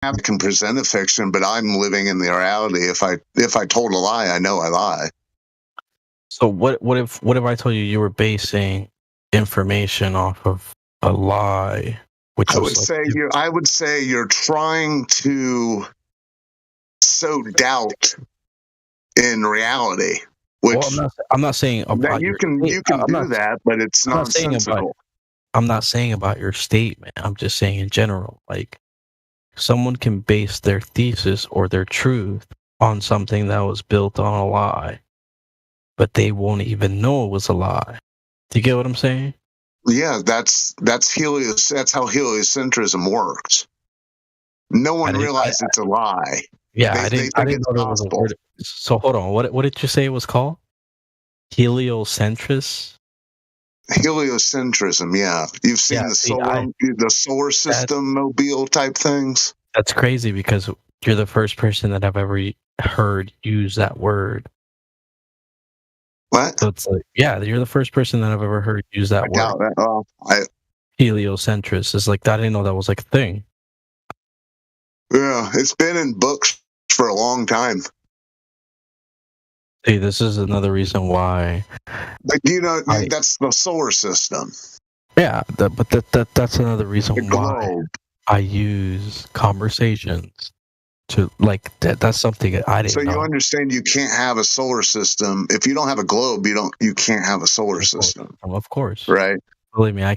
I can present a fiction, but I'm living in the reality. If I told a lie, I know I lie. So what if I told you you were basing information off of a lie, which was like I would say you're trying to sow doubt in reality, well, which I'm not saying that about your you can do that, but it's I'm not saying about nonsensical. I'm not saying about your statement. I'm just saying in general, like someone can base their thesis or their truth on something that was built on a lie, but they won't even know it was a lie. Do you get what I'm saying? Yeah, that's That's how heliocentrism works. No I one didn't. realized it's a lie. Yeah, They I think didn't it's know there was a gospel. word. So hold on. What did you say it was called? Heliocentris? Heliocentrism, yeah. You've Yeah. seen See, I the solar that system mobile type things. that's crazy because you're the first person that I've ever heard use that word. What? So it's like, yeah, you're the first person that I've ever heard use I that word. doubt that. Oh, Heliocentris is like I didn't know that was like a thing. yeah, it's been in books for a long time. See, this is another reason why But I that's the solar system, yeah, that's another the reason why globe. I use conversations to like that's something I So didn't you know. understand you can't have a solar system if you don't have a globe. You can't have a solar Of course, system, of course. right? Believe me, I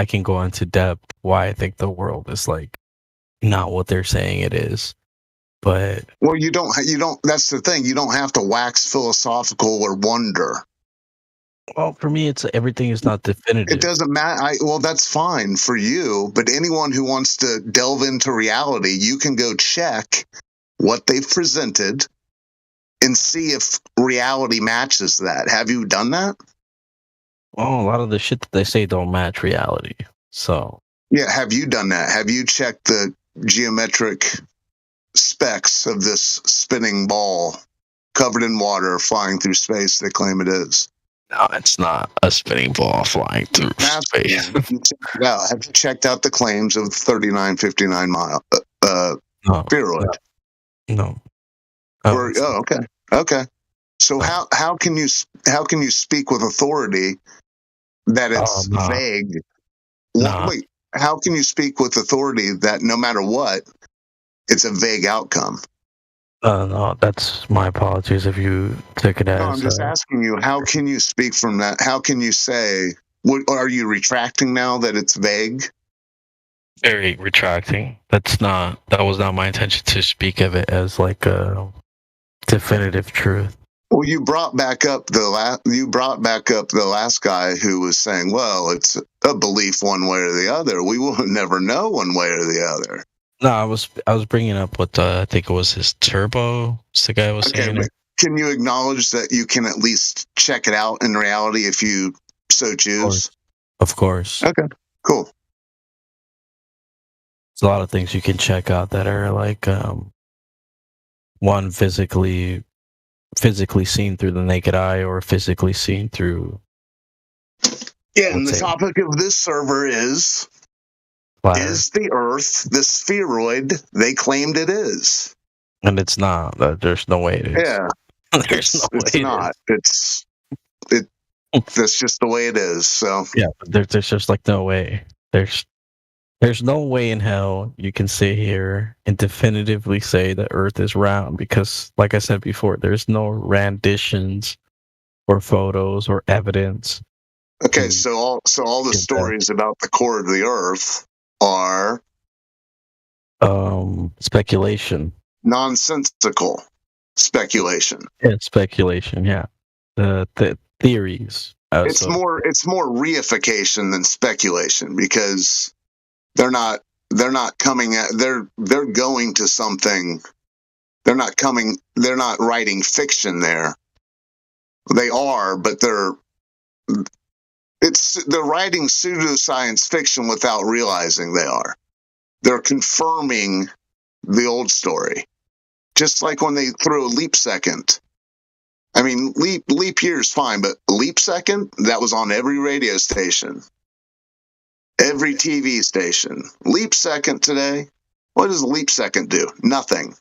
can go into depth why I think the world is like not what they're saying it is. But Well, you don't. That's the thing. You don't have to wax philosophical or wonder. well, for me, it's everything is not It definitive. doesn't matter. Well, that's fine for you, but anyone who wants to delve into reality, you can go check what they've presented and see if reality matches that. Have you done that? Well, a lot of the shit that they say don't match reality. So Yeah, have you done that? Have you checked the geometric specs of this spinning ball covered in water flying through space they claim it is? no, it's not a spinning ball flying through Asking space. you. You checked it out. Have you checked out the claims of 3959 mile No, no, spheroid? no. Oh, Or okay, okay. So no. how can you speak with authority that it's Nah, vague? nah. Wait, how can you speak with authority that no matter what, it's a vague outcome? No, that's my apologies if you took it No, I'm as just asking you, how can you speak from that? How can you say, what are you retracting now that it's vague? very retracting. That was not my intention to speak of it as like a definitive truth. Well, you brought back up the last guy who was saying, well, it's a belief one way or the other. We will never know one way or the other. No, I was bringing up what I think it was his turbo. The guy was Okay, saying but it. can you acknowledge that you can at least check it out in reality if you so Of course, choose? of course. Okay, cool. There's a lot of things you can check out that are like one physically seen through the naked eye or physically seen through Yeah, and let's the say topic of this server flat earth. is the Earth the spheroid they claimed it is? And it's not. There's no way it is. Yeah, There's no way it's it is. not. It that's just the way it is. So Yeah, but there's just like no way. There's no way in hell you can sit here and definitively say that Earth is round because, like I said before, there's no renditions or photos or evidence okay, to so all the give that stories about the core of the Earth are speculation. nonsensical speculation. Yeah, speculation. Yeah, the theories. It's more reification than speculation because they're not coming at they're going to something. They're not writing fiction there. They are, but they're writing pseudoscience fiction without realizing they are. They're confirming the old story. Just like when they throw a leap second. I mean, leap year is fine, but leap second, that was on every radio station, every TV station. Leap second today, What does a leap second do? Nothing.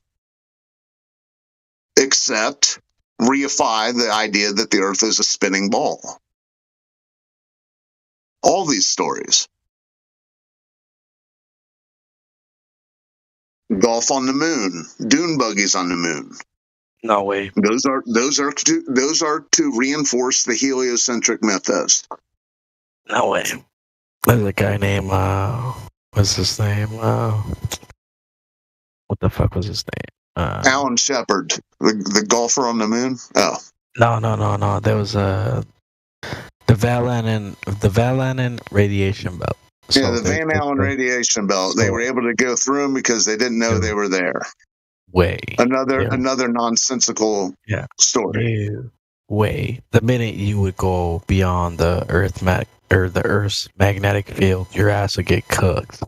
Except reify the idea that the Earth is a spinning ball. All these stories. Golf on the moon, dune buggies on the moon. No way. Those are to reinforce the heliocentric mythos. No way. There's a guy named what's his name? What the fuck was his name? Alan Shepard, the golfer on the moon. Oh, no. There was the Van Allen radiation belt. yeah, the Van Allen radiation belt. They were able to go through them because they didn't know they were there. Another nonsensical story. Way. The minute you would go beyond the Earth's magnetic field, your ass would get cooked.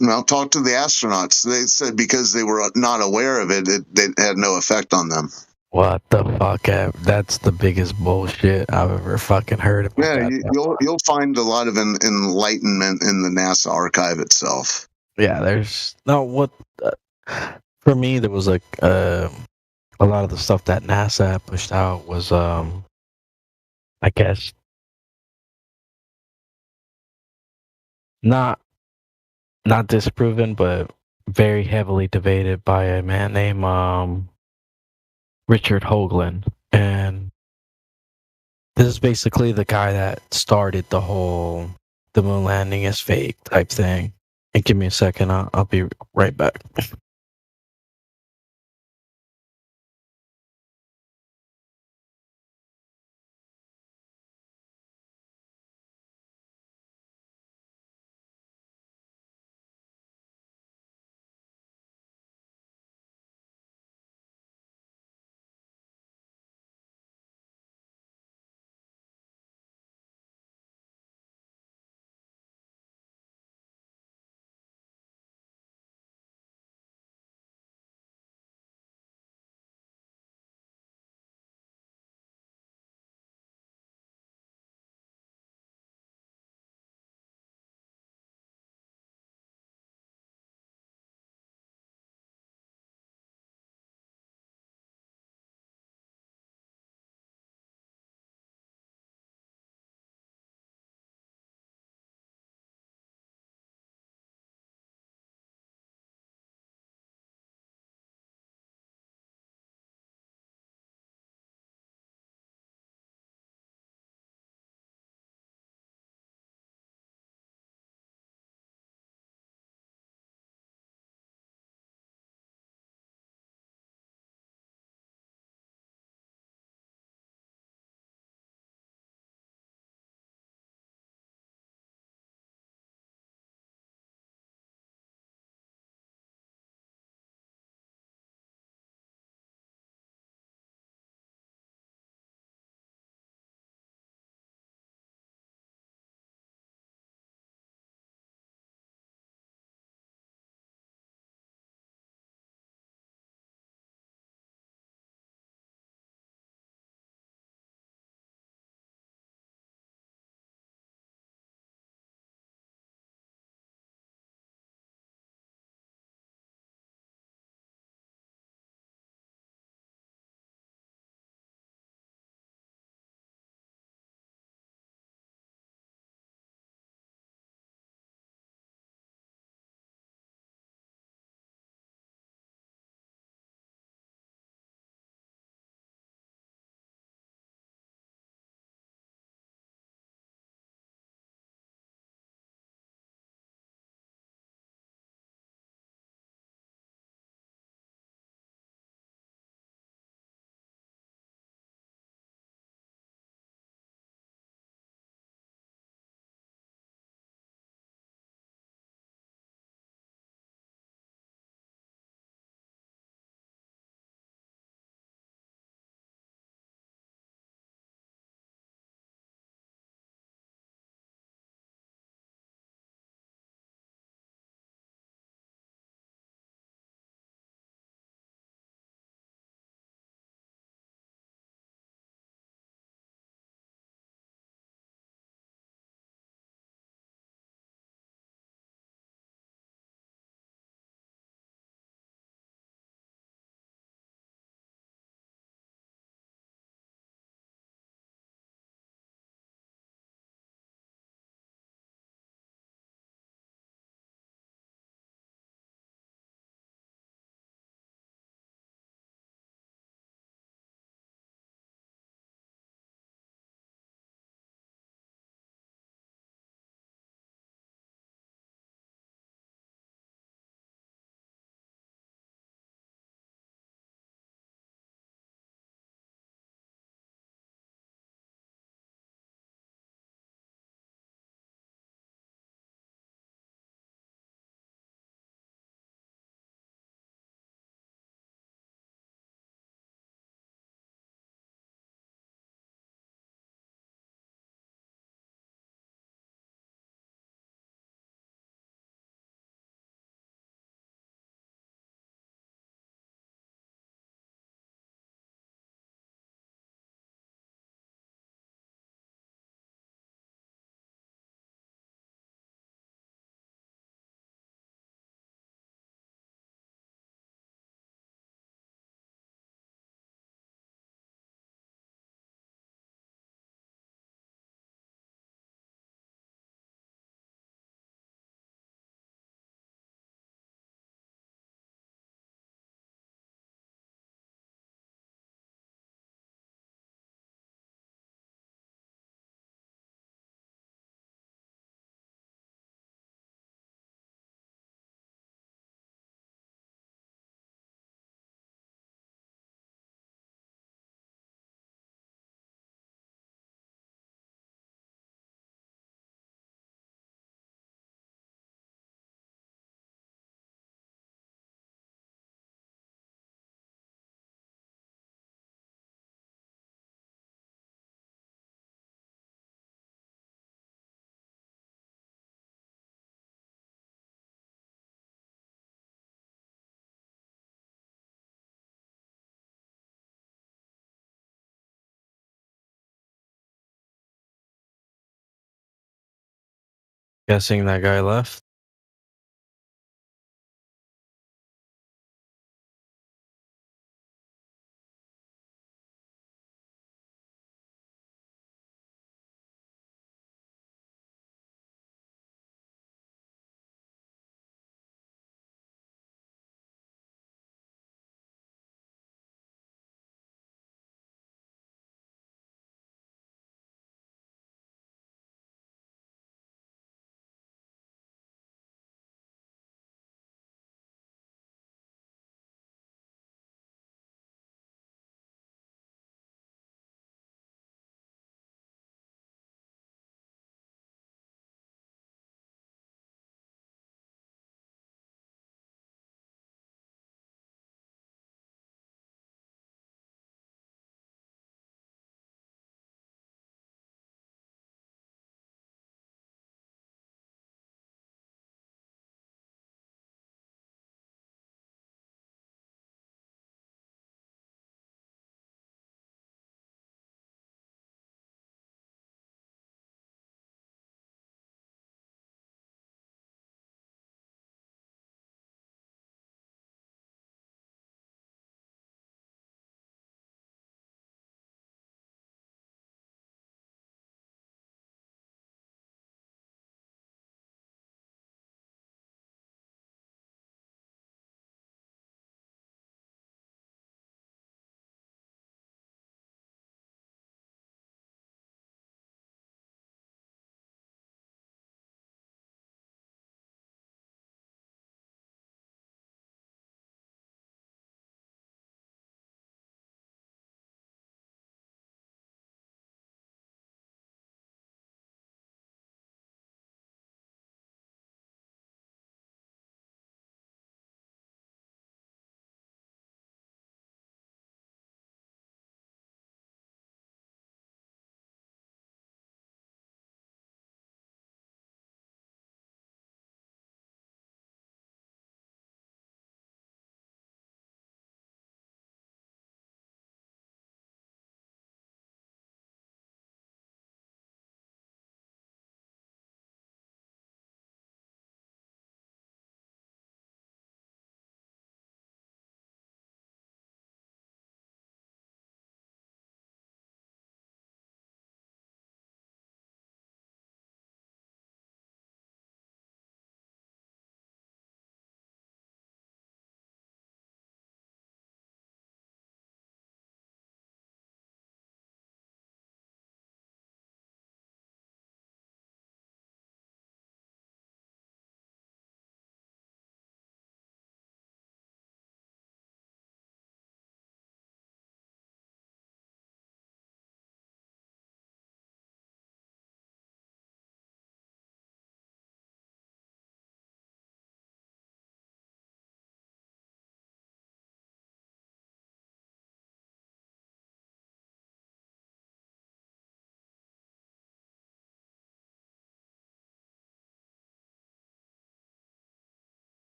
Well, talk to the astronauts. They said because they were not aware of it, it had no effect on them. What the fuck? That's the biggest bullshit I've ever fucking heard. Yeah, you'll find a lot of enlightenment in the NASA archive itself. Yeah, there's no what. For me, there was like a lot of the stuff that NASA pushed out was I guess not disproven, but very heavily debated by a man named Richard Hoagland, and this is basically the guy that started the whole "the moon landing is fake" type thing. And give me a second, I'll be right back. Guessing that guy left.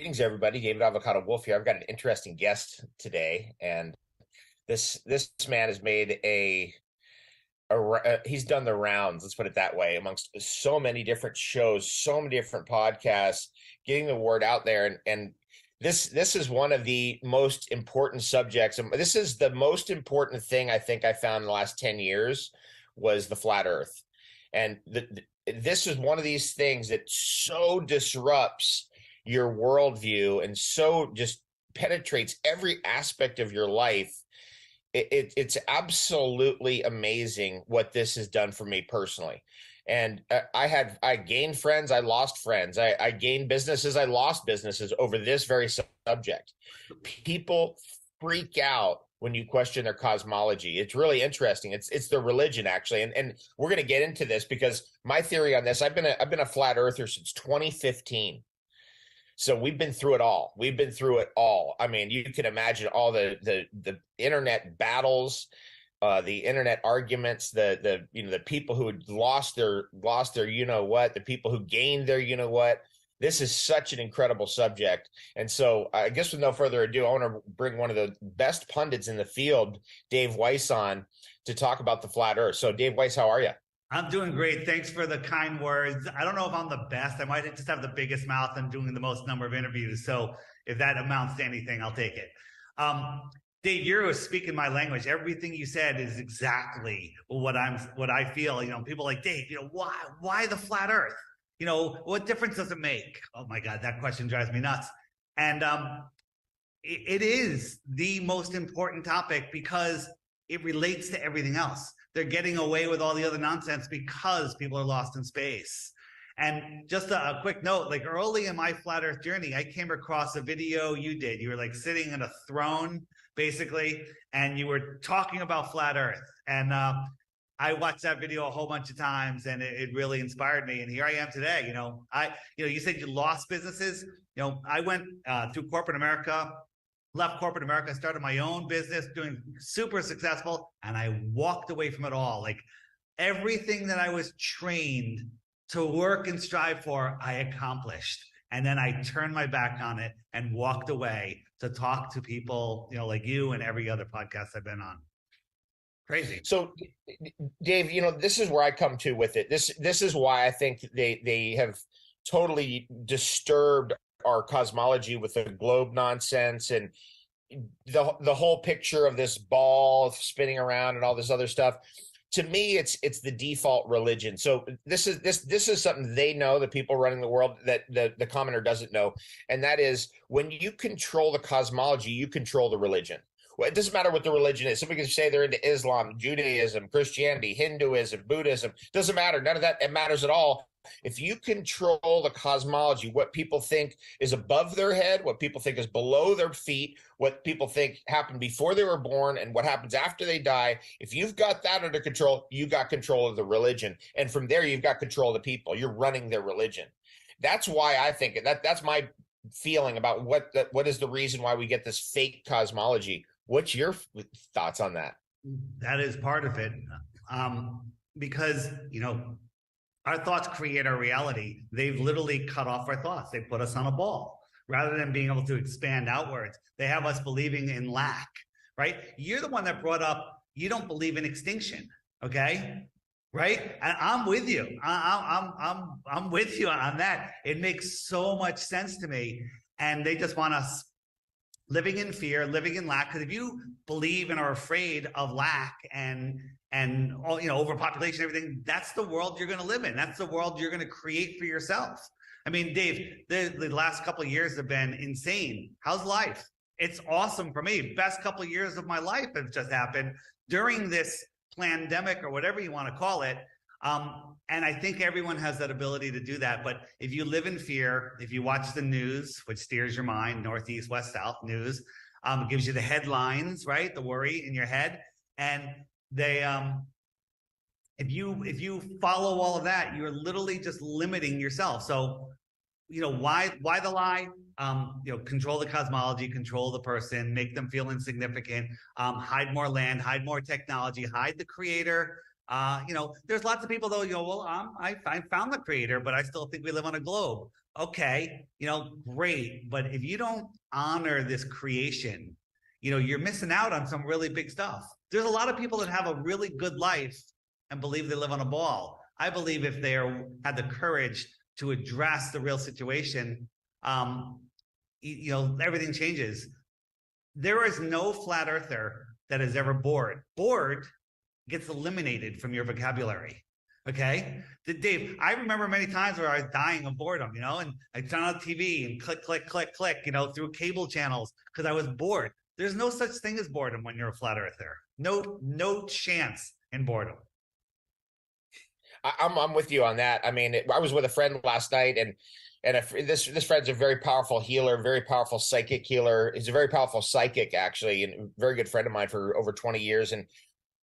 Greetings, everybody. David Avocado Wolf here. I've got an interesting guest today, and this man has made he's done the rounds. Let's put it that way, amongst so many different shows, so many different podcasts, getting the word out there, and this is one of the most important subjects. And this is the most important thing I think I found in the last 10 years was the flat Earth, and this is one of these things that so disrupts your worldview and so just penetrates every aspect of your life. It's absolutely amazing what this has done for me personally. And I gained friends, I lost friends, I gained businesses, I lost businesses over this very subject. People freak out when you question their cosmology. It's really interesting. It's their religion, actually. And we're going to get into this because my theory on this, I've been a flat earther since 2015. So we've been through it all. We've been through it all. I mean, you can imagine all the internet battles, the internet arguments, the people who had lost their you know what, the people who gained their you know what. This is such an incredible subject. And so I guess with no further ado, I want to bring one of the best pundits in the field, Dave Weiss, on to talk about the flat Earth. So Dave Weiss, how are you? I'm doing great. Thanks for the kind words. I don't know if I'm the best. I might just have the biggest mouth and doing the most number of interviews. So if that amounts to anything, I'll take it. Dave, you're speaking my language. Everything you said is exactly what I feel. People like, Dave, why the flat Earth? What difference does it make? Oh my God, that question drives me nuts. And it is the most important topic because it relates to everything else. They're getting away with all the other nonsense because people are lost in space. And just a quick note, like early in my flat Earth journey, I came across a video you did. You were like sitting in a throne, basically, and you were talking about flat Earth. And I watched that video a whole bunch of times, and it really inspired me. And here I am today. You said you lost businesses. I went through corporate America, left corporate America, started my own business, doing super successful, and I walked away from it all. Like everything that I was trained to work and strive for, I accomplished. And then I turned my back on it and walked away to talk to people, like you and every other podcast I've been on. Crazy. So, Dave, this is where I come to with it. This is why I think they have totally disturbed our cosmology with the globe nonsense and the whole picture of this ball spinning around and all this other stuff. To me, it's the default religion. So this is something they know, the people running the world, that the commoner doesn't know, and that is when you control the cosmology, you control the religion. Well, it doesn't matter what the religion is. Somebody can say they're into Islam, Judaism, Christianity, Hinduism, Buddhism. Doesn't matter. None of that it matters at all. If you control the cosmology, what people think is above their head, what people think is below their feet, what people think happened before they were born, and what happens after they die, if you've got that under control, you got control of the religion. And from there, you've got control of the people. You're running their religion. That's why I think that's my feeling about what is the reason why we get this fake cosmology. What's your thoughts on that? That is part of it. Because, our thoughts create our reality. They've literally cut off our thoughts. They put us on a ball rather than being able to expand outwards. They have us believing in lack, right? You're the one that brought up, you don't believe in extinction. Okay. Right. And I'm with you. I'm with you on that. It makes so much sense to me. And they just want us living in fear, living in lack. Because if you believe and are afraid of lack and all, overpopulation, everything, that's the world you're going to live in. That's the world you're going to create for yourself. I mean, Dave, the last couple of years have been insane. How's life? It's awesome for me. Best couple of years of my life have just happened during this pandemic or whatever you want to call it. And I think everyone has that ability to do that. But if you live in fear, if you watch the news, which steers your mind, northeast, west, south news, it gives you the headlines, right? The worry in your head. And they, if you follow all of that, you're literally just limiting yourself. So, why the lie? Control the cosmology, control the person, make them feel insignificant, hide more land, hide more technology, hide the creator, There's lots of people though, well, I found the creator, but I still think we live on a globe. Okay, great. But if you don't honor this creation, you're missing out on some really big stuff. There's a lot of people that have a really good life and believe they live on a ball. I believe if they had the courage to address the real situation, everything changes. There is no flat earther that is ever bored. Bored gets eliminated from your vocabulary. Okay, Dave, I remember many times where I was dying of boredom, and I turn on TV and click, click, click, click, through cable channels because I was bored. There's no such thing as boredom when you're a flat earther. No chance in boredom. I'm with you on that. I mean, I was with a friend last night, and this friend's a very powerful healer, very powerful psychic healer. He's a very powerful psychic, actually, and a very good friend of mine for over 20 years. And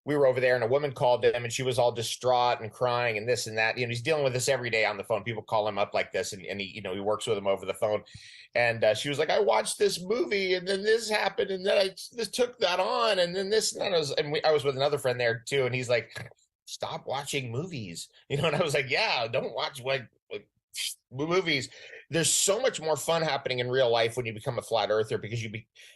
we were over there, and a woman called him, and she was all distraught and crying and this and that. He's dealing with this every day on the phone. People call him up like this, and he, he works with them over the phone. And she was like, I watched this movie, and then this happened, and then this took that on, and then this, and that. I was with another friend there too, and he's like, stop watching movies, and I was like, yeah, don't watch like movies. There's so much more fun happening in real life when you become a flat earther, because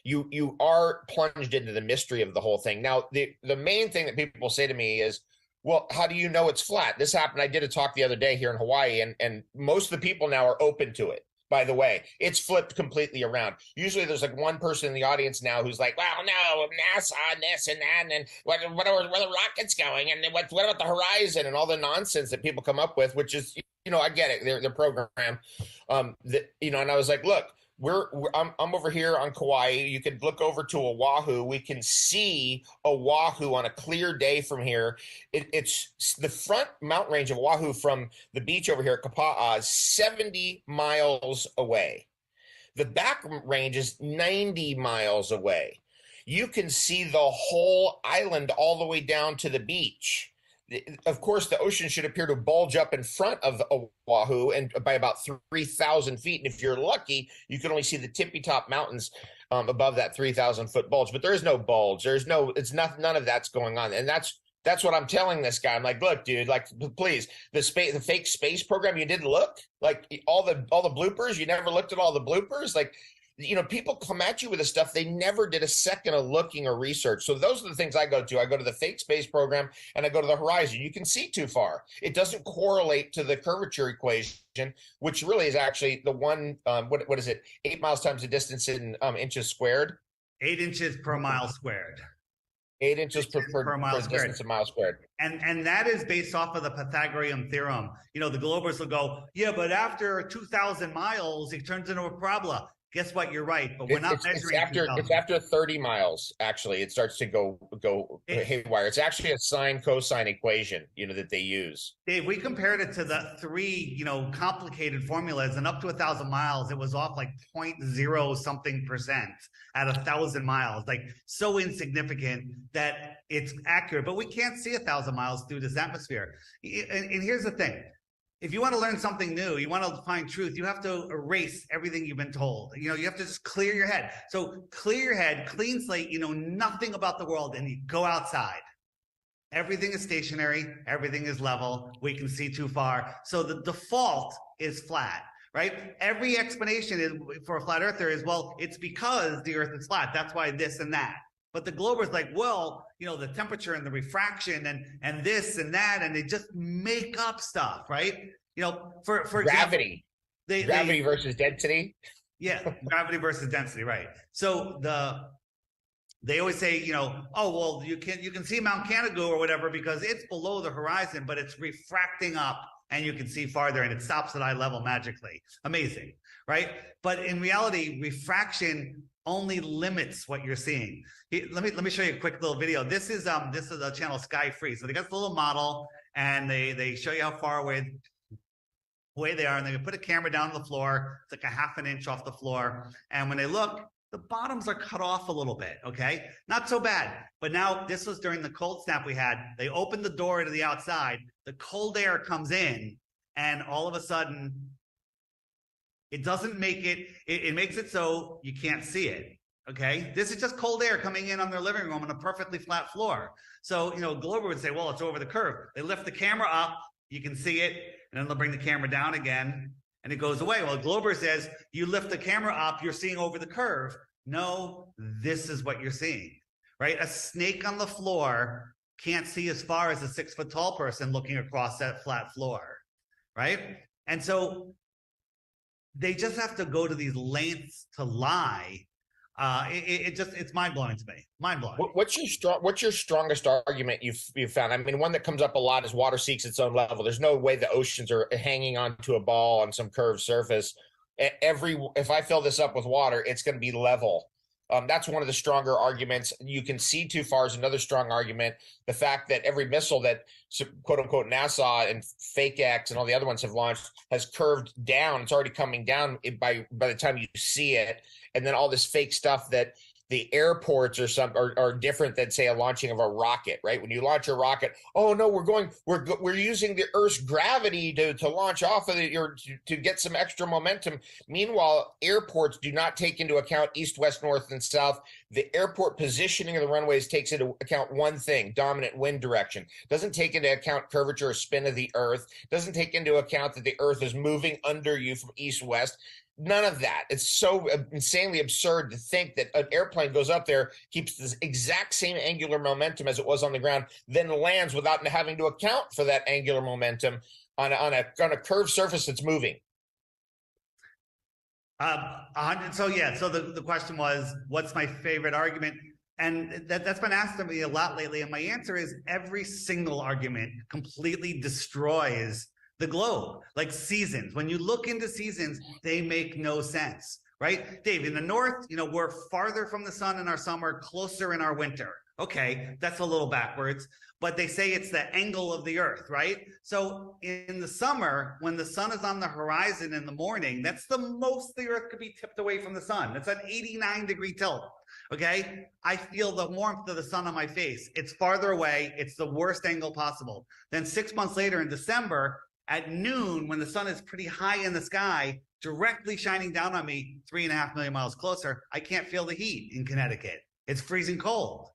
you are plunged into the mystery of the whole thing. Now, the main thing that people say to me is, well, how do you know it's flat? This happened. I did a talk the other day here in Hawaii, and most of the people now are open to it. By the way, it's flipped completely around. Usually there's like one person in the audience now who's like, well, no, NASA and this and that, and where the rocket's going, and what about the horizon, and all the nonsense that people come up with, which is, I get it. They're programmed. And I was like, look, I'm over here on Kauai. You could look over to Oahu. We can see Oahu on a clear day from here. It's the front mountain range of Oahu from the beach over here at Kapa'a is 70 miles away. The back range is 90 miles away. You can see the whole island all the way down to the beach. Of course, the ocean should appear to bulge up in front of Oahu and by about 3,000 feet. And if you're lucky, you can only see the tippy top mountains above that 3,000 foot bulge. But there is no bulge. None of that's going on. And that's what I'm telling this guy. I'm like, look, dude, like, please, the fake space program, you didn't look, like all the bloopers. You never looked at all the bloopers. Like, people come at you with this stuff. They never did a second of looking or research. So those are the things I go to. I go to the fake space program, and I go to the horizon. You can see too far. It doesn't correlate to the curvature equation, which really is actually the one, what is it? 8 miles times the distance in inches squared. 8 inches per mile squared. 8 inches per mile squared. Distance a mile squared. And that is based off of the Pythagorean theorem. The Globers will go, yeah, but after 2,000 miles, it turns into a parabola. Guess what? You're right, but we're not measuring. It's after 30 miles. Actually, it starts to go haywire. It's actually a sine cosine equation, that they use. Dave, we compared it to the 3, complicated formulas, and up to 1,000 miles, it was off like 0.0 something percent at 1,000 miles, like so insignificant that it's accurate. But we can't see 1,000 miles through this atmosphere. And here's the thing. If you want to learn something new, you want to find truth, you have to erase everything you've been told. You have to just clear your head. So clear your head, clean slate, nothing about the world, and you go outside. Everything is stationary. Everything is level. We can see too far. So the default is flat, right? Every explanation is for a flat earther is, well, it's because the earth is flat. That's why this and that. But the Glober's like, well, the temperature and the refraction and this and that, and they just make up stuff, right? For gravity, example, gravity versus density. Yeah, gravity versus density, right? So they always say, oh, well, you can see Mount Canigou or whatever because it's below the horizon, but it's refracting up and you can see farther, and it stops at eye level magically. Amazing, right? But in reality, refraction only limits what you're seeing. Let me show you a quick little video. This is the channel Sky Free. So they got the little model, and they show you how far away they are, and they put a camera down on the floor. It's like a ½ an inch off the floor, and when they look, the bottoms are cut off a little bit. Okay, not so bad. But now this was during the cold snap we had. They opened the door to the outside. The cold air comes in, and all of a sudden, it doesn't make it. It makes it so you can't see it. Okay, this is just cold air coming in on their living room on a perfectly flat floor. So, Glober would say, well, it's over the curve. They lift the camera up, you can see it, and then they'll bring the camera down again, and it goes away. Well, Glober says, you lift the camera up, you're seeing over the curve. No, this is what you're seeing, right? A snake on the floor can't see as far as a 6 foot tall person looking across that flat floor, right? And so they just have to go to these lengths to lie. It's mind blowing to me. Mind blowing. What's your strongest argument you've found? I mean, one that comes up a lot is water seeks its own level. There's no way the oceans are hanging onto a ball on some curved surface. If I fill this up with water, it's going to be level. That's one of the stronger arguments. You can see too far is another strong argument. The fact that every missile that quote unquote NASA and Fake X and all the other ones have launched has curved down. It's already coming down by the time you see it. And then all this fake stuff that the airports are different than, say, a launching of a rocket, right? When you launch a rocket, oh no, we're using the Earth's gravity to launch off of it or to get some extra momentum. Meanwhile, airports do not take into account east, west, north, and south. The airport positioning of the runways takes into account one thing: dominant wind direction. Doesn't take into account curvature or spin of the Earth. Doesn't take into account that the Earth is moving under you from east, west. None of that. It's so insanely absurd to think that an airplane goes up there, keeps this exact same angular momentum as it was on the ground, then lands without having to account for that angular momentum on a curved surface that's moving. So the question was, what's my favorite argument? And that's been asked of me a lot lately. And my answer is every single argument completely destroys the globe. Like seasons. When you look into seasons, they make no sense, right? Dave, in the north, we're farther from the sun in our summer, closer in our winter. Okay, that's a little backwards, but they say it's the angle of the Earth, right? So in the summer, when the sun is on the horizon in the morning, that's the most the Earth could be tipped away from the sun. That's an 89-degree tilt. Okay, I feel the warmth of the sun on my face. It's farther away. It's the worst angle possible. Then 6 months later in December, at noon, when the sun is pretty high in the sky, directly shining down on me 3.5 million miles closer, I can't feel the heat in Connecticut. It's freezing cold.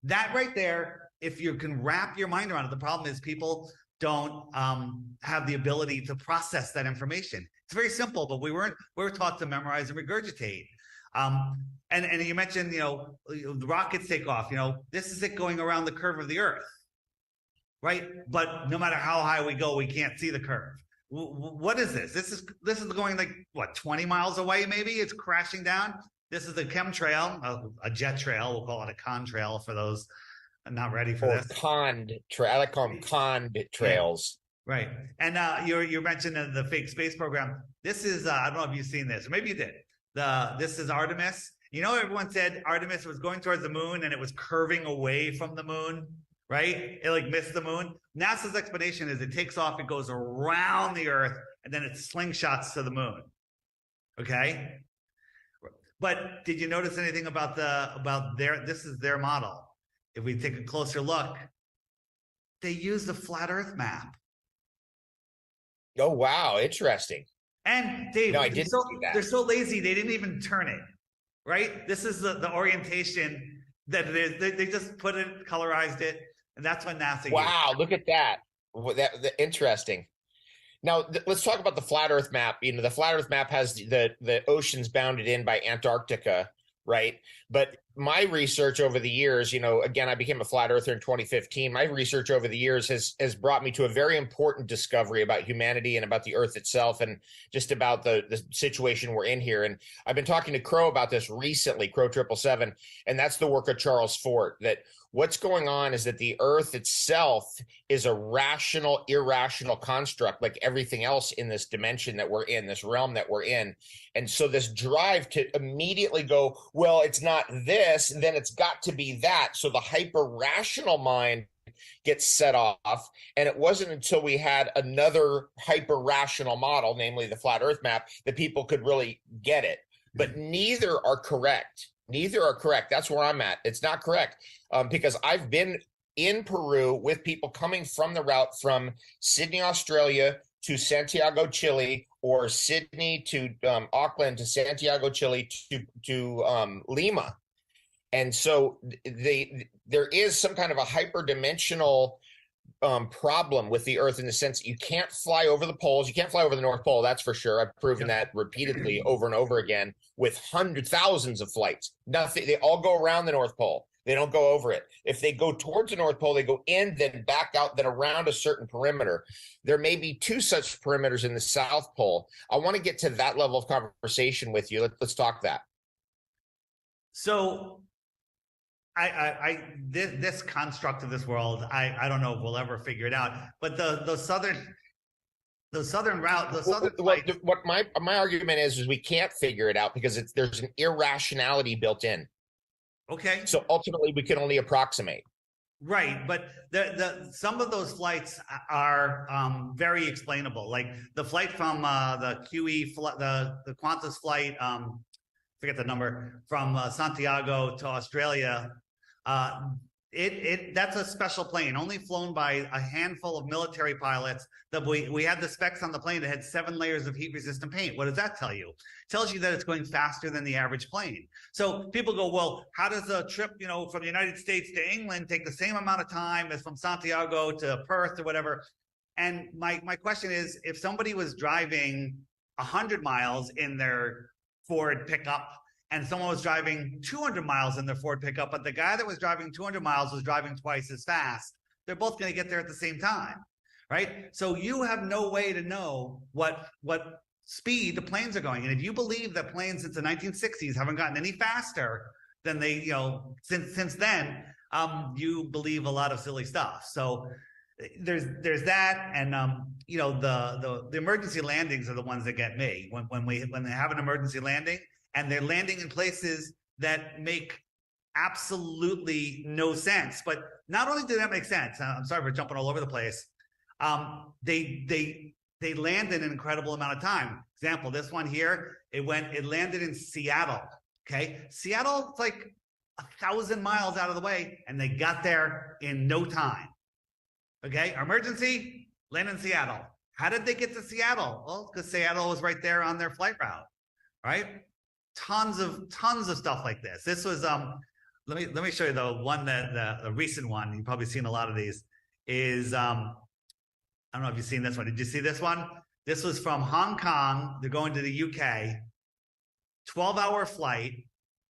That right there, if you can wrap your mind around it, the problem is people don't have the ability to process that information. It's very simple, but we were taught to memorize and regurgitate. And you mentioned, the rockets take off. This is it going around the curve of the Earth. Right, but no matter how high we go, we can't see the curve. What is this? This is going like what, 20 miles away? Maybe it's crashing down. This is a chemtrail, a jet trail. We'll call it a contrail for those not ready for this. Conned trail. I like call them conned trails. Right, and you mentioned the fake space program. This is I don't know if you've seen this, or maybe you did. This is Artemis. Everyone said Artemis was going towards the moon and it was curving away from the moon. Right? It missed the moon. NASA's explanation is it takes off, it goes around the Earth, and then it slingshots to the moon. Okay? But did you notice anything about this is their model? If we take a closer look, they used a flat Earth map. Oh, wow. Interesting. And Dave, no, I didn't see that. They're so lazy, they didn't even turn it. Right? This is the orientation that it is. They just put it, colorized it. And that's when NASA. Wow, look at that. Interesting. Now, let's talk about the flat Earth map. The flat Earth map has the oceans bounded in by Antarctica, right? But my research over the years, again, I became a flat earther in 2015. My research over the years has brought me to a very important discovery about humanity and about the Earth itself and just about the situation we're in here. And I've been talking to Crow about this recently, Crow 777, and that's the work of Charles Fort, that what's going on is that the Earth itself is a rational, irrational construct like everything else in this dimension that we're in, this realm that we're in. And so this drive to immediately go, well, it's not this, then it's got to be that. So the hyper-rational mind gets set off. And it wasn't until we had another hyper-rational model, namely the flat Earth map, that people could really get it. But neither are correct. Neither are correct. That's where I'm at. It's not correct because I've been in Peru with people coming from the route from Sydney, Australia to Santiago, Chile, or Sydney to Auckland to Santiago, Chile to Lima. And so there is some kind of a hyperdimensional problem with the Earth in the sense that you can't fly over the poles. You can't fly over the North Pole, that's for sure. I've proven that repeatedly over and over again with thousands of flights. Nothing. They all go around the North Pole. They don't go over it. If they go towards the North Pole, they go in, then back out, then around a certain perimeter. There may be two such perimeters in the South Pole. I want to get to that level of conversation with you. Let's talk that. So this construct of this world, I don't know if we'll ever figure it out. But the southern route, the southern flight. What my argument is we can't figure it out because there's an irrationality built in. Okay. So ultimately, we can only approximate. Right, but some of those flights are very explainable. Like the flight from the QE, the Qantas flight, forget the number, from Santiago to Australia. That's a special plane, only flown by a handful of military pilots. That we had the specs on the plane that had 7 layers of heat-resistant paint. What does that tell you? It tells you that it's going faster than the average plane. So people go, well, how does a trip, from the United States to England take the same amount of time as from Santiago to Perth or whatever? And my question is, if somebody was driving 100 miles in their Ford pickup, and someone was driving 200 miles in their Ford pickup, but the guy that was driving 200 miles was driving twice as fast, they're both going to get there at the same time, right? So you have no way to know what speed the planes are going. And if you believe that planes since the 1960s haven't gotten any faster than they, since then, you believe a lot of silly stuff. So there's that, and the emergency landings are the ones that get me when they have an emergency landing. And they're landing in places that make absolutely no sense. But not only do that make sense, I'm sorry for jumping all over the place. They land in an incredible amount of time. Example, this one here, it landed in Seattle. Okay, Seattle, it's like 1,000 miles out of the way, and they got there in no time. Okay, emergency, land in Seattle. How did they get to Seattle? Well, because Seattle was right there on their flight route, right? Tons of stuff like this. This was let me show you the one that the recent one. You've probably seen a lot of these. Is I don't know if you've seen this one. Did you see this one? This was from Hong Kong. They're going to the UK. 12-hour flight,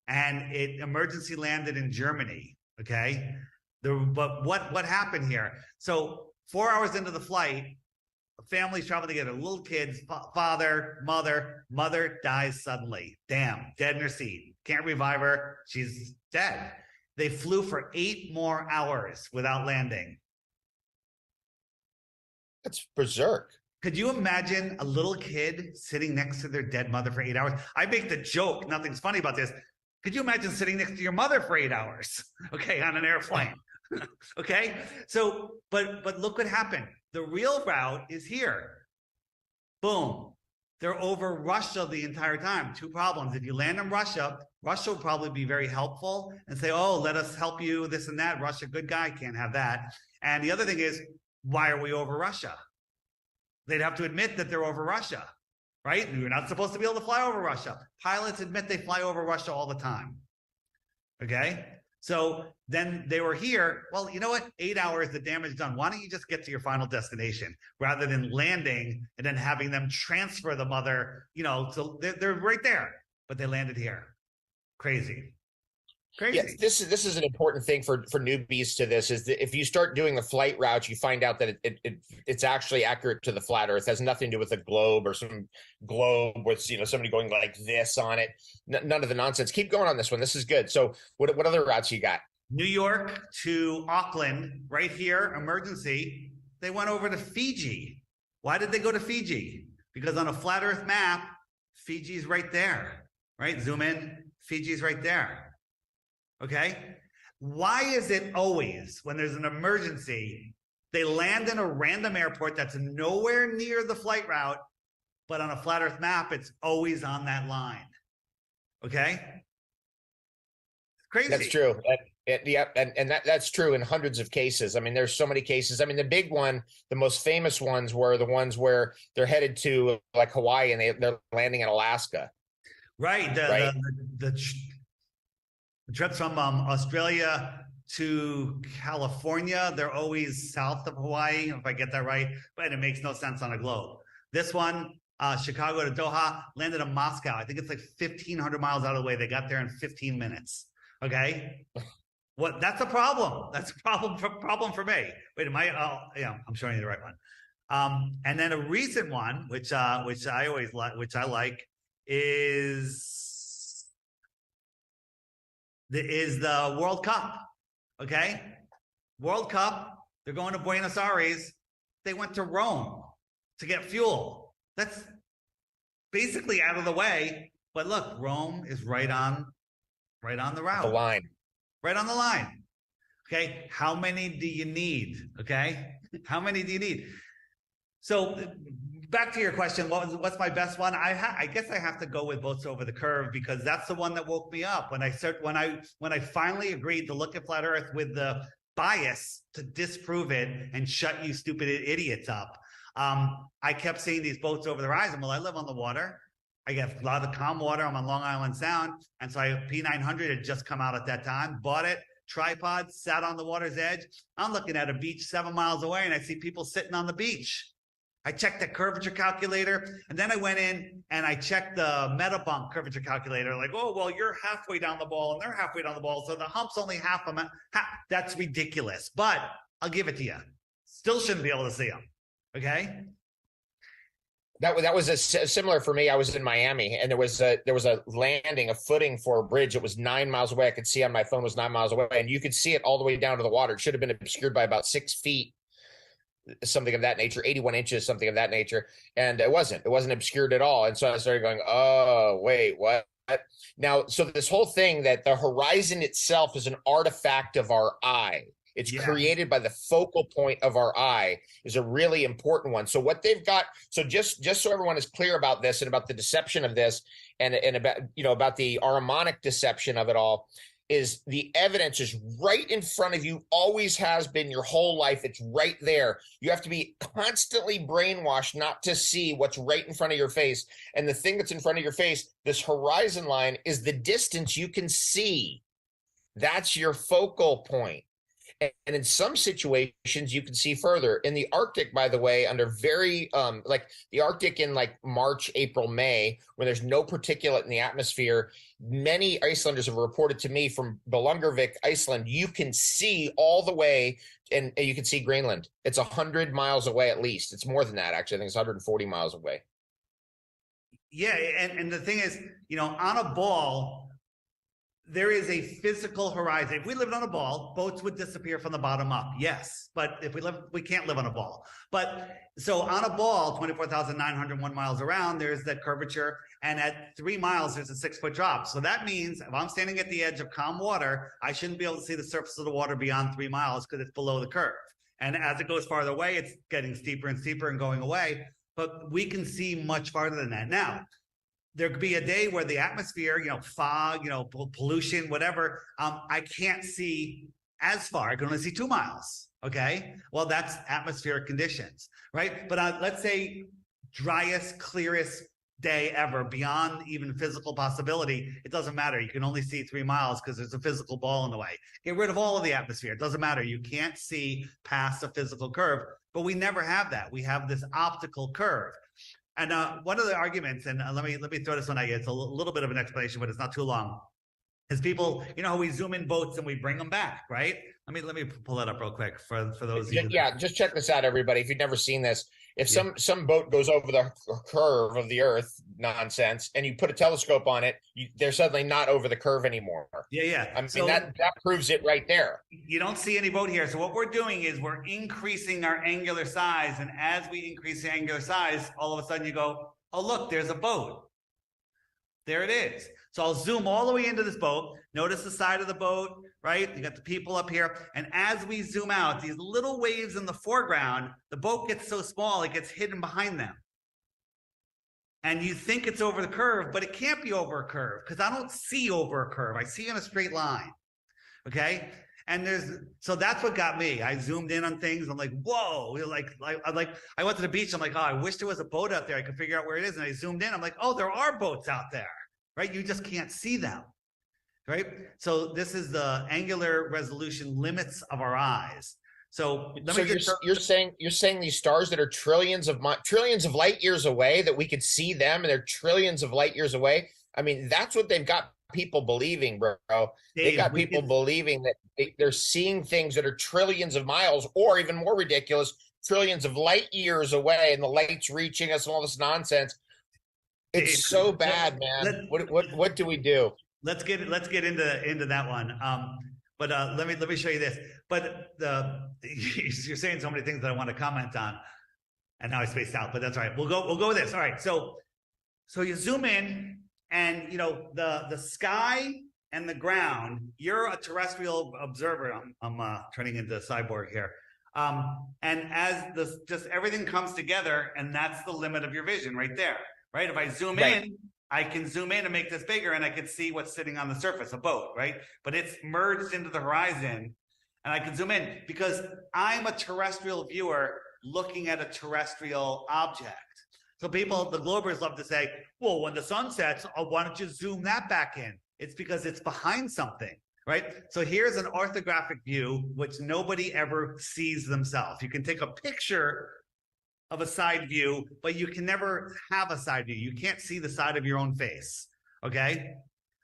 and it emergency landed in Germany. Okay, but what happened here? So 4 hours into the flight, families traveling together, little kids, father, mother dies suddenly. Damn, dead in her seat. Can't revive her. She's dead. They flew for 8 more hours without landing. That's berserk. Could you imagine a little kid sitting next to their dead mother for 8 hours? I make the joke, nothing's funny about this. Could you imagine sitting next to your mother for 8 hours? Okay, on an airplane. Okay, so but look what happened. The real route is here. Boom. They're over Russia the entire time. 2 problems. If you land in Russia, Russia will probably be very helpful and say, oh, let us help you, this and that. Russia, good guy, can't have that. And the other thing is, why are we over Russia? They'd have to admit that they're over Russia, right? You're not supposed to be able to fly over Russia. Pilots admit they fly over Russia all the time. Okay? So then they were here. Well, you know what? 8 hours, the damage done. Why don't you just get to your final destination rather than landing and then having them transfer the mother, so they're right there, but they landed here. Crazy. Yes, this is an important thing for newbies to this, is that if you start doing the flight routes, you find out that it's actually accurate to the flat Earth. It has nothing to do with a globe or some globe with somebody going like this on it. None of the nonsense. Keep going on this one. This is good. So what other routes you got? New York to Auckland, right here, emergency. They went over to Fiji. Why did they go to Fiji? Because on a flat Earth map, Fiji's right there, right? Zoom in. Fiji's right there. Okay, why is it always when there's an emergency, they land in a random airport that's nowhere near the flight route, but on a flat Earth map, it's always on that line? Okay, it's crazy. That's true. And that's true in hundreds of cases. I mean, there's so many cases. I mean, the big one, the most famous ones were the ones where they're headed to like Hawaii and they're landing in Alaska. Right. The trips from Australia to California, they're always south of Hawaii, if I get that right, but it makes no sense on a globe. This one, Chicago to Doha, landed in Moscow. I think it's like 1,500 miles out of the way. They got there in 15 minutes. Okay. That's a problem. That's a problem for me. Wait, am I? Yeah, I'm showing you the right one. And then a recent one, which I always like, is the World Cup. Okay, World Cup. They're going to Buenos Aires. They went to Rome to get fuel. That's basically out of the way. But look, Rome is right on the route. The line. Right on the line. Okay. How many do you need? Okay. How many do you need? So back to your question, what's my best one? I guess I have to go with Boats Over the Curve because that's the one that woke me up when I finally agreed to look at flat Earth with the bias to disprove it and shut you stupid idiots up. I kept seeing these boats over the horizon. Well, I live on the water. I get a lot of calm water. I'm on Long Island Sound. And so P900 had just come out at that time, bought it, tripod, sat on the water's edge. I'm looking at a beach 7 miles away and I see people sitting on the beach. I checked the curvature calculator and then I went in and I checked the Metabunk curvature calculator. Like, oh, well, you're halfway down the ball and they're halfway down the ball. So the hump's only half. That's ridiculous. But I'll give it to you. Still shouldn't be able to see them. Okay. That was similar for me. I was in Miami and there was a landing, a footing for a bridge. It was 9 miles away. I could see on my phone was 9 miles away and you could see it all the way down to the water. It should have been obscured by about 6 feet, something of that nature, 81 inches, something of that nature. And it wasn't obscured at all. And so I started going, oh, wait, what? Now, so this whole thing that the horizon itself is an artifact of our eye. It's created by the focal point of our eye is a really important one. So what they've got, so just so everyone is clear about this and about the deception of this and about, about the Ahrimanic deception of it all, is the evidence is right in front of you, always has been your whole life. It's right there. You have to be constantly brainwashed not to see what's right in front of your face. And the thing that's in front of your face, this horizon line, is the distance you can see. That's your focal point. And in some situations, you can see further. In the Arctic, by the way, under very, like the Arctic in like March, April, May, when there's no particulate in the atmosphere, many Icelanders have reported to me from Belungarvik, Iceland, you can see all the way, and you can see Greenland. It's 100 miles away at least. It's more than that, actually. I think it's 140 miles away. Yeah, and the thing is, on a ball, there is a physical horizon. If we lived on a ball, boats would disappear from the bottom up. Yes. But if we can't live on a ball. But so on a ball, 24,901 miles around, there's that curvature. And at 3 miles, there's a 6-foot drop. So that means if I'm standing at the edge of calm water, I shouldn't be able to see the surface of the water beyond 3 miles because it's below the curve. And as it goes farther away, it's getting steeper and steeper and going away. But we can see much farther than that. Now, there could be a day where the atmosphere, fog, pollution, whatever, I can't see as far. I can only see 2 miles. Okay. Well, that's atmospheric conditions, right? But let's say driest, clearest day ever, beyond even physical possibility. It doesn't matter. You can only see 3 miles because there's a physical ball in the way. Get rid of all of the atmosphere. It doesn't matter. You can't see past a physical curve, but we never have that. We have this optical curve. And one of the arguments, and let me throw this one at you. It's a little bit of an explanation, but it's not too long. Is people, how we zoom in boats and we bring them back, right? Let me pull that up real quick for those. Yeah, just check this out, everybody. If you've never seen this, if some boat goes over the curve of the Earth, nonsense, and you put a telescope on it, they're suddenly not over the curve anymore. Yeah. I mean, so, that proves it right there. You don't see any boat here. So what we're doing is we're increasing our angular size, and as we increase the angular size, all of a sudden you go, oh look, there's a boat. There it is. So I'll zoom all the way into this boat. Notice the side of the boat, right? You got the people up here. And as we zoom out, these little waves in the foreground, the boat gets so small, it gets hidden behind them. And you think it's over the curve, but it can't be over a curve because I don't see over a curve. I see in a straight line, Okay. And so that's what got me. I zoomed in on things. I'm like, whoa, I went to the beach. I'm like, oh, I wish there was a boat out there. I could figure out where it is. And I zoomed in. I'm like, oh, there are boats out there, right? You just can't see them, right? So this is the angular resolution limits of our eyes. So you're saying these stars that are trillions of light years away, that we could see them, and they're trillions of light years away. I mean, that's what they've got people believing, bro. They got people believing that they're seeing things that are trillions of miles, or even more ridiculous, trillions of light years away, and the light's reaching us and all this nonsense. It's so bad, man. What do we do? Let's get into that one. But let me show you this. But you're saying so many things that I want to comment on, and now I spaced out. But that's all right. We'll go with this. All right. So you zoom in, and the sky and the ground. You're a terrestrial observer. I'm turning into a cyborg here. And as just everything comes together, and that's the limit of your vision right there. Right. If I zoom in, I can zoom in and make this bigger, and I can see what's sitting on the surface, a boat, right? But it's merged into the horizon, and I can zoom in because I'm a terrestrial viewer looking at a terrestrial object. So the Globers love to say, well, when the sun sets, why don't you zoom that back in? It's because it's behind something, right? So here's an orthographic view, which nobody ever sees themselves. You can take a picture of a side view, but you can never have a side view. You can't see the side of your own face, okay?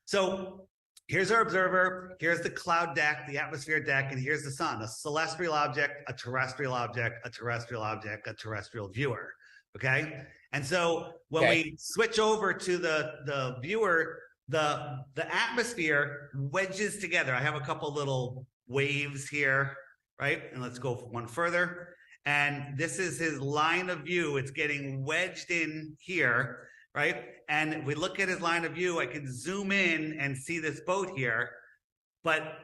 So here's our observer, here's the cloud deck, the atmosphere deck, and here's the sun, a celestial object, a terrestrial object, a terrestrial object, a terrestrial viewer, okay? And so when we switch over to the viewer, the atmosphere wedges together. I have a couple little waves here, right? And let's go one further. And this is his line of view. It's getting wedged in here, right? And if we look at his line of view, I can zoom in and see this boat here, but a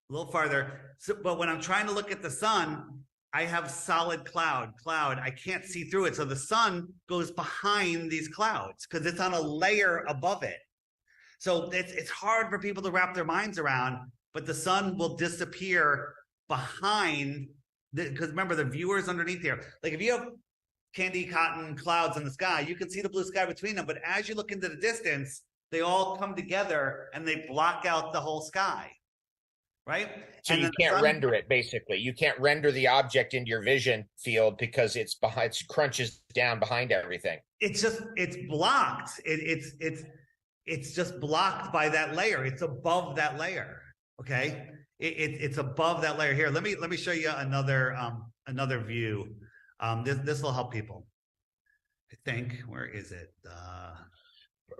little farther. But when I'm trying to look at the sun, I have solid cloud. I can't see through it. So the sun goes behind these clouds because it's on a layer above it. So it's hard for people to wrap their minds around, but the sun will disappear behind because remember, the viewers underneath here, like if you have candy cotton clouds in the sky, you can see the blue sky between them. But as you look into the distance, they all come together and they block out the whole sky, right? So you can't render it, basically. You can't render the object into your vision field because it crunches down behind everything. It's blocked. It's just blocked by that layer. It's above that layer, okay? It's above that layer here. Let me show you another view. This will help people. I think. Where is it?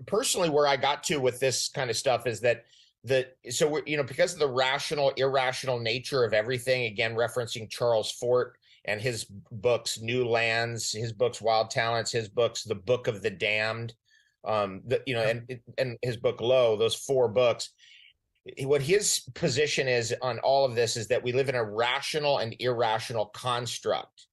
Personally, where I got to with this kind of stuff is that because of the rational, irrational nature of everything. Again, referencing Charles Fort and his books, New Lands, his books, Wild Talents, his books, The Book of the Damned, and his book Low. Those 4 books. What his position is on all of this is that we live in a rational and irrational construct.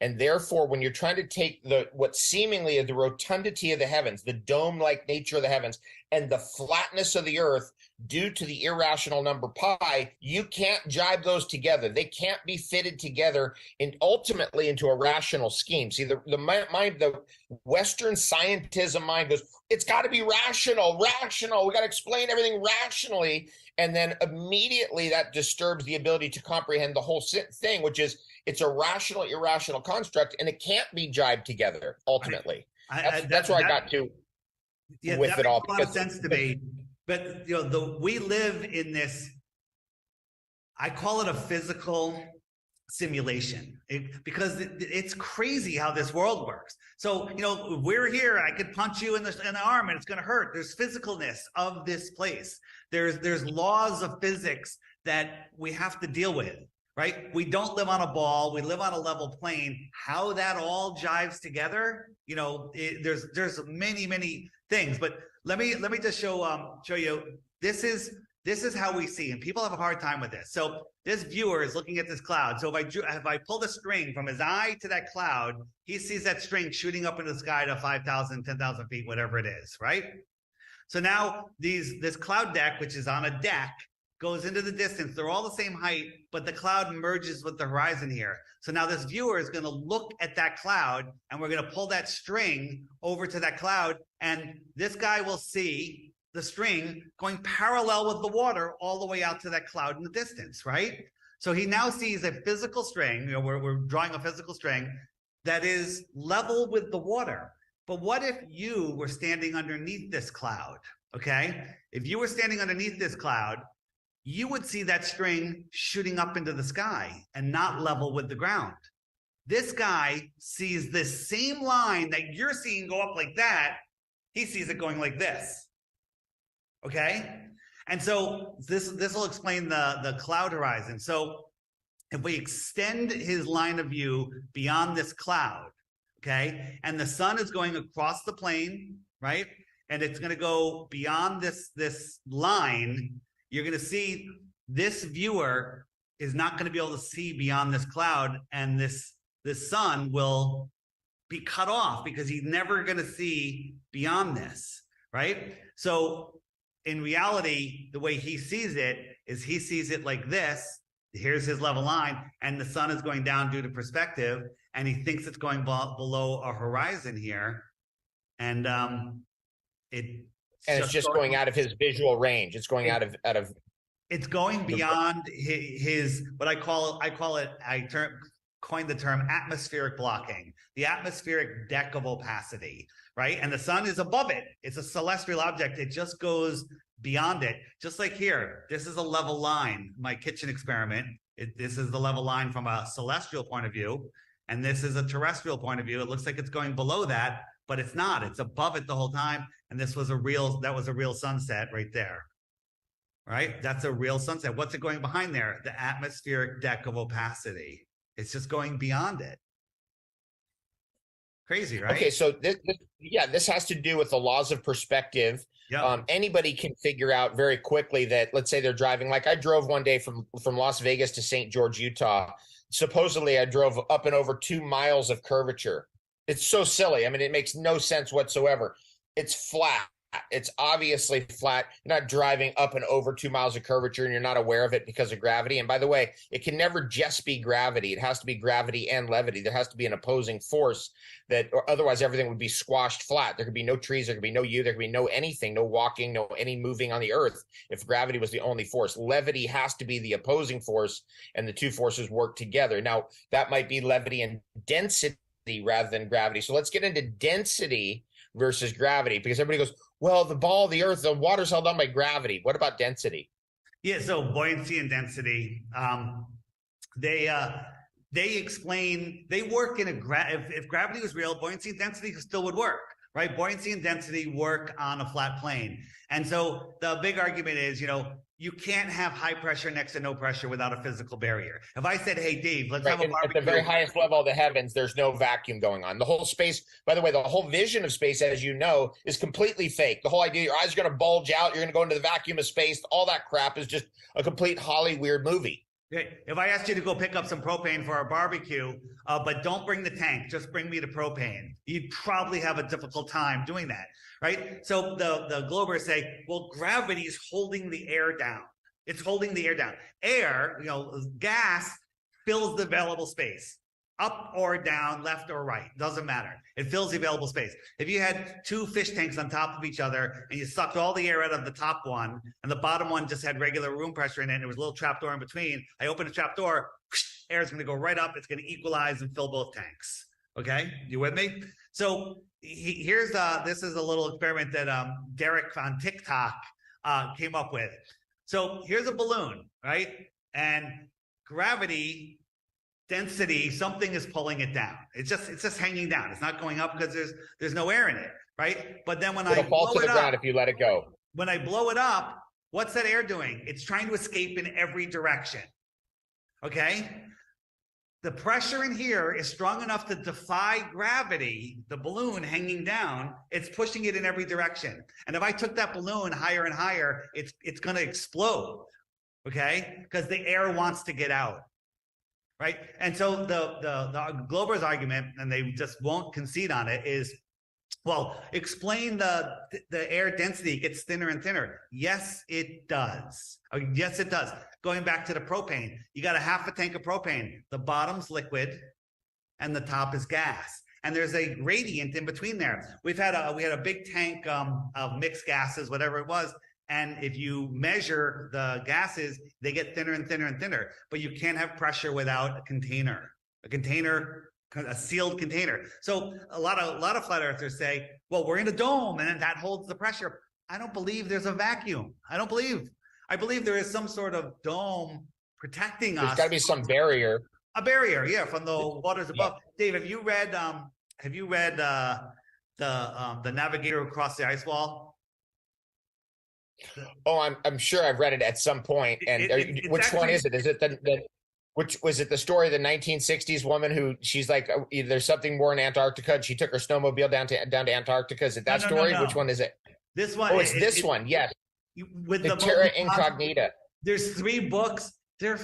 And therefore, when you're trying to take what seemingly is the rotundity of the heavens, the dome-like nature of the heavens, and the flatness of the earth due to the irrational number pi, you can't jibe those together. They can't be fitted together and ultimately into a rational scheme. See, the Western scientism mind goes, it's got to be rational. We got to explain everything rationally. And then immediately that disturbs the ability to comprehend the whole thing, which is it's a rational, irrational construct, and it can't be jibed together ultimately. That's where I got to with it all. That makes a lot of sense to me. But we live in this, I call it a physical simulation because it's crazy how this world works. So, we're here, I could punch you in the arm and it's going to hurt. There's physicalness of this place. There's laws of physics that we have to deal with, right? We don't live on a ball. We live on a level plane. How that all jives together, there's many, many things, but let me just show you, this is how we see, and people have a hard time with this. So this viewer is looking at this cloud. So if I pull the string from his eye to that cloud, he sees that string shooting up into the sky to 5,000, 10,000 feet, whatever it is, right? So now this cloud deck, which is on a deck, goes into the distance. They're all the same height, but the cloud merges with the horizon here. So now this viewer is going to look at that cloud, and we're going to pull that string over to that cloud, and this guy will see the string going parallel with the water all the way out to that cloud in the distance, right? So he now sees a physical string, we're drawing a physical string that is level with the water. But what if you were standing underneath this cloud, okay? If you were standing underneath this cloud, you would see that string shooting up into the sky and not level with the ground. This guy sees this same line that you're seeing go up like that. He sees it going like this, okay? And so this will explain the cloud horizon. So if we extend his line of view beyond this cloud, okay, and the sun is going across the plane, right? And it's going to go beyond this line, you're going to see this viewer is not going to be able to see beyond this cloud, and this sun will be cut off because he's never going to see beyond this, right? So in reality, the way he sees it is he sees it like this. Here's his level line, and the sun is going down due to perspective, and he thinks it's going below a horizon here, and it's just going out of his visual range. It's going out of. It's going beyond his what I coined the term atmospheric blocking, the atmospheric deck of opacity, right? And the sun is above it. It's a celestial object. It just goes beyond it. Just like here, this is a level line, my kitchen experiment. This is the level line from a celestial point of view, and this is a terrestrial point of view. It looks like it's going below that, but it's not. It's above it the whole time. And that was a real sunset right there, right? That's a real sunset. What's it going behind there? The atmospheric deck of opacity. It's just going beyond it. Crazy, right? Okay, so this has to do with the laws of perspective. Yep. Anybody can figure out very quickly that, let's say they're driving, like I drove one day from Las Vegas to St. George, Utah. Supposedly I drove up and over 2 miles of curvature. It's so silly. I mean, it makes no sense whatsoever. It's flat. It's obviously flat. You're not driving up and over 2 miles of curvature and you're not aware of it because of gravity. And by the way, it can never just be gravity. It has to be gravity and levity. There has to be an opposing force or otherwise everything would be squashed flat. There could be no trees. There could be no you. There could be no anything, no walking, no any moving on the earth if gravity was the only force. Levity has to be the opposing force, and the two forces work together. Now, that might be levity and density rather than gravity. So let's get into density versus gravity, because everybody goes, well, the ball of the earth, the water's held on by gravity. What about density? Yeah, so buoyancy and density, they explain, they work in if gravity was real, buoyancy and density still would work, right? Buoyancy and density work on a flat plane. And so the big argument is, you can't have high pressure next to no pressure without a physical barrier. If I said, hey, Dave, let's have a barbecue. At the very highest level of the heavens, there's no vacuum going on. The whole space, by the way, the whole vision of space, as you know, is completely fake. The whole idea, your eyes are going to bulge out, you're going to go into the vacuum of space, all that crap is just a complete Hollywood movie. If I asked you to go pick up some propane for our barbecue, but don't bring the tank, just bring me the propane, you'd probably have a difficult time doing that, right? So the Globers say, well, gravity is holding the air down. It's holding the air down. Air, gas fills the available space, up or down, left or right, doesn't matter. It fills the available space. If you had 2 fish tanks on top of each other and you sucked all the air out of the top one and the bottom one just had regular room pressure in it and there was a little trap door in between, I open the trap door, air is going to go right up. It's going to equalize and fill both tanks. Okay, you with me? So this is a little experiment that Derek on TikTok came up with. So here's a balloon, right? And gravity, density, something is pulling it down. It's just hanging down. It's not going up because there's no air in it, right? But then when it'll fall to the ground if you let it go. When I blow it up, what's that air doing? It's trying to escape in every direction. Okay? The pressure in here is strong enough to defy gravity, the balloon hanging down. It's pushing it in every direction. And if I took that balloon higher and higher, it's going to explode, okay? Because the air wants to get out, right? And so the Glober's argument, and they just won't concede on it, is Well, explain the air density gets thinner and thinner. Yes, it does. Yes, it does. Going back to the propane, you got a half a tank of propane. The bottom's liquid and the top is gas. And there's a gradient in between there. We had a big tank of mixed gases, whatever it was. And if you measure the gases, they get thinner and thinner and thinner. But you can't have pressure without a container. A sealed container. So a lot of flat earthers say, well, we're in a dome and that holds the pressure. I don't believe there's a vacuum. I believe there is some sort of dome protecting us. There's got to be some barrier. A barrier, yeah, from the waters above. Yeah. Dave, have you read the Navigator Across the Ice Wall? Oh, I'm sure I've read it at some point. And which one is it? Is it which was it the story of the 1960s woman who she's like, there's something more in Antarctica, and she took her snowmobile down to Antarctica? Is it that story? No. Which one is it? This one. Oh, it's this one. Yes. With the Terra Incognita. There's 3 books. They're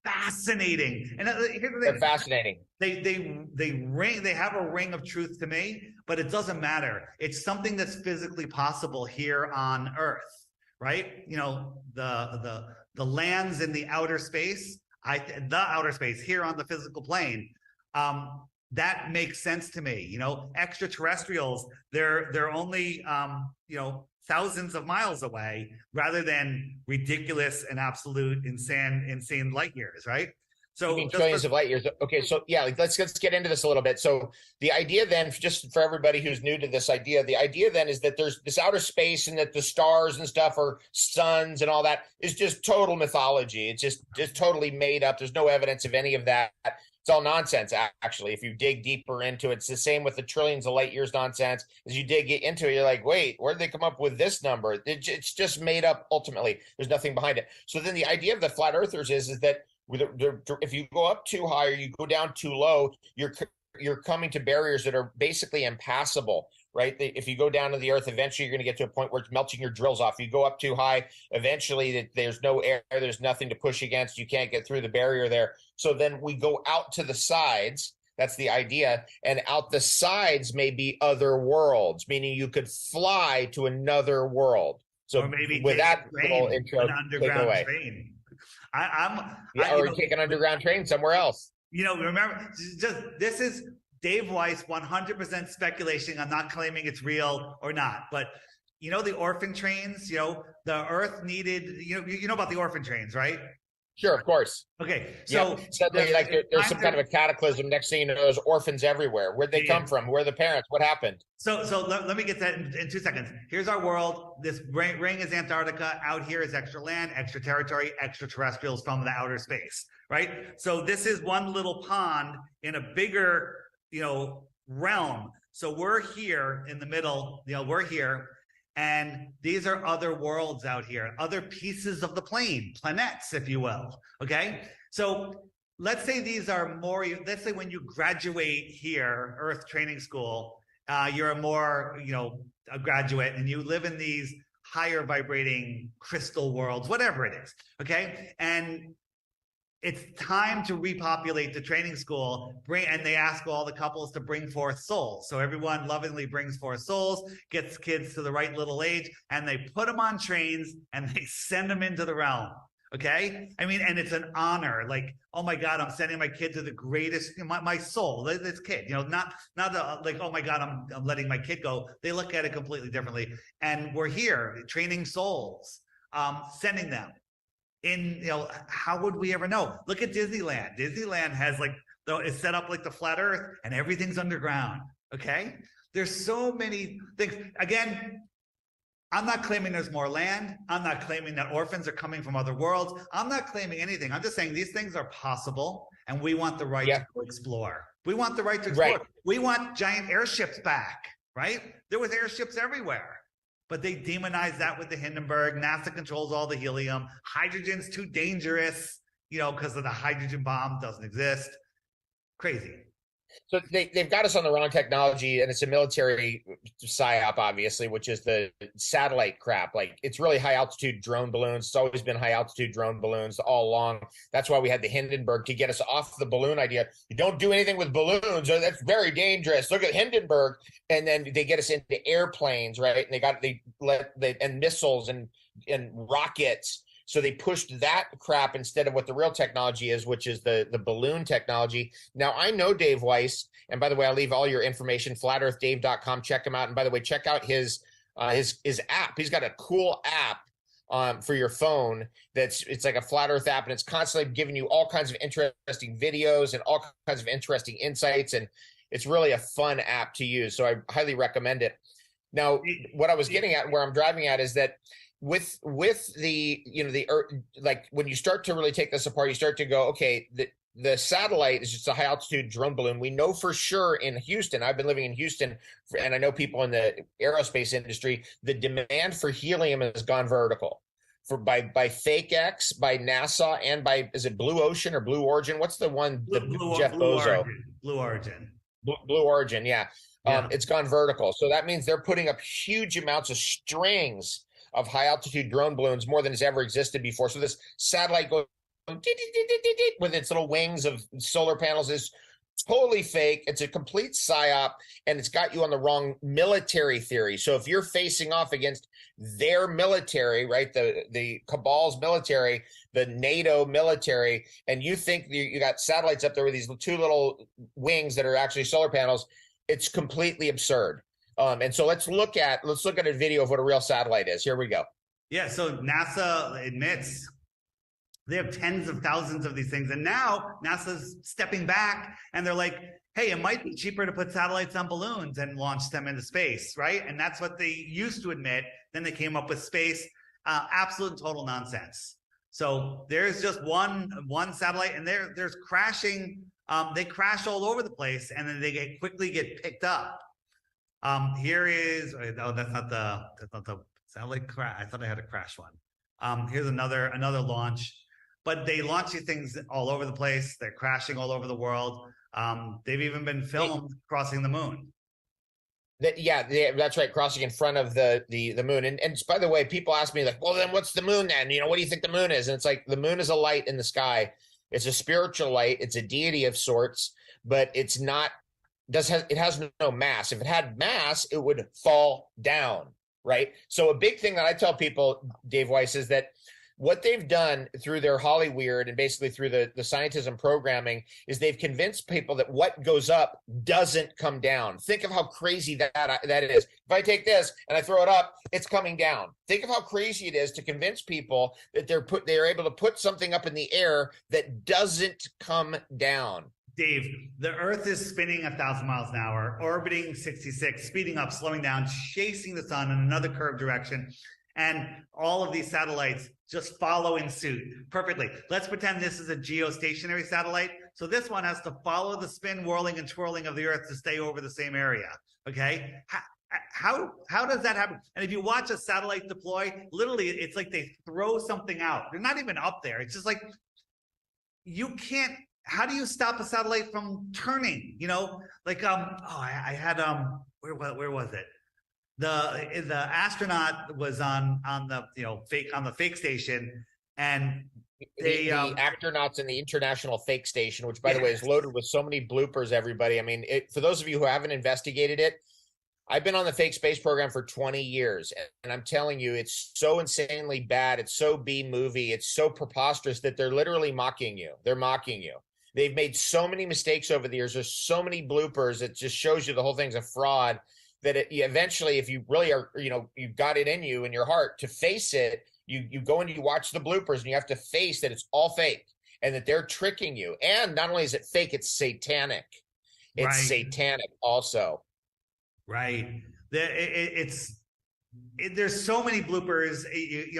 fascinating. And here's the thing. They're fascinating. They have a ring of truth to me, but it doesn't matter. It's something that's physically possible here on Earth, right? You know, the lands in the outer space. The outer space here on the physical plane, that makes sense to me. You know, extraterrestrials, they're only thousands of miles away, rather than ridiculous and absolute insane light years, right? So trillions of light years. Okay, so yeah, let's get into this a little bit. So the idea then, just for everybody who's new to this idea, the idea then is that there's this outer space and that the stars and stuff are suns and all that is just total mythology. It's just totally made up. There's no evidence of any of that. It's all nonsense, actually. If you dig deeper into it, it's the same with the trillions of light years nonsense. As you dig into it, you're like, wait, where did they come up with this number? It's just made up. Ultimately, there's nothing behind it. So then the idea of the flat earthers is that if you go up too high or you go down too low, you're coming to barriers that are basically impassable, right? If you go down to the earth, eventually you're going to get to a point where it's melting your drills off. You go up too high, eventually there's no air, there's nothing to push against. You can't get through the barrier there. So then we go out to the sides. That's the idea. And out the sides may be other worlds, meaning you could fly to another world. So or maybe with that little intro, an underground train. Or take an underground train somewhere else. You know, remember, this is Dave Weiss, 100% speculation. I'm not claiming it's real or not, but you know the orphan trains. You know, the Earth needed. You know about the orphan trains, right? Sure, of course. Okay, so suddenly, like there's some kind of a cataclysm. Next thing you know, there's orphans everywhere. Where'd they come from? Where are the parents? What happened? So let me get that in 2 seconds. Here's our world. This ring is Antarctica. Out here is extra land, extra territory, extraterrestrials from the outer space, right? So this is one little pond in a bigger, realm. So we're here in the middle. We're here. And these are other worlds out here, other pieces of the plane, planets, if you will. Okay. So let's say these are more, let's say when you graduate here, Earth Training School, you're a graduate and you live in these higher vibrating crystal worlds, whatever it is. Okay. And it's time to repopulate the training school, and they ask all the couples to bring forth souls. So everyone lovingly brings forth souls, gets kids to the right little age, and they put them on trains and they send them into the realm. Okay? I mean, and it's an honor. Like, oh my God, I'm sending my kid to the greatest, my soul, this kid, not like, oh my God, I'm letting my kid go. They look at it completely differently. And we're here training souls, sending them. How would we ever know? Look at Disneyland. Disneyland has it's set up like the flat earth and everything's underground. Okay. There's so many things. Again, I'm not claiming there's more land. I'm not claiming that orphans are coming from other worlds. I'm not claiming anything. I'm just saying these things are possible and we want the right to explore. We want the right to explore. Right. We want giant airships back, right? There was airships everywhere. But they demonized that with the Hindenburg. NASA controls all the helium. Hydrogen's too dangerous, because of the hydrogen bomb doesn't exist. Crazy. So they've got us on the wrong technology, and it's a military psyop, obviously, which is the satellite crap. Like, it's really high altitude drone balloons. It's always been high altitude drone balloons all along. That's why we had the Hindenburg to get us off the balloon idea. You don't do anything with balloons, or that's very dangerous. Look at Hindenburg, and then they get us into airplanes, right? And and missiles and rockets. So they pushed that crap instead of what the real technology is, which is the balloon technology. Now, I know Dave Weiss, and by the way, I'll leave all your information, flatearthdave.com. Check him out. And by the way, check out his app. He's got a cool app for your phone it's like a Flat Earth app, and it's constantly giving you all kinds of interesting videos and all kinds of interesting insights. And it's really a fun app to use. So I highly recommend it. Now, what I was getting at, where I'm driving at, is that with the like, when you start to really take this apart, you start to go, okay, the satellite is just a high altitude drone balloon. We know for sure in Houston, I've been living in Houston, and I know people in the aerospace industry, the demand for helium has gone vertical by FakeX, by NASA, and by, is it Blue Ocean or Blue Origin? What's the one? Jeff Bezos. Blue Origin. Blue Origin, yeah. Yeah. It's gone vertical. So that means they're putting up huge amounts of strings of high altitude drone balloons, more than has ever existed before. So this satellite goes with its little wings of solar panels is totally fake. It's a complete psyop, and it's got you on the wrong military theory. So if you're facing off against their military, right, the cabal's military, the NATO military, and you think you got satellites up there with these two little wings that are actually solar panels, it's completely absurd. And so let's look at a video of what a real satellite is. Here we go. Yeah, so NASA admits they have tens of thousands of these things. And now NASA's stepping back, and they're like, hey, it might be cheaper to put satellites on balloons and launch them into space, right? And that's what they used to admit. Then they came up with space. Absolute and total nonsense. So there's just one satellite, and there's crashing. They crash all over the place, and then they quickly get picked up. Here is, oh, that's not the satellite crash. I thought I had a crash one. Here's another launch, but they launch these things all over the place. They're crashing all over the world. They've even been filmed crossing the moon. That's right, crossing in front of the moon. And by the way, people ask me, like, well, then what's the moon then? What do you think the moon is? And it's like, the moon is a light in the sky. It's a spiritual light. It's a deity of sorts, but it's not. It has no mass. If it had mass, it would fall down, right? So a big thing that I tell people, Dave Weiss, is that what they've done through their Hollyweird and basically through the scientism programming is they've convinced people that what goes up doesn't come down. Think of how crazy that is. If I take this and I throw it up, it's coming down. Think of how crazy it is to convince people that they're able to put something up in the air that doesn't come down. Dave, the Earth is spinning 1,000 miles an hour, orbiting 66, speeding up, slowing down, chasing the sun in another curved direction. And all of these satellites just follow in suit perfectly. Let's pretend this is a geostationary satellite. So this one has to follow the spin, whirling, and twirling of the Earth to stay over the same area. Okay? How does that happen? And if you watch a satellite deploy, literally, it's like they throw something out. They're not even up there. It's just like, you can't. How do you stop a satellite from turning? I had where was it? The astronaut was on the fake station, and the astronauts in the International Fake Station, which by the way is loaded with so many bloopers. Everybody, I mean, for those of you who haven't investigated it, I've been on the fake space program for 20 years, and I'm telling you, it's so insanely bad. It's so B-movie. It's so preposterous that they're literally mocking you. They're mocking you. They've made so many mistakes over the years. There's so many bloopers. It just shows you the whole thing's a fraud, that eventually, if you really are, you've got it in you, in your heart, to face it, you go and you watch the bloopers, and you have to face that it's all fake and that they're tricking you. And not only is it fake, it's satanic. It's satanic also. Right. There's so many bloopers.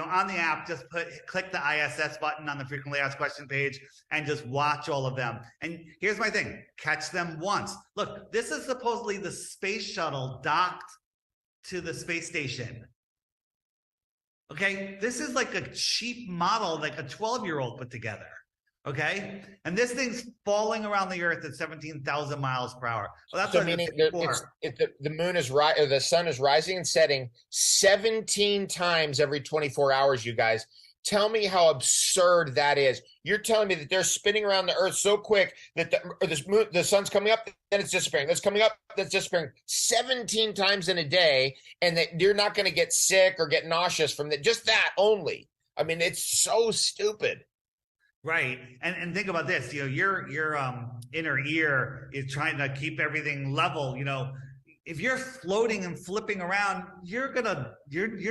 On the app, just click the ISS button on the frequently asked question page and just watch all of them. And here's my thing: catch them once. Look, this is supposedly the space shuttle docked to the space station. Okay, this is like a cheap model, like a 12-year-old put together. Okay, and this thing's falling around the Earth at 17,000 miles per hour. Well, that's So what meaning the moon is right, or the sun is rising and setting 17 times every 24 hours. You guys, tell me how absurd that is. You're telling me that they're spinning around the Earth so quick that the sun's coming up, then it's disappearing. That's coming up, that's disappearing 17 times in a day, and that you're not going to get sick or get nauseous from that. Just that only. I mean, it's so stupid. Right. And think about this, your inner ear is trying to keep everything level. If you're floating and flipping around, you're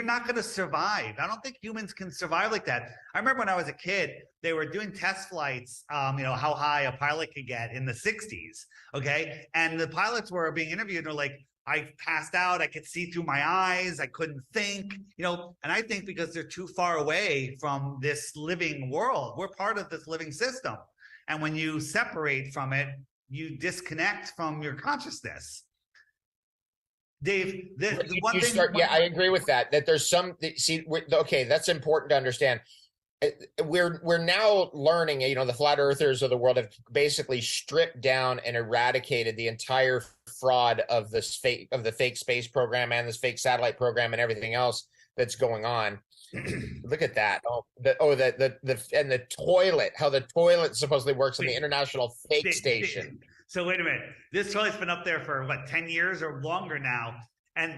not gonna survive. I don't think humans can survive like that. I remember when I was a kid, they were doing test flights, how high a pilot could get in the 60s. Okay. And the pilots were being interviewed and they're like, I passed out. I could see through my eyes. I couldn't think, and I think because they're too far away from this living world, we're part of this living system. And when you separate from it, you disconnect from your consciousness. Dave, I agree with that. That there's okay, that's important to understand. We're now learning, the flat earthers of the world have basically stripped down and eradicated the entire fraud of the fake space program and this fake satellite program and everything else that's going on. Look at that. The toilet, how the toilet supposedly works on the International Fake Station. So wait a minute. This toilet's been up there for 10 years or longer now. And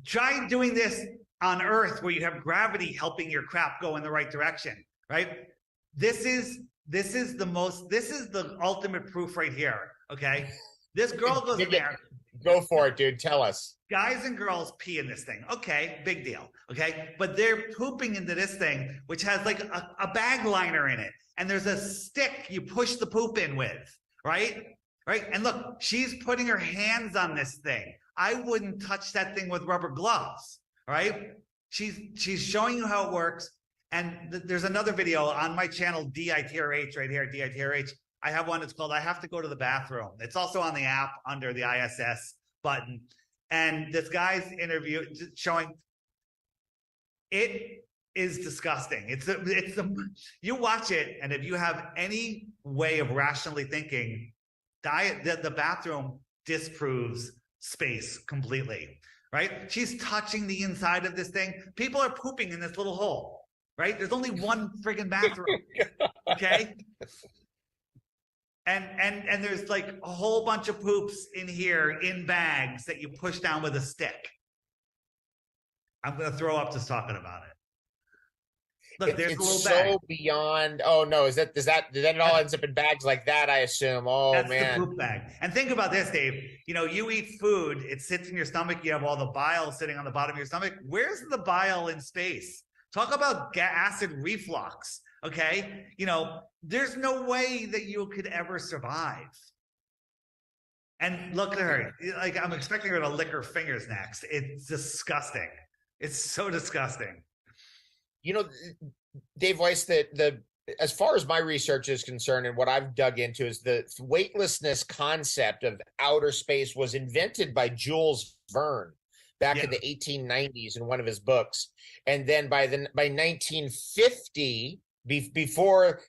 try doing this on Earth where you have gravity helping your crap go in the right direction, right? This is the ultimate proof right here. Okay. This girl goes in there. Go for it, dude. Tell us. Guys and girls pee in this thing. Okay, big deal. Okay. But they're pooping into this thing, which has like a bag liner in it. And there's a stick you push the poop in with, right? Right. And look, she's putting her hands on this thing. I wouldn't touch that thing with rubber gloves. Right? She's showing you how it works. And there's another video on my channel, DITRH, right here, DITRH. I have one that's called I Have to Go to the Bathroom. It's also on the app under the ISS button. And this guy's interview showing it is disgusting. You watch it, and if you have any way of rationally thinking, the bathroom disproves space completely. Right? She's touching the inside of this thing. People are pooping in this little hole, right? There's only one friggin' bathroom. Okay. And there's like a whole bunch of poops in here in bags that you push down with a stick. I'm gonna throw up just talking about it. Look, there's a little bag. So beyond. Oh no, then it all ends up in bags like that, I assume. Oh, that's man. The poop bag. And think about this, Dave. You eat food, it sits in your stomach, you have all the bile sitting on the bottom of your stomach. Where's the bile in space? Talk about acid reflux. Okay. There's no way that you could ever survive. And look at her. Like, I'm expecting her to lick her fingers next. It's disgusting. It's so disgusting. Dave Weiss, as far as my research is concerned and what I've dug into is the weightlessness concept of outer space was invented by Jules Verne back in the 1890s in one of his books. And then by 1950, before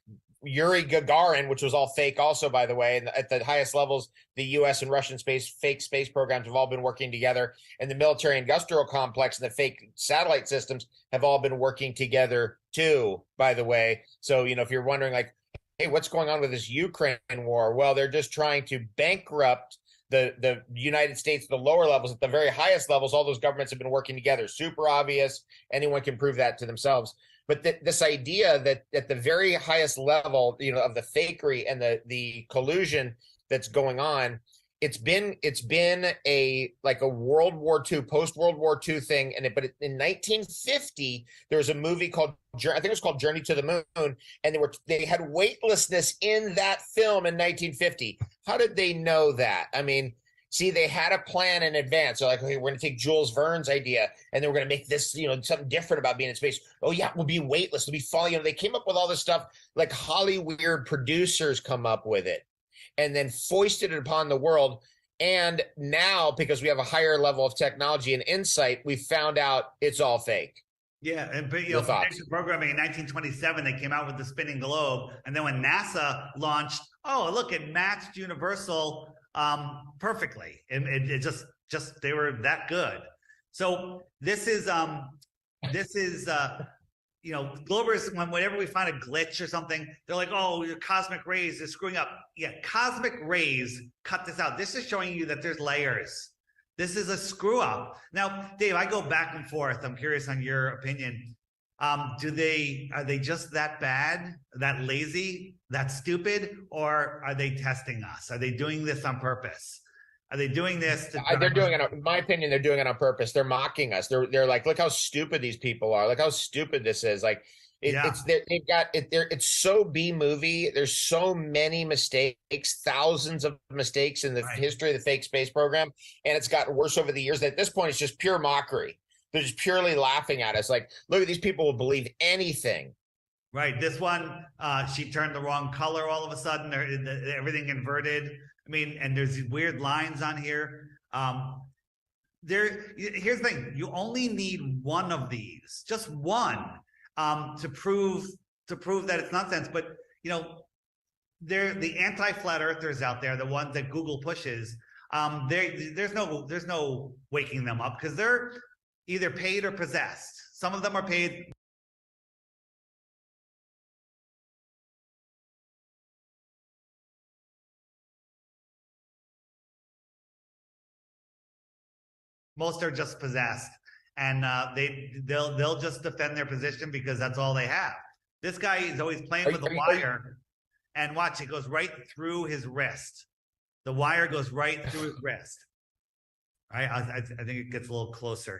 Yuri Gagarin, which was all fake also, by the way, and at the highest levels, the US and Russian fake space programs have all been working together, and the military industrial complex and the fake satellite systems have all been working together too, by the way. So, if you're wondering like, hey, what's going on with this Ukraine war? Well, they're just trying to bankrupt the United States, the lower levels. At the very highest levels, all those governments have been working together. Super obvious. Anyone can prove that to themselves. But this idea that at the very highest level, of the fakery and the collusion that's going on, it's been a World War II, post World War II thing. But in 1950, there was a movie called, I think it was called Journey to the Moon, and they had weightlessness in that film in 1950. How did they know that? I mean, see, they had a plan in advance. They're like, okay, we're going to take Jules Verne's idea, and then we're going to make this, something different about being in space. Oh yeah, we'll be weightless. We'll be falling. They came up with all this stuff, like Hollywood producers come up with it, and then foisted it upon the world. And now, because we have a higher level of technology and insight, we found out it's all fake. Yeah, and but, Your thoughts? predictive programming in 1927, they came out with the spinning globe, and then when NASA launched, oh look, it matched Universal perfectly, and it just they were that good. So this is Globers, whenever we find a glitch or something, they're like, oh, your cosmic rays is screwing up. Yeah, cosmic rays cut this out. This is showing you that there's layers. This is a screw up. Now, Dave, I go back and forth. I'm curious on your opinion. Are they just that bad, that lazy, that stupid, or are they testing us? Are they doing this on purpose? Are they doing this? They're doing it. In my opinion, they're doing it on purpose. They're mocking us. They're like, look how stupid these people are. Look how stupid this is. Like it's so B movie. There's so many mistakes, thousands of mistakes in the history of the fake space program, and it's gotten worse over the years. At this point, it's just pure mockery. They're just purely laughing at us. Like, look at these people will believe anything. Right. This one, she turned the wrong color all of a sudden. Everything inverted. I mean, and there's these weird lines on here. Here's the thing: you only need one of these, just one, to prove that it's nonsense. But they're the anti-flat earthers out there, the ones that Google pushes. There's no waking them up because they're either paid or possessed. Some of them are paid. Most are just possessed, and they'll just defend their position because that's all they have. This guy is always playing with a wire, and watch, it goes right through his wrist. The wire goes right through his wrist. I think it gets a little closer.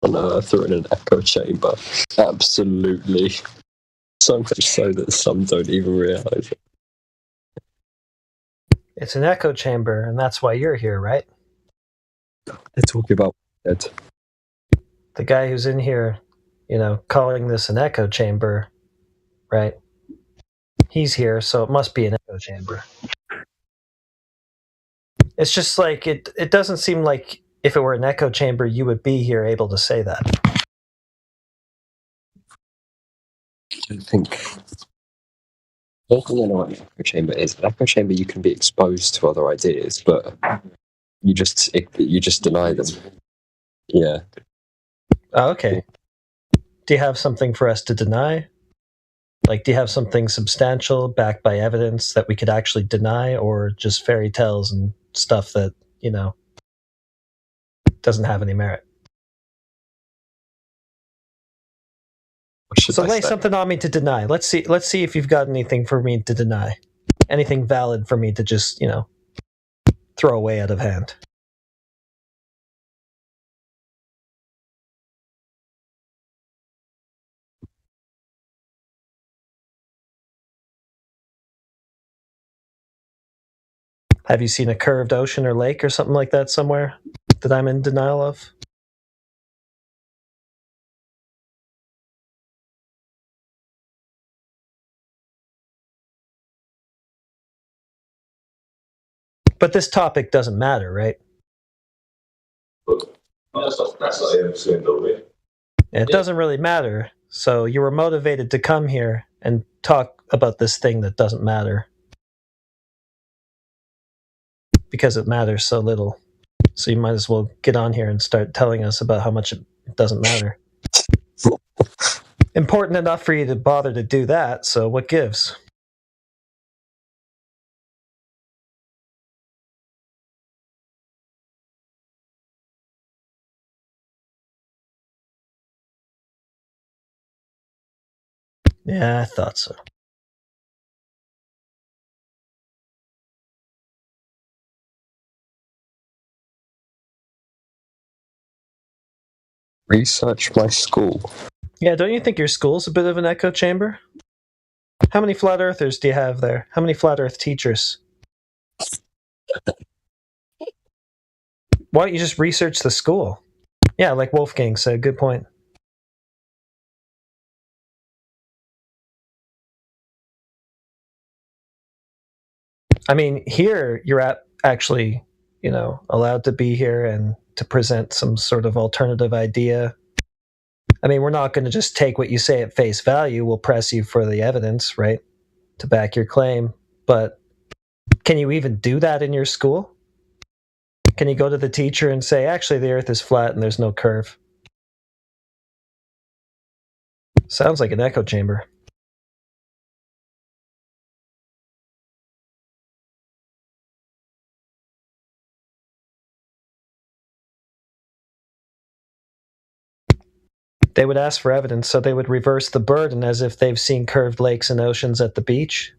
On Earth or in an echo chamber. Absolutely. So much so that some don't even realize it. It's an echo chamber, and that's why you're here, right? They're talking about dead. The guy who's in here, calling this an echo chamber, right? He's here, so it must be an echo chamber. It's just like, it doesn't seem like if it were an echo chamber, you would be here able to say that. I don't think... I don't know what an echo chamber is. An echo chamber, you can be exposed to other ideas, but you just deny them. Yeah. Oh, okay. Do you have something for us to deny? Like, do you have something substantial backed by evidence that we could actually deny, or just fairy tales and stuff that, doesn't have any merit? So lay something on me to deny. Let's see if you've got anything for me to deny. Anything valid for me to just, throw away out of hand. Have you seen a curved ocean or lake or something like that somewhere that I'm in denial of? But this topic doesn't matter, right? It doesn't really matter. So you were motivated to come here and talk about this thing that doesn't matter. Because it matters so little. So you might as well get on here and start telling us about how much it doesn't matter. Important enough for you to bother to do that, so what gives? Yeah, I thought so. Research my school. Yeah, don't you think your school's a bit of an echo chamber? How many flat earthers do you have there? How many flat earth teachers? Why don't you just research the school? Yeah, like Wolfgang said, good point. I mean, here you're actually allowed to be here and to present some sort of alternative idea. I mean, we're not going to just take what you say at face value. We'll press you for the evidence, right, to back your claim. But can you even do that in your school? Can you go to the teacher and say, actually, the Earth is flat and there's no curve? Sounds like an echo chamber. They would ask for evidence, so they would reverse the burden as if they've seen curved lakes and oceans at the beach.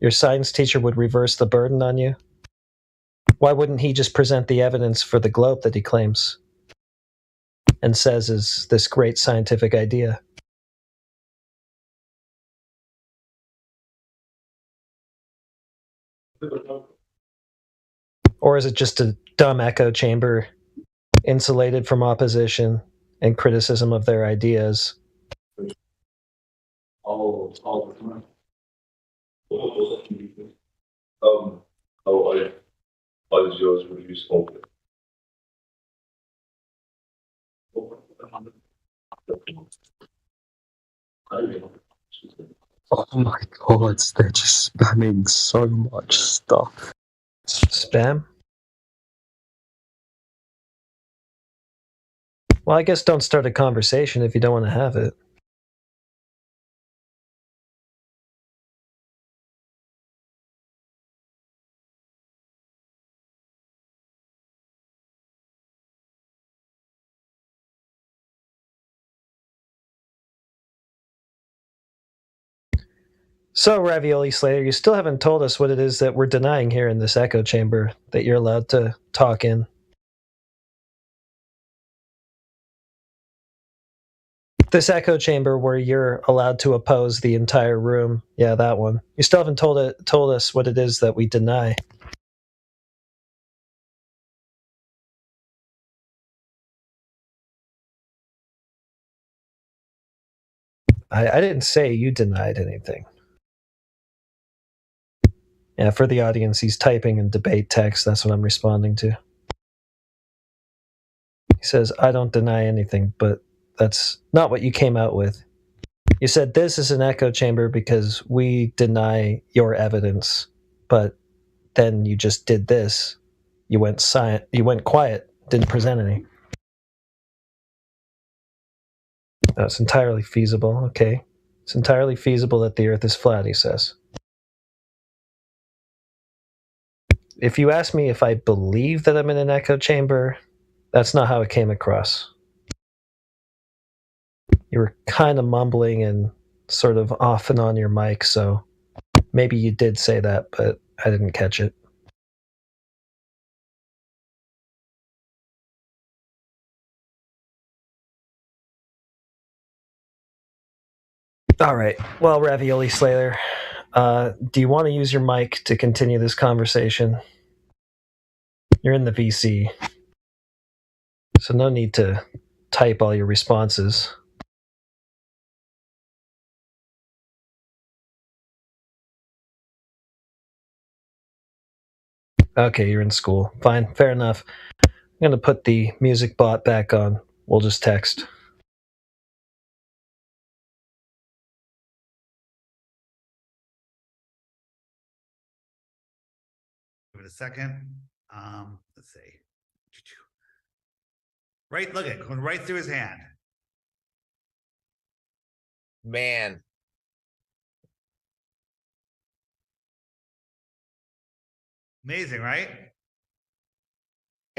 Your science teacher would reverse the burden on you. Why wouldn't he just present the evidence for the globe that he claims and says is this great scientific idea? Or is it just a dumb echo chamber, insulated from opposition and criticism of their ideas? All the time. How is yours reduced open? Oh my god, they're just spamming so much stuff. Spam? Well, I guess don't start a conversation if you don't want to have it. So, Ravioli Slayer, you still haven't told us what it is that we're denying here in this echo chamber that you're allowed to talk in. This echo chamber where you're allowed to oppose the entire room. Yeah, that one. You still haven't told us what it is that we deny. I didn't say you denied anything. Yeah, for the audience, he's typing in debate text. That's what I'm responding to. He says, I don't deny anything, but that's not what you came out with. You said this is an echo chamber because we deny your evidence, but then you just did this. You went quiet, didn't present any. That's entirely feasible, okay. It's entirely feasible that the Earth is flat, he says. If you ask me if I believe that I'm in an echo chamber, that's not how it came across. You were kind of mumbling and sort of off and on your mic, so maybe you did say that, but I didn't catch it. All right. Well, Ravioli Slayer, do you want to use your mic to continue this conversation? You're in the VC, so no need to type all your responses. Okay, you're in school. Fine, fair enough. I'm going to put the music bot back on. We'll just text. Give it a second. Let's see. Right, look at going right through his hand. Man, Amazing, right?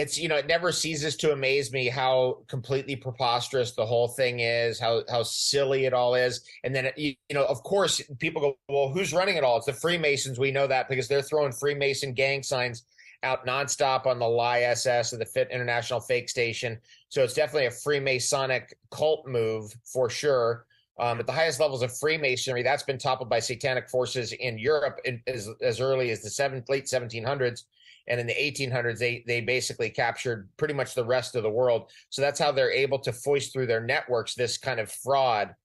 it's it never ceases to amaze me how completely preposterous the whole thing is, how silly it all is. And then of course people go, well, who's running it all? It's the Freemasons. We know that because they're throwing Freemason gang signs out nonstop on the LISS, or the Fit International Fake Station. So it's definitely a Freemasonic cult move for sure. At the highest levels of Freemasonry, that's been toppled by satanic forces in Europe as early as the late 1700s. And in the 1800s, they basically captured pretty much the rest of the world. So that's how they're able to foist through their networks this kind of fraud.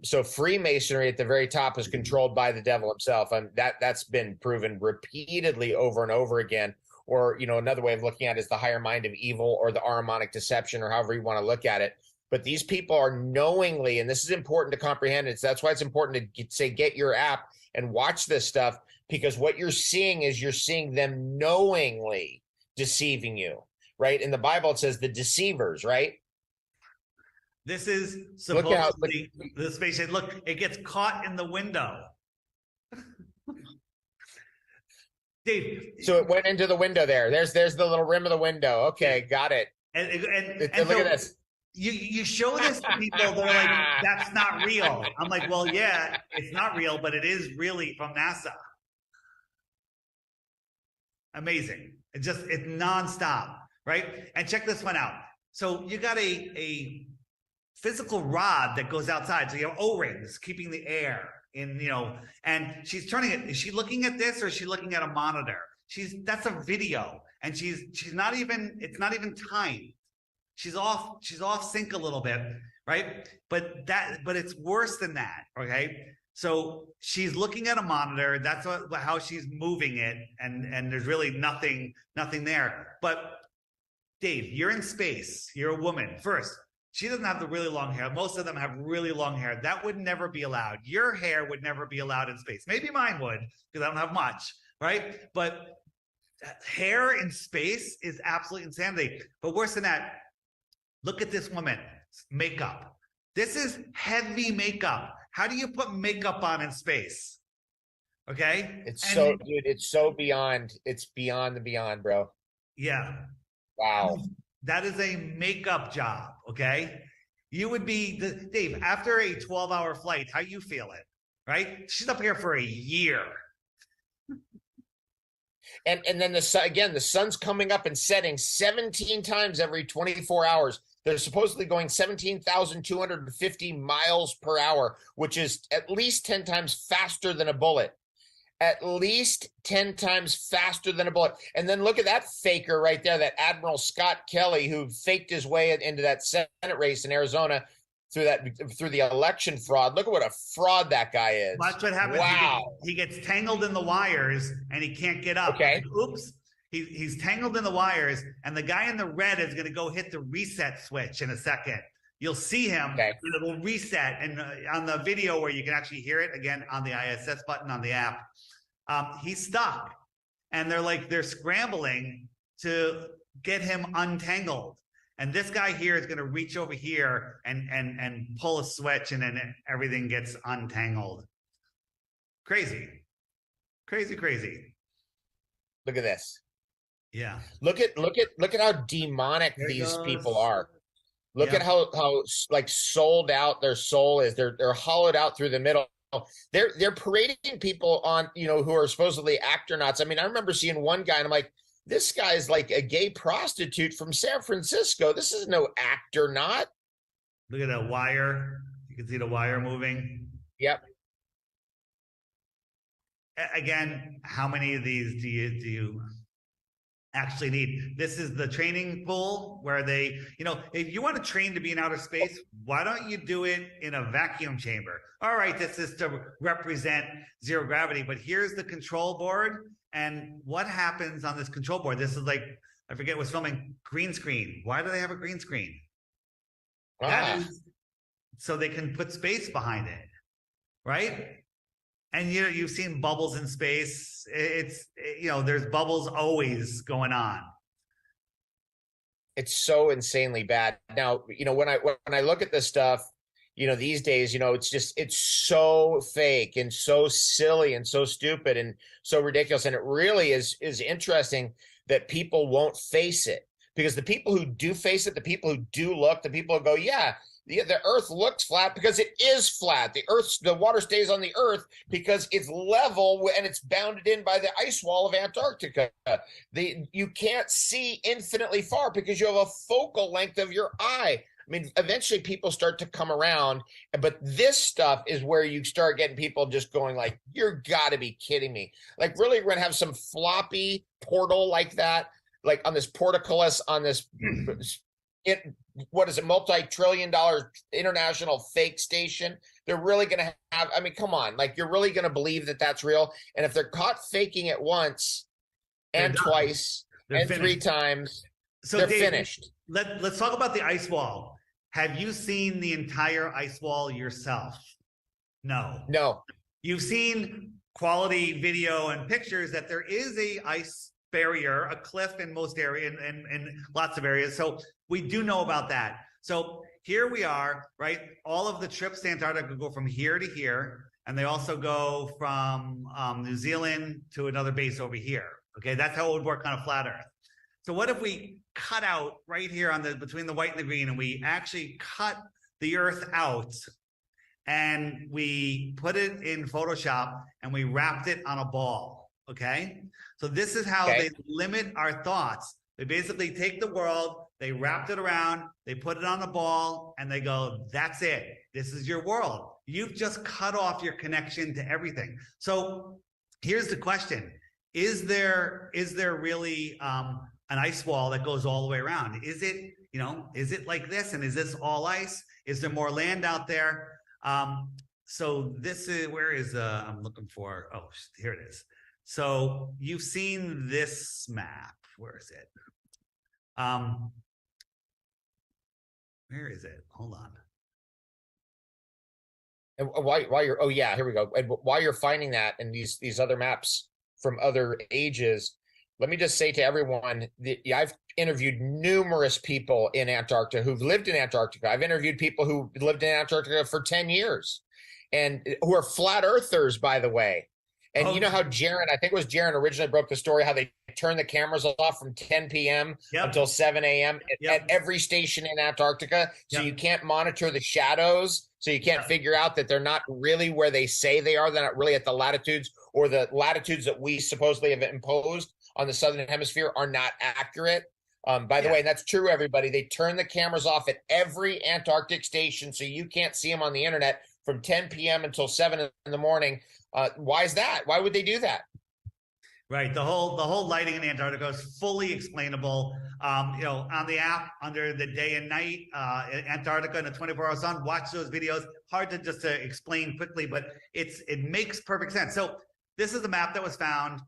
So Freemasonry at the very top is controlled by the devil himself. And that's been proven repeatedly over and over again. or another way of looking at it is the higher mind of evil, or the Ahrimanic deception, or however you want to look at it. But these people are knowingly, and this is important to comprehend. That's why it's important to say, get your app and watch this stuff, because what you're seeing is you're seeing them knowingly deceiving you, right? In the Bible, it says the deceivers, right? This is supposedly the space station. Look, it gets caught in the window. Dave. So it went into the window there. There's the little rim of the window. Okay, got it. And look so at this. You show this to people, they're like, that's not real. I'm like, well, yeah, it's not real, but it is really from NASA. Amazing. It's nonstop, right? And check this one out. So you got a physical rod that goes outside. So you have O-rings keeping the air in, and she's turning it. Is she looking at this, or is she looking at a monitor? That's a video, and it's not even timed. She's off sync a little bit, right? But it's worse than that. Okay. So she's looking at a monitor. That's how she's moving it. And there's really nothing there. But Dave, you're in space. You're a woman. First, she doesn't have the really long hair. Most of them have really long hair. That would never be allowed. Your hair would never be allowed in space. Maybe mine would, because I don't have much, right? But hair in space is absolute insanity. But worse than that, look at this woman, makeup. This is heavy makeup. How do you put makeup on in space? Okay. Dude, it's so beyond. It's beyond the beyond, bro. Yeah. Wow. That is a makeup job. Okay. You would be Dave, after a 12-hour flight, how you feeling? Right? She's up here for a year. And then the sun's coming up and setting 17 times every 24 hours. They're supposedly going 17,250 miles per hour, which is at least 10 times faster than a bullet. At least 10 times faster than a bullet. And then look at that faker right there, that Admiral Scott Kelly, who faked his way into that Senate race in Arizona through the election fraud. Look at what a fraud that guy is. That's what happens. Wow. He gets tangled in the wires and he can't get up. Okay. Oops. He's tangled in the wires, and the guy in the red is going to go hit the reset switch in a second. You'll see him, and it'll reset. And on the video where you can actually hear it again on the ISS button on the app, he's stuck, and they're scrambling to get him untangled. And this guy here is going to reach over here and pull a switch, and then everything gets untangled. Crazy. Look at this. Yeah. Look at how demonic these people are. Look at how like sold out their soul is. They're hollowed out through the middle. They're parading people on, who are supposedly actronauts. I mean, I remember seeing one guy and I'm like, this guy's like a gay prostitute from San Francisco. This is no actornaut. Look at that wire. You can see the wire moving. Yep. Again, how many of these do you actually need? This is the training pool where they, if you want to train to be in outer space, why don't you do it in a vacuum chamber? All right, this is to represent zero gravity, but here's the control board. And what happens on this control board? This is like, I forget what's filming, green screen. Why do they have a green screen? That is so they can put space behind it, right? And you've seen bubbles in space. It's there's bubbles always going on. It's so insanely bad. Now, when I look at this stuff, these days, it's so fake and so silly and so stupid and so ridiculous. And it really is interesting that people won't face it, because the people who do face it, the people who do look, the people who go, yeah, the earth looks flat because it is flat. The water stays on the earth because it's level and it's bounded in by the ice wall of Antarctica. You can't see infinitely far because you have a focal length of your eye. I mean, eventually people start to come around, but this stuff is where you start getting people just going like, you're gotta be kidding me. Like, really, we're gonna have some floppy portal like that, like on this portcullis on this what is it, multi-trillion-dollar international fake station? They're really going to have, I mean, come on, like, you're really going to believe that that's real? And if they're caught faking it once and twice They're And finished. 3 times. So They're Dave, finished. Let's talk about the ice wall. Have you seen the entire ice wall yourself? No. No. You've seen quality video and pictures that there is a ice barrier, a cliff in most areas and lots of areas. So we do know about that. So here we are, right? All of the trips to Antarctica go from here to here, and they also go from New Zealand to another base over here. Okay, that's how it would work on a flat Earth. So what if we cut out right here on the between the white and the green, and we actually cut the Earth out, and we put it in Photoshop, and we wrapped it on a ball? Okay, so this is how Okay. they limit our thoughts. They basically take the world, they wrapped it around, they put it on a ball, and they go, that's it. This is your world. You've just cut off your connection to everything. So here's the question. Is there really an ice wall that goes all the way around? Is it like this? And is this all ice? Is there more land out there? So this is, where is, I'm looking for, oh, here it is. So you've seen this map. Where is it? Where is it? Hold on. And while you're, oh yeah, here we go. And while you're finding that and these other maps from other ages, let me just say to everyone that I've interviewed numerous people in Antarctica who've lived in Antarctica. I've interviewed people who lived in Antarctica for 10 years and who are flat earthers, by the way. And you know how Jaron, I think it was Jaron originally broke the story, how they turn the cameras off from 10 p.m. until 7 a.m. At every station in Antarctica. So you can't monitor the shadows. So you can't figure out that they're not really where they say they are. They're not really at the latitudes, or the latitudes that we supposedly have imposed on the Southern Hemisphere are not accurate. By the way, and that's true, everybody. They turn the cameras off at every Antarctic station, so you can't see them on the internet from 10 p.m. until 7 in the morning. Why is that? Why would they do that? Right. The whole lighting in Antarctica is fully explainable. On the app under the day and night, Antarctica and the 24-hour sun, watch those videos. Hard to explain quickly, but it makes perfect sense. So this is the map that was found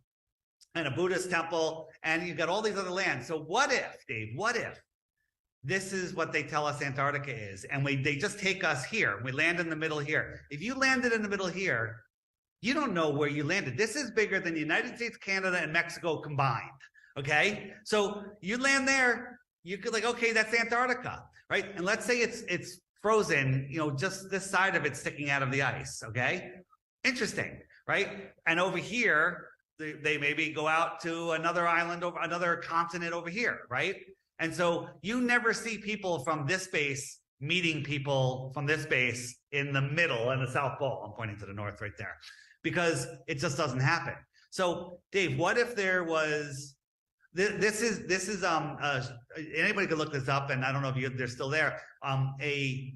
in a Buddhist temple, and you've got all these other lands. So what if, Dave, what if this is what they tell us Antarctica is, and they just take us here, we land in the middle here. If you landed in the middle here, you don't know where you landed. This is bigger than the United States, Canada, and Mexico combined. Okay, so you land there, you could okay, that's Antarctica, right? And let's say it's frozen, just this side of it sticking out of the ice. Okay, interesting, right? And over here, they maybe go out to another island, over another continent over here, right? And so you never see people from this base meeting people from this base in the middle and the South Pole. I'm pointing to the north right there, because it just doesn't happen. So Dave, what if there was, this is anybody could look this up, and I don't know if they're still there, a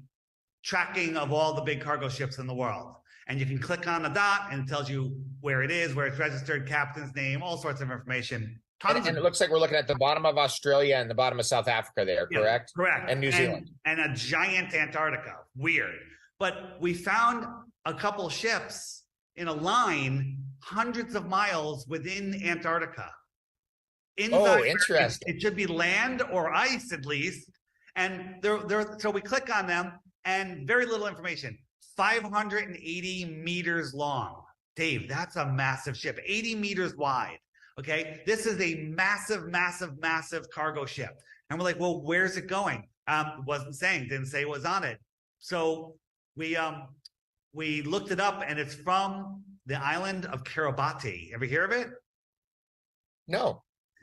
tracking of all the big cargo ships in the world. And you can click on a dot and it tells you where it is, where it's registered, captain's name, all sorts of information. And it looks like we're looking at the bottom of Australia and the bottom of South Africa there, correct? Correct. And New Zealand. And a giant Antarctica. Weird. But we found a couple ships in a line hundreds of miles within Antarctica. Inside, interesting. It should be land or ice at least. And so we click on them, and very little information. 580 meters long. Dave, that's a massive ship. 80 meters wide. Okay, this is a massive, massive, massive cargo ship. And we're like, well, where's it going? Wasn't saying, didn't say it was on it. So we looked it up, and it's from the island of Kiribati. Ever hear of it? No.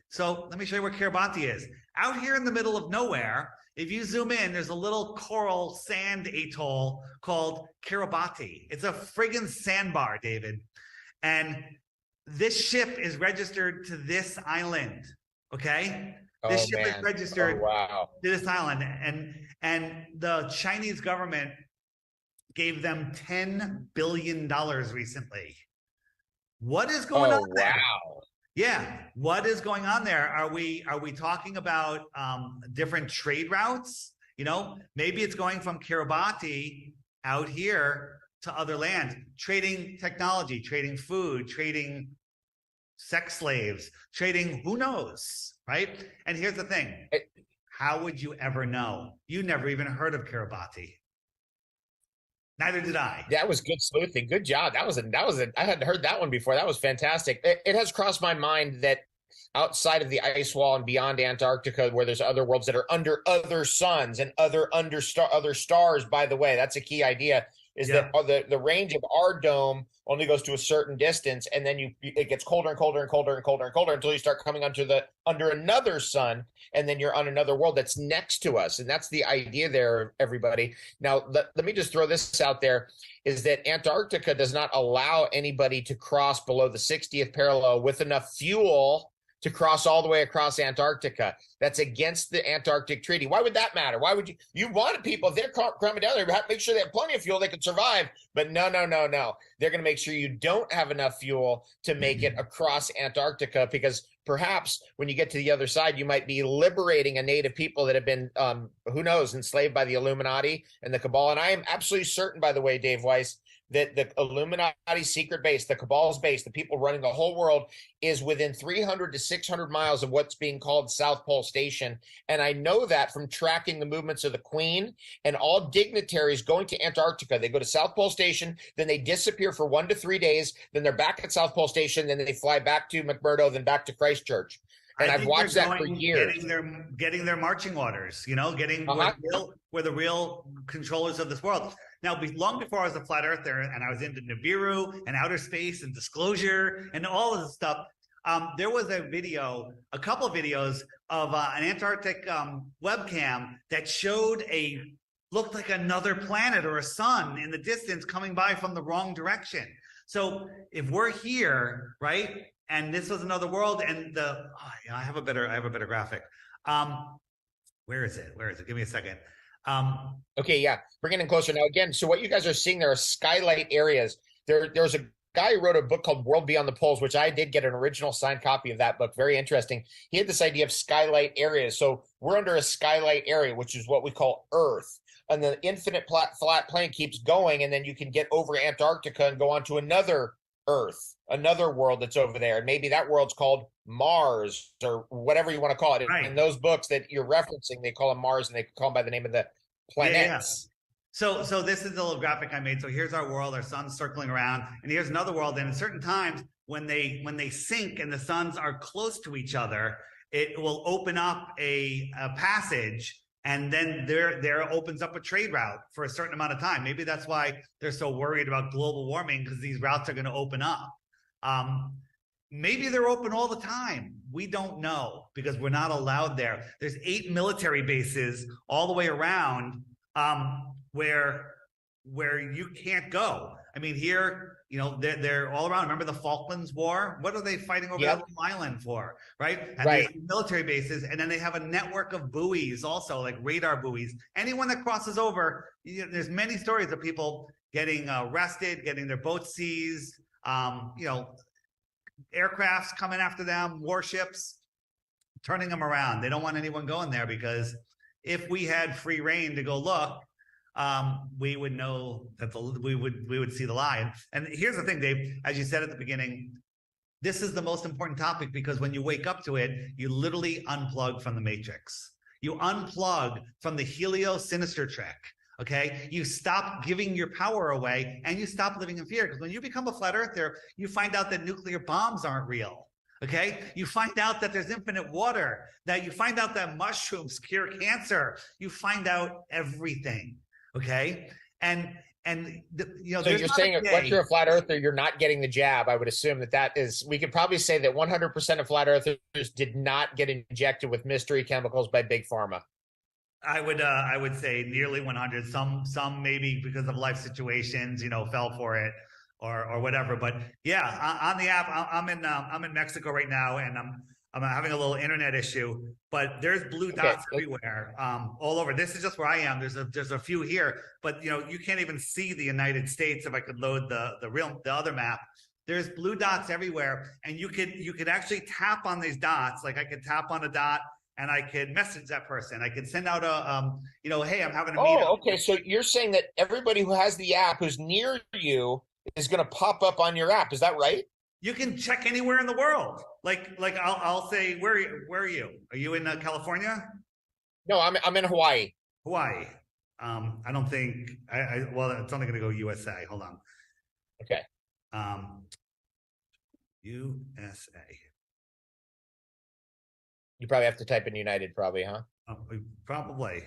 So let me show you where Kiribati is. Out here in the middle of nowhere, if you zoom in, there's a little coral sand atoll called Kiribati. It's a friggin' sandbar, David. And this ship is registered to this island, okay? This ship is registered to this island. And the Chinese government gave them $10 billion recently. What is going on there? Wow. Yeah, what is going on there? Are we talking about different trade routes? Maybe it's going from Kiribati out here to other lands, trading technology, trading food, trading sex slaves, trading who knows, right? And here's the thing. How would you ever know? You never even heard of Kiribati. Neither did I. That was good sleuthing. Good job. That was a, I hadn't heard that one before. That was fantastic. It has crossed my mind that outside of the ice wall and beyond Antarctica, where there's other worlds that are under other suns and other stars, by the way, that's a key idea, is that the range of our dome only goes to a certain distance, and then it gets colder and colder and colder and colder and colder until you start coming under another sun, and then you're on another world that's next to us. And that's the idea there, everybody. Now, let me just throw this out there, is that Antarctica does not allow anybody to cross below the 60th parallel with enough fuel to cross all the way across Antarctica. That's against the Antarctic Treaty. Why would that matter? Why would you want people, if they're coming down there, make sure they have plenty of fuel, they can survive. But no. They're going to make sure you don't have enough fuel to make it across Antarctica, because perhaps when you get to the other side, you might be liberating a native people that have been, who knows, enslaved by the Illuminati and the Cabal. And I am absolutely certain, by the way, Dave Weiss, that the Illuminati secret base, the Cabal's base, the people running the whole world, is within 300 to 600 miles of what's being called South Pole Station. And I know that from tracking the movements of the Queen and all dignitaries going to Antarctica. They go to South Pole Station, then they disappear for 1 to 3 days, then they're back at South Pole Station, then they fly back to McMurdo, then back to Christchurch. And I've watched that for years. Getting their marching orders, getting where the real controllers of this world. Now, long before I was a flat earther and I was into Nibiru and outer space and disclosure and all of this stuff, there was a couple of videos of an Antarctic webcam that showed looked like another planet or a sun in the distance coming by from the wrong direction. So if we're here, right, and this was another world, and I have a better graphic. Where is it? Give me a second. Okay, yeah, bring it in closer now. Again, so what you guys are seeing there are skylight areas. There's a guy who wrote a book called World Beyond the Poles, which I did get an original signed copy of that book. Very interesting. He had this idea of skylight areas. So we're under a skylight area, which is what we call Earth. And the infinite flat plane keeps going, and then you can get over Antarctica and go on to another Earth, another world that's over there. And maybe that world's called Mars or whatever you want to call it. Right. In those books that you're referencing, they call them Mars, and they call them by the name of the planets. Yeah. So this is the little graphic I made. So here's our world, our sun's circling around, and here's another world. And at certain times when they sync and the suns are close to each other, it will open up a passage, and then there opens up a trade route for a certain amount of time. Maybe that's why they're so worried about global warming, because these routes are going to open up. Maybe they're open all the time. We don't know, because we're not allowed there. There's 8 military bases all the way around where you can't go. I mean, here, they're all around. Remember the Falklands War? What are they fighting over that little island for, right? And there's military bases, and then they have a network of buoys also, like radar buoys. Anyone that crosses over, there's many stories of people getting arrested, getting their boats seized, aircrafts coming after them, warships, turning them around. They don't want anyone going there, because if we had free reign to go look, we would know that we would see the lie. And here's the thing, Dave, as you said at the beginning, this is the most important topic, because when you wake up to it, you literally unplug from the matrix. You unplug from the helio sinister trick. Okay, you stop giving your power away, and you stop living in fear. Because when you become a flat earther, you find out that nuclear bombs aren't real. Okay, you find out that there's infinite water, that you find out that mushrooms cure cancer. You find out everything. Okay, so you're saying once you're a flat earther, you're not getting the jab. I would assume that is, we could probably say that 100% of flat earthers did not get injected with mystery chemicals by Big Pharma. I would say nearly 100. Some maybe because of life situations, fell for it or whatever. But yeah, on the app, I'm in Mexico right now, and I'm having a little internet issue. But there's blue dots everywhere, all over. This is just where I am. There's a few here, but you can't even see the United States. If I could load the other map, there's blue dots everywhere, and you could actually tap on these dots. Like I could tap on a dot, and I could message that person. I could send out hey, I'm having a meetup. Oh, okay. So you're saying that everybody who has the app who's near you is going to pop up on your app. Is that right? You can check anywhere in the world. I'll say, where are you? Are you in California? No, I'm in Hawaii. Hawaii. I don't think well, it's only going to go USA. Hold on. Okay. USA. You probably have to type in United, probably, huh? Probably.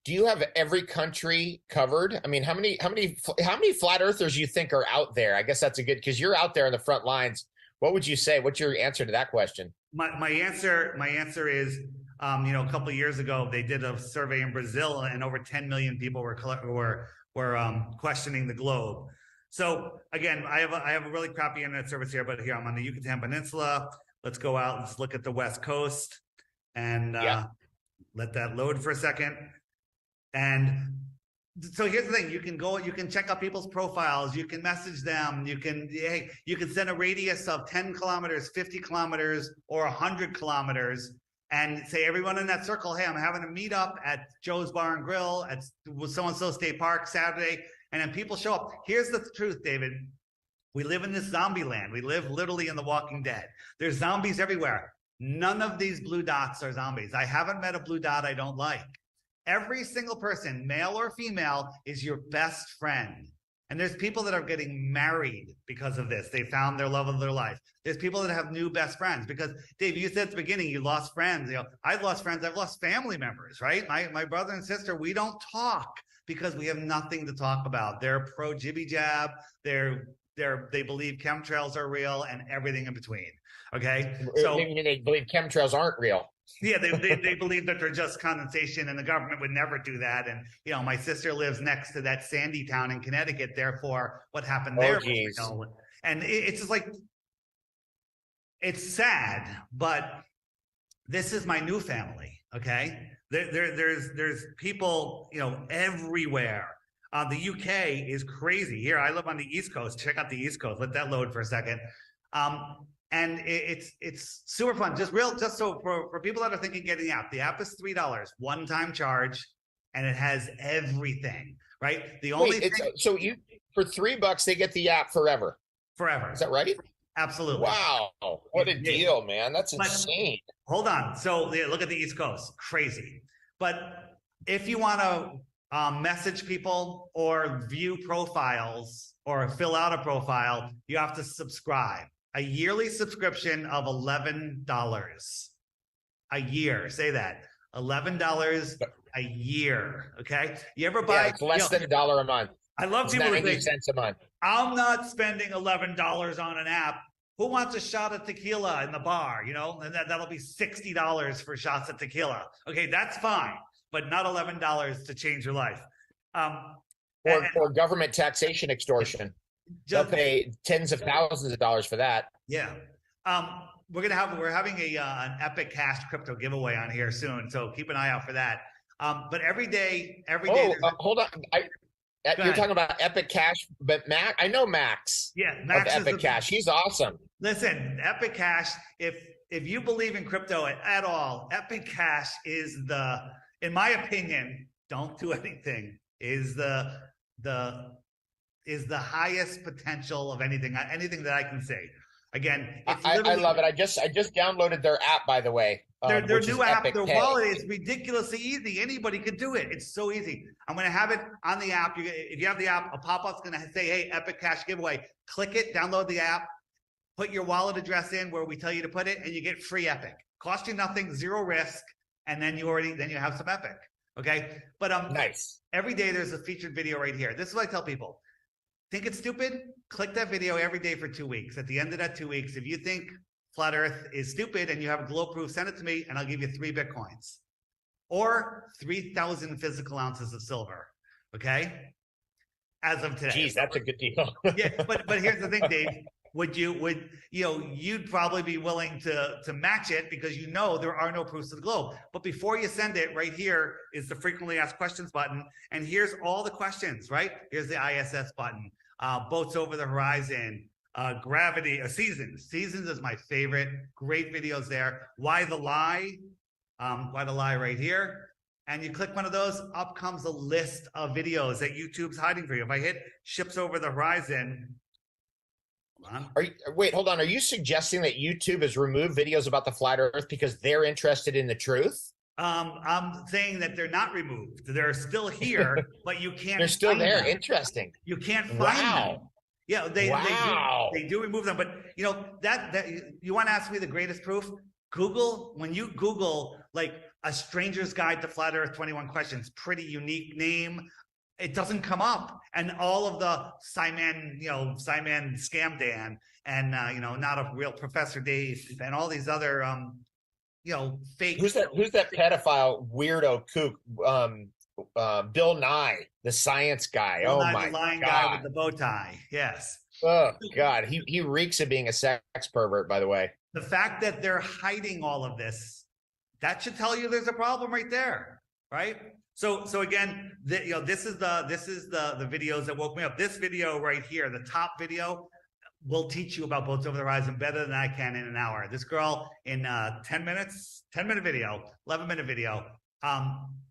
Do you have every country covered? I mean, how many flat earthers you think are out there? I guess that's a good, because you're out there in the front lines. What would you say? What's your answer to that question? My answer is, a couple of years ago they did a survey in Brazil, and over 10 million people were questioning the globe. So again, I have a really crappy internet service here, but here I'm on the Yucatan Peninsula. Let's go out. Let's look at the West Coast, and let that load for a second. And so here's the thing: you can check out people's profiles, you can message them, you can send a radius of 10 kilometers, 50 kilometers, or 100 kilometers, and say, everyone in that circle, hey, I'm having a meetup at Joe's Bar and Grill at so-and-so State Park Saturday, and then people show up. Here's the truth, David. We live in this zombie land. We live literally in The Walking Dead. There's zombies everywhere. None of these blue dots are zombies. I haven't met a blue dot I don't like. Every single person, male or female, is your best friend. And there's people that are getting married because of this. They found their love of their life. There's people that have new best friends because, Dave, you said at the beginning you lost friends. I've lost friends. I've lost family members, right? My brother and sister, we don't talk because we have nothing to talk about. They're pro jibby jab. They believe chemtrails are real and everything in between. Okay, so they believe chemtrails aren't real. Yeah, they believe that they're just condensation, and the government would never do that. And my sister lives next to that sandy town in Connecticut. Therefore, what happened there? And it's just like, it's sad, but this is my new family. Okay, there's people everywhere. The UK is crazy. Here, I live on the East Coast. Check out the East Coast. Let that load for a second. And it's super fun. Just so for people that are thinking getting the app is $3, one-time charge, and it has everything, right? The only thing, so you for $3 they get the app forever. Forever. Is that right? Absolutely. Wow. What a deal, man. That's insane. Hold on. So look at the East Coast. Crazy. But if you want to message people or view profiles or fill out a profile, you have to subscribe. A yearly subscription of $11 a year. Say that. $11 a year. Okay. You ever buy? Yeah, it's less than $1 a month. I love people that 90 cents a month. I'm not spending $11 on an app. Who wants a shot of tequila in the bar? And that'll be $60 for shots of tequila. Okay, that's fine, but not $11 to change your life. Or government taxation extortion. They'll pay tens of thousands of dollars for that. Yeah. We're having an Epic Cash crypto giveaway on here soon, so keep an eye out for that. But every day. Hold on. You're talking about Epic Cash, but I know Max. Yeah, Max of Epic Cash. He's awesome. Listen, Epic Cash. If you believe in crypto at all, Epic Cash is in my opinion, don't do anything. Is the highest potential of anything that I can say. Again, I love it. I just downloaded their app, by the way. Their new app, their wallet is ridiculously easy. Anybody could do it. It's so easy. I'm going to have it on the app. If you have the app, a pop-up's going to say, hey, Epic Cash giveaway. Click it, download the app, put your wallet address in where we tell you to put it, and you get free Epic. Cost you nothing, zero risk, and then you have some Epic. Okay? But nice. Every day there's a featured video right here. This is what I tell people. Think it's stupid? Click that video every day for 2 weeks. At the end of that 2 weeks, if you think flat Earth is stupid and you have a glow proof, send it to me and I'll give you 3 Bitcoins or 3,000 physical ounces of silver. Okay? As of today. Geez, that's a good deal. Yeah, but here's the thing, Dave. You'd probably be willing to match it because there are no proofs of the globe. But before you send it, right here is the frequently asked questions button. And here's all the questions, right? Here's the ISS button. Boats over the horizon, gravity, seasons. Seasons is my favorite. Great videos there. Why the lie? Why the lie right here. And you click one of those, up comes a list of videos that YouTube's hiding for you. If I hit ships over the horizon, Wait, hold on. Are you suggesting that YouTube has removed videos about the flat Earth because they're interested in the truth? I'm saying that they're not removed. They're still here, but you can't. They're still find there. them. Interesting. You can't find Wow. them. Yeah, they do remove them. But you know that you want to ask me the greatest proof? Google, when you Google like a stranger's guide to flat Earth 21 questions, pretty unique name. It doesn't come up, and all of the Simon Scam Dan, and not a real Professor Dave, and all these other fake. Who's that pedophile weirdo kook? Bill Nye, the science guy. Bill Nye, my the lying God. guy with the bow tie. Yes. Oh God, he reeks of being a sex pervert. By the way, the fact that they're hiding all of this, that should tell you there's a problem right there, right? So again, this is the videos that woke me up. This video right here, the top video, will teach you about Boats Over the Horizon better than I can in an hour. This girl in 10-minute video, 11-minute video,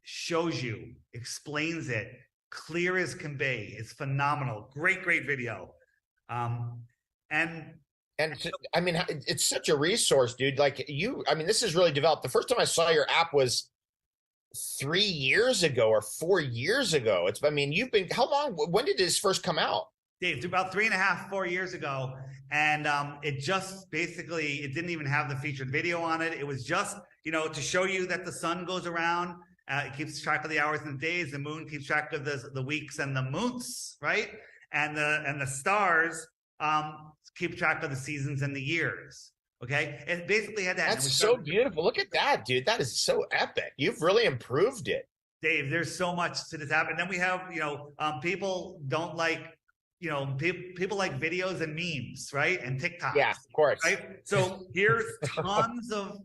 shows you, explains it, clear as can be. It's phenomenal. Great video. And I mean, it's such a resource, dude. Like this is really developed. The first time I saw your app was 3 years ago or 4 years ago. You've been, how long, when did this first come out? Dave, about 3.5, 4 years ago. And it just basically, it didn't even have the featured video on it. It was just, to show you that the sun goes around. It keeps track of the hours and the days. The moon keeps track of the weeks and the months, right? And the stars keep track of the seasons and the years. Okay, it basically had that. That's so beautiful. Look at that, dude. That is so epic. You've really improved it, Dave. There's so much to this app, and then we have people don't like people like videos and memes, right? And TikToks. Yeah, of course. Right. So here's tons of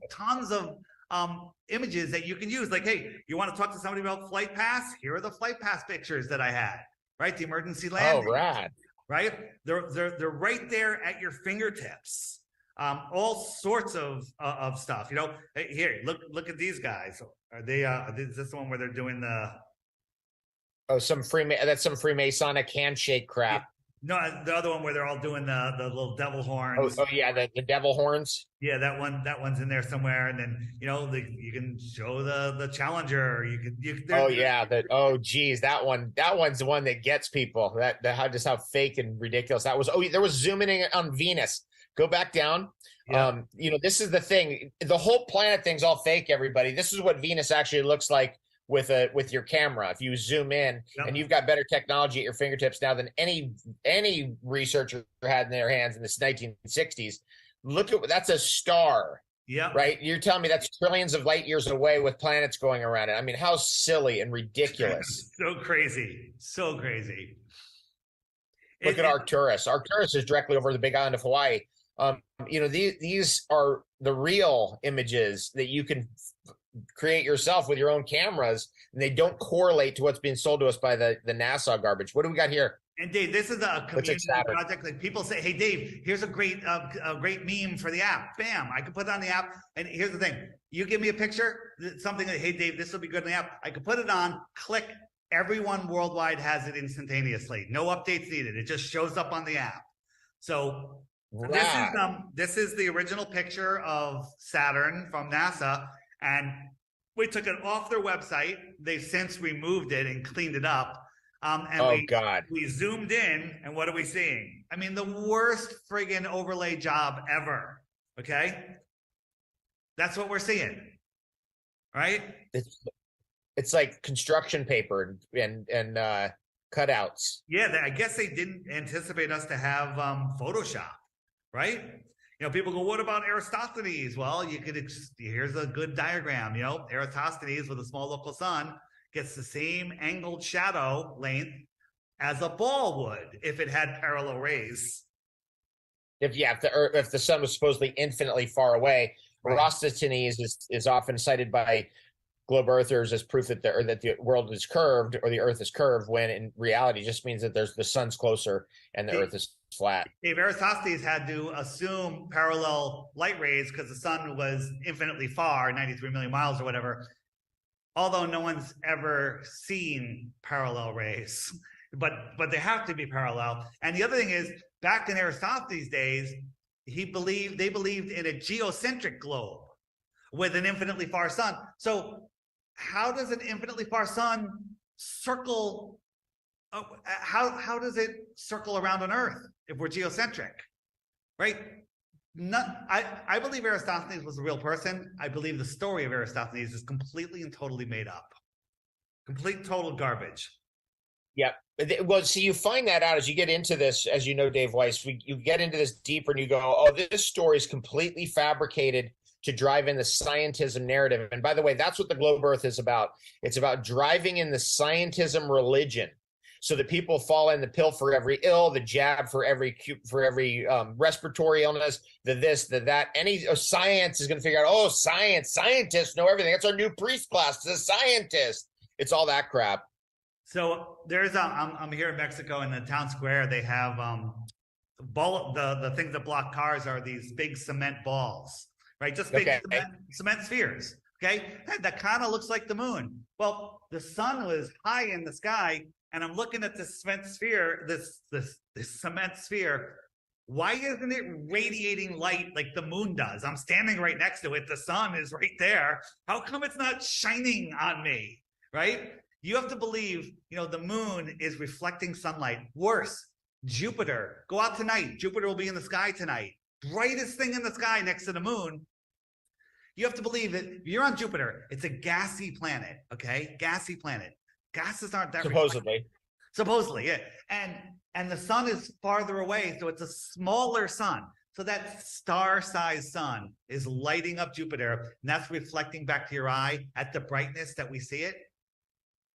images that you can use. Like, hey, you want to talk to somebody about Flight Pass? Here are the Flight Pass pictures that I had. Right, the emergency landing. Oh, rad. Right, they're right there at your fingertips. All sorts of stuff. Hey, here, look at these guys. Are they? Is this the one where they're doing the? Oh, that's some Freemasonic handshake crap. No, the other one where they're all doing the little devil horns. Oh yeah, the devil horns. Yeah, that one's in there somewhere, and then you can show the Challenger. Oh geez, that one's the one that gets people. How fake and ridiculous that was. Oh, there was zooming in on Venus. Go back down. Yeah. This is the thing. The whole planet thing's all fake, everybody. This is what Venus actually looks like with your camera. If you zoom in, and you've got better technology at your fingertips now than any researcher had in their hands in the 1960s. Look at that's a star. Yeah. Right. You're telling me that's trillions of light years away with planets going around it. I mean, how silly and ridiculous. So crazy. Look at Arcturus. Arcturus is directly over the big island of Hawaii. These are the real images that you can create yourself with your own cameras, and they don't correlate to what's being sold to us by the NASA garbage. What do we got here? And Dave, this is a community project. Like people say, "Hey, Dave, here's a great meme for the app." Bam! I can put it on the app. And here's the thing: you give me a picture, something that, "Hey, Dave, this will be good in the app." I can put it on. Click. Everyone worldwide has it instantaneously. No updates needed. It just shows up on the app. So this is the original picture of Saturn from NASA, and we took it off their website. They've since removed it and cleaned it up. We zoomed in, and what are we seeing? I mean, the worst friggin' overlay job ever. Okay, that's what we're seeing, right? It's like construction paper and cutouts. Yeah, I guess they didn't anticipate us to have Photoshop, right? People go, "What about Eratosthenes?" Well, here's a good diagram. Eratosthenes with a small local sun gets the same angled shadow length as a ball would if it had parallel rays. If the sun was supposedly infinitely far away, right. Eratosthenes is often cited by globe earthers as proof that the world is curved or the Earth is curved, when in reality it just means that the sun's closer and the Earth is flat. Dave, Eratosthenes had to assume parallel light rays because the sun was infinitely far, 93 million miles or whatever. Although no one's ever seen parallel rays. but they have to be parallel. And the other thing is, back in Aristophanes' days, they believed in a geocentric globe with an infinitely far sun. So how does an infinitely far sun circle? How does it circle around on Earth if we're geocentric, right? I believe Aristophanes was a real person. I believe the story of Aristophanes is completely and totally made up. Complete, total garbage. Yeah. Well, see, you find that out as you get into this, as you know, Dave Weiss, you get into this deeper and you go, oh, this story is completely fabricated to drive in the scientism narrative. And by the way, that's what the Globe Earth is about. It's about driving in the scientism religion, so that people fall in the pill for every ill, the jab for every respiratory illness, the this, the that. Any science is going to figure out, oh, scientists know everything. That's our new priest class. It's a scientist. It's all that crap. So there's I'm here in Mexico in the town square. They have the things that block cars are these big cement balls, right? Just big cement spheres. Okay, that kind of looks like the moon. Well, the sun was high in the sky. And I'm looking at this cement sphere, this cement sphere. Why isn't it radiating light like the moon does? I'm standing right next to it. The sun is right there. How come it's not shining on me, right? You have to believe, the moon is reflecting sunlight. Worse, Jupiter. Go out tonight. Jupiter will be in the sky tonight. Brightest thing in the sky next to the moon. You have to believe that if you're on Jupiter, it's a gassy planet, okay? Gassy planet. Gases aren't that supposedly, yeah. And the sun is farther away, so it's a smaller sun. So that star-sized sun is lighting up Jupiter, and that's reflecting back to your eye at the brightness that we see it.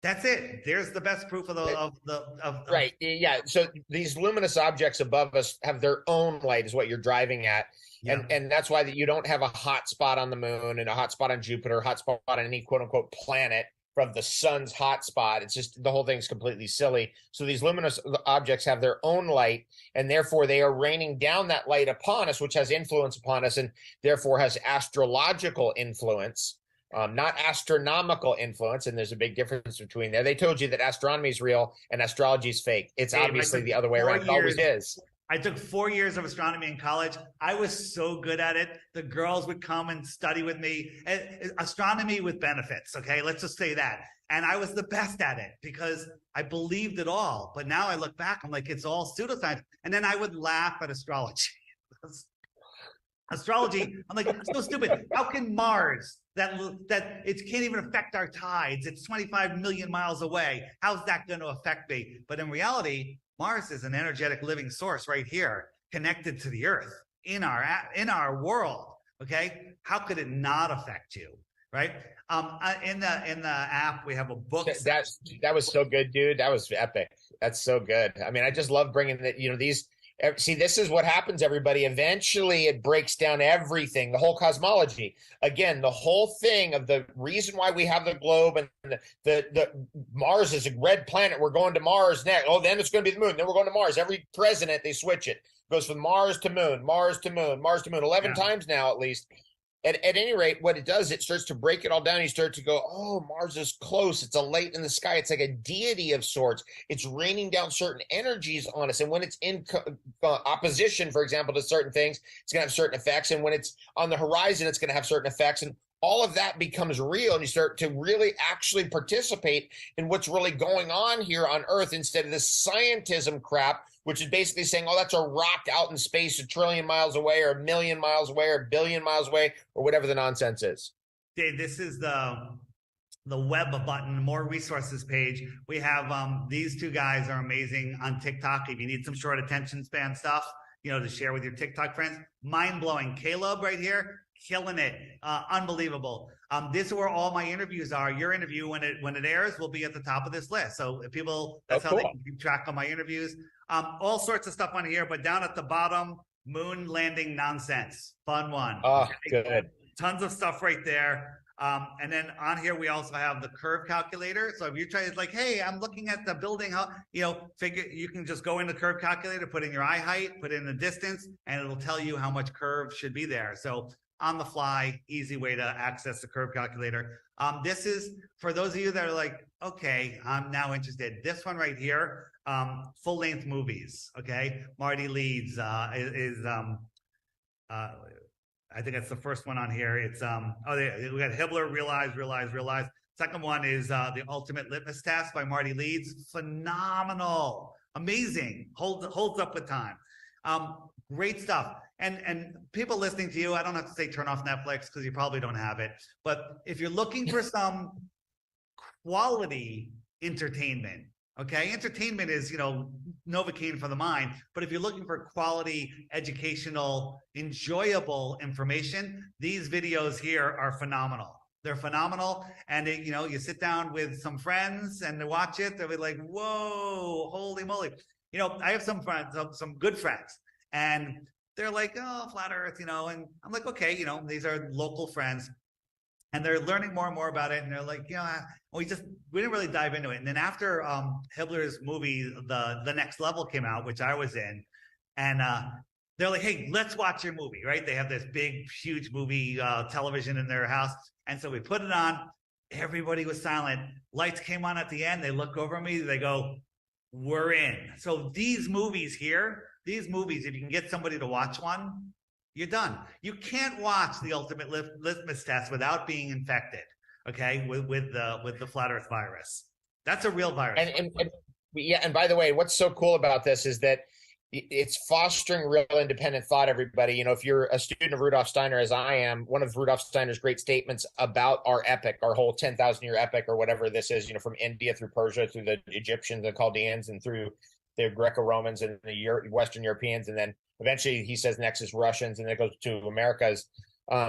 That's it. There's the best proof of right. Yeah. So these luminous objects above us have their own light, is what you're driving at. Yeah. And that's why you don't have a hot spot on the moon and a hot spot on Jupiter, hot spot on any quote unquote planet from the sun's hot spot. It's just, the whole thing's completely silly. So these luminous objects have their own light, and therefore they are raining down that light upon us, which has influence upon us, and therefore has astrological influence, not astronomical influence. And there's a big difference between there. They told you that astronomy is real and astrology is fake. It's obviously the other way around. It always is. I took 4 years of astronomy in college. I was so good at it. The girls would come and study with me. Astronomy with benefits, okay? Let's just say that. And I was the best at it because I believed it all. But now I look back, I'm like, it's all pseudoscience. And then I would laugh at astrology. Astrology, I'm like, it's so stupid. How can Mars, that it can't even affect our tides, it's 25 million miles away, how's that going to affect me? But in reality, Mars is an energetic living source right here, connected to the Earth in our world. Okay, how could it not affect you, right? In the app we have a book. That was so good, dude. That was epic. That's so good. I mean, I just love bringing these. See, this is what happens, everybody. Eventually, it breaks down everything, the whole cosmology. Again, the whole thing of the reason why we have the globe and the Mars is a red planet. We're going to Mars next. Oh, then it's going to be the moon. Then we're going to Mars. Every president, they switch it. Goes from Mars to moon, Mars to moon, Mars to moon, 11 times now at least. At any rate, what it does, it starts to break it all down. You start to go, oh, Mars is close. It's a light in the sky. It's like a deity of sorts. It's raining down certain energies on us. And when it's in opposition, for example, to certain things, it's going to have certain effects. And when it's on the horizon, it's going to have certain effects. And all of that becomes real. And you start to really actually participate in what's really going on here on Earth instead of this scientism crap, which is basically saying, oh, that's a rock out in space 1 trillion miles away or 1 million miles away or 1 billion miles away or whatever the nonsense is. Dave, this is the web button, more resources page. We have these two guys are amazing on TikTok. If you need some short attention span stuff, to share with your TikTok friends, mind-blowing. Caleb right here, killing it, unbelievable. This is where all my interviews are. Your interview, when it airs, will be at the top of this list. So if people, that's how they can keep track of my interviews. All sorts of stuff on here, but down at the bottom, moon landing nonsense, fun one. Oh, good. Tons of stuff right there. And then on here, we also have the curve calculator. So if you're trying, it's like, hey, I'm looking at the building, you can just go in the curve calculator, put in your eye height, put in the distance, and it'll tell you how much curve should be there. So on the fly, easy way to access the curve calculator. This is for those of you that are like, okay, I'm now interested. This one right here, full length movies. Okay, Marty Leeds I think that's the first one on here. It's we got Hibbler, Realize. Second one is The Ultimate Litmus Test by Marty Leeds. Phenomenal, amazing, holds up with time. Great stuff. And people listening to you, I don't have to say turn off Netflix because you probably don't have it. But if you're looking for some quality entertainment, okay, entertainment is, Novocaine for the mind. But if you're looking for quality, educational, enjoyable information, these videos here are phenomenal. They're phenomenal. And, you sit down with some friends and they watch it. They'll be like, whoa, holy moly. I have some friends, some good friends, and they're like, oh, flat earth, and I'm like, okay, these are local friends. And they're learning more and more about it. And they're like, we didn't really dive into it. And then after Hibbler's movie, The Next Level came out, which I was in, and they're like, hey, let's watch your movie, right? They have this big, huge movie television in their house. And so we put it on. Everybody was silent. Lights came on at the end. They look over at me. They go, we're in. So these movies here, if you can get somebody to watch one, you're done. You can't watch The Ultimate Litmus Test without being infected, okay, with the flat Earth virus. That's a real virus. And by the way, what's so cool about this is that it's fostering real independent thought, everybody. If you're a student of Rudolf Steiner, as I am, one of Rudolf Steiner's great statements about our epic, our whole 10,000 year epic or whatever this is, from India through Persia, through the Egyptians and Chaldeans and through the Greco-Romans and the Western Europeans. And then eventually he says next is Russians, and then it goes to Americas.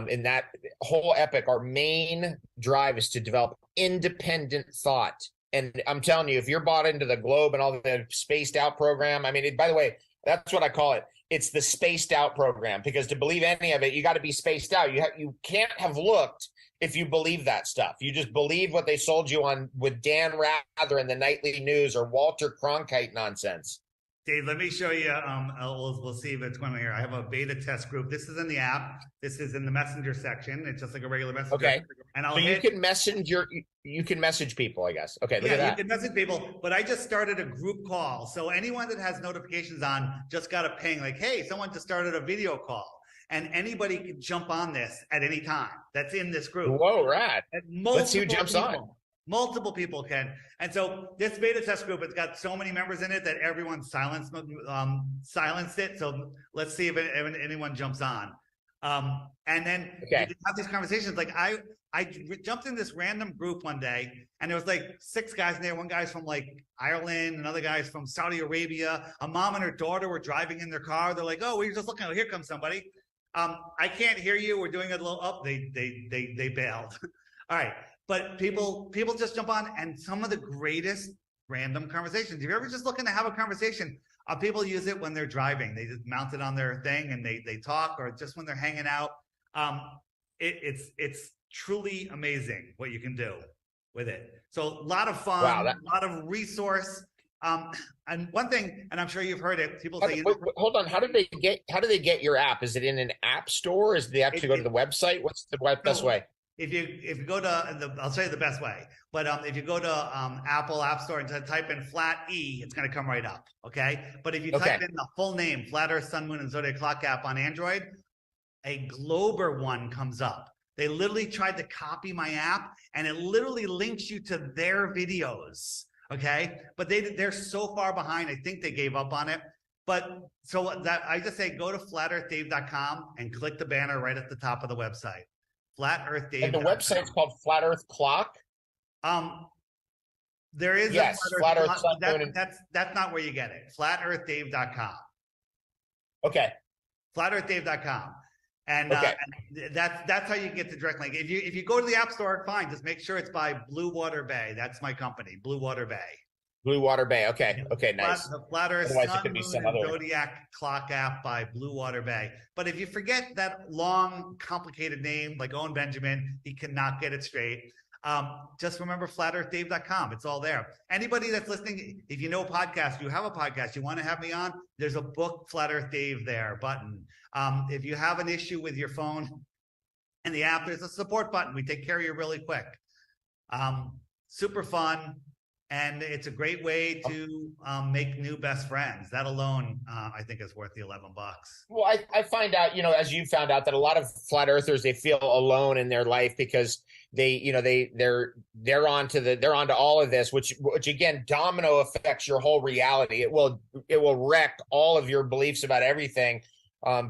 In that whole epic, our main drive is to develop independent thought. And I'm telling you, if you're bought into the globe and all the spaced out program, by the way, that's what I call it. It's the spaced out program, because to believe any of it, you got to be spaced out. You can't have looked if you believe that stuff. You just believe what they sold you on with Dan Rather in the nightly news or Walter Cronkite nonsense. Dave, let me show you. We'll see if it's going on here. I have a beta test group. This is in the app. This is in the messenger section. It's just like a regular messenger. Okay. And you can message people, I guess. Okay. Look at that. You can message people, but I just started a group call. So anyone that has notifications on just got a ping like, hey, someone just started a video call. And anybody can jump on this at any time that's in this group. Whoa, rad. Let's see who jumps on. Multiple people can. And so this beta test group, it's got so many members in it that everyone silenced it. So let's see if anyone jumps on. And then you have these conversations. Like I jumped in this random group one day, and there was like 6 guys in there. One guy's from like Ireland, another guy's from Saudi Arabia. A mom and her daughter were driving in their car. They're like, oh, we were just looking. Oh, here comes somebody. I can't hear you. We're doing a little up. They bailed. All right. But people just jump on, and some of the greatest random conversations. If you're ever just looking to have a conversation, people use it when they're driving. They just mount it on their thing and they talk, or just when they're hanging out. It's truly amazing what you can do with it. So a lot of fun, a lot of resource. And one thing, and I'm sure you've heard it, people say, hold on, how do they get your app? Is it in an app store? Is they have to go to the website? What's the best way? If you go to I'll tell you the best way, but if you go to Apple App Store and type in Flat E, it's going to come right up. Okay. But if you type in the full name, Flat Earth, Sun, Moon, and Zodiac Clock app on Android, a Glober one comes up. They literally tried to copy my app, and it literally links you to their videos. Okay. But they're so far behind. I think they gave up on it. But so that I just say, go to flatearthdave.com and click the banner right at the top of the website. Flat Earth Dave. And the website's called Flat Earth Clock. There is Flat Earth Clock. That's not where you get it. Flatearthdave.com. Okay. Flatearthdave.com. And that's how you get the direct link. If you go to the App Store, fine. Just make sure it's by Blue Water Bay. That's my company, Blue Water Bay. Blue Water Bay. Okay. Okay. Nice. The Flat Earth Sun, Moon, and Zodiac Clock app by Blue Water Bay. But if you forget that long, complicated name, like Owen Benjamin, he cannot get it straight. Just remember flatearthdave.com. It's all there. Anybody that's listening, if you know a podcast, you have a podcast, you want to have me on, there's a book Flat Earth Dave there button. If you have an issue with your phone, And the app, there's a support button. We take care of you really quick. Super fun. And it's a great way to make new best friends. That alone, I think, is worth the $11. Well, I find out, as you found out, that a lot of flat earthers, they feel alone in their life because they're onto all of this, which again, domino affects your whole reality. It will wreck all of your beliefs about everything.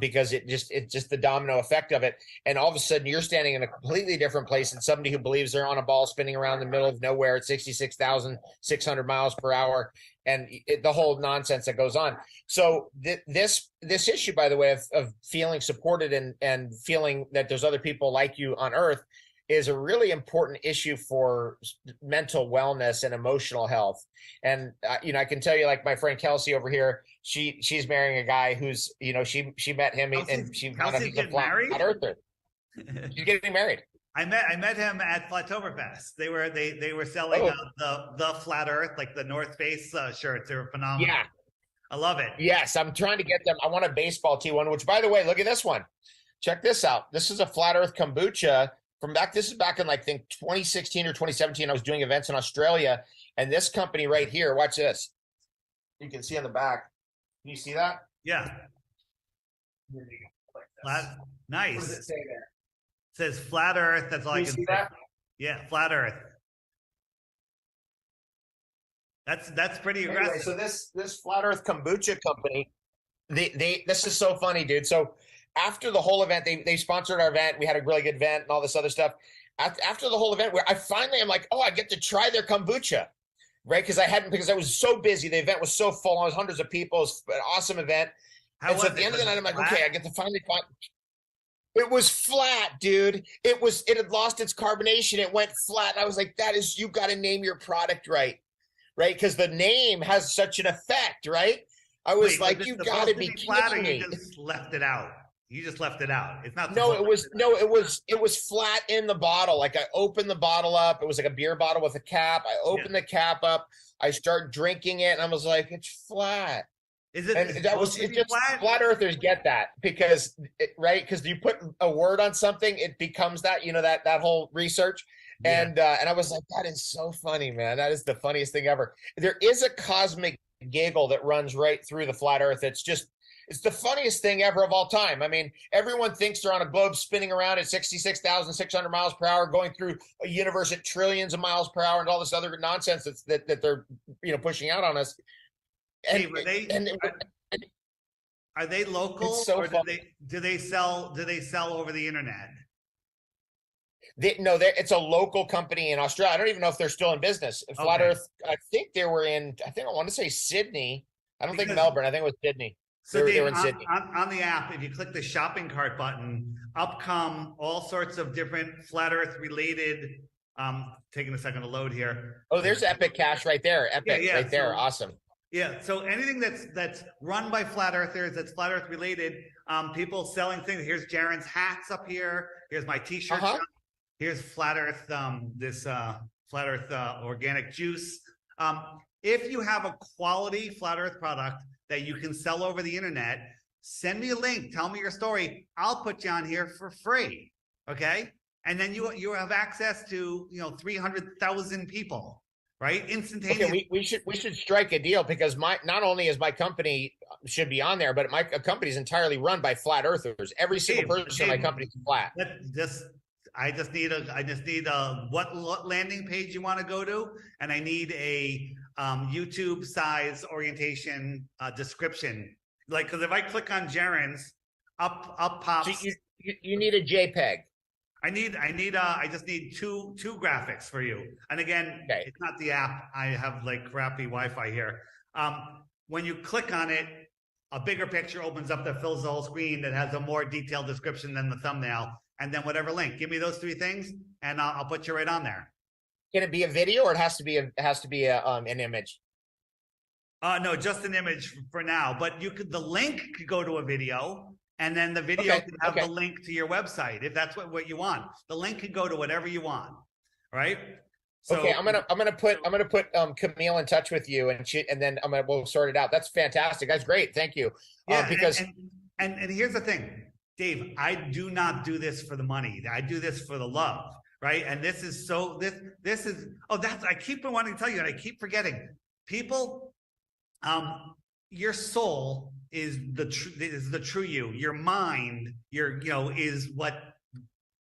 Because it's just the domino effect of it. And all of a sudden you're standing in a completely different place than somebody who believes they're on a ball spinning around the middle of nowhere at 66,600 miles per hour and the whole nonsense that goes on. So this issue, by the way, of feeling supported and feeling that there's other people like you on Earth is a really important issue for mental wellness and emotional health. And, I can tell you, like my friend Kelsey over here, she's marrying a guy who's, she met him and she found out he's a flat earther. She's getting married. I met him at Flattoberfest. They were selling the flat earth, like the North Face shirts. They were phenomenal. Yeah. I love it. Yes. I'm trying to get them. I want a baseball tee one, which, by the way, look at this one. Check this out. This is a flat earth kombucha this is back in, I think, 2016 or 2017. I was doing events in Australia, and this company right here, watch this. You can see on the back. Can you see that? Yeah. Nice. What does it say there? It says flat earth. That's all I can see say. That? Yeah, flat earth. That's pretty aggressive. Anyway, so this flat earth kombucha company, this is so funny, dude. So after the whole event, they sponsored our event. We had a really good event and all this other stuff. After the whole event, where I'm like, oh, I get to try their kombucha, right? Because I was so busy. The event was so full. I was hundreds of people. It was an awesome event. So at the end of the night, I'm like, okay, I get to finally find. It was flat, dude. It had lost its carbonation. It went flat. I was like, you got to name your product right? Because the name has such an effect, right? I was like, you got to be kidding me. You just left it out. You just left it out. It's not. It was flat in the bottle. Like I opened the bottle up. It was like a beer bottle with a cap. I opened the cap up. I start drinking it, and I was like, it's flat. Is it? And flat earthers get that because you put a word on something, it becomes that. That whole research. Yeah. And I was like, that is so funny, man. That is the funniest thing ever. There is a cosmic giggle that runs right through the flat earth. It's the funniest thing ever of all time. I mean, everyone thinks they're on a globe spinning around at 66,600 miles per hour, going through a universe at trillions of miles per hour and all this other nonsense that they're pushing out on us. And, are they local so or do they sell over the internet? It's a local company in Australia. I don't even know if they're still in business. Flat Earth, I think they were I want to say Sydney. I don't think Melbourne. I think it was Sydney. So they Dave, were in Sydney. On the app, if you click the shopping cart button, up come all sorts of different flat earth related, taking a second to load here. Oh, there's Epic Cash right there. Epic right there. Awesome. Yeah. So anything that's run by flat earthers, that's flat earth related, people selling things. Here's Jaren's hats up here. Here's my t-shirt shop. Here's flat earth, flat earth organic juice. If you have a quality flat earth product that you can sell over the internet, send me a link. Tell me your story. I'll put you on here for free. Okay. And then you have access to 300,000 people, right? Instantaneously. Okay, we should strike a deal because not only is my company should be on there, but my company is entirely run by flat earthers. Every single person in my company is flat. I just need what landing page you want to go to, and I need a YouTube size orientation description. Because if I click on Jaren's, up pops. So you need a JPEG. I just need two graphics for you. And again, It's not the app. I have crappy Wi-Fi here. When you click on it, a bigger picture opens up that fills the whole screen that has a more detailed description than the thumbnail. And then whatever link, give me those three things, and I'll put you right on there. Can it be a video, or it has to be an image? No, just an image for now. But the link could go to a video, and then the video could have the link to your website if that's what you want. The link could go to whatever you want, right? So, okay, I'm gonna put Camille in touch with you, and then we'll sort it out. That's fantastic. That's great. Thank you. Yeah, because and here's the thing. Dave, I do not do this for the money. I do this for the love, right? And this is I keep wanting to tell you, and I keep forgetting. People, your soul is the true you. Your mind, is what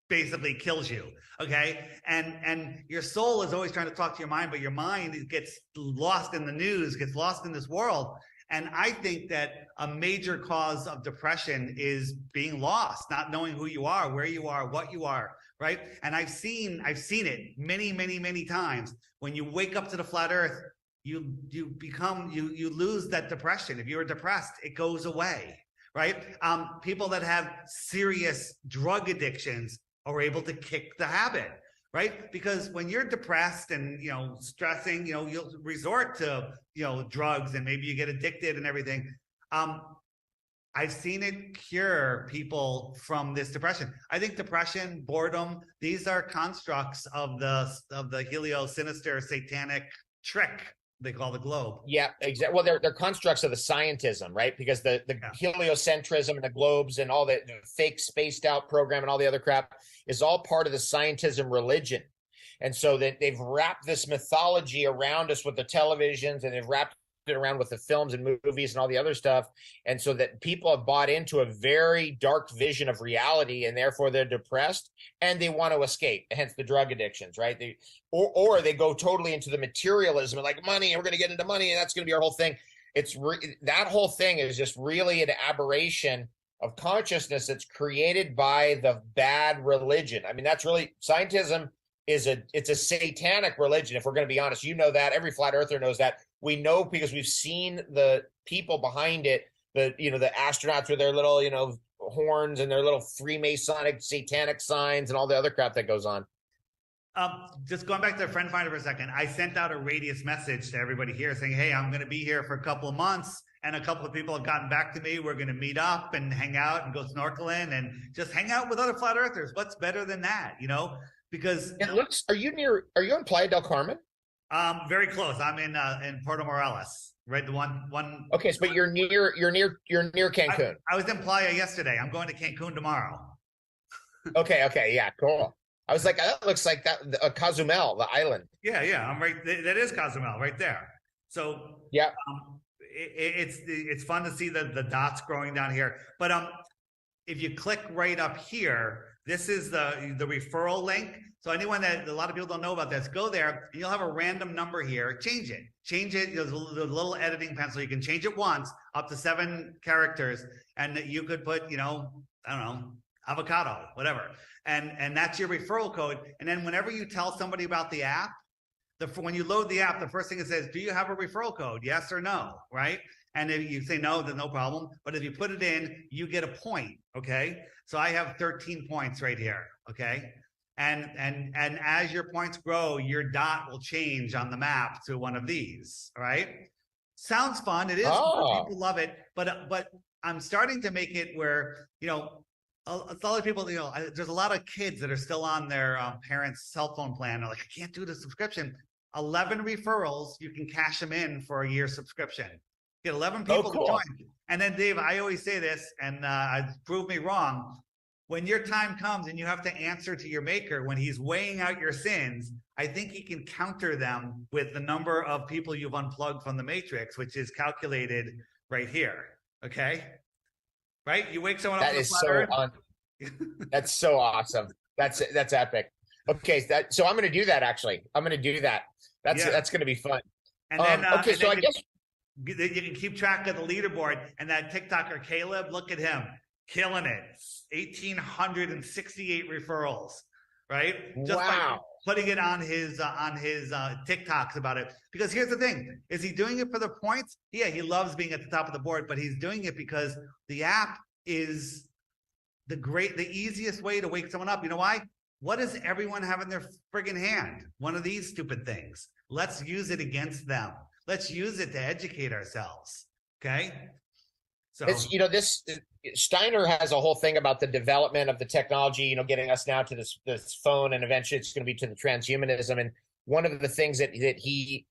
basically kills you. Okay. And your soul is always trying to talk to your mind, but your mind gets lost in the news, gets lost in this world. And I think that a major cause of depression is being lost, not knowing who you are, where you are, what you are, right? And I've seen it many, many, many times. When you wake up to the flat earth, you lose that depression. If you're depressed, it goes away, right? People that have serious drug addictions are able to kick the habit, right? Because when you're depressed and, stressing, you'll resort to, drugs, and maybe you get addicted and everything. I've seen it cure people from this depression. I think depression, boredom, these are constructs of the helio-sinister satanic trick they call the globe. Yeah, exactly. Well, they're constructs of the scientism, right? Because the heliocentrism and the globes and all the fake spaced out program and all the other crap is all part of the scientism religion. And so that they've wrapped this mythology around us with the televisions, and they've wrapped it around with the films and movies and all the other stuff. And so that people have bought into a very dark vision of reality, and therefore they're depressed and they want to escape, hence the drug addictions, right? Or they go totally into the materialism and like money, and we're going to get into money, and that's going to be our whole thing. That whole thing is just really an aberration of consciousness that's created by the bad religion. I mean, that's really, scientism it's a satanic religion, if we're going to be honest. You know that. Every flat earther knows that. We know because we've seen the people behind it, the astronauts with their little, horns and their little Freemasonic satanic signs and all the other crap that goes on. Just going back to the Friend Finder for a second, I sent out a radius message to everybody here saying, hey, I'm going to be here for a couple of months. And a couple of people have gotten back to me. We're going to meet up and hang out and go snorkeling and just hang out with other flat earthers. What's better than that, Because are you in Playa del Carmen? Very close. I'm in Puerto Morelos, right? The one. Okay, but you're near Cancun. I was in Playa yesterday. I'm going to Cancun tomorrow. Okay, yeah, cool. I was like, that looks like that Cozumel, the island. Yeah, I'm right. That is Cozumel, right there. So yeah, it's fun to see the dots growing down here. But if you click right up here, this is the referral link. So anyone that a lot of people don't know about this, go there and you'll have a random number here. Change it. There's a little editing pencil. You can change it once up to 7 characters, and you could put, I don't know, avocado, whatever. And that's your referral code. And then whenever you tell somebody about the app, when you load the app, the first thing it says, do you have a referral code? Yes or no, right? And if you say no, then no problem. But if you put it in, you get a point, okay? So I have 13 points right here, okay? And as your points grow, your dot will change on the map to one of these, all right? Sounds fun. It is. Oh. People love it. But I'm starting to make it where, a lot of people, there's a lot of kids that are still on their parents' cell phone plan. They're like, I can't do the subscription. 11 referrals, you can cash them in for a year subscription. Get 11 people to join. And then, Dave, I always say this, and prove me wrong. When your time comes and you have to answer to your maker, when he's weighing out your sins, I think he can counter them with the number of people you've unplugged from the matrix, which is calculated right here. Okay? Right? You wake someone up. That is so that's so awesome. That's epic. Okay, so I'm going to do that. Actually, I'm going to do that. That's going to be fun. And then okay, so I guess you can keep track of the leaderboard. And that TikToker Caleb, look at him, killing it. 1,868 referrals, right? Just by putting it on his TikToks about it. Because here's the thing: is he doing it for the points? Yeah, he loves being at the top of the board, but he's doing it because the app is the easiest way to wake someone up. You know why? What does everyone have in their friggin' hand? One of these stupid things. Let's use it against them. Let's use it to educate ourselves. Okay. So this Steiner has a whole thing about the development of the technology, getting us now to this phone, and eventually it's going to be to the transhumanism. And one of the things that he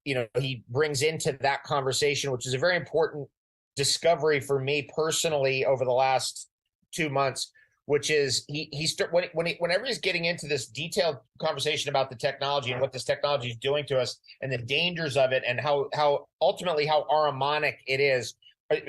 brings into that conversation, which is a very important discovery for me personally over the last 2 months, which is whenever he's getting into this detailed conversation about the technology and what this technology is doing to us and the dangers of it and how ultimately how Ahrimanic it is.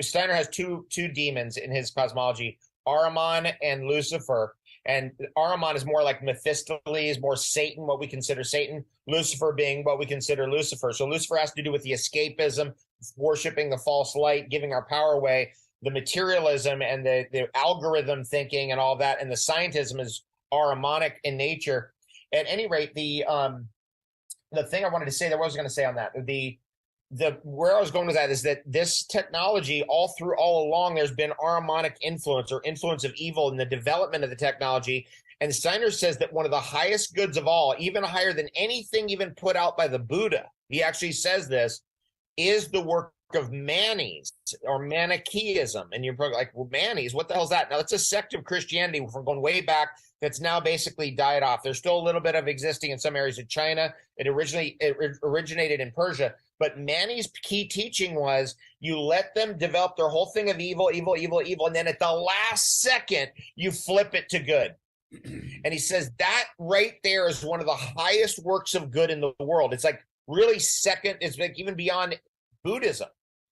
Steiner has two demons in his cosmology, Ahriman and Lucifer. And Ahriman is more like Mephistopheles, more Satan, what we consider Satan. Lucifer being what we consider Lucifer. So Lucifer has to do with the escapism, worshiping the false light, giving our power away. The materialism and the algorithm thinking and all that, and the scientism is Ahrimanic in nature. At any rate, the thing I wanted to say, that what I was going to say on that, where I was going with that is that this technology, all along, there's been Ahrimanic influence or influence of evil in the development of the technology. And Steiner says that one of the highest goods of all, even higher than anything even put out by the Buddha, he actually says this, is the work of Manes or Manichaeism. And you're probably like, well, Manes, what the hell is that? Now, it's a sect of Christianity from going way back that's now basically died off. There's still a little bit of existing in some areas of China. It originated in Persia. But Manes' key teaching was you let them develop their whole thing of evil, and then at the last second, you flip it to good. And he says that right there is one of the highest works of good in the world. It's like really second, it's like even beyond Buddhism.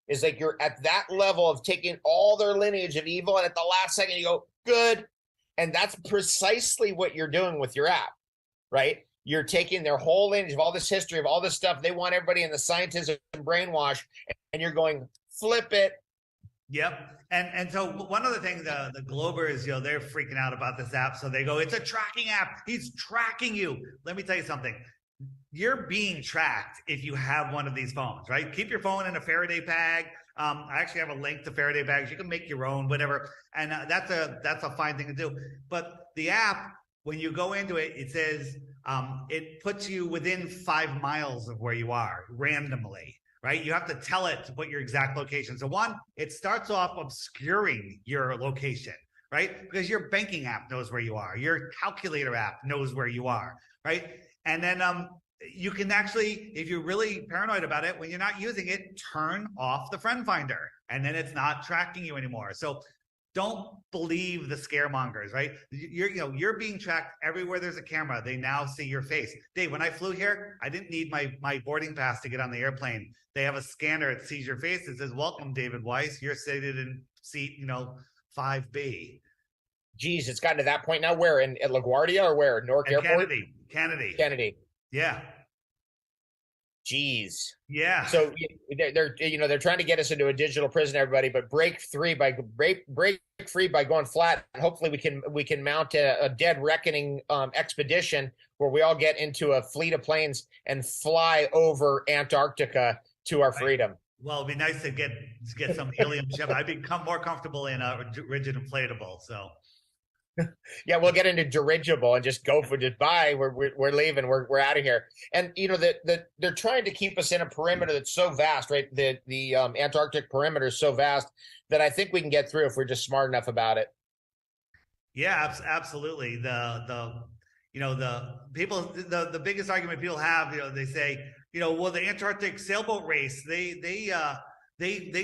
It's like you're at that level of taking all their lineage of evil, and at the last second, you go, good. And that's precisely what you're doing with your app, right? You're taking their whole lineage of all this history, of all this stuff. They want everybody in the scientism brainwash, and you're going, flip it. Yep. And so one of the things, the Globers, they're freaking out about this app. So they go, it's a tracking app. He's tracking you. Let me tell you something. You're being tracked if you have one of these phones, right? Keep your phone in a Faraday bag. I actually have a link to Faraday bags. You can make your own, whatever. And that's a fine thing to do. But the app, when you go into it, it says it puts you within 5 miles of where you are randomly, right? You have to tell it to put your exact location. So one, it starts off obscuring your location, right? Because your banking app knows where you are. Your calculator app knows where you are, right? And then you can actually, if you're really paranoid about it, when you're not using it, turn off the friend finder, and then it's not tracking you anymore. So don't believe the scaremongers, right? You're being tracked everywhere there's a camera. They now see your face. Dave, when I flew here, I didn't need my boarding pass to get on the airplane. They have a scanner that sees your face. It says, welcome, David Weiss. You're seated in seat, 5B. Geez, it's gotten to that point now. Where at LaGuardia or where? Newark Airport? Kennedy. Yeah. Jeez. Yeah. So they're trying to get us into a digital prison, everybody, but break free by going flat. And hopefully we can mount a dead reckoning expedition where we all get into a fleet of planes and fly over Antarctica to our freedom. Well, it'd be nice to get some helium ship. I've become more comfortable in a rigid inflatable. So. Yeah, we'll get into dirigible and just go for just bye. We're leaving. We're out of here. And they're trying to keep us in a perimeter that's so vast, right? The Antarctic perimeter is so vast that I think we can get through if we're just smart enough about it. Yeah, absolutely. The biggest argument people have, they say, well, the Antarctic sailboat race, they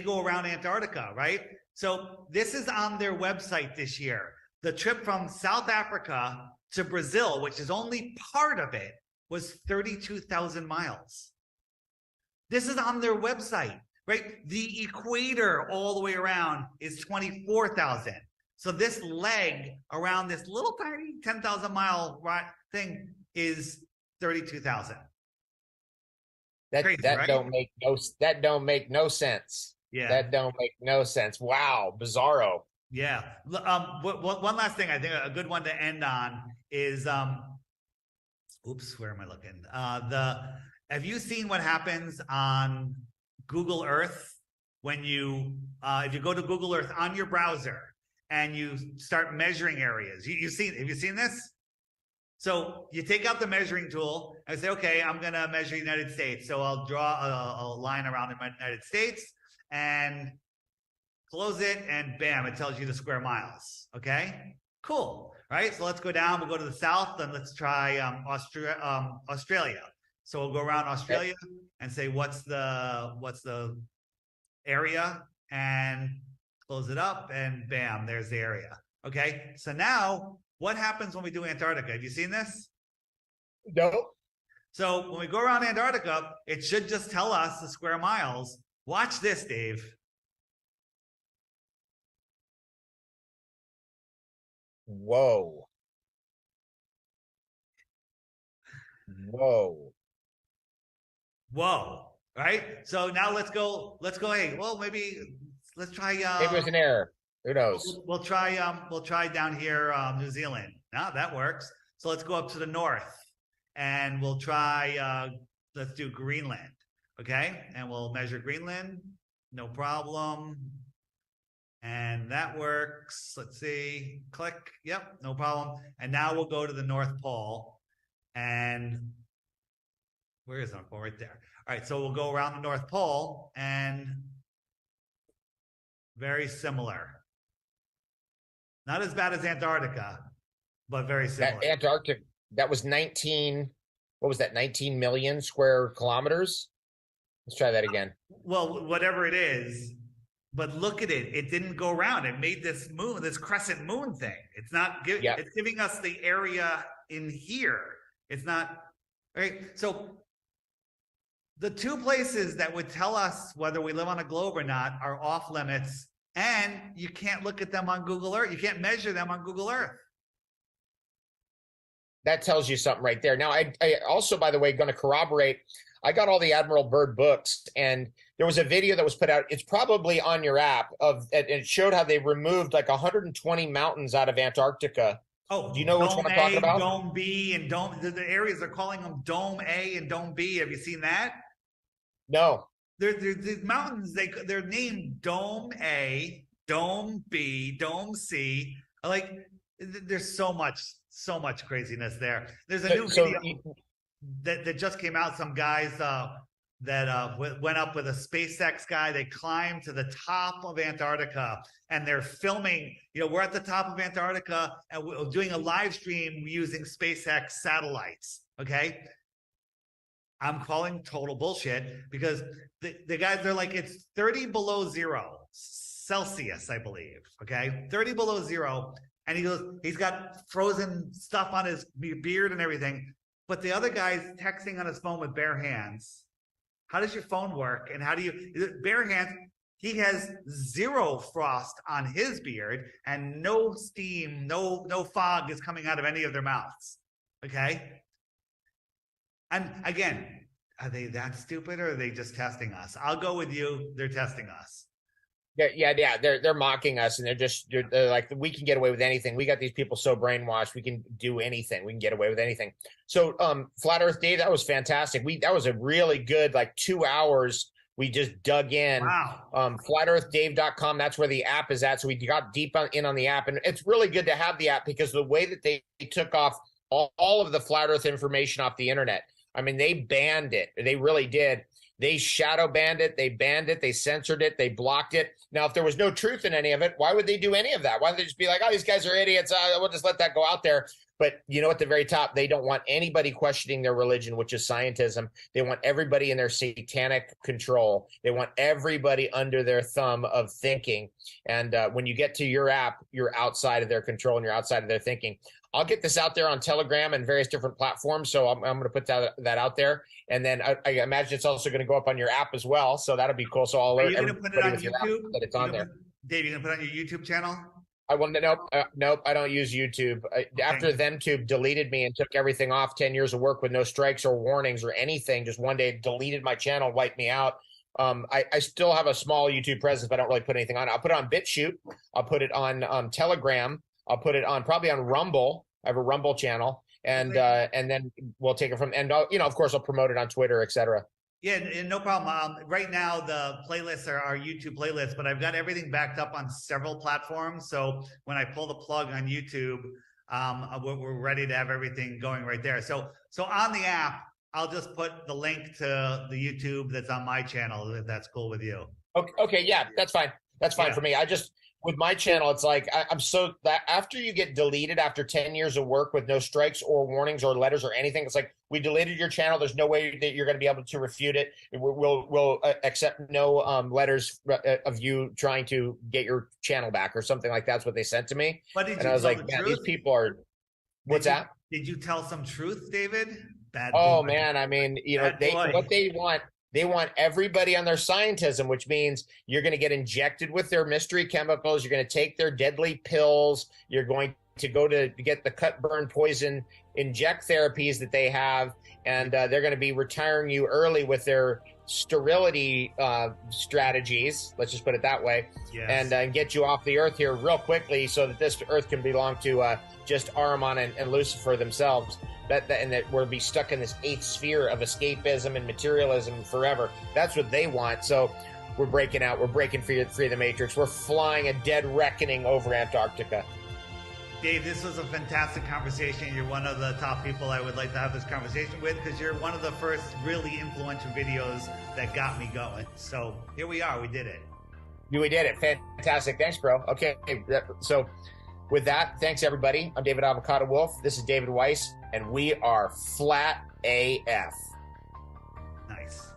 go around Antarctica, right? So this is on their website this year. The trip from South Africa to Brazil, which is only part of it, was 32,000 miles. This is on their website, right? The equator all the way around is 24,000. So this leg around this little tiny 10,000 mile thing is 32,000. That right? don't make no sense. Yeah. That don't make no sense. Wow, bizarro. Yeah. One last thing, I think a good one to end on is, where am I looking? Have you seen what happens on Google Earth when if you go to Google Earth on your browser and you start measuring areas? Have you seen this? So you take out the measuring tool and say, okay, I'm going to measure the United States. So I'll draw a line around the United States and close it, and bam, it tells you the square miles. Okay, cool. Right, so let's go down. We'll go to the south, and let's try Australia. So we'll go around Australia and say what's the area, and close it up, and bam, there's the area. Okay, so now what happens when we do Antarctica? Have you seen this? No. So when we go around Antarctica, it should just tell us the square miles. Watch this, Dave. Whoa. Whoa. Whoa. Right? So now let's go, hey, well, maybe let's try Maybe it was an error. Who knows? we'll try down here, New Zealand. Now that works. So let's go up to the north and we'll try let's do Greenland. Okay, and we'll measure Greenland, no problem. And that works. Let's see, click, yep, no problem. And now we'll go to the North Pole. And where is the North Pole? Right there. All right, so we'll go around the North Pole and very similar. Not as bad as Antarctica, but very similar. That Antarctic, that was 19, what was that, 19 million square kilometers? Let's try that again. Well, whatever it is, but look at it. It didn't go around. It made this moon, this crescent moon thing. It's not it's giving us the area in here. It's not right. So the two places that would tell us whether we live on a globe or not are off limits, and you can't look at them on Google Earth. You can't measure them on Google Earth. That tells you something right there. Now, I also, by the way, going to corroborate. I got all the Admiral Byrd books, and there was a video that was put out. It's probably on your app and it showed how they removed like 120 mountains out of Antarctica. Oh, do you know which one I'm talking about? Dome B and Dome. The areas they're calling them Dome A and Dome B. Have you seen that? No. They're the mountains. They're named Dome A, Dome B, Dome C. Like there's so much craziness there. There's a new video that just came out. Some guys that went up with a SpaceX guy. They climbed to the top of Antarctica and they're filming. You know, we're at the top of Antarctica and we're doing a live stream using SpaceX satellites. Okay. I'm calling total bullshit because the guys, they're like, it's 30 below zero Celsius, I believe. Okay. 30 below zero. And he goes, he's got frozen stuff on his beard and everything. But the other guy's texting on his phone with bare hands. How does your phone work? And how do you, bare hands, he has zero frost on his beard and no steam, no fog is coming out of any of their mouths. Okay. And again, are they that stupid or are they just testing us? I'll go with you. They're testing us. Yeah. They're mocking us, and they're like, we can get away with anything. We got these people so brainwashed. We can do anything. We can get away with anything. So, Flat Earth Dave, that was fantastic. That was a really good, like 2 hours. We just dug in. Wow. FlatEarthDave.com. That's where the app is at. So we got deep in on the app, and it's really good to have the app because the way that they took off all of the Flat Earth information off the internet. I mean, they banned it. They really did. They shadow banned it. They banned it. They censored it. They blocked it. Now, if there was no truth in any of it, why would they do any of that? Why would they just be like, oh, these guys are idiots. We'll just let that go out there. But, you know, at the very top, they don't want anybody questioning their religion, which is scientism. They want everybody in their satanic control. They want everybody under their thumb of thinking. And when you get to your app, you're outside of their control and you're outside of their thinking. I'll get this out there on Telegram and various different platforms. So I'm going to put that out there. And then I imagine it's also going to go up on your app as well. So that'll be cool. So I'll alert everybody with your app that it's on there. Dave, you going to put it on your YouTube channel? I want to nope. I don't use YouTube. After ThemeTube deleted me and took everything off, 10 years of work with no strikes or warnings or anything, just one day deleted my channel, wiped me out. I still have a small YouTube presence, but I don't really put anything on it. I'll put it on BitChute. I'll put it on Telegram. I'll put it on probably on Rumble. I have a Rumble channel, and then we'll take it from. And of course, I'll promote it on Twitter, etc. Yeah, and no problem. Right now, the playlists are our YouTube playlists, but I've got everything backed up on several platforms. So when I pull the plug on YouTube, we're ready to have everything going right there. So on the app, I'll just put the link to the YouTube that's on my channel, if that's cool with you. Okay, yeah, that's fine. That's fine for me. I just with my channel, it's like I'm so that after you get deleted after 10 years of work with no strikes or warnings or letters or anything, it's like we deleted your channel. There's no way that you're going to be able to refute it. We'll accept no letters of you trying to get your channel back or something like that's what they sent to me. But did And you I was tell like, the man, truth? these people are. What's that? Did you tell some truth, David? Bad Oh boy. man, I mean, you know, Bad boy. what they want everybody on their scientism, which means you're going to get injected with their mystery chemicals, you're going to take their deadly pills, you're going to go to get the cut, burn, poison, inject therapies that they have, and they're going to be retiring you early with their sterility strategies, let's just put it that way, Yes. and get you off the earth here real quickly so that this earth can belong to just Ahriman and Lucifer themselves. And that we'll be stuck in this eighth sphere of escapism and materialism forever. That's what they want. So we're breaking out. We're breaking free of the Matrix. We're flying a dead reckoning over Antarctica. Dave, this was a fantastic conversation. You're one of the top people I would like to have this conversation with because you're one of the first really influential videos that got me going. So here we are. We did it. We did it. Fantastic. Thanks, bro. Okay. So with that, thanks, everybody. I'm David Avocado Wolf. This is David Weiss, and we are Flat AF. Nice.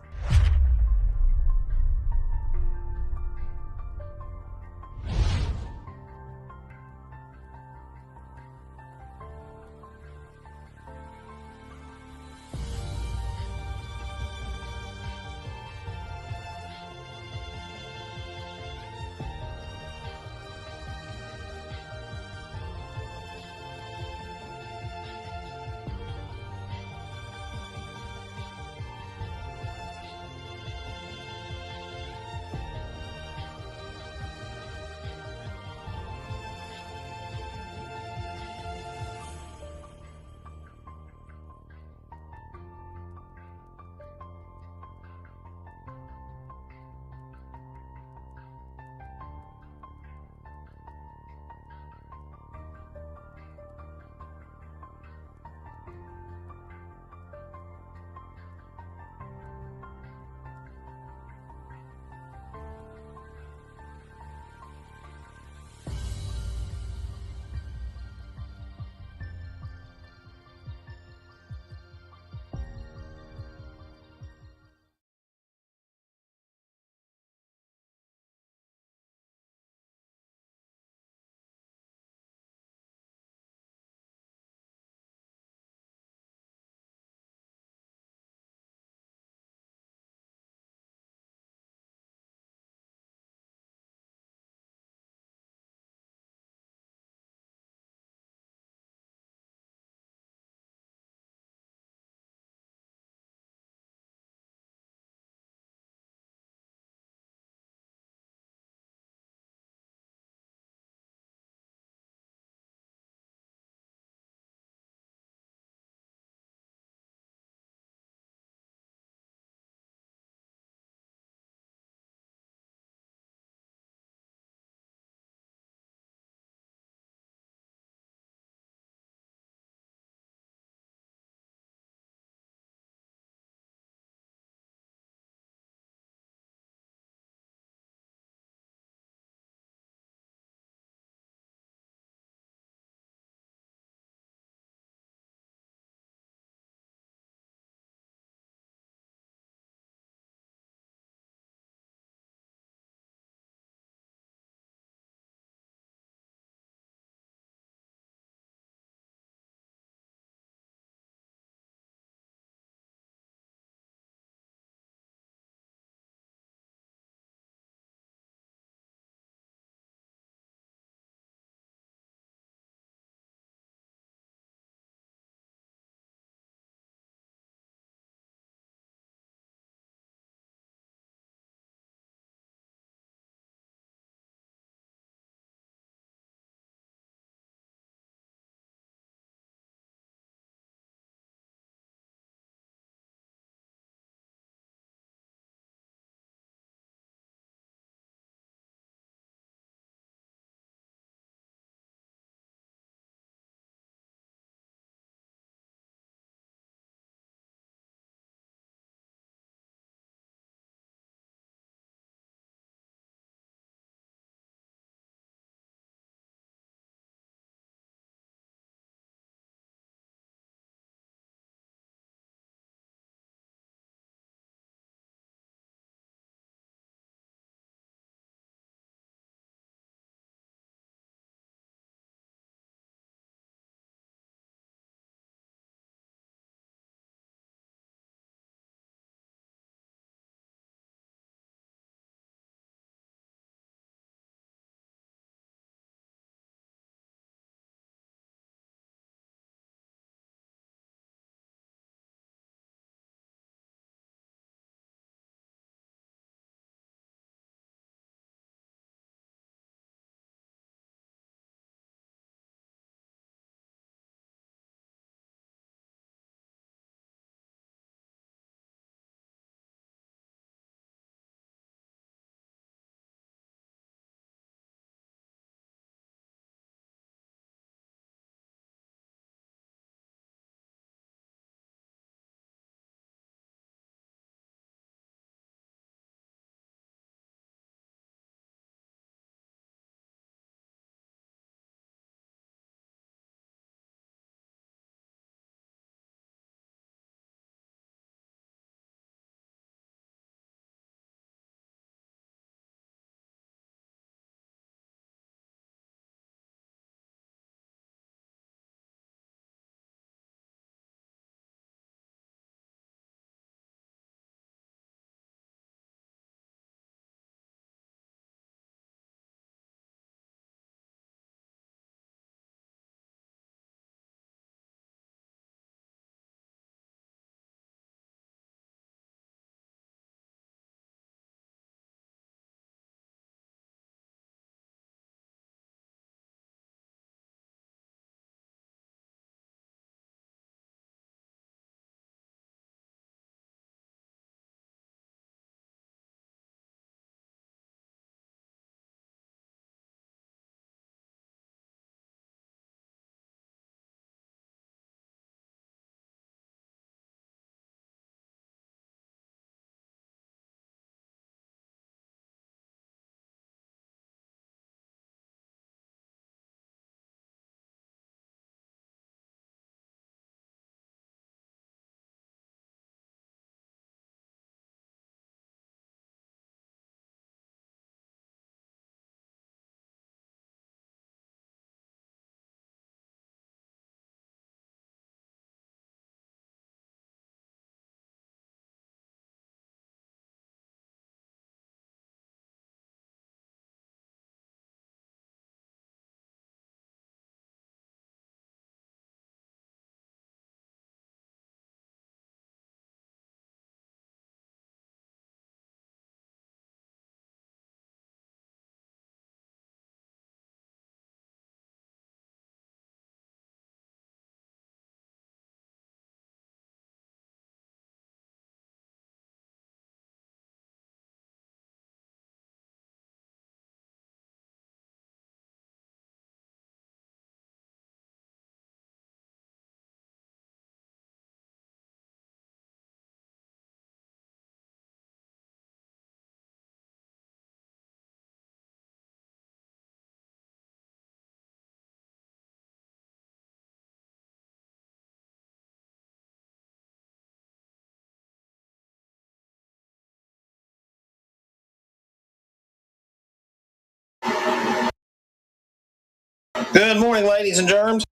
Good morning, ladies and germs.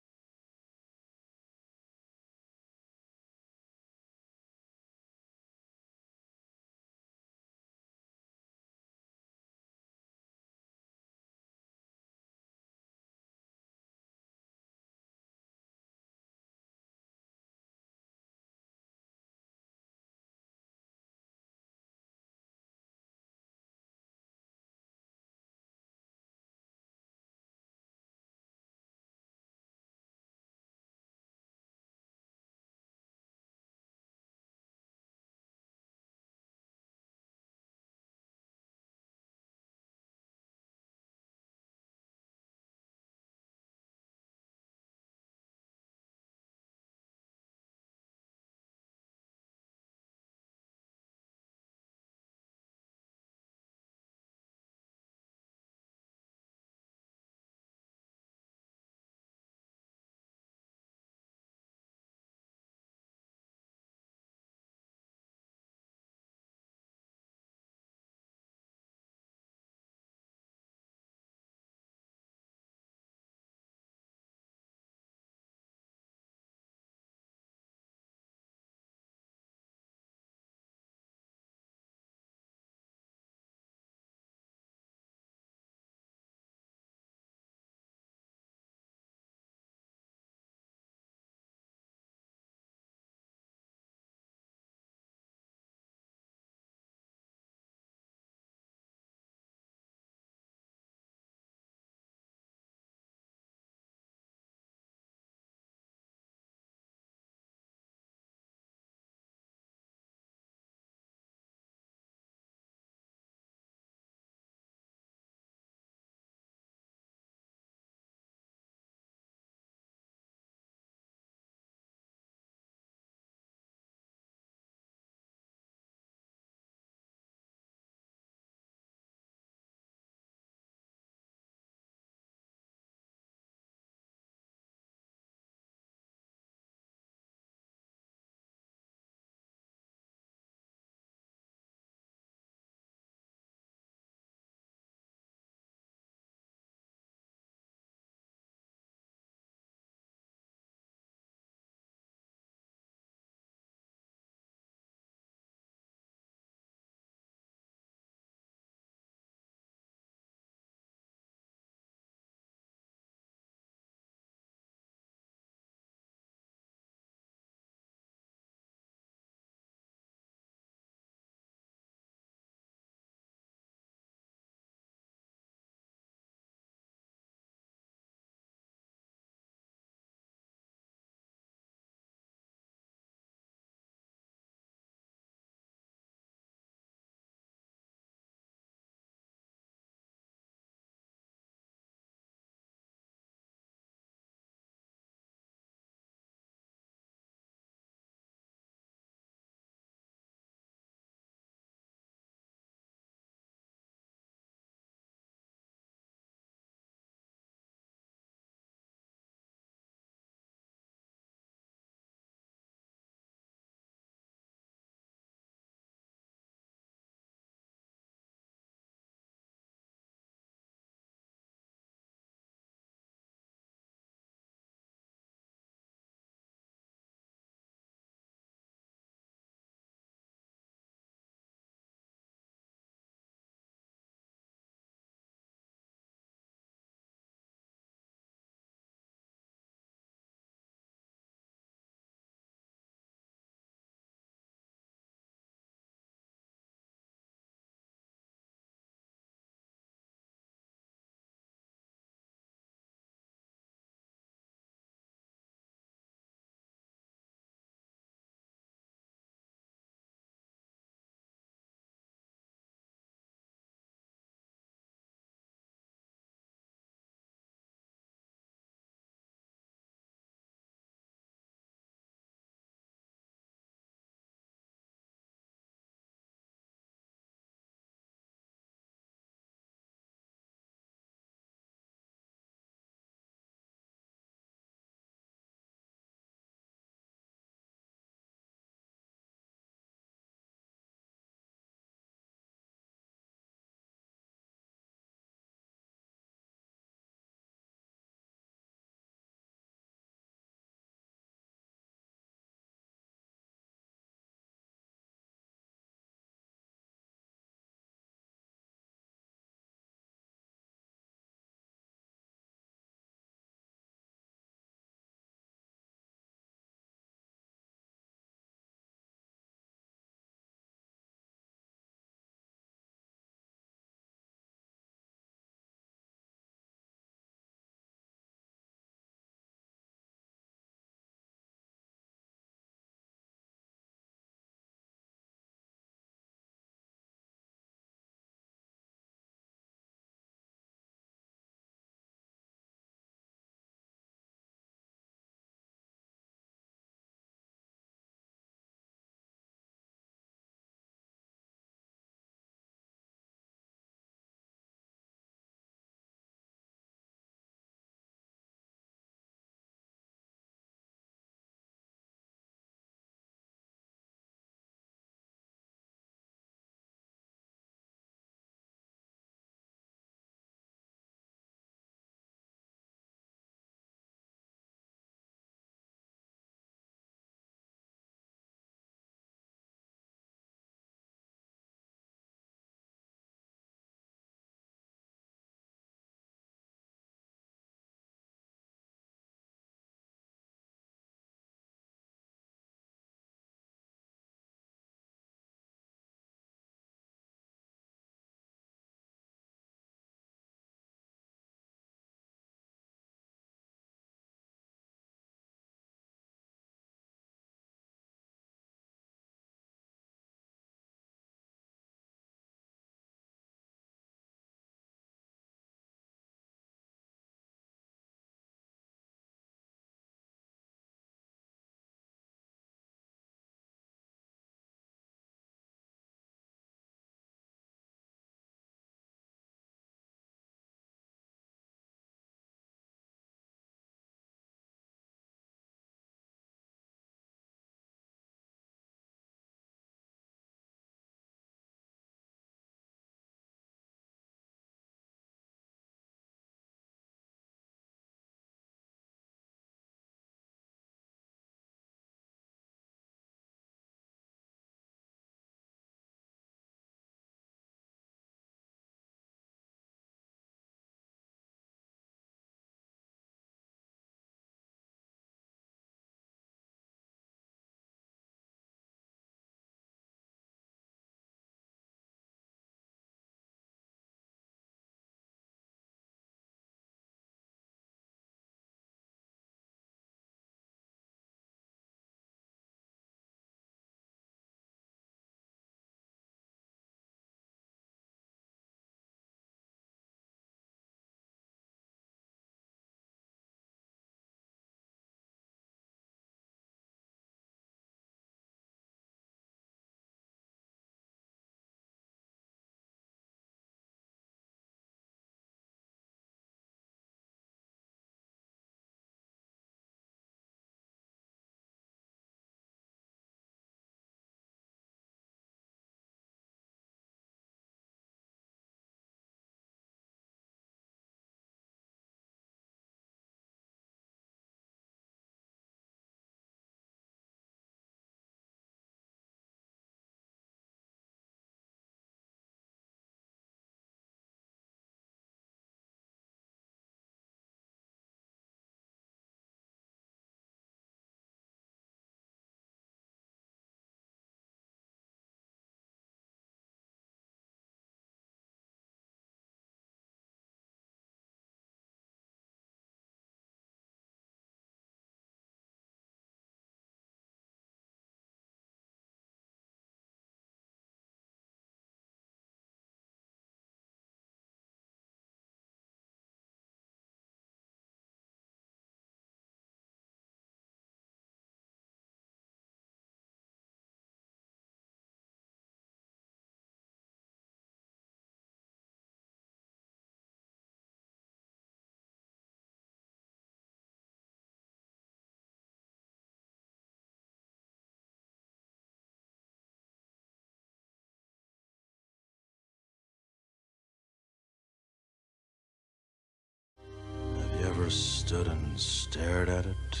stood and stared at it,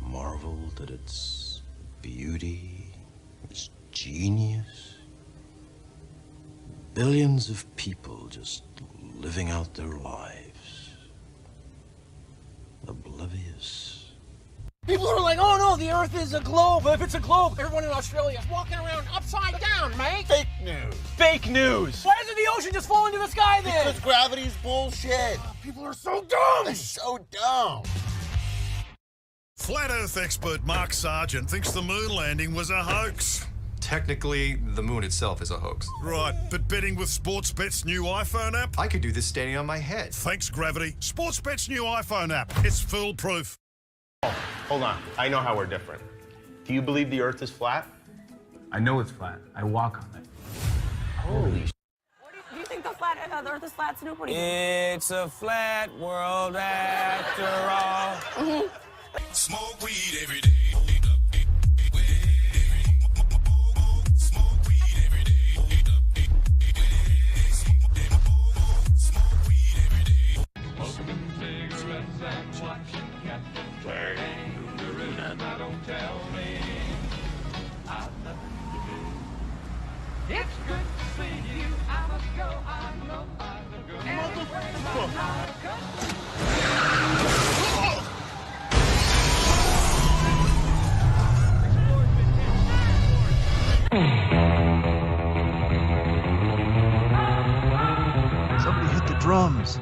marveled at its beauty, its genius. Billions of people just living out their lives, oblivious. People are like, oh no, the Earth is a globe. If it's a globe, everyone in Australia is walking around upside down, mate. Fake news. Fake news. Why doesn't the ocean just fall into the sky then? Because gravity's bullshit. People are so dumb. They're so dumb. Flat Earth expert Mark Sargent thinks the moon landing was a hoax. Technically, the moon itself is a hoax. Right, but betting with Sportsbet's new iPhone app? I could do this standing on my head. Thanks, Gravity. Sportsbet's new iPhone app. It's foolproof. Hold on. I know how we're different. Do you believe the Earth is flat? I know it's flat. I walk on it. Holy sh**. Do you think the Earth is flat, Snoop? What do you It's a flat world after all. Smoke weed every day. It's good to see you. I must go. I know Somebody hit the drums.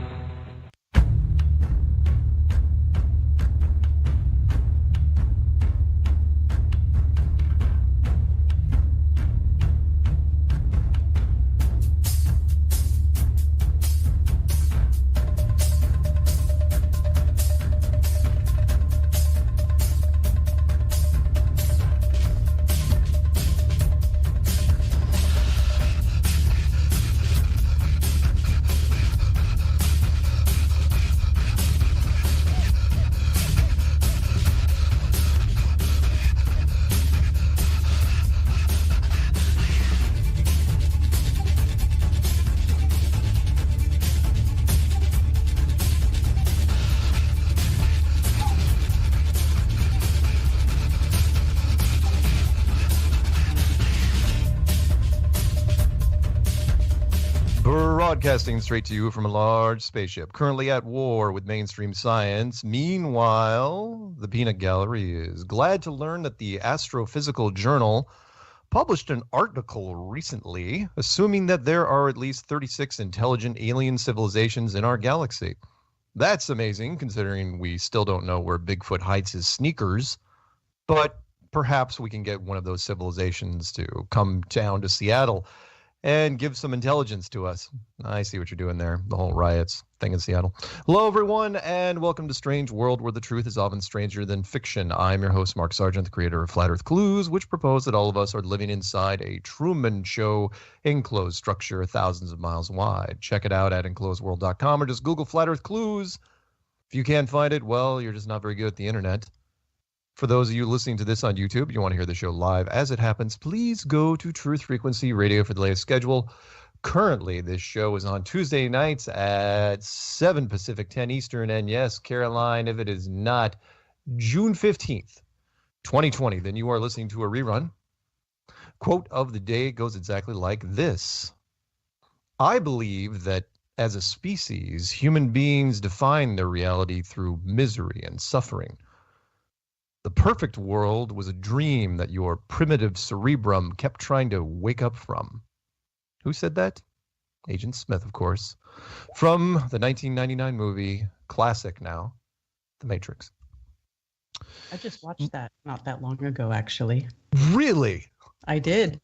Broadcasting straight to you from a large spaceship, currently at war with mainstream science. Meanwhile, the Peanut Gallery is glad to learn that the Astrophysical Journal published an article recently assuming that there are at least 36 intelligent alien civilizations in our galaxy. That's amazing, considering we still don't know where Bigfoot hides his sneakers, but perhaps we can get one of those civilizations to come down to Seattle and give some intelligence to us. I see what you're doing there, the whole riots thing in Seattle. Hello, everyone, and welcome to Strange World, where the truth is often stranger than fiction. I'm your host, Mark Sargent, the creator of Flat Earth Clues, which propose that all of us are living inside a Truman Show enclosed structure thousands of miles wide. Check it out at enclosedworld.com or just Google Flat Earth Clues. If you can't find it, well, you're just not very good at the internet. For those of you listening to this on YouTube, you want to hear the show live as it happens, please go to Truth Frequency Radio for the latest schedule. Currently, this show is on Tuesday nights at 7 Pacific, 10 Eastern. And yes, Caroline, if it is not June 15th, 2020, then you are listening to a rerun. Quote of the day goes exactly like this. I believe that as a species, human beings define their reality through misery and suffering. The perfect world was a dream that your primitive cerebrum kept trying to wake up from. Who said that? Agent Smith, of course. From the 1999 movie, classic now, The Matrix. I just watched that not that long ago, actually. Really? I did.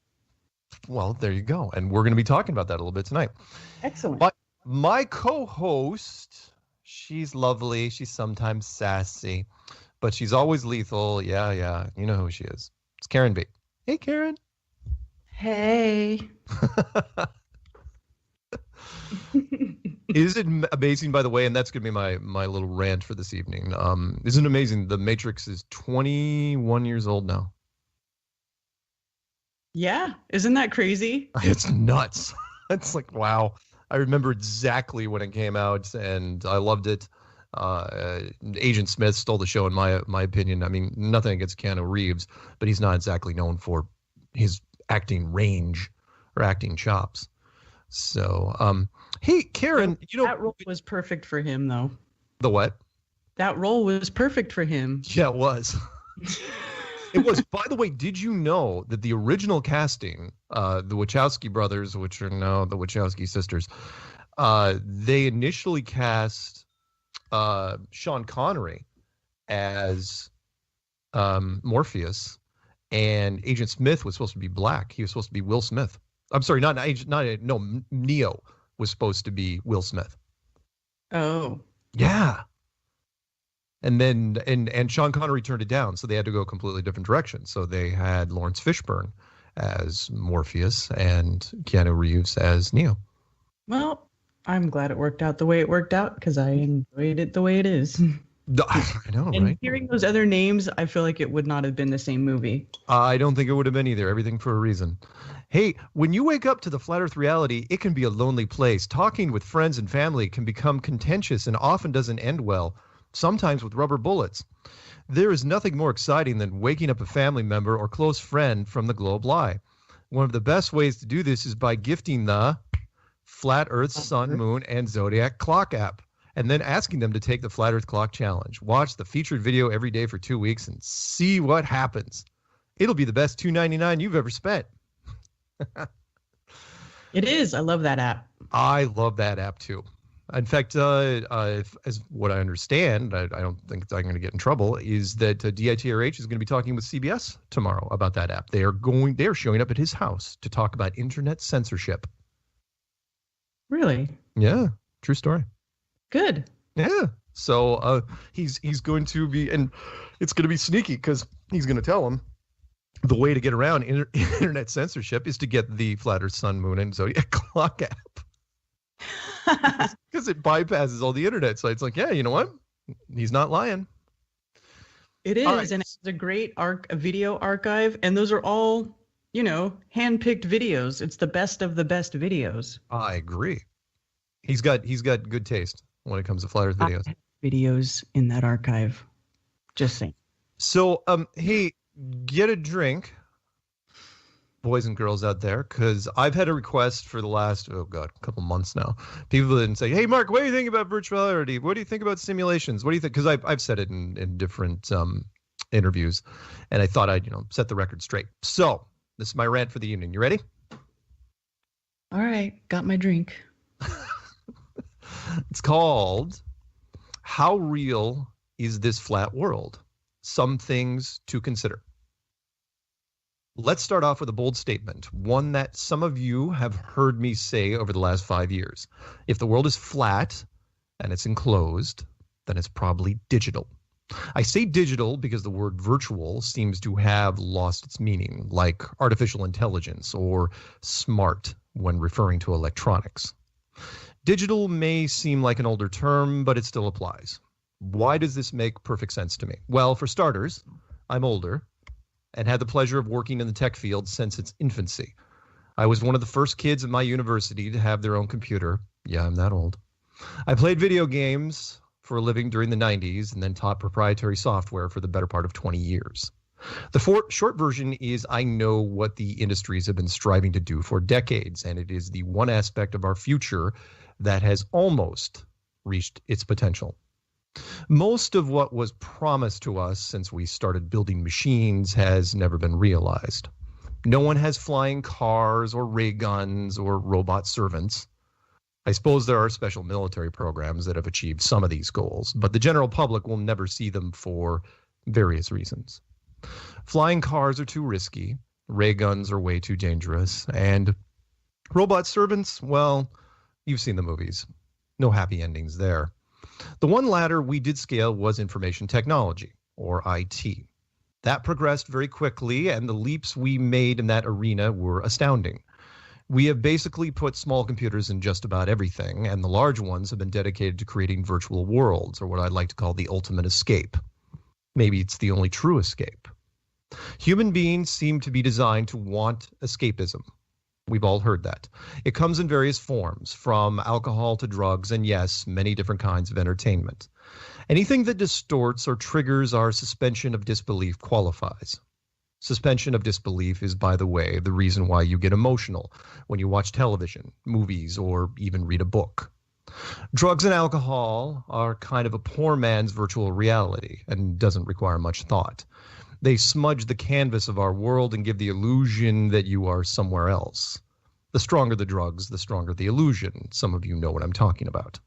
Well, there you go. And we're going to be talking about that a little bit tonight. Excellent. My co-host, she's lovely. She's sometimes sassy. But she's always lethal. Yeah. You know who she is. It's Karen B. Hey, Karen. Hey. Isn't it amazing, by the way, and that's going to be my little rant for this evening. Isn't it amazing? The Matrix is 21 years old now. Yeah. Isn't that crazy? It's nuts. It's like, wow. I remember exactly when it came out, and I loved it. Agent Smith stole the show, in my opinion. I mean, nothing against Keanu Reeves, but he's not exactly known for his acting range or acting chops. So, hey, Karen, that role was perfect for him, though. The what? That role was perfect for him. Yeah, it was. It was. By the way, did you know that the original casting, the Wachowski brothers, which are now the Wachowski sisters, they initially cast Sean Connery as Morpheus, and Agent Smith was supposed to be black. He was supposed to be Will Smith. I'm sorry, Neo was supposed to be Will Smith. Oh. Yeah. And then and Sean Connery turned it down, so they had to go a completely different direction. So they had Lawrence Fishburne as Morpheus and Keanu Reeves as Neo. Well, I'm glad it worked out the way it worked out because I enjoyed it the way it is. I know, and right? Hearing those other names, I feel like it would not have been the same movie. I don't think it would have been either. Everything for a reason. Hey, when you wake up to the flat earth reality, it can be a lonely place. Talking with friends and family can become contentious and often doesn't end well, sometimes with rubber bullets. There is nothing more exciting than waking up a family member or close friend from the globe lie. One of the best ways to do this is by gifting the Flat Earth, Sun, Moon, and Zodiac Clock app, and then asking them to take the Flat Earth Clock Challenge. Watch the featured video every day for 2 weeks and see what happens. It'll be the best $2.99 you've ever spent. It is. I love that app. I love that app too. In fact, as what I understand, I don't think I'm going to get in trouble, is that DITRH is going to be talking with CBS tomorrow about that app. They're showing up at his house to talk about internet censorship. Really? Yeah, true story. Good. Yeah. So he's going to be, and it's going to be sneaky because he's going to tell him the way to get around internet censorship is to get the Flat Earth, Sun, Moon, and Zodiac Clock app. Because it bypasses all the internet sites. Like, yeah, you know what? He's not lying. It is, right. And it's a great video archive, and those are all, hand-picked videos. It's the best of the best videos. I agree. He's got good taste when it comes to Flat Earth videos. Videos in that archive. Just saying. So, hey, get a drink, boys and girls out there, because I've had a request for the last, couple months now. People didn't say, hey, Mark, what do you think about virtual reality? What do you think about simulations? What do you think? Because I've said it in different interviews, and I thought I'd set the record straight. So this is my rant for the evening. You ready? All right. Got my drink. It's called How Real Is This Flat World? Some Things to Consider. Let's start off with a bold statement, one that some of you have heard me say over the last 5 years. If the world is flat and it's enclosed, then it's probably digital. I say digital because the word virtual seems to have lost its meaning, like artificial intelligence or smart when referring to electronics. Digital may seem like an older term, but it still applies. Why does this make perfect sense to me? Well, for starters, I'm older and had the pleasure of working in the tech field since its infancy. I was one of the first kids at my university to have their own computer. Yeah, I'm that old. I played video games for a living during the 90s and then taught proprietary software for the better part of 20 years. The short version is I know what the industries have been striving to do for decades, and it is the one aspect of our future that has almost reached its potential. Most of what was promised to us since we started building machines has never been realized. No one has flying cars or ray guns or robot servants. I suppose there are special military programs that have achieved some of these goals, but the general public will never see them for various reasons. Flying cars are too risky, ray guns are way too dangerous, and robot servants, well, you've seen the movies. No happy endings there. The one ladder we did scale was information technology, or IT. That progressed very quickly, and the leaps we made in that arena were astounding. We have basically put small computers in just about everything, and the large ones have been dedicated to creating virtual worlds, or what I'd like to call the ultimate escape. Maybe it's the only true escape. Human beings seem to be designed to want escapism. We've all heard that. It comes in various forms, from alcohol to drugs, and yes, many different kinds of entertainment. Anything that distorts or triggers our suspension of disbelief qualifies. Suspension of disbelief is, by the way, the reason why you get emotional when you watch television, movies, or even read a book. Drugs and alcohol are kind of a poor man's virtual reality and doesn't require much thought. They smudge the canvas of our world and give the illusion that you are somewhere else. The stronger the drugs, the stronger the illusion. Some of you know what I'm talking about.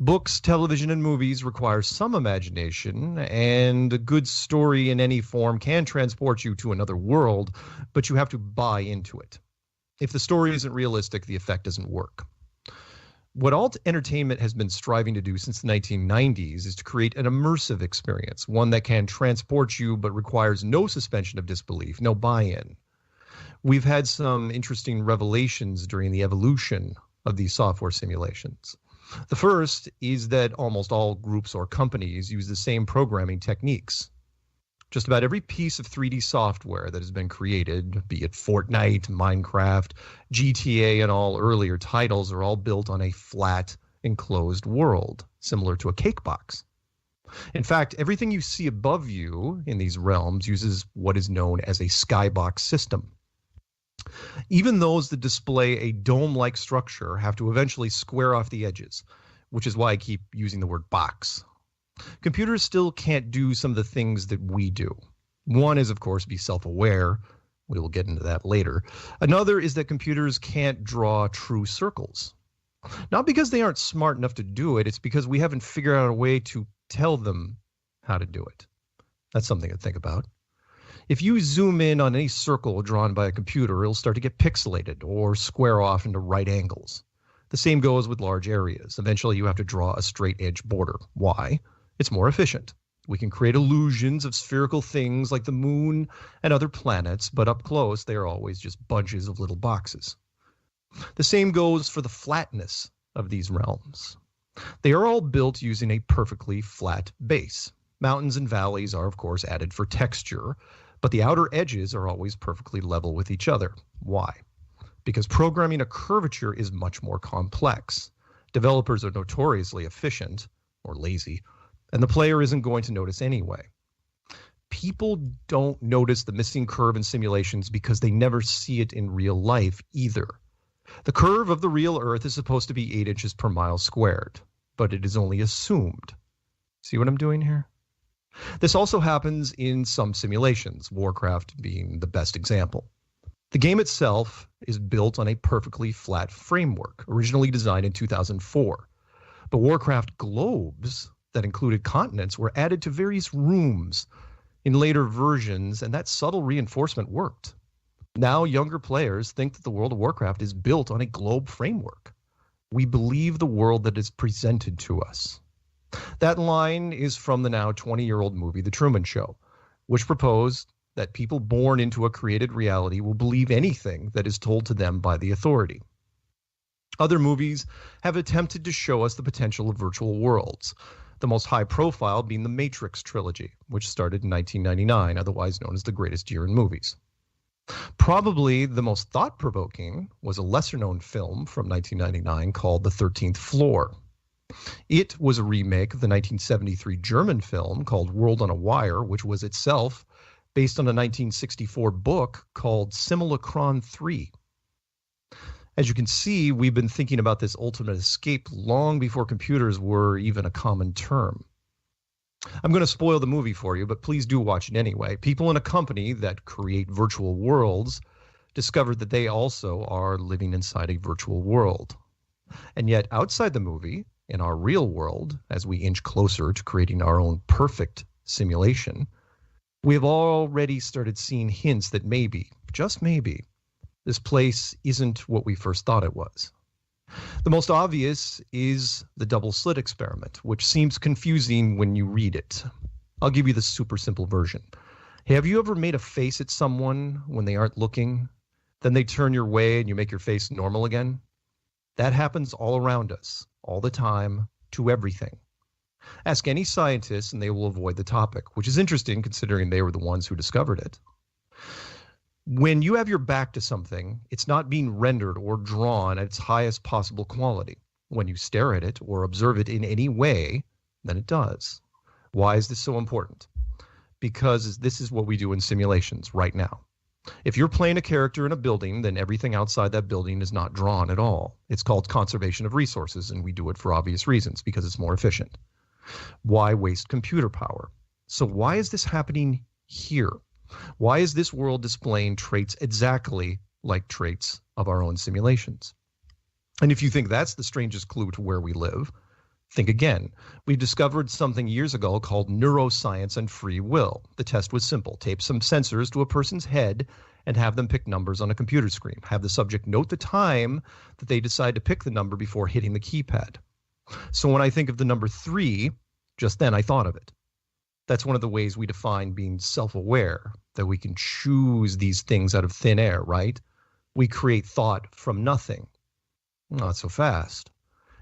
Books, television, and movies require some imagination, and a good story in any form can transport you to another world, but you have to buy into it. If the story isn't realistic, the effect doesn't work. What alt entertainment has been striving to do since the 1990s is to create an immersive experience, one that can transport you but requires no suspension of disbelief, no buy-in. We've had some interesting revelations during the evolution of these software simulations. The first is that almost all groups or companies use the same programming techniques. Just about every piece of 3D software that has been created, be it Fortnite, Minecraft, GTA, and all earlier titles, are all built on a flat, enclosed world, similar to a cake box. In fact, everything you see above you in these realms uses what is known as a skybox system. Even those that display a dome-like structure have to eventually square off the edges, which is why I keep using the word box. Computers still can't do some of the things that we do. One is, of course, be self-aware. We will get into that later. Another is that computers can't draw true circles. Not because they aren't smart enough to do it, it's because we haven't figured out a way to tell them how to do it. That's something to think about. If you zoom in on any circle drawn by a computer, it'll start to get pixelated or square off into right angles. The same goes with large areas. Eventually, you have to draw a straight edge border. Why? It's more efficient. We can create illusions of spherical things like the moon and other planets, but up close, they are always just bunches of little boxes. The same goes for the flatness of these realms. They are all built using a perfectly flat base. Mountains and valleys are, of course, added for texture, but the outer edges are always perfectly level with each other. Why? Because programming a curvature is much more complex. Developers are notoriously efficient, or lazy, and the player isn't going to notice anyway. People don't notice the missing curve in simulations because they never see it in real life either. The curve of the real Earth is supposed to be 8 inches per mile squared, but it is only assumed. See what I'm doing here? This also happens in some simulations, Warcraft being the best example. The game itself is built on a perfectly flat framework, originally designed in 2004. But Warcraft globes that included continents were added to various rooms in later versions, and that subtle reinforcement worked. Now younger players think that the World of Warcraft is built on a globe framework. We believe the world that is presented to us. That line is from the now 20-year-old movie The Truman Show, which proposed that people born into a created reality will believe anything that is told to them by the authority. Other movies have attempted to show us the potential of virtual worlds, the most high-profile being the Matrix trilogy, which started in 1999, otherwise known as the greatest year in movies. Probably the most thought-provoking was a lesser-known film from 1999 called The 13th Floor. It was a remake of the 1973 German film called World on a Wire, which was itself based on a 1964 book called Simulacron 3. As you can see, we've been thinking about this ultimate escape long before computers were even a common term. I'm going to spoil the movie for you, but please do watch it anyway. People in a company that create virtual worlds discovered that they also are living inside a virtual world. And yet outside the movie, in our real world, as we inch closer to creating our own perfect simulation, we have already started seeing hints that maybe, just maybe, this place isn't what we first thought it was. The most obvious is the double slit experiment, which seems confusing when you read it. I'll give you the super simple version. Have you ever made a face at someone when they aren't looking? Then they turn your way and you make your face normal again? That happens all around us, all the time, to everything. Ask any scientist and they will avoid the topic, which is interesting considering they were the ones who discovered it. When you have your back to something, it's not being rendered or drawn at its highest possible quality. When you stare at it or observe it in any way, than it does. Why is this so important? Because this is what we do in simulations right now. If you're playing a character in a building, then everything outside that building is not drawn at all. It's called conservation of resources, and we do it for obvious reasons, because it's more efficient. Why waste computer power? So why is this happening here? Why is this world displaying traits exactly like traits of our own simulations? And if you think that's the strangest clue to where we live, think again. We discovered something years ago called neuroscience and free will. The test was simple. Tape some sensors to a person's head and have them pick numbers on a computer screen. Have the subject note the time that they decide to pick the number before hitting the keypad. So when I think of the number 3, just then I thought of it. That's one of the ways we define being self-aware, that we can choose these things out of thin air, right? We create thought from nothing. Not so fast.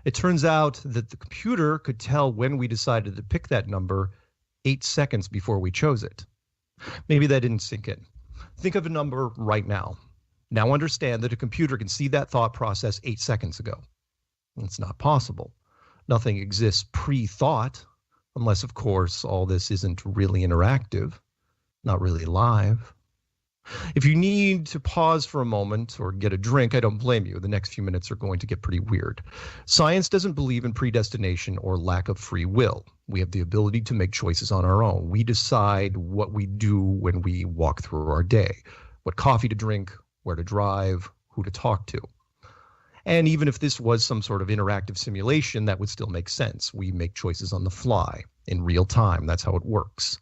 It turns out that the computer could tell when we decided to pick that number 8 seconds before we chose it. Maybe that didn't sink in. Think of a number right now. Now understand that a computer can see that thought process 8 seconds ago. It's not possible. Nothing exists pre-thought, unless, of course, all this isn't really interactive, not really live. If you need to pause for a moment or get a drink, I don't blame you. The next few minutes are going to get pretty weird. Science doesn't believe in predestination or lack of free will. We have the ability to make choices on our own. We decide what we do when we walk through our day, what coffee to drink, where to drive, who to talk to. And even if this was some sort of interactive simulation, that would still make sense. We make choices on the fly, in real time. That's how it works.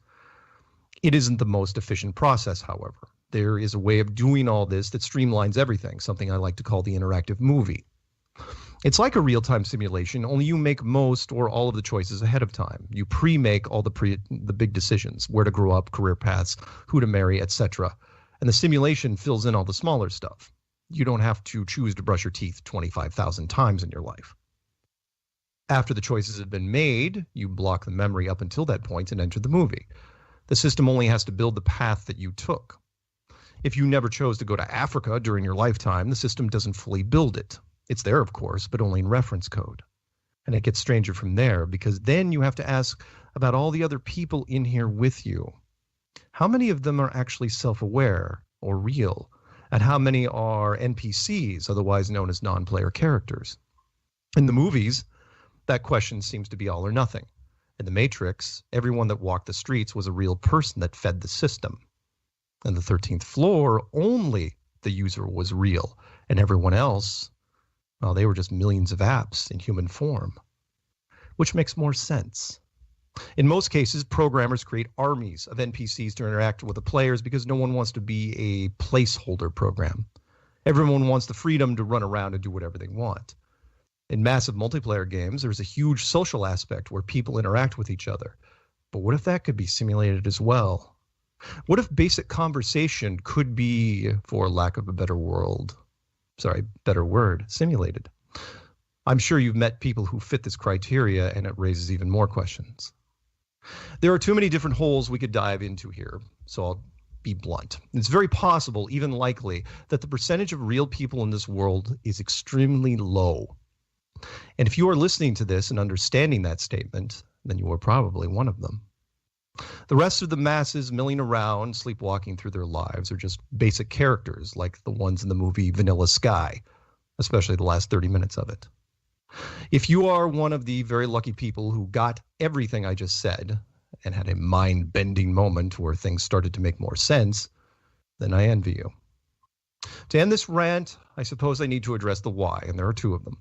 It isn't the most efficient process, however. There is a way of doing all this that streamlines everything, something I like to call the interactive movie. It's like a real-time simulation, only you make most or all of the choices ahead of time. You pre-make all the big decisions, where to grow up, career paths, who to marry, etc. And the simulation fills in all the smaller stuff. You don't have to choose to brush your teeth 25,000 times in your life. After the choices have been made, you block the memory up until that point and enter the movie. The system only has to build the path that you took. If you never chose to go to Africa during your lifetime, the system doesn't fully build it. It's there, of course, but only in reference code. And it gets stranger from there, because then you have to ask about all the other people in here with you. How many of them are actually self-aware or real? And how many are NPCs, otherwise known as non-player characters? In the movies, that question seems to be all or nothing. In The Matrix, everyone that walked the streets was a real person that fed the system. On the 13th floor, only the user was real, and everyone else, well, they were just millions of apps in human form. Which makes more sense. In most cases, programmers create armies of NPCs to interact with the players because no one wants to be a placeholder program. Everyone wants the freedom to run around and do whatever they want. In massive multiplayer games, there's a huge social aspect where people interact with each other. But what if that could be simulated as well? What if basic conversation could be, for lack of a better word, simulated? I'm sure you've met people who fit this criteria, and it raises even more questions. There are too many different holes we could dive into here, so I'll be blunt. It's very possible, even likely, that the percentage of real people in this world is extremely low. And if you are listening to this and understanding that statement, then you are probably one of them. The rest of the masses milling around, sleepwalking through their lives, are just basic characters like the ones in the movie Vanilla Sky, especially the last 30 minutes of it. If you are one of the very lucky people who got everything I just said and had a mind-bending moment where things started to make more sense, then I envy you. To end this rant, I suppose I need to address the why, and there are two of them.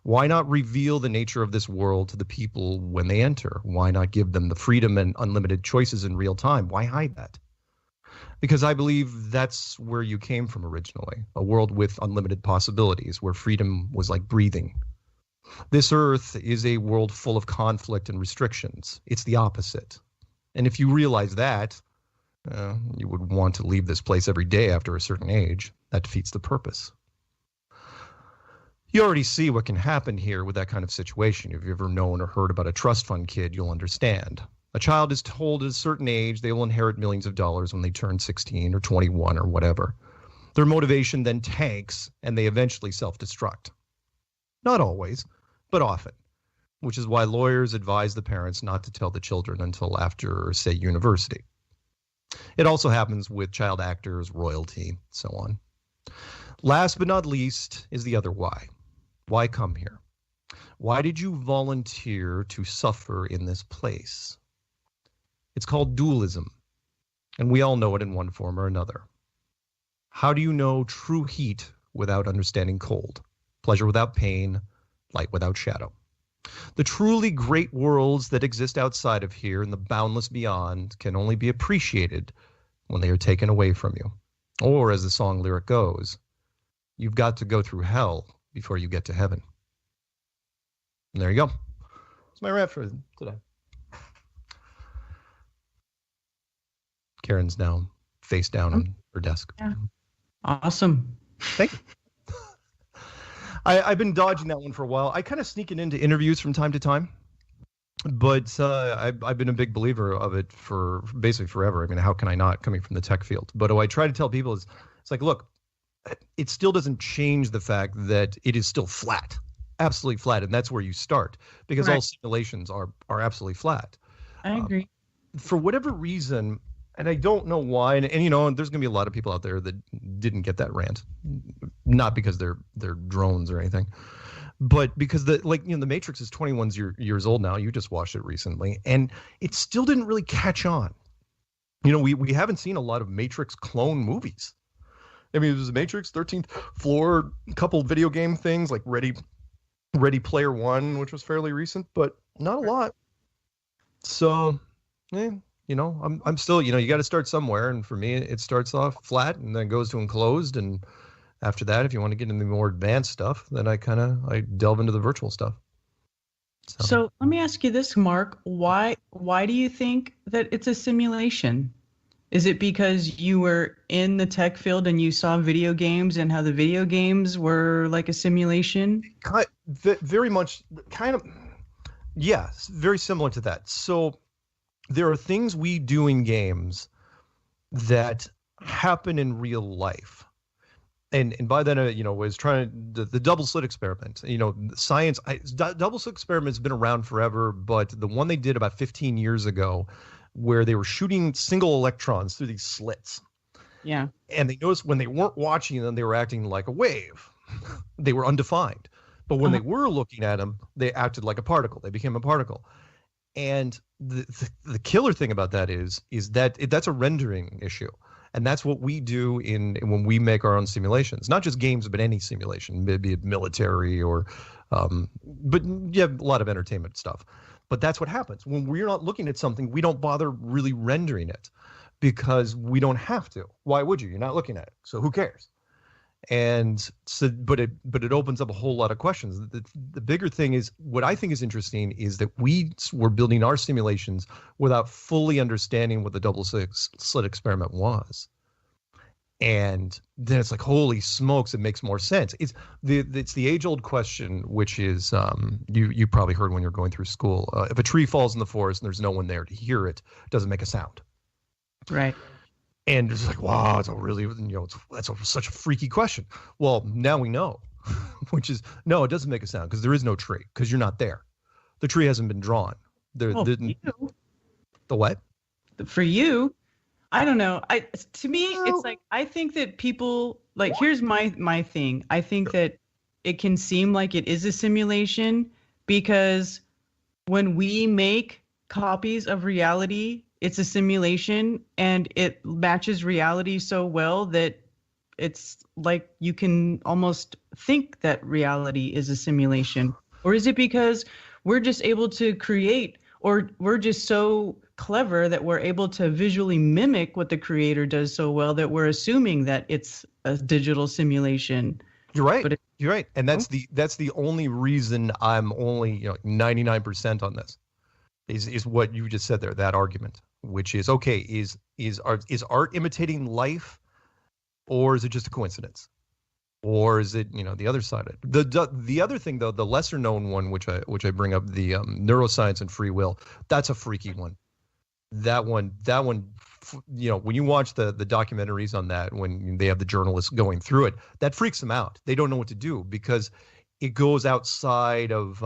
Why not reveal the nature of this world to the people when they enter? Why not give them the freedom and unlimited choices in real time? Why hide that? Because I believe that's where you came from originally, a world with unlimited possibilities, where freedom was like breathing. This Earth is a world full of conflict and restrictions. It's the opposite. And if you realize that, you would want to leave this place every day after a certain age. That defeats the purpose. You already see what can happen here with that kind of situation. If you've ever known or heard about a trust fund kid, you'll understand. A child is told at a certain age they will inherit millions of dollars when they turn 16 or 21 or whatever. Their motivation then tanks, and they eventually self-destruct. Not always, but often. which is why lawyers advise the parents not to tell the children until after, say, university. It also happens with child actors, royalty, so on. Last but not least is the other why. Why come here? Why did you volunteer to suffer in this place? It's called dualism, and we all know it in one form or another. How do you know true heat without understanding cold? Pleasure without pain, light without shadow. The truly great worlds that exist outside of here and the boundless beyond can only be appreciated when they are taken away from you. Or, as the song lyric goes, you've got to go through hell before you get to heaven. And there you go. That's my rant for today. Karen's now face down on her desk. Yeah. Awesome. Thank you. I've been dodging that one for a while. I kind of sneak it into interviews from time to time, but I've been a big believer of it for basically forever. I mean, how can I not, coming from the tech field? But what I try to tell people is, it's like, look, it still doesn't change the fact that it is still flat, absolutely flat, and that's where you start, because all simulations are absolutely flat. I agree. For whatever reason, and I don't know why, and you know, there's going to be a lot of people out there that didn't get that rant, not because they're drones or anything, but because the Matrix is 21 years old now. You just watched it recently, and it still didn't really catch on. You know, we haven't seen a lot of Matrix clone movies. I mean, it was Matrix, 13th Floor, a couple video game things like Ready Player One, which was fairly recent, but not a lot. So, you know, I'm still, you know, you got to start somewhere. And for me, it starts off flat and then goes to enclosed. And after that, if you want to get into the more advanced stuff, then I delve into the virtual stuff. So let me ask you this, Mark. Why do you think that it's a simulation? Is it because you were in the tech field and you saw video games and how the video games were like a simulation? Very much, yes, very similar to that. So there are things we do in games that happen in real life. And by that, you know, was trying the double slit experiment. You know, science, double slit experiment has been around forever, but the one they did about 15 years ago, where they were shooting single electrons through these slits. Yeah. And they noticed when they weren't watching them, they were acting like a wave. They were undefined. But when they were looking at them, they acted like a particle. They became a particle. And the killer thing about that is that that's a rendering issue. And that's what we do when we make our own simulations, not just games, but any simulation, maybe it military or, but yeah, a lot of entertainment stuff. But that's what happens when we're not looking at something. We don't bother really rendering it because we don't have to. Why would you? You're not looking at it, so who cares? And so, but it opens up a whole lot of questions. The bigger thing is, what I think is interesting is that we were building our simulations without fully understanding what the double slit experiment was. And then it's like, holy smokes, it makes more sense. It's the age-old question, which is you probably heard when you're going through school. If a tree falls in the forest and there's no one there to hear it, it doesn't make a sound. Right. And it's like, wow, it's a really, you know, such a freaky question. Well, now we know, which is, no, it doesn't make a sound because there is no tree, because you're not there. The tree hasn't been drawn. The what? For you, I don't know. To me, it's like, I think that people, like, here's my thing. I think that it can seem like it is a simulation because when we make copies of reality, it's a simulation and it matches reality so well that it's like you can almost think that reality is a simulation. Or is it because we're just able to create, or we're just so clever that we're able to visually mimic what the creator does so well that we're assuming that it's a digital simulation? You're right. You're right. And that's the only reason I'm only 99% on this is what you just said there, that argument, which is, okay, is art imitating life, or is it just a coincidence? Or is it, the other side of it? The other thing, though, the lesser known one, which I bring up, the neuroscience and free will, that's a freaky one. That one, when you watch the documentaries on that, when they have the journalists going through it, that freaks them out. They don't know what to do because it goes outside of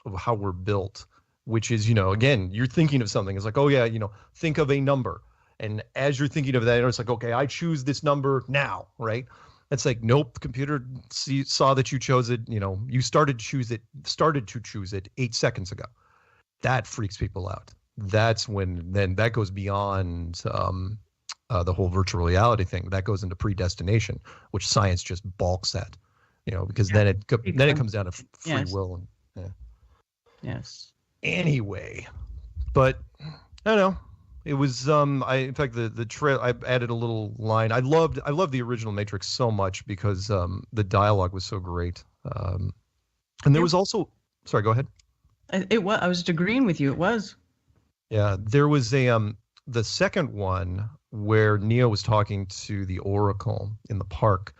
of how we're built, which is, again, you're thinking of something. It's like, oh yeah, think of a number. And as you're thinking of that, it's like, okay, I choose this number now, right? It's like, nope, the computer saw that you chose it. You started to choose it 8 seconds ago. That freaks people out. That's when then that goes beyond the whole virtual reality thing. That goes into predestination, which science just balks at, because then it comes down to free will. And, Yes. Anyway, but I don't know. It was in fact the trail, I added a little line. I loved the original Matrix so much because the dialogue was so great. And there was also, sorry, go ahead. It was. I was just agreeing with you. It was. Yeah, there was the second one where Neo was talking to the Oracle in the park,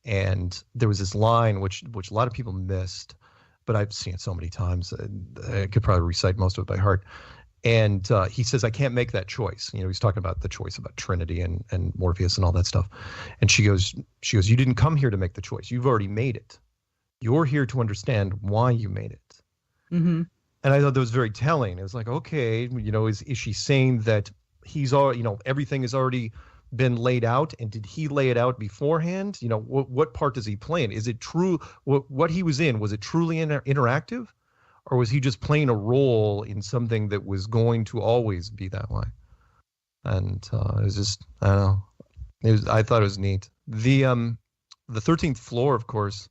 and there was this line which a lot of people missed, but I've seen it so many times I could probably recite most of it by heart. And he says, I can't make that choice. He's talking about the choice about Trinity and Morpheus and all that stuff. And she goes, you didn't come here to make the choice. You've already made it. You're here to understand why you made it. Mm-hmm. And I thought that was very telling. It was like, okay, is she saying that he's all, everything has already been laid out, and did he lay it out beforehand? What part does he play in? Is it true what he was in? Was it truly interactive? Or was he just playing a role in something that was going to always be that way? And it was just, I don't know. I thought it was neat. The 13th floor, of course,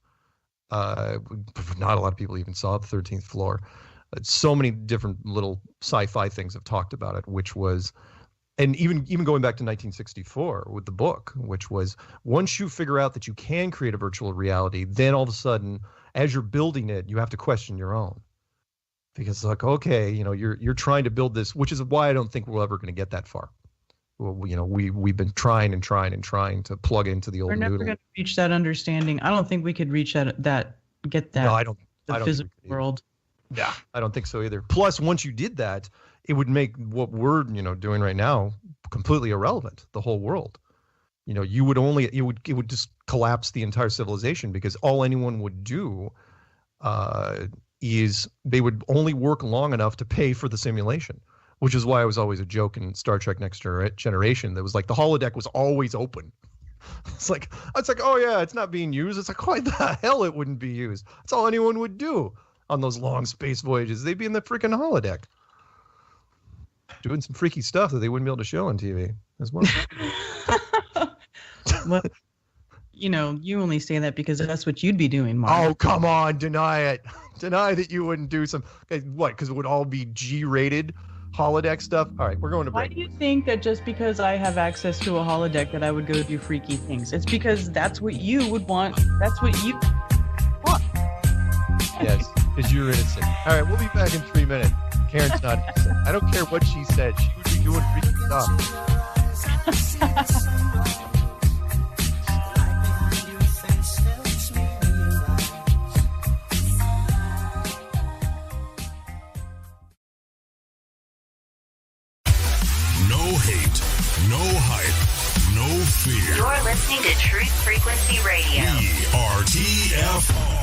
not a lot of people even saw the 13th floor. So many different little sci-fi things have talked about it, which was, and even going back to 1964 with the book, which was, once you figure out that you can create a virtual reality, then all of a sudden, as you're building it, you have to question your own. Because it's like, okay, you're trying to build this, which is why I don't think we're ever going to get that far. Well, we've been trying to plug into the old noodle. We're never going to reach that understanding. I don't think we could reach that. No, I don't. The physical world. Yeah, I don't think so either. Plus, once you did that, it would make what we're doing right now completely irrelevant. The whole world. You would it would just collapse the entire civilization, because all anyone would do is they would only work long enough to pay for the simulation, which is why it was always a joke in Star Trek Next Generation. That was like the holodeck was always open. It's like, oh yeah, it's not being used. It's like, why the hell it wouldn't be used? That's all anyone would do on those long space voyages. They'd be in the freaking holodeck doing some freaky stuff that they wouldn't be able to show on TV as well. Well, you only say that because that's what you'd be doing, Mark. Oh, come on, deny it. Deny that you wouldn't do some, what, because it would all be G-rated holodeck stuff? All right, we're going to break. Why do you think that just because I have access to a holodeck that I would go do freaky things? It's because that's what you would want. That's what you want. Yes, because you're innocent. All right, we'll be back in 3 minutes. Karen's not innocent. I don't care what she said. She would be doing freaky stuff. No hype, no fear. You're listening to Truth Frequency Radio. We are TFR.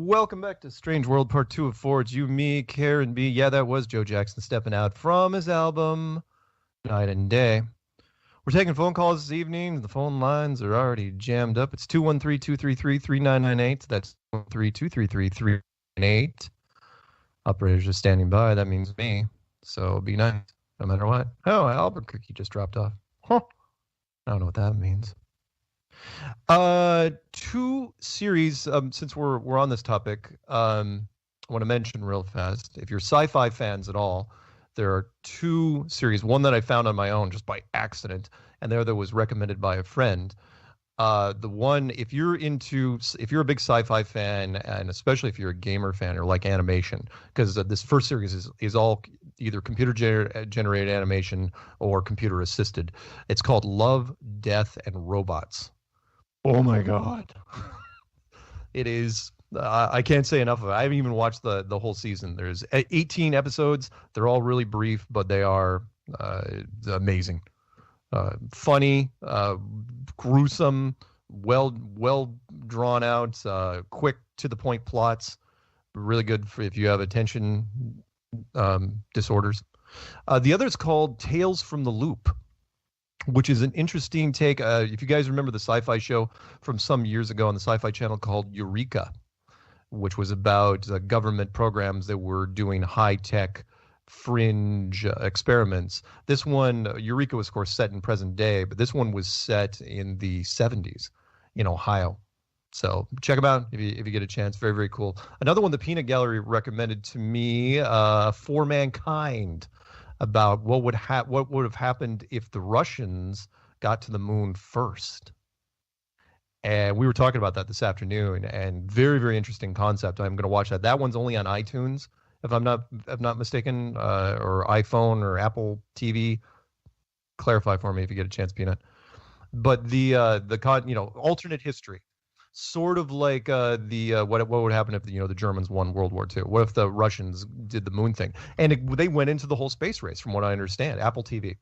Welcome back to Strange World Part 2 of 4. It's you, me, Karen B. Yeah, that was Joe Jackson stepping out from his album Night and Day. We're taking phone calls this evening. The phone lines are already jammed up. It's 213-233-3998. That's 213-233-3998. Operators just standing by. That means me. So be nice, no matter what. Oh, Albuquerque just dropped off. Huh. I don't know what that means. Two series, since we're on this topic, I want to mention real fast. If you're sci-fi fans at all, there are two series. One that I found on my own just by accident, and the other was recommended by a friend. The one, if you're a big sci-fi fan, and especially if you're a gamer fan or like animation, because this first series is all either computer generated animation or computer assisted. It's called Love, Death, and Robots. Oh my God. It is. I can't say enough of it. I haven't even watched the whole season. There's 18 episodes. They're all really brief, but they are amazing. Funny, gruesome, well drawn out, quick to the point plots. Really good for if you have attention disorders. The other is called Tales from the Loop, which is an interesting take. If you guys remember the sci-fi show from some years ago on the Sci-Fi Channel called Eureka, which was about government programs that were doing high-tech fringe experiments. This one, Eureka, was of course set in present day, but this one was set in the 70s in Ohio. So check them out if you get a chance. Very, very cool. Another one the Peanut Gallery recommended to me, For Mankind, about what would have happened if the Russians got to the moon first. And we were talking about that this afternoon, and very, very interesting concept. I'm going to watch that. That one's only on iTunes, if I'm not mistaken, or iPhone or Apple TV. Clarify for me if you get a chance, Peanut. But the alternate history, sort of like what would happen if the Germans won World War II? What if the Russians did the moon thing? And they went into the whole space race, from what I understand. Apple TV.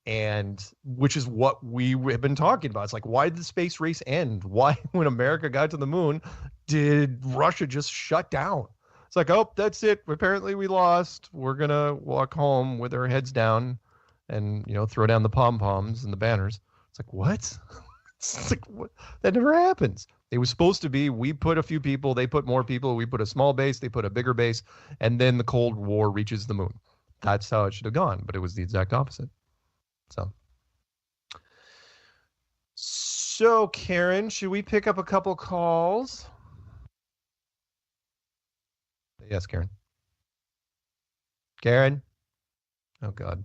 And which is what we have been talking about. It's like, why did the space race end? Why, when America got to the moon, did Russia just shut down? It's like, oh, that's it. Apparently we lost. We're going to walk home with our heads down and, throw down the pom-poms and the banners. It's like, what? It's like, what? That never happens. It was supposed to be, we put a few people, they put more people, we put a small base, they put a bigger base, and then the Cold War reaches the moon. That's how it should have gone, but it was the exact opposite. So Karen, should we pick up a couple calls? Yes, Karen. Karen? Oh, God.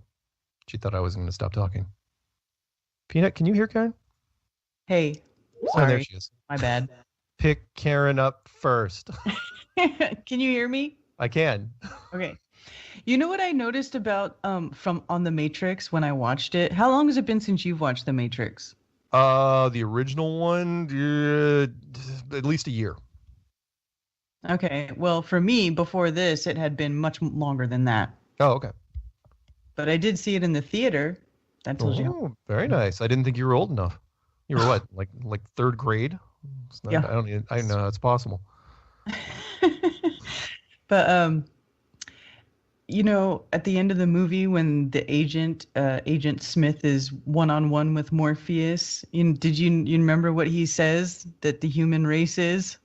She thought I was going to stop talking. Peanut, can you hear Karen? Hey, Oh, sorry. there she is. My bad. Pick Karen up first. Can you hear me? I can. Okay. You know what I noticed about from on The Matrix when I watched it? How long has it been since you've watched The Matrix? The original one, at least a year. Okay. Well, for me, before this, it had been much longer than that. Oh, okay. But I did see it in the theater. That tells you. Oh, very nice. I didn't think you were old enough. You were what, like third grade? It's not, Yeah. I know it's possible. But at the end of the movie, when the Agent Smith is one-on-one with Morpheus, did you remember what he says that the human race is?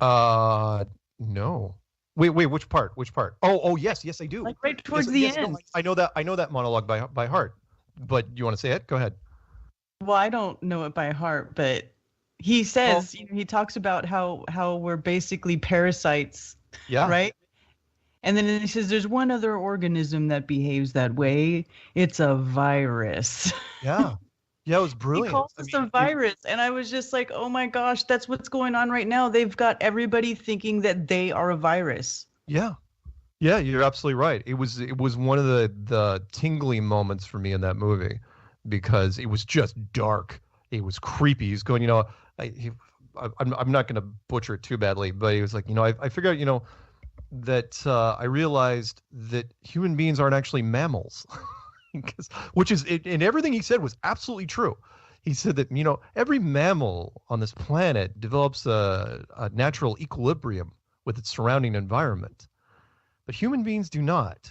No. Wait, which part? Oh, yes, I do. Like right towards the end. No, I know that monologue by heart. But you want to say it? Go ahead. Well, I don't know it by heart, but he says, he talks about how we're basically parasites. Yeah. Right? And then he says there's one other organism that behaves that way. It's a virus. Yeah. Yeah, it was brilliant. He calls us a virus. And I was just like, oh my gosh, that's what's going on right now. They've got everybody thinking that they are a virus. Yeah. Yeah, you're absolutely right. It was one of the tingly moments for me in that movie because it was just dark. It was creepy. He's going, I'm not going to butcher it too badly, but he was like, I figured out, that I realized that human beings aren't actually mammals, which is, and everything he said was absolutely true. He said that, every mammal on this planet develops a natural equilibrium with its surrounding environment. But human beings do not.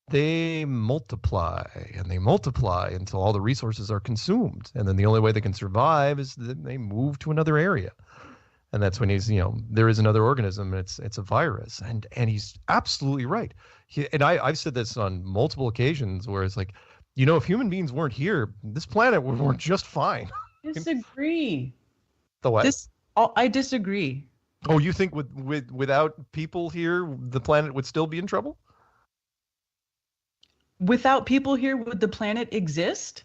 They multiply, and they multiply until all the resources are consumed. And then the only way they can survive is that they move to another area. And that's when he's, there is another organism, and it's a virus. And he's absolutely right. I've said this on multiple occasions where it's like, if human beings weren't here, this planet would work just fine. Disagree. The what? I disagree. Oh, you think without people here, the planet would still be in trouble? Without people here, would the planet exist?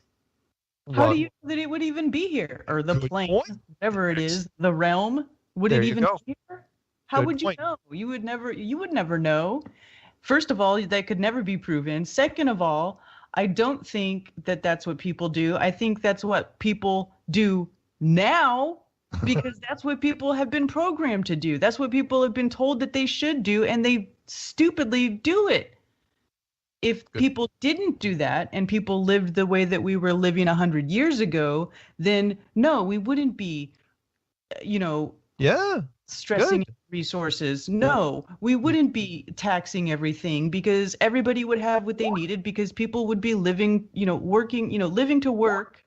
How Well, do you know that it would even be here? Or the Good plane, point. whatever it is, the realm, would There it you even go. be here? How Good would you point. know? You would never know. First of all, that could never be proven. Second of all, I don't think that that's what people do. I think that's what people do now because that's what people have been programmed to do. That's what people have been told that they should do, and they stupidly do it. If people didn't do that and people lived the way that we were living 100 years ago, then no, we wouldn't be, Yeah. stressing Good. resources. No, we wouldn't be taxing everything because everybody would have what they needed because people would be living, working, living to work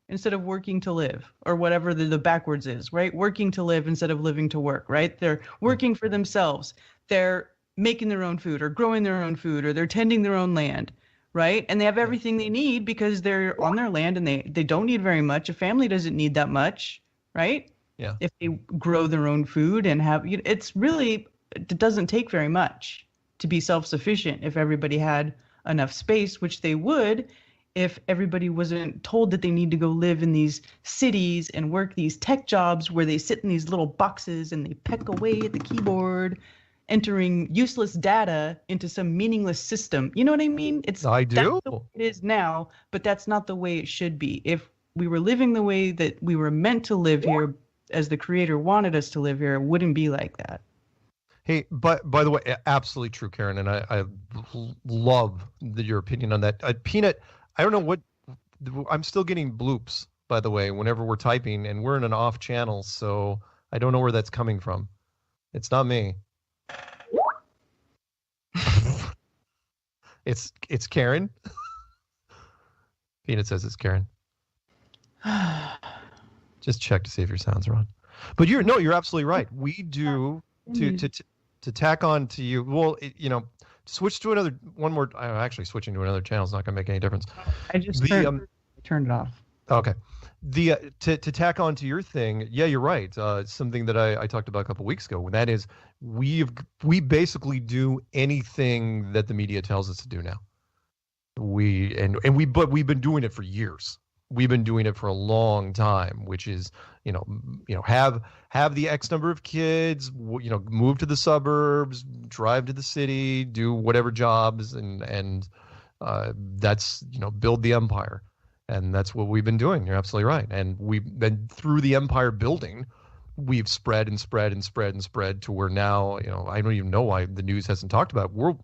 instead of working to live, or whatever the backwards is, right? Working to live instead of living to work, right? They're working for themselves. They're making their own food or growing their own food or they're tending their own land, right? And they have everything they need because they're on their land and they don't need very much. A family doesn't need that much, right? Yeah. If they grow their own food and have, it doesn't take very much to be self-sufficient if everybody had enough space, which they would if everybody wasn't told that they need to go live in these cities and work these tech jobs where they sit in these little boxes and they peck away at the keyboard, entering useless data into some meaningless system. You know what I mean? I do. That's the way it is now, but that's not the way it should be. If we were living the way that we were meant to live here, as the creator wanted us to live here, it wouldn't be like that. Hey, but by the way, absolutely true, Karen, and I love your opinion on that. Peanut, I don't know what, I'm still getting bloops, by the way, whenever we're typing, and we're in an off channel, so I don't know where that's coming from. It's not me. It's Karen. Peanut says it's Karen. Just check to see if your sounds are on. But you're absolutely right. We do to tack on to you. Well, switch to one more. Actually, switching to another channel is not going to make any difference. I just turned it off. Okay. To tack on to your thing, yeah, you're right. Something that I talked about a couple weeks ago, and that is we basically do anything that the media tells us to do now. But we've been doing it for years. We've been doing it for a long time, which is, have the X number of kids, move to the suburbs, drive to the city, do whatever jobs, and that's, build the empire. And that's what we've been doing. You're absolutely right. And we've been through the empire building. We've spread and spread and spread and spread to where now, I don't even know why the news hasn't talked about it.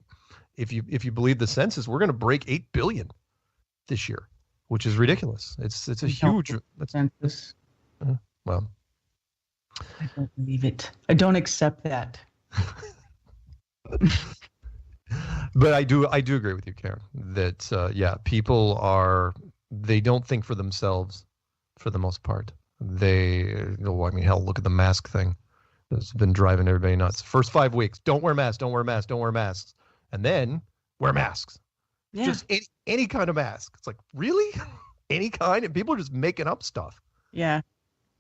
If you believe the census, we're going to break 8 billion this year, which is ridiculous. It's a huge census. Well, I don't believe it. I don't accept that. But I do agree with you, Karen, that people they don't think for themselves for the most part. Hell, look at the mask thing. It's been driving everybody nuts. First 5 weeks, don't wear masks, don't wear masks, don't wear masks. And then wear masks. Yeah. Just any kind of mask. It's like, really? Any kind? And people are just making up stuff. Yeah.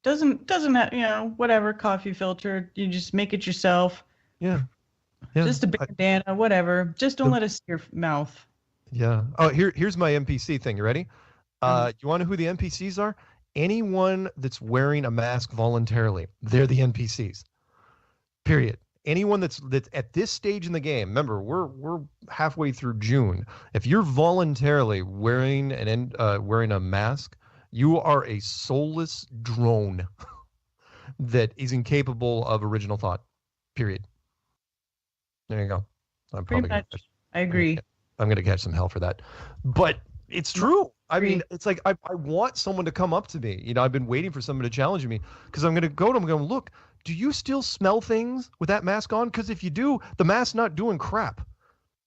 Doesn't have, whatever, coffee filter. You just make it yourself. Yeah. Just a bandana, whatever. Just don't let it see your mouth. Yeah. Oh, here's my NPC thing. You ready? You want to know who the NPCs are? Anyone that's wearing a mask voluntarily, they're the NPCs. Period. Anyone that's at this stage in the game, remember, we're halfway through June. If you're voluntarily wearing a mask, you are a soulless drone that is incapable of original thought. Period. There you go. I'm probably I agree. I'm going to catch some hell for that. But it's true. I mean, it's like I want someone to come up to me. I've been waiting for someone to challenge me because I'm going to go to them and go, look, do you still smell things with that mask on? Because if you do, the mask's not doing crap.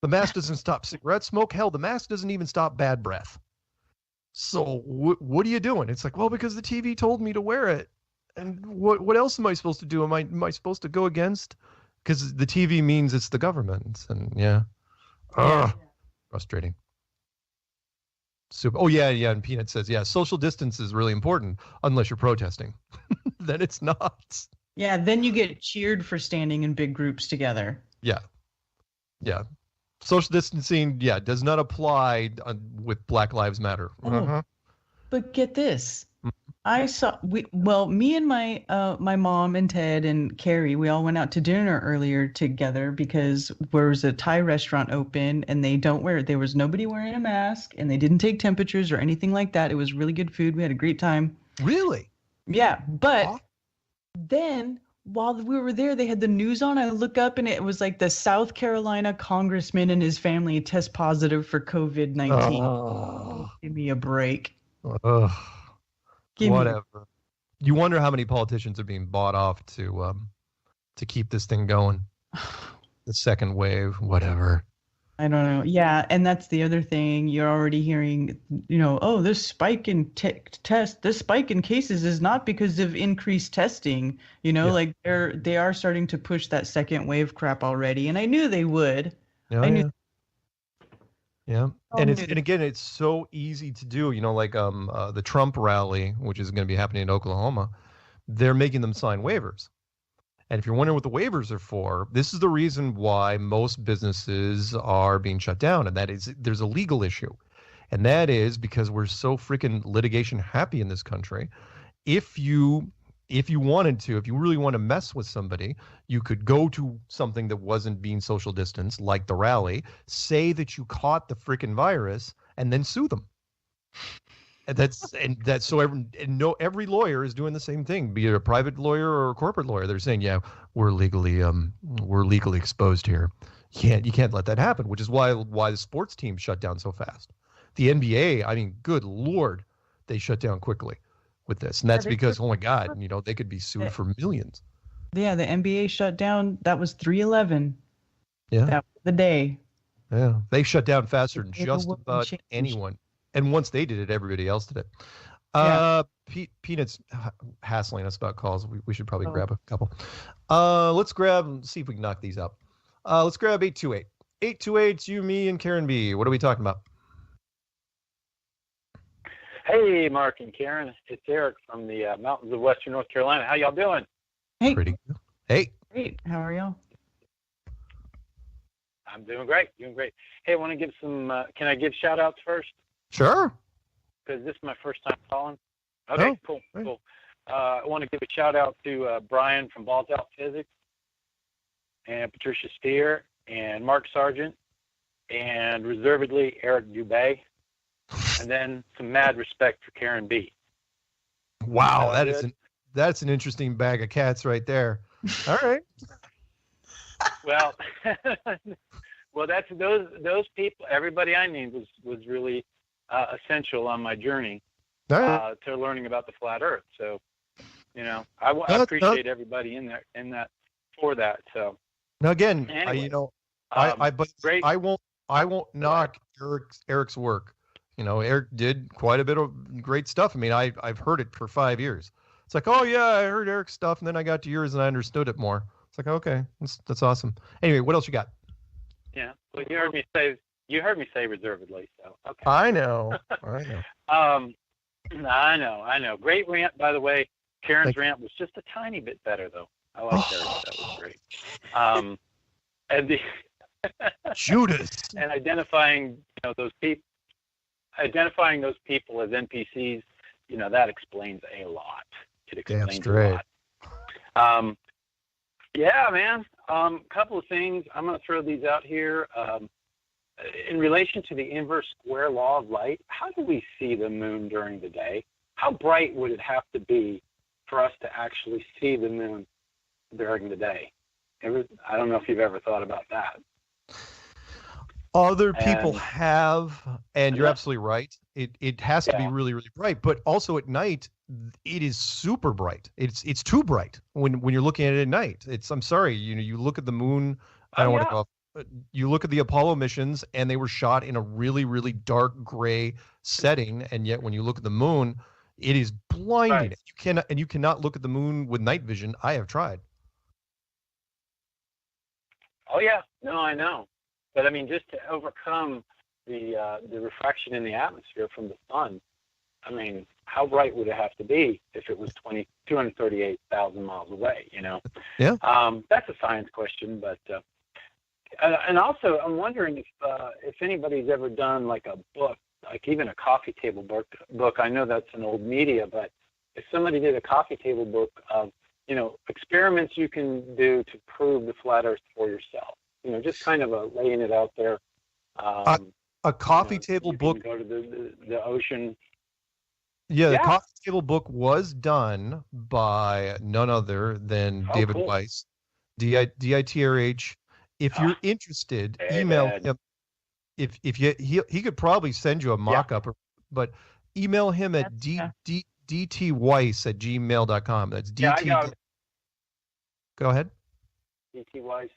The mask doesn't stop cigarette smoke. Hell, the mask doesn't even stop bad breath. So what are you doing? It's like, well, because the TV told me to wear it. And what else am I supposed to do? Am I supposed to go against? Because the TV means it's the government. And yeah. Frustrating. Super. Oh, yeah. And Peanut says, yeah, social distance is really important unless you're protesting. Then it's not. Yeah, then you get cheered for standing in big groups together. Yeah. Social distancing, does not apply with Black Lives Matter. But But get this. Me and my my mom and Ted and Carrie, we all went out to dinner earlier together because there was a Thai restaurant open and there was nobody wearing a mask and they didn't take temperatures or anything like that. It was really good food. We had a great time. Really? Yeah, but then while we were there, they had the news on. I look up and it was like the South Carolina congressman and his family test positive for COVID-19. Oh. Give me a break. Whatever. You wonder how many politicians are being bought off to keep this thing going. The second wave, whatever. I don't know. Yeah, and that's the other thing. You're already hearing, this spike in this spike in cases is not because of increased testing. Like they are starting to push that second wave crap already, and I knew they would. I knew. Yeah, and again, it's so easy to do. Like the Trump rally, which is going to be happening in Oklahoma, they're making them sign waivers. And if you're wondering what the waivers are for, this is the reason why most businesses are being shut down, and that is there's a legal issue, and that is because we're so freaking litigation happy in this country. If you really want to mess with somebody, you could go to something that wasn't being social distanced, like the rally, say that you caught the freaking virus, and then sue them. And every lawyer is doing the same thing, be it a private lawyer or a corporate lawyer. They're saying, yeah, we're legally exposed here. You can't let that happen, which is why the sports team shut down so fast. The NBA, I mean, good Lord, they shut down quickly with this. And that's because, oh my God, they could be sued for millions. Yeah, the NBA shut down. That was 3/11. Yeah. That was the day. Yeah. They shut down faster than just about anyone. And once they did it, everybody else did it. Peanut's hassling us about calls. We should probably grab a couple. Let's see if we can knock these out. Let's grab 828. 828's you, me, and Karen B. What are we talking about? Hey, Mark and Karen. It's Eric from the mountains of Western North Carolina. How y'all doing? Hey. Pretty good. Hey. Great. How are y'all? I'm doing great. Hey, I want to give some, can I give shout outs first? Sure. Because this is my first time calling. Okay, cool. I want to give a shout out to Brian from Balls Out Physics, and Patricia Steer, and Mark Sargent, and reservedly Eric Dubay, and then some mad respect for Karen B. Wow, that's an interesting bag of cats right there. All right. Well, that's those people. Everybody I named was really essential on my journey to learning about the flat Earth. So, I appreciate everybody in that for that. So now again, anyway, I won't knock Eric's work. Eric did quite a bit of great stuff. I mean, I've heard it for 5 years. It's like, oh yeah, I heard Eric's stuff, and then I got to yours and I understood it more. It's like, okay, that's awesome. Anyway, what else you got? Yeah, well, you heard me say reservedly. So okay. I know. I know. Great rant, by the way. Karen's rant was just a tiny bit better, though. I like hers. That was great. And the Judas and identifying those people as NPCs, that explains a lot. It explains a lot. Yeah, man. Couple of things. I'm going to throw these out here. In relation to the inverse square law of light, how do we see the moon during the day? How bright would it have to be for us to actually see the moon during the day? I don't know if you've ever thought about that. Other people have, and you're absolutely right. It has to be really, really bright, but also at night, it is super bright. It's too bright when you're looking at it at night. I'm sorry, you look at the moon. I don't want to go off. You look at the Apollo missions, and they were shot in a really, really dark gray setting, and yet when you look at the moon, it is blinding. Right. You cannot look at the moon with night vision. I have tried. Oh yeah, no, I know. But I mean, just to overcome the refraction in the atmosphere from the sun, I mean, how bright would it have to be if it was 238,000 miles away? Yeah. That's a science question, but and also I'm wondering if anybody's ever done like a book like even a coffee table book. I know that's an old media, but if somebody did a coffee table book of, experiments you can do to prove the flat Earth for yourself, just kind of laying it out there. A coffee table book. Go to the ocean. Yeah, the coffee table book was done by none other than David Weiss, DITRH. If you're interested, email him. If he could probably send you a mock-up, but email him at dtweiss@gmail.com. That's DT. Go ahead. DTWeiss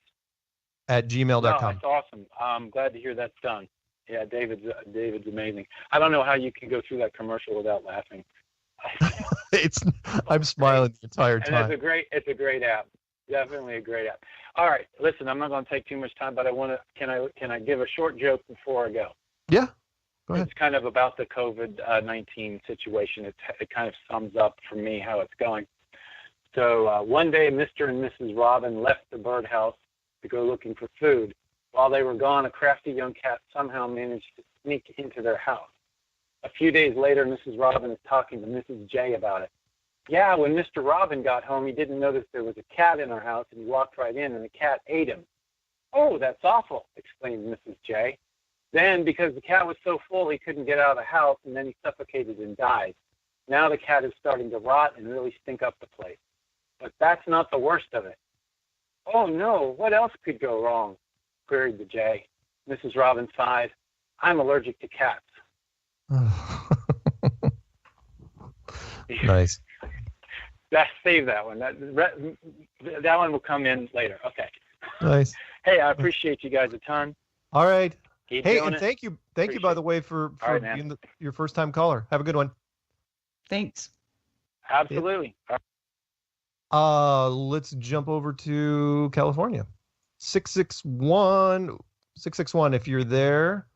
@gmail.com. No, that's awesome. I'm glad to hear that's done. Yeah, David's amazing. I don't know how you can go through that commercial without laughing. I'm smiling the entire time. And it's a great app. Definitely a great app. All right, listen, I'm not going to take too much time, but can I give a short joke before I go? Yeah. Go ahead. It's kind of about the COVID-19 situation. It kind of sums up for me how it's going. So one day, Mr. and Mrs. Robin left the birdhouse to go looking for food. While they were gone, a crafty young cat somehow managed to sneak into their house. A few days later, Mrs. Robin is talking to Mrs. J about it. Yeah, when Mr. Robin got home, he didn't notice there was a cat in our house, and he walked right in, and the cat ate him. Oh, that's awful, exclaimed Mrs. J. Then, because the cat was so full, he couldn't get out of the house, and then he suffocated and died. Now the cat is starting to rot and really stink up the place. But that's not the worst of it. Oh, no, what else could go wrong? Queried the J. Mrs. Robin sighed. I'm allergic to cats. Nice. Save that one. That one will come in later. Okay. Nice. Hey, I appreciate you guys a ton. All right. Keep hey, doing and it. thank you, by the way, for right, being your first time caller. Have a good one. Thanks. Absolutely. Let's jump over to California. 661. If you're there,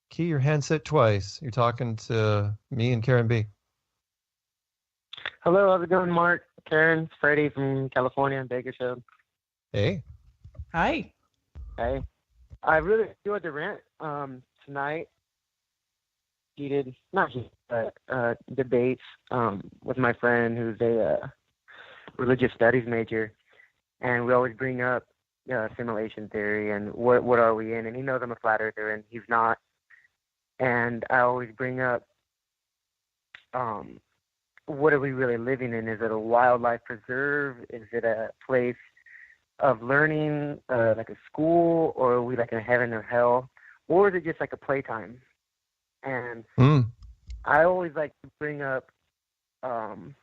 key your handset twice. You're talking to me and Karen B. Hello, how's it going, Mark? Karen, it's Freddie from California, Bakersfield. Hey. Hi. Hey. I really enjoyed the rant tonight. Debates with my friend who's a religious studies major, and we always bring up simulation theory and what are we in, and he knows I'm a flat earther and he's not, and I always bring up what are we really living in? Is it a wildlife preserve? Is it a place of learning, like a school, or are we like in heaven or hell, or is it just like a playtime? And I always like to bring up the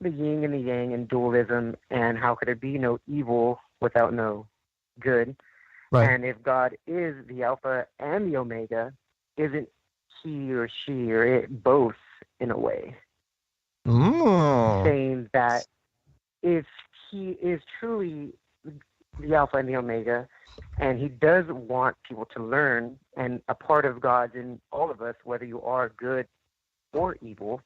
yin and the yang and dualism, and how could there be no evil without no good? Right. And if God is the Alpha and the Omega, isn't he or she or it both in a way? Saying that if he is truly the Alpha and the Omega, and he does want people to learn, and a part of God's in all of us, whether you are good or evil,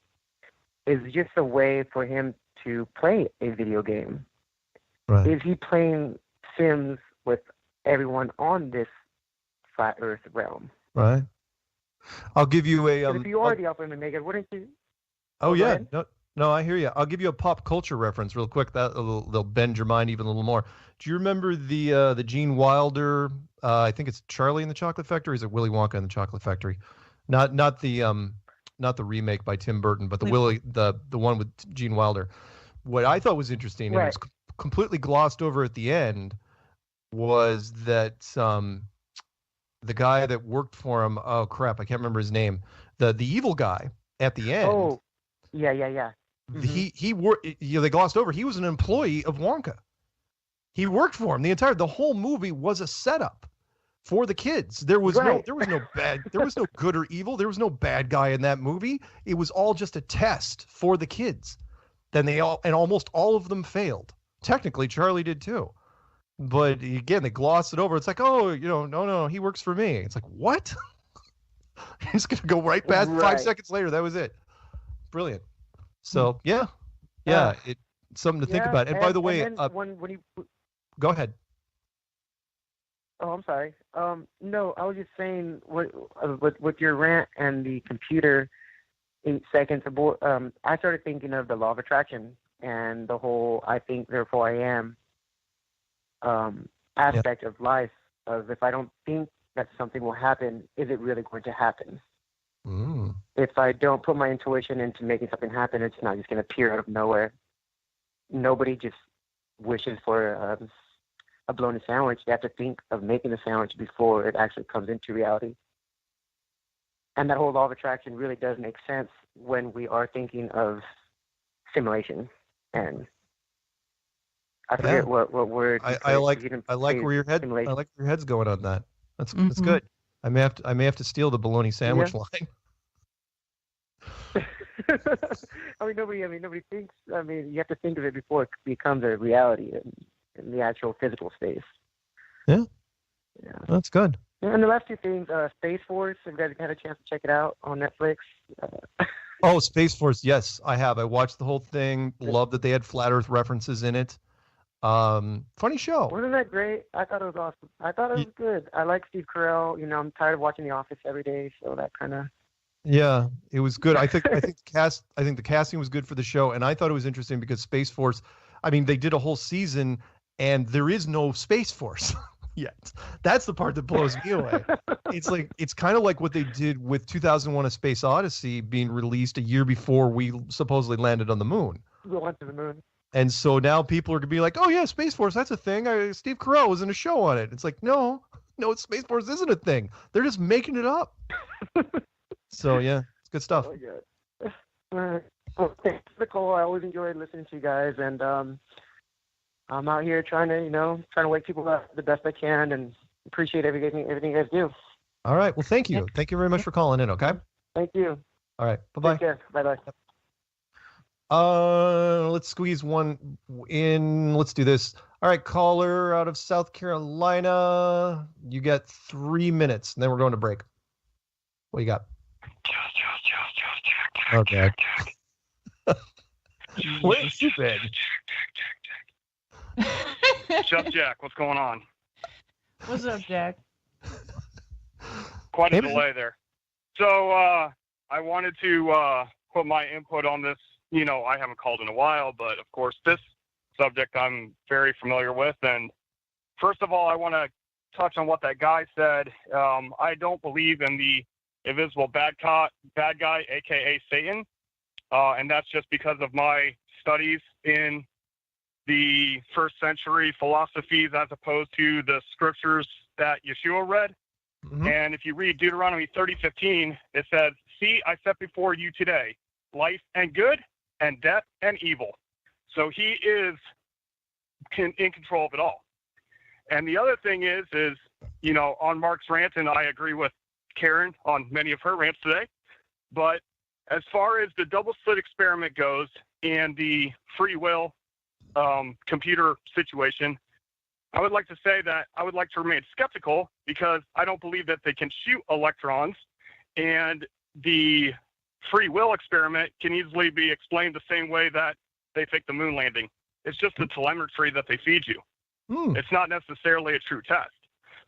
is just a way for him to play a video game. Right. Is he playing Sims with everyone on this flat Earth realm? Right. I'll give you a. If you are the Alpha and Omega, wouldn't you? Oh yeah. No, I hear you. I'll give you a pop culture reference real quick. They'll bend your mind even a little more. Do you remember the Gene Wilder? I think it's Charlie in the Chocolate Factory. Or is it Willy Wonka in the Chocolate Factory? Not the remake by Tim Burton, but the one with Gene Wilder. What I thought was interesting, and it was completely glossed over at the end, was that the guy that worked for him. Oh crap, I can't remember his name. The evil guy at the end. Oh, yeah. Mm-hmm. They glossed over. He was an employee of Wonka. He worked for him. The whole movie was a setup for the kids. There was no good or evil. There was no bad guy in that movie. It was all just a test for the kids. Then almost all of them failed. Technically, Charlie did too. But again, they glossed it over. It's like, oh, no, he works for me. It's like, what? He's going to go right past 5 seconds later. That was it. Brilliant. So it's something to think about. And by the way, when you go ahead. Oh, I'm sorry. No, I was just saying with your rant and the computer 8 seconds abort. I started thinking of the law of attraction and the whole "I think, therefore I am" aspect of life. Of if I don't think that something will happen, is it really going to happen? Mm. If I don't put my intuition into making something happen, it's not just going to appear out of nowhere. Nobody just wishes for a bologna sandwich. You have to think of making the sandwich before it actually comes into reality. And that whole law of attraction really does make sense when we are thinking of simulation. And I forget what word. I like where your head's going on that. That's good. I may have to steal the bologna sandwich line. Nobody thinks. You have to think of it before it becomes a reality in the actual physical space. Yeah. That's good. Yeah, and the last two things, Space Force. Have you guys had a chance to check it out on Netflix? Oh, Space Force. Yes, I have. I watched the whole thing. Love that they had flat Earth references in it. Funny show. Wasn't that great? I thought it was awesome. I thought it was good. I like Steve Carell. I'm tired of watching The Office every day, so that kind of. Yeah, it was good. I think the casting was good for the show, and I thought it was interesting because Space Force. They did a whole season, and there is no Space Force yet. That's the part that blows me away. It's kind of like what they did with 2001: A Space Odyssey being released a year before we supposedly landed on the moon. We went to the moon. And so now people are going to be like, oh, yeah, Space Force, that's a thing. Steve Carell was in a show on it. It's like, no, Space Force isn't a thing. They're just making it up. So, yeah, it's good stuff. Oh, yeah. Well, thanks for the call. I always enjoy listening to you guys. And I'm out here trying to wake people up the best I can and appreciate everything you guys do. All right. Well, thank you. Thank you very much for calling in, okay? Thank you. All right. Bye-bye. Take care. Bye-bye. Let's squeeze one in. Let's do this. All right, caller out of South Carolina. You got 3 minutes, and then we're going to break. What do you got? Okay. Where's you been? Chef Jack, what's going on? What's up, Jack? Quite a delay there. So I wanted to put my input on this. I haven't called in a while, but of course this subject I'm very familiar with. And first of all, I want to touch on what that guy said. I don't believe in the invisible bad guy, aka Satan, and that's just because of my studies in the first century philosophies as opposed to the scriptures that Yeshua read. Mm-hmm. And if you read Deuteronomy 30:15, it says, "See, I set before you today life and good, and death and evil." So he is in control of it all. And the other thing is, on Mark's rant, and I agree with Karen on many of her rants today, but as far as the double slit experiment goes and the free will computer situation, I would like to say that I would like to remain skeptical because I don't believe that they can shoot electrons, and the free will experiment can easily be explained the same way that they fake the moon landing. It's just the telemetry that they feed you. It's not necessarily a true test.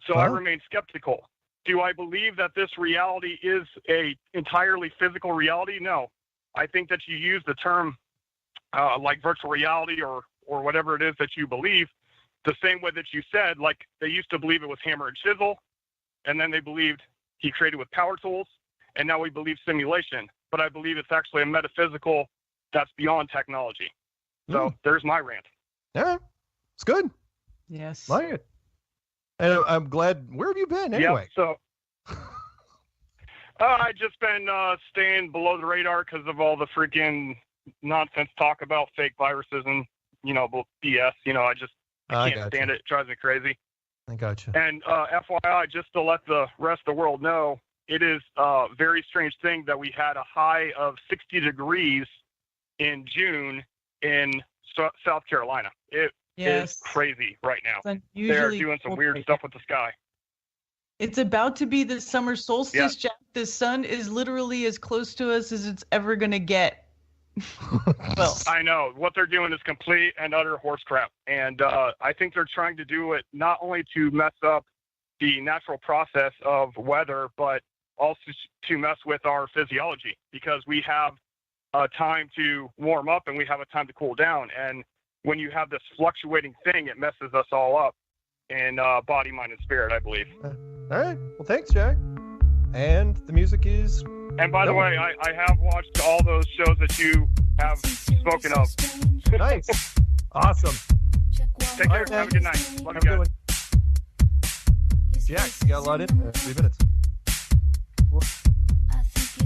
So I remain skeptical. Do I believe that this reality is a entirely physical reality? No. I think that you use the term like virtual reality or whatever it is that you believe the same way that you said, like they used to believe it was hammer and chisel, and then they believed he created with power tools, and now we believe simulation. But I believe it's actually a metaphysical that's beyond technology. So there's my rant. Yeah, it's good. Yes. Like it. And I'm glad. Where have you been anyway? Yeah, so I've just been staying below the radar because of all the freaking nonsense talk about fake viruses and, BS. I can't stand it. It drives me crazy. I got you. And FYI, just to let the rest of the world know, it is a very strange thing that we had a high of 60 degrees in June in South Carolina. It is crazy right now. They're doing some weird stuff with the sky. It's about to be the summer solstice, Jack. The sun is literally as close to us as it's ever going to get. Well, I know. What they're doing is complete and utter horse crap. And I think they're trying to do it not only to mess up the natural process of weather, but also to mess with our physiology, because we have a time to warm up and we have a time to cool down. And when you have this fluctuating thing, it messes us all up in body, mind, and spirit, I believe. All right. Well, thanks, Jack. And the music is... And by the way, I have watched all those shows that you have spoken of. Nice. Awesome. Take care. Have a good night. Love you guys. Jack, you got a lot in 3 minutes.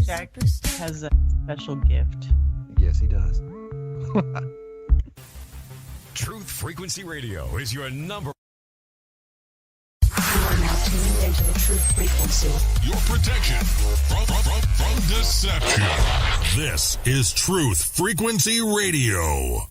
Jack has a special gift. Yes, he does. Truth Frequency Radio is your number. You are now tuned into the Truth Frequency. Your protection from deception. This is Truth Frequency Radio.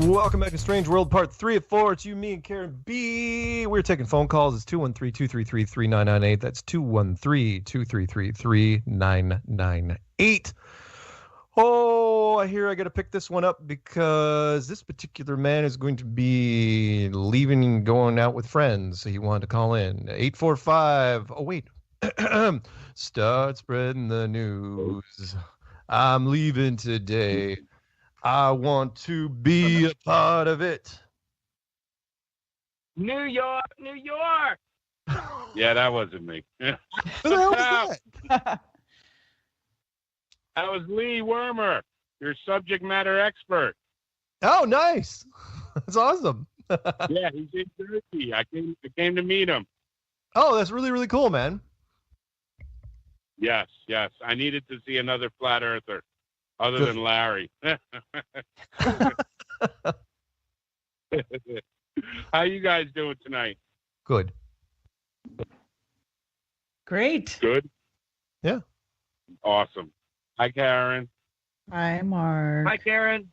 Welcome back to Strange World Part 3 of 4. It's you, me, and Karen B. We're taking phone calls. It's 213-233-3998. That's 213-233-3998. Oh, I hear I got to pick this one up because this particular man is going to be leaving and going out with friends. So he wanted to call in. 845. Oh, wait. Start spreading the news. I'm leaving today. I want to be a part of it. New York, New York. Yeah, that wasn't me. Who the hell was that? That was Lee Wormer, your subject matter expert. Oh, nice. That's awesome. Yeah, he's in Jersey. I came to meet him. Oh, that's really, really cool, man. Yes. I needed to see another flat earther other than Larry. How you guys doing tonight? Good. Great. Good? Yeah. Awesome. Hi, Karen. Hi, Mark. Hi, Karen.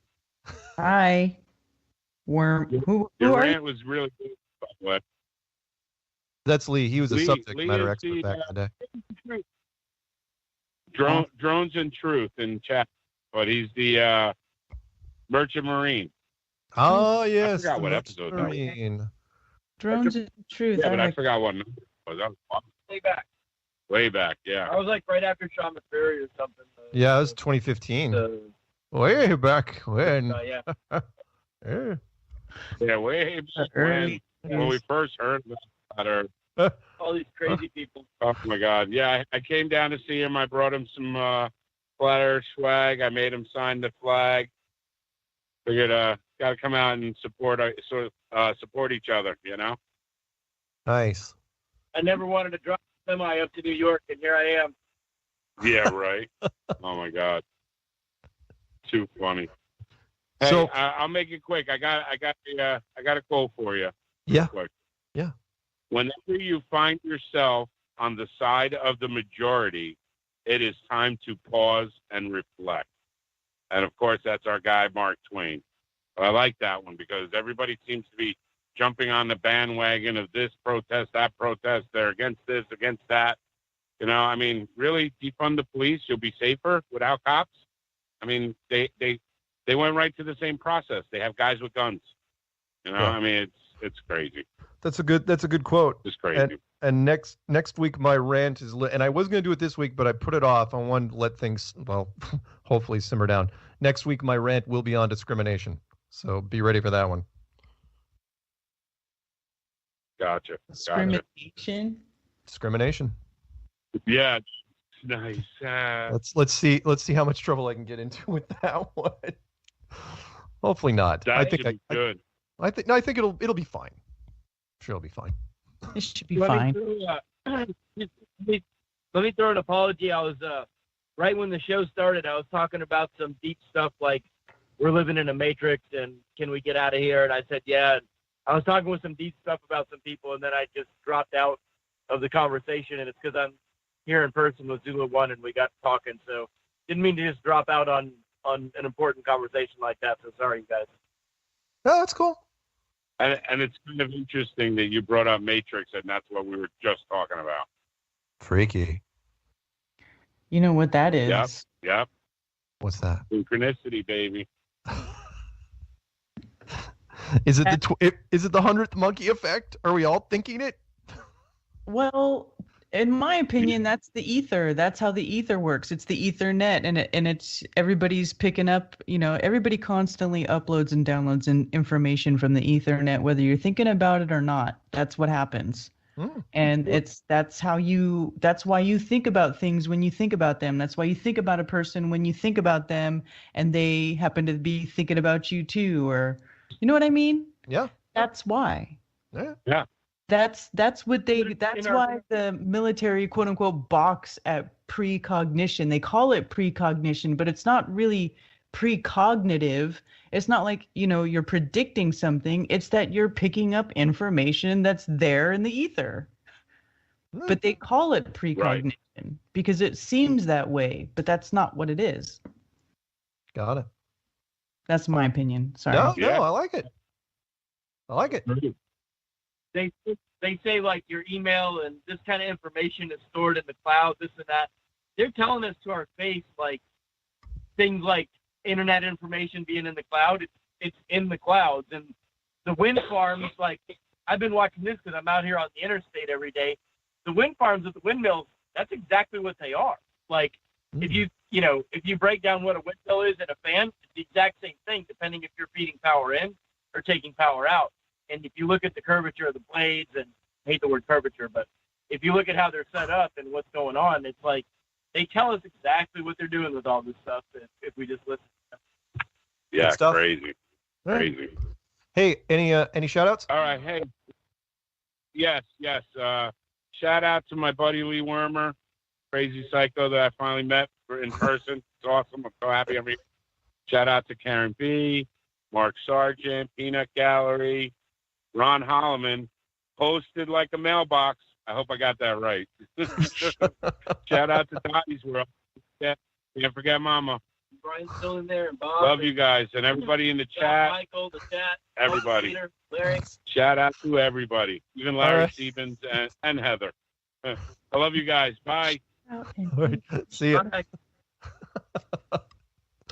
Hi. Worm. Who Your are you? rant was really good, by the way. That's Lee. He was a subject matter is expert back in the day. Drones and Truth in chat, but he's the Merchant Marine. Oh, yes. I forgot what episode that was. Drones and Truth. Yeah, but I forgot what number it was. That was way back, yeah. I was like right after Sean McCreary or something. Yeah, it was 2015. Way back when. Yeah. Yeah. Yeah, way back when we first heard about her. All these crazy people. Oh my God! Yeah, I came down to see him. I brought him some Flat Earth swag. I made him sign the flag. Figured, got to come out and support each other. You know. Nice. I never wanted to drive a semi up to New York, and here I am. Yeah, right. Oh my God. Too funny. Hey, So- I'll make it quick. I got a quote for you. Yeah. Quick. Yeah. Whenever you find yourself on the side of the majority, it is time to pause and reflect. And of course, that's our guy, Mark Twain. I like that one because everybody seems to be jumping on the bandwagon of this protest, that protest. They're against this, against that. You know, I mean, really defund the police. You'll be safer without cops. I mean, they went right to the same process. They have guys with guns. You know, Yeah. I mean, it's crazy. That's a good quote. It's crazy. And next week my rant is and I was going to do it this week, but I put it off. I wanted to let things, well, hopefully simmer down. Next week my rant will be on discrimination. So be ready for that one. Gotcha. Discrimination. Discrimination. Yeah. Nice. Let's see how much trouble I can get into with that one. Hopefully not. That I think should be good. I think it'll be fine. Sure, it'll be fine. It should be fine. Let me throw an apology. I was right when the show started, I was talking about some deep stuff like we're living in a matrix and can we get out of here? And I said, yeah. And I was talking with some deep stuff about some people, and then I just dropped out of the conversation, and it's because I'm here in person with Zula One and we got talking. So didn't mean to just drop out on an important conversation like that. So sorry, you guys. No, that's cool. And it's kind of interesting that you brought up Matrix, and that's what we were just talking about. Freaky. You know what that is? Yep. What's that? Synchronicity, baby. Is it is it the 100th monkey effect? Are we all thinking it? Well, in my opinion, that's the ether. That's how the ether works. It's the Ethernet, and it's everybody's picking up. Everybody constantly uploads and downloads information from the Ethernet, whether you're thinking about it or not. That's what happens. And that's why you think about things when you think about them. That's why you think about a person when you think about them, and they happen to be thinking about you too, or you know what I mean? Yeah. That's why. Yeah. That's why the military quote unquote balks at precognition. They call it precognition, but it's not really precognitive. It's not like, you're predicting something. It's that you're picking up information that's there in the ether. But they call it precognition because it seems that way, but that's not what it is. Got it. That's my opinion. Sorry. No, I like it. I like it. They say like your email and this kind of information is stored in the cloud, this and that. They're telling us to our face like things like internet information being in the cloud. It's in the clouds, and the wind farms. Like I've been watching this because I'm out here on the interstate every day. The wind farms at the windmills. That's exactly what they are. Like if you break down what a windmill is and a fan, it's the exact same thing depending if you're feeding power in or taking power out. And if you look at the curvature of the blades, and I hate the word curvature, but if you look at how they're set up and what's going on, it's like they tell us exactly what they're doing with all this stuff if we just listen to them. Yeah, stuff. crazy. Hey, any shout outs? All right, hey. Yes. Shout out to my buddy Lee Wormer, crazy psycho that I finally met in person. It's awesome. I'm so happy I'm here. Shout out to Karen B., Mark Sargent, Peanut Gallery, Ron Holloman, posted like a mailbox. I hope I got that right. Shout out to Dottie's World. Yeah, can't forget Mama. Brian's still in there, and Bob. Love you guys and everybody in the chat. Michael, the chat. Everybody. Peter, Larry. Shout out to everybody, even Larry right. Stevens and Heather. I love you guys. Bye. All right. See ya. All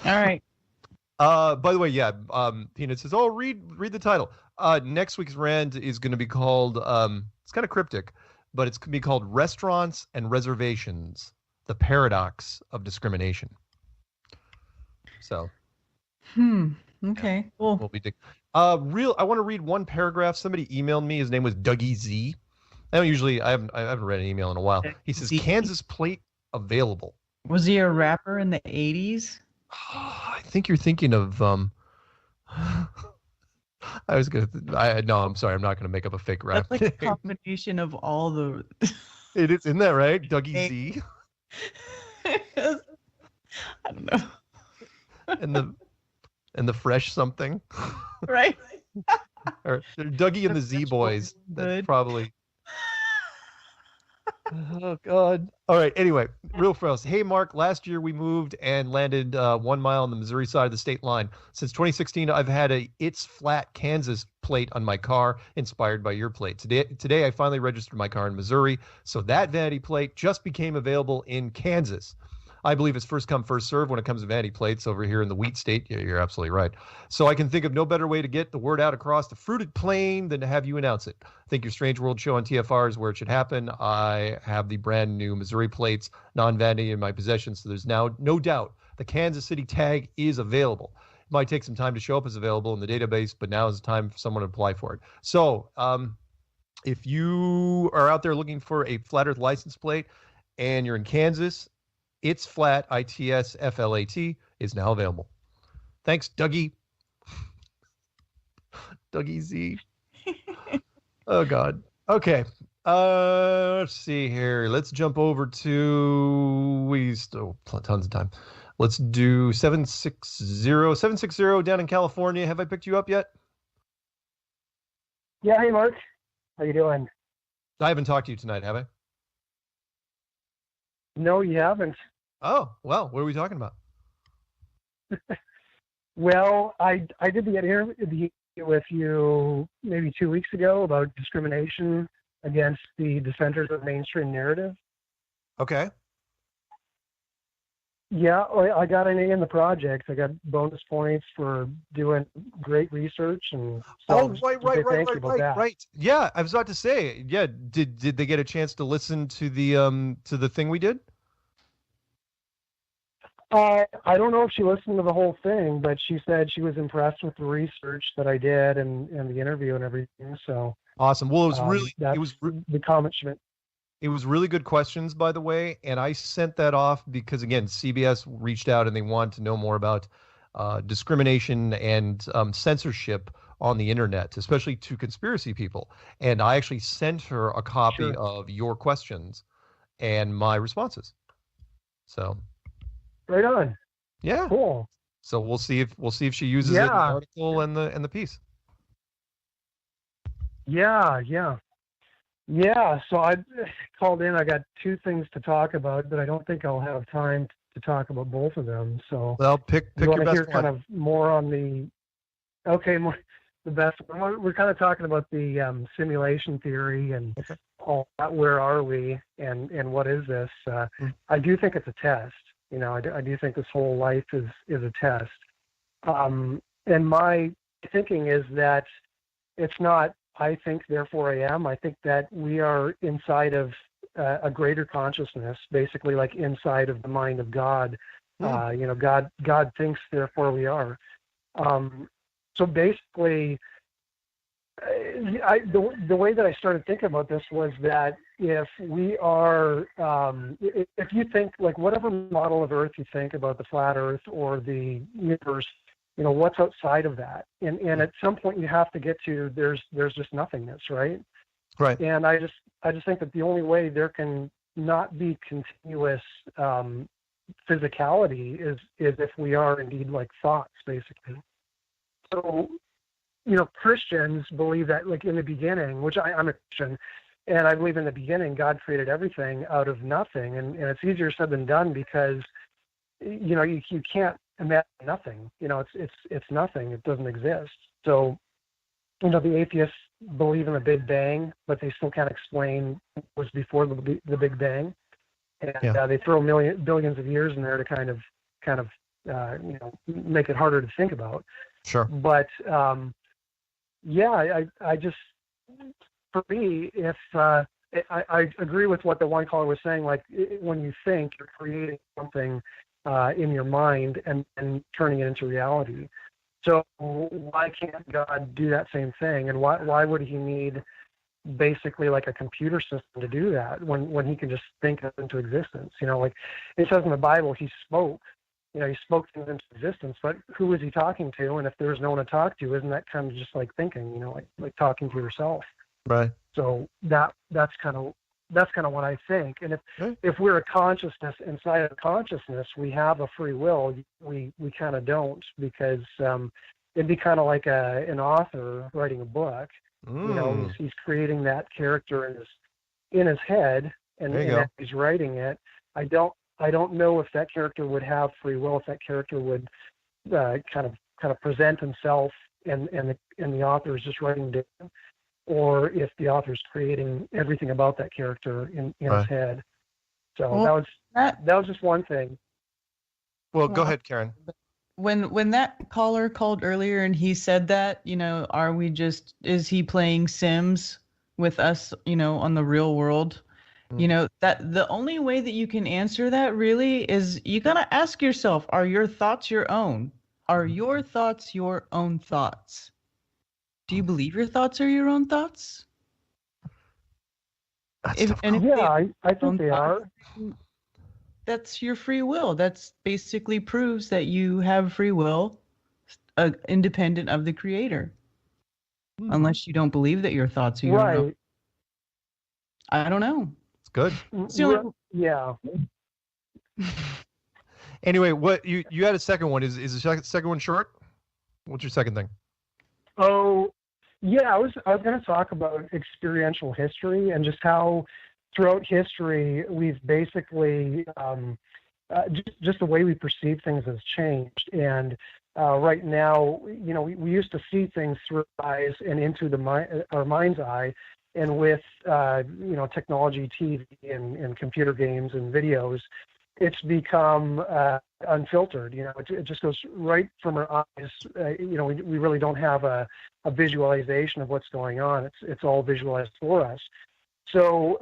right. By the way, yeah, Peanut says, "Oh, read the title." Next week's rant is going to be called. It's kind of cryptic, but it's going to be called "Restaurants and Reservations: The Paradox of Discrimination." So. Okay. Cool. We'll be I want to read one paragraph. Somebody emailed me. His name was Dougie Z. I haven't read an email in a while. He says Kansas plate available. Was he a rapper in the 80s? I think you're thinking of I'm sorry, I'm not gonna make up a fake rap. That's like a combination of all the It is, isn't that right? Dougie Z. I don't know. and the fresh something. Right. Or Dougie and the Z Boys. That's probably. Oh God! All right. Anyway, real fast. Hey, Mark. Last year we moved and landed 1 mile on the Missouri side of the state line. Since 2016, I've had a "It's Flat Kansas" plate on my car, inspired by your plate. Today, I finally registered my car in Missouri, so that vanity plate just became available in Kansas. I believe it's first come, first serve when it comes to vanity plates over here in the wheat state. Yeah, you're absolutely right. So I can think of no better way to get the word out across the fruited plain than to have you announce it. I think your Strange World show on TFR is where it should happen. I have the brand new Missouri plates, non-vanity, in my possession, so there's now no doubt the Kansas City tag is available. It might take some time to show up as available in the database, but now is the time for someone to apply for it. So If you are out there looking for a Flat Earth license plate and you're in Kansas, It's Flat, ITSFLAT, is now available. Thanks, Dougie. Dougie Z. Oh, God. Okay. Let's see here. Let's jump over to, we still tons of time. Let's do 760 down in California. Have I picked you up yet? Yeah. Hey, Mark. How you doing? I haven't talked to you tonight, have I? No, you haven't. Oh, well, what are we talking about? Well, I did the interview with you maybe 2 weeks ago about discrimination against the dissenters of mainstream narrative. Okay. Yeah, I got an A in the project. I got bonus points for doing great research, and so right. Yeah, I was about to say. Yeah, did they get a chance to listen to the thing we did? I don't know if she listened to the whole thing, but she said she was impressed with the research that I did and the interview and everything. So awesome. Well, it was really the comment she meant. It was really good questions, by the way, and I sent that off because, again, CBS reached out and they wanted to know more about discrimination and censorship on the internet, especially to conspiracy people. And I actually sent her a copy of your questions and my responses. So, right on. Yeah. Cool. So we'll see if she uses it in the article and the piece. Yeah. So I called in. I got two things to talk about, but I don't think I'll have time to talk about both of them. So well, pick your best one. Kind of more on the the best one. We're kind of talking about the simulation theory and all that. Where are we and what is this? I do think it's a test. I do think this whole life is a test. And my thinking is that it's not I think, therefore I am. I think that we are inside of a greater consciousness, basically like inside of the mind of God. God thinks, therefore we are. So basically, the way that I started thinking about this was that if we are, if you think, like, whatever model of Earth you think about the flat Earth or the universe, what's outside of that? And at some point you have to get to there's just nothingness, right? Right. And I just think that the only way there can not be continuous physicality is if we are indeed like thoughts, basically. So, Christians believe that, like, in the beginning, which I'm a Christian, and I believe in the beginning God created everything out of nothing, and it's easier said than done because you can't imagine nothing. It's nothing. It doesn't exist. So, the atheists believe in the Big Bang, but they still can't explain what was before the Big Bang, and they throw billions of years in there to kind of make it harder to think about. Sure. But I just, for me, if I agree with what the one caller was saying, like, when you think, you're creating something in your mind and turning it into reality. So why can't God do that same thing? And why would he need basically like a computer system to do that when he can just think it into existence? Like it says in the Bible, he spoke. He spoke things into existence, but who was he talking to? And if there's no one to talk to, isn't that kind of just like thinking, like talking to yourself? Right. So that's kind of what I think. And if we're a consciousness inside of consciousness, we have a free will. We kind of don't, because it'd be kind of like an author writing a book. He's creating that character in his head, and as he's writing it, I don't know if that character would have free will, if that character would kind of present himself, and the author is just writing it down, or if the author is creating everything about that character in his head. So that was just one thing. Well, go ahead, Karen. When that caller called earlier and he said that, is he playing Sims with us, on the real world? That the only way that you can answer that really is you got to ask yourself, are your thoughts your own? Are your thoughts your own thoughts? Do you believe your thoughts are your own thoughts? I think they are. That's your free will. That's basically proves that you have free will, independent of the creator. Unless you don't believe that your thoughts are your own. I don't know. It's good. Yeah. Anyway, what you had a second one? Is the second one short? What's your second thing? Oh, yeah. I was going to talk about experiential history and just how throughout history we've basically just the way we perceive things has changed. And right now, we used to see things through our eyes and into our mind's eye. And with technology, TV, and computer games and videos, it's become unfiltered. It just goes right from our eyes. We really don't have a visualization of what's going on. It's all visualized for us. So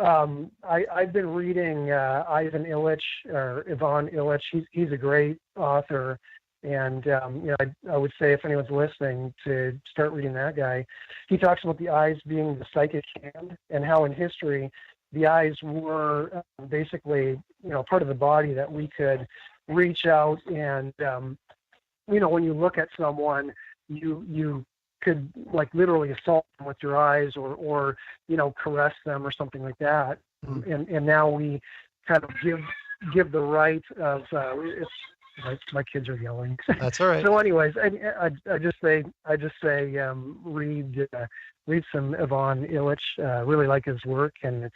I've been reading Ivan Illich or Ivan Illich. He's a great author. And, I would say if anyone's listening to start reading that guy. He talks about the eyes being the psychic hand and how in history the eyes were basically, part of the body that we could reach out and, when you look at someone, you could like literally assault them with your eyes or caress them or something like that. And now we kind of give the right of, my kids are yelling. That's all right. So, anyways, I just say read some Ivan Illich. Really like his work, and it's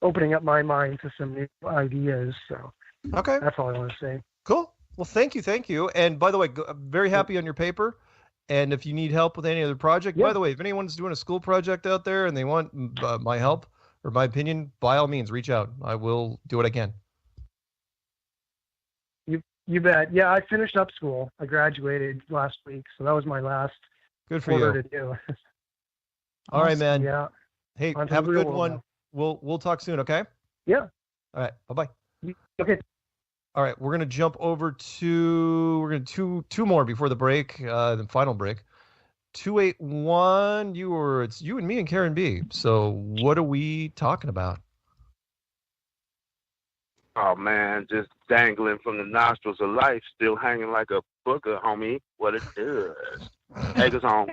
opening up my mind to some new ideas. So, okay, that's all I want to say. Cool. Well, thank you. And by the way, I'm very happy on your paper. And if you need help with any other project, by the way, if anyone's doing a school project out there and they want my help or my opinion, by all means, reach out. I will do what I can. You bet. Yeah, I finished up school. I graduated last week, so that was my last quarter to do. All right, man. Yeah. Hey, have a good one. We'll talk soon, okay? Yeah. All right. Bye-bye. Okay. All right, we're gonna jump over to two more before the break, the final break. 281. It's you and me and Karen B. So what are we talking about? Oh, man, just dangling from the nostrils of life, still hanging like a booger, homie. What it does. Eggers home,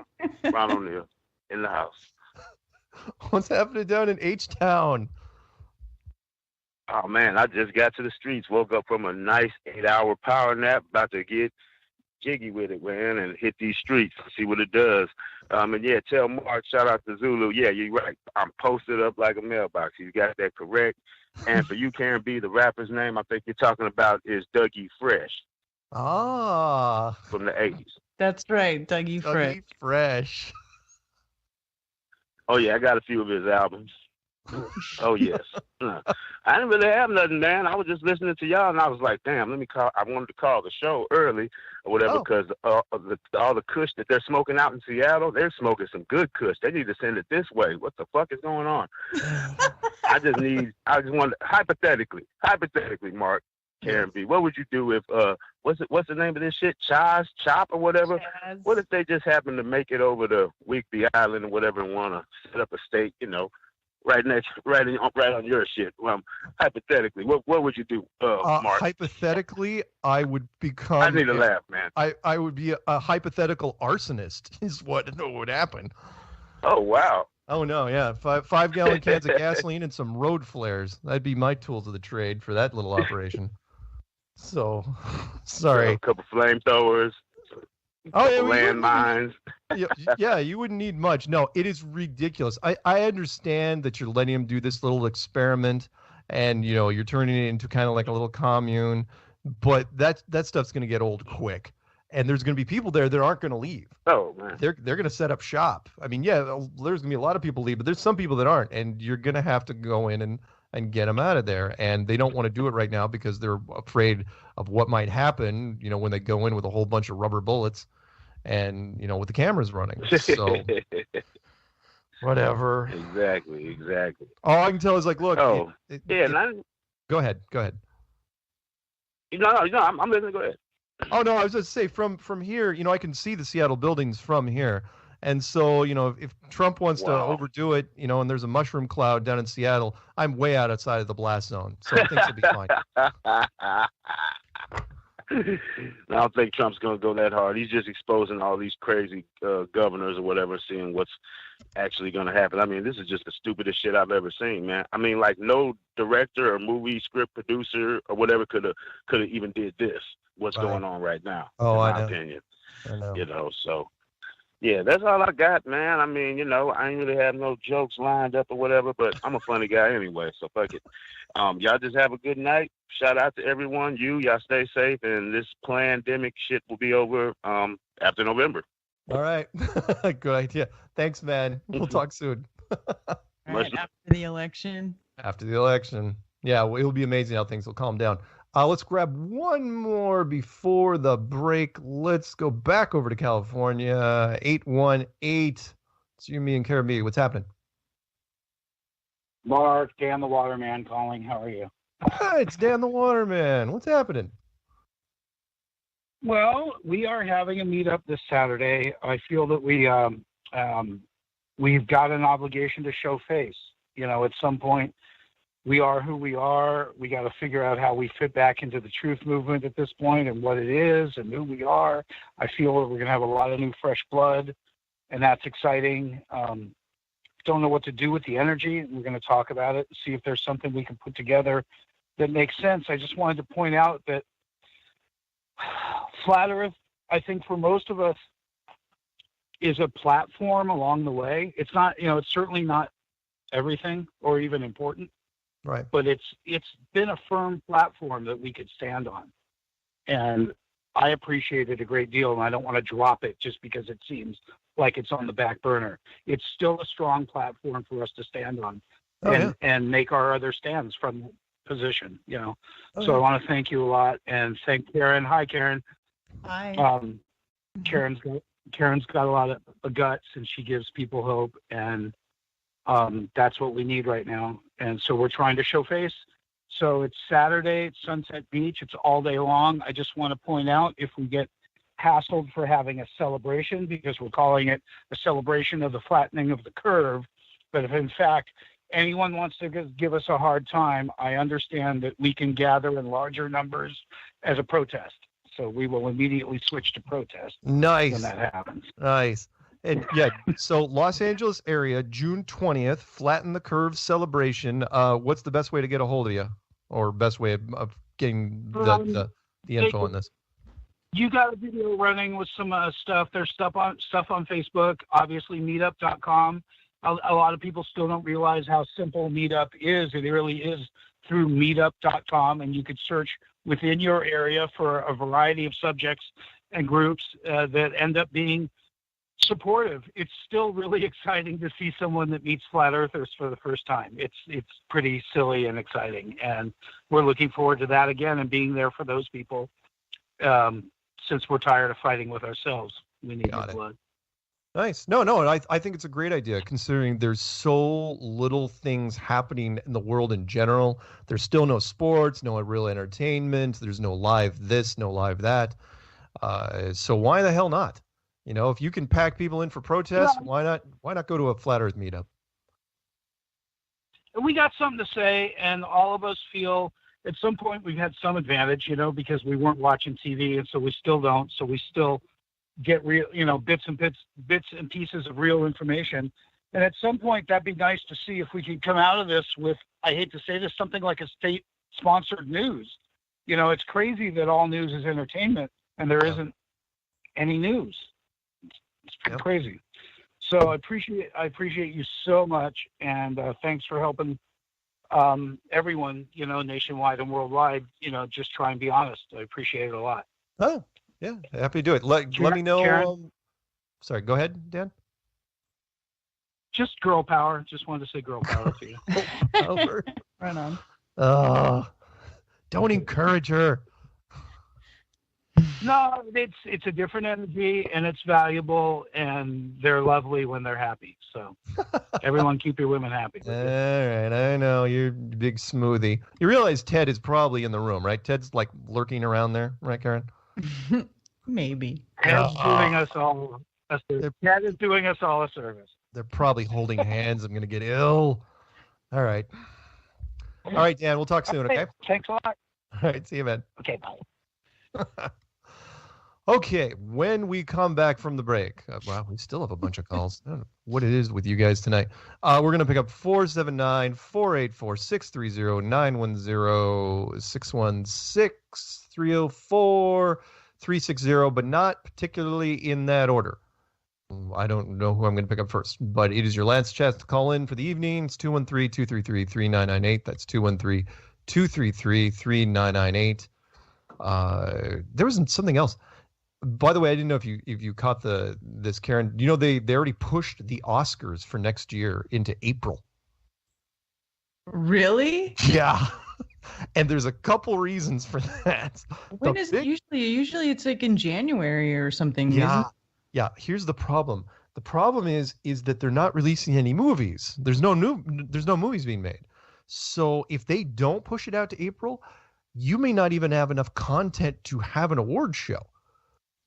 Ron O'Neill, in the house. What's happening down in H-Town? Oh, man, I just got to the streets, woke up from a nice 8-hour power nap, about to get jiggy with it, man, and hit these streets, see what it does. And, yeah, tell Mark, shout out to Zulu. Yeah, you're right. I'm posted up like a mailbox. You got that correct. And for you, Karen B, the rapper's name I think you're talking about is Dougie Fresh. Ah. From the 80s. That's right, Dougie Fresh. Dougie Fresh. Oh, yeah, I got a few of his albums. Oh, yes. I didn't really have nothing, man. I was just listening to y'all, and I was like, damn, let me call. I wanted to call the show early or whatever because all the kush that they're smoking out in Seattle, they're smoking some good kush. They need to send it this way. What the fuck is going on? I just wanted, hypothetically, Mark, Karen B, what would you do if, what's the name of this shit? Chop or whatever? Chaz. What if they just happen to make it over to Whidbey Island or whatever and want to set up a state, right on your shit? Hypothetically, what would you do, Mark? Hypothetically, I would become. I need to laugh, man. I would be a hypothetical arsonist. Is what would happen. Oh wow. Oh no, yeah, 5-gallon cans of gasoline and some road flares. That'd be my tools of the trade for that little operation. So, sorry. A couple flamethrowers. Oh yeah, landmines. Yeah, you wouldn't need much. No, it is ridiculous. I understand that you're letting him do this little experiment, and you're turning it into kind of like a little commune, but that stuff's going to get old quick, and there's going to be people there that aren't going to leave. Oh man, they're going to set up shop. I mean, yeah, there's going to be a lot of people leave, but there's some people that aren't, and you're going to have to go in and get them out of there, and they don't want to do it right now because they're afraid of what might happen, when they go in with a whole bunch of rubber bullets and, with the cameras running. So, whatever. Exactly. All I can tell is like, look. Go ahead. No, I'm listening. Go ahead. Oh, no, I was just say from here, I can see the Seattle buildings from here. And so, if Trump wants to overdo it, and there's a mushroom cloud down in Seattle, I'm way outside of the blast zone. So I think it'll be fine. I don't think Trump's going to go that hard. He's just exposing all these crazy governors or whatever, seeing what's actually going to happen. I mean, this is just the stupidest shit I've ever seen, man. I mean, like no director or movie script producer or whatever could have even did this. What's going on right now? Oh, in I my know. opinion. I know. So. Yeah, that's all I got, man. I mean, I ain't really have no jokes lined up or whatever, but I'm a funny guy anyway, so fuck it. Y'all just have a good night. Shout out to everyone. Y'all stay safe, and this pandemic shit will be over after November. All right. Good idea. Thanks, man. We'll talk soon. All right, after the election. After the election. Yeah, well, it'll be amazing how things will calm down. Let's grab one more before the break. Let's go back over to California. 818. It's you, me, and Caribbean. What's happening? Mark, Dan the Waterman calling. How are you? Hi, it's Dan the Waterman. What's happening? Well, we are having a meetup this Saturday. I feel that we've got an obligation to show face. At some point, we are who we are. We got to figure out how we fit back into the truth movement at this point and what it is and who we are. I feel that we're going to have a lot of new fresh blood, and that's exciting. Don't know what to do with the energy. We're going to talk about it and see if there's something we can put together that makes sense. I just wanted to point out that Flat Earth, I think for most of us, is a platform along the way. It's not, it's certainly not everything or even important. Right. But it's been a firm platform that we could stand on. And I appreciate it a great deal, and I don't want to drop it just because it seems like it's on the back burner. It's still a strong platform for us to stand on and make our other stands from position, So I want to thank you a lot and thank Karen. Hi, Karen. Hi. Karen's got a lot of guts, and she gives people hope, and that's what we need right now. And so we're trying to show face. So it's Saturday, it's Sunset Beach. It's all day long. I just want to point out, if we get hassled for having a celebration, because we're calling it a celebration of the flattening of the curve, but if in fact anyone wants to give us a hard time, I understand that we can gather in larger numbers as a protest. So we will immediately switch to protest. Nice. When that happens. Nice. And yeah, so Los Angeles area, June 20th, Flatten the Curve celebration. What's the best way to get a hold of you, or best way of getting the info on this? You got a video running with some stuff. There's stuff on Facebook, obviously meetup.com. A lot of people still don't realize how simple Meetup is. It really is through meetup.com, and you could search within your area for a variety of subjects and groups that end up being supportive. It's still really exciting to see someone that meets flat earthers for the first time. It's pretty silly and exciting, and we're looking forward to that again and being there for those people. Since we're tired of fighting with ourselves, we need the blood. Nice. No, I think it's a great idea, considering there's so little things happening in the world in general. There's still no sports, no real entertainment. There's no live this, no live that. So why the hell not? If you can pack people in for protests, why not go to a flat earth meetup? We got something to say, and all of us feel at some point we've had some advantage, because we weren't watching TV, and so we still don't. So we still get real, bits and pieces of real information. And at some point, that'd be nice to see if we can come out of this with, I hate to say this, something like a state-sponsored news. It's crazy that all news is entertainment, and there isn't any news. It's pretty crazy. So I appreciate you so much, and thanks for helping everyone, nationwide and worldwide, just try and be honest. I appreciate it a lot. Oh, yeah, happy to do it. Let me know. Sorry, go ahead, Dan. Just girl power. Just wanted to say girl power to you. Over. Right on. Don't encourage her. No, it's a different energy, and it's valuable, and they're lovely when they're happy. So everyone keep your women happy. All right, I know, you're a big smoothie. You realize Ted is probably in the room, right? Ted's like lurking around there, right, Karen? Maybe. Ted's doing us all The cat is doing us all a service. They're probably holding hands. I'm going to get ill. All right. All right, Dan. We'll talk soon, okay? Thanks a lot. All right. See you, man. Okay, bye. Okay, when we come back from the break, wow, we still have a bunch of calls. I don't know what it is with you guys tonight. We're going to pick up 479-484-630-910-616-304-360, but not particularly in that order. I don't know who I'm going to pick up first, but it is your last chance to call in for the evening. It's 213-233-3998. That's 213-233-3998. There was something else. By the way, I didn't know if you caught this, Karen. You know, they already pushed the Oscars for next year into April. Really? Yeah. And there's a couple reasons for that. When is it usually? Usually it's like in January or something. Yeah. Yeah. Here's the problem. The problem is that they're not releasing any movies. There's no movies being made. So if they don't push it out to April, you may not even have enough content to have an award show.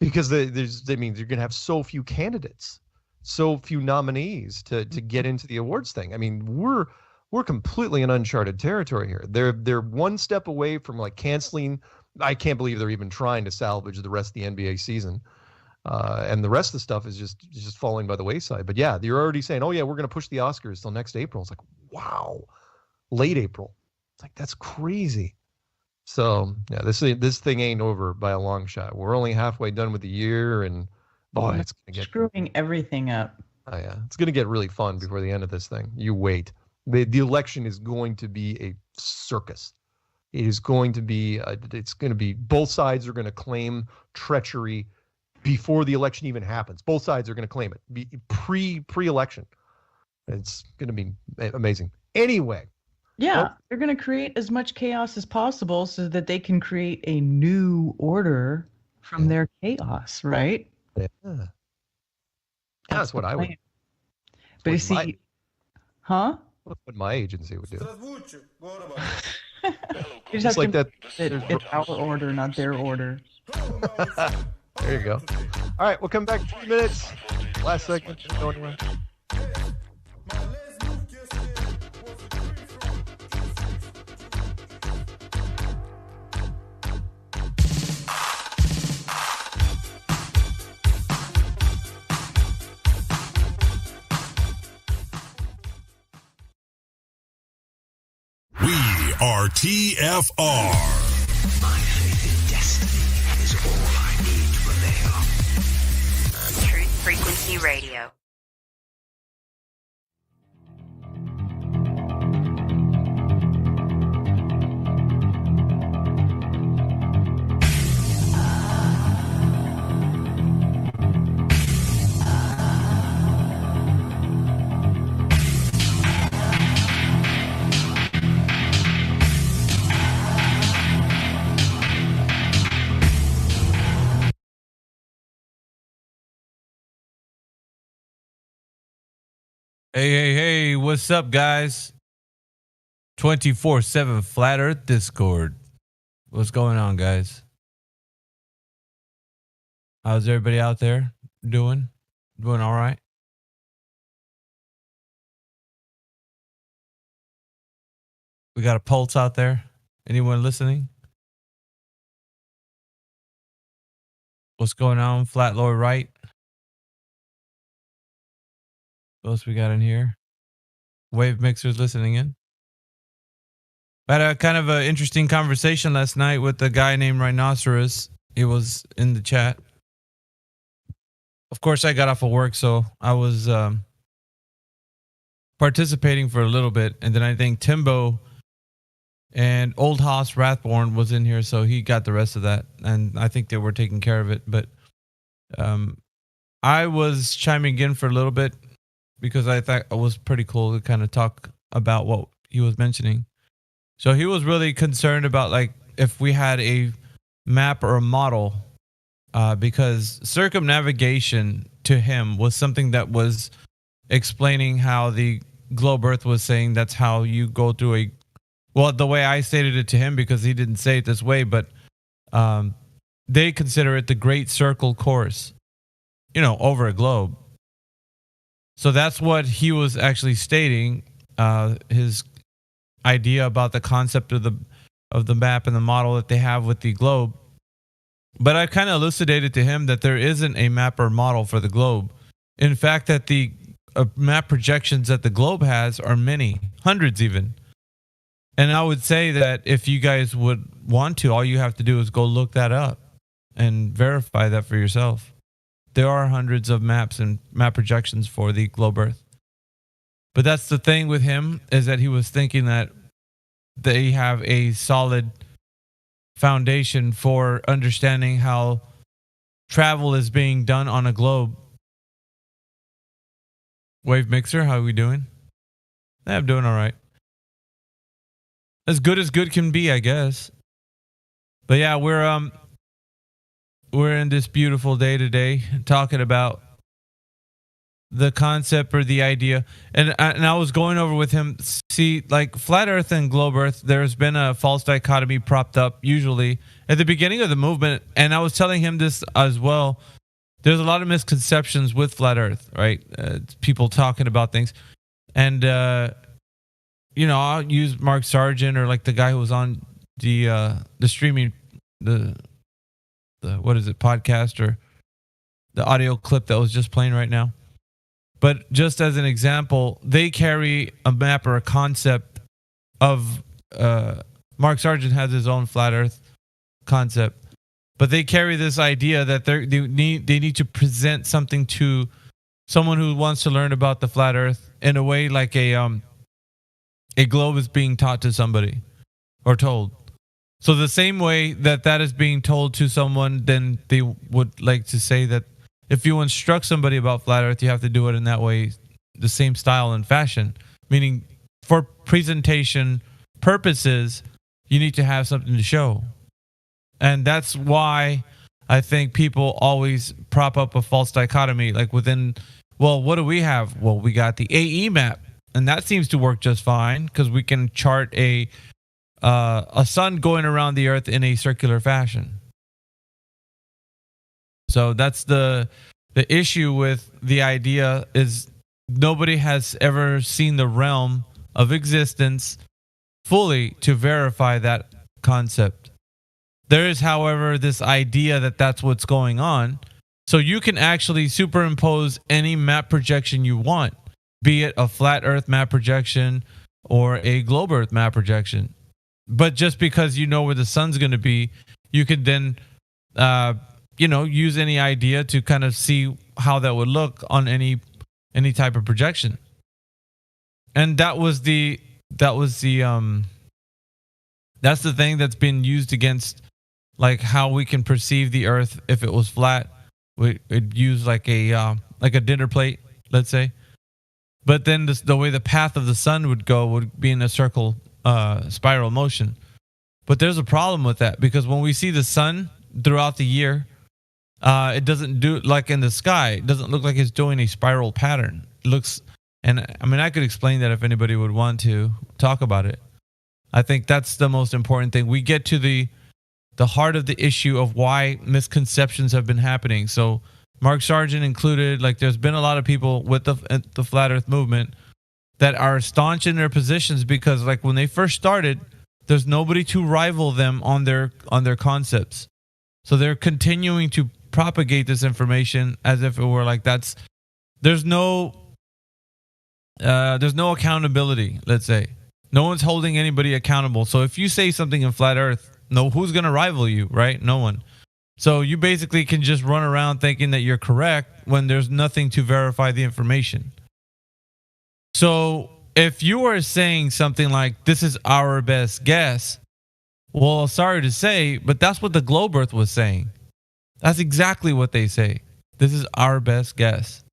Because you're going to have so few candidates, so few nominees to get into the awards thing. I mean, we're completely in uncharted territory here. They're one step away from like canceling. I can't believe they're even trying to salvage the rest of the NBA season, and the rest of the stuff is just falling by the wayside. But yeah, you're already saying, oh yeah, we're going to push the Oscars till next April. It's like, wow, late April. It's like that's crazy. So yeah, this thing ain't over by a long shot. We're only halfway done with the year, and boy, it's gonna get screwing everything up. Oh yeah, it's gonna get really fun before the end of this thing. You wait. The election is going to be a circus. It is going to be. It's going to be. Both sides are going to claim treachery before the election even happens. Both sides are going to claim it. Pre-election. It's going to be amazing. Anyway. Yeah, they're going to create as much chaos as possible so that they can create a new order from their chaos, right? Yeah. That's what I would. But you see, what my agency would do. You just have to it's our order, not their order. There you go. All right, we'll come back in 3 minutes. Last segment. Don't go anywhere. are TFR. My faith in destiny is all I need to prevail. Truth Frequency Radio. Hey, what's up, guys? 24/7 Flat Earth Discord. What's going on, guys? How's everybody out there doing? Doing all right? We got a pulse out there? Anyone listening? What's going on, Flat Lower Right? What else we got in here? Wave Mixers listening in. I had a kind of an interesting conversation last night with a guy named Rhinoceros. He was in the chat. Of course, I got off of work, so I was participating for a little bit. And then I think Timbo and Old Haas Rathborn was in here, so he got the rest of that. And I think they were taking care of it. But I was chiming in for a little bit, because I thought it was pretty cool to kind of talk about what he was mentioning. So he was really concerned about like if we had a map or a model, because circumnavigation to him was something that was explaining how the globe Earth was saying that's how you go through the way I stated it to him, because he didn't say it this way, but they consider it the Great Circle Course. over a globe. So that's what he was actually stating, his idea about the concept of the map and the model that they have with the globe. But I kind of elucidated to him that there isn't a map or model for the globe. In fact, that the map projections that the globe has are many, hundreds even. And I would say that if you guys would want to, all you have to do is go look that up and verify that for yourself. There are hundreds of maps and map projections for the globe Earth. But that's the thing with him, is that he was thinking that they have a solid foundation for understanding how travel is being done on a globe. Wave Mixer, how are we doing? I'm doing all right. As good can be, I guess. But yeah, we're in this beautiful day today talking about the concept or the idea. And I was going over with him, see, like flat Earth and globe Earth, there's been a false dichotomy propped up usually at the beginning of the movement. And I was telling him this as well. There's a lot of misconceptions with flat Earth, right? People talking about things. And, I'll use Mark Sargent or like the guy who was on the streaming, the what is it, podcast, or the audio clip that was just playing right now. But just as an example, they carry a map or a concept of Mark Sargent has his own flat Earth concept, but they carry this idea that they need to present something to someone who wants to learn about the flat Earth in a way like a globe is being taught to somebody or told. So the same way that is being told to someone, then they would like to say that if you instruct somebody about flat Earth, you have to do it in that way, the same style and fashion. Meaning, for presentation purposes, you need to have something to show. And that's why I think people always prop up a false dichotomy. Like what do we have? Well, we got the AE map. And that seems to work just fine because we can chart a sun going around the Earth in a circular fashion. So that's the issue with the idea, is nobody has ever seen the realm of existence fully to verify that concept. There is, however, this idea that that's what's going on. So you can actually superimpose any map projection you want, be it a flat Earth map projection or a globe Earth map projection. But just because you know where the sun's going to be, you could then use any idea to kind of see how that would look on any type of projection. And that's the thing that's been used against like how we can perceive the Earth if it was flat. We'd use like a dinner plate, let's say. But then the way the path of the sun would go would be in a circle spiral motion. But there's a problem with that, because when we see the sun throughout the year, it doesn't do like in the sky. It doesn't look like it's doing a spiral pattern. It looks, and I mean, I could explain that if anybody would want to talk about it. I think that's the most important thing. We get to the heart of the issue of why misconceptions have been happening. So Mark Sargent included, like there's been a lot of people with the Flat Earth movement that are staunch in their positions because like when they first started, there's nobody to rival them on their concepts. So they're continuing to propagate this information as if it were like there's no accountability, let's say. No one's holding anybody accountable. So if you say something in Flat Earth, who's going to rival you, right? No one. So you basically can just run around thinking that you're correct when there's nothing to verify the information. So if you are saying something like, this is our best guess, well, sorry to say, but that's what the globe Earth was saying. That's exactly what they say. This is our best guess.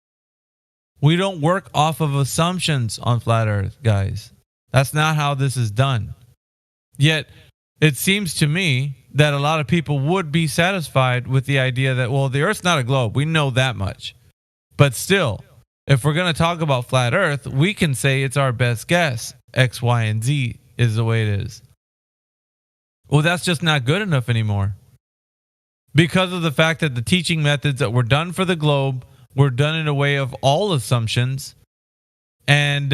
We don't work off of assumptions on Flat Earth, guys. That's not how this is done. Yet, it seems to me that a lot of people would be satisfied with the idea that, well, the Earth's not a globe. We know that much. But still, if we're going to talk about Flat Earth, we can say it's our best guess. X, Y, and Z is the way it is. Well, that's just not good enough anymore. Because of the fact that the teaching methods that were done for the globe We're done in a way of all assumptions. And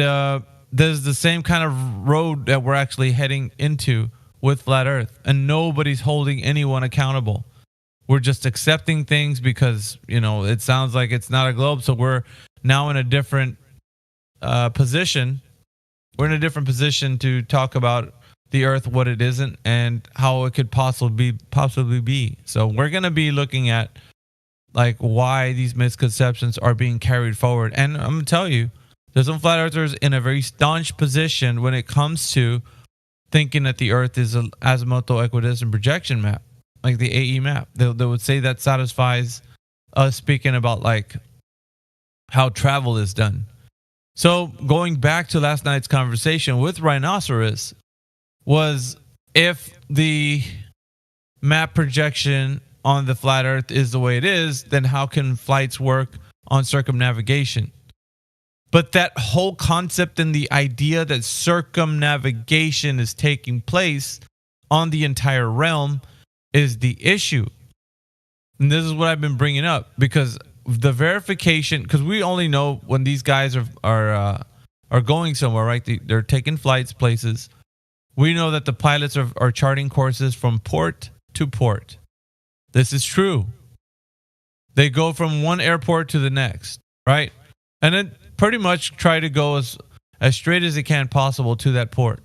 there's the same kind of road that we're actually heading into with Flat Earth. And nobody's holding anyone accountable. We're just accepting things because, it sounds like it's not a globe. So we're now in a different position. We're in a different position to talk about the Earth, what it isn't, and how it could possibly be. So we're going to be looking at like why these misconceptions are being carried forward. And I'm going to tell you, there's some flat earthers in a very staunch position when it comes to thinking that the Earth is an azimuthal equidistant projection map, like the AE map. They would say that satisfies us speaking about like how travel is done. So going back to last night's conversation with Rhinoceros was, if the map projection on the flat Earth is the way it is, then how can flights work on circumnavigation? But that whole concept and the idea that circumnavigation is taking place on the entire realm is the issue. And this is what I've been bringing up, because the verification, because we only know when these guys are going somewhere, right? They're taking flights places. We know that the pilots are charting courses from port to port. This is true. They go from one airport to the next, right? And then pretty much try to go as straight as they can possible to that port.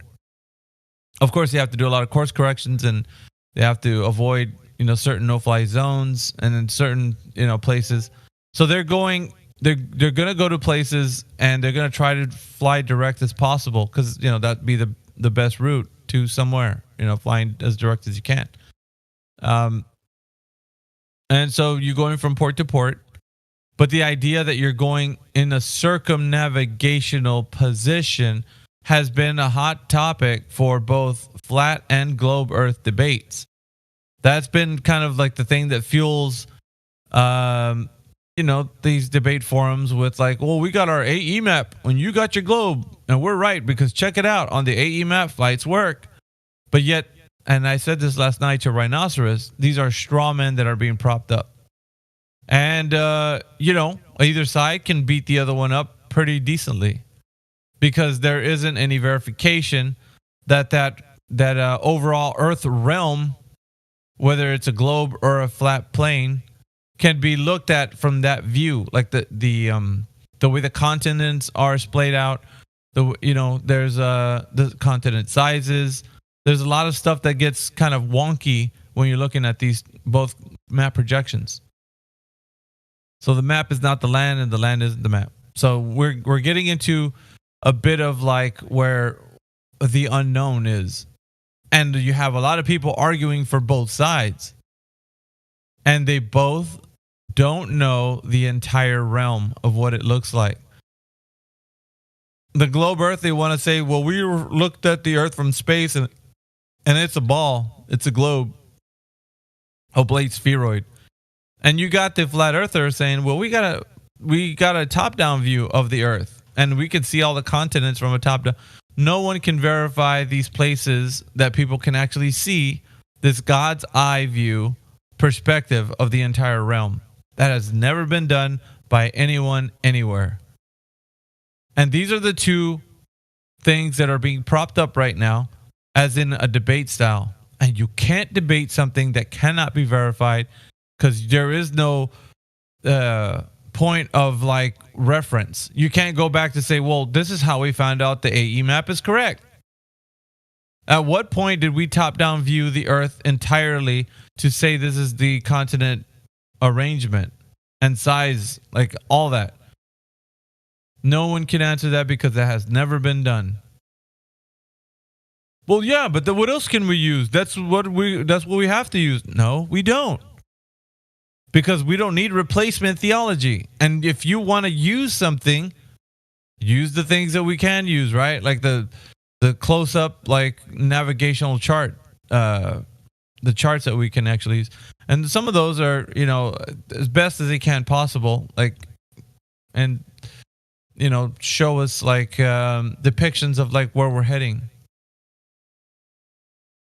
Of course, they have to do a lot of course corrections, and they have to avoid, certain no-fly zones and in certain, places. So they're going to go to places, and they're going to try to fly direct as possible, because, that'd be the best route to somewhere, flying as direct as you can. And so you're going from port to port. But the idea that you're going in a circumnavigational position has been a hot topic for both flat and globe Earth debates. That's been kind of like the thing that fuels, these debate forums with like, well, we got our AE map when you got your globe, and we're right because check it out, on the AE map flights work. But yet, and I said this last night to Rhinoceros, these are straw men that are being propped up. And, either side can beat the other one up pretty decently, because there isn't any verification that overall Earth realm, whether it's a globe or a flat plane, can be looked at from that view. Like the way the continents are splayed out, there's the continent sizes. There's a lot of stuff that gets kind of wonky when you're looking at these both map projections. So the map is not the land, and the land isn't the map. So we're getting into a bit of like where the unknown is. And you have a lot of people arguing for both sides. And they both don't know the entire realm of what it looks like. The globe Earth, they want to say, well, we looked at the Earth from space, and it's a ball. It's a globe. Oblate spheroid. And you got the flat earther saying, well, we got a top-down view of the Earth, and we can see all the continents from a top-down. No one can verify these places that people can actually see this God's eye view perspective of the entire realm. That has never been done by anyone anywhere. And these are the two things that are being propped up right now as in a debate style. And you can't debate something that cannot be verified, because there is no point of like reference. You can't go back to say, well, this is how we found out the AE map is correct. At what point did we top-down view the Earth entirely to say this is the continent arrangement and size, like all that? No one can answer that because that has never been done. Well, yeah, but what else can we use? That's what we have to use. No, we don't. Because we don't need replacement theology. And if you want to use something, use the things that we can use, right? Like the close-up, like navigational chart, the charts that we can actually use. And some of those are, as best as they can possible, like, and, show us like depictions of like where we're heading.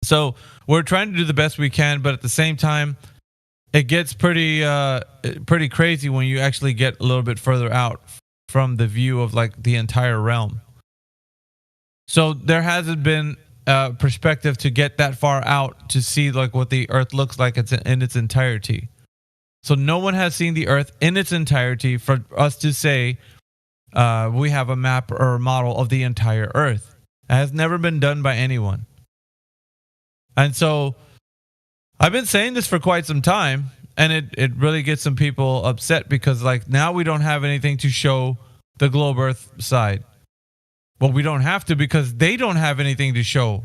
So we're trying to do the best we can, but at the same time, it gets pretty crazy when you actually get a little bit further out from the view of like the entire realm. So there hasn't been a perspective to get that far out to see like what the Earth looks like in its entirety. So no one has seen the Earth in its entirety for us to say we have a map or a model of the entire Earth. It has never been done by anyone. And so I've been saying this for quite some time, and it really gets some people upset because like now we don't have anything to show the globe Earth side. Well, we don't have to because they don't have anything to show.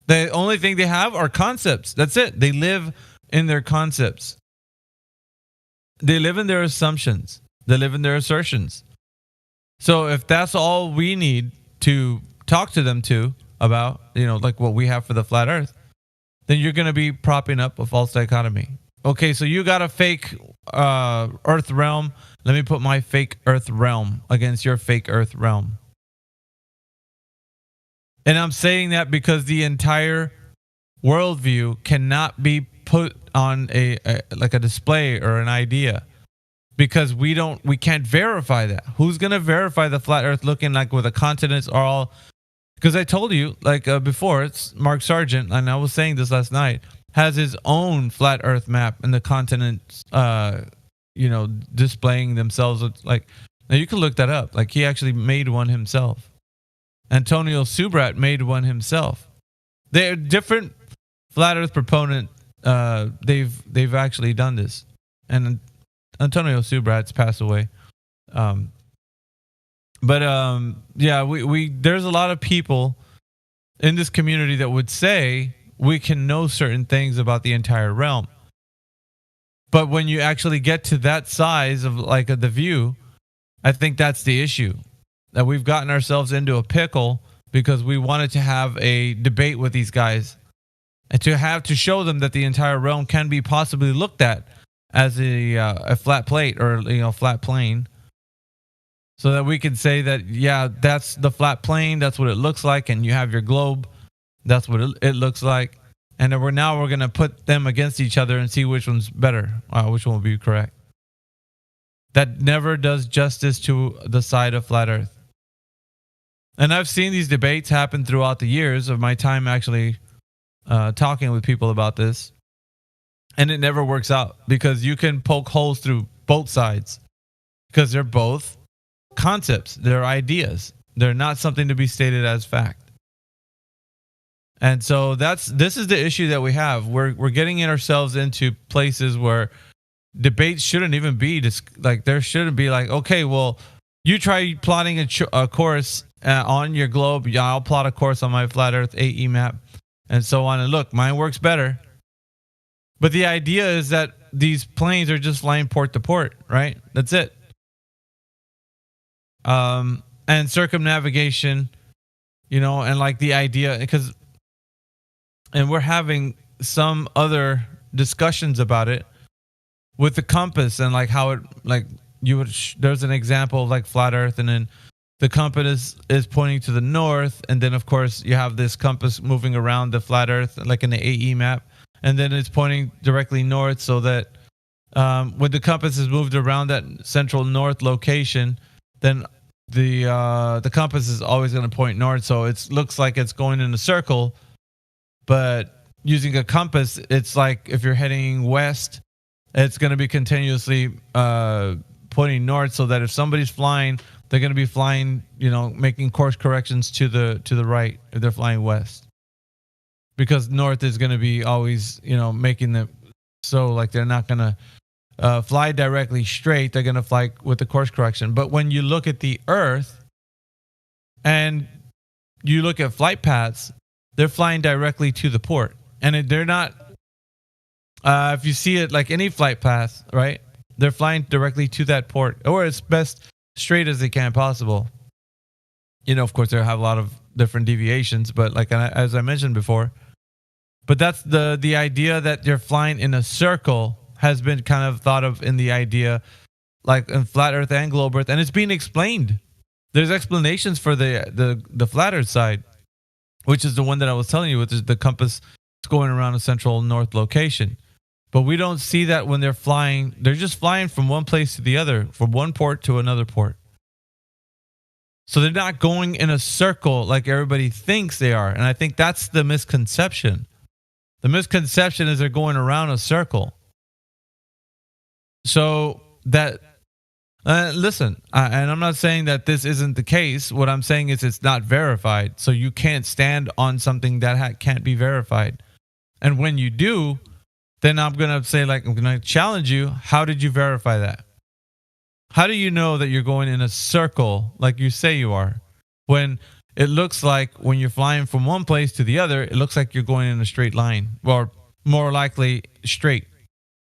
The only thing they have are concepts. That's it. They live in their concepts. They live in their assumptions. They live in their assertions. So if that's all we need to talk to them about, like what we have for the flat Earth, then you're going to be propping up a false dichotomy. Okay, so you got a fake Earth realm. Let me put my fake Earth realm against your fake Earth realm. And I'm saying that because the entire worldview cannot be put on a display or an idea, because we can't verify that. Who's going to verify the flat Earth looking like where the continents are all? Because I told you before, it's Mark Sargent, and I was saying this last night, has his own flat Earth map and the continents displaying themselves now you can look that up. Like he actually made one himself. Antonio Subrat made one himself. They're different flat Earth proponent. They've actually done this, and Antonio Subrat's passed away. We there's a lot of people in this community that would say we can know certain things about the entire realm. But when you actually get to that size of the view, I think that's the issue. That we've gotten ourselves into a pickle because we wanted to have a debate with these guys and to show them that the entire realm can be possibly looked at as a flat plate or flat plane, so that we can say that that's the flat plane, that's what it looks like, and you have your globe, that's what it looks like, and then we're going to put them against each other and see which one's better, which one will be correct. That never does justice to the side of flat Earth. And I've seen these debates happen throughout the years of my time actually talking with people about this. And it never works out because you can poke holes through both sides because they're both concepts. They're ideas. They're not something to be stated as fact. And so this is the issue that we have. We're getting ourselves into places where debates shouldn't even be there shouldn't be okay, well, you try plotting a course on your globe. Yeah, I'll plot a course on my flat Earth AE map and so on. And look, mine works better. But the idea is that these planes are just flying port to port, right? That's it. And circumnavigation, and the idea, and we're having some other discussions about it with the compass and how it, there's an example of flat Earth, and then the compass is pointing to the north, and then of course you have this compass moving around the flat Earth in the AE map, and then it's pointing directly north, so that when the compass is moved around that central north location, then the compass is always going to point north, so it looks like it's going in a circle. But using a compass, it's like if you're heading west, it's going to be continuously pointing north, so that if somebody's flying, they're going to be flying, making course corrections to the right if they're flying west. Because north is going to be always, making them so they're not going to fly directly straight. They're going to fly with the course correction. But when you look at the Earth and you look at flight paths, they're flying directly to the port. And they're not, if you see it like any flight path, right? They're flying directly to that port, or as best straight as they can possible. Of course, they have a lot of different deviations, but as I mentioned before, but that's the idea that you're flying in a circle has been kind of thought of in the idea, in flat Earth and globe Earth, and it's being explained. There's explanations for the flat Earth side, which is the one that I was telling you, which is the compass going around a central north location. But we don't see that when they're flying. They're just flying from one place to the other, from one port to another port. So they're not going in a circle like everybody thinks they are. And I think that's the misconception. The misconception is they're going around a circle. So that, listen, and I'm not saying that this isn't the case. What I'm saying is it's not verified. So you can't stand on something that can't be verified. And when you do, then I'm going to say, like, I'm going to challenge you. How did you verify that? How do you know that you're going in a circle like you say you are? When it looks like when you're flying from one place to the other, it looks like you're going in a straight line, or more likely straight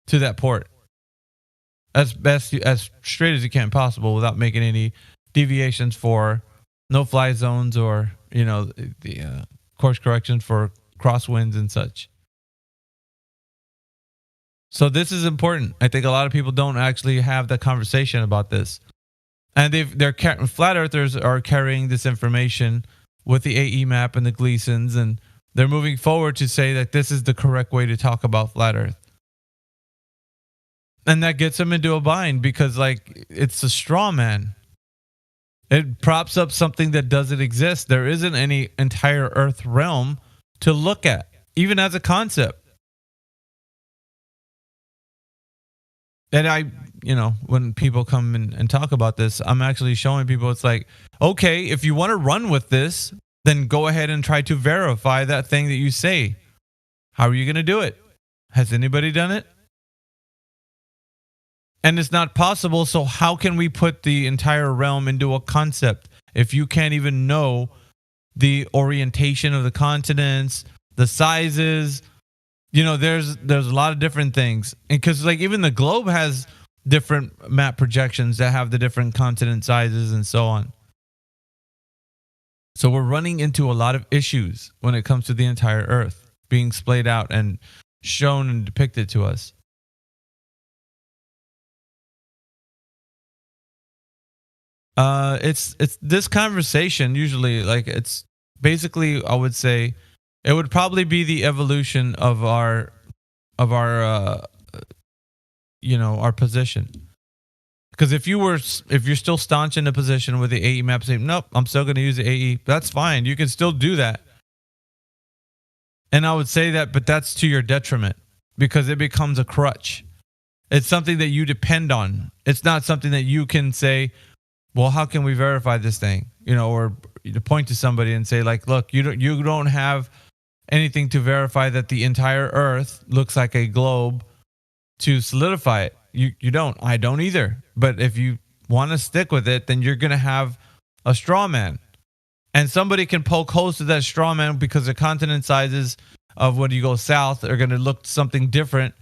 to that port. As straight as you can possible without making any deviations for no-fly zones or, the course corrections for crosswinds and such. So this is important. I think a lot of people don't actually have the conversation about this. And flat earthers are carrying this information with the AE map and the Gleasons, and they're moving forward to say that this is the correct way to talk about flat earth. And that gets them into a bind because, like, it's a straw man. It props up something that doesn't exist. There isn't any entire earth realm to look at, even as a concept. And when people come in and talk about this, I'm actually showing people, it's like, okay, if you want to run with this, then go ahead and try to verify that thing that you say. How are you going to do it? Has anybody done it? And it's not possible, so how can we put the entire realm into a concept if you can't even know the orientation of the continents, the sizes? There's a lot of different things. And because, like, even the globe has different map projections that have the different continent sizes and so on. So we're running into a lot of issues when it comes to the entire Earth being splayed out and shown and depicted to us. It's this conversation usually, like, it's basically, I would say, it would probably be the evolution of our position. Because if you're still staunch in a position with the AE map, saying, nope, I'm still going to use the AE, that's fine. You can still do that. And I would say that, but that's to your detriment because it becomes a crutch. It's something that you depend on. It's not something that you can say, well, how can we verify this thing? Or to point to somebody and say, like, look, you don't have anything to verify that the entire Earth looks like a globe to solidify it. You don't. I don't either. But if you want to stick with it, then you're going to have a straw man. And somebody can poke holes to that straw man because the continent sizes of when you go south are going to look something different,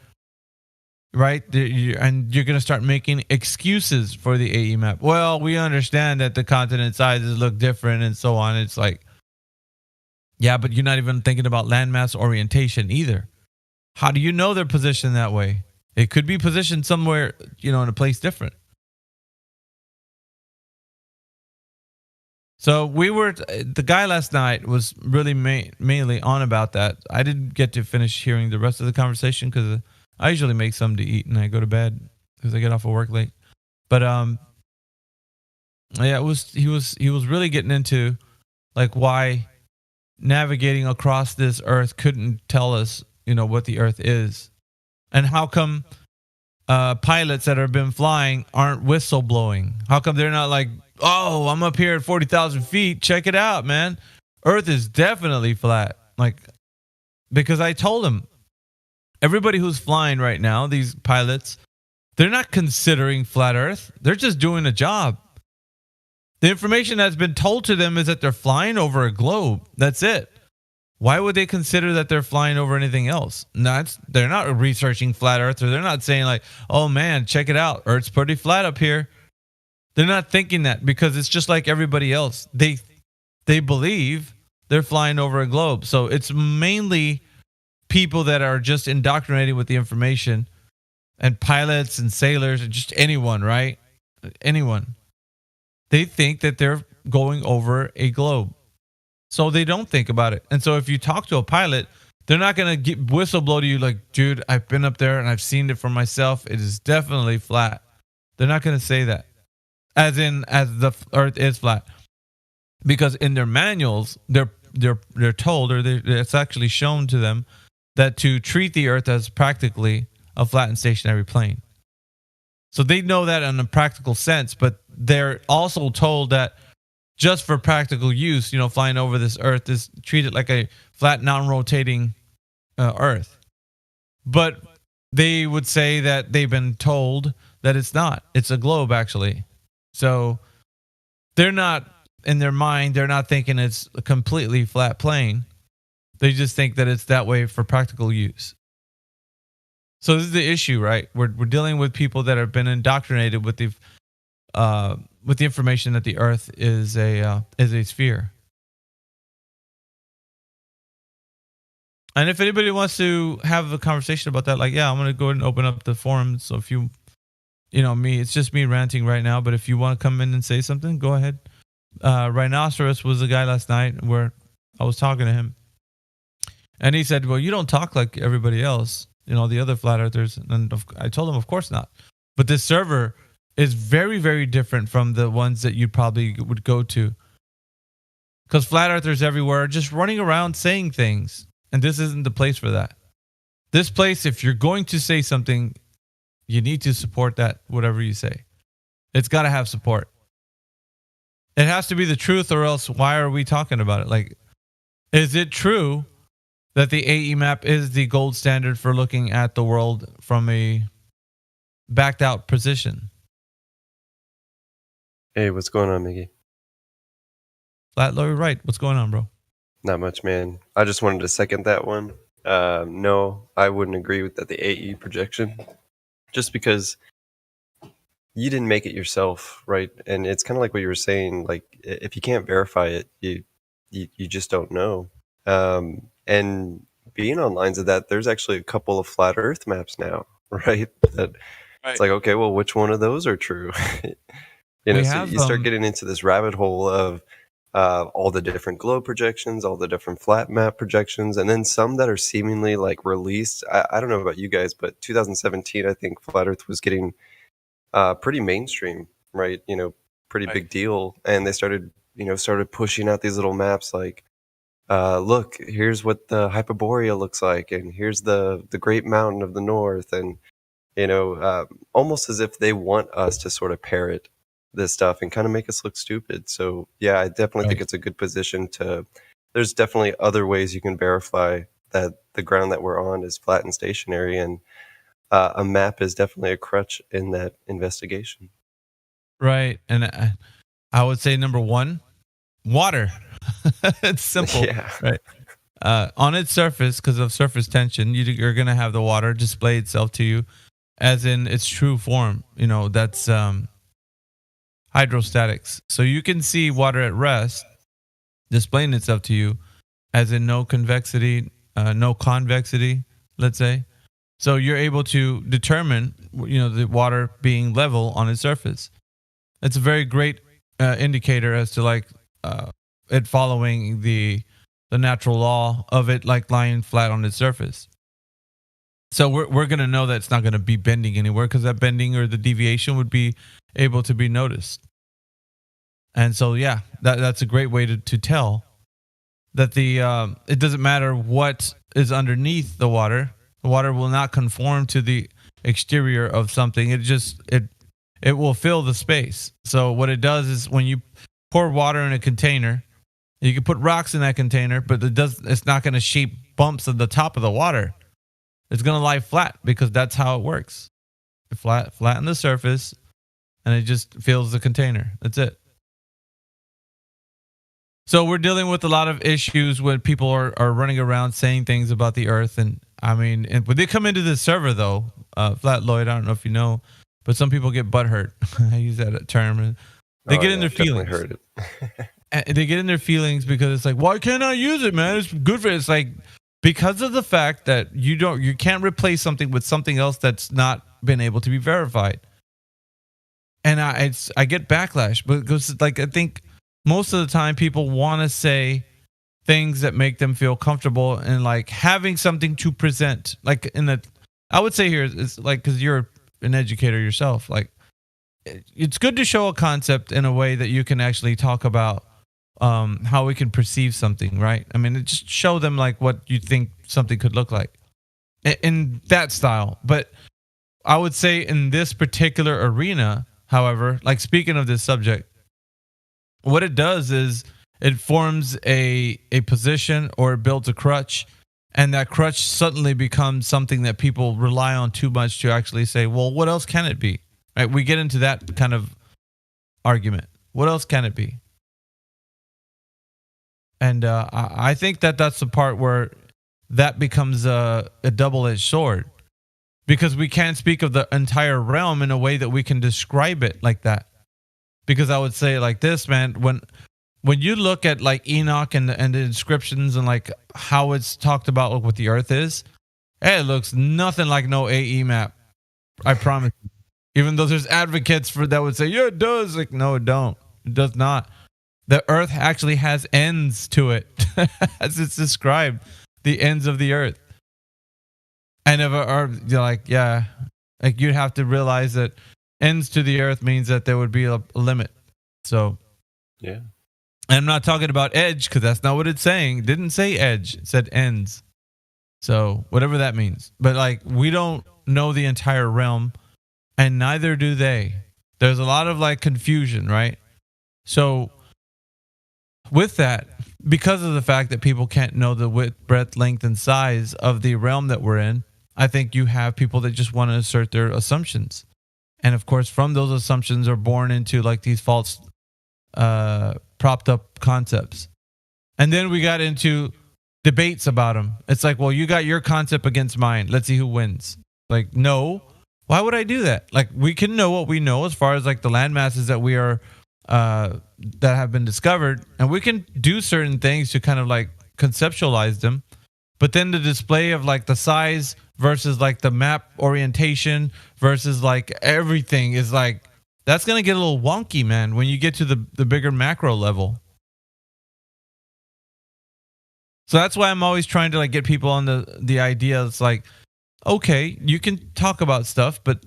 right? And you're going to start making excuses for the AE map. Well, we understand that the continent sizes look different and so on. It's like, yeah, but you're not even thinking about landmass orientation either. How do you know they're positioned that way? It could be positioned somewhere, in a place different. So the guy last night was really mainly on about that. I didn't get to finish hearing the rest of the conversation because I usually make something to eat and I go to bed because I get off of work late. But yeah, he was really getting into, like, why navigating across this Earth couldn't tell us, what the Earth is. And how come pilots that have been flying aren't whistleblowing? How come they're not like, oh, I'm up here at 40,000 feet. Check it out, man. Earth is definitely flat. Like, because I told them, everybody who's flying right now, these pilots, they're not considering flat Earth. They're just doing a job. The information that's been told to them is that they're flying over a globe. That's it. Why would they consider that they're flying over anything else? They're not researching flat Earth, or they're not saying, like, oh man, check it out. Earth's pretty flat up here. They're not thinking that because it's just like everybody else. They believe they're flying over a globe. So it's mainly people that are just indoctrinated with the information, and pilots and sailors and just anyone, right? Anyone. They think that they're going over a globe. So they don't think about it. And so if you talk to a pilot, They're not going to whistleblow to you like, dude, I've been up there and I've seen it for myself. It is definitely flat. They're not going to say that. As the earth is flat. Because in their manuals, they're told, or it's actually shown to them, that to treat the earth as practically a flat and stationary plane. So they know that in a practical sense, but they're also told that just for practical use, flying over this earth is treated like a flat, non-rotating earth. But they would say that they've been told that it's not. It's a globe, actually. So they're not, in their mind, they're not thinking it's a completely flat plane. They just think that it's that way for practical use. So this is the issue, right? We're dealing with people that have been indoctrinated with the information that the Earth is a sphere. And if anybody wants to have a conversation about that, like, I'm going to go ahead and open up the forum. So if me, it's just me ranting right now. But if you want to come in and say something, go ahead. Rhinoceros was the guy last night where I was talking to him. And he said, well, you don't talk like everybody else, the other flat earthers. And I told him, of course not. But this server is very, very different from the ones that you probably would go to. Because flat earthers everywhere are just running around saying things. And this isn't the place for that. This place, if you're going to say something, you need to support that, whatever you say. It's got to have support. It has to be the truth, or else why are we talking about it? Like, is it true that the AE map is the gold standard for looking at the world from a backed out position? Hey, what's going on, Miggy? Flat Lawyer Right. What's going on, bro? Not much, man. I just wanted to second that one. No, I wouldn't agree with that. The AE projection, just because you didn't make it yourself, right? And it's kind of like what you were saying. Like, if you can't verify it, you just don't know. And being on lines of that, there's actually a couple of flat Earth maps now, right? It's like, okay, well, which one of those are true? So you start getting into this rabbit hole of all the different globe projections, all the different flat map projections, and then some that are seemingly like released. I don't know about you guys, but 2017, I think flat Earth was getting pretty mainstream, right? Pretty big deal. And they started pushing out these little maps like, look, here's what the Hyperborea looks like, and here's the Great Mountain of the North, and almost as if they want us to sort of parrot this stuff and kind of make us look stupid. So yeah, I definitely think it's a good position to. There's definitely other ways you can verify that the ground that we're on is flat and stationary, and a map is definitely a crutch in that investigation. Right, and I would say number one, water. It's simple, right? On its surface, because of surface tension, you're going to have the water display itself to you as in its true form. That's hydrostatics. So you can see water at rest displaying itself to you as in no convexity, no convexity, let's say. So you're able to determine, the water being level on its surface. It's a very great indicator as to it following the natural law of it lying flat on its surface. So we're going to know that it's not going to be bending anywhere, because that bending or the deviation would be able to be noticed. And so, that's a great way to tell that it doesn't matter what is underneath the water. The water will not conform to the exterior of something. It will fill the space. So what it does is when you pour water in a container, you can put rocks in that container, but it's not going to shape bumps at the top of the water. It's going to lie flat, because that's how it works. Flatten the surface, and it just fills the container. That's it. So we're dealing with a lot of issues when people are running around saying things about the Earth. And when they come into this server, though, Flat Lloyd, I don't know if you know, but some people get butthurt. I use that term. And they get in their feelings. Heard it. They get in their feelings because it's like, why can't I use it, man? It's good for it. It's like, because of the fact that you can't replace something with something else that's not been able to be verified. And I get backlash, because I think most of the time people want to say things that make them feel comfortable and like having something to present. Like I would say here is like, because you're an educator yourself, like it's good to show a concept in a way that you can actually talk about how we can perceive something, right? I mean, just show them like what you think something could look like in that style. But I would say in this particular arena, however, like speaking of this subject, what it does is it forms a position or it builds a crutch, and that crutch suddenly becomes something that people rely on too much to actually say, well, what else can it be? Right? We get into that kind of argument. What else can it be? And I think that's the part where that becomes a double-edged sword, because we can't speak of the entire realm in a way that we can describe it like that. Because I would say like this, man, when you look at like Enoch and the inscriptions and like how it's talked about, like what the earth is, it looks nothing like no AE map. I promise you. Even though there's advocates for that would say, yeah, it does. Like, no, it don't. It does not. The earth actually has ends to it, as it's described, the ends of the earth. And if you're like, yeah, like you'd have to realize that ends to the earth means that there would be a limit. So, yeah. And I'm not talking about edge, because that's not what it's saying. It didn't say edge. It said ends. So whatever that means. But like, we don't know the entire realm, and neither do they. There's a lot of like confusion, right? So with that, because of the fact that people can't know the width, breadth, length, and size of the realm that we're in, I think you have people that just want to assert their assumptions. And of course, from those assumptions are born into like these false propped up concepts. And then we got into debates about them. It's like, well, you got your concept against mine. Let's see who wins. Like, no. Why would I do that? Like, we can know what we know as far as like the land masses that we are that have been discovered, and we can do certain things to kind of like conceptualize them. But then the display of like the size versus like the map orientation versus like everything is like, that's going to get a little wonky, man, when you get to the bigger macro level. So that's why I'm always trying to like get people on the idea. It's like, okay, you can talk about stuff, but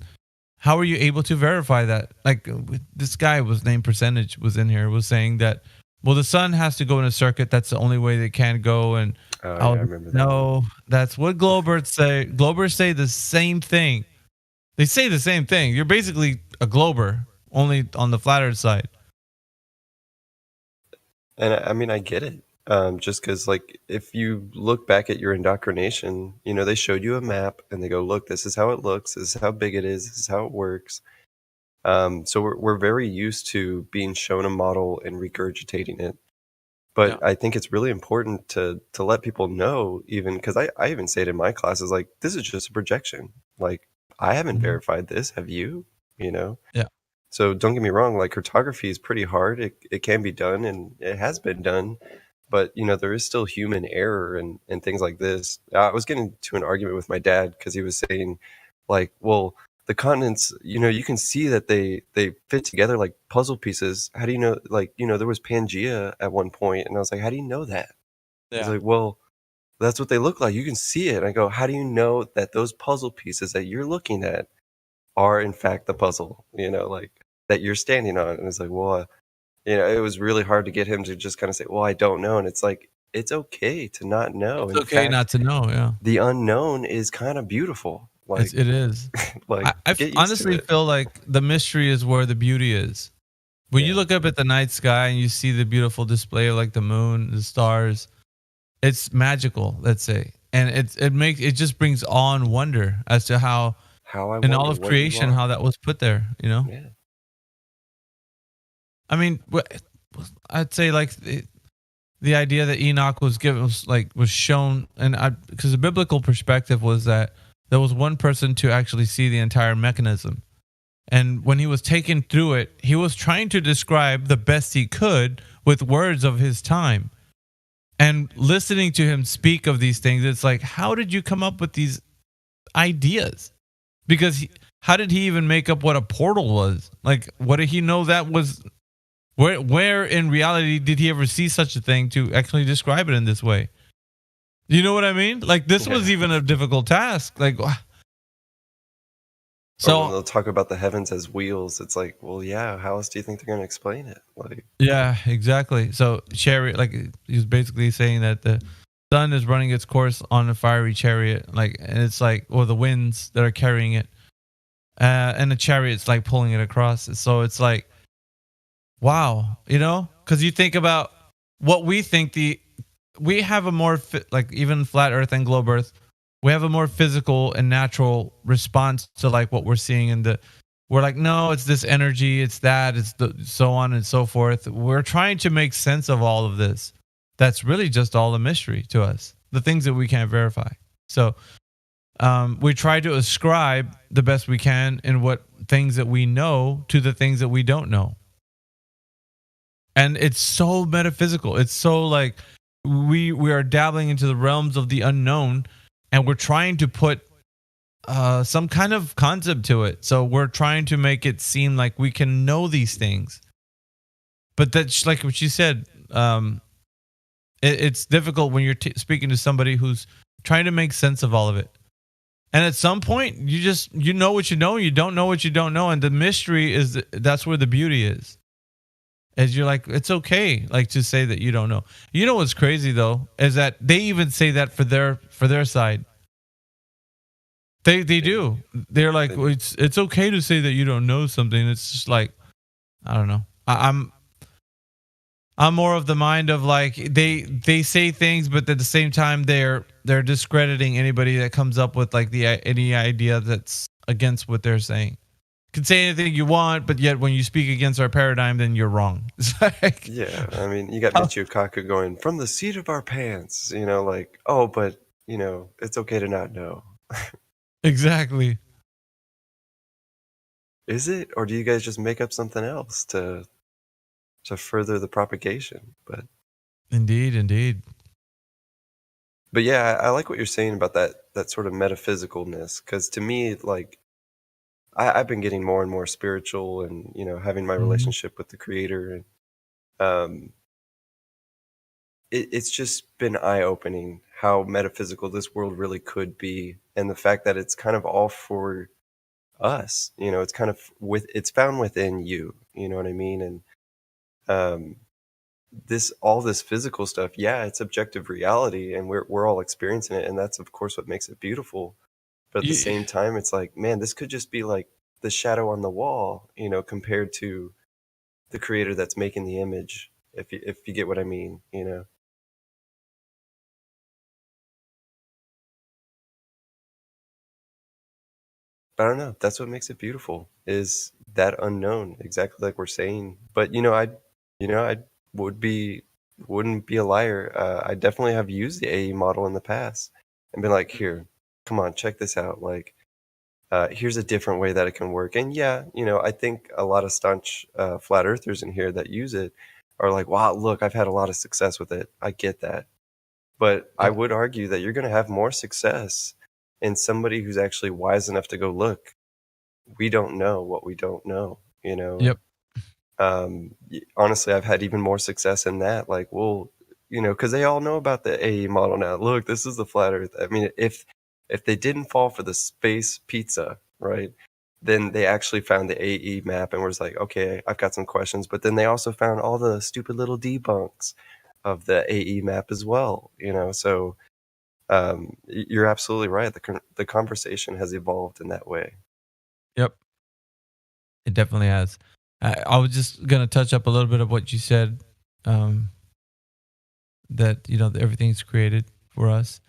how are you able to verify that? Like this guy was named Percentage was in here, was saying that, well, the sun has to go in a circuit. That's the only way they can go. And I remember that. No, that's what Globers say. Globers say the same thing. They say the same thing. You're basically a Glober, only on the flat earth side. And I mean, I get it. Just because, like, if you look back at your indoctrination, you know, they showed you a map and they go, look, this is how it looks. This is how big it is. This is how it works. So we're very used to being shown a model and regurgitating it. But I think it's really important to let people know, even because I even say it in my classes, like, this is just a projection. Like, I haven't verified this. Have you? You know? Yeah. So don't get me wrong. Like, cartography is pretty hard. It can be done, and it has been done. But, you know, there is still human error and things like this. I was getting into an argument with my dad because he was saying, like, well, the continents, you know, you can see that they fit together like puzzle pieces. How do you know? Like, you know, there was Pangea at one point, and I was like, how do you know that? Yeah. He's like, well, that's what they look like. You can see it. And I go, how do you know that those puzzle pieces that you're looking at are in fact the puzzle, you know, like that you're standing on? And it's like, well, you know, it was really hard to get him to just kind of say, well, I don't know. And it's like, it's okay to not know. It's okay not to know, yeah. The unknown is kind of beautiful. Like, it is. Like, I honestly feel like the mystery is where the beauty is. When you look up at the night sky and you see the beautiful display of like the moon, the stars, it's magical, let's say. And it just brings awe and wonder as to how in all of creation, how that was put there, you know? Yeah. I mean, I'd say like the idea that Enoch was given was shown, and because the biblical perspective was that there was one person to actually see the entire mechanism. And when he was taken through it, he was trying to describe the best he could with words of his time. And listening to him speak of these things, it's like, how did you come up with these ideas? Because how did he even make up what a portal was? Like, what did he know that was Where in reality did he ever see such a thing to actually describe it in this way? You know what I mean? Like this was even a difficult task. Like, so when they'll talk about the heavens as wheels, it's like, well, yeah. How else do you think they're going to explain it? Like, yeah, exactly. So chariot, like he's basically saying that the sun is running its course on a fiery chariot, like, and it's like, or the winds that are carrying it, and the chariot's like pulling it across. So it's like, wow, you know, because you think about what we think we have a more like even flat Earth and globe Earth, we have a more physical and natural response to like what we're seeing in the. We're like, no, it's this energy, it's that, it's so on and so forth. We're trying to make sense of all of this. That's really just all a mystery to us. The things that we can't verify. So we try to ascribe the best we can in what things that we know to the things that we don't know. And it's so metaphysical. It's so like we are dabbling into the realms of the unknown, and we're trying to put some kind of concept to it. So we're trying to make it seem like we can know these things. But that's like what you said. It's difficult when you're speaking to somebody who's trying to make sense of all of it. And at some point, you know what you know, you don't know what you don't know, and the mystery is that's where the beauty is. As you're like, it's okay, like to say that you don't know. You know what's crazy though is that they even say that for their side. They do. They're like, well, it's okay to say that you don't know something. It's just like, I don't know. I'm more of the mind of like they say things, but at the same time they're discrediting anybody that comes up with like any idea that's against what they're saying. You can say anything you want, but yet when you speak against our paradigm, then you're wrong. It's like, yeah, I mean, you got Michio Kaku going from the seat of our pants, you know, like, oh, but you know, it's okay to not know. Exactly. Is it, or do you guys just make up something else to further the propagation? But indeed. But yeah, I like what you're saying about that sort of metaphysicalness, because to me, like, I've been getting more and more spiritual, and you know, having my relationship with the Creator, and it's just been eye-opening how metaphysical this world really could be, and the fact that it's kind of all for us. You know, it's kind of it's found within you. You know what I mean? And all this physical stuff, yeah, it's objective reality, and we're all experiencing it, and that's of course what makes it beautiful. But at the same time, it's like, man, this could just be like the shadow on the wall, you know, compared to the Creator that's making the image. If you get what I mean, you know. I don't know. That's what makes it beautiful, is that unknown, exactly like we're saying. But I wouldn't be a liar. I definitely have used the AE model in the past and been like, here, come on, check this out. Like, here's a different way that it can work. And yeah, I think a lot of staunch flat earthers in here that use it are like, wow, look, I've had a lot of success with it. I get that. But I would argue that you're going to have more success in somebody who's actually wise enough to go, look, we don't know what we don't know, you know? Yep. Honestly, I've had even more success in that. Like, well, because they all know about the AE model now. Look, this is the flat earth. I mean, if they didn't fall for the space pizza, right, then they actually found the AE map and was like, okay, I've got some questions. But then they also found all the stupid little debunks of the AE map as well, so you're absolutely right. The conversation has evolved in that way. Yep. It definitely has. I was just going to touch up a little bit of what you said, that, everything's created for us.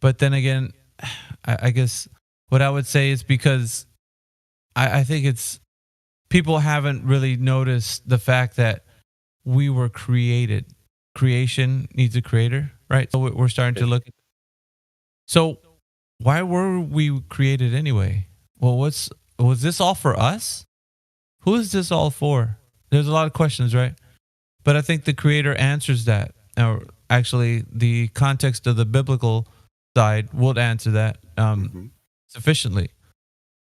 But then again, I guess what I would say is because I think it's people haven't really noticed the fact that we were created. Creation needs a creator, right? So we're starting to look at. So why were we created anyway? Well, was this all for us? Who is this all for? There's a lot of questions, right? But I think the Creator answers that. Now, actually, the context of the biblical side would answer that sufficiently.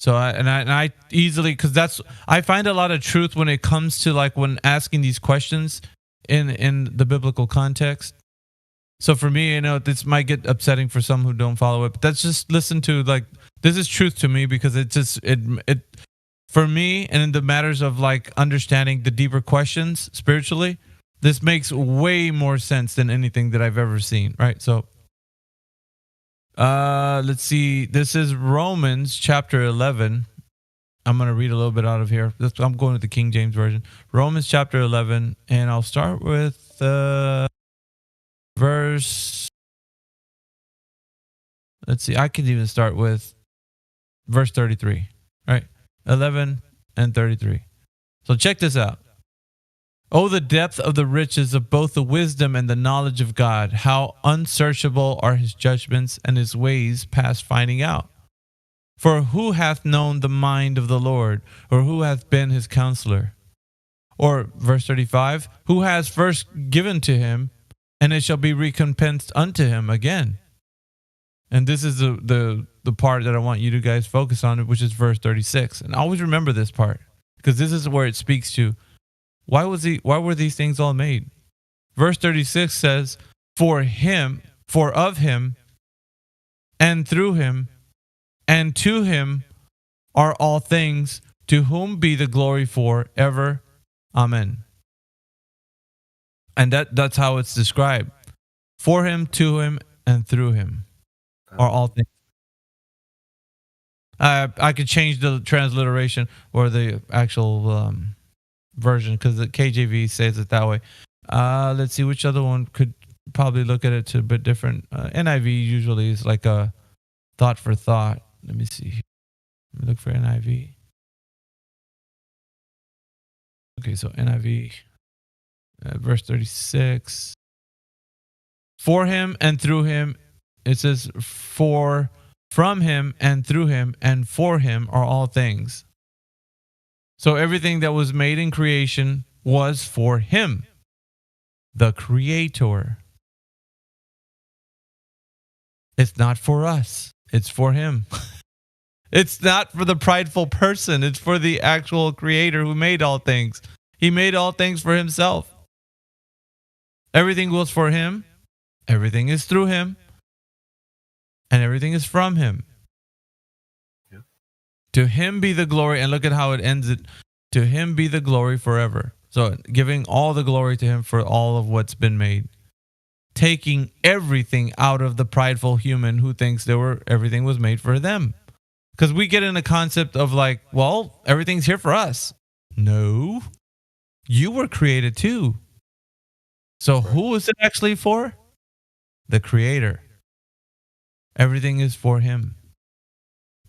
So I easily, because I find a lot of truth when it comes to like when asking these questions in the biblical context. So for me, this might get upsetting for some who don't follow it, but that's just listen to like this is truth to me, because it for me, and in the matters of like understanding the deeper questions spiritually, this makes way more sense than anything that I've ever seen, right? So let's see. This is Romans chapter 11. I'm going to read a little bit out of here. I'm going with the King James Version. Romans chapter 11, and I'll start with verse. Let's see. I could even start with verse 33, right? 11 and 33. So check this out. Oh, the depth of the riches of both the wisdom and the knowledge of God. How unsearchable are his judgments and his ways past finding out. For who hath known the mind of the Lord, or who hath been his counselor? Or verse 35, who has first given to him, and it shall be recompensed unto him again. And this is the part that I want you to guys focus on, which is verse 36. And always remember this part, because this is where it speaks to why were these things all made? Verse 36 says, for of him, and through him, and to him are all things, to whom be the glory forever. Amen. And that's how it's described. For him, to him, and through him are all things. I could change the transliteration or the actual version, because the KJV says it that way. Let's see which other one could probably look at it to a bit different. NIV usually is like a thought for thought. Let me see. Let me look for NIV. Okay, so NIV, verse 36. For him and through him, it says, from him and through him and for him are all things. So everything that was made in creation was for him, the creator. It's not for us. It's for him. It's not for the prideful person. It's for the actual creator who made all things. He made all things for himself. Everything was for him. Everything is through him. And everything is from him. Yeah. To him be the glory. And look at how it ends it. To him be the glory forever. So giving all the glory to him for all of what's been made. Taking everything out of the prideful human who thinks everything was made for them. Because we get in a concept of like, well, everything's here for us. No. You were created too. So who is it actually for? The creator. Everything is for him.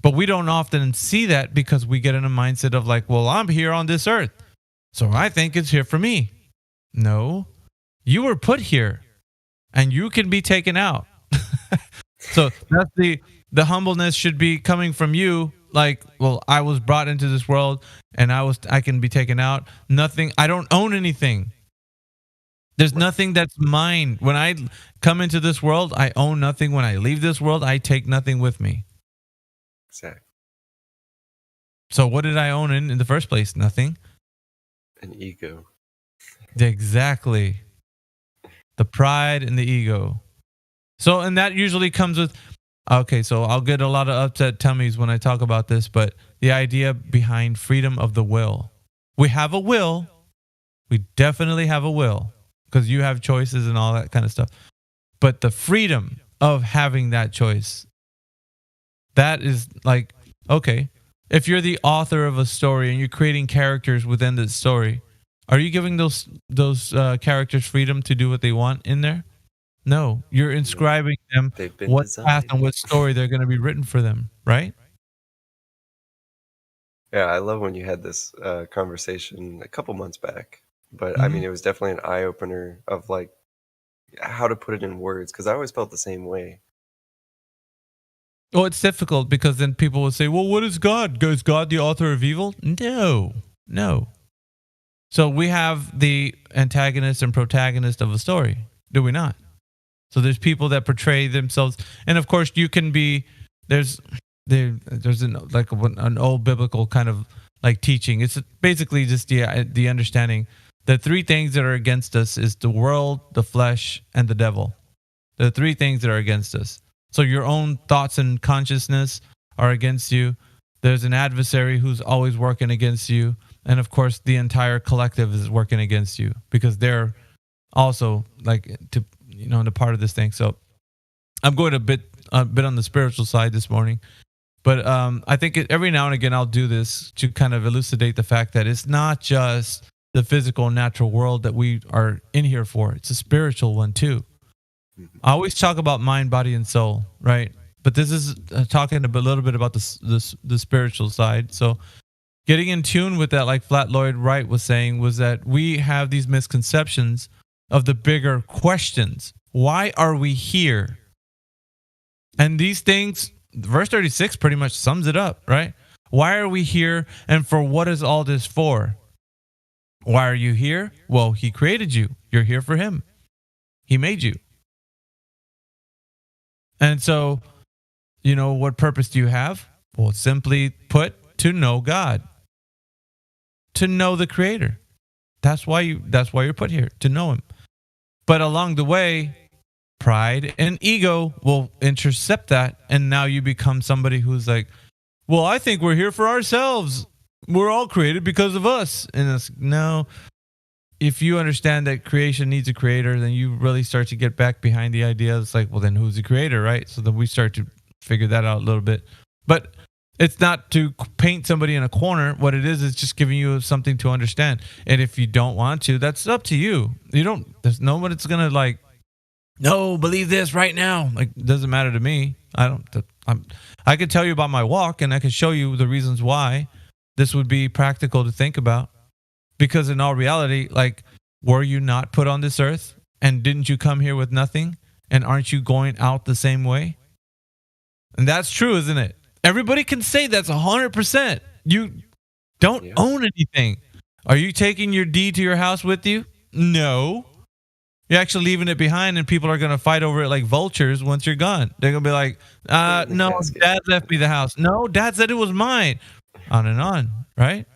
But we don't often see that because we get in a mindset of like, well, I'm here on this earth, so I think it's here for me. No. You were put here and you can be taken out. So that's the humbleness should be coming from you. Like, well, I was brought into this world and I can be taken out. Nothing. I don't own anything. There's nothing that's mine. When I come into this world, I own nothing. When I leave this world, I take nothing with me. Exactly. So what did I own in the first place? Nothing. An ego. Exactly. The pride and the ego. So, and that usually comes with, okay, so I'll get a lot of upset tummies when I talk about this, but the idea behind freedom of the will. We have a will. We definitely have a will because you have choices and all that kind of stuff. But the freedom of having that choice, that is like, okay, if you're the author of a story and you're creating characters within the story, are you giving those characters freedom to do what they want in there? No, you're inscribing them what path and what story they're going to be written for them, right? Yeah, I love when you had this conversation a couple months back. But I mean, it was definitely an eye opener of like how to put it in words, because I always felt the same way. Well, it's difficult because then people will say, well, what is God? Is God the author of evil? No. So we have the antagonist and protagonist of a story, do we not? So there's people that portray themselves. And of course, you can be, there's there's an old biblical kind of like teaching. It's basically just the understanding that three things that are against us is the world, the flesh, and the devil. The three things that are against us. So your own thoughts and consciousness are against you. There's an adversary who's always working against you. And of course, the entire collective is working against you because they're also like the part of this thing. So I'm going a bit on the spiritual side this morning. But I think every now and again I'll do this to kind of elucidate the fact that it's not just the physical natural world that we are in here for. It's a spiritual one too. I always talk about mind, body, and soul, right? But this is talking a little bit about the spiritual side. So getting in tune with that, like Flat Lloyd Wright was saying, was that we have these misconceptions of the bigger questions. Why are we here? And these things, verse 36 pretty much sums it up, right? Why are we here, and for what is all this for? Why are you here? Well, he created you. You're here for him. He made you. And so, what purpose do you have? Well, simply put, to know God. To know the Creator. That's why you're put here, to know him. But along the way, pride and ego will intercept that, and now you become somebody who's like, well, I think we're here for ourselves. We're all created because of us. And it's no. If you understand that creation needs a creator, then you really start to get back behind the idea. It's like, well, then who's the creator, right? So then we start to figure that out a little bit. But it's not to paint somebody in a corner. What it is just giving you something to understand. And if you don't want to, that's up to you. There's no one that's going to like, no, believe this right now. Like, it doesn't matter to me. I could tell you about my walk, and I could show you the reasons why this would be practical to think about. Because in all reality, like, were you not put on this earth? And didn't you come here with nothing? And aren't you going out the same way? And that's true, isn't it? Everybody can say that's 100%. You don't own anything. Are you taking your deed to your house with you? No. You're actually leaving it behind, and people are going to fight over it like vultures once you're gone. They're going to be like, no, Dad left me the house. No, Dad said it was mine. On and on, right?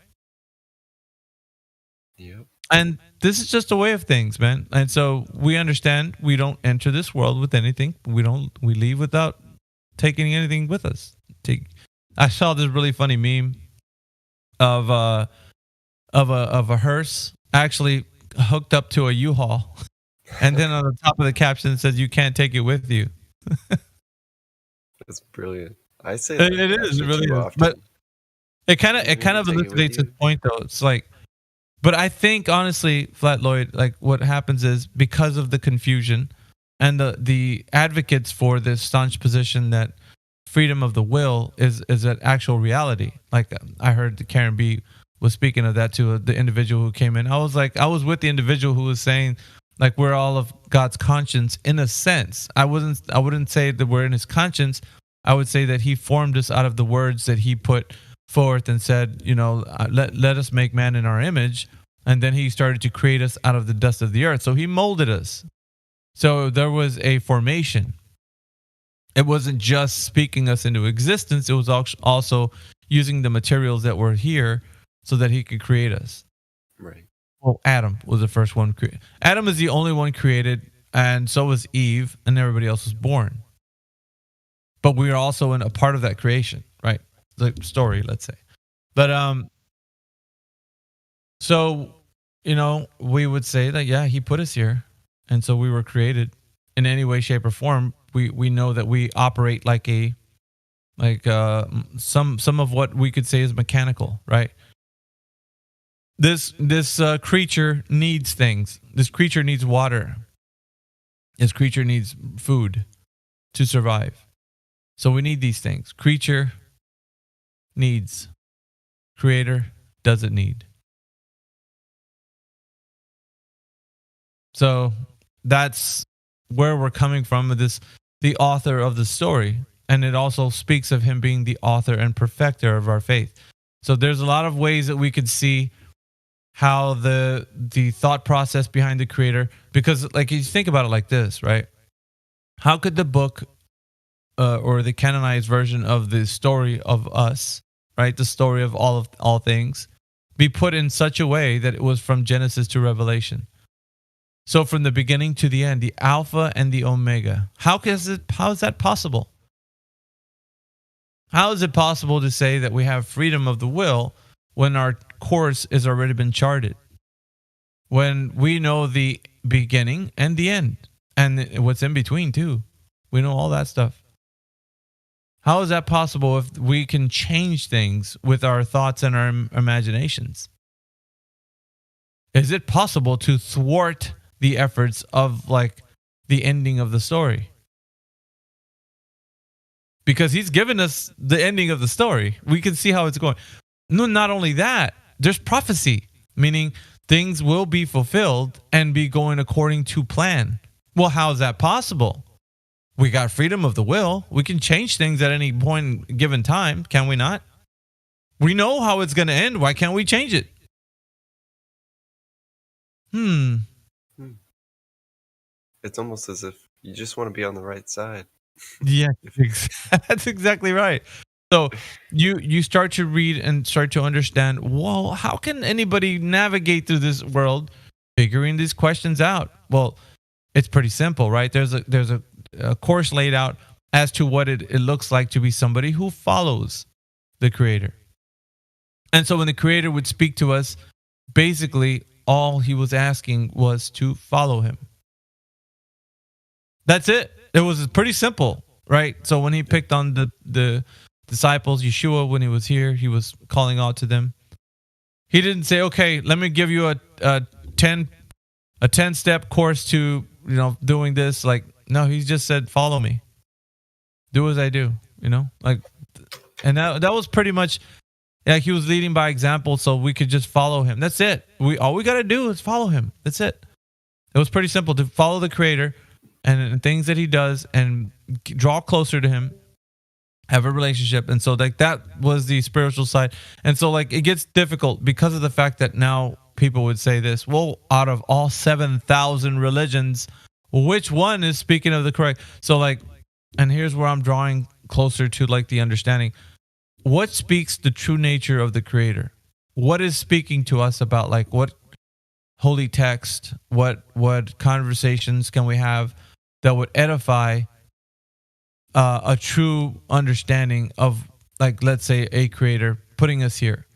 Yep. And this is just a way of things, man. And so we understand we don't enter this world with anything. We leave without taking anything with us. I saw this really funny meme of a hearse actually hooked up to a U-Haul. And then on the top of the caption it says, you can't take it with you. That's brilliant. I say it is, it really is. But it kind of elucidates his point, though. It's like, but I think, honestly, Flat Lloyd, like what happens is because of the confusion and the advocates for this staunch position that freedom of the will is an actual reality. Like I heard Karen B was speaking of that to the individual who came in. I was with the individual who was saying, like, we're all of God's conscience in a sense. I wouldn't say that we're in his conscience. I would say that he formed us out of the words that he put forth and said, let us make man in our image. And then he started to create us out of the dust of the earth. So he molded us. So there was a formation. It wasn't just speaking us into existence. It was also using the materials that were here so that he could create us. Right. Well, Adam was the first one created. Adam is the only one created, and so was Eve, and everybody else was born. But we are also in a part of that creation, right? The story, let's say. But so we would say that he put us here, and so we were created in any way, shape, or form. We know that we operate like some of what we could say is mechanical, right? This creature needs things. This creature needs water. This creature needs food to survive. So we need these things. Creature needs. Creator doesn't need. So that's where we're coming from with the author of the story. And it also speaks of him being the author and perfecter of our faith. So there's a lot of ways that we could see how the thought process behind the creator, because like you think about it like this, right? How could the book or the canonized version of the story of us, right? The story of all things, be put in such a way that it was from Genesis to Revelation. So from the beginning to the end, the Alpha and the Omega. How is that possible? How is it possible to say that we have freedom of the will when our course has already been charted? When we know the beginning and the end and what's in between too. We know all that stuff. How is that possible if we can change things with our thoughts and our imaginations? Is it possible to thwart the efforts of like the ending of the story? Because he's given us the ending of the story. We can see how it's going. No, not only that, there's prophecy, meaning things will be fulfilled and be going according to plan. Well, how is that possible? We got freedom of the will. We can change things at any point given time, can we not? We know how it's going to end. Why can't we change it? It's almost as if you just want to be on the right side. Yeah, that's exactly right. So you start to read and start to understand, well, how can anybody navigate through this world figuring these questions out? Well, it's pretty simple, right? There's a course laid out as to what it looks like to be somebody who follows the Creator. And so when the Creator would speak to us, basically all he was asking was to follow him. That's it. It was pretty simple, right? So when he picked on the disciples, Yeshua, when he was here, he was calling out to them. He didn't say, okay, let me give you a 10-step course to, doing this. Like, no, he just said, follow me. Do as I do, like, and that was pretty much like he was leading by example, so we could just follow him. That's it. All we got to do is follow him. That's it. It was pretty simple to follow the Creator and things that he does and draw closer to him, have a relationship. And so like that was the spiritual side. And so like it gets difficult because of the fact that now people would say this, well, out of all 7,000 religions, which one is speaking of the correct? So like, and here's where I'm drawing closer to like the understanding. What speaks the true nature of the Creator? What is speaking to us about like what holy text, what conversations can we have that would edify a true understanding of, like, let's say a Creator putting us here?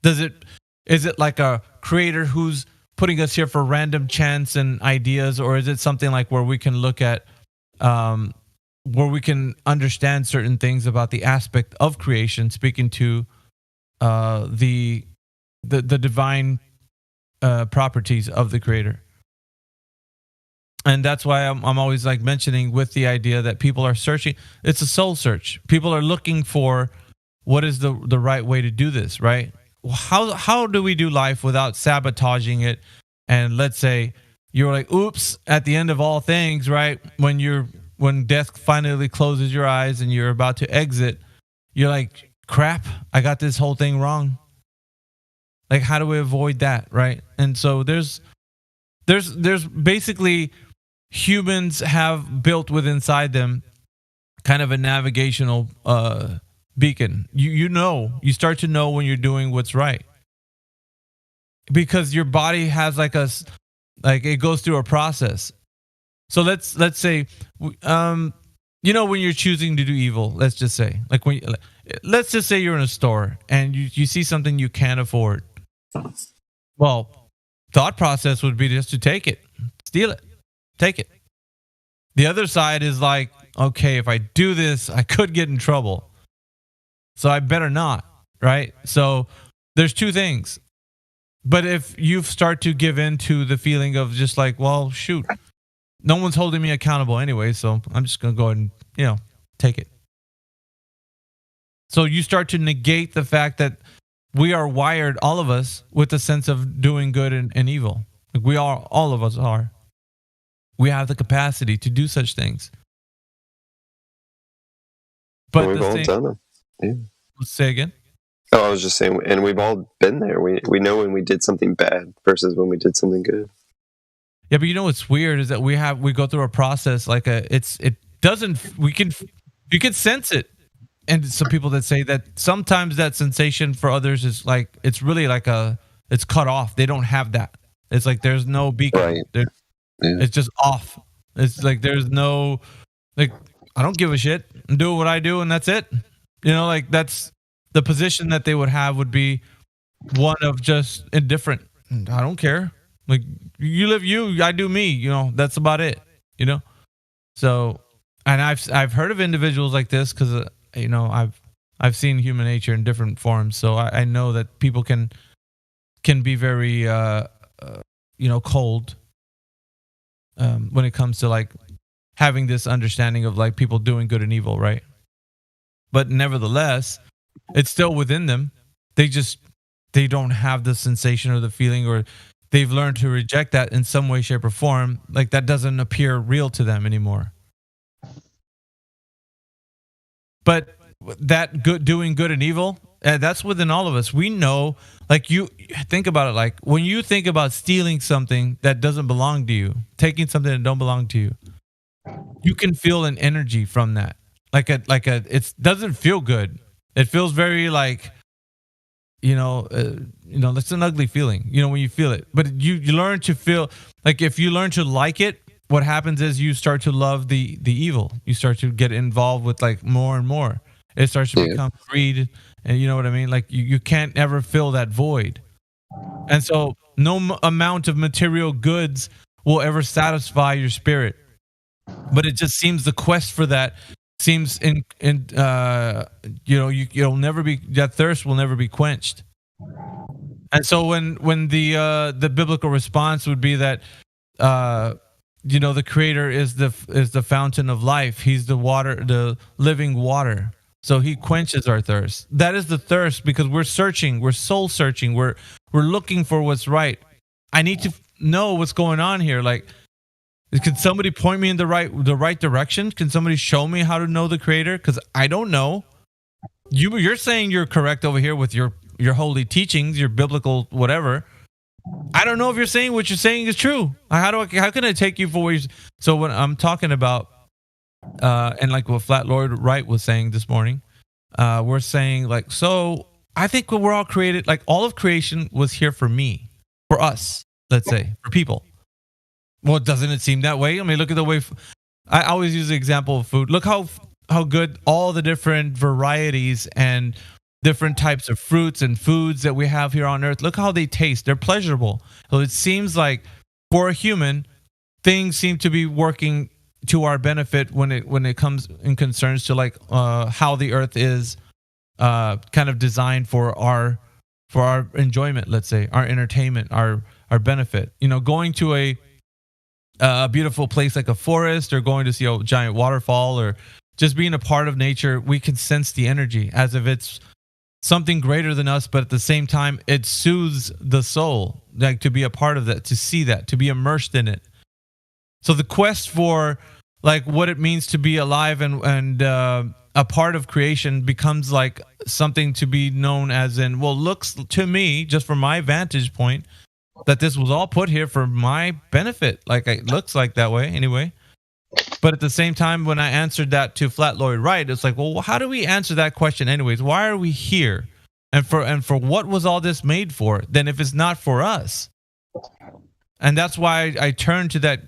Is it like a Creator who's putting us here for random chance and ideas, or is it something like where we can look at where we can understand certain things about the aspect of creation, speaking to the divine properties of the Creator? And that's why I'm always like mentioning with the idea that people are searching. It's a soul search. People are looking for what is the right way to do this, right? How do we do life without sabotaging it? And let's say you're like, oops, at the end of all things, right? When death finally closes your eyes and you're about to exit, you're like, crap, I got this whole thing wrong. Like, how do we avoid that, right? And so there's basically humans have built within inside them kind of a navigational beacon. You start to know when you're doing what's right, because your body has like it goes through a process. So let's say, when you're choosing to do evil, let's just say you're in a store and you see something you can't afford. Well, thought process would be just to take it, steal it, take it. The other side is like, okay, if I do this, I could get in trouble, so I better not, right? So there's two things. But if you start to give in to the feeling of just like, well, shoot, no one's holding me accountable anyway, so I'm just going to go ahead and, take it. So you start to negate the fact that we are wired, all of us, with a sense of doing good and evil. Like all of us are. We have the capacity to do such things. But we've all done them. Yeah. Let's say again. Oh, I was just saying, and we've all been there. We know when we did something bad versus when we did something good. Yeah, but what's weird is that we go through a process like we can You can sense it. And some people that say that sometimes that sensation for others is like, it's really like it's cut off. They don't have that. It's like there's no beacon. It's just off. It's like there's no, like, I don't give a shit. I'm doing what I do and that's it. You know, like that's the position that they would have would be one of just indifferent. I don't care. Like, you live you, I do me. You know, that's about it. You know? So, and I've heard of individuals like this because, you know, I've seen human nature in different forms, so I know that people can be very you know, cold when it comes to like having this understanding of like people doing good and evil, right? But nevertheless, it's still within them. They don't have the sensation or the feeling, or they've learned to reject that in some way, shape, or form. Like that doesn't appear real to them anymore. But that doing good and evil, that's within all of us. We know, like, you think about it, like when you think about stealing something that doesn't belong to you, taking something that don't belong to you, you can feel an energy from that. It doesn't feel good. It feels very like, you know, it's an ugly feeling, you know, when you feel it. But you learn to feel like, if you learn to like it, what happens is you start to love the evil. You start to get involved with like more and more. It starts to become greed, and you know what I mean? Like you can't ever fill that void. And so no amount of material goods will ever satisfy your spirit. But it just seems the quest for that seems you'll never be, that thirst will never be quenched. And so when the biblical response would be that you know, the Creator is the fountain of life. He's the water, the living water. So he quenches our thirst. That is the thirst, because we're searching, we're soul searching, we're looking for what's right. I need to know what's going on here. Like, can somebody point me in the right direction? Can somebody show me how to know the Creator? Because I don't know. You're saying you're correct over here with your holy teachings, your biblical whatever. I don't know if you're saying what you're saying is true. How can I take you for what you're... So when I'm talking about and like what Flat Lloyd Wright was saying this morning, we're saying like, so I think when we're all created, like all of creation was here for me, for us, let's say, for people. Well, doesn't it seem that way? I mean, look at the way I always use the example of food. Look how good all the different varieties and different types of fruits and foods that we have here on earth. Look how they taste. They're pleasurable. So it seems like for a human, things seem to be working to our benefit when it comes in concerns to like how the earth is kind of designed for our enjoyment, let's say, our entertainment, our benefit. You know, going to a beautiful place like a forest, or going to see a giant waterfall, or just being a part of nature, we can sense the energy as if it's something greater than us, but at the same time, it soothes the soul, like to be a part of that, to see that, to be immersed in it. So the quest for like what it means to be alive and a part of creation becomes like something to be known as in, well, looks to me, just from my vantage point, that this was all put here for my benefit. Like it looks like that way anyway. But at the same time, when I answered that to Flat Lloyd Wright, it's like, well, how do we answer that question anyways? Why are we here? And for what was all this made for? Then if it's not for us. And that's why I turned to the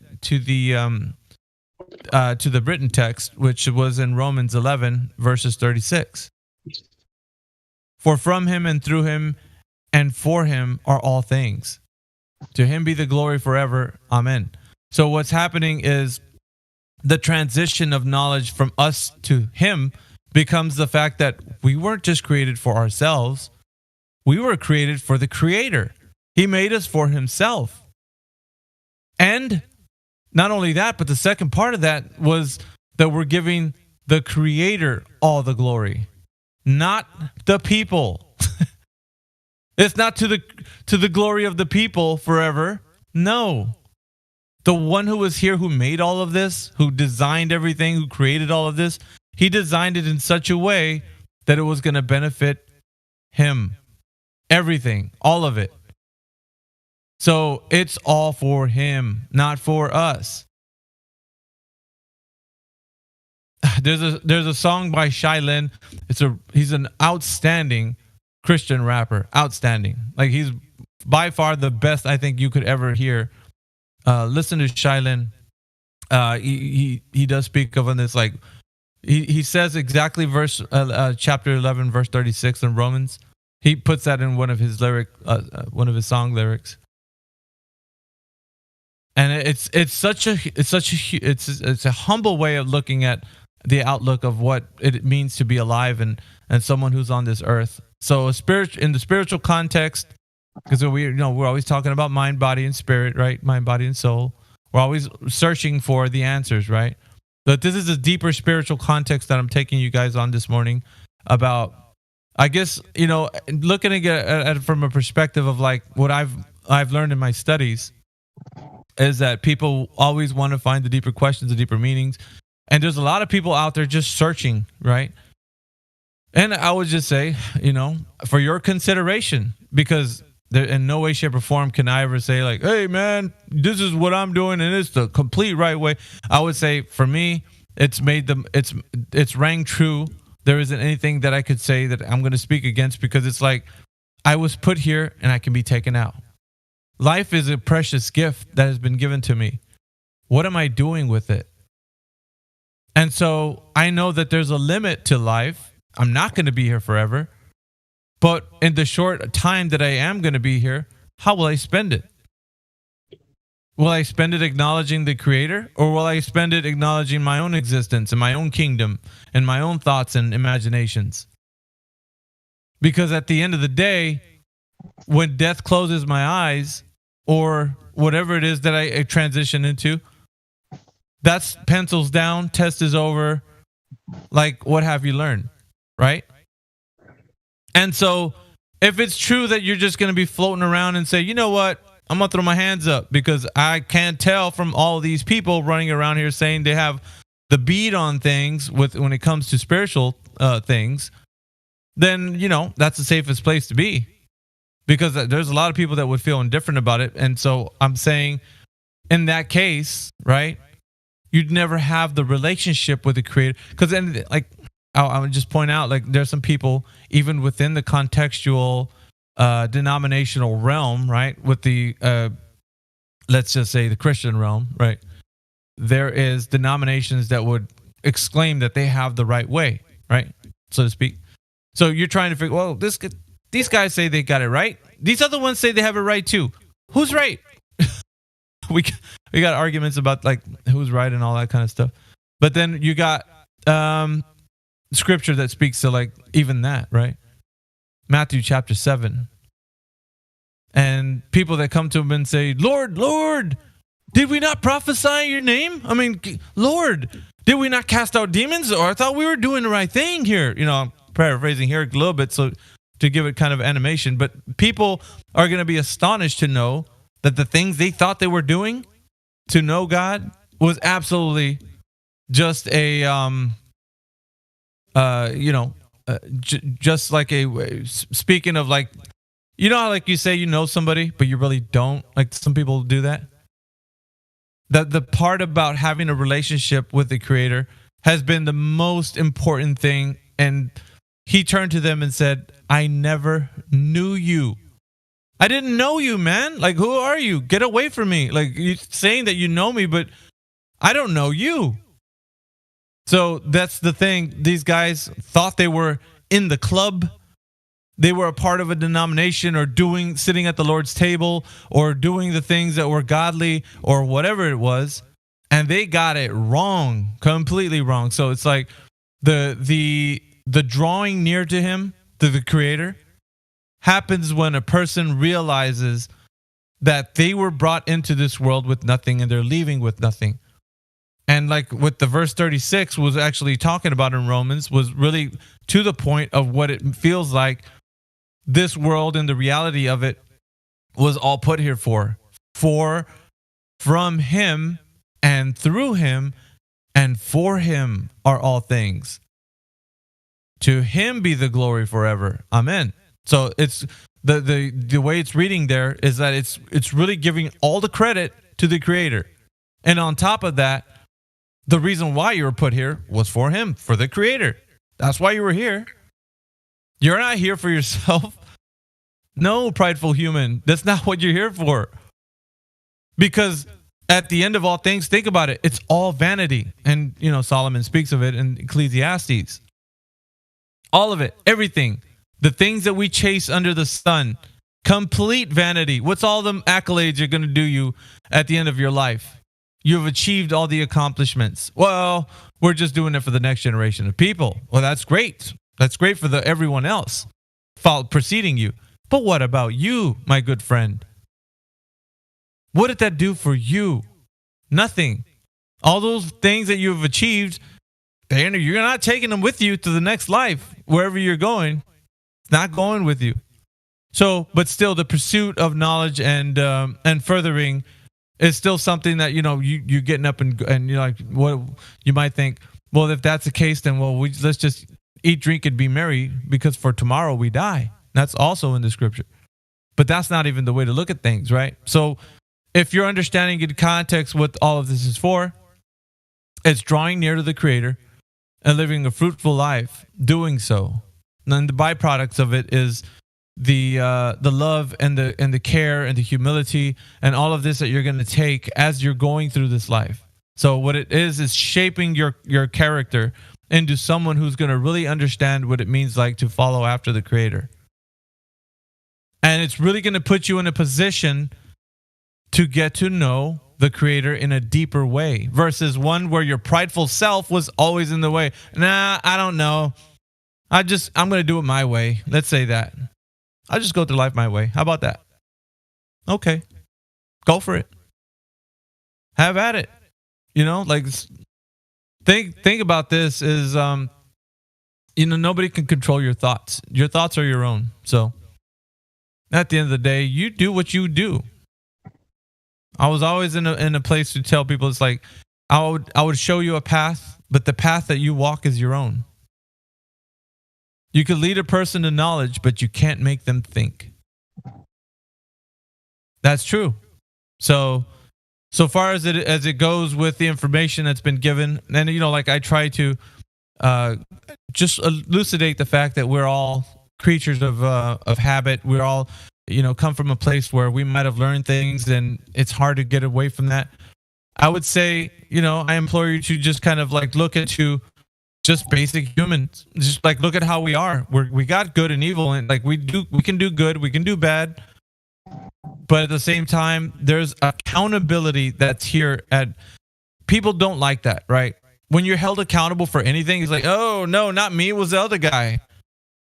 written text, which was in Romans 11 verses 36. For from him and through him and for him are all things. To him be the glory forever. Amen. So what's happening is the transition of knowledge from us to him becomes the fact that we weren't just created for ourselves. We were created for the Creator. He made us for himself. And not only that, but the second part of that was that we're giving the Creator all the glory, not the people. It's not to the glory of the people forever. No. The one who was here, who made all of this, who designed everything, who created all of this, he designed it in such a way that it was going to benefit him. Everything, all of it. So it's all for him, not for us. there's a song by Shai Linne. He's an outstanding Christian rapper. Outstanding. Like, he's by far the best I think you could ever hear. Listen to Shai Linne. He does speak of on this, like, he says exactly chapter 11 verse 36 in Romans. He puts that in one of his song lyrics. And it's a humble way of looking at the outlook of what it means to be alive and someone who's on this earth. So in the spiritual context, because we're always talking about mind, body, and spirit, right? Mind, body, and soul. We're always searching for the answers, right? But this is a deeper spiritual context that I'm taking you guys on this morning about, I guess, looking at it from a perspective of like what I've learned in my studies is that people always want to find the deeper questions, the deeper meanings. And there's a lot of people out there just searching, right? And I would just say, for your consideration, because there, in no way, shape, or form can I ever say like, hey, man, this is what I'm doing and it's the complete right way. I would say for me, it's rang true. There isn't anything that I could say that I'm going to speak against, because it's like I was put here and I can be taken out. Life is a precious gift that has been given to me. What am I doing with it? And so I know that there's a limit to life. I'm not going to be here forever. But in the short time that I am going to be here, how will I spend it? Will I spend it acknowledging the Creator, or will I spend it acknowledging my own existence and my own kingdom and my own thoughts and imaginations? Because at the end of the day, when death closes my eyes, or whatever it is that I transition into, that's pencils down, test is over. Like, what have you learned? Right? And so if it's true that you're just going to be floating around and say, you know what, I'm going to throw my hands up because I can't tell from all these people running around here saying they have the bead on things when it comes to spiritual things, then, that's the safest place to be, because there's a lot of people that would feel indifferent about it. And so I'm saying in that case, right, you'd never have the relationship with the Creator. Because then, like, I would just point out, like, there's some people even within the contextual denominational realm, right, with the let's just say the Christian realm, right, there is denominations that would exclaim that they have the right way, right, so to speak. So you're trying to figure, well, these guys say they got it right, these other ones say they have it right too. Who's right? we got arguments about like who's right and all that kind of stuff. But then you got scripture that speaks to like even that, right? Matthew chapter 7. And people that come to him and say, Lord, Lord, did we not prophesy in your name? I mean, Lord, did we not cast out demons? Or I thought we were doing the right thing here. I'm paraphrasing here a little bit so to give it kind of animation. But people are going to be astonished to know that the things they thought they were doing to know God was absolutely just a just like speaking of like, how like you say somebody, but you really don't. Like some people do that. The part about having a relationship with the Creator has been the most important thing. And he turned to them and said, I never knew you. I didn't know you, man. Like, who are you? Get away from me. Like, you're saying that you know me, but I don't know you. So that's the thing. These guys thought they were in the club. They were a part of a denomination or sitting at the Lord's table or doing the things that were godly or whatever it was. And they got it wrong, completely wrong. So it's like the drawing near to him, to the Creator, happens when a person realizes that they were brought into this world with nothing and they're leaving with nothing. And like what the verse 36 was actually talking about in Romans was really to the point of what it feels like this world and the reality of it was all put here for. For from him and through him and for him are all things. To him be the glory forever. Amen. So it's the way it's reading there is that it's really giving all the credit to the Creator. And on top of that, the reason why you were put here was for him, for the creator. That's why you were here. You're not here for yourself. No, prideful human. That's not what you're here for. Because at the end of all things, think about it. It's all vanity. And, Solomon speaks of it in Ecclesiastes. All of it, everything. The things that we chase under the sun, complete vanity. What's all the accolades you're going to do you at the end of your life? You've achieved all the accomplishments. Well, we're just doing it for the next generation of people. Well, that's great. That's great for everyone else preceding you. But what about you, my good friend? What did that do for you? Nothing. All those things that you've achieved, you're not taking them with you to the next life, wherever you're going. It's not going with you. So, but still, the pursuit of knowledge and furthering is still something that you're getting up and you're like, what you might think. Well, if that's the case, then let's just eat, drink, and be merry, because for tomorrow we die. That's also in the scripture. But that's not even the way to look at things, right? So if you're understanding in context what all of this is for, it's drawing near to the Creator and living a fruitful life, doing so. And then the byproducts of it is the love and the care and the humility and all of this that you're going to take as you're going through this life. So what it is shaping your character into someone who's going to really understand what it means like to follow after the Creator. And it's really going to put you in a position to get to know the Creator in a deeper way versus one where your prideful self was always in the way. Nah, I don't know. I'm going to do it my way. Let's say that. I'll just go through life my way. How about that? Okay. Go for it. Have at it. Think about this is, nobody can control your thoughts. Your thoughts are your own. So at the end of the day, you do what you do. I was always in a place to tell people, it's like, I would show you a path, but the path that you walk is your own. You could lead a person to knowledge, but you can't make them think. That's true. So far as it goes with the information that's been given, and I try to just elucidate the fact that we're all creatures of habit. We're all come from a place where we might have learned things, and it's hard to get away from that. I would say, I implore you to just kind of look into just basic humans. Just look at how we are. We got good and evil, and we can do good, we can do bad. But at the same time, there's accountability that's here. People don't like that, right? When you're held accountable for anything, it's like, oh no, not me. It was the other guy.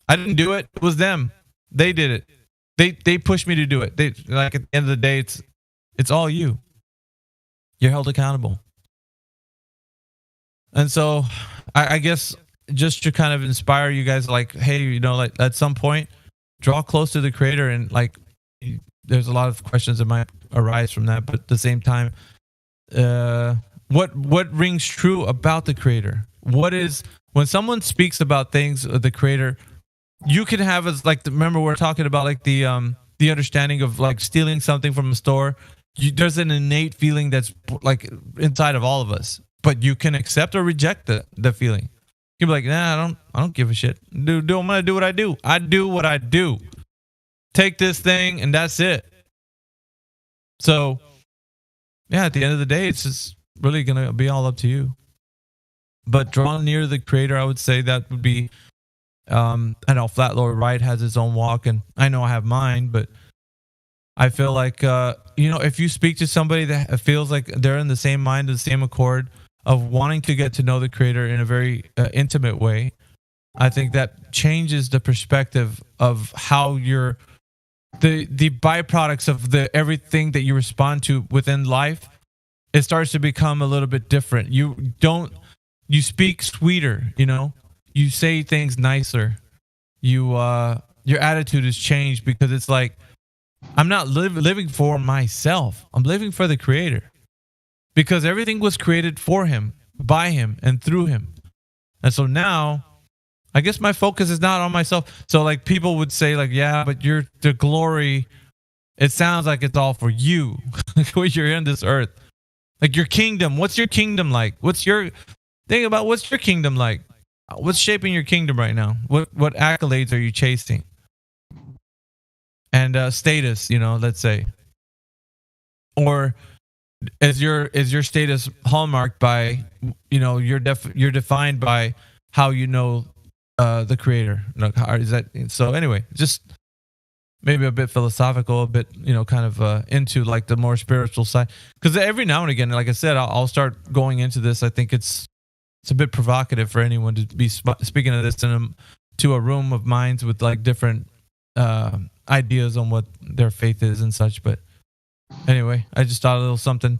I didn't do it. It was them. They did it. They pushed me to do it. At the end of the day, it's all you. You're held accountable. And so I guess just to kind of inspire you guys, hey, at some point, draw close to the Creator, and there's a lot of questions that might arise from that, but at the same time, what rings true about the Creator? When someone speaks about things of the Creator, you can have as remember we're talking about the understanding of stealing something from a store. There's an innate feeling that's inside of all of us, but you can accept or reject the feeling. You can be like, nah, I don't give a shit. I'm gonna do what I do. I do what I do. Take this thing and that's it. So, yeah, at the end of the day, it's just really going to be all up to you. But draw near the Creator, I would say that would be, I know Flat Lord Wright has his own walk, and I know I have mine, but I feel like, if you speak to somebody that feels like they're in the same mind, the same accord of wanting to get to know the Creator in a very intimate way, I think that changes the perspective of how you're the byproducts of everything that you respond to within life. It starts to become a little bit different. You speak sweeter, you say things nicer. Your attitude has changed because it's like, I'm not living for myself. I'm living for the Creator, because everything was created for Him, by Him, and through Him. And so now, I guess my focus is not on myself. So people would say yeah, but the glory, it sounds like it's all for you when you're in this earth. Like your kingdom. What's your kingdom like? Think about what's your kingdom like? What's shaping your kingdom right now? What accolades are you chasing? And status, let's say. Or is your status hallmarked by, you're defined by how you know the creator? How is that? So anyway, just maybe a bit philosophical, a bit kind of into like the more spiritual side. Because every now and again, like I said, I'll start going into this. I think it's a bit provocative for anyone to be speaking of this to a room of minds with like different ideas on what their faith is and such. But anyway, I just thought a little something.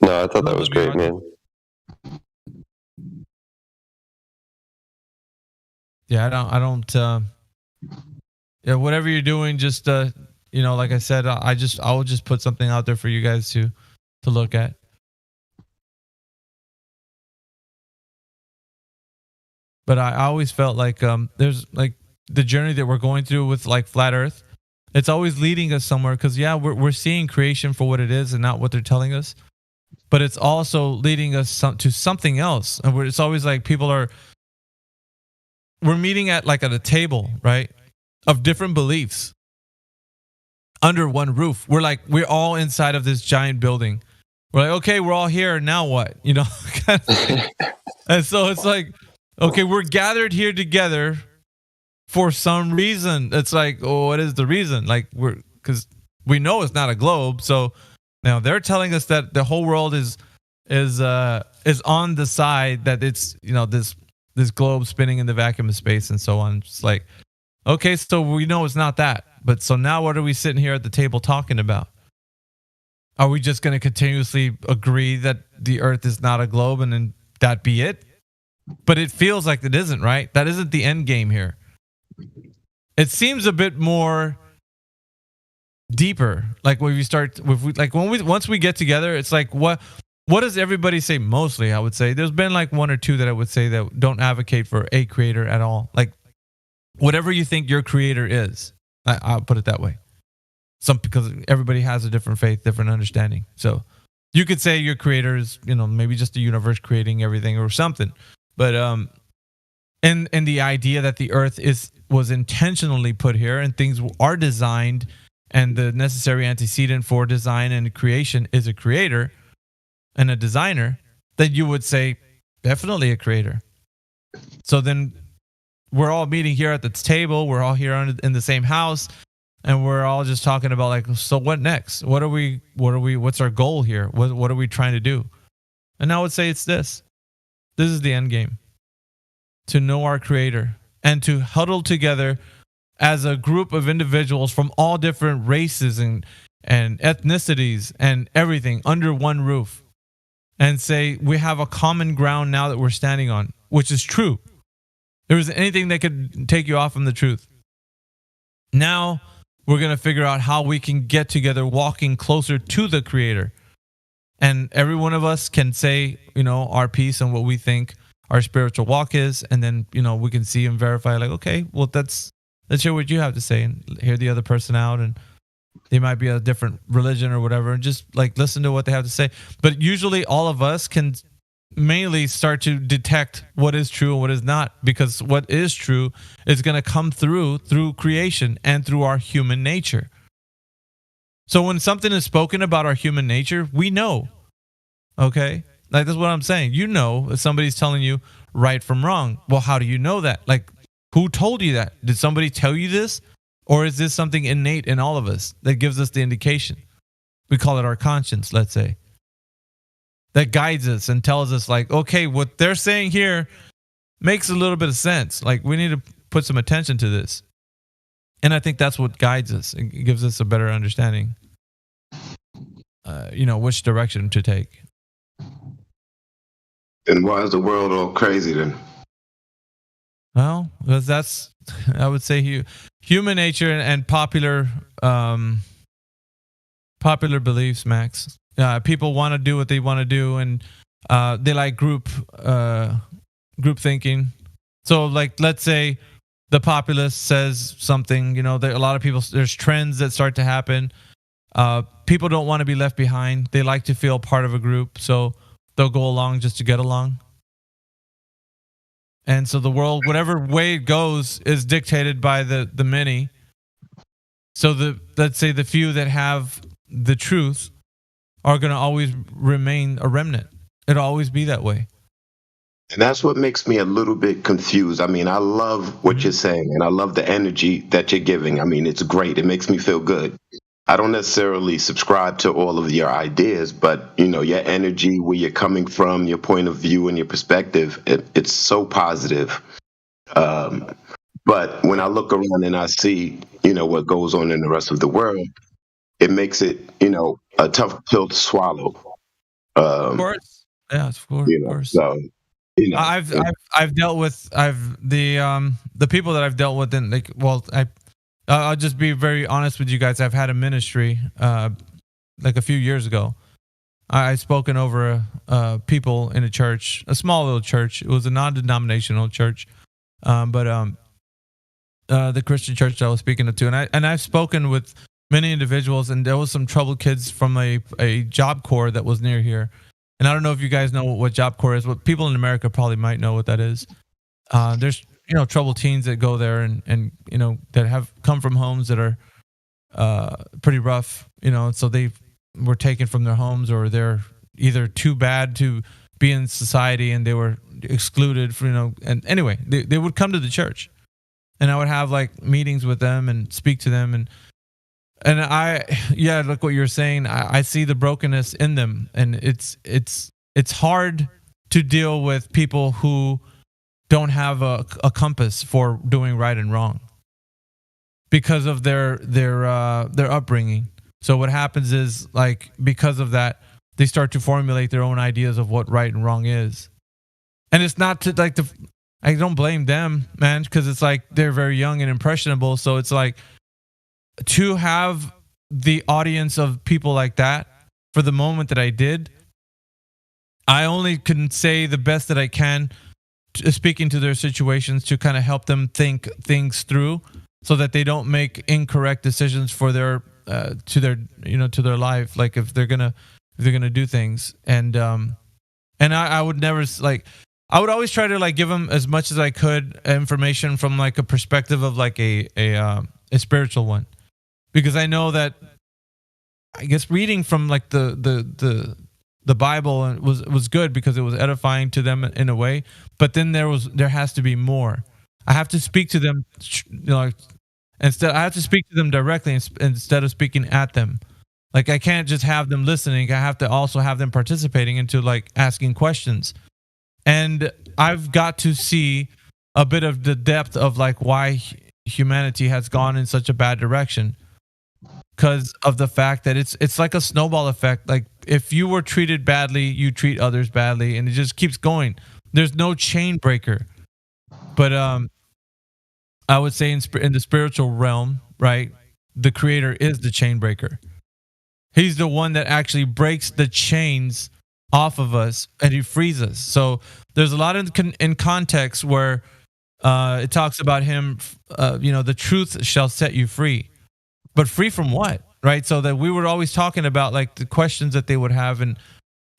No, I thought that was great, man. Yeah, I don't. Yeah, whatever you're doing, just like I said, I will just put something out there for you guys to look at. But I always felt like there's like the journey that we're going through with like flat Earth. It's always leading us somewhere because we're seeing creation for what it is and not what they're telling us. But it's also leading us to something else, and it's always like we're meeting at a table, right, of different beliefs under one roof. We're all inside of this giant building. We're like, okay, we're all here. Now what? And so it's like, okay, we're gathered here together for some reason. It's like, oh, what is the reason? Like because we know it's not a globe. So now they're telling us that the whole world is on the side that it's this globe spinning in the vacuum of space and so on. It's like, okay, so we know it's not that. But so now what are we sitting here at the table talking about? Are we just going to continuously agree that the Earth is not a globe and then that be it? But it feels like it isn't, right? That isn't the end game here. It seems a bit more deeper. Like when once we get together, it's like what does everybody say? Mostly, I would say there's been like one or two that I would say that don't advocate for a creator at all. Like whatever you think your creator is, I'll put it that way. Because everybody has a different faith, different understanding. So you could say your creator is, maybe just the universe creating everything or something. But and the idea that the Earth was intentionally put here and things are designed, and the necessary antecedent for design and creation is a creator and a designer, then you would say definitely a creator. So then we're all meeting here at the table. We're all here in the same house, and we're all just talking about like, so what next? What's our goal here? What are we trying to do? And I would say it's this. This is the end game. To know our creator and to huddle together as a group of individuals from all different races and ethnicities and everything under one roof, and say we have a common ground now that we're standing on, which is true. There isn't anything that could take you off from the truth. Now we're going to figure out how we can get together walking closer to the creator. And every one of us can say, our piece and what we think our spiritual walk is. And then, we can see and verify like, okay, well, let's hear what you have to say and hear the other person out. And they might be a different religion or whatever, and just like listen to what they have to say. But usually all of us can mainly start to detect what is true and what is not, because what is true is going to come through creation and through our human nature. So when something is spoken about our human nature, we know. Okay? Like that's what I'm saying. If somebody's telling you right from wrong. Well, how do you know that? Like, who told you that? Did somebody tell you this? Or is this something innate in all of us that gives us the indication? We call it our conscience, let's say. That guides us and tells us like, okay, what they're saying here makes a little bit of sense. Like we need to put some attention to this. And I think that's what guides us. It gives us a better understanding, which direction to take. Then why is the world all crazy then? Well, because that's, I would say, human nature and popular beliefs, Max. People want to do what they want to do, and they like group thinking. So, like, let's say the populace says something. A lot of people, there's trends that start to happen, People don't want to be left behind. They like to feel part of a group, so they'll go along just to get along. And so the world, whatever way it goes, is dictated by the many. So let's say the few that have the truth are going to always remain a remnant. It'll always be that way. And that's what makes me a little bit confused. I mean, I love what you're saying, and I love the energy that you're giving. I mean, it's great. It makes me feel good. I don't necessarily subscribe to all of your ideas, but, you know, your energy, where you're coming from, your point of view and your perspective, it's so positive. But when I look around and I see, you know, what goes on in the rest of the world, it makes it, you know, a tough pill to swallow. Of course. Yeah, of course. You know, so, you know, I've dealt with the people that I've dealt with, and like, well, I'll just be very honest with you guys. I've had a ministry like a few years ago. I've spoken over people in a church, a small little church. It was a non-denominational church, but the Christian church that I was speaking to, and I've spoken with many individuals, and there was some troubled kids from a Job Corps that was near here. And I don't know if you guys know what Job Corps is. What people in America probably might know what that is. There's, you know, troubled teens that go there and you know, that have come from homes that are pretty rough, you know, so they were taken from their homes, or they're either too bad to be in society and they were excluded from, you know, and anyway, they would come to the church, and I would have like meetings with them and speak to them, and look what you're saying. I see the brokenness in them, and it's hard to deal with people who don't have a compass for doing right and wrong because of their upbringing. So what happens is, like, because of that, they start to formulate their own ideas of what right and wrong is. And it's not to like I don't blame them, man, because it's like they're very young and impressionable. So it's like, to have the audience of people like that for the moment that I did, I only can say the best that I can, speaking to their situations, to kind of help them think things through so that they don't make incorrect decisions for their to their life, like if they're gonna do things. And I would never, like, I would always try to like give them as much as I could information from like a perspective of like a spiritual one, because I know that, I guess, reading from like the Bible was good because it was edifying to them in a way, but then there has to be more. I have to speak to them, you know, I have to speak to them directly instead of speaking at them. Like, I can't just have them listening. I have to also have them participating into like asking questions. And I've got to see a bit of the depth of like why humanity has gone in such a bad direction, because of the fact that it's like a snowball effect. Like, if you were treated badly, you treat others badly, and it just keeps going. There's no chain breaker. But I would say in the spiritual realm, right, the Creator is the chain breaker. He's the one that actually breaks the chains off of us, and he frees us. So there's a lot in context where it talks about him, the truth shall set you free. But free from what, right? So that we were always talking about like the questions that they would have and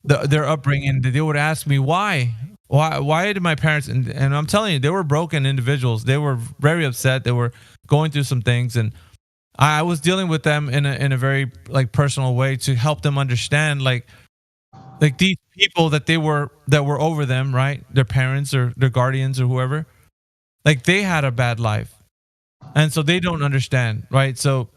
their upbringing. They would ask me, why did my parents, and I'm telling you, they were broken individuals. They were very upset. They were going through some things, and I was dealing with them in a very like personal way to help them understand like these people that were over them, right? Their parents or their guardians or whoever, like they had a bad life, and so they don't understand, right? So,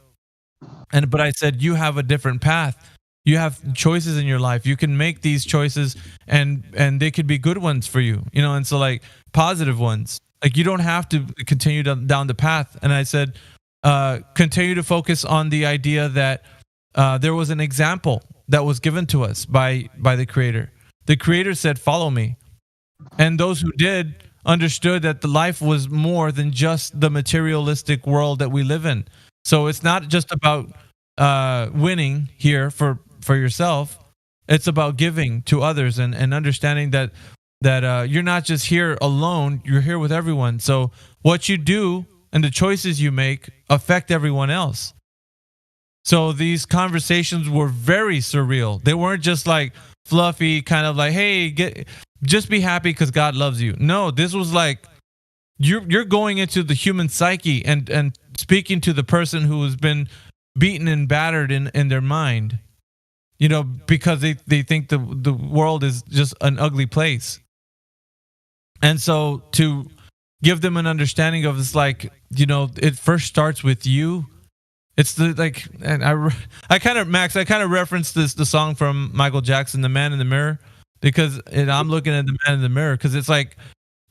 but I said, you have a different path. You have choices in your life. You can make these choices, and they could be good ones for you, you know. And so, like, positive ones. Like, you don't have to continue down the path. And I said, continue to focus on the idea that there was an example that was given to us by the Creator. The Creator said, "Follow me," and those who did understood that the life was more than just the materialistic world that we live in. So it's not just about winning here for yourself. It's about giving to others and understanding that you're not just here alone. You're here with everyone. So what you do and the choices you make affect everyone else. So these conversations were very surreal. They weren't just like fluffy, kind of like, hey, just be happy because God loves you. No, this was like you're going into the human psyche and speaking to the person who has been beaten and battered in their mind, you know, because they think the world is just an ugly place. And so to give them an understanding of this, like, you know, it first starts with you. It's the like, and I kind of referenced the song from Michael Jackson, "The Man in the Mirror," because I'm looking at the man in the mirror because it's like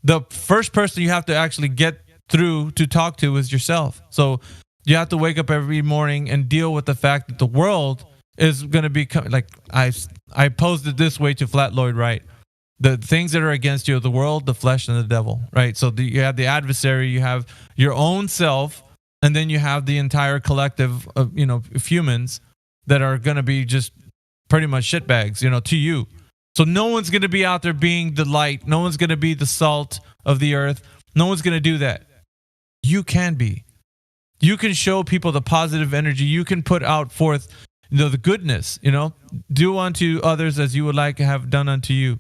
the first person you have to actually get through to talk to is yourself. So you have to wake up every morning and deal with the fact that the world is going to be like I posed it this way to Flat Lloyd Wright. The things that are against you are the world, the flesh, and the devil, right? So you have the adversary, you have your own self, and then you have the entire collective of, you know, of humans that are going to be just pretty much shitbags, you know, to you. So no one's going to be out there being the light. No one's going to be the salt of the earth. No one's going to do that. You can be. You can show people the positive energy. You can put out forth, you know, the goodness, you know, do unto others as you would like to have done unto you.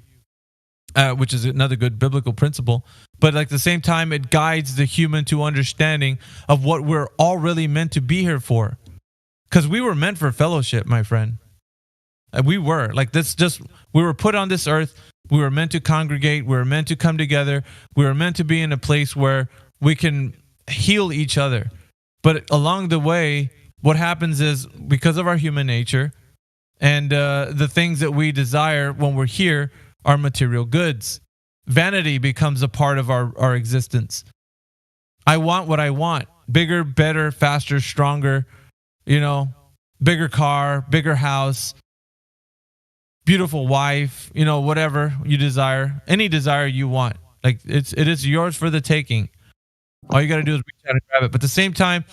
Which is another good biblical principle. But like at the same time, it guides the human to understanding of what we're all really meant to be here for. Because we were meant for fellowship, my friend. We were. Like this just, we were put on this earth. We were meant to congregate. We were meant to come together. We were meant to be in a place where we can heal each other. But along the way, what happens is because of our human nature and the things that we desire when we're here, our material goods. Vanity becomes a part of our existence. I want what I want. Bigger, better, faster, stronger, you know, bigger car, bigger house, beautiful wife, you know, whatever you desire, any desire you want. Like it is yours for the taking. All you got to do is reach out and grab it. But at the same time,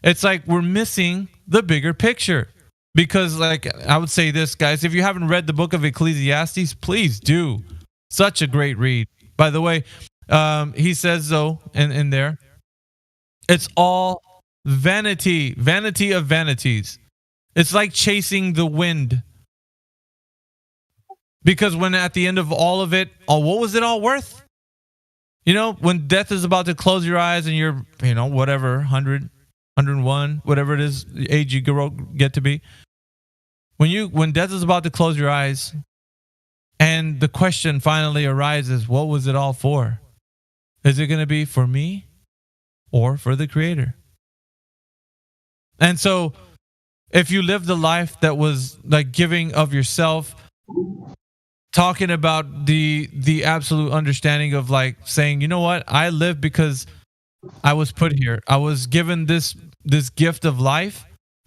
it's like we're missing the bigger picture. Because, like, I would say this, guys, if you haven't read the book of Ecclesiastes, please do. Such a great read. By the way, he says, though, in there, it's all vanity, vanity of vanities. It's like chasing the wind. Because when at the end of all of it, what was it all worth? You know, when death is about to close your eyes and you're, you know, whatever, 100, 101, whatever it is, the age you get to be. When death is about to close your eyes and the question finally arises, what was it all for? Is it going to be for me or for the Creator? And so if you live the life that was like giving of yourself, talking about the absolute understanding of like saying, you know what, I live because I was put here. I was given this gift of life,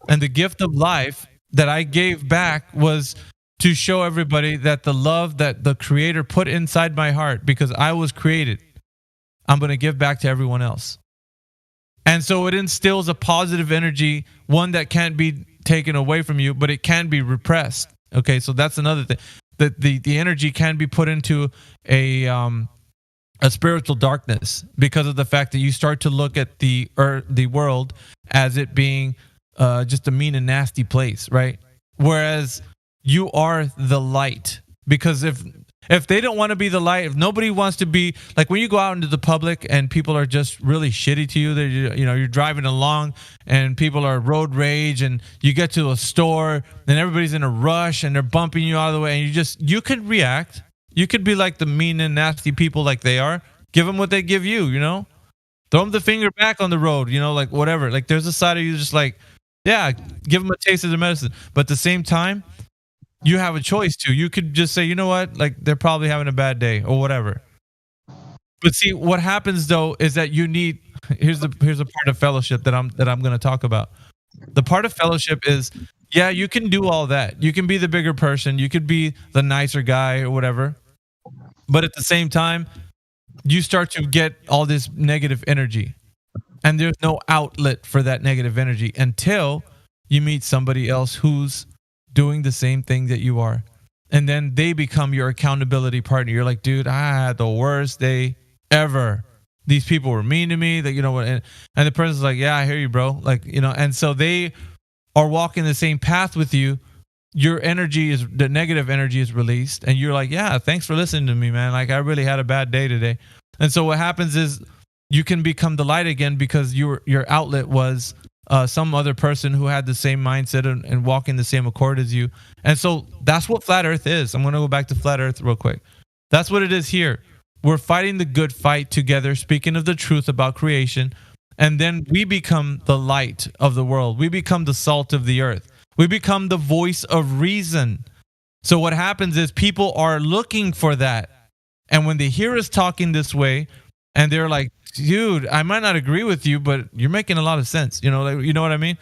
and the gift of life that I gave back was to show everybody that the love that the Creator put inside my heart, because I was created, I'm going to give back to everyone else. And so it instills a positive energy, one that can't be taken away from you, but it can be repressed. Okay, so that's another thing. That the energy can be put into a spiritual darkness because of the fact that you start to look at the world as it being just a mean and nasty place, right? Whereas you are the light. Because if they don't want to be the light, if nobody wants to be, like when you go out into the public and people are just really shitty to you, you're driving along and people are road rage, and you get to a store and everybody's in a rush and they're bumping you out of the way, and you could react. You could be like the mean and nasty people like they are. Give them what they give you, you know? Throw them the finger back on the road, you know, like whatever. Like there's a side of you just like, yeah, give them a taste of the medicine. But at the same time, you have a choice too. You could just say, you know what, like they're probably having a bad day or whatever. But see, what happens though is that you need. Here's a part of fellowship that I'm going to talk about. The part of fellowship is, yeah, you can do all that. You can be the bigger person. You could be the nicer guy or whatever. But at the same time, you start to get all this negative energy, and there's no outlet for that negative energy until you meet somebody else who's doing the same thing that you are. And then they become your accountability partner. You're like, dude, I had the worst day ever. These people were mean to me, that, you know what, and the person's like, yeah, I hear you, bro. Like, you know, and so they are walking the same path with you, your energy is, the negative energy is released, and you're like, yeah, thanks for listening to me, man. Like, I really had a bad day today. And so what happens is you can become the light again because your outlet was some other person who had the same mindset and walking the same accord as you. And so that's what Flat Earth is. I'm going to go back to Flat Earth real quick. That's what it is here. We're fighting the good fight together, speaking of the truth about creation. And then we become the light of the world. We become the salt of the earth. We become the voice of reason. So what happens is people are looking for that. And when they hear us talking this way, and they're like, dude, I might not agree with you, but you're making a lot of sense. You know, like, you know what I mean?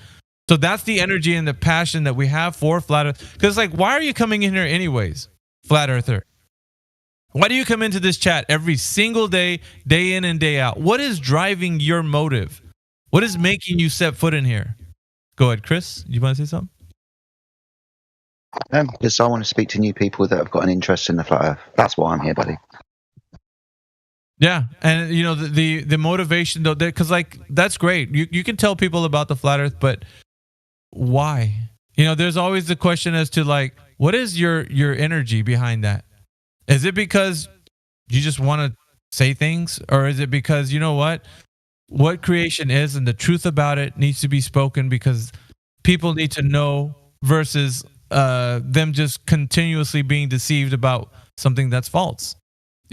So that's the energy and the passion that we have for Flat Earth. Because, like, why are you coming in here anyways, Flat Earther? Why do you come into this chat every single day, day in and day out? What is driving your motive? What is making you set foot in here? Go ahead, Chris. You want to say something? Because I want to speak to new people that have got an interest in the Flat Earth. That's why I'm here, buddy. Yeah, and you know the motivation though, because like that's great. You can tell people about the Flat Earth, but why? You know, there's always the question as to like, what is your energy behind that? Is it because you just want to say things, or is it because you know what creation is and the truth about it needs to be spoken because people need to know versus them just continuously being deceived about something that's false.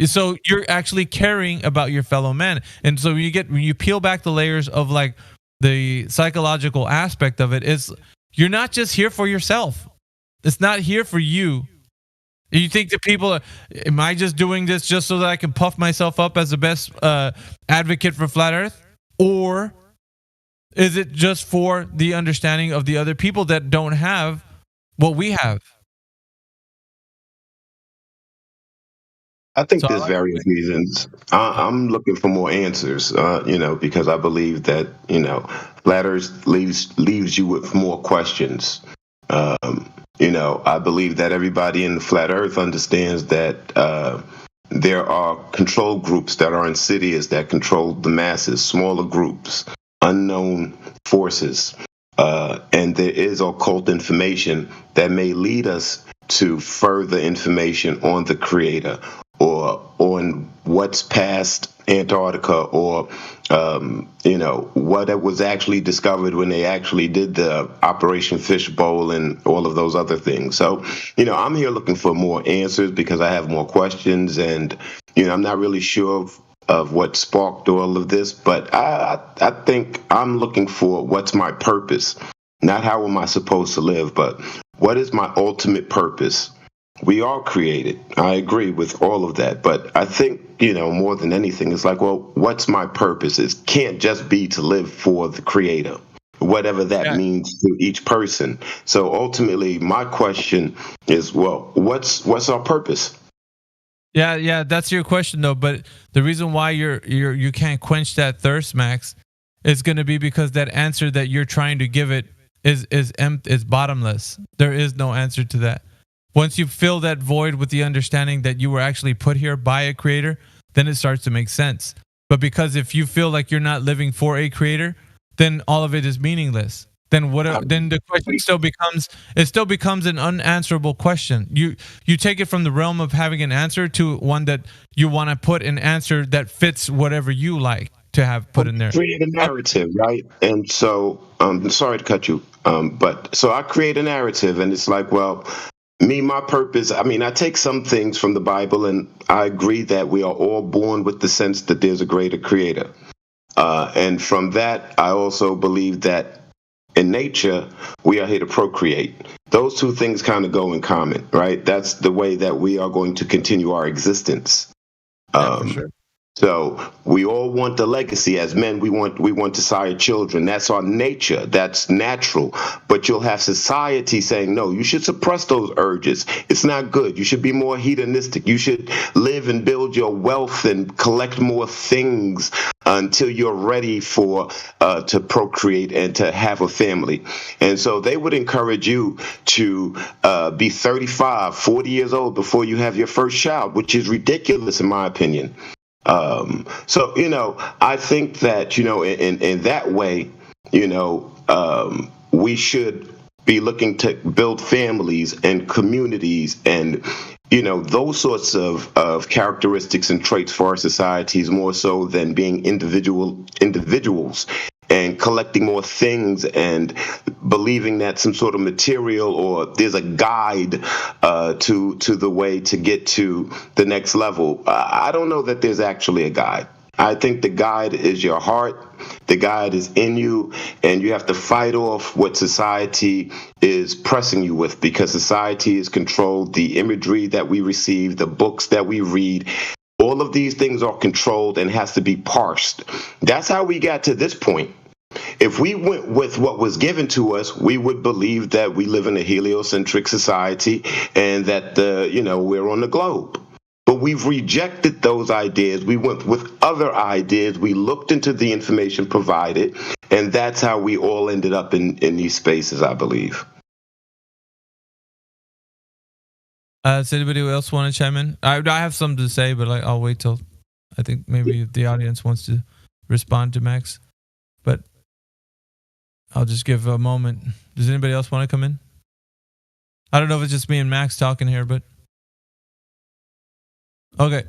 So you're actually caring about your fellow man. And so when you peel back the layers of like the psychological aspect of it, is you're not just here for yourself. It's not here for you. You think that people are, am I just doing this just so that I can puff myself up as the best advocate for Flat Earth? Or is it just for the understanding of the other people that don't have what we have? I think there's various reasons. I'm looking for more answers, because I believe that, Flat Earth leaves you with more questions. I believe that everybody in the Flat Earth understands that there are control groups that are insidious that control the masses, smaller groups, unknown forces. And there is occult information that may lead us to further information on the Creator or on what's past Antarctica or, what was actually discovered when they actually did the Operation Fishbowl and all of those other things. So, I'm here looking for more answers because I have more questions and, I'm not really sure of what sparked all of this, but I think I'm looking for what's my purpose, not how am I supposed to live, but what is my ultimate purpose? We are created. I agree with all of that. But I think, more than anything, it's like, well, what's my purpose? It can't just be to live for the Creator, whatever that means to each person. So ultimately, my question is, well, what's our purpose? Yeah, that's your question though. But the reason why you can't quench that thirst, Max, is going to be because that answer that you're trying to give it is bottomless. There is no answer to that. Once you fill that void with the understanding that you were actually put here by a creator, then it starts to make sense. But because if you feel like you're not living for a creator, then all of it is meaningless. Then then the question still becomes an unanswerable question. You take it from the realm of having an answer to one that you want to put an answer that fits whatever you like to have put in there. Create a narrative, right? And so, sorry to cut you, but so I create a narrative, and it's like, well, my purpose, I take some things from the Bible, and I agree that we are all born with the sense that there's a greater creator. And from that, I also believe that in nature, we are here to procreate. Those two things kind of go in common, right? That's the way that we are going to continue our existence. For sure. So we all want the legacy. As men, we want to sire children. That's our nature. That's natural. But you'll have society saying, no, you should suppress those urges. It's not good. You should be more hedonistic. You should live and build your wealth and collect more things until you're ready to procreate and to have a family. And so they would encourage you to be 35, 40 years old before you have your first child, which is ridiculous in my opinion. So, I think that, in that way, we we should be looking to build families and communities and, those sorts of characteristics and traits for our societies more so than being individuals and collecting more things and believing that some sort of material or there's a guide to the way to get to the next level. I don't know that there's actually a guide. I think the guide is your heart. The guide is in you, and you have to fight off what society is pressing you with, because society is controlled. The imagery that we receive, the books that we read, all of these things are controlled and has to be parsed. That's how we got to this point. If we went with what was given to us, we would believe that we live in a heliocentric society and that we're on the globe. But we've rejected those ideas. We went with other ideas. We looked into the information provided, and that's how we all ended up in these spaces, I believe. Does anybody else want to chime in? I have something to say, but I'll wait till I think maybe if the audience wants to respond to Max. But I'll just give a moment. Does anybody else want to come in? I don't know if it's just me and Max talking here, but okay.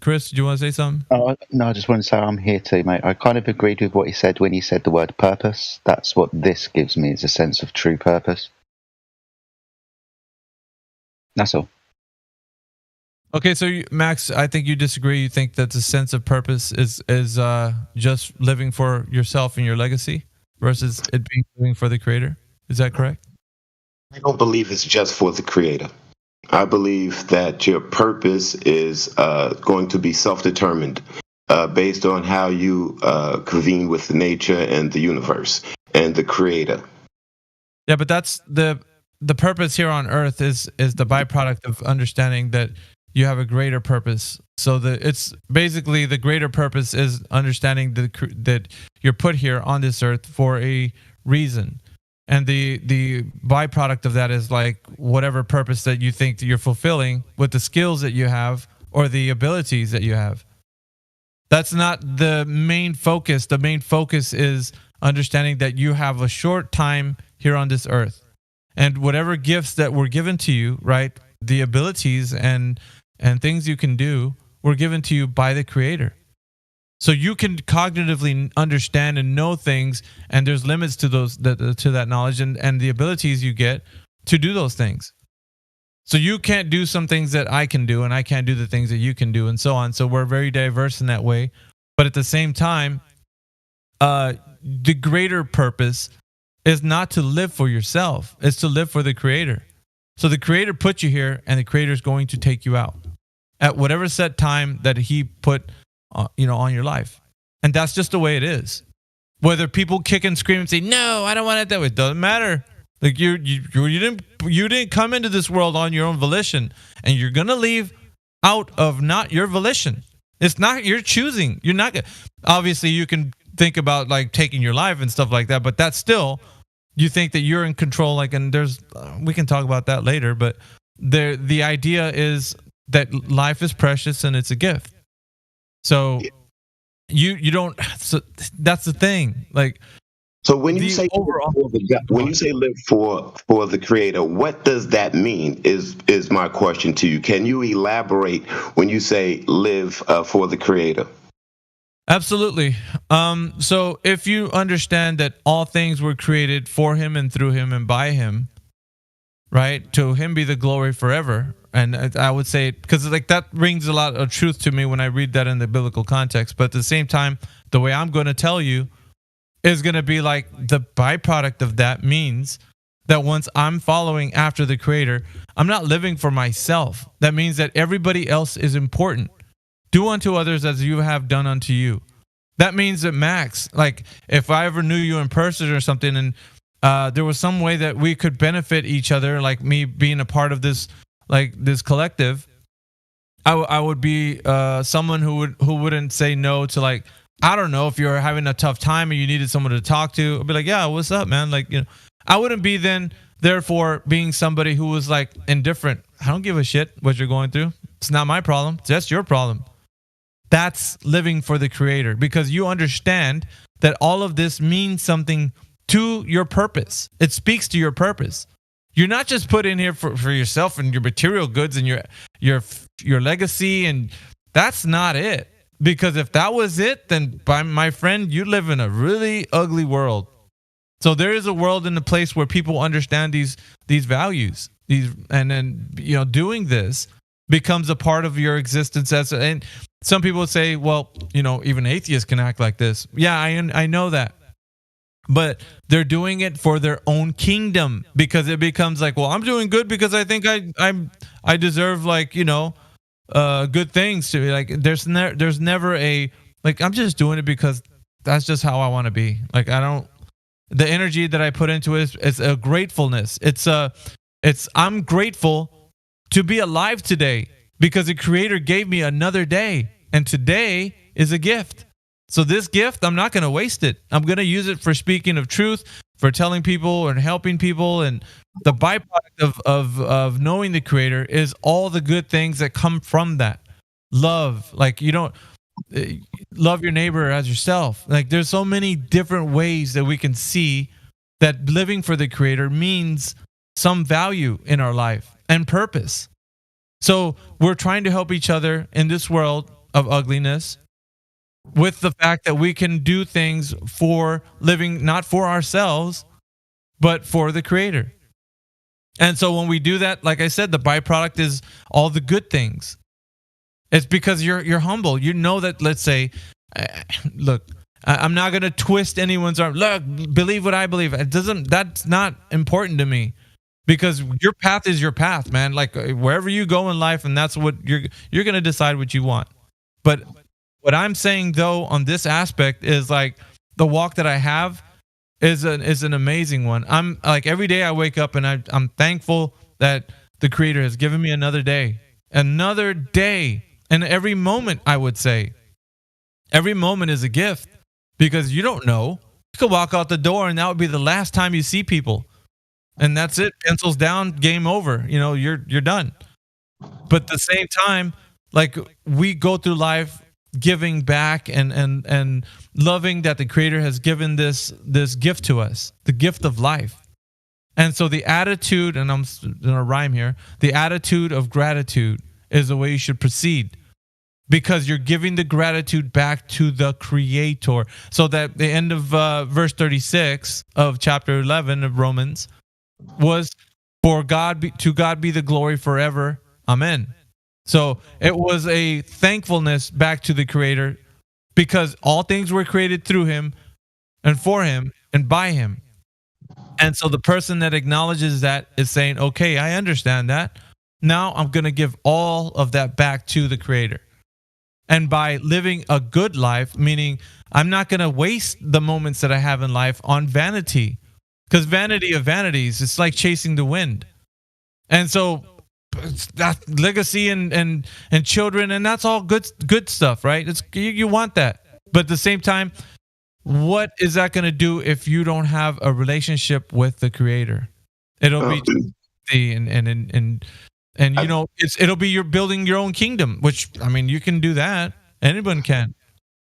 Chris, do you want to say something? Oh, no, I just want to say I'm here too, mate. I kind of agreed with what he said when he said the word purpose. That's what this gives me, is a sense of true purpose. That's all. Okay, so Max, I think you disagree. You think that the sense of purpose is just living for yourself and your legacy versus it being living for the Creator. Is that correct? I don't believe it's just for the Creator. I believe that your purpose is going to be self-determined based on how you convene with nature and the universe and the Creator. Yeah, but that's the purpose here on Earth is the byproduct of understanding that you have a greater purpose. So it's basically the greater purpose is understanding that you're put here on this earth for a reason. And the byproduct of that is like whatever purpose that you think that you're fulfilling with the skills that you have or the abilities that you have. That's not the main focus. The main focus is understanding that you have a short time here on this earth. And whatever gifts that were given to you, right, the abilities and things you can do were given to you by the Creator. So you can cognitively understand and know things, and there's limits to that knowledge and the abilities you get to do those things. So you can't do some things that I can do, and I can't do the things that you can do, and so on. So we're very diverse in that way. But at the same time, the greater purpose is not to live for yourself. It's to live for the Creator. So the Creator put you here, and the Creator is going to take you out at whatever set time that He put on your life. And that's just the way it is. Whether people kick and scream and say, no, I don't want it that way, it doesn't matter. Like you didn't come into this world on your own volition, and you're going to leave out of not your volition. It's not your choosing. You're not going to, obviously you can think about like taking your life and stuff like that, but that's still, you think that you're in control. Like, and we can talk about that later, but the idea is that life is precious and it's a gift. So you don't. So that's the thing. Like, so when you say live for the Creator, what does that mean? Is my question to you. Can you elaborate when you say live for the Creator? Absolutely. So if you understand that all things were created for Him and through Him and by Him, right? To Him be the glory forever. And I would say, because like that rings a lot of truth to me when I read that in the biblical context. But at the same time, the way I'm going to tell you is going to be like the byproduct of that means that once I'm following after the Creator, I'm not living for myself. That means that everybody else is important. Do unto others as you have done unto you. That means that Max, like if I ever knew you in person or something, and there was some way that we could benefit each other, like me being a part of this collective, I would be someone who wouldn't say no to, like, I don't know, if you're having a tough time and you needed someone to talk to, I'd be like, yeah, what's up, man? Like, I wouldn't be then therefore being somebody who was like indifferent. I don't give a shit what you're going through. It's not my problem. That's your problem. That's living for the Creator, because you understand that all of this means something to your purpose. It speaks to your purpose. You're not just put in here for yourself and your material goods and your legacy, and that's not it. Because if that was it, then my friend, you live in a really ugly world. So there is a world in the place where people understand these values, and then doing this becomes a part of your existence. And some people say, well, even atheists can act like this. Yeah, I know that. But they're doing it for their own kingdom, because it becomes like, well, I'm doing good because I think I deserve good things to be like. There's never a like. I'm just doing it because that's just how I want to be. Like the energy that I put into it is a gratefulness. I'm grateful to be alive today because the Creator gave me another day, and today is a gift. So this gift, I'm not going to waste it. I'm going to use it for speaking of truth, for telling people and helping people. And the byproduct of knowing the Creator is all the good things that come from that. Love, like love your neighbor as yourself. Like there's so many different ways that we can see that living for the Creator means some value in our life and purpose. So we're trying to help each other in this world of ugliness, with the fact that we can do things for living, not for ourselves, but for the Creator. And so when we do that, like I said, the byproduct is all the good things. It's because you're humble. You know that, let's say, look, I'm not going to twist anyone's arm. Look, believe what I believe. That's not important to me, because your path is your path, man. Like wherever you go in life, and that's what you're going to decide what you want. But what I'm saying, though, on this aspect is like the walk that I have is an amazing one. I'm like, every day I wake up and I'm thankful that the Creator has given me another day. And every moment, I would say, every moment is a gift, because you don't know. You could walk out the door and that would be the last time you see people. And that's it. Pencils down, game over. You're done. But at the same time, like we go through life giving back and loving that the Creator has given this gift to us, the gift of life. And so the attitude, and I'm going to rhyme here, the attitude of gratitude is the way you should proceed, because you're giving the gratitude back to the Creator. So that the end of verse 36 of chapter 11 of Romans was, to God be the glory forever. Amen. So it was a thankfulness back to the Creator, because all things were created through Him and for Him and by Him. And so the person that acknowledges that is saying, okay, I understand that. Now I'm going to give all of that back to the Creator. And by living a good life, meaning I'm not going to waste the moments that I have in life on vanity, because vanity of vanities, it's like chasing the wind. And so that legacy and children, and that's all good stuff, right? It's you want that, but at the same time, what is that going to do if you don't have a relationship with the Creator? It'll be it'll be you're building your own kingdom, which you can do that. Anyone can.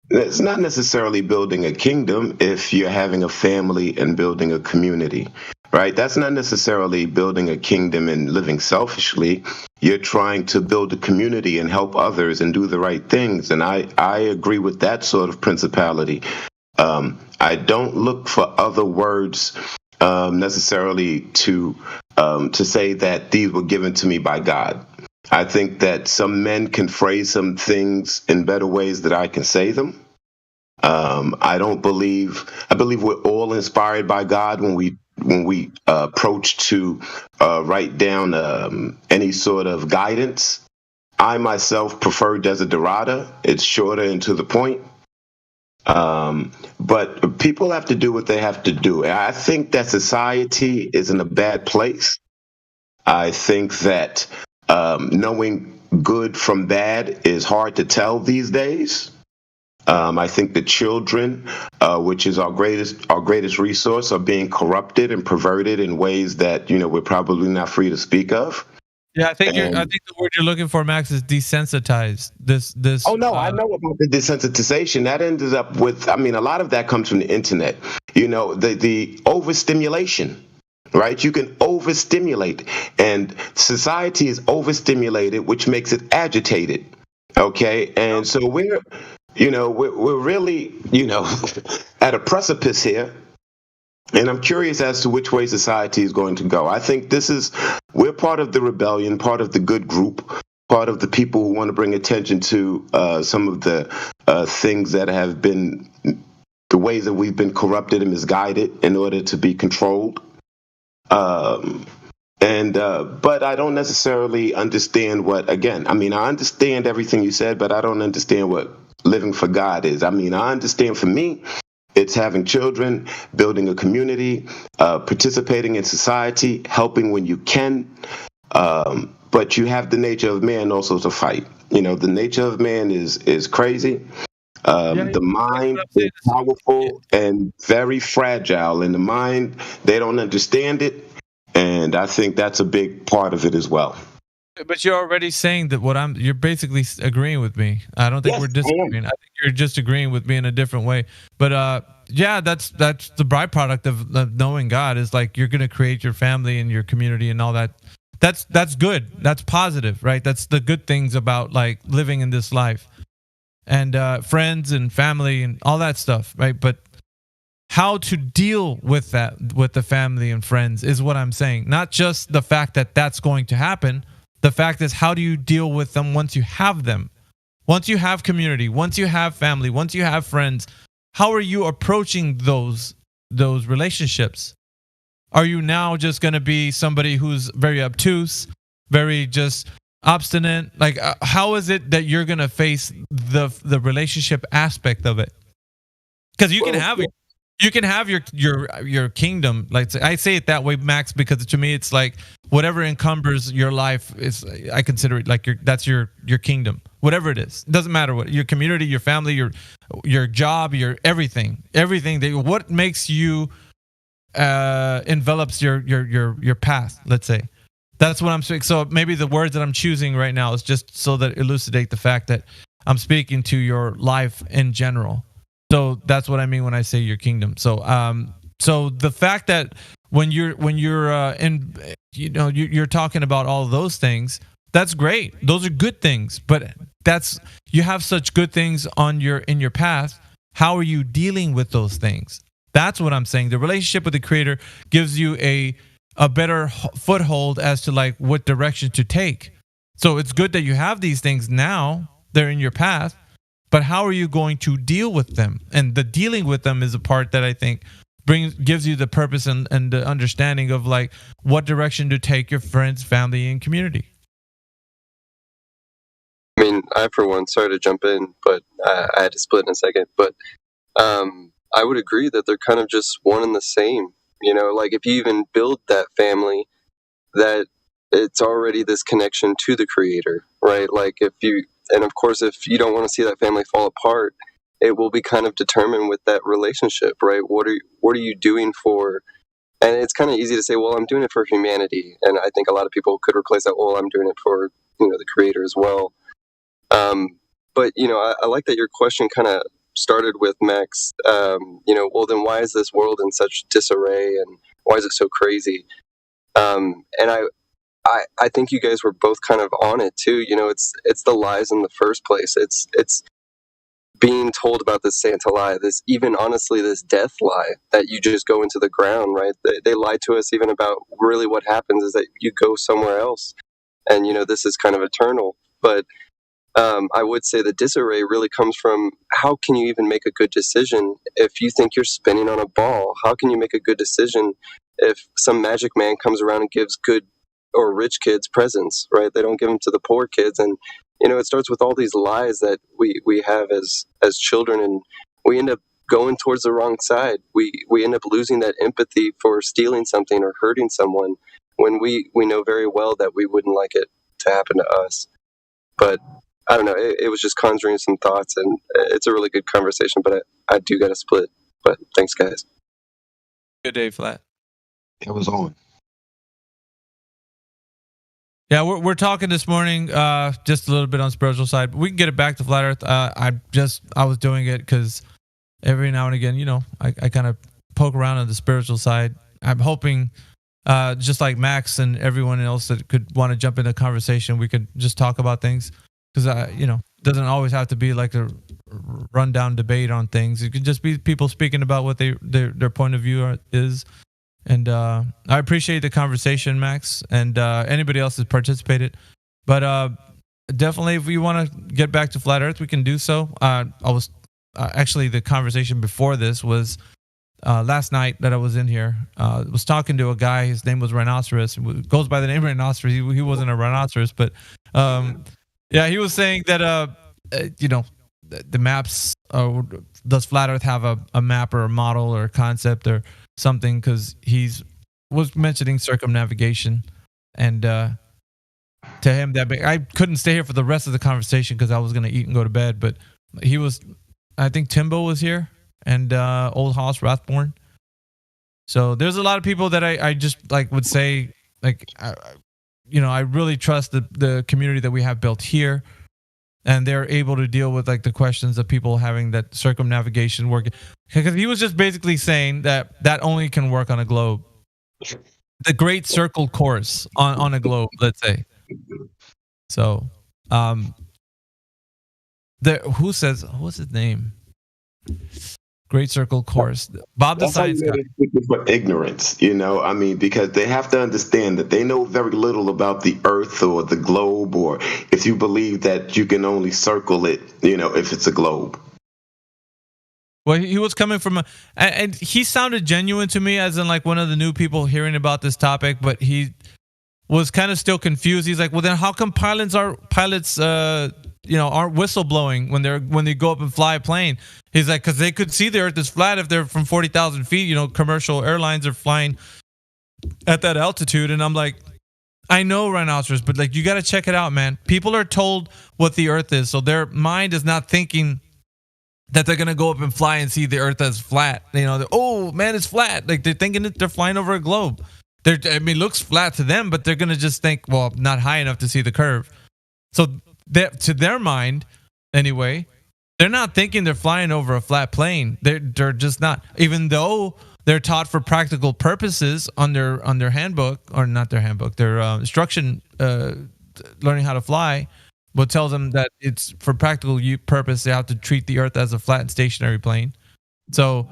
It's not necessarily building a kingdom if you're having a family and building a community. Right? That's not necessarily building a kingdom and living selfishly. You're trying to build a community and help others and do the right things. And I agree with that sort of principality. I don't look for other words necessarily to say that these were given to me by God. I think that some men can phrase some things in better ways than I can say them. I believe we're all inspired by God when we approach to write down any sort of guidance. I myself prefer Desiderata. It's shorter and to the point. But people have to do what they have to do. I think that society is in a bad place. I think that knowing good from bad is hard to tell these days. I think the children, which is our greatest resource, are being corrupted and perverted in ways that we're probably not free to speak of. Yeah, I think the word you're looking for, Max, is desensitized. This. Oh no, I know about the desensitization. That ended up with. I mean, a lot of that comes from the internet. You know, the overstimulation. Right, you can overstimulate, and society is overstimulated, which makes it agitated. Okay, and so we're really, at a precipice here, and I'm curious as to which way society is going to go. I think we're part of the rebellion, part of the good group, part of the people who want to bring attention to some of the things that have been the ways that we've been corrupted and misguided in order to be controlled. But I don't necessarily understand I understand everything you said, but I don't understand what living for God is. I mean, I understand for me, it's having children, building a community, participating in society, helping when you can. But you have the nature of man also to fight. The nature of man is crazy. The mind is powerful and very fragile. In the mind, they don't understand it. And I think that's a big part of it as well. But you're already saying that you're basically agreeing with me. I don't think we're disagreeing. I think you're just agreeing with me in a different way. But yeah, that's the byproduct of knowing God is like you're going to create your family and your community and all that. That's good. That's positive, right? That's the good things about like living in this life and friends and family and all that stuff, right? But how to deal with that, with the family and friends is what I'm saying. Not just the fact that that's going to happen. The fact is, how do you deal with them once you have them? Once you have community, once you have family, once you have friends, how are you approaching those relationships? Are you now just going to be somebody who's very obtuse, very just obstinate? Like, how is it that you're going to face the relationship aspect of it? Because you can have your kingdom. Like I say it that way, Max, because to me it's like whatever encumbers your life is. I consider it like that's your kingdom. Whatever it is, it doesn't matter what your community, your family, your job, your everything. What makes you envelops your path. Let's say that's what I'm saying. So maybe the words that I'm choosing right now is just so that elucidate the fact that I'm speaking to your life in general. So that's what I mean when I say your kingdom. So so the fact that when you're you're talking about all those things, that's great. Those are good things, but you have such good things in your path. How are you dealing with those things? That's what I'm saying. The relationship with the Creator gives you a better foothold as to like what direction to take. So it's good that you have these things now. They're in your path. But how are you going to deal with them? And the dealing with them is a part that I think gives you the purpose and the understanding of like what direction to take your friends, family, and community. I mean, I for one, sorry to jump in, but I had to split in a second. But I would agree that they're kind of just one and the same. Like if you even build that family, that it's already this connection to the Creator, right? Like and of course, if you don't want to see that family fall apart, it will be kind of determined with that relationship, right? What are you doing for? And it's kind of easy to say, well, I'm doing it for humanity, and I think a lot of people could replace that. Well, I'm doing it for the Creator as well. But I like that your question kind of started with Max. Well, then why is this world in such disarray, and why is it so crazy? And I think you guys were both kind of on it too. It's the lies in the first place. It's being told about this Santa lie, this death lie that you just go into the ground, right? They lied to us even about really what happens is that you go somewhere else, and this is kind of eternal. But I would say the disarray really comes from how can you even make a good decision if you think you're spinning on a ball? How can you make a good decision if some magic man comes around and gives good or rich kids presents, right? They don't give them to the poor kids. And, it starts with all these lies that we have as children, and we end up going towards the wrong side. We end up losing that empathy for stealing something or hurting someone when we know very well that we wouldn't like it to happen to us. But I don't know. It was just conjuring some thoughts, and it's a really good conversation, but I do got to split. But thanks, guys. Good day, Flat. It was on. Yeah, we're talking this morning just a little bit on spiritual side. But we can get it back to flat Earth. I was doing it because every now and again, I kind of poke around on the spiritual side. I'm hoping, just like Max and everyone else that could want to jump in the conversation, we could just talk about things because it doesn't always have to be like a rundown debate on things. It could just be people speaking about what their point of view is. And I appreciate the conversation, Max, and anybody else that participated. But definitely, if we want to get back to flat Earth, we can do so. I was actually, the conversation before this was last night that I was in here. Was talking to a guy. His name was Rhinoceros. It goes by the name Rhinoceros. He wasn't a rhinoceros, but yeah, he was saying that the maps. Does flat Earth have a map or a model or a concept or something? Because was mentioning circumnavigation, and to him that I couldn't stay here for the rest of the conversation because I was going to eat and go to bed. But he was, I think Timbo was here, and Old Hoss Rathborn. So there's a lot of people that I just would say I really trust the community that we have built here. And they're able to deal with the questions of people having that circumnavigation work. Because he was just basically saying that only can work on a globe. The Great Circle Course on a globe, let's say. So, what's his name? Great Circle Course. Bob the Science Guy. For ignorance, because they have to understand that they know very little about the Earth or the globe, or if you believe that you can only circle it, if it's a globe. Well, he was coming from and he sounded genuine to me, as in one of the new people hearing about this topic, but he was kind of still confused. He's like, well, then how come pilots aren't whistleblowing when they go up and fly a plane? He's like, because they could see the Earth is flat if they're from 40,000 feet. Commercial airlines are flying at that altitude. And I'm like, I know, Rhinoceros, but you got to check it out, man. People are told what the Earth is, so their mind is not thinking that they're gonna go up and fly and see the Earth as flat. Oh man, it's flat. They're thinking that they're flying over a globe. It looks flat to them, but they're gonna just think, well, not high enough to see the curve. So to their mind, anyway, they're not thinking they're flying over a flat plane. They're just not. Even though they're taught for practical purposes on their handbook, or not their handbook, their instruction, learning how to fly, what tells them that it's for practical purpose. They have to treat the Earth as a flat and stationary plane. So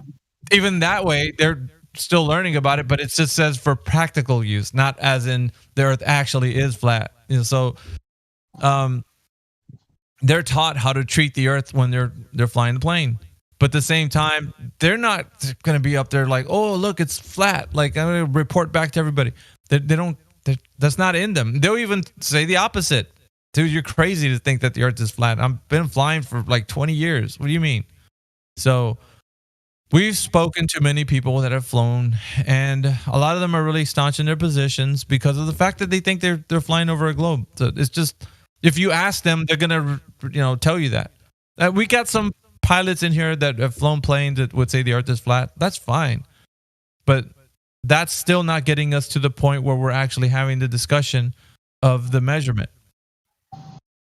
even that way, they're still learning about it, but it just says for practical use, not as in the Earth actually is flat. So they're taught how to treat the Earth when they're flying the plane. But at the same time, they're not going to be up there like, oh, look, it's flat. I'm going to report back to everybody. They don't. That's not in them. They'll even say the opposite. Dude, you're crazy to think that the Earth is flat. I've been flying for 20 years. What do you mean? So we've spoken to many people that have flown, and a lot of them are really staunch in their positions because of the fact that they think they're flying over a globe. So it's just, if you ask them, they're gonna tell you that. We got some pilots in here that have flown planes that would say the Earth is flat. That's fine, but that's still not getting us to the point where we're actually having the discussion of the measurement.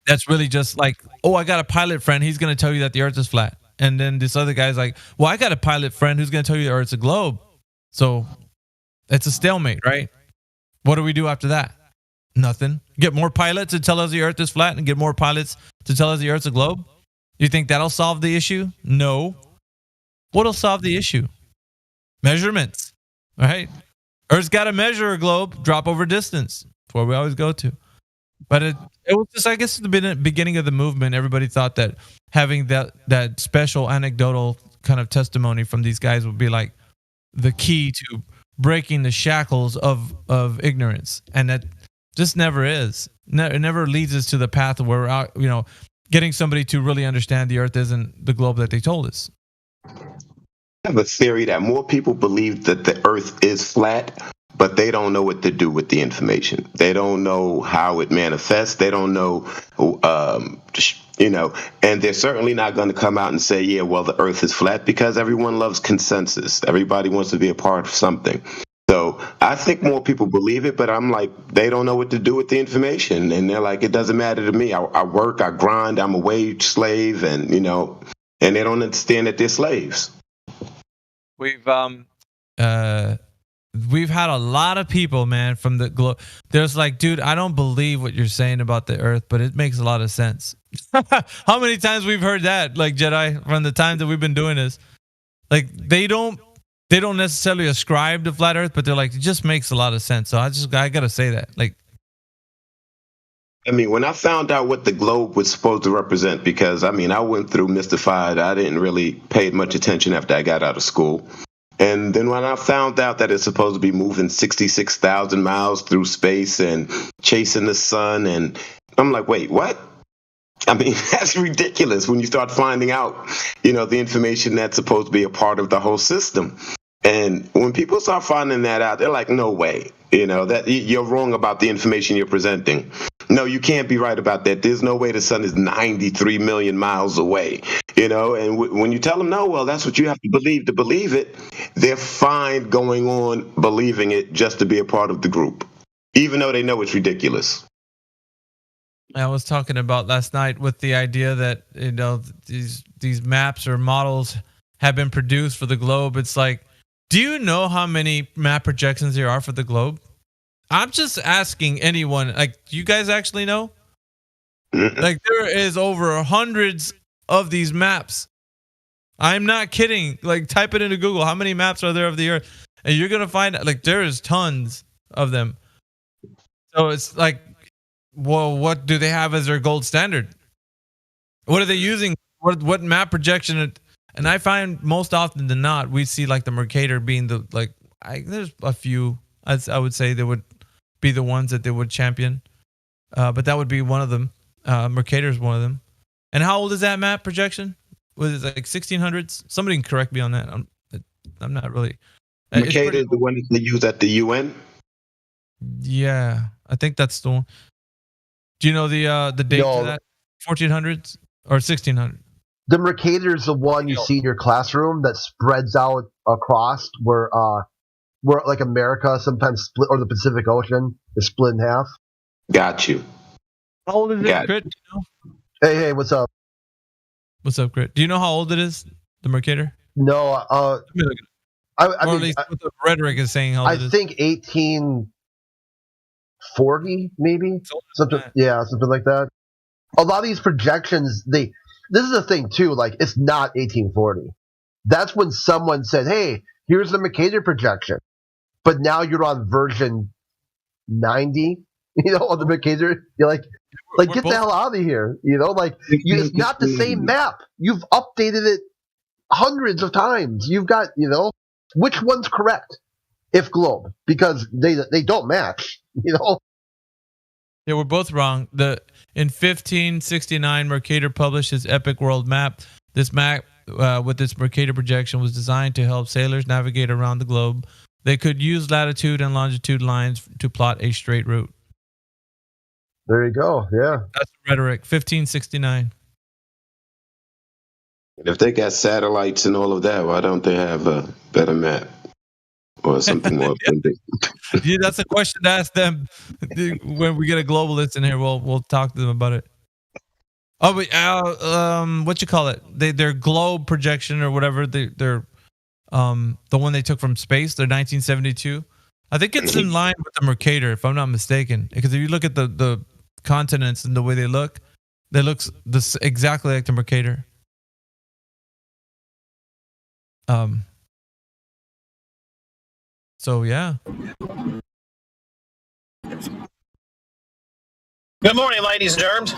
That's really just I got a pilot friend. He's going to tell you that the Earth is flat. And then this other guy's like, well, I got a pilot friend who's going to tell you the Earth's a globe. So it's a stalemate, right? What do we do after that? Nothing. Get more pilots to tell us the Earth is flat and get more pilots to tell us the Earth's a globe? You think that'll solve the issue? No. What'll solve the issue? Measurements, right? Earth's got to measure a globe, drop over distance. That's where we always go to. But it was just, I guess, at the beginning of the movement, everybody thought that having that special anecdotal kind of testimony from these guys would be the key to breaking the shackles of ignorance. And that just never is. It never leads us to the path where we're out, getting somebody to really understand the Earth isn't the globe that they told us. I have a theory that more people believe that the Earth is flat, but they don't know what to do with the information. They don't know how it manifests. They don't know, and they're certainly not going to come out and say, yeah, well, the Earth is flat, because everyone loves consensus. Everybody wants to be a part of something. So I think more people believe it, but I'm like, they don't know what to do with the information. And they're like, it doesn't matter to me. I work, I grind, I'm a wage slave, and, you know, and they don't understand that they're slaves. We've had a lot of people, man, from the globe. There's like, dude, I don't believe what you're saying about the Earth, but it makes a lot of sense. How many times we've heard that, like, Jedi, from the time that we've been doing this? Like, they don't necessarily ascribe to flat Earth, but they're like, it just makes a lot of sense. So I gotta say that. Like, I mean, when I found out what the globe was supposed to represent, because I mean, I went through Mystified. I didn't really pay much attention after I got out of school. And then when I found out that it's supposed to be moving 66,000 miles through space and chasing the sun, and I'm like, wait, what? I mean, that's ridiculous when you start finding out, you know, the information that's supposed to be a part of the whole system. And when people start finding that out, they're like, no way, you know, that you're wrong about the information you're presenting. No, you can't be right about that. There's no way the sun is 93 million miles away, you know, and when you tell them, no, well, that's what you have to believe it, they're fine going on believing it just to be a part of the group, even though they know it's ridiculous. I was talking about last night with the idea that, you know, these maps or models have been produced for the globe. It's like, do you know how many map projections there are for the globe? I'm just asking anyone. Like, do you guys actually know? Like, there is over hundreds of these maps. I'm not kidding. Like, type it into Google. How many maps are there of the Earth? And you're going to find, like, there is tons of them. So it's like, well, what do they have as their gold standard? What are they using? What map projection? And I find most often than not, we see like the Mercator being the, like, there's a few, I would say they would be the ones that they would champion. But that would be one of them. Mercator is one of them. And how old is that map projection? Was it like 1600s? Somebody can correct me on that. I'm not really. Mercator is the one that they use at the UN? Yeah, I think that's the one. Do you know the date for that? 1400s or 1600? The Mercator is the one you see in your classroom that spreads out across where like America sometimes split, or the Pacific Ocean is split in half. Got you. How old is it, Crit? Do you know? Hey, what's up? What's up, Crit? Do you know how old it is, the Mercator? No, I mean, at least what the rhetoric is saying. How old I think 1840, maybe something. Yeah, something like that. A lot of these projections, this is the thing too. Like, it's not 1840. That's when someone said, "Hey, here's the Mercator projection," but now you're on version 90. You know, on the Mercator, you're like get the hell out of here. You know, like it's not the same map. You've updated it hundreds of times. You've got, you know, which one's correct? If globe, because they don't match. You know. Yeah, we're both wrong. In 1569, Mercator published his epic world map. This map, with its Mercator projection, was designed to help sailors navigate around the globe. They could use latitude and longitude lines to plot a straight route. There you go. Yeah. That's rhetoric. 1569. If they got satellites and all of that, why don't they have a better map or something more authentic? Yeah, that's a question to ask them when we get a globalist in here. We'll talk to them about it. Oh, but what you call it? Their globe projection or whatever. They're the one they took from space. Their 1972. I think it's in line with the Mercator, if I'm not mistaken. Because if you look at the continents and the way they look exactly like the Mercator. So yeah. Good morning, ladies and germs.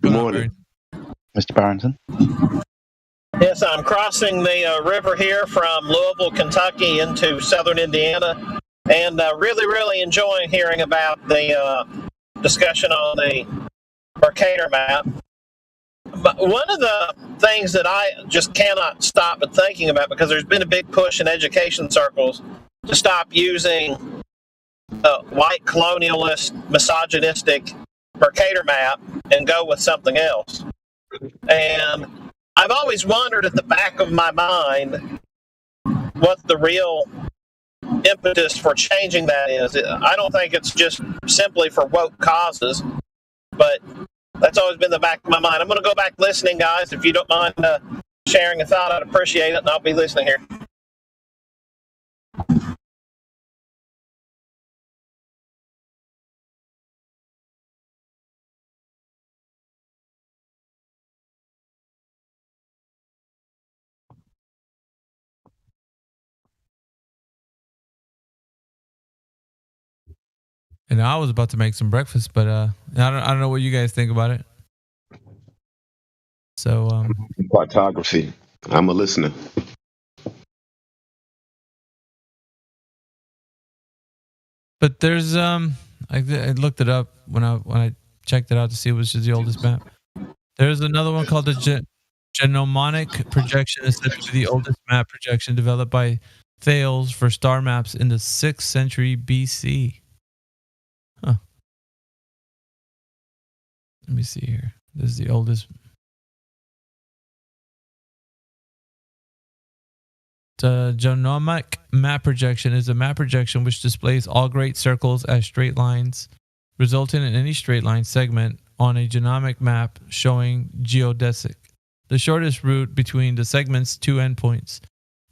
Good morning, Mr. Barrington. Yes, I'm crossing the river here from Louisville, Kentucky into southern Indiana, and really, really enjoying hearing about the discussion on the Mercator map. But one of the things that I just cannot stop but thinking about, because there's been a big push in education circles to stop using white colonialist, misogynistic Mercator map and go with something else. And I've always wondered at the back of my mind, what the real impetus for changing that is. I don't think it's just simply for woke causes, but that's always been the back of my mind. I'm going to go back listening, guys. If you don't mind sharing a thought, I'd appreciate it, and I'll be listening here. And I was about to make some breakfast, but I don't know what you guys think about it. So Cartography. I'm a listener. But there's I looked it up when I checked it out to see which is the oldest map. There's another one called the Genomonic projection. Is said to be the oldest map projection developed by Thales for star maps in the 6th century BC. Huh. Let me see here. This is the oldest. The genomic map projection is a map projection which displays all great circles as straight lines, resulting in any straight line segment on a genomic map showing geodesic, the shortest route between the segment's two endpoints.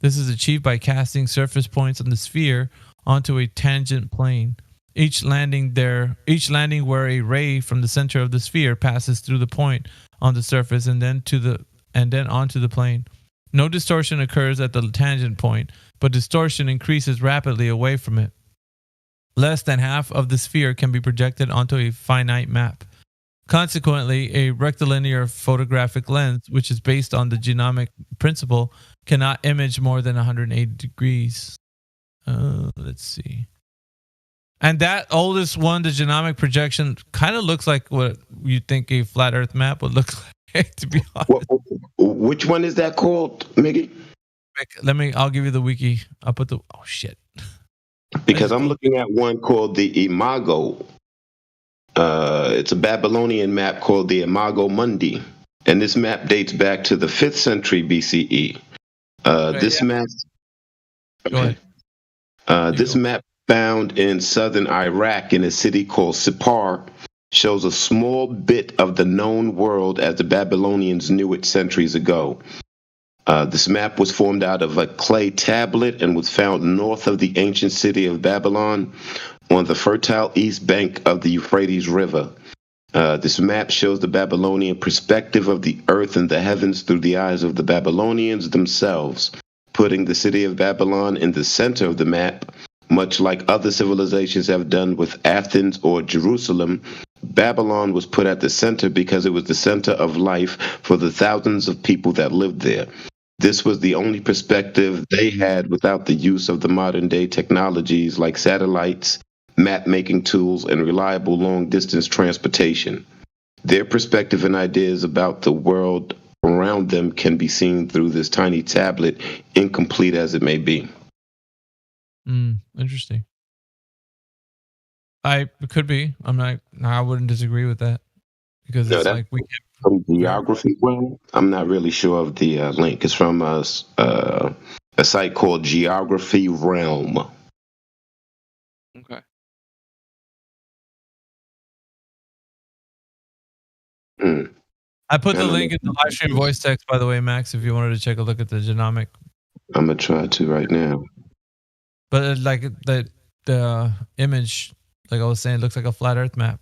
This is achieved by casting surface points on the sphere onto a tangent plane. Each landing where a ray from the center of the sphere passes through the point on the surface and then onto the plane. No distortion occurs at the tangent point, but distortion increases rapidly away from it. Less than half of the sphere can be projected onto a finite map. Consequently, a rectilinear photographic lens, which is based on the genomic principle, cannot image more than 180 degrees. Let's see. And that oldest one, the genomic projection, kind of looks like what you think a flat Earth map would look like, to be honest. Which one is that called, Miggy? I'll give you the wiki. I'll put the, oh shit. Because I'm looking at one called the Imago. It's a Babylonian map called the Imago Mundi. And this map dates back to the 5th century BCE. This map found in southern Iraq in a city called Sippar shows a small bit of the known world as the Babylonians knew it centuries ago. This map was formed out of a clay tablet and was found north of the ancient city of Babylon on the fertile east bank of the Euphrates River. This map shows the Babylonian perspective of the earth and the heavens through the eyes of the Babylonians themselves, putting the city of Babylon in the center of the map, much like other civilizations have done with Athens or Jerusalem. Babylon was put at the center because it was the center of life for the thousands of people that lived there. This was the only perspective they had without the use of the modern-day technologies like satellites, map-making tools, and reliable long-distance transportation. Their perspective and ideas about the world around them can be seen through this tiny tablet, incomplete as it may be. Interesting. It could be. I wouldn't disagree with that because it's like we can. From Geography Realm, I'm not really sure of the link. It's from a site called Geography Realm. Okay. I put the link in the live stream voice text, by the way, Max, if you wanted to take a look at the genomic. I'm gonna try to right now. But like the image, like I was saying, looks like a flat Earth map,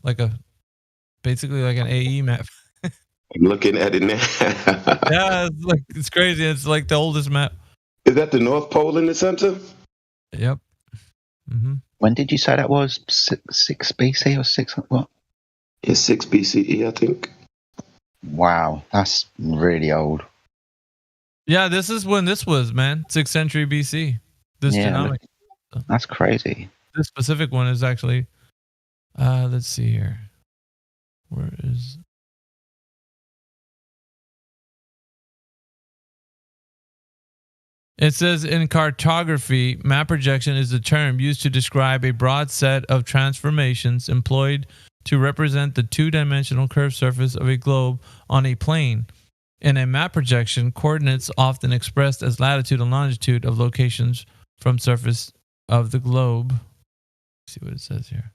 basically like an AE map. I'm looking at it now. Yeah, it's crazy. It's like the oldest map. Is that the North Pole in the center? Yep. Mm-hmm. When did you say that was? 6 BC or 6 what? It's 6 BCE, I think. Wow, that's really old. Yeah, this is when this was, man. 6th century BC. This genomic. That's crazy. This specific one is actually, let's see here. Where is... It says in cartography, map projection is the term used to describe a broad set of transformations employed to represent the two-dimensional curved surface of a globe on a plane. In a map projection, coordinates often expressed as latitude and longitude of locations from surface of the globe. Let's see what it says here.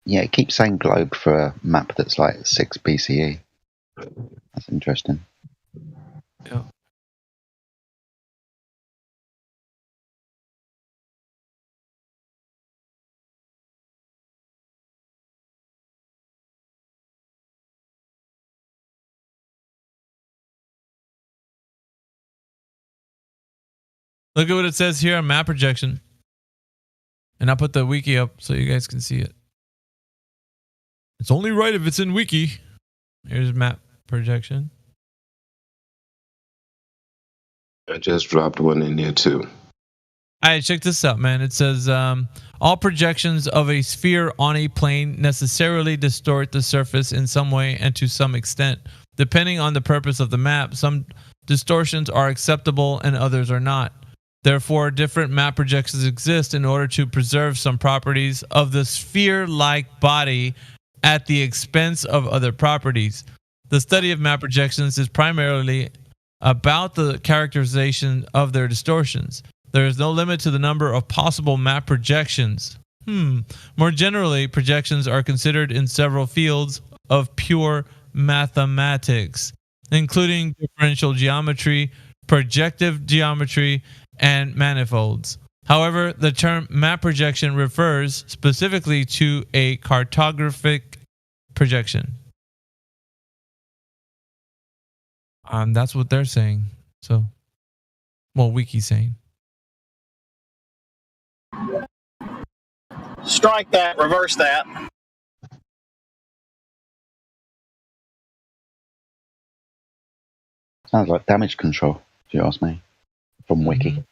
Yeah, it keeps saying globe for a map that's like 6 BCE. That's interesting. Yeah. Look at what it says here on map projection. And I'll put the wiki up so you guys can see it. It's only right if it's in wiki. Here's map projection. I just dropped one in there too. All right, check this out, man. It says all projections of a sphere on a plane necessarily distort the surface in some way and to some extent. Depending on the purpose of the map, some distortions are acceptable and others are not. Therefore, different map projections exist in order to preserve some properties of the sphere-like body at the expense of other properties. The study of map projections is primarily about the characterization of their distortions. There is no limit to the number of possible map projections. More generally, projections are considered in several fields of pure mathematics, including differential geometry, projective geometry, and manifolds. However, the term map projection refers specifically to a cartographic projection. That's what they're saying. So, well, Wiki's saying. Strike that, reverse that. Sounds like damage control, if you ask me, from Wiki.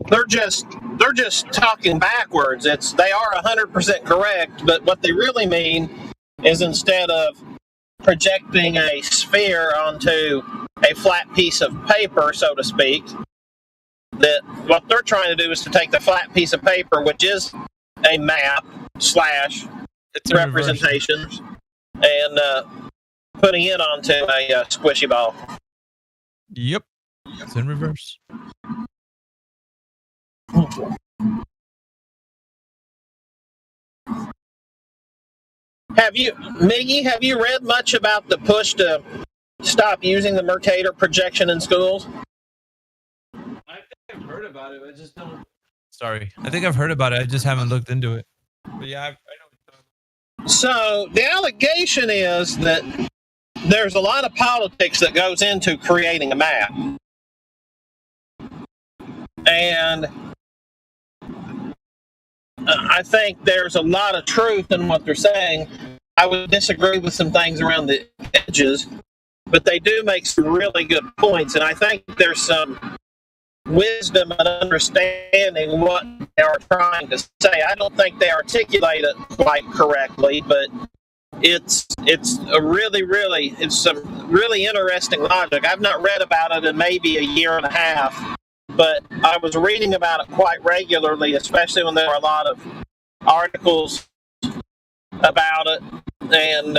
They're just talking backwards. They are 100% correct, but what they really mean is instead of projecting a sphere onto a flat piece of paper, so to speak, that what they're trying to do is to take the flat piece of paper, which is a map / representation, and putting it onto a squishy ball. Yep. It's in reverse. Miggy, have you read much about the push to stop using the Mercator projection in schools? I think I've heard about it. I just don't. Sorry. I think I've heard about it. I just haven't looked into it. But yeah, I know. So the allegation is that there's a lot of politics that goes into creating a map. And I think there's a lot of truth in what they're saying. I would disagree with some things around the edges, but they do make some really good points. And I think there's some wisdom and understanding what they are trying to say. I don't think they articulate it quite correctly, but it's some really interesting logic. I've not read about it in maybe a year and a half, but I was reading about it quite regularly, especially when there were a lot of articles about it and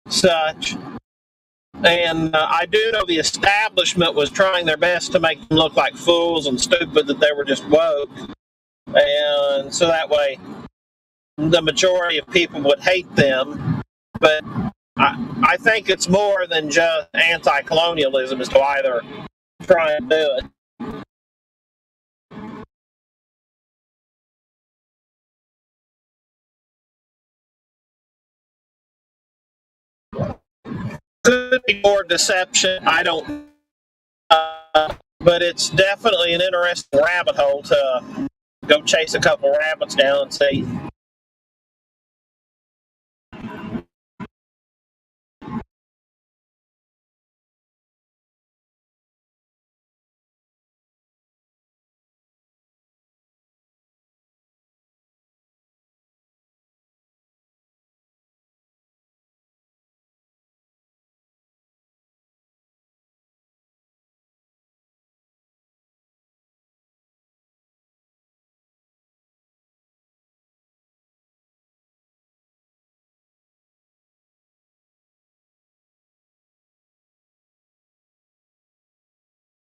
such. And I do know the establishment was trying their best to make them look like fools and stupid, that they were just woke. And so that way the majority of people would hate them. But I think it's more than just anti-colonialism as to why they're trying to do it. Could be more deception. I don't. But it's definitely an interesting rabbit hole to go chase a couple rabbits down and see.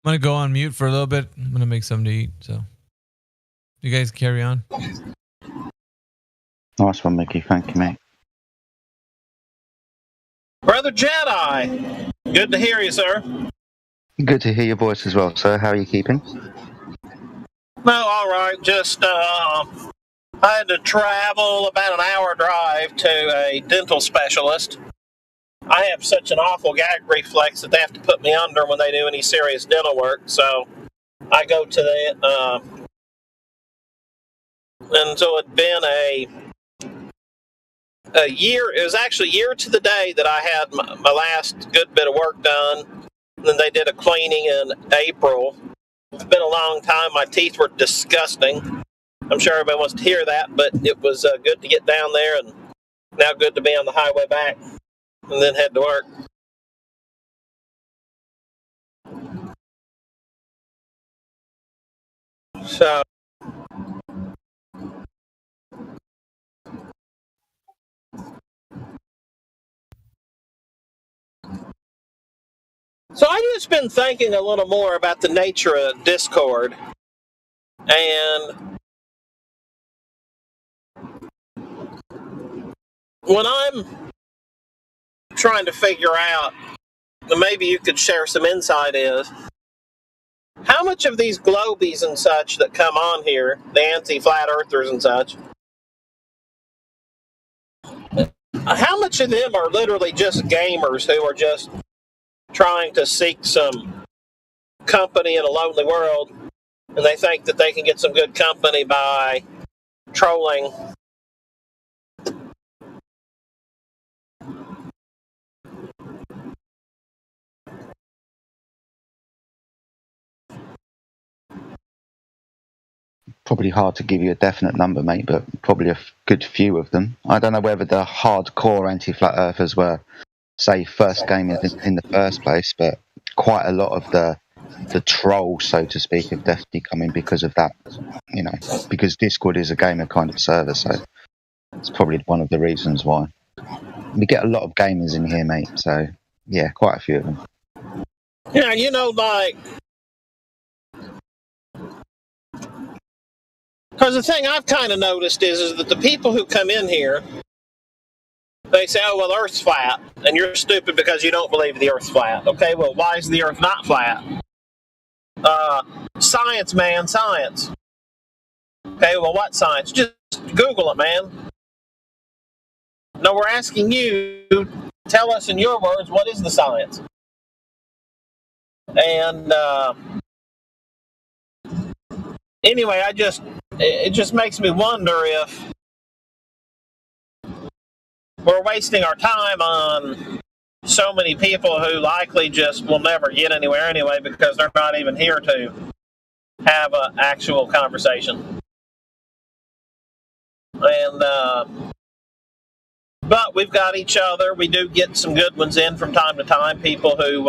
I'm gonna go on mute for a little bit. I'm gonna make something to eat. So, you guys carry on. Nice one, Mickey. Thank you, mate. Brother Jedi, good to hear you, sir. Good to hear your voice as well, sir. How are you keeping? No, all right. Just I had to travel about an hour drive to a dental specialist. I have such an awful gag reflex that they have to put me under when they do any serious dental work. So I go to the and so it'd been a year. It was actually a year to the day that I had my last good bit of work done. And then they did a cleaning in April. It's been a long time. My teeth were disgusting. I'm sure everybody wants to hear that, but it was good to get down there, and now good to be on the highway back and then head to work. So I've just been thinking a little more about the nature of Discord, and when I'm trying to figure out, maybe you could share some insight, is how much of these globies and such that come on here, the anti-flat earthers and such, how much of them are literally just gamers who are just trying to seek some company in a lonely world, and they think that they can get some good company by trolling Probably hard to give you a definite number, mate, but probably a good few of them. I don't know whether the hardcore anti-flat earthers were, say, first gamers in the first place, but quite a lot of the trolls, so to speak, have definitely come in because of that. You know, because Discord is a gamer kind of server, so it's probably one of the reasons why. We get a lot of gamers in here, mate, so yeah, quite a few of them. Yeah, you know, like, because the thing I've kind of noticed is that the people who come in here, they say, oh, well, Earth's flat, and you're stupid because you don't believe the Earth's flat. Okay, well, why is the Earth not flat? Science, man, science. Okay, well, what science? Just Google it, man. No, we're asking you, tell us in your words, what is the science? And anyway, it just makes me wonder if we're wasting our time on so many people who likely just will never get anywhere anyway because they're not even here to have an actual conversation. And but we've got each other. We do get some good ones in from time to time, people who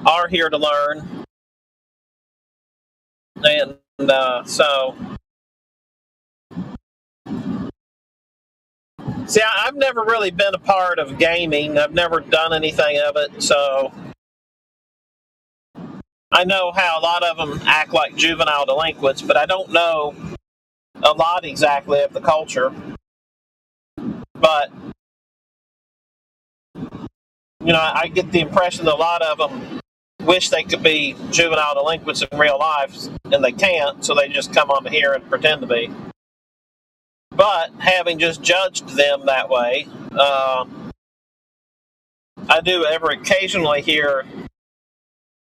are here to learn. And so, see, I've never really been a part of gaming. I've never done anything of it, so I know how a lot of them act like juvenile delinquents, but I don't know a lot exactly of the culture. But, you know, I get the impression that a lot of them wish they could be juvenile delinquents in real life, and they can't, so they just come on here and pretend to be. But having just judged them that way, I do ever occasionally hear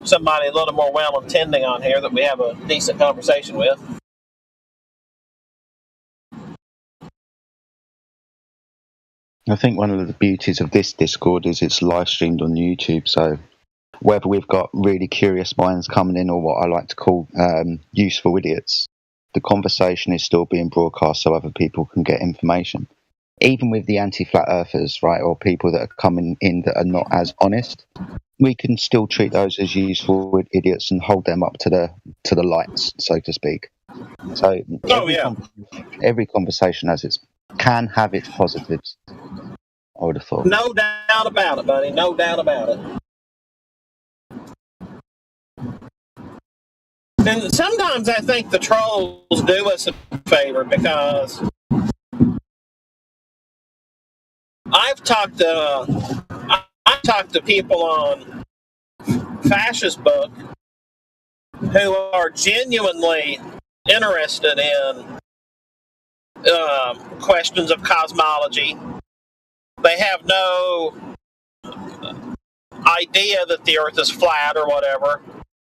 somebody a little more well-intending on here that we have a decent conversation with. I think one of the beauties of this Discord is it's live streamed on YouTube, so whether we've got really curious minds coming in or what I like to call useful idiots, the conversation is still being broadcast so other people can get information. Even with the anti-flat earthers, right, or people that are coming in that are not as honest, we can still treat those as useful idiots and hold them up to the lights, so to speak. So every conversation can have its positives, I would have thought. No doubt about it, buddy. No doubt about it. And sometimes I think the trolls do us a favor because I've talked to people on Fascist Book who are genuinely interested in questions of cosmology. They have no idea that the Earth is flat or whatever.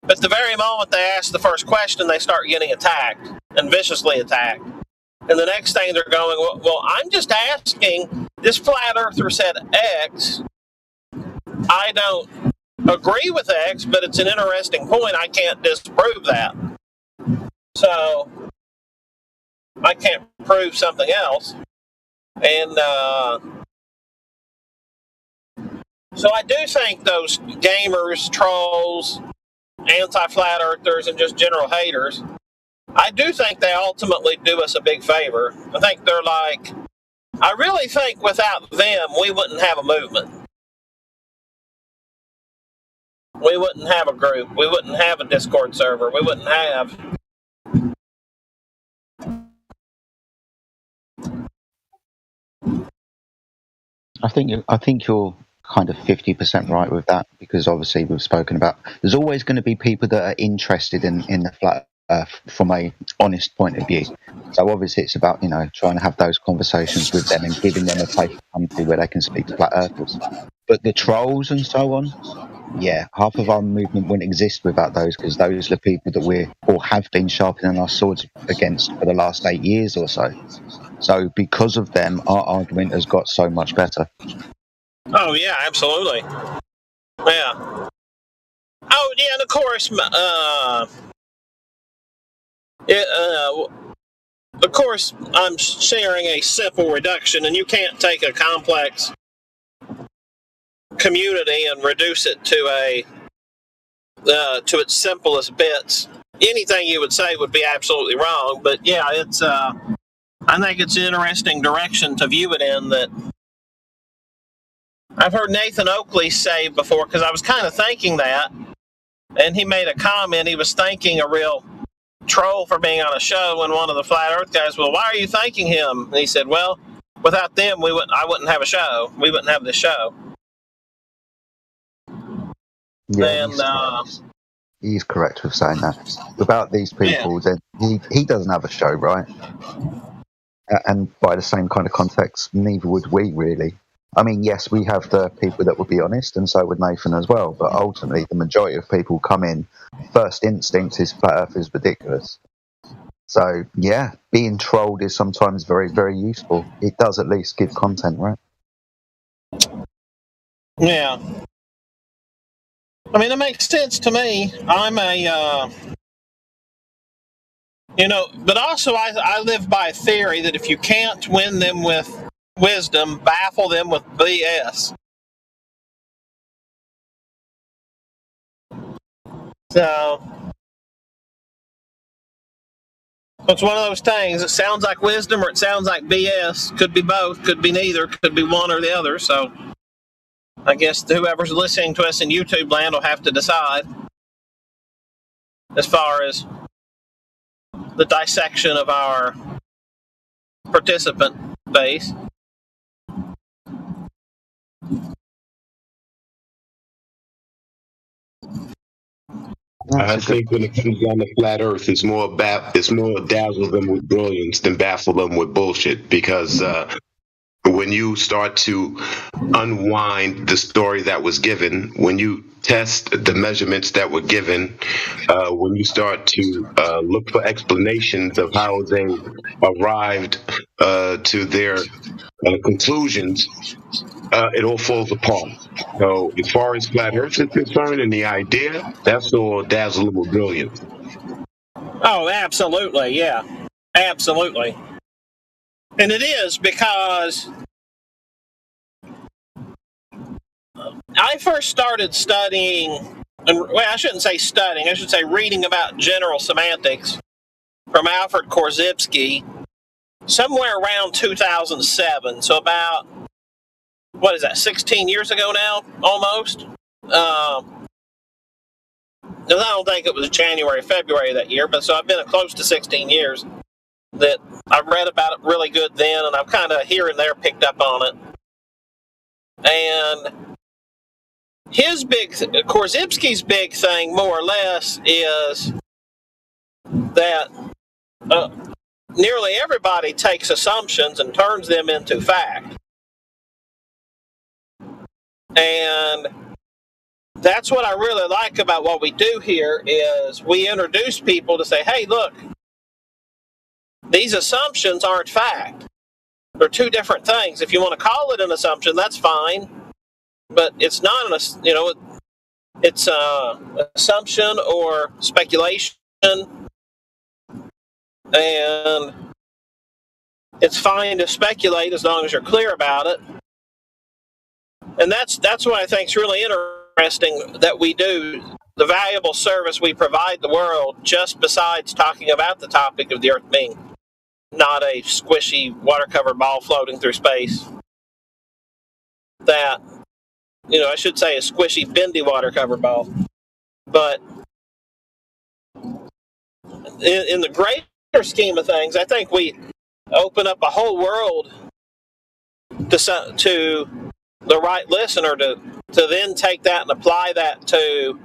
But the very moment they ask the first question, they start getting attacked and viciously attacked. And the next thing they're going, well, I'm just asking, this flat earther said X. I don't agree with X, but it's an interesting point. I can't disprove that. So I can't prove something else. And so I do think those gamers, trolls, anti-flat earthers, and just general haters, I do think they ultimately do us a big favor. I think they're like, I really think without them, we wouldn't have a movement. We wouldn't have a group. We wouldn't have a Discord server. We wouldn't have... I think you're kind of 50% right with that, because obviously we've spoken about there's always going to be people that are interested in the flat earth from a honest point of view. So obviously it's about, trying to have those conversations with them and giving them a place to come to where they can speak to flat earthers. But the trolls and so on, yeah, half of our movement wouldn't exist without those, because those are the people that we're or have been sharpening our swords against for the last 8 years or so. So because of them, our argument has got so much better. Oh, yeah, absolutely. Yeah. Oh, yeah, and of course, I'm sharing a simple reduction, and you can't take a complex community and reduce it to its simplest bits. Anything you would say would be absolutely wrong, but yeah, it's I think it's an interesting direction to view it in that I've heard Nathan Oakley say before, because I was kind of thinking that, and he made a comment. He was thanking a real troll for being on a show, and one of the Flat Earth guys, well, why are you thanking him? And he said, well, without them, I wouldn't have a show. We wouldn't have this show. Yeah, and he's correct with saying that. Without these people, then he doesn't have a show, right? And by the same kind of context, neither would we, really. I mean, yes, we have the people that would be honest, and so would Nathan as well, but ultimately the majority of people come in, first instinct is flat earth is ridiculous. So, yeah, being trolled is sometimes very, very useful. It does at least give content, right? Yeah. I mean, it makes sense to me. I'm but also I live by a theory that if you can't win them with wisdom, baffle them with BS. So it's one of those things. It sounds like wisdom or it sounds like BS. Could be both, could be neither, could be one or the other. So I guess whoever's listening to us in YouTube land will have to decide as far as the dissection of our participant base. I think when it comes down to flat Earth, it's more dazzle them with brilliance than baffle them with bullshit. Because when you start to unwind the story that was given, when you test the measurements that were given, when you start to look for explanations of how they arrived to their conclusions, it all falls apart. So as far as flat Earth is concerned and the idea, that's all dazzle them with brilliance. Oh, absolutely, yeah. Absolutely. And it is because I first started studying, I shouldn't say studying, I should say reading about general semantics from Alfred Korzybski somewhere around 2007. So about, 16 years ago now, almost? I don't think it was January, February of that year, but so I've been close to 16 years that I read about it really good then, and I've kind of here and there picked up on it. And Korzybski's big thing, more or less, is that nearly everybody takes assumptions and turns them into fact. And that's what I really like about what we do here is we introduce people to say, hey, look, these assumptions aren't fact. They're two different things. If you want to call it an assumption, that's fine. But it's not it's an assumption or speculation. And it's fine to speculate as long as you're clear about it. And that's what I think is really interesting that we do, the valuable service we provide the world, just besides talking about the topic of the Earth being not a squishy water-covered ball floating through space. That, I should say a squishy, bendy water-covered ball. But in the greater scheme of things, I think we open up a whole world to the right listener to then take that and apply that to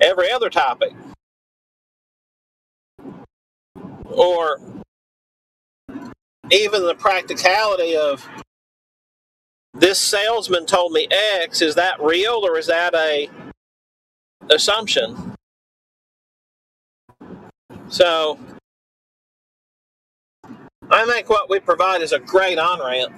every other topic. Or even the practicality of this salesman told me X, is that real or is that a assumption? So I think what we provide is a great on-ramp.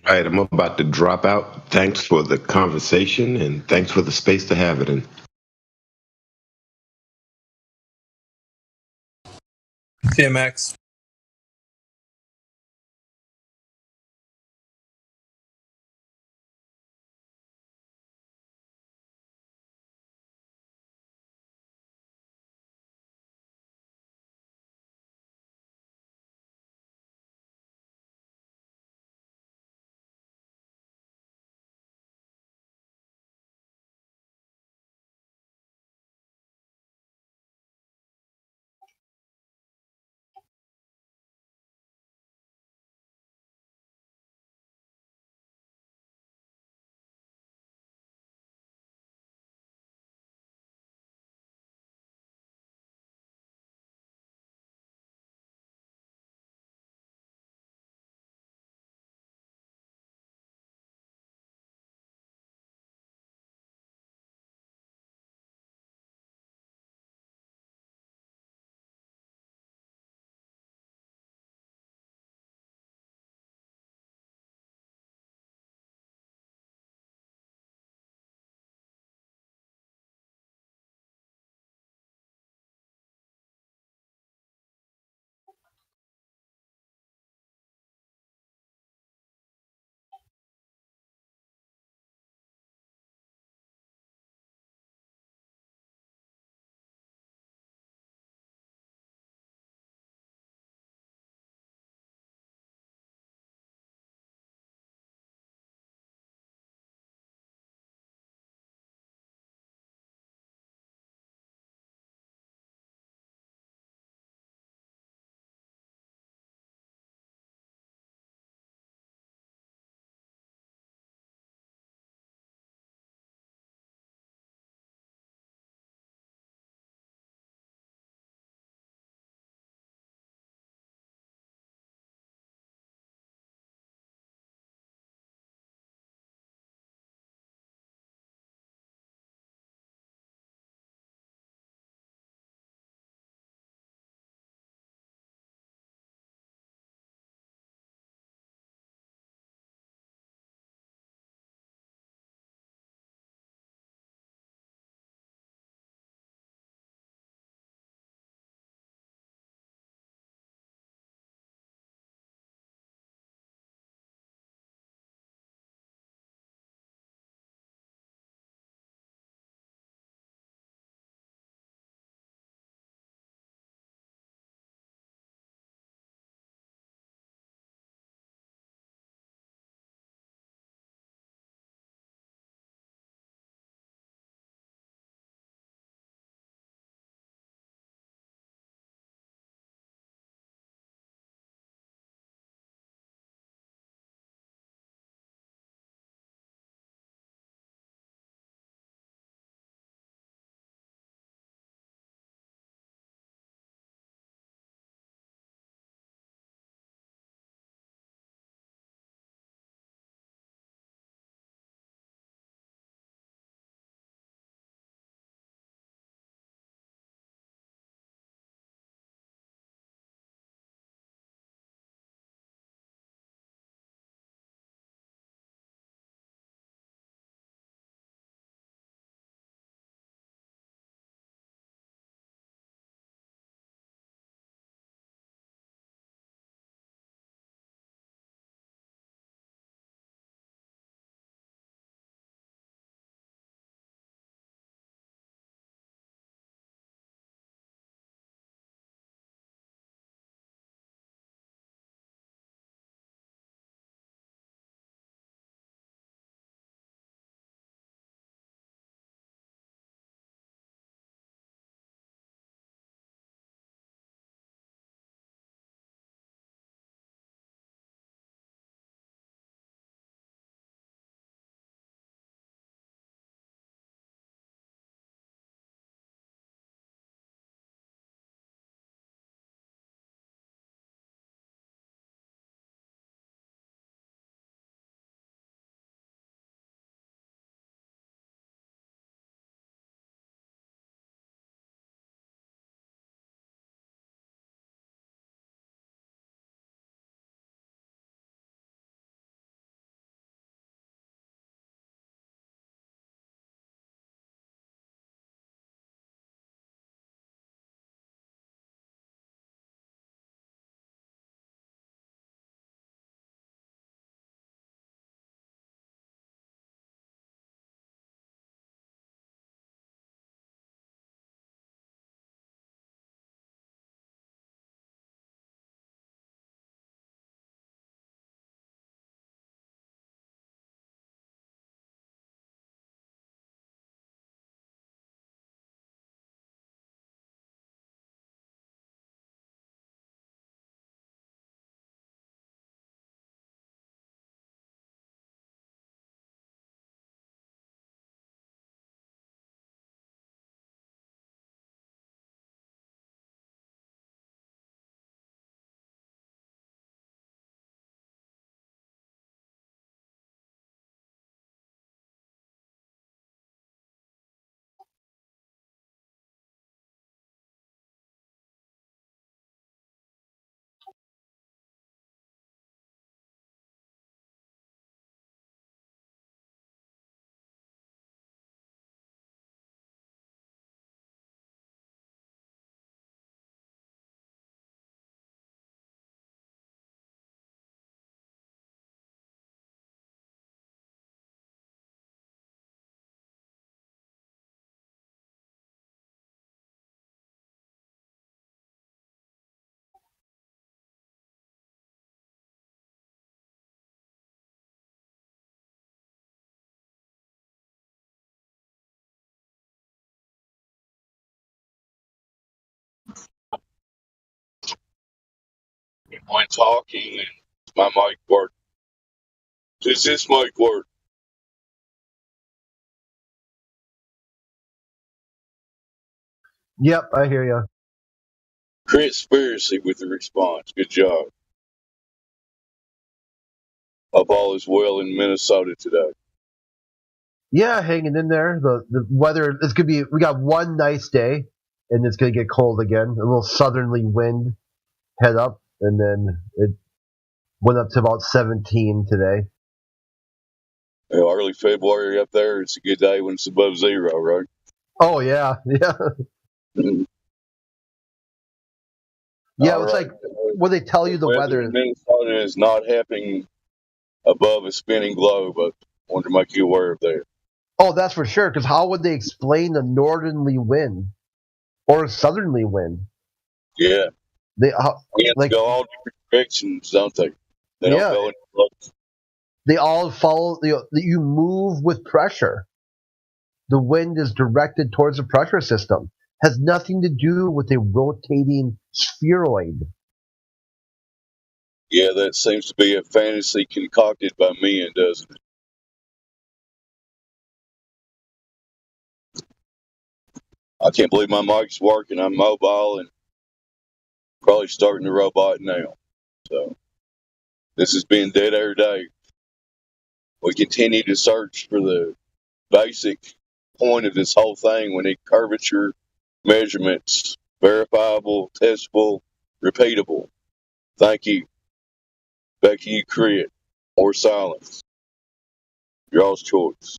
All right, I'm about to drop out. Thanks for the conversation and thanks for the space to have it in. See you, Max. when talking, and my mic work. Does this mic work? Yep, I hear you. Conspiracy with the response. Good job. Hope all is well in Minnesota today. Yeah, hanging in there. The weather is gonna be. We got one nice day, and it's gonna get cold again. A little southerly wind head up, and then it went up to about 17 today. Early February up there, it's a good day when it's above zero, right? Oh yeah, yeah. Yeah, All it's right. like when they tell you the weather. in Minnesota is not happening above a spinning globe. I wanted to make you aware of that. Oh, that's for sure. Because how would they explain the northerly wind or southerly wind? Yeah. They Like go all different directions, don't they? They Yeah. don't go in close. They all follow. You move with pressure. The wind is directed towards the pressure system. Has nothing to do with a rotating spheroid. Yeah, that seems to be a fantasy concocted by men, doesn't it? I can't believe my mic's working. I'm mobile and probably starting the robot now. So this has been Dead Air Day. We continue to search for the basic point of this whole thing. We need curvature measurements, verifiable, testable, repeatable. Thank you. Back to you, Crit, or silence. Your all's choice.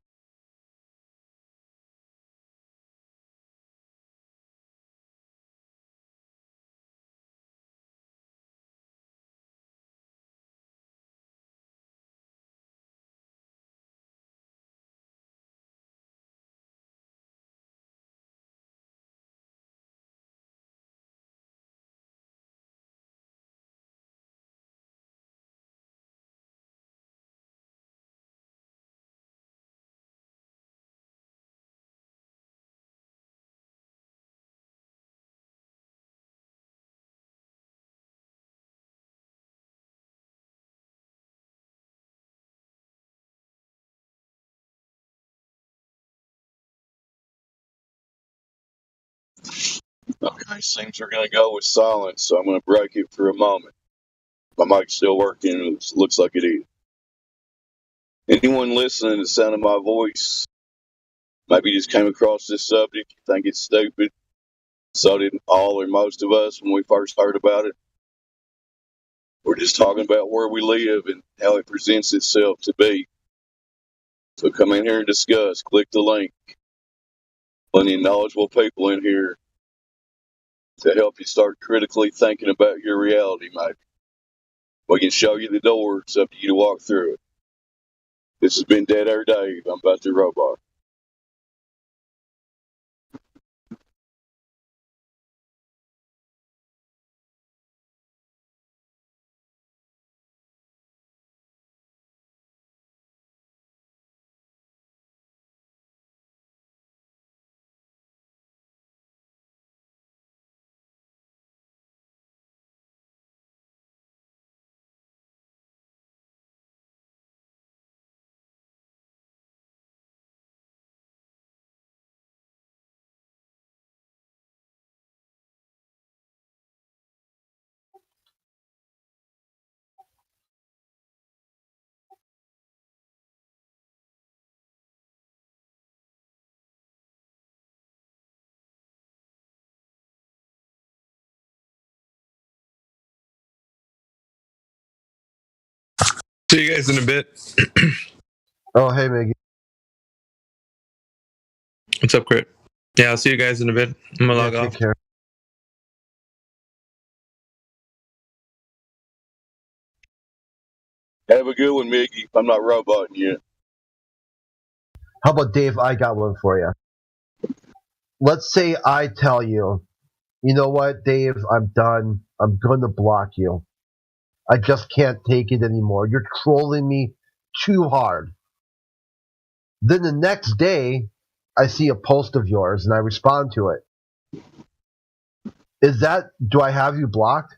Okay, seems we're going to go with silence, so I'm going to break it for a moment. My mic's still working. It looks like it is. Anyone listening to the sound of my voice maybe just came across this subject, think it's stupid. So did all or most of us when we first heard about it. We're just talking about where we live and how it presents itself to be. So come in here and discuss. Click the link. Plenty of knowledgeable people in here to help you start critically thinking about your reality, maybe. We can show you the door. It's up to you to walk through it. This has been Dead Air Dave. I'm about the robot. See you guys in a bit. Oh, hey, Maggie. What's up, Crit? Yeah, I'll see you guys in a bit. I'm gonna log off. Take care. Have a good one, Mickey. I'm not roboting yet. How about Dave? I got one for you. Let's say I tell you, you know what, Dave? I'm done. I'm going to block you. I just can't take it anymore. You're trolling me too hard. Then the next day, I see a post of yours and I respond to it. Do I have you blocked?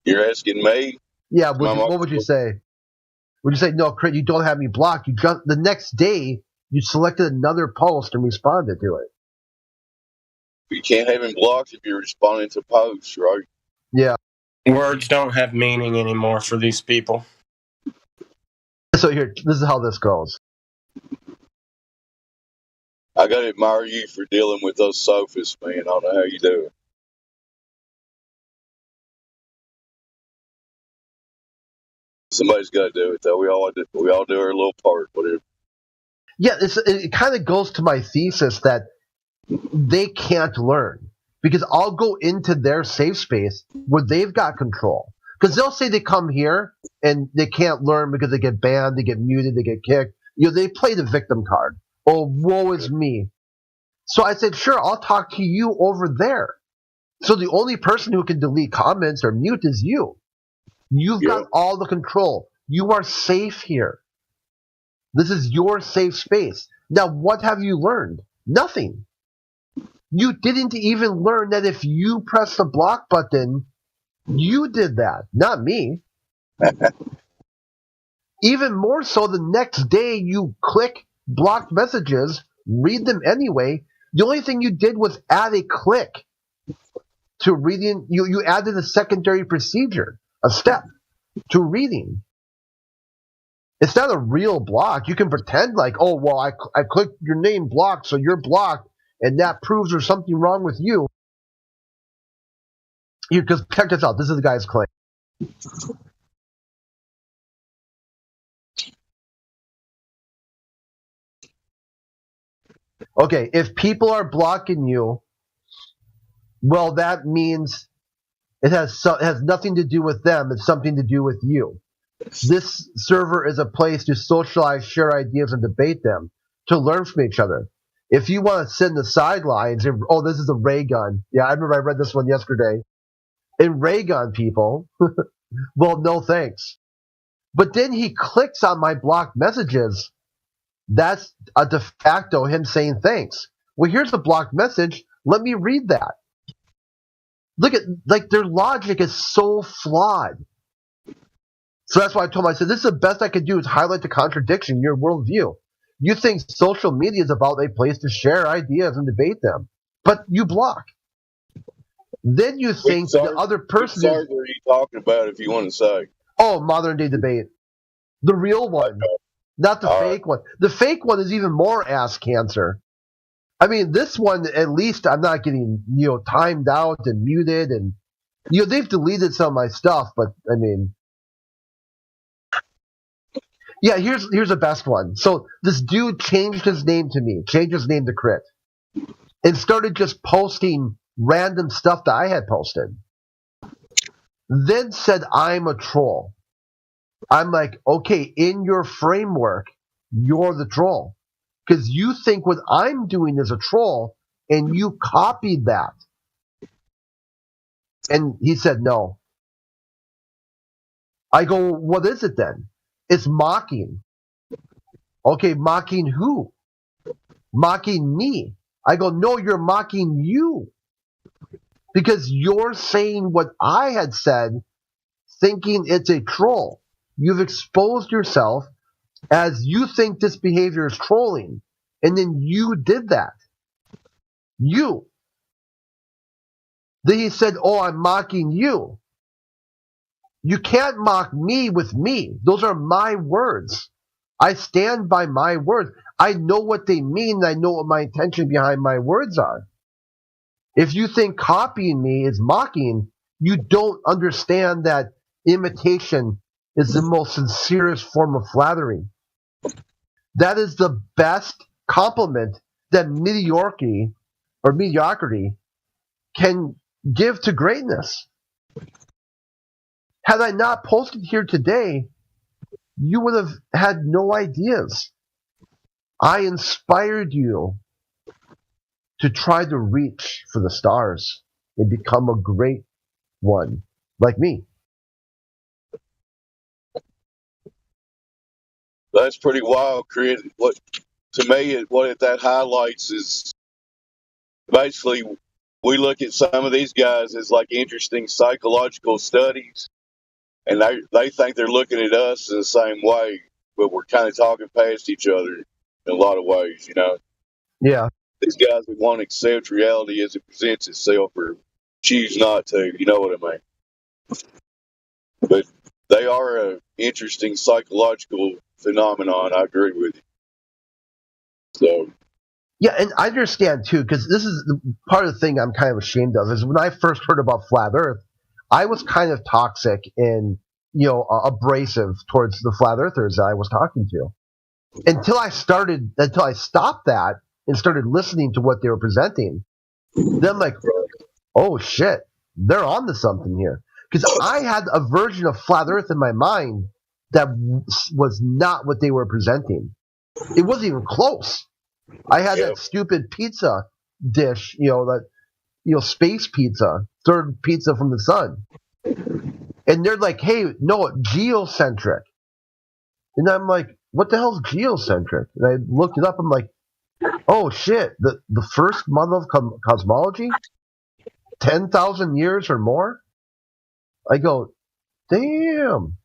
You're asking me? Yeah, what would you say? Would you say, no, Crit, you don't have me blocked? You just, the next day, you selected another post and responded to it. You can't have him blocked if you're responding to posts, right? Yeah. Words don't have meaning anymore for these people. So here, this is how this goes. I gotta admire you for dealing with those sophists, man. I don't know how you do it. Somebody's got to do it, though. We all do our little part, whatever. Yeah, it kind of goes to my thesis that they can't learn because I'll go into their safe space where they've got control. Because they'll say they come here and they can't learn because they get banned, they get muted, they get kicked. You know, they play the victim card. Oh, woe is me. So I said, sure, I'll talk to you over there. So the only person who can delete comments or mute is you. You've got all the control. You are safe here. This is your safe space. Now, what have you learned? Nothing. You didn't even learn that if you press the block button, you did that, not me. Even more so, the next day you click blocked messages, read them anyway. The only thing you did was add a click to reading. You added a secondary procedure, a step to reading. It's not a real block. You can pretend like, oh, well, I clicked your name blocked, so you're blocked, and that proves there's something wrong with you. Because check this out. This is the guy's claim. Okay, if people are blocking you, well, that means it has nothing to do with them. It's something to do with you. This server is a place to socialize, share ideas, and debate them, to learn from each other. If you want to sit in the sidelines, oh, this is a ray gun. Yeah, I remember I read this one yesterday. And ray gun people, well, no thanks. But then he clicks on my blocked messages. That's a de facto him saying thanks. Well, here's the blocked message. Let me read that. Look at, like, their logic is so flawed. So that's why I told him, I said, this is the best I could do is highlight the contradiction in your worldview. You think social media is about a place to share ideas and debate them, but you block. Then you think the other person is... What are you talking about, if you want to say? Oh, modern day debate. The real one. Okay. Not the fake one. The fake one is even more ass cancer. I mean, this one, at least I'm not getting, timed out and muted, and, they've deleted some of my stuff, but, I mean... Yeah, here's the best one. So this dude changed his name to me, changed his name to Crit, and started just posting random stuff that I had posted. Then said, I'm a troll. I'm like, okay, in your framework, you're the troll. Because you think what I'm doing is a troll, and you copied that. And he said, no. I go, what is it then? It's mocking. Okay, mocking who? Mocking me. I go, no, you're mocking you. Because you're saying what I had said, thinking it's a troll. You've exposed yourself as you think this behavior is trolling. And then you did that. You. Then he said, oh, I'm mocking you. You can't mock me with me. Those are my words. I stand by my words. I know what they mean. I know what my intention behind my words are. If you think copying me is mocking, you don't understand that imitation is the most sincerest form of flattery. That is the best compliment that mediocrity can give to greatness. Had I not posted here today, you would have had no ideas. I inspired you to try to reach for the stars and become a great one like me. That's pretty wild, Crit. What to me, what that highlights is basically we look at some of these guys as like interesting psychological studies. and they think they're looking at us in the same way, but we're kind of talking past each other in a lot of ways. Yeah. These guys that want to accept reality as it presents itself or choose not to. You know what I mean? But they are an interesting psychological phenomenon. I agree with you. So. Yeah, and I understand too, because this is part of the thing I'm kind of ashamed of. Is when I first heard about flat Earth, I was kind of toxic and abrasive towards the flat earthers that I was talking to, until I stopped that and started listening to what they were presenting. Then I'm like, oh shit, they're onto something here. Because I had a version of flat Earth in my mind that was not what they were presenting. It wasn't even close. I had that stupid pizza dish, space pizza, third pizza from the sun. And they're like, hey, no, geocentric. And I'm like, what the hell is geocentric? And I looked it up. I'm like, oh shit, the first model of cosmology? 10,000 years or more? I go, damn.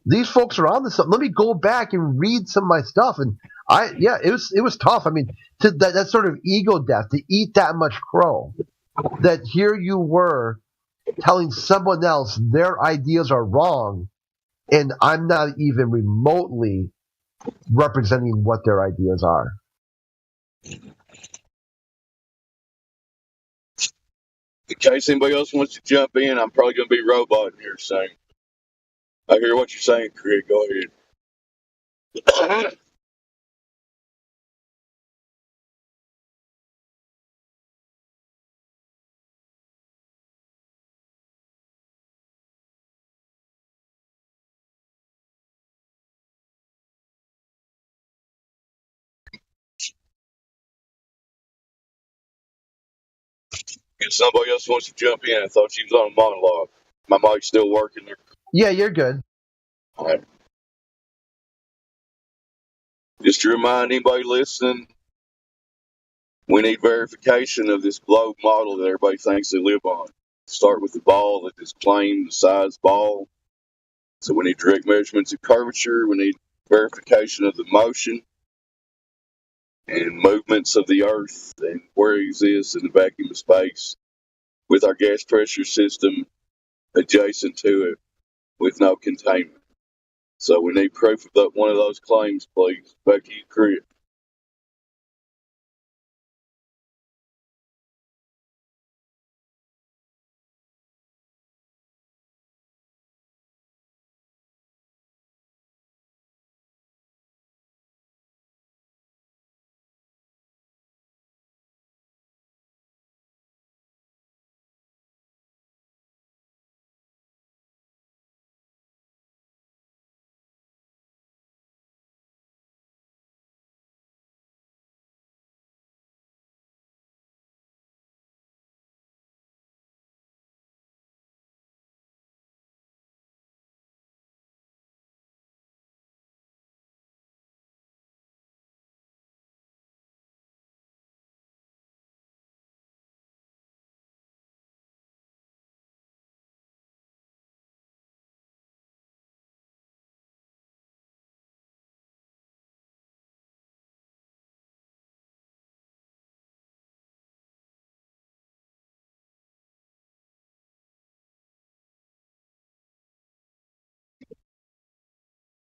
These folks are on to something. Let me go back and read some of my stuff. And it was tough. I mean, to that sort of ego death, to eat that much crow, that here you were telling someone else their ideas are wrong, and I'm not even remotely representing what their ideas are. In case anybody else wants to jump in, I'm probably going to be robot here soon. I hear what you're saying, Craig. Go ahead. If somebody else wants to jump in, I thought she was on a monologue. My mic's still working there. Yeah, you're good. All right. Just to remind anybody listening, we need verification of this globe model that everybody thinks they live on. Start with the ball that is claimed the size ball. So we need direct measurements of curvature. We need verification of the motion and movements of the Earth and where it exists in the vacuum of space with our gas pressure system adjacent to it with no containment. So we need proof of that, one of those claims, please. Back to you, Chris.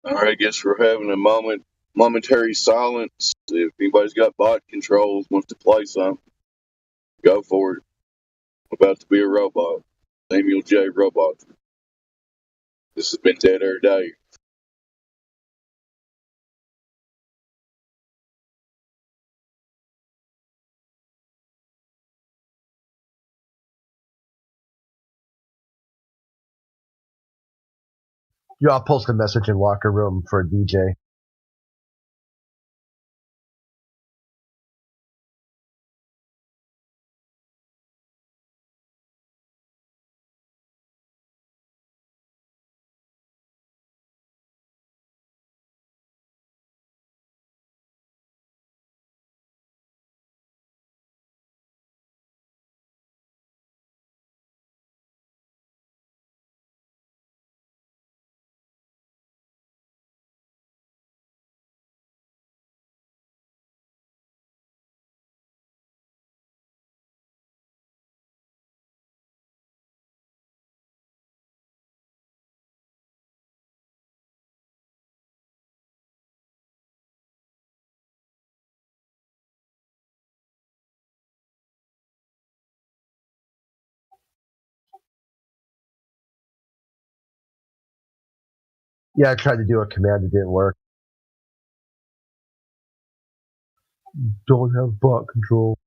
All right, I guess we're having a momentary silence. If anybody's got bot controls, wants to play something, go for it. I'm about to be a robot. Samuel J. Robot. This has been Dead Air Day. I'll post a message in Locker Room for DJ. Yeah, I tried to do a command, it didn't work. Don't have bot control.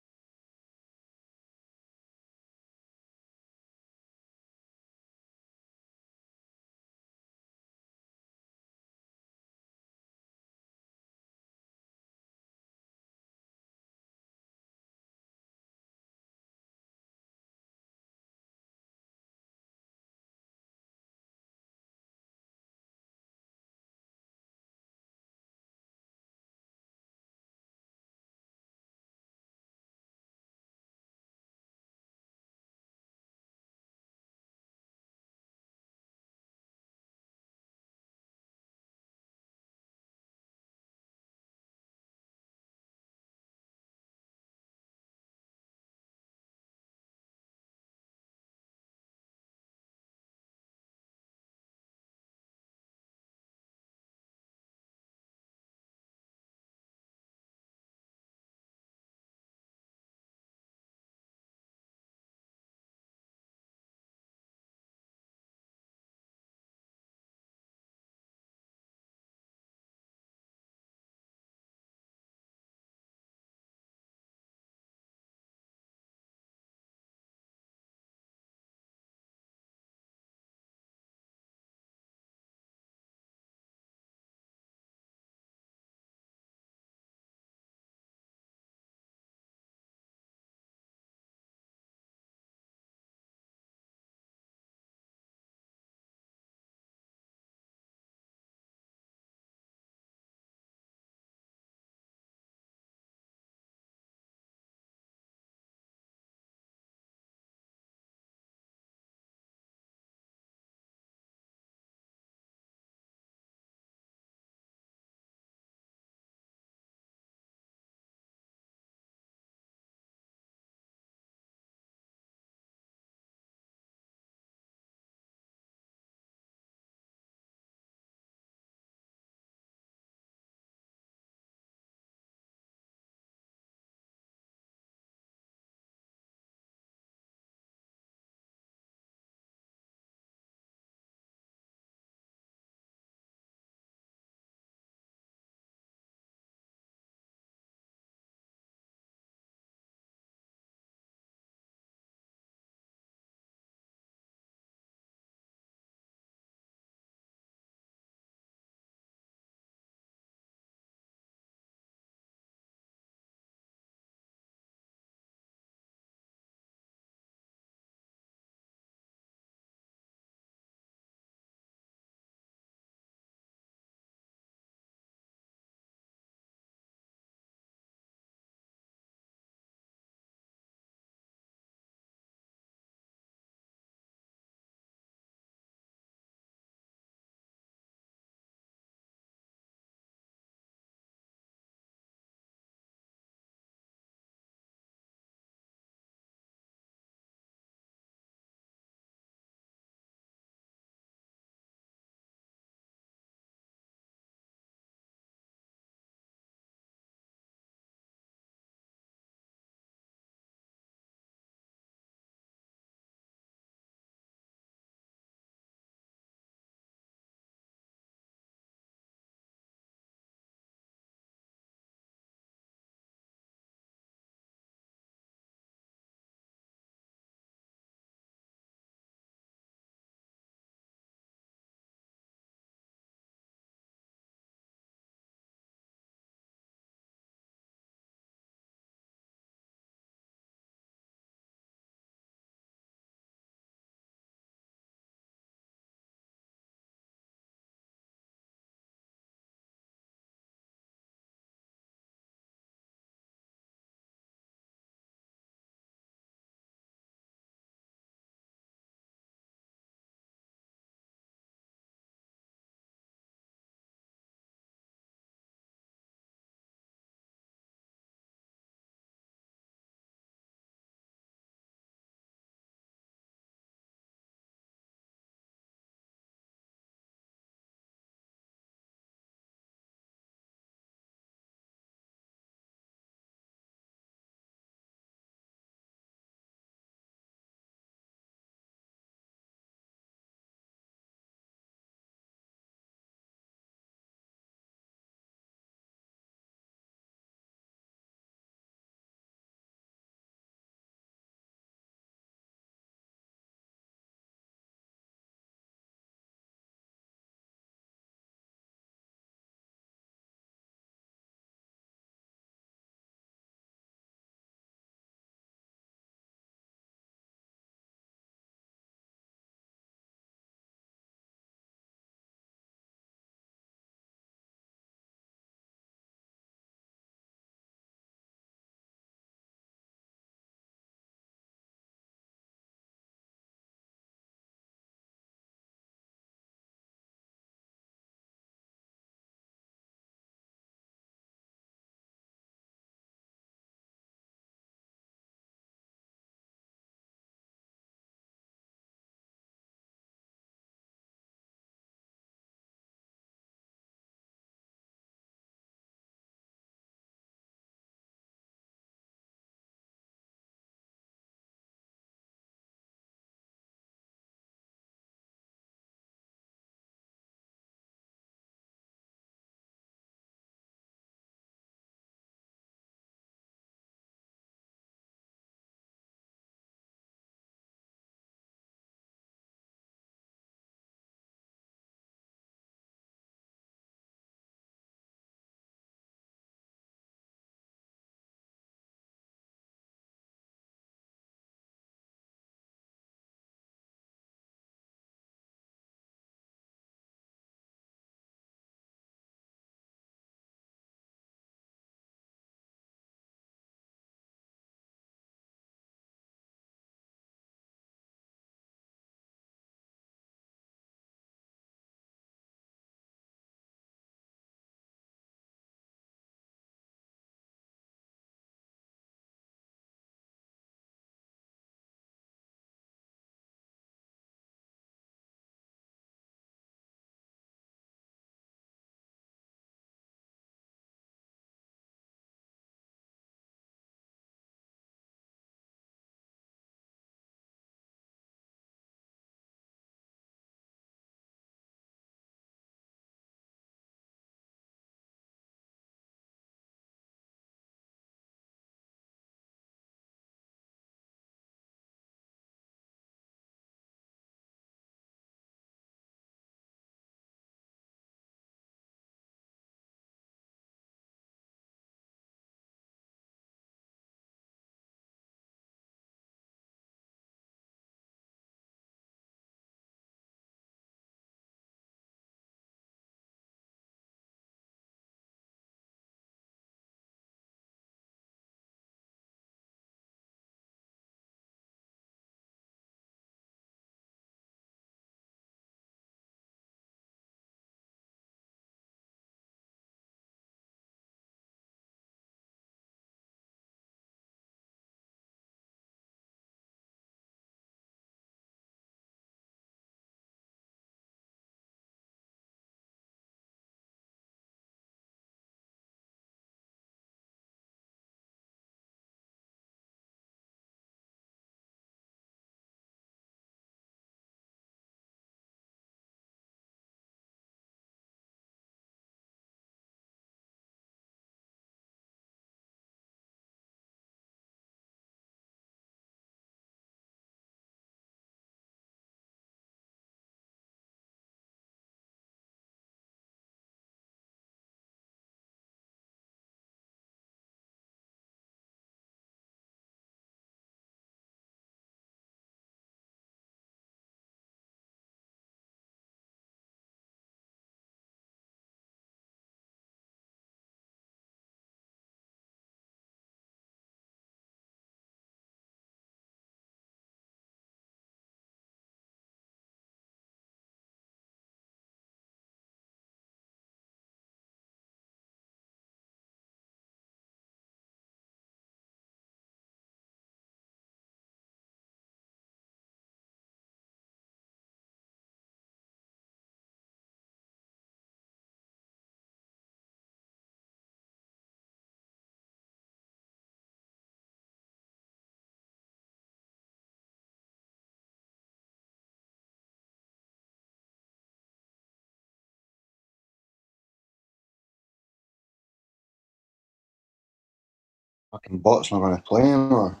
Fucking bot's not going to play anymore.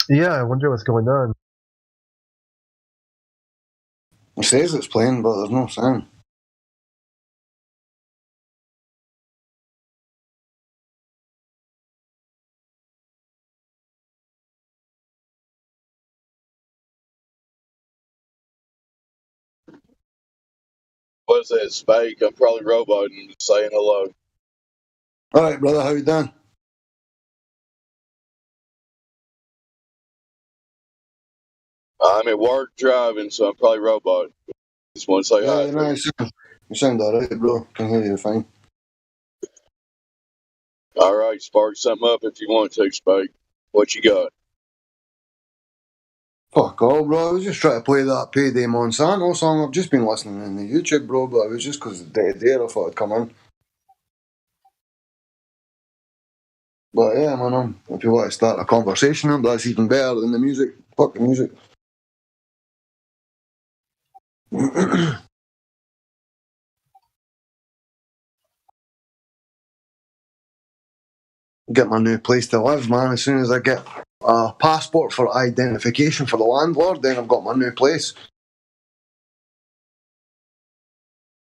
Yeah, I wonder what's going on. It says it's playing, but there's no sound. What's that, Spake? I'm probably roboting, just saying hello. All right, brother, how you doing? I'm at work driving, so I'm probably roboting. Just want to say hi. Yeah, no, you sound all right, bro. Can hear you fine. All right, spark something up if you want to, Spake. What you got? Fuck all, bro. I was just trying to play that Payday Monsanto song. I've just been listening in the YouTube, bro, but it was just because the day I thought I'd come in. But yeah, man, if you want to start a conversation, that's even better than the music. Fuck the music. Get my new place to live, man. As soon as I get a passport for identification for the landlord, then I've got my new place.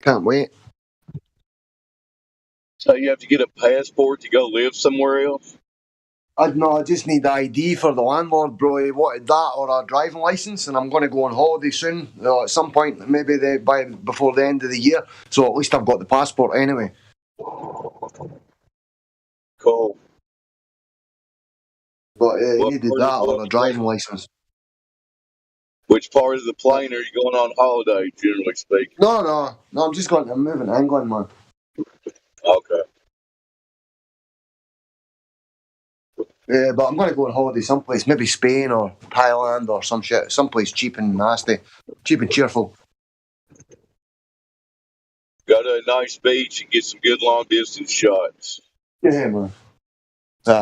Can't wait. So you have to get a passport to go live somewhere else? I just need the ID for the landlord, bro. He wanted that or a driving license, and I'm going to go on holiday soon. At some point, maybe before the end of the year. So at least I've got the passport anyway. Cool. But you needed that or a driving license. Which part of the plane are you going on holiday, generally speaking? No, I'm just going. I'm moving to England, man. Okay. Yeah, but I'm going to go on holiday someplace, maybe Spain or Thailand or some shit, someplace cheap and nasty, cheap and cheerful. Go to a nice beach and get some good long distance shots. Yeah, man.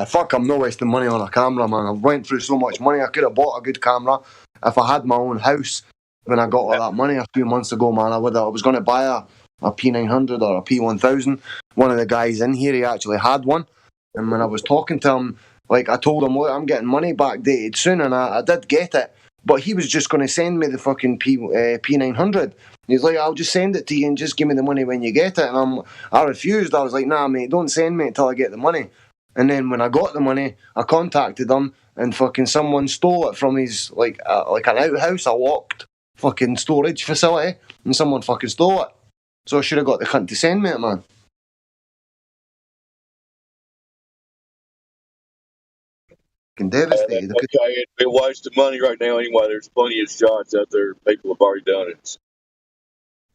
Fuck, I'm not wasting money on a camera, man. I've went through so much money. I could have bought a good camera if I had my own house when I got all that money a few months ago, man. I was going to buy a P900 or a P1000. One of the guys in here, he actually had one. And when I was talking to him, like, I told him, look, I'm getting money backdated soon, and I did get it. But he was just going to send me the fucking P900. He's like, I'll just send it to you and just give me the money when you get it. And I refused. I was like, nah, mate, don't send me until I get the money. And then when I got the money, I contacted him, and fucking someone stole it from his, like an outhouse, a locked fucking storage facility, and someone fucking stole it. So I should have got the cunt to send me it, man. Devastated. Okay, it'd be a waste of money right now anyway. There's plenty of shots out there. People have already done it.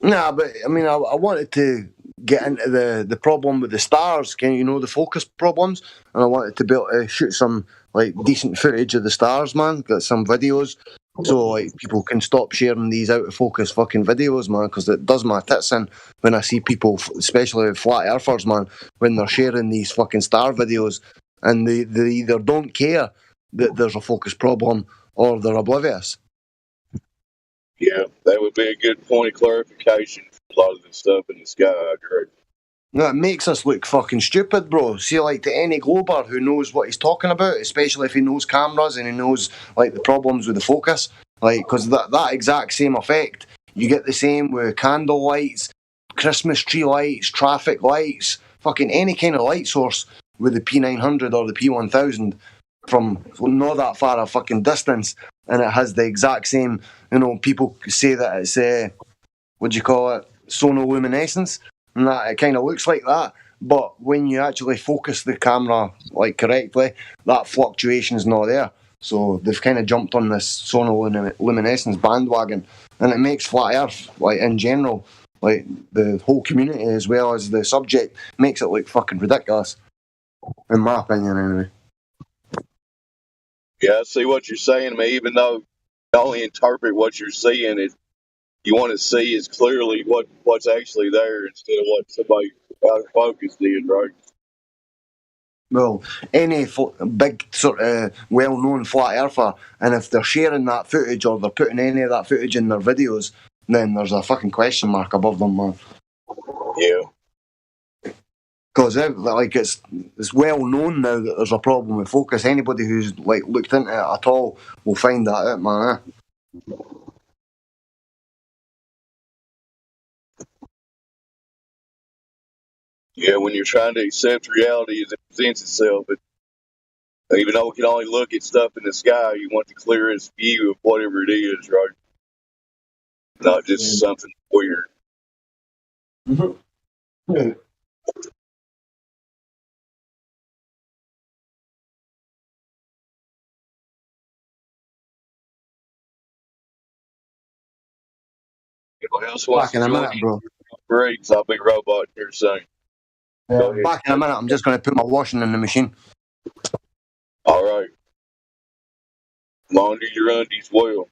Nah, but I mean, I wanted to get into the problem with the stars. Can you know the focus problems? And I wanted to be able to shoot some like decent footage of the stars, man. Got some videos, so like people can stop sharing these out of focus fucking videos, man. Because it does my tits in when I see people, especially flat earthers, man, when they're sharing these fucking star videos, and they either don't care that there's a focus problem or they're oblivious. Yeah, that would be a good point of clarification for a lot of the stuff in the sky, I agree. No, it makes us look fucking stupid, bro. See, like, to any glober who knows what he's talking about, especially if he knows cameras and he knows, like, the problems with the focus, like, because that exact same effect, you get the same with candle lights, Christmas tree lights, traffic lights, fucking any kind of light source with the P900 or the P1000 from not that far a fucking distance, and it has the exact same, you know, people say that it's, what do you call it, sonoluminescence, and that it kind of looks like that, but when you actually focus the camera, like, correctly, that fluctuation's not there. So they've kind of jumped on this sonoluminescence bandwagon, and it makes flat earth, like, in general, like, the whole community as well as the subject, makes it look fucking ridiculous, in my opinion anyway. Yeah, I see what you're saying. I mean, even though you only interpret what you're seeing, you want to see is clearly what's actually there instead of what somebody out of focus did, right? Well, any big sort of well-known flat earther, and if they're sharing that footage or they're putting any of that footage in their videos, then there's a fucking question mark above them, man. Yeah. Because like it's well known now that there's a problem with focus. Anybody who's like looked into it at all will find that out, man. Yeah, when you're trying to accept reality as it presents itself, but even though we can only look at stuff in the sky, you want the clearest view of whatever it is, right? Not just something weird. Anyone else wants Back in to a join minute, me? bro. Great, I'll be robot here soon. Go ahead. Back in a minute. I'm just going to put my washing in the machine. All right. Launder your undies well.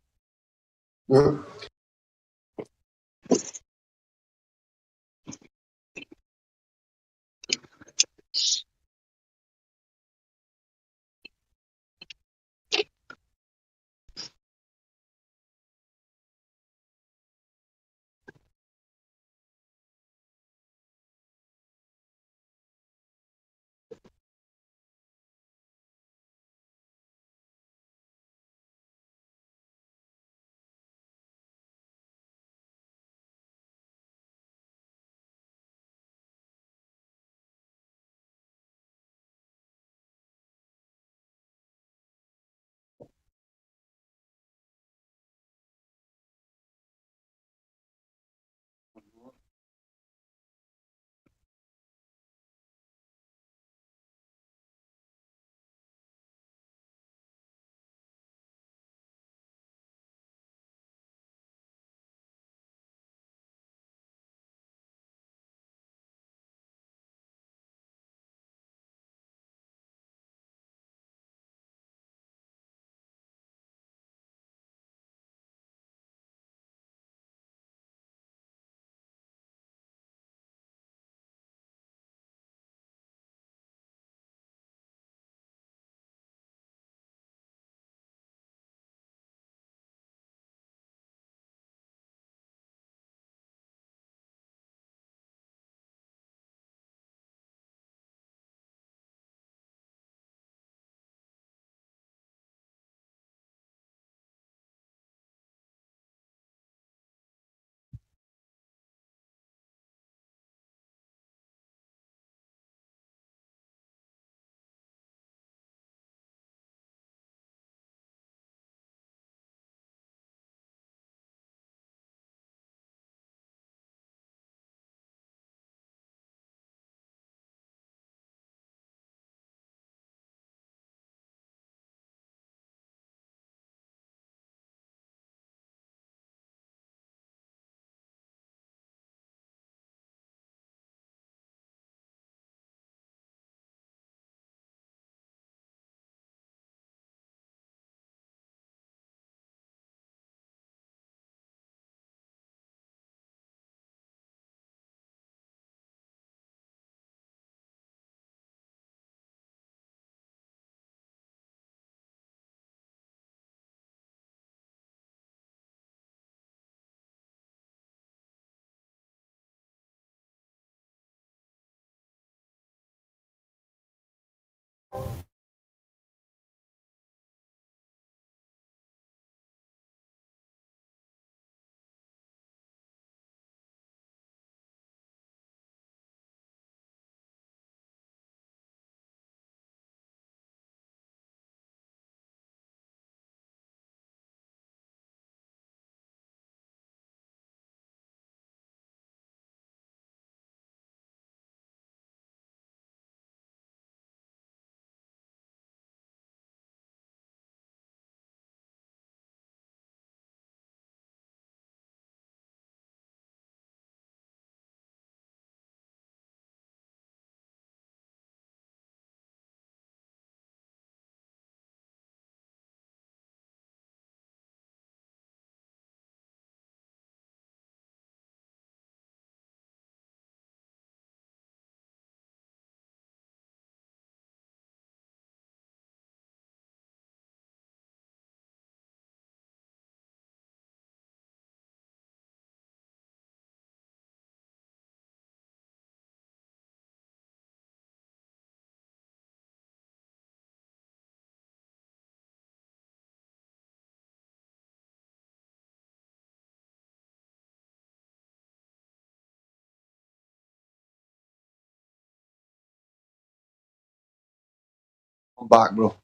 I'm back, bro.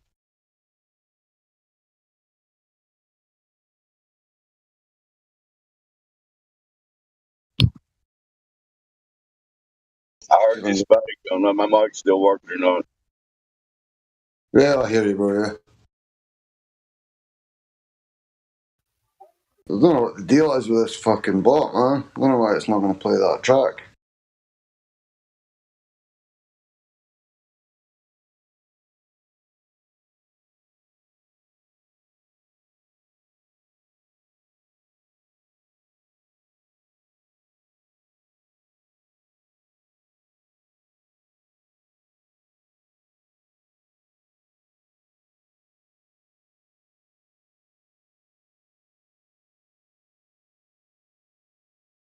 I heard this back. I don't know if my mic's still working or not. Yeah, I hear you, bro. Yeah. I don't know what the deal is with this fucking bot, man. I don't know why it's not going to play that track.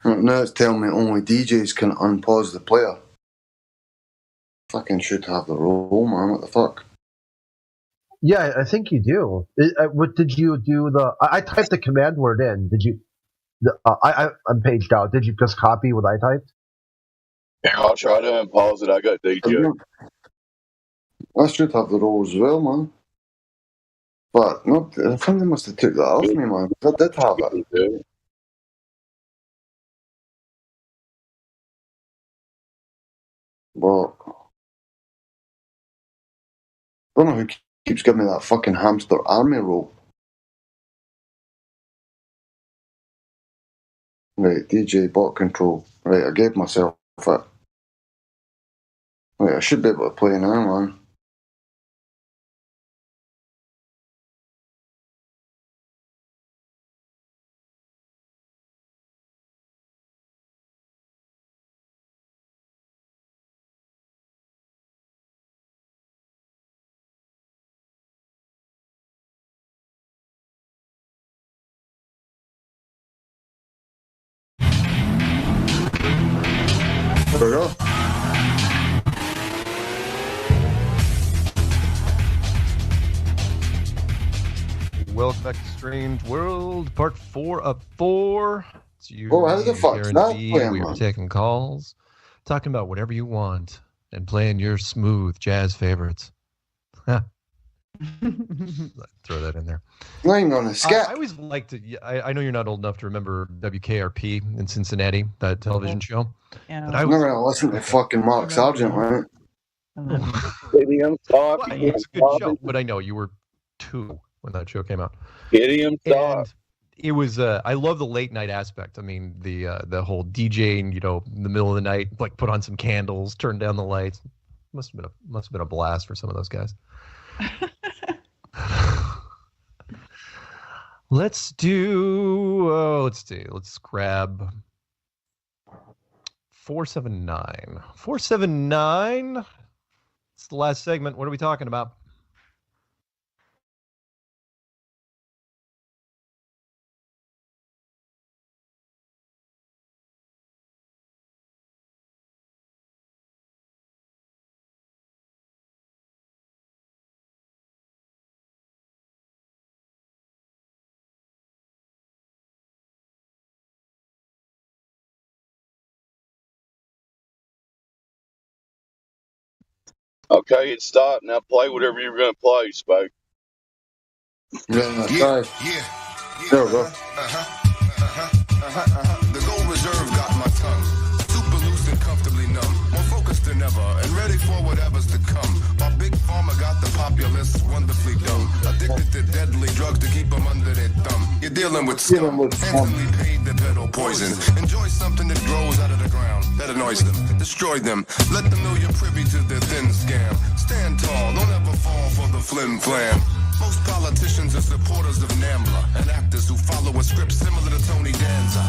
Now it's telling me only DJs can unpause the player. Fucking should have the role, man. What the fuck? Yeah, I think you do. What did you do? I typed the command word in. Did you? I'm paged out. Did you just copy what I typed? Yeah, I'll try to unpause it. I got DJ. I should have the role as well, man. But no, I think they must have took that off me, man. I did have it. But I don't know who keeps giving me that fucking hamster army rope. Right, DJ bot control. Right, I gave myself it. Right, I should be able to play now, man. There we go. Welcome back to Strange World, part 4 of 4. It's you. Oh, how the fuck's that B. playing, We are man? taking calls, talking about whatever you want, and playing your smooth jazz favorites. Throw that in there. I ain't gonna skip. I always like to. I know you're not old enough to remember WKRP in Cincinnati, that television show. Yeah. But I I'm was, not gonna listen to fucking Mark Sargent, man. Idiom well, talk. it's a good show, but I know you were 2 when that show came out. Idiom talk. And it was. I love the late night aspect. I mean, the whole DJing. You know, in the middle of the night, like put on some candles, turn down the lights. Must have been a blast for some of those guys. Let's grab 479. 479. It's the last segment. What are we talking about? Okay, it's starting. Now play whatever you're going to play, Spike. Yeah, there we go. The gold reserve got my tongue super loose and comfortably numb, more focused than ever and ready for whatever's to come. While Big Pharma got the populace wonderfully dumb, addicted to deadly drugs to keep them under their thumb. You're dealing with scum, handsomely paid to peddle poison. Enjoy something that grows out of the ground, that annoys them, destroy them. Let them know you're privy to their thin scam. Stand tall, don't ever fall for the flim flam. Most politicians are supporters of NAMBLA and actors who follow a script similar to Tony Danza.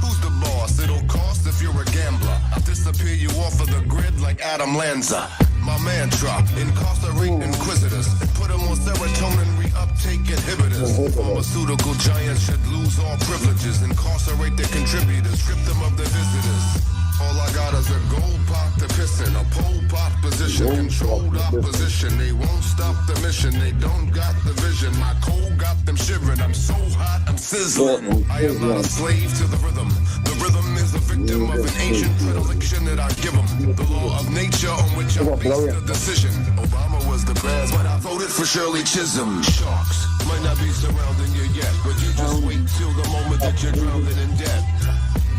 Who's the boss? It'll cost if you're a gambler. I'll disappear you off of the grid like Adam Lanza. My mantra, incarcerate inquisitors and put them on serotonin reuptake inhibitors. Pharmaceutical giants should lose all privileges, incarcerate their contributors, strip them of their visitors. All I got is a gold pot to piss in, a pole pot position, controlled opposition. They won't stop the mission, they don't got the vision. My cold got them shivering, I'm so hot, I'm sizzling. I am not a slave to the rhythm. The rhythm is a victim of an ancient predilection that I give them. The law of nature on which I base the decision. Obama was the president, but I voted for Shirley Chisholm. Sharks might not be surrounding you yet, but you just wait till the moment that you're drowning in debt.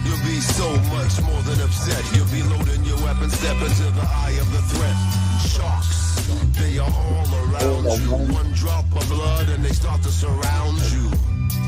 You'll be so much more than upset. You'll be loading your weapon, step into the eye of the threat. Sharks, they are all around you. One drop of blood and they start to surround you.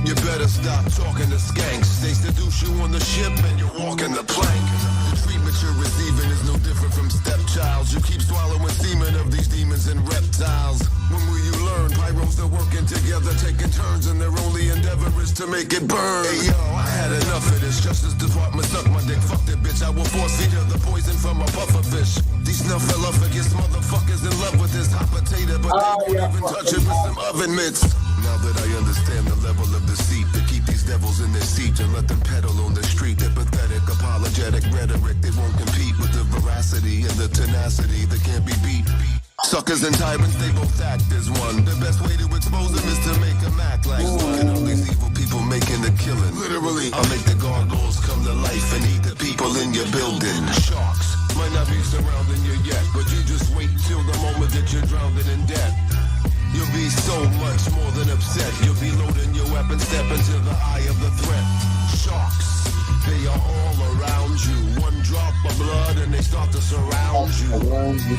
You better stop talking to skanks. They seduce you on the ship and you're walking the plank. The treatment you're receiving is no different from stepchilds. You keep swallowing semen of these demons and reptiles. When will you learn? Pyros are working together, taking turns, and their only endeavor is to make it burn. Hey yo, I had enough of this. Justice Department suck my dick, fuck that bitch. I will force feed her the poison from a puffer fish. These snuffleupagus motherfuckers in love with this hot potato, but they won't even touch it with some oven mitts. Now that I understand the level of deceit, to keep these devils in their seat and let them pedal on the street. Their pathetic, apologetic rhetoric, they won't compete with the veracity and the tenacity that can't be beat. Suckers and tyrants, they both act as one. The best way to expose them is to make them act like one. All these evil people making a killing. Literally, I'll make the gargoyles come to life and eat the people in your building. Sharks might not be surrounding you yet, but you just wait till the moment that you're drowning in debt. You'll be so much more than upset. You'll be loading your weapon, step into the eye of the threat. Sharks, they are all around you. One drop of blood and they start to surround you.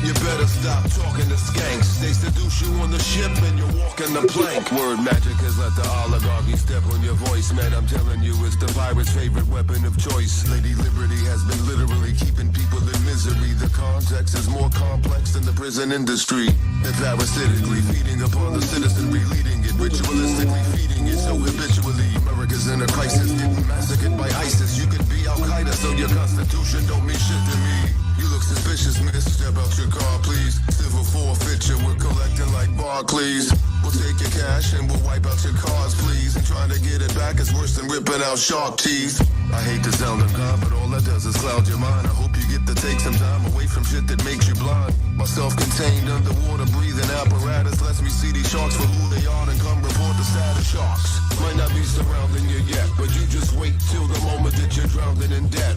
You better stop talking to skanks. They seduce you on the ship and you're walking the plank. Word magic has let the oligarchy step on your voice. Man, I'm telling you, it's the pirate's favorite weapon of choice. Lady Liberty has been literally keeping people in misery. The context is more complex than the prison industry. They're parasitically feeding upon the citizenry, leading it, ritualistically feeding it so habitually. America's in a crisis, getting massacred by ISIS. You could be Al-Qaeda, so your constitution don't mean shit to me. You look suspicious, miss. Step out your car, please. Civil forfeiture, we're collecting like Barclays. We'll take your cash and we'll wipe out your cars, please. And trying to get it back is worse than ripping out shark teeth. I hate to sound unkind, but all that does is cloud your mind. I hope you get to take some time away from shit that makes you blind. My self-contained underwater breathing apparatus lets me see these sharks for who they are and come report the status. Sharks might not be surrounding you yet, but you just wait till the moment that you're drowning in debt.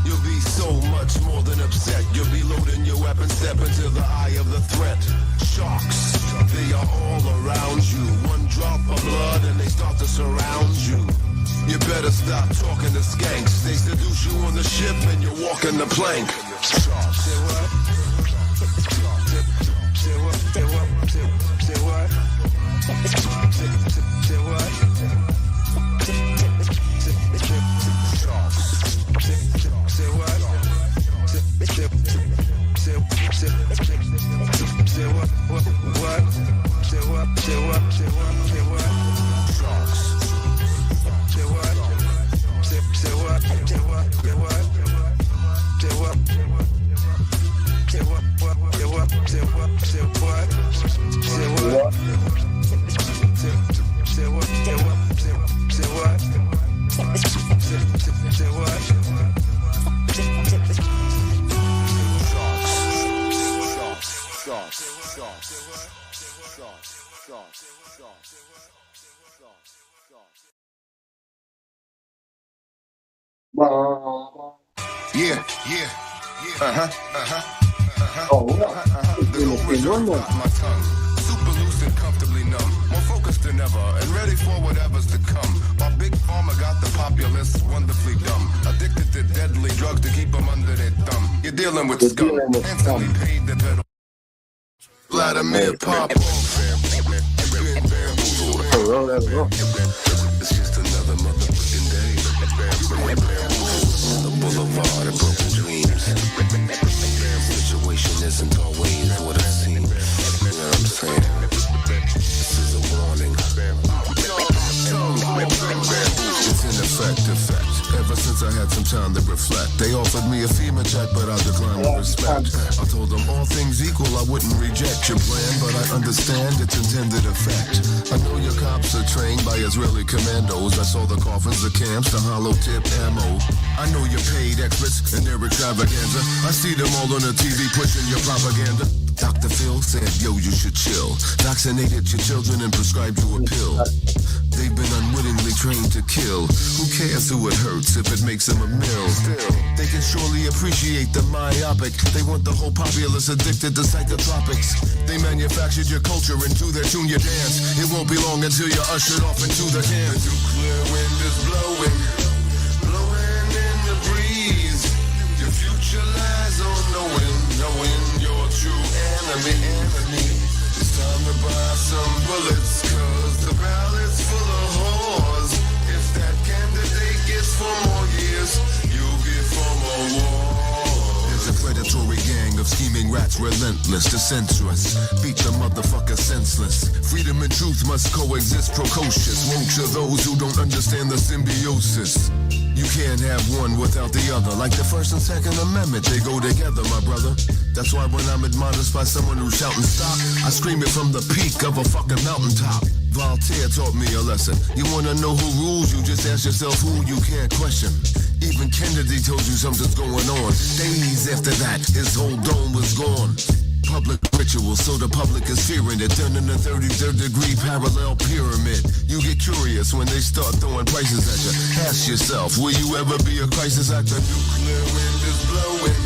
You'll be so much more than upset. You'll be loading your weapon, step into the eye of the threat. Sharks, they are all around you. One drop of blood and they start to surround you. You better stop talking to skanks. They seduce you on the ship and you're walking the plank. Sharks, say what? Say what? Say what? Say what? Say what? Say what? Say what? What? Say what? Say what? Say what? Say what? Sharks. Say what? Say what? Say what? Say what? Say what? Say what? Say what? Say what? Say what? Say what? Say what? Say what? Say what? Say what? Yeah, yeah, The low reserve got my tongue. Super loose and comfortably numb. More focused than ever and ready for whatever's to come. My big pharma got the populace wonderfully dumb. Addicted to deadly drugs to keep them under their thumb. You're dealing with scum. Instantly paid the pedal. Vladimir Pop. It's just another motherfucking day. The boulevard of broken dreams. Situation isn't always what it seems. You know what I'm saying? This is a warning. It's in effect. Ever since I had some time to reflect, they offered me a FEMA check, but I declined with respect. I told them all things equal, I wouldn't reject your plan, but I understand its intended effect. I know your cops are trained by Israeli commandos. I saw the coffins, the camps, the hollow tip ammo. I know you're paid experts in their extravaganza. I see them all on the TV pushing your propaganda. Dr. Phil said, yo, you should chill. Vaccinated your children and prescribed you a pill. They've been unwittingly trained to kill. Who cares who it hurts if it makes them a mill? Still, they can surely appreciate the myopic. They want the whole populace addicted to psychotropics. They manufactured your culture into their junior dance. It won't be long until you're ushered off into the can. The nuclear wind is blowing, blowing in the breeze. Your future lies on knowing your true enemy. It's time to buy some bullets, cause the ballot's full of whores. If that candidate gets 4 more years, you'll get 4 more wars. There's a predatory gang of scheming rats, relentless to censor us. Beat the motherfucker senseless. Freedom and truth must coexist, precocious. Won't you those who don't understand the symbiosis? You can't have one without the other. Like the First and Second Amendment, they go together, my brother. That's why when I'm admonished by someone who's shouting stop, I scream it from the peak of a fucking mountaintop. Voltaire taught me a lesson. You wanna know who rules, you just ask yourself who you can't question. Even Kennedy told you something's going on. Days after that, his whole dome was gone. Public ritual, so the public is fearing it. Done in the 33rd degree parallel pyramid. You get curious when they start throwing prices at you. Ask yourself, will you ever be a crisis actor? Nuclear wind is blowing,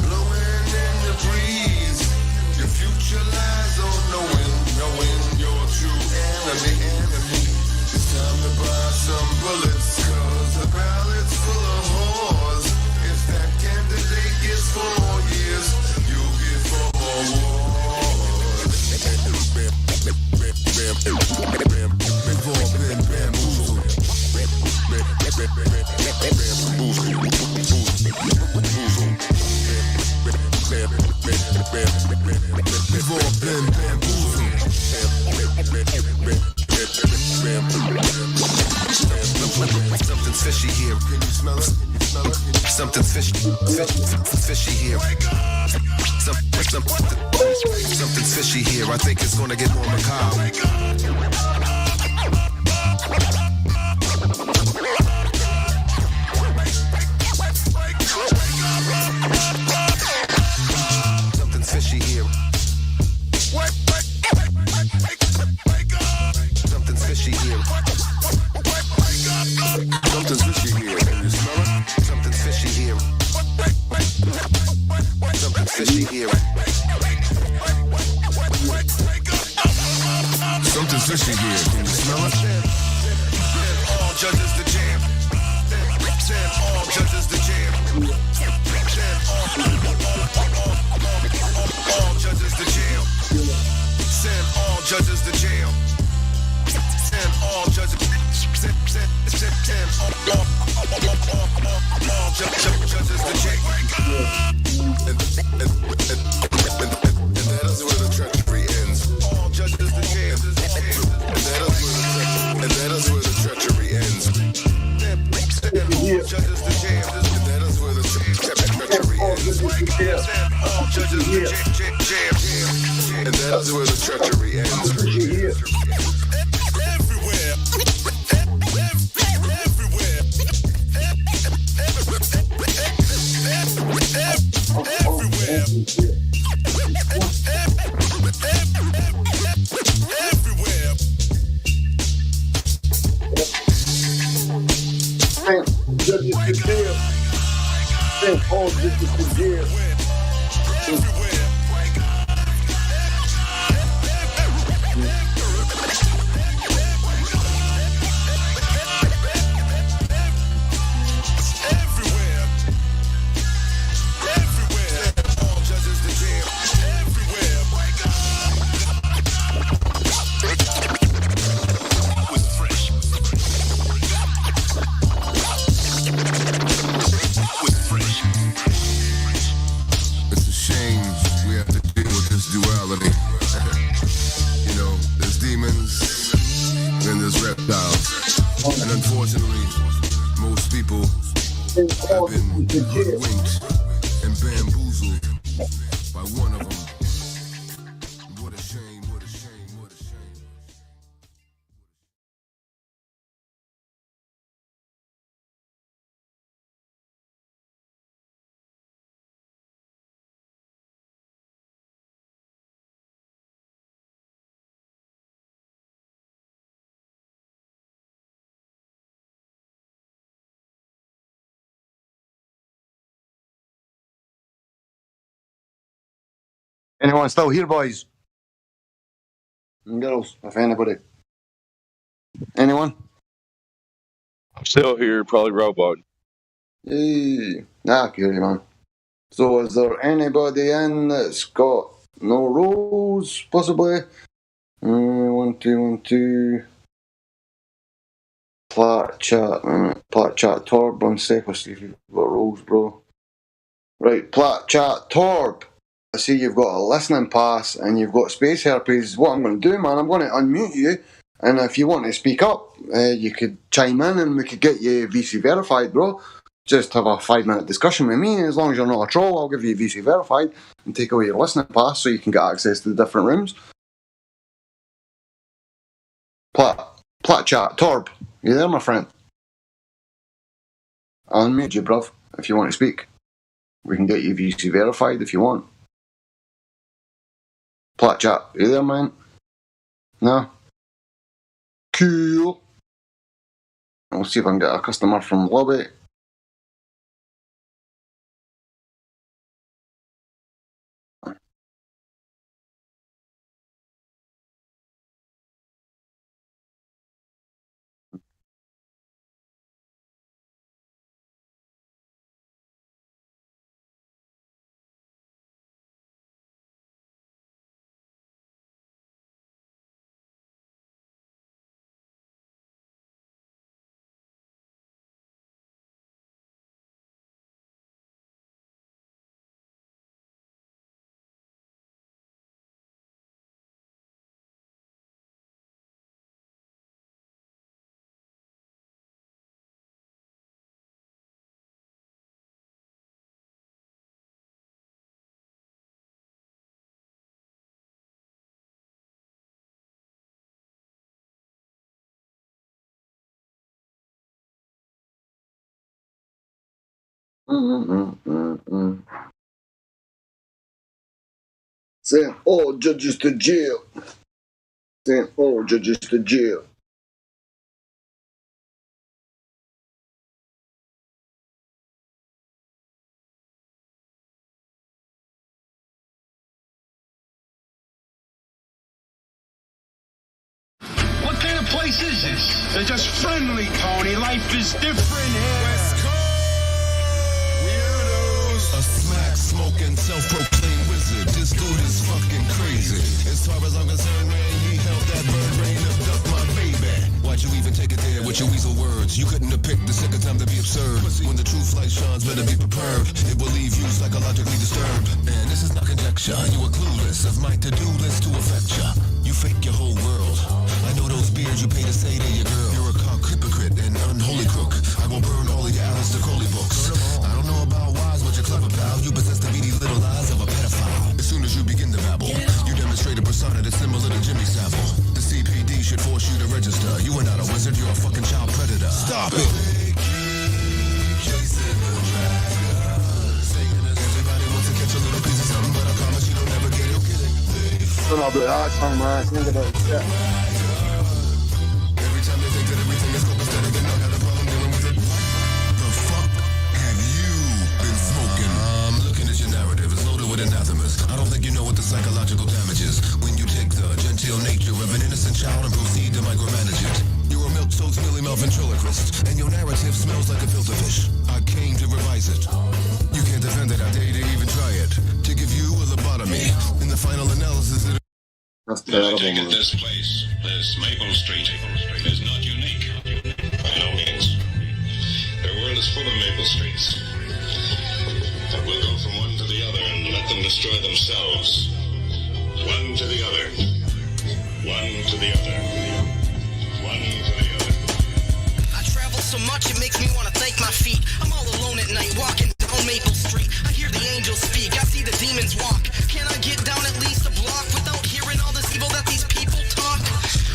blowing in the breeze. Your future lies on knowing your true enemy. It's time to buy some bullets, cause the ballot's full of whores. If that candidate gets 4 more years, you'll get 4 more wars. We've all been bamboozled. We've all been bamboozled. Something's fishy here. Can you smell it? Something's fishy here. Something's fishy here. I think it's gonna get more macabre. Something's fishy here. Something's fishy here. Something's fishy here. Can you smell it? Something's fishy here. Something's fishy here. Something's fishy here. Can you smell it? All judges the jam. Send all judges the jam. All judges the jam. Send all judges the jam. Send all judges. Send all judges the jam. And that is where the treachery ends. All judges the jam. And that is where the treachery ends. All judges the jam. And that is where the treachery ends. All judges the jam. And that is where the treachery ends. Judges to jail. Send all judges to jail. Anyone still here, boys? And girls, if anybody. Anyone? I'm still here, probably robot. Hey, okay, man. So, is there anybody in that's got no roles, possibly? 1, 2, 1, 2. Plat chat, Torb, 1 sec, I'll see if you've got roles, bro. Right, Plat chat, Torb. I see you've got a listening pass and you've got space herpes. What I'm going to do, man, I'm going to unmute you. And if you want to speak up, you could chime in and we could get you VC verified, bro. Just have a 5-minute discussion with me. As long as you're not a troll, I'll give you VC verified and take away your listening pass so you can get access to the different rooms. Plat chat, Torb, you there, my friend? I'll unmute you, bruv, if you want to speak. We can get you VC verified if you want. Plat chat, you there, man? No? Cool. We'll see if I can get a customer from lobby. Send all judges to jail. Send all judges to jail. What kind of place is this? They're just friendly, Tony. Life is different here. West Coast weirdos. A smack smoking, self-proclaimed wizard. This dude is fucking crazy. As far as I'm concerned, man, he held that bird brain and ducked my baby. Why'd you even take it there with your weasel words? You couldn't have picked the second time to be absurd. When the truth light shines, better be prepared. It will leave you psychologically disturbed. And this is not conjecture. You are clueless of my to-do list to affect ya. You fake your whole world. I know those beards you pay to say they're your girl. You're a cock, hypocrite, and unholy crook. I will burn all of your Alistair Crowley books. I don't know about wise, but you're clever, pal. You possess the beady little eyes of a pedophile. As soon as you begin to babble, you demonstrate a persona that's similar to Jimmy Savile. The CPD should force you to register. You are not a wizard, you're a fucking child predator. Stop it! Chasing the dragon. Everybody wants to catch a little piece of something, but I promise you don't ever get it. Son of a awesome, man. Think about that. Every time they think that everything is copacetic, they not had a problem dealing with it. The fuck have you been smoking? I'm looking at your narrative. It's loaded with anathemas. I don't think you know what the psychological damage is when you take the genteel nature of an innocent child and proceed to micromanage it. You're a milk-toast, mealy-mouthed ventriloquist, and your narrative smells like a filter fish. I came to revise it. You can't defend it. I dare you to even try it. To give you a lobotomy. In the final analysis, it That's I take it this place, this Maple Street, is not unique. By no means. The world is full of Maple Streets. But we'll go from one to the other and let them destroy themselves. One to the other. One to the other. One to the other. I travel so much it makes me want to thank my feet. I'm all alone at night walking down Maple Street. I hear the angels speak, I see the demons walk. Can I get down at least a block without hearing all this evil that these people talk?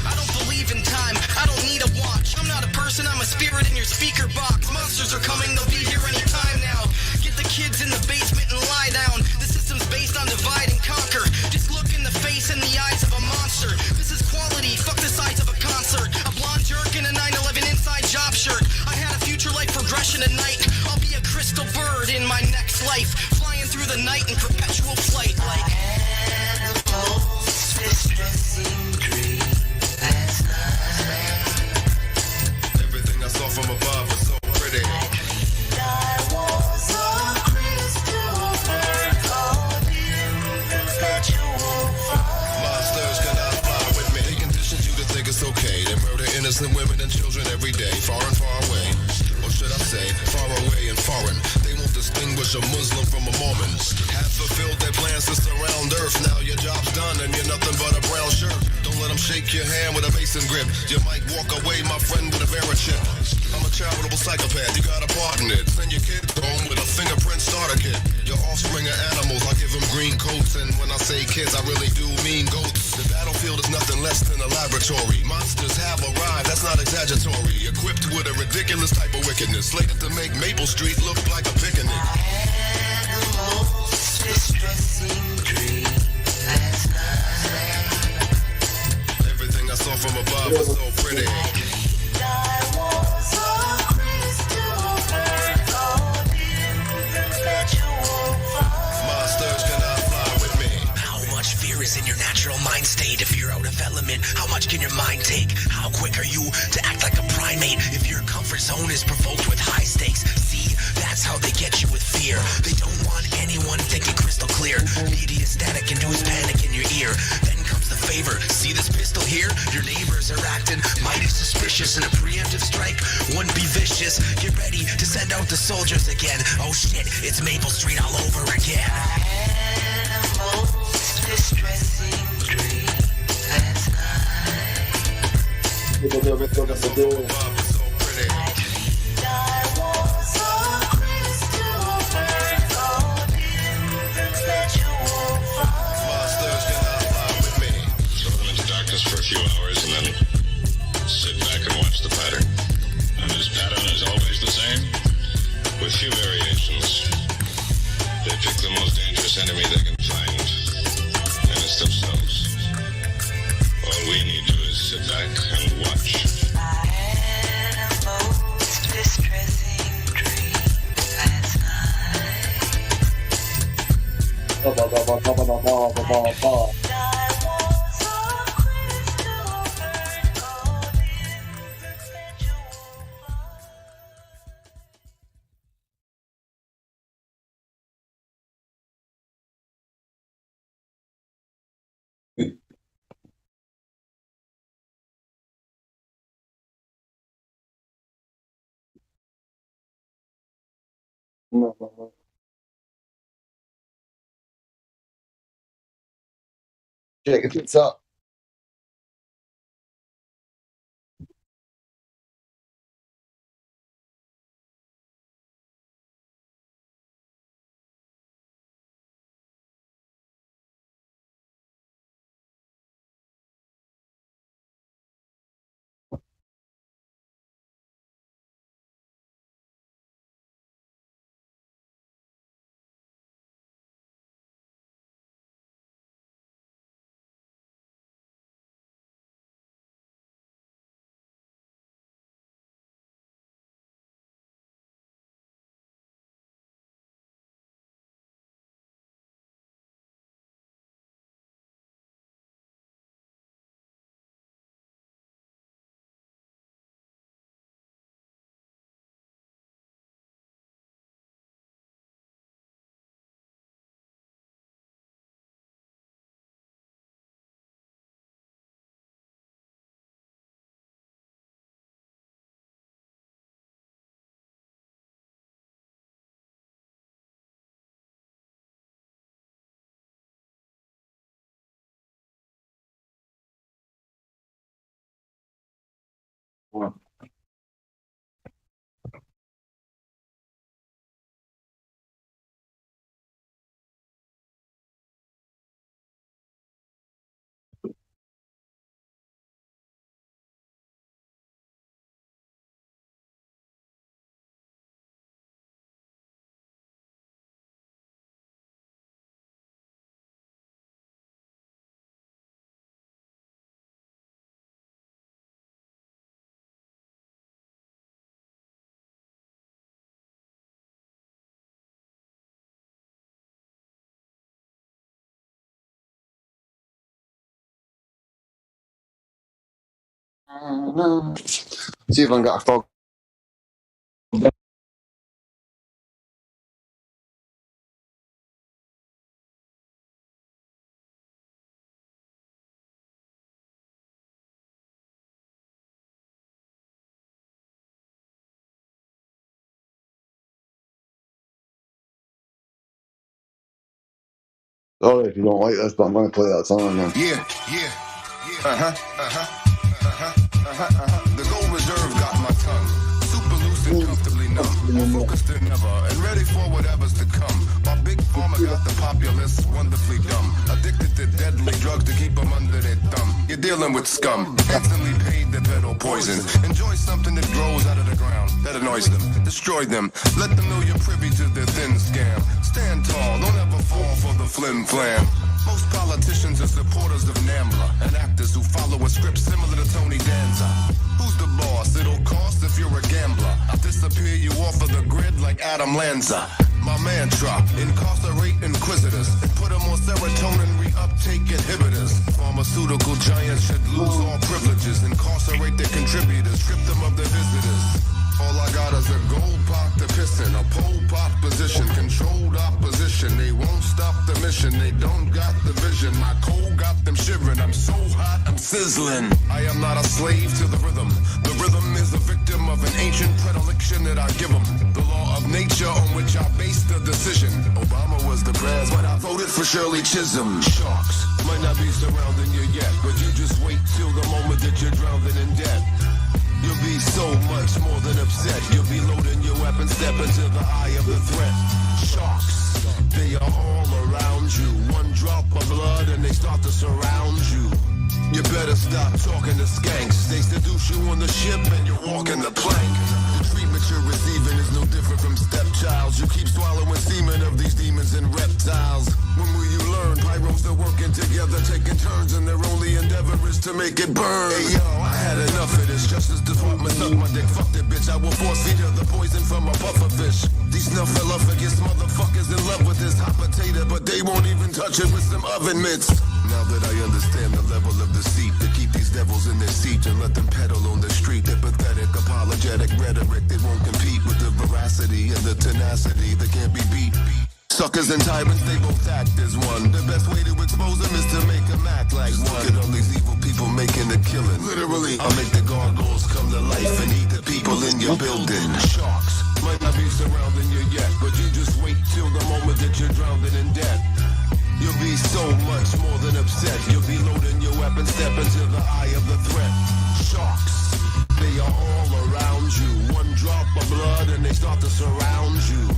I don't believe in time, I don't need a watch. I'm not a person, I'm a spirit in your speaker box. Monsters are coming, they'll be here anytime now. Get the kids in the basement and lie down. The system's based on divide and conquer. Just look in the face and the eyes of a monster. This is quality, fuck the size of a concert. A blonde jerk in a 9/11 inside job shirt. I had a future life progression tonight. I'll be a crystal bird in my next life, flying through the night in perpetual flight like a Muslim from a Mormon. Have fulfilled their plans to surround Earth. Now your job's done and you're nothing but a brown shirt. Don't let them shake your hand with a mason grip. You might walk away, my friend, with a Verichip. I'm a charitable psychopath, you got a part in it. Send your kids home with a fingerprint starter kit. Your offspring are animals, I give them green coats. And when I say kids, I really do mean goats. The battlefield is nothing less than a laboratory. Monsters have arrived, that's not exaggeratory. Equipped with a ridiculous type of wickedness, slated to make Maple Street look like a picnic. I had the most distressing dream last night. Everything I saw from above was so pretty. I was a crystal bird caught in perpetual fire. Monsters cannot fly with me. How much fear is in your natural mind state? If you're out of element, how much can your mind take? How quick are you to act like a primate? If your comfort zone is provoked with high stakes, see, that's how they get you with fear. They don't want anyone thinking crystal clear. Media static induce panic in your ear. Then comes the favor. See this pistol here? Your neighbors are acting mighty suspicious. In a preemptive strike, wouldn't be vicious. Get ready to send out the soldiers again. Oh shit, it's Maple Street all over again. I had the most distressing dream last night. I was a crystal bird caught in perpetual fire. Monsters cannot fly with me. Throw them into darkness for a few hours and then sit back and watch the pattern. And this pattern is always the same, with few variations. They pick the most dangerous enemy they can find, and it's themselves. All we need to do is sit back and watch. I had the most distressing dream last Check if it's up. See if I can get a fog. Sorry if you don't like this, but I'm going to play that song now. Yeah. The gold reserve got my tongue. Super loose and comfortably numb. More focused than ever and ready for whatever's to come. My big pharma got the populace wonderfully dumb. Addicted to deadly drugs to keep them under their thumb. You're dealing with scum. Instantly paid to peddle poison. Enjoy something that grows out of the ground. That annoys them. Destroy them. Let them know you're privy to their thin scam. Stand tall. Don't ever fall for the flim flam. Most politicians are supporters of NAMBLA and actors who follow a script similar to Tony Danza. Who's the boss? It'll cost if you're a gambler. I'll disappear you off of the grid like Adam Lanza. My mantra, incarcerate inquisitors and put them on serotonin reuptake inhibitors. Pharmaceutical giants should lose all privileges, incarcerate their contributors, strip them of their visitors. All I got is a gold pot to piss in, a pole pot position, controlled opposition. They won't stop the mission, they don't got the vision. My cold got them shivering, I'm so hot, I'm sizzling. I am not a slave to the rhythm. The rhythm is a victim of an ancient predilection that I give them. The law of nature on which I based the decision. Obama was the president, but I voted for Shirley Chisholm. Sharks might not be surrounding you yet, but you just wait till the moment that you're drowning in debt. You'll be so much more than upset. You'll be loading your weapon, step into the eye of the threat. Sharks, they are all around you. One drop of blood and they start to surround you. You better stop talking to skanks. They seduce you on the ship and you're walking the plank. The treatment you're receiving is no different from stepchilds. You keep swallowing semen of these demons and reptiles. When will you learn? Pyros are working together, taking turns, and their only endeavor is to make it burn. Hey yo, I had enough of this. Justice Department suck my dick, fuck that bitch. I will force feed her the poison from a puffer fish. These snuffleupagus motherfuckers in love with this hot potato, but they won't even touch it with some oven mitts. Now that I understand the level of deceit, to keep these devils in their seat and let them pedal on the street. Their pathetic, apologetic rhetoric, they won't compete with the veracity and the tenacity that can't be beat. Suckers and tyrants, they both act as one. The best way to expose them is to make them act like one. Look at all these evil people making a killing. Literally, I'll make the gargoyles come to life and eat the people in your building. Sharks might not be surrounding you yet, but you just wait till the moment that you're drowning in debt. You'll be so much more than upset. You'll be loading your weapon, step into the eye of the threat. Sharks, they are all around you. One drop of blood and they start to surround you.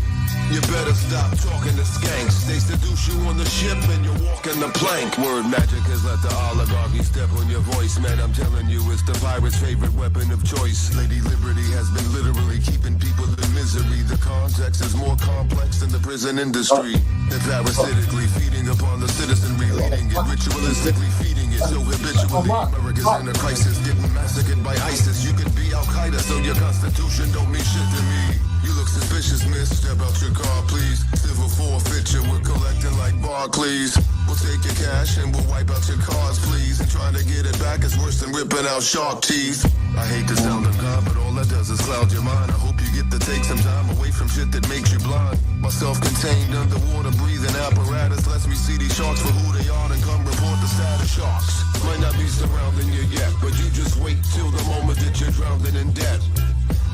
You better stop talking to skanks. They seduce you on the ship and you're walking the plank. Word magic has let the oligarchy step on your voice. Man, I'm telling you, it's the pirate's favorite weapon of choice. Lady Liberty has been literally keeping people in misery. The context is more complex than the prison industry. They're parasitically feeding upon the citizenry, leading it, ritualistically feeding it so habitually. America's in a crisis, getting massacred by ISIS. You could be Al-Qaeda, so your constitution don't mean shit to me. You look suspicious, miss. Step out your car, please. Civil forfeiture, we're collecting like Barclays. We'll take your cash and we'll wipe out your cars, please. And trying to get it back is worse than ripping out shark teeth. I hate the sound of God, but all that does is cloud your mind. I hope you get to take some time away from shit that makes you blind. My self-contained underwater breathing apparatus lets me see these sharks for who they are and come report the status. Sharks might not be surrounding you yet, but you just wait till the moment that you're drowning in debt.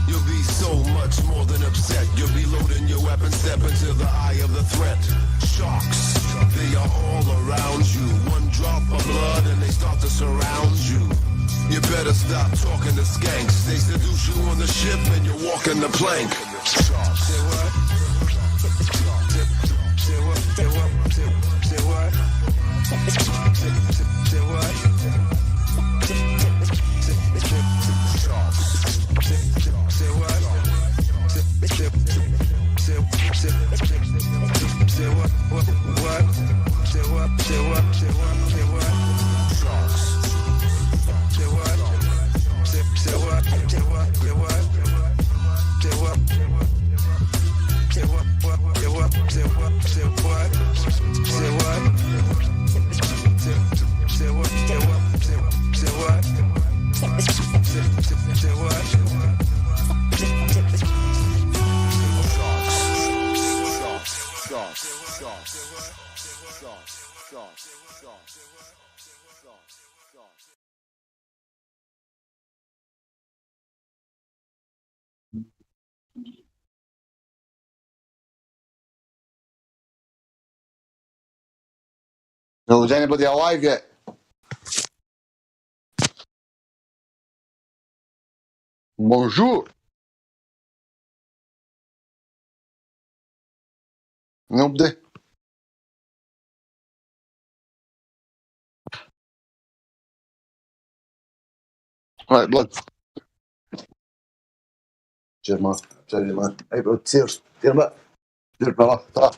You'll be so much more than upset. You'll be loading your weapon, step into the eye of the threat. Sharks, they are all around you. One drop of blood and they start to surround you. You better stop talking to skanks. They seduce you on the ship and you're walking the plank. Sharks. Say what? Say what? Say what? Say what? Say what? Say what? Say what? What? Say what? Say what? Say what? Say what? Sharks. Say what? Say what? Say what? Say what? Say what? Say what? Say what? Say what? Say what? Say what? Say what? Say what? Say what? Say what? No, is anybody alive yet? Bonjour. Nobody. Right, blood. Cheers, man. Cheers, man. Hey, bro. Cheers. Cheers, mate. Cheers, brother. Ta.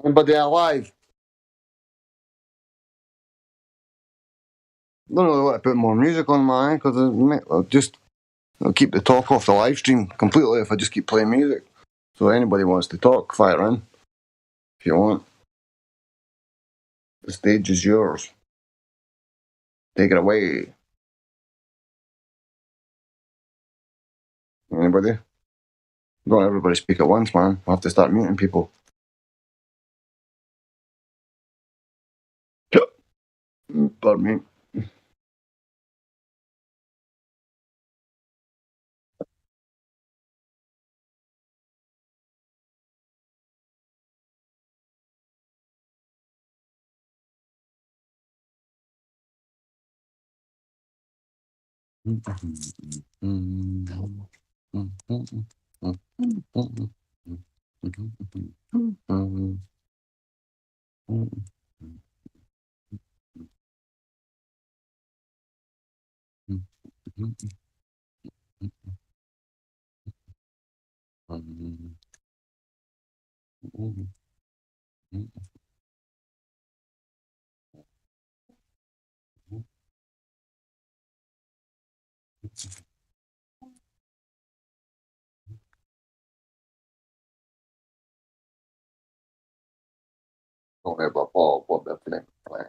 Anybody alive? Don't really want to put more music on mine because I'll keep the talk off the live stream completely if I just keep playing music. So anybody wants to talk, fire in if you want. The stage is yours. Take it away. Anybody? Don't everybody speak at once, man. We'll have to start muting people. Pardon me. Don't ever fall for the flim flam.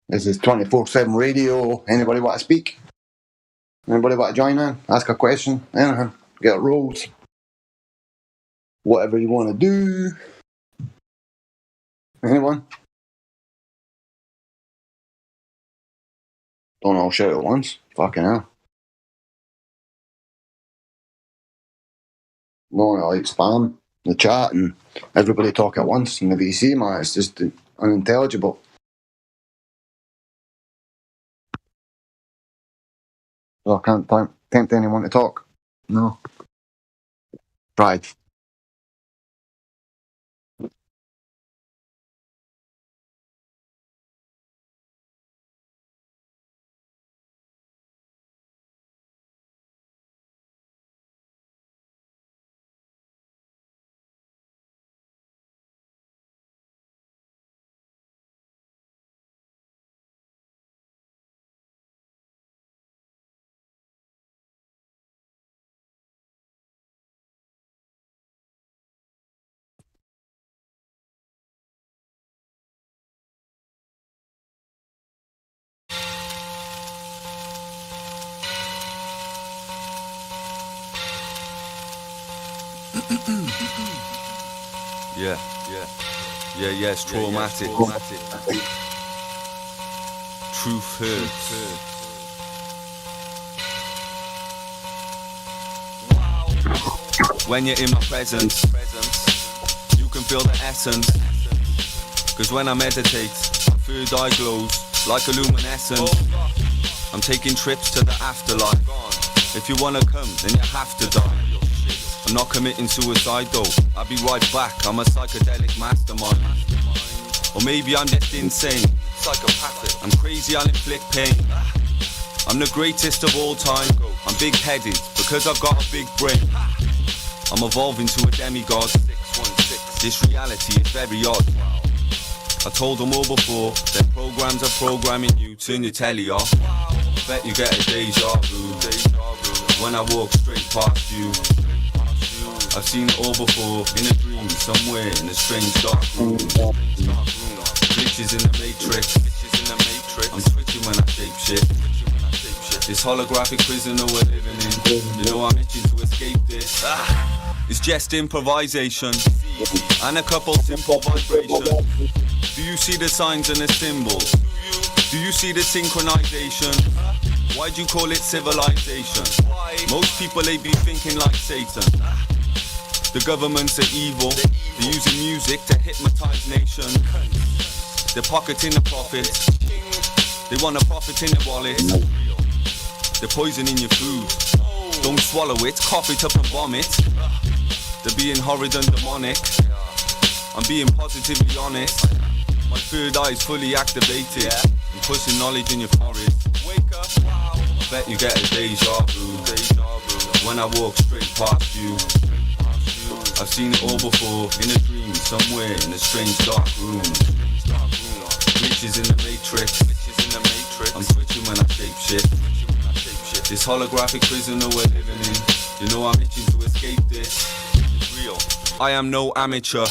This is 24/7 radio. Anybody want to speak? Anybody want to join in? Ask a question? Anything? Get rolls. Whatever you want to do. Anyone? Don't all shout at once. Fucking hell. No, I like spam. The chat and everybody talk at once in the VC, man. It's just unintelligible. So I can't tempt anyone to talk. No. Tried. Yeah, it's traumatic. Truth hurts. When you're in my presence, you can feel the essence. Cause when I meditate, my third eye glows like a luminescence. I'm taking trips to the afterlife. If you wanna come, then you have to die. I'm not committing suicide though, I'll be right back, I'm a psychedelic mastermind. Or maybe I'm just insane, psychopathic, I'm crazy, I'll inflict pain. I'm the greatest of all time, I'm big-headed, because I've got a big brain. I'm evolving to a demigod. This reality is very odd. I told them all before, their programs are programming you. Turn your telly off. Bet you get a deja vu when I walk straight past you. I've seen it all before, in a dream, somewhere in a strange dark room. Glitches in the matrix, I'm switching when I shape shit. This holographic prisoner we're living in, you know I'm itching to escape this. It's just improvisation, and a couple simple vibrations. Do you see the signs and the symbols? Do you see the synchronization? Why'd you call it civilization? Most people, they be thinking like Satan. The governments are evil. They're using music to hypnotize nations. They're pocketing the profits. They want a profit in their wallets. They're poisoning your food. Don't swallow it, cough it up and vomit. They're being horrid and demonic. I'm being positively honest. My third eye is fully activated. I'm pushing knowledge in your forehead. Wake up. I bet you get a deja vu when I walk straight past you. I've seen it all before, in a dream, somewhere in a strange dark room. Glitches in the matrix, I'm switching when I shape shit. This holographic prisoner we're living in, you know I'm itching to escape this. It's real. I am no amateur,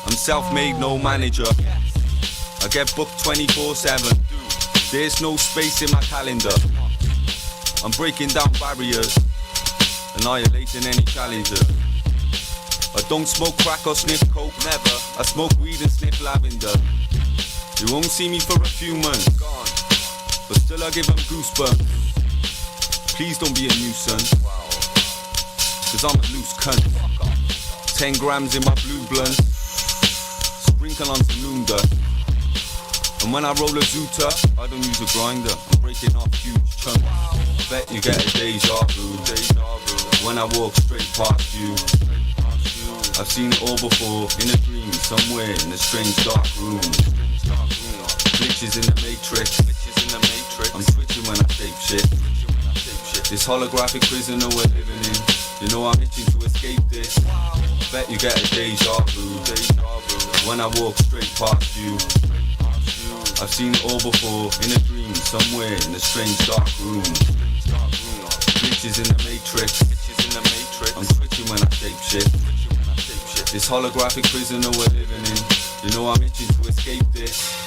I'm self-made, no manager. I get booked 24/7, there's no space in my calendar. I'm breaking down barriers, annihilating any challenger. I don't smoke crack or sniff coke, never. I smoke weed and sniff lavender. You won't see me for a few months, but still I give them goosebumps. Please don't be a nuisance, cause I'm a loose cunt. 10 grams in my blue blunt, sprinkle on some moon dust. And when I roll a Zoota, I don't use a grinder, I'm breaking off huge chunks. Bet you get a deja vu when I walk straight past you. I've seen it all before, in a dream, somewhere in a strange dark room. Glitches in the matrix, I'm switching when I shape shit. This holographic prisoner we're living in, you know I'm itching to escape this. Bet you get a deja vu when I walk straight past you. I've seen it all before, in a dream, somewhere in a strange dark room. Glitches in the matrix, I'm switching when I shape shit. This holographic prisoner we're living in, you know I'm itching to escape this.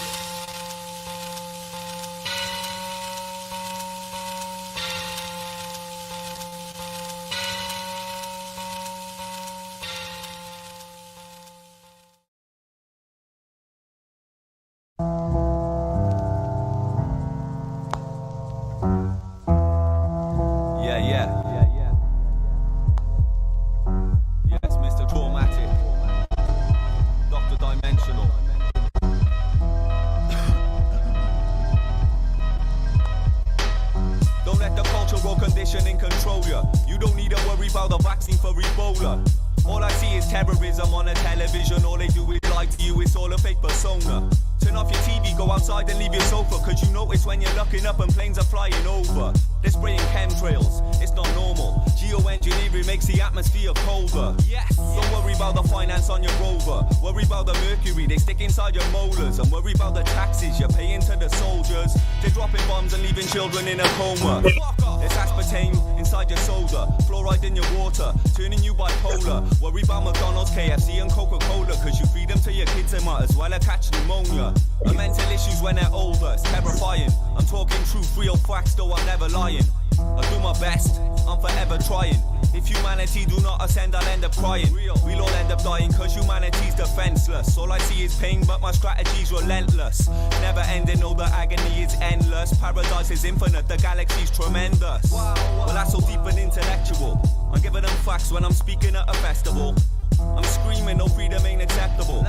Yes, Mr. Traumatic, Dr. Dimensional. Don't let the cultural conditioning control you. You don't need to worry about the vaccine for Ebola. All I see is terrorism on a television. All they do is lie to you, it's all a fake persona. Turn off your TV, go outside and leave your sofa, cause you notice when you're looking up and planes are flying over. They're spraying chemtrails, it's not normal. Geoengineering makes the atmosphere colder. Yes. Don't worry about the finance on your rover. Worry about the mercury they stick inside your molars. And worry about the taxes you're paying to the soldiers. They're dropping bombs and leaving children in a coma. There's aspartame inside your soda, fluoride in your water, turning you bipolar. Worry about McDonald's, KFC and Coca-Cola, cause you feed them to your kids, they might as well have catch pneumonia. The mental issues when they're older, it's terrifying. I'm talking truth, real facts, though I'm never lying. I do my best, I'm forever trying. If humanity do not ascend, I'll end up crying. We'll all end up dying, cause humanity's defenseless. All I see is pain, but my strategy's relentless. Never ending, no, the agony is endless. Paradise is infinite, the galaxy's tremendous. Well, that's so deep and intellectual. I'm giving them facts when I'm speaking at a festival. I'm screaming, no freedom ain't acceptable.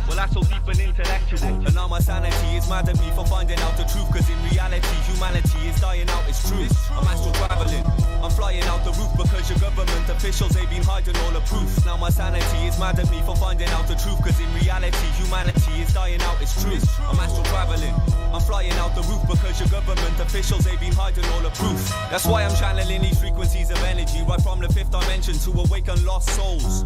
Well, that's so deep and intellectual. And now my sanity is mad at me for finding out the truth. Cause in reality, humanity is dying out, it's true. I'm astral traveling, I'm flying out the roof. Because your government officials, they've been hiding all the proof. Now my sanity is mad at me for finding out the truth. Cause in reality, humanity is dying out, it's true. I'm astral traveling, I'm flying out the roof because your government officials, they've been hiding all the proof. That's why I'm channeling these frequencies of energy right from the fifth dimension to awaken lost souls.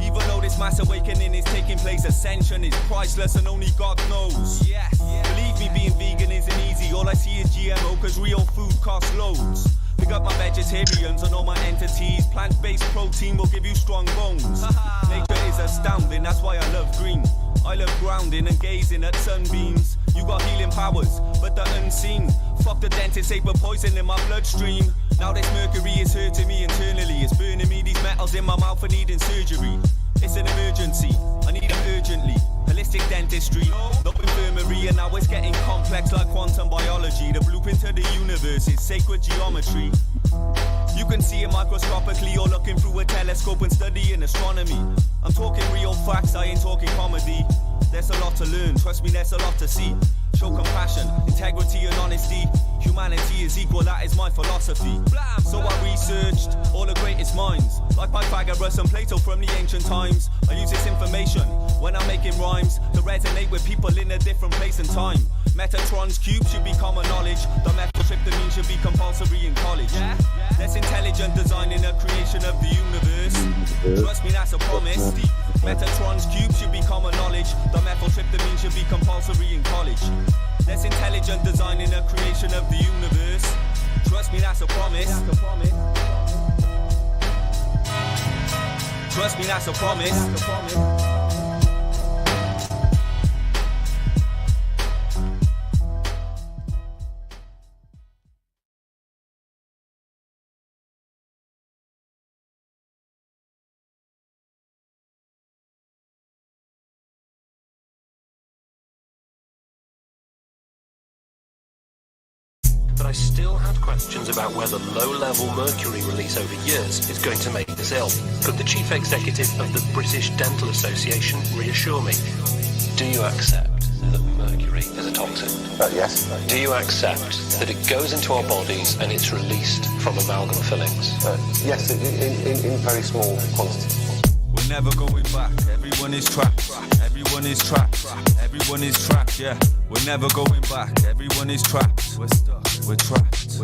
Even though this mass awakening is taking place, ascension is priceless and only God knows. Yes, believe me, being vegan isn't easy. All I see is GMO cause real food costs loads. Pick up my vegetarians and all my entities. Plant-based protein will give you strong bones. Nature is astounding, that's why I love green. I love grounding and gazing at sunbeams. You got healing powers, but the unseen. Fuck the dentist, saber poison in my bloodstream. Now this mercury is hurting me internally. It's burning me, these metals in my mouth are needing surgery. It's an emergency, I need it urgently. Holistic dentistry, no infirmary. And now it's getting complex like quantum biology. The blueprint to the universe is sacred geometry. You can see it microscopically or looking through a telescope and studying astronomy. I'm talking real facts, I ain't talking comedy. There's a lot to learn, trust me, there's a lot to see. Show compassion, integrity and honesty. Humanity is equal, that is my philosophy. So I researched all the greatest minds, like Pythagoras and Plato from the ancient times. I use this information when I'm making rhymes to resonate with people in a different place and time. Metatron's cube should be common knowledge. The methyltryptamine should be compulsory in college. That's intelligent design in the creation of the universe. Trust me, that's a promise. Metatron's cube should be common knowledge. The methyltryptamine should be compulsory in college. That's intelligent design in the creation of the universe. Trust me, that's a promise. Trust me, that's a promise. But I still had questions about whether low-level mercury release over years is going to make us ill. Could the chief executive of the British Dental Association reassure me? Do you accept that mercury is a toxin? Yes. Do you accept that it goes into our bodies and it's released from amalgam fillings? Yes, in very small quantities. We're never going back, everyone is trapped. Everyone is trapped, everyone is trapped, yeah. We're never going back, everyone is trapped. We're stuck, we're trapped,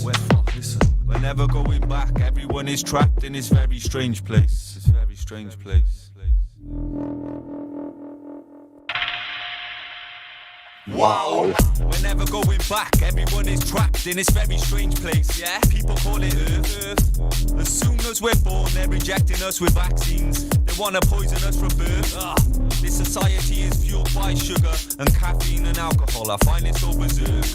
we're fucked. Listen, we're never going back, everyone is trapped in this very strange place. This very strange place. Wow. We're never going back, everyone is trapped in this very strange place, yeah? People call it Earth. As soon as we're born, they're rejecting us with vaccines. They wanna poison us from birth. This society is fueled by sugar and caffeine and alcohol. I find it so berserk.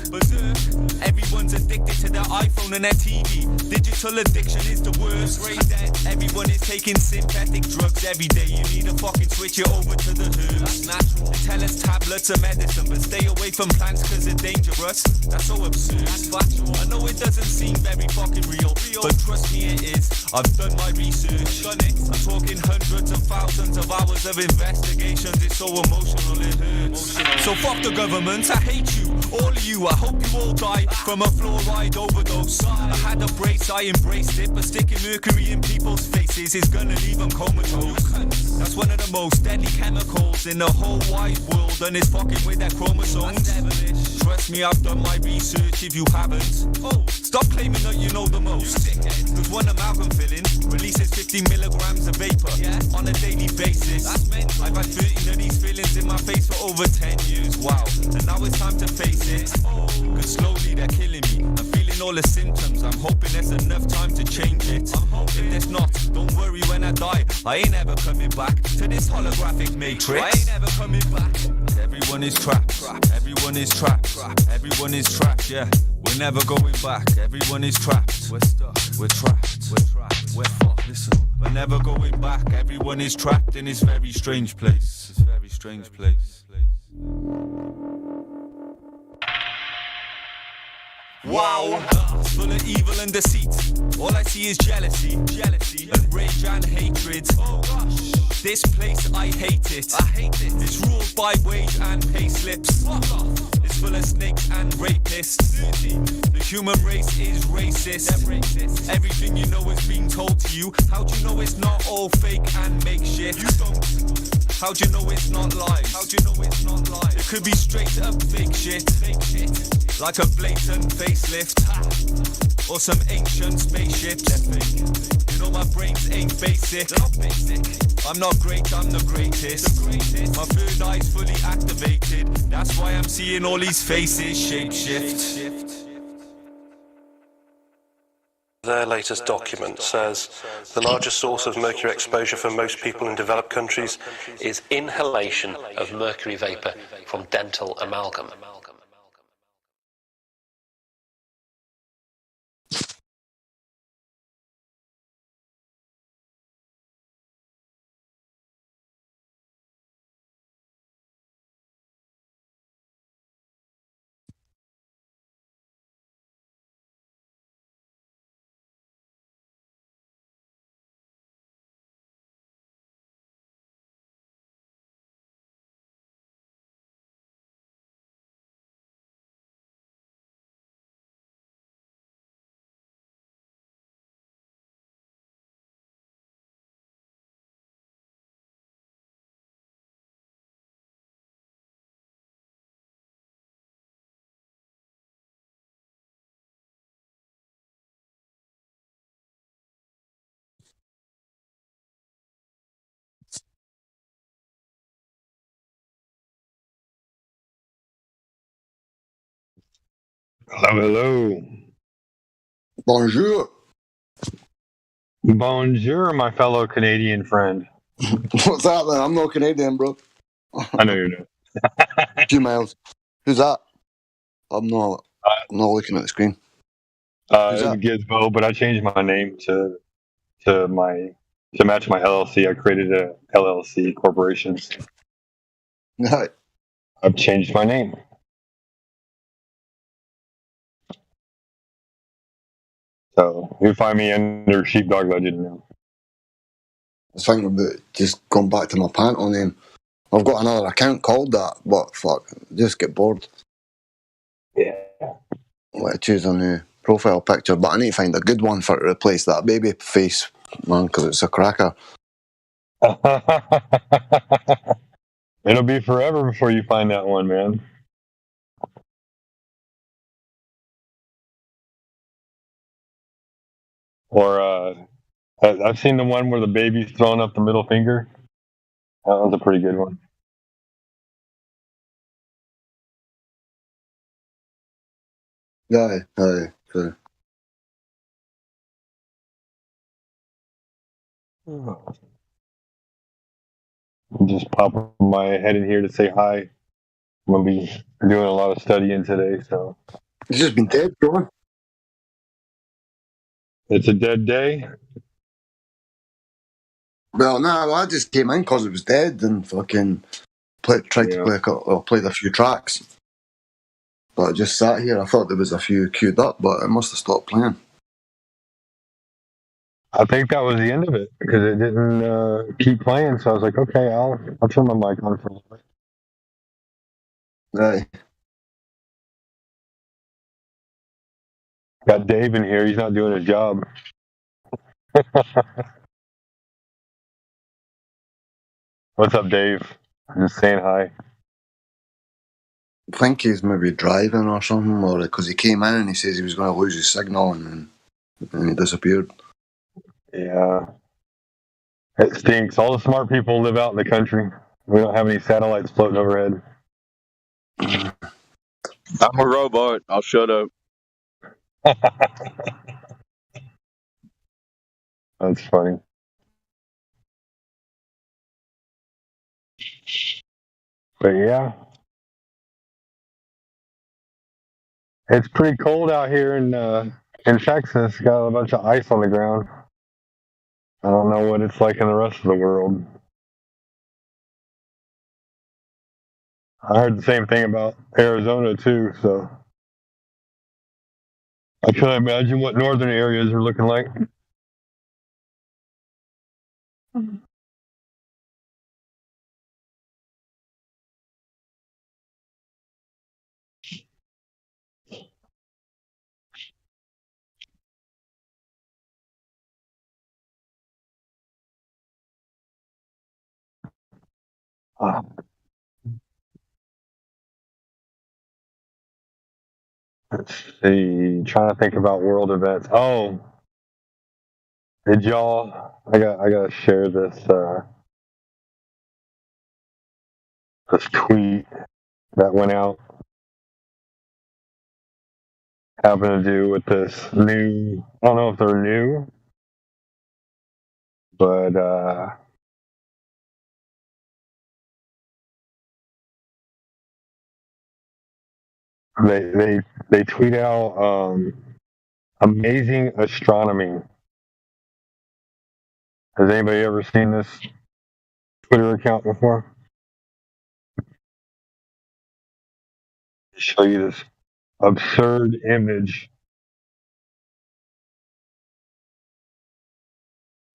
Everyone's addicted to their iPhone and their TV. Digital addiction is the worst. Brain dead. Everyone is taking synthetic drugs every day. You need to fucking switch it over to the herbs. That's natural. They tell us tablets are medicine, but stay away from plants cause they're dangerous. That's so absurd. That's factual. I know it doesn't seem very fucking real, but trust me it is. I've done my research. I'm talking hundreds of thousands of hours of investigations. It's so emotional it hurts. So fuck the government, I hate you, all of you. I hope you all die from a fluoride overdose. I had a brace, I embraced it, but sticking mercury in people's faces is gonna leave them comatose. That's one of the most deadly chemicals in the whole wide world, and it's fucking with their chromosomes. Trust me, I've done my research if you haven't. Stop claiming that you know the most. Cause one amalgam filling releases 50 milligrams of vapor on a daily basis. I've had 13 of these fillings in my face for over 10 years, wow. And now it's time to face it. Cause slowly they're killing me. I'm feeling all the symptoms, I'm hoping there's enough time to change it. If there's not, don't worry when I die, I ain't ever coming back to this holographic matrix. I ain't ever coming back. Everyone is trapped, everyone is trapped, everyone is trapped, yeah. We're never going back, everyone is trapped. We're stuck, we're trapped, we're fucked. Listen, we're never going back, everyone is trapped in this very strange place. This very strange place. Wow, it's full of evil and deceit. All I see is jealousy, and rage and hatred. Oh gosh, this place I hate it. It's ruled by wage and pay slips. It's full of snakes and rapists. The human race is racist. Everything you know is being told to you. How do you know it's not all fake and makeshift? You don't. How do you know it's not lies? How do you know it's not lies? could be straight up fake shit, like a blatant facelift, or some ancient spaceships. You know my brains ain't basic. I'm not great, I'm the greatest. My third eye's fully activated. That's why I'm seeing all these faces shapeshift. Their latest document says the largest source of mercury exposure for most people in developed countries is inhalation of mercury vapor from dental amalgam. Hello. Bonjour. Bonjour, my fellow Canadian friend. What's that then? I'm not Canadian, bro. I know you're not. 2 miles. Who's that? I'm not looking at the screen. Who's It's that? Gizmo, but I changed my name to match my LLC. I created a LLC corporation. Right. I've changed my name. So you find me under Sheepdog Legend now. I was thinking about just going back to my Panto name. I've got another account called that, but fuck, just get bored. Yeah. Like, choose a new profile picture, but I need to find a good one for to replace that baby face, man, because it's a cracker. It'll be forever before you find that one, man. Or I've seen the one where the baby's throwing up the middle finger. That one's a pretty good one. Yeah, so. Just pop my head in here to say hi. I'm gonna be doing a lot of studying today, so It's just been dead, bro. It's a dead day. Well, no, I just came in because it was dead and fucking tried to played a few tracks. But I just sat here. I thought there was a few queued up, but it must have stopped playing. I think that was the end of it because it didn't keep playing. So I was like, okay, I'll turn my mic on for a little bit. Right. Got Dave in here. He's not doing his job. What's up, Dave? Just saying hi. I think he's maybe driving or something, or because he came in and he says he was going to lose his signal and he disappeared. Yeah. It stinks. All the smart people live out in the country. We don't have any satellites floating overhead. I'm a robot. I'll shut up. That's funny. But yeah. It's pretty cold out here in Texas. Got a bunch of ice on the ground. I don't know what it's like in the rest of the world. I heard the same thing about Arizona too, so I can't imagine what northern areas are looking like. Let's see. Trying to think about world events. Oh, did y'all? I gotta share this this tweet that went out having to do with this new. I don't know if they're new, but they tweet out amazing astronomy. Has anybody ever seen this Twitter account before? Show you this absurd image.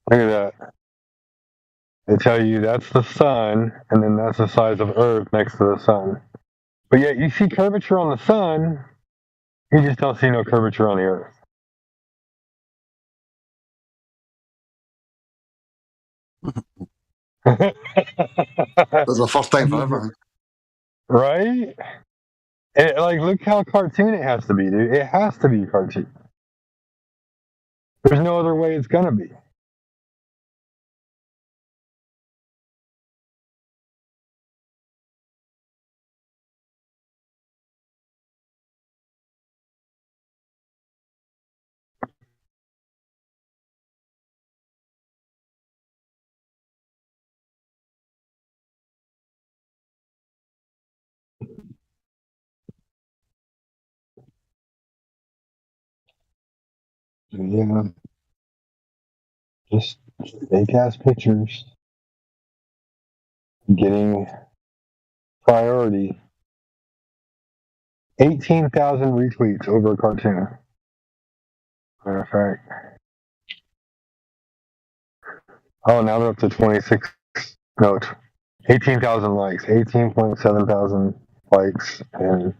Look at that. They tell you that's the sun, and then that's the size of Earth next to the sun. But yet you see curvature on the sun, you just don't see no curvature on the Earth. That's the first time for everything. Right? And like, look how cartoon it has to be, dude. It has to be cartoon. There's no other way it's gonna be. Yeah. Just fake ass pictures. Getting priority. 18,000 retweets over a cartoon. Matter of fact. Oh, now they're up to 26. No, 18,000 likes. 18.7 thousand likes and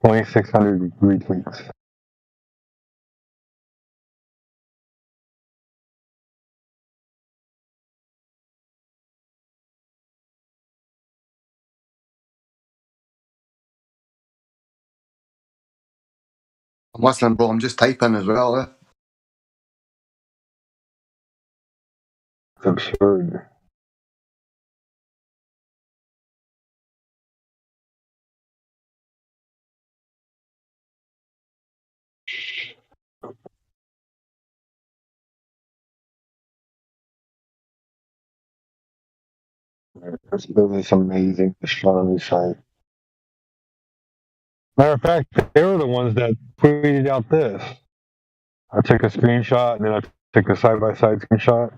2,600 retweets. I'm listening, bro. I'm just typing as well. It's absurd. This is amazing astronomy site. Matter of fact, they were the ones that tweeted out this. I took a screenshot and then I took a side-by-side screenshot.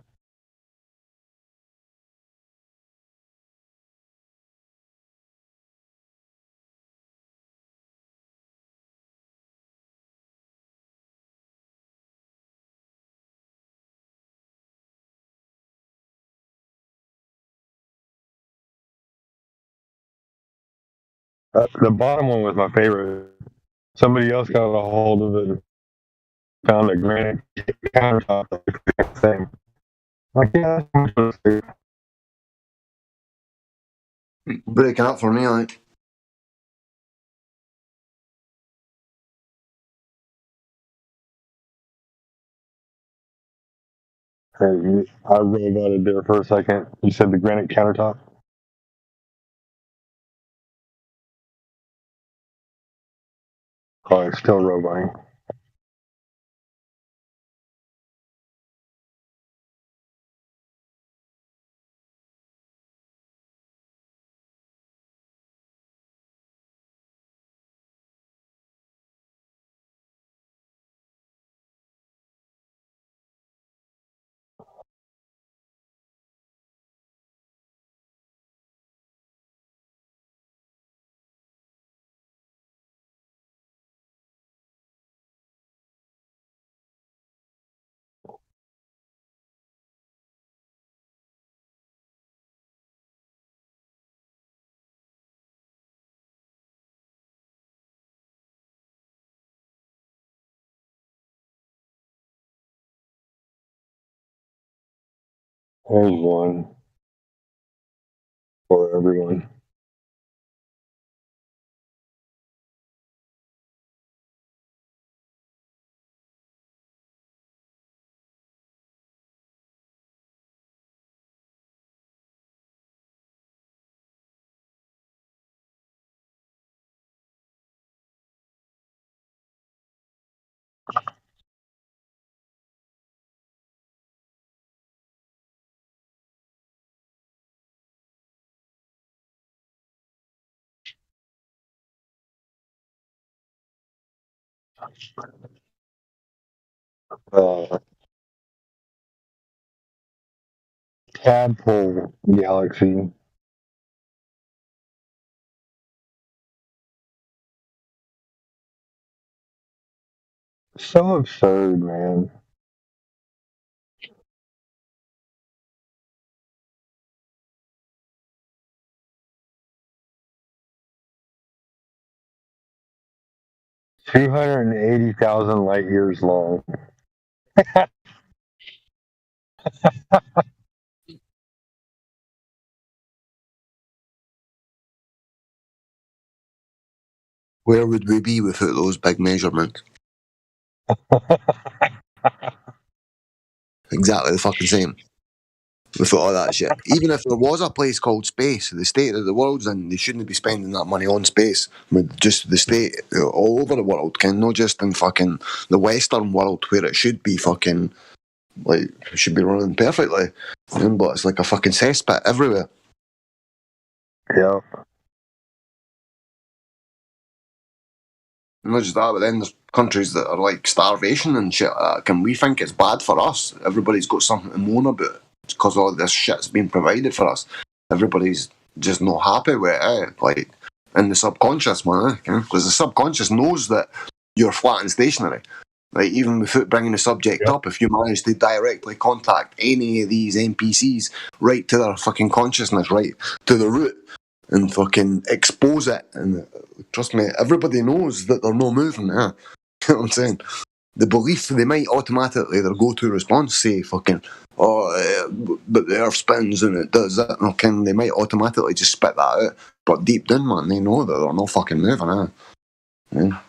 The bottom one was my favorite. Somebody else got a hold of it and found a granite countertop that looks the same. Like, yeah, that's Breaking up for me, like. Hey, I roboted there for a second. You said the granite countertop? Oh, it's still roboting. There's one for everyone. Tadpole Galaxy. So absurd, man. $280,000 light years long. Where would we be without those big measurements? Exactly the fucking same. Without all that shit. Even if there was a place called space, the state that the world's in, they shouldn't be spending that money on space. With just the state all over the world, not just in fucking the Western world where it should be fucking, like, it should be running perfectly. But it's like a fucking cesspit everywhere. Yeah. Not just that, but then there's countries that are like starvation and shit like that. Can we think it's bad for us? Everybody's got something to moan about because all this shit's been provided for us. Everybody's just not happy with it, like in the subconscious, man. Because the subconscious knows that you're flat and stationary. Like, even without bringing the subject up, if you manage to directly contact any of these NPCs right to their fucking consciousness, right to the root, and fucking expose it, and trust me, everybody knows that they're not moving. You know what I'm saying? The belief they might automatically, their go-to response, say fucking, but the earth spins and it does that. Okay, they might automatically just spit that out. But deep down, man, they know that they're not fucking moving. Yeah.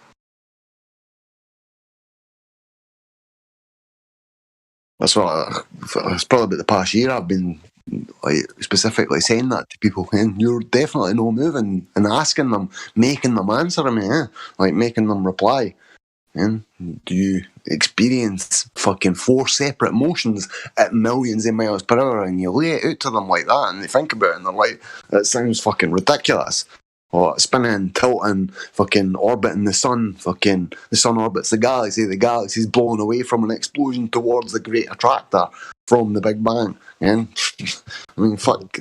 That's what. It's probably about the past year I've been like specifically saying that to people, and you're definitely not moving, and asking them, making them answer me, like making them reply. And do you experience fucking 4 separate motions at millions of miles per hour? And you lay it out to them like that, and they think about it, and they're like, "That sounds fucking ridiculous." Or spinning, tilting, fucking orbiting the sun. Fucking the sun orbits the galaxy's blown away from an explosion towards the Great Attractor from the Big Bang. And I mean, fuck.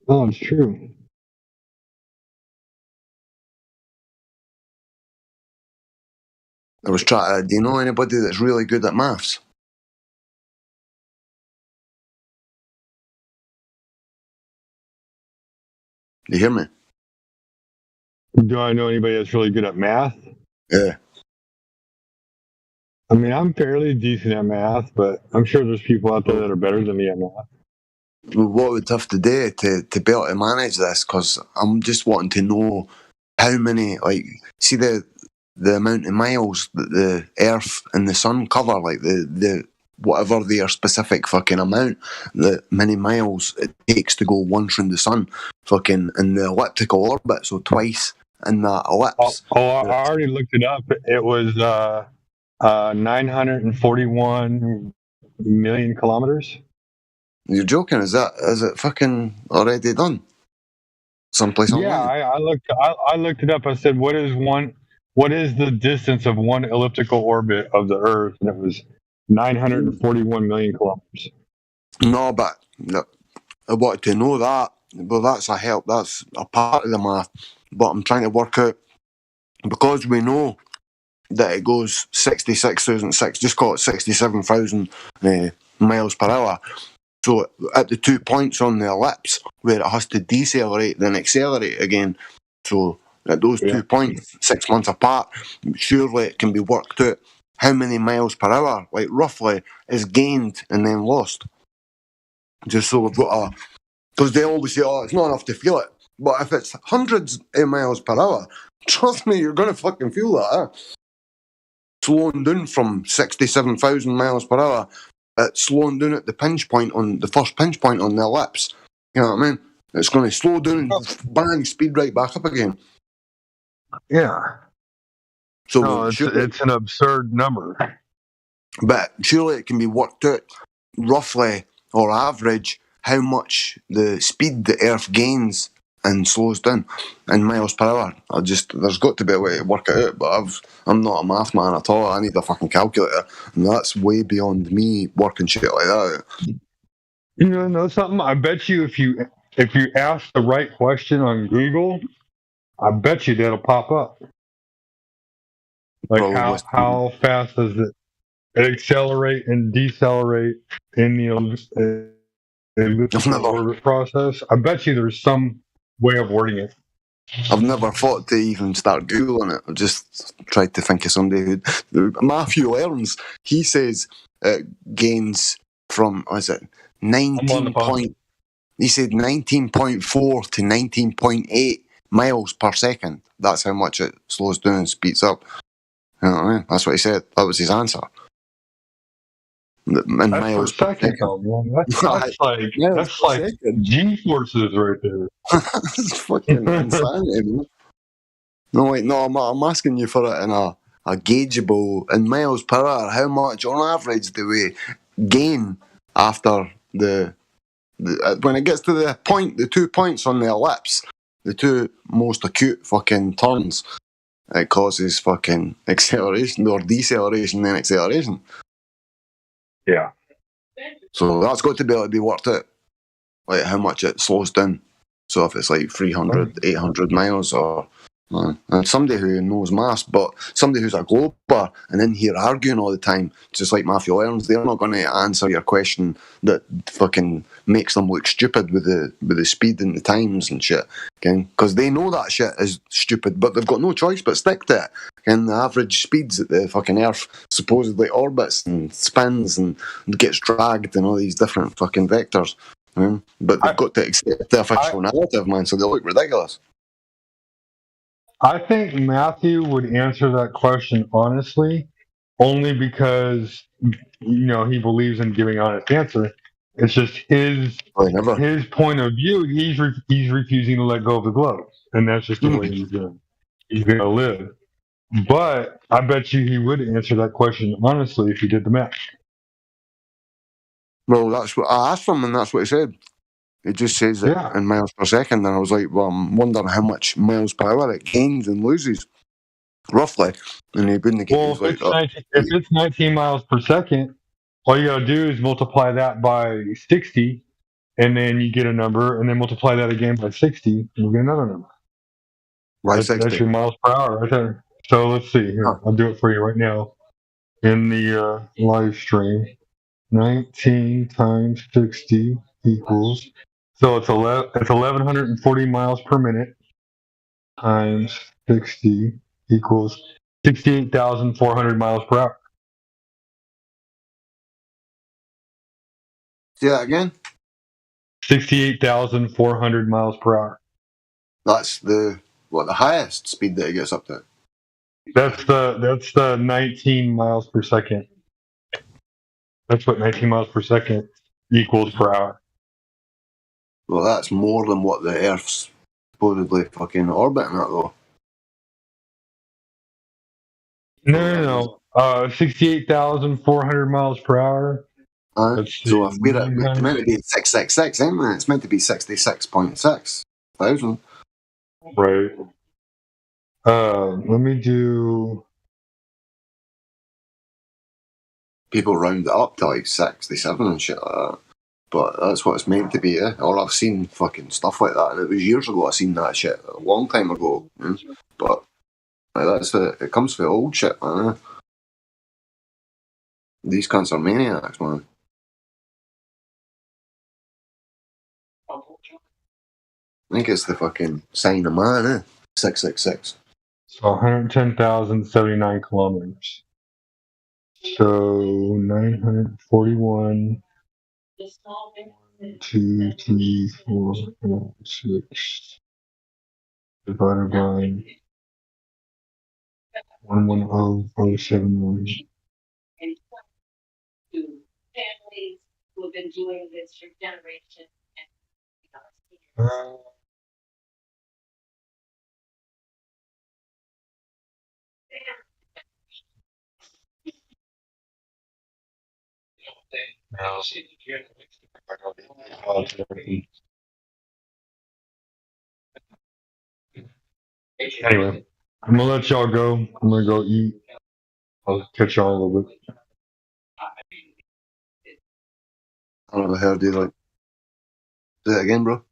Oh, it's true. I was trying. Do you know anybody that's really good at maths? You hear me? Do I know anybody that's really good at math? Yeah. I mean, I'm fairly decent at math, but I'm sure there's people out there that are better than me at math. What would have to do to be able to manage this? Because I'm just wanting to know how many, like, see the amount of miles that the Earth and the Sun cover, like the whatever their specific fucking amount, the many miles it takes to go once round the Sun, fucking in the elliptical orbit, so twice in that ellipse. I already looked it up. It was 941 million kilometers. You're joking? Is it fucking already done? Someplace online? Yeah, I looked it up. I said, what is the distance of one elliptical orbit of the Earth? And it was 941 million kilometers. No, but I wanted to know that. Well, that's a help. That's a part of the math. But I'm trying to work out, because we know that it goes 66,006, just call it 67,000 miles per hour. So at the 2 points on the ellipse where it has to decelerate then accelerate again, so at those 2 points, 6 months apart, surely it can be worked out how many miles per hour, like roughly, is gained and then lost. Just so we've got because they always say, it's not enough to feel it. But if it's hundreds of miles per hour, trust me, you're going to fucking feel that. Slowing down from 67,000 miles per hour, it's slowing down at the pinch point on the first pinch point on the ellipse. You know what I mean? It's going to slow down and bang, speed right back up again. Yeah. So no, it's an absurd number. But surely it can be worked out roughly or average how much the speed the Earth gains and slows down in miles per hour. There's got to be a way to work it out, but I'm not a math man at all. I need a fucking calculator, and that's way beyond me working shit like that. You know something? I bet you if you ask the right question on Google, I bet you that'll pop up. Like Probably. how fast does it accelerate and decelerate in the elliptical orbit process? I bet you there's some way of wording it. I've never thought to even start Googling it. I've just tried to think of somebody who... Matthew Learns, he says it gains from, what is it, 19 point... He said 19.4 to 19.8 miles per second. That's how much it slows down and speeds up. You know what I mean? That's what he said. That was his answer. In miles per second. That's like G-forces right there. That's fucking insanity, man. No, wait, no, I'm asking you for it in a gaugeable, in miles per hour. How much, on average, do we gain after when it gets to the 2 points on the ellipse, the two most acute fucking turns, it causes fucking acceleration or deceleration, then acceleration. Yeah. So that's got to be able to be worked out, like how much it slows down. So if it's like 300, 800 miles, or and somebody who knows maths, but somebody who's a glober and in here arguing all the time, just like Matthew Learns, they're not going to answer your question that fucking makes them look stupid with the speed and the times and shit. Because they know that shit is stupid, but they've got no choice but stick to it. And the average speeds that the fucking Earth supposedly orbits and spins and gets dragged in all these different fucking vectors. But they've got to accept the official narrative, man, so they look ridiculous. I think Matthew would answer that question honestly, only because he believes in giving honest answer. It's just his point of view. He's refusing to let go of the glove, and that's just the way he's gonna live. But I bet you he would answer that question honestly if he did the math. Well, that's what I asked him, and that's what he said. It just says it in miles per second, and I was like, well, I'm wondering how much miles per hour it gains and loses, roughly. And he wouldn't get. Well, if it's 19 miles per second, all you gotta do is multiply that by 60, and then you get a number, and then multiply that again by 60, and you get another number. That's your miles per hour right there. So let's see here. I'll do it for you right now in the live stream. 19 times 60 equals. So it's 1,140 miles per minute times 60 equals 68,400 miles per hour. Say that again? 68,400 miles per hour. That's the highest speed that it gets up to? That's the 19 miles per second. That's what 19 miles per second equals per hour. Well, that's more than what the Earth's supposedly fucking orbiting at, though. No. 68,400 miles per hour. So if we're meant to be 666, ain't we? It's meant to be 66.6 thousand. Right. Let me do. People round it up to like 67 and shit like that. But that's what it's meant to be, eh? Or I've seen fucking stuff like that, and it was years ago I seen that shit, a long time ago. But like, it comes from old shit, man. Eh? These cunts are maniacs, man. I think it's the fucking sign of man, eh? 666. So 110,079 kilometers. So 941. 1, 2, 3, 4, 5, 6 divided by 110,071. Families who have been doing this for generations. Anyway, I'm gonna let y'all go. I'm gonna go eat. I'll catch y'all in a little bit. I never heard you like. Say it again, bro.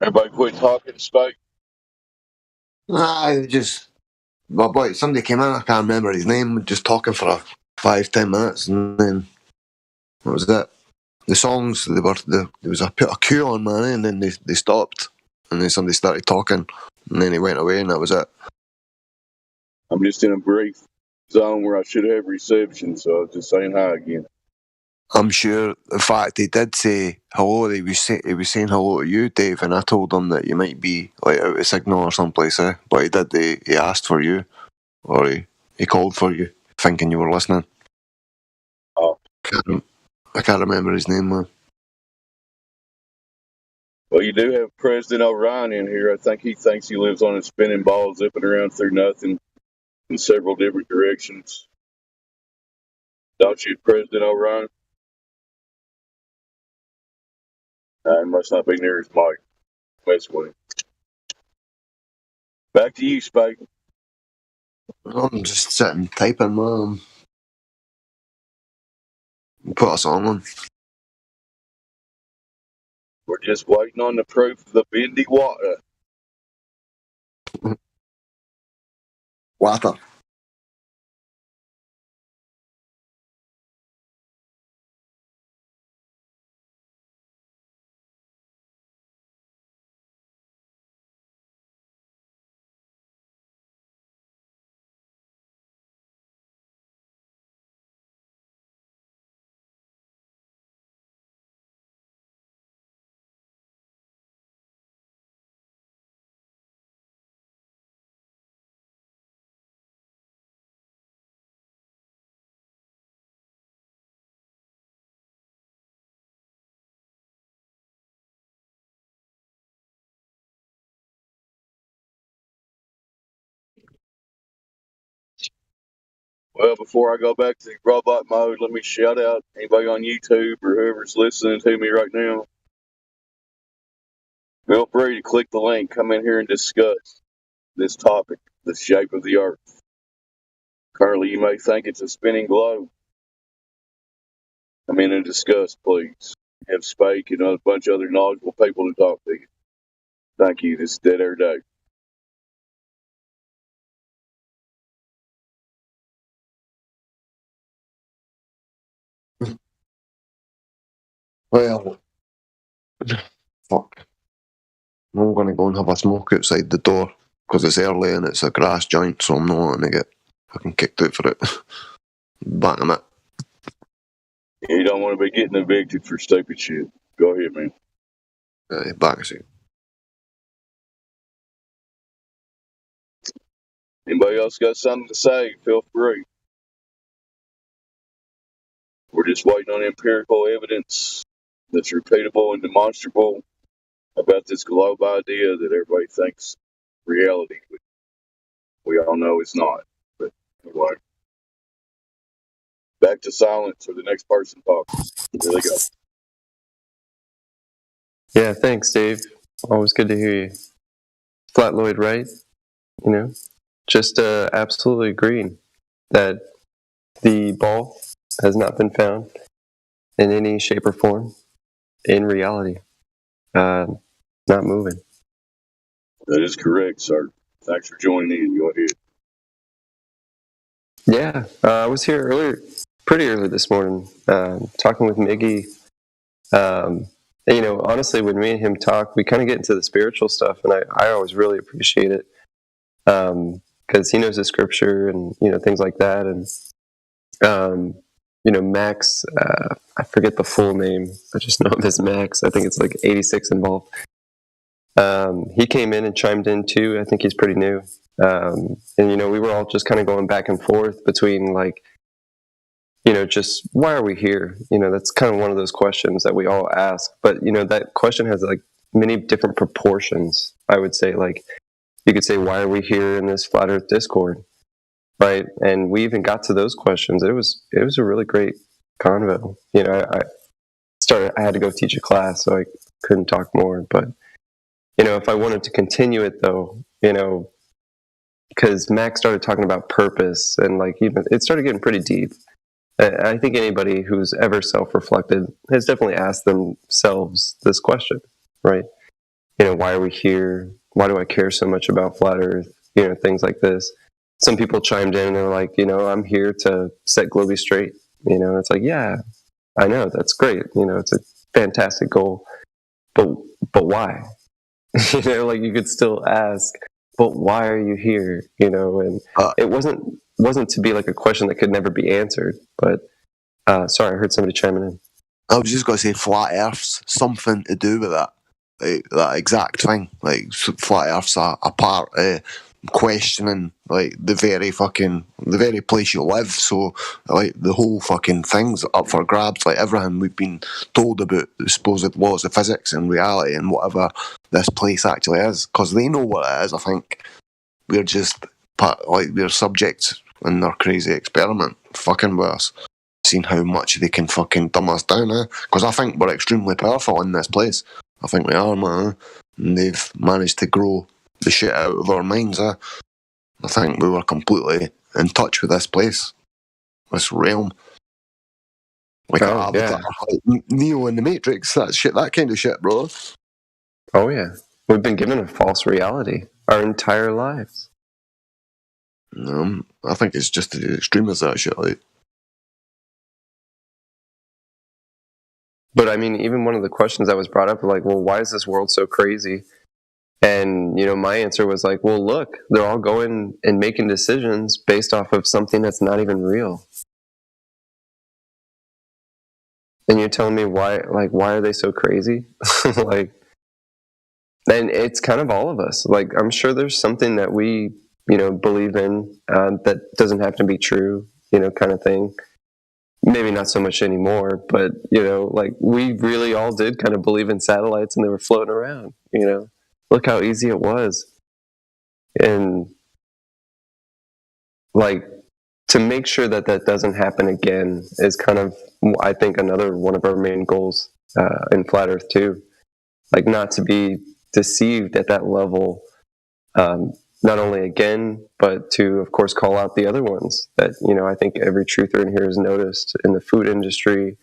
Everybody quit talking, Spike. I just, my boy, somebody came in, I can't remember his name, just talking for 5-10 minutes, and then what was that? The songs, there was a queue on, man, and then they stopped, and then somebody started talking, and then he went away, and that was it. I'm just in a brief zone where I should have reception, so I was just saying hi again. I'm sure. In fact, he did say hello. He was saying hello to you, Dave, and I told him that you might be like out of signal or someplace. But he did. He asked for you, or he called for you, thinking you were listening. Oh, I can't remember his name, man. Well, you do have President Orion in here. I think he thinks he lives on a spinning ball, zipping around through nothing in several different directions. Don't you, President Orion? He must not be near his mic. Mess with him. Back to you, Spike. I'm just sitting typing, man. Put a song on. We're just waiting on the proof of the bendy water. Water. Well, before I go back to the robot mode, let me shout out anybody on YouTube or whoever's listening to me right now. Feel free to click the link, come in here and discuss this topic, the shape of the earth. Currently, you may think it's a spinning globe. Come in and discuss, please. Have Spake and a bunch of other knowledgeable people to talk to you. Thank you. This is Dead Air Day. Well, fuck. I'm going to go and have a smoke outside the door because it's early and it's a grass joint, so I'm not wanting to get fucking kicked out for it. Back him it. You don't want to be getting evicted for stupid shit. Go ahead, man. Back us out. Anybody else got something to say? Feel free. We're just waiting on empirical evidence that's repeatable and demonstrable about this globe idea that everybody thinks reality, but we all know it's not. But anyway, back to silence for the next person talking. Here they go. Yeah, thanks, Dave. Always good to hear you. Flat Lloyd, right? You know, just absolutely agreeing that the ball has not been found in any shape or form in reality. Not moving. That is correct, sir. Thanks for joining in. Go ahead. Yeah, I was here pretty early this morning, talking with Miggy. You know, honestly, when me and him talk, we kind of get into the spiritual stuff, and I always really appreciate it because he knows the scripture and, you know, things like that. And, you know, Max, I forget the full name. I just know him as Max. I think it's like 86 involved. He came in and chimed in too. I think he's pretty new. And, you know, we were all just kind of going back and forth between, like, you know, just why are we here? You know, that's kind of one of those questions that we all ask. But, you know, that question has like many different proportions, I would say. Like, you could say, why are we here in this Flat Earth Discord? Right? And we even got to those questions. It was a really great convo. You know, I had to go teach a class, so I couldn't talk more. But, you know, if I wanted to continue it, though, you know, because Max started talking about purpose and, like, even it started getting pretty deep. I think anybody who's ever self-reflected has definitely asked themselves this question, right? why are we here? Why do I care so much about flat Earth? Things like this. Some people chimed in and they're like, I'm here to set Globey straight. It's like, yeah, I know, that's great. It's a fantastic goal, but why? Like you could still ask, but why are you here? And it wasn't to be like a question that could never be answered. But sorry, I heard somebody chiming in. I was just going to say flat Earth's something to do with that. Like, that exact thing. Like, flat Earth's a part of questioning, like, the very place you live. So, like, the whole fucking thing's up for grabs. Like, everything we've been told about the supposed laws of physics and reality and whatever this place actually is. Because they know what it is, I think. We're just, we're subjects in their crazy experiment, fucking with us. Seeing how much they can fucking dumb us down, because I think we're extremely powerful in this place. I think we are, man. And they've managed to grow the shit out of our minds. I think we were completely in touch with this place, this realm. Like Avatar, like Neo in the Matrix, that kind of shit, bro. Oh yeah, we've been given a false reality our entire lives. I think it's just as extreme as that shit, like. But I mean, even one of the questions that was brought up, like, well, why is this world so crazy? And, my answer was like, well, look, they're all going and making decisions based off of something that's not even real. And you're telling me why are they so crazy? And it's kind of all of us. Like, I'm sure there's something that we, believe in that doesn't have to be true, kind of thing. Maybe not so much anymore, but, we really all did kind of believe in satellites and they were floating around, Look how easy it was. And, to make sure that doesn't happen again is kind of, I think, another one of our main goals in Flat Earth, too. Not to be deceived at that level, not only again, but to, of course, call out the other ones that, I think every truther in here has noticed in the food industry,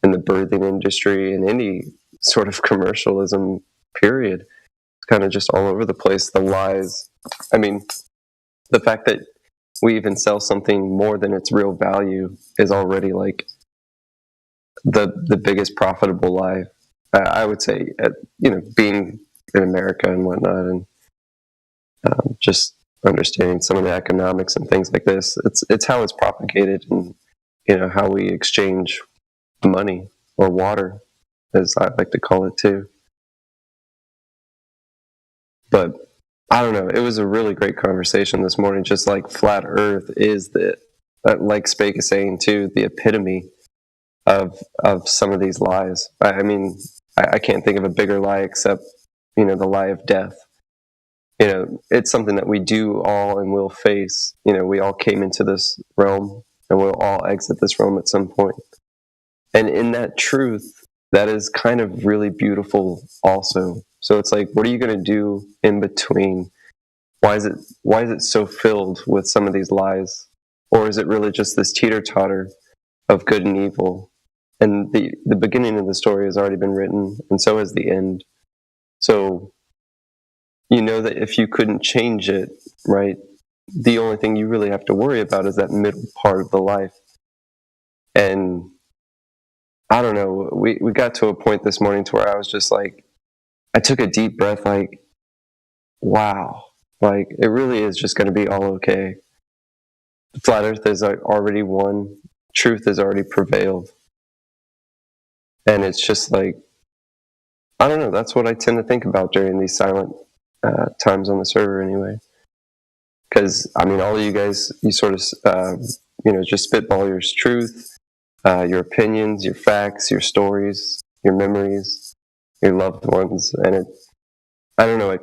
in the birthing industry, in any sort of commercialism, period. It's kind of just all over the place, the lies. I mean, the fact that we even sell something more than its real value is already the biggest profitable lie. I would say, being in America and whatnot, and just understanding some of the economics and things like this. It's how it's propagated, and how we exchange money or water, as I like to call it too. But I don't know. It was a really great conversation this morning. Just like flat Earth is like Spake is saying too, the epitome of some of these lies. I mean, I can't think of a bigger lie except the lie of death. It's something that we do all and will face. We all came into this realm and we'll all exit this realm at some point. And in that truth, that is kind of really beautiful also. So it's like, what are you going to do in between? Why is it so filled with some of these lies? Or is it really just this teeter-totter of good and evil? And the beginning of the story has already been written, and so has the end. So that if you couldn't change it, right, the only thing you really have to worry about is that middle part of the life. And I don't know, we got to a point this morning to where I was just like, I took a deep breath, like, wow, it really is just going to be all okay. The flat Earth is already won. Truth has already prevailed. And it's just like, I don't know, that's what I tend to think about during these silent times on the server anyway. Because, I mean, all of you guys, you sort of, just spitball your truth, your opinions, your facts, your stories, your memories, your loved ones. And I don't know,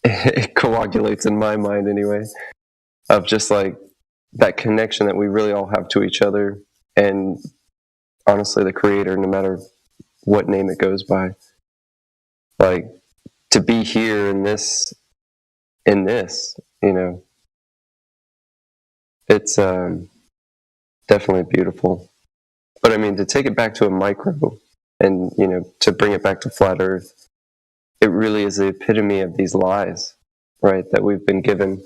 it coagulates in my mind anyway, of just like that connection that we really all have to each other. And honestly, the Creator, no matter what name it goes by. To be here in this, it's definitely beautiful. But I mean, to take it back to a micro and, to bring it back to flat Earth, it really is the epitome of these lies, right, that we've been given.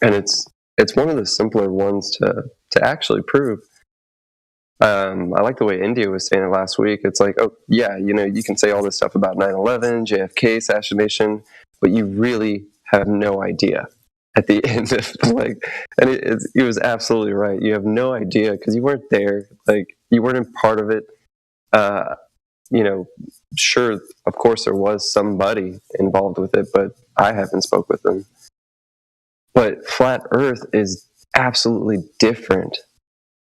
And it's one of the simpler ones to actually prove. I like the way India was saying it last week. It's like, oh, yeah, you can say all this stuff about 9/11, JFK assassination, but you really have no idea at the end of, and it was absolutely right. You have no idea because you weren't there. You weren't in part of it. Sure, of course there was somebody involved with it, but I haven't spoke with them. But flat Earth is absolutely different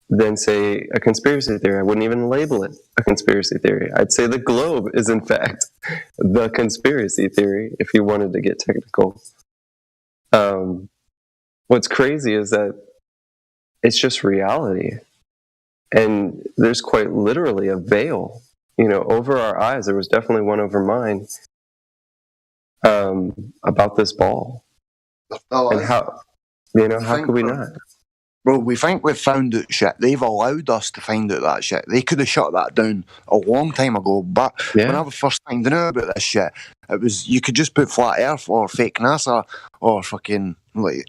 than, say, a conspiracy theory. I wouldn't even label it a conspiracy theory. I'd say the globe is, in fact, the conspiracy theory, if you wanted to get technical. What's crazy is that it's just reality. And there's quite literally a veil, over our eyes. There was definitely one over mine about this ball. And how could we not? Bro, we think we've found out shit. They've allowed us to find out that shit. They could have shut that down a long time ago. But when I was first finding out about this shit, it was, you could just put flat Earth or fake NASA or fucking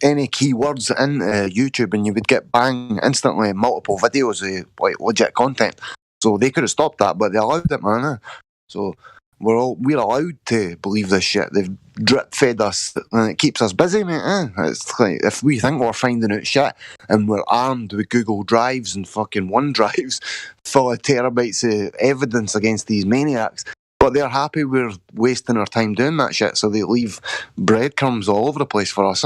any keywords in YouTube, and you would get bang instantly multiple videos of legit content. So they could have stopped that, but they allowed it, man. So we're allowed to believe this shit. They've drip fed us, and it keeps us busy, mate. It's like, if we think we're finding out shit and we're armed with Google Drives and fucking OneDrives full of terabytes of evidence against these maniacs, but they're happy we're wasting our time doing that shit, so they leave breadcrumbs all over the place for us,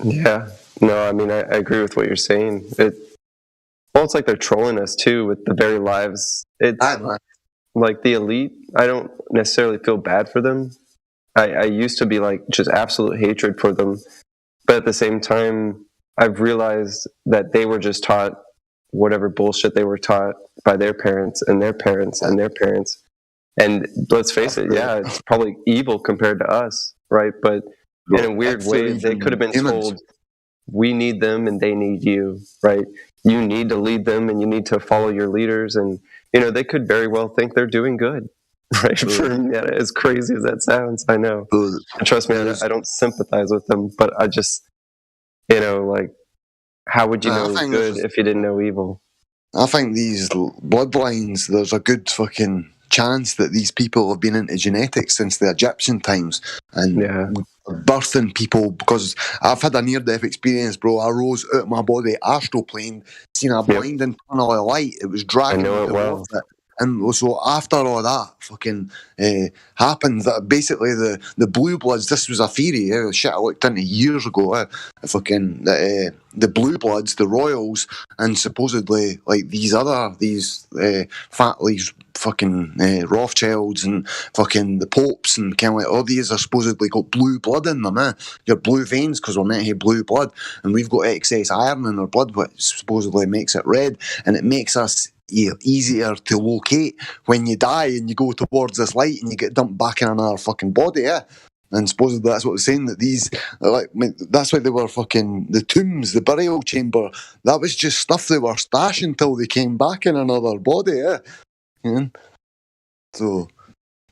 Yeah. No, I mean, I agree with what you're saying. It's like they're trolling us too with the very lives. It's like the elite. I don't necessarily feel bad for them. I used to be just absolute hatred for them, but at the same time, I've realized that they were just taught whatever bullshit they were taught by their parents and their parents and their parents. And let's face it, yeah, it's probably evil compared to us, right? But in a weird way, they could have been told, we need them and they need you, right? You need to lead them and you need to follow your leaders. And, they could very well think they're doing good, right? As crazy as that sounds, I know. And trust me, I don't sympathize with them, but I just, how would you know good if you didn't know evil? I think these bloodlines, there's a good fucking chance that these people have been into genetics since the Egyptian times and birthing people, because I've had a near-death experience, bro. I rose out of my body, astroplaned, seen a blinding tunnel of light. It was dragging me towards it. And so after all that fucking happened, that basically the blue bloods, this was a theory, shit I looked into years ago, the blue bloods, the royals, and supposedly these fucking Rothschilds and fucking the popes and kind of all these are supposedly got blue blood in them, your blue veins, because we're meant to have blue blood, and we've got excess iron in our blood, which supposedly makes it red, and it makes us easier to locate when you die and you go towards this light and you get dumped back in another fucking body, And supposedly that's what they're saying, that these, that's why they were fucking, the tombs, the burial chamber, that was just stuff they were stashing till they came back in another body, So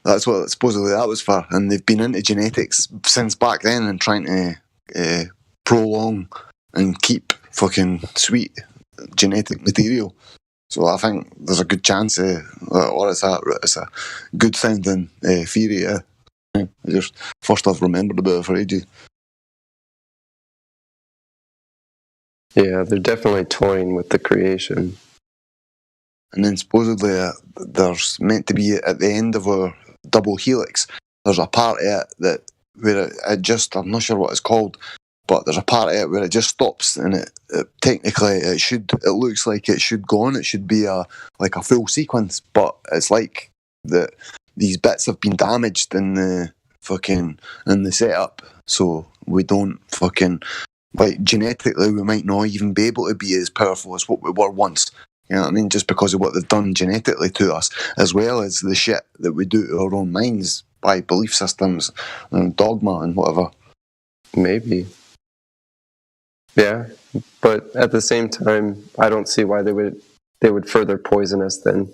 that's what supposedly that was for, and they've been into genetics since back then and trying to prolong and keep fucking sweet genetic material. So I think there's a good chance, or it's a good sounding theory. Just first I've remembered about it for ages. Yeah, they're definitely toying with the creation. And then supposedly there's meant to be at the end of our double helix, there's a part of it where it just, I'm not sure what it's called, but there's a part of it where it just stops, and it technically it looks like it should go on. It should be a full sequence, but it's like these bits have been damaged in the setup, so we don't fucking, genetically we might not even be able to be as powerful as what we were once. You know what I mean? Just because of what they've done genetically to us, as well as the shit that we do to our own minds by belief systems and dogma and whatever. Maybe. Yeah, but at the same time, I don't see why they would further poison us then.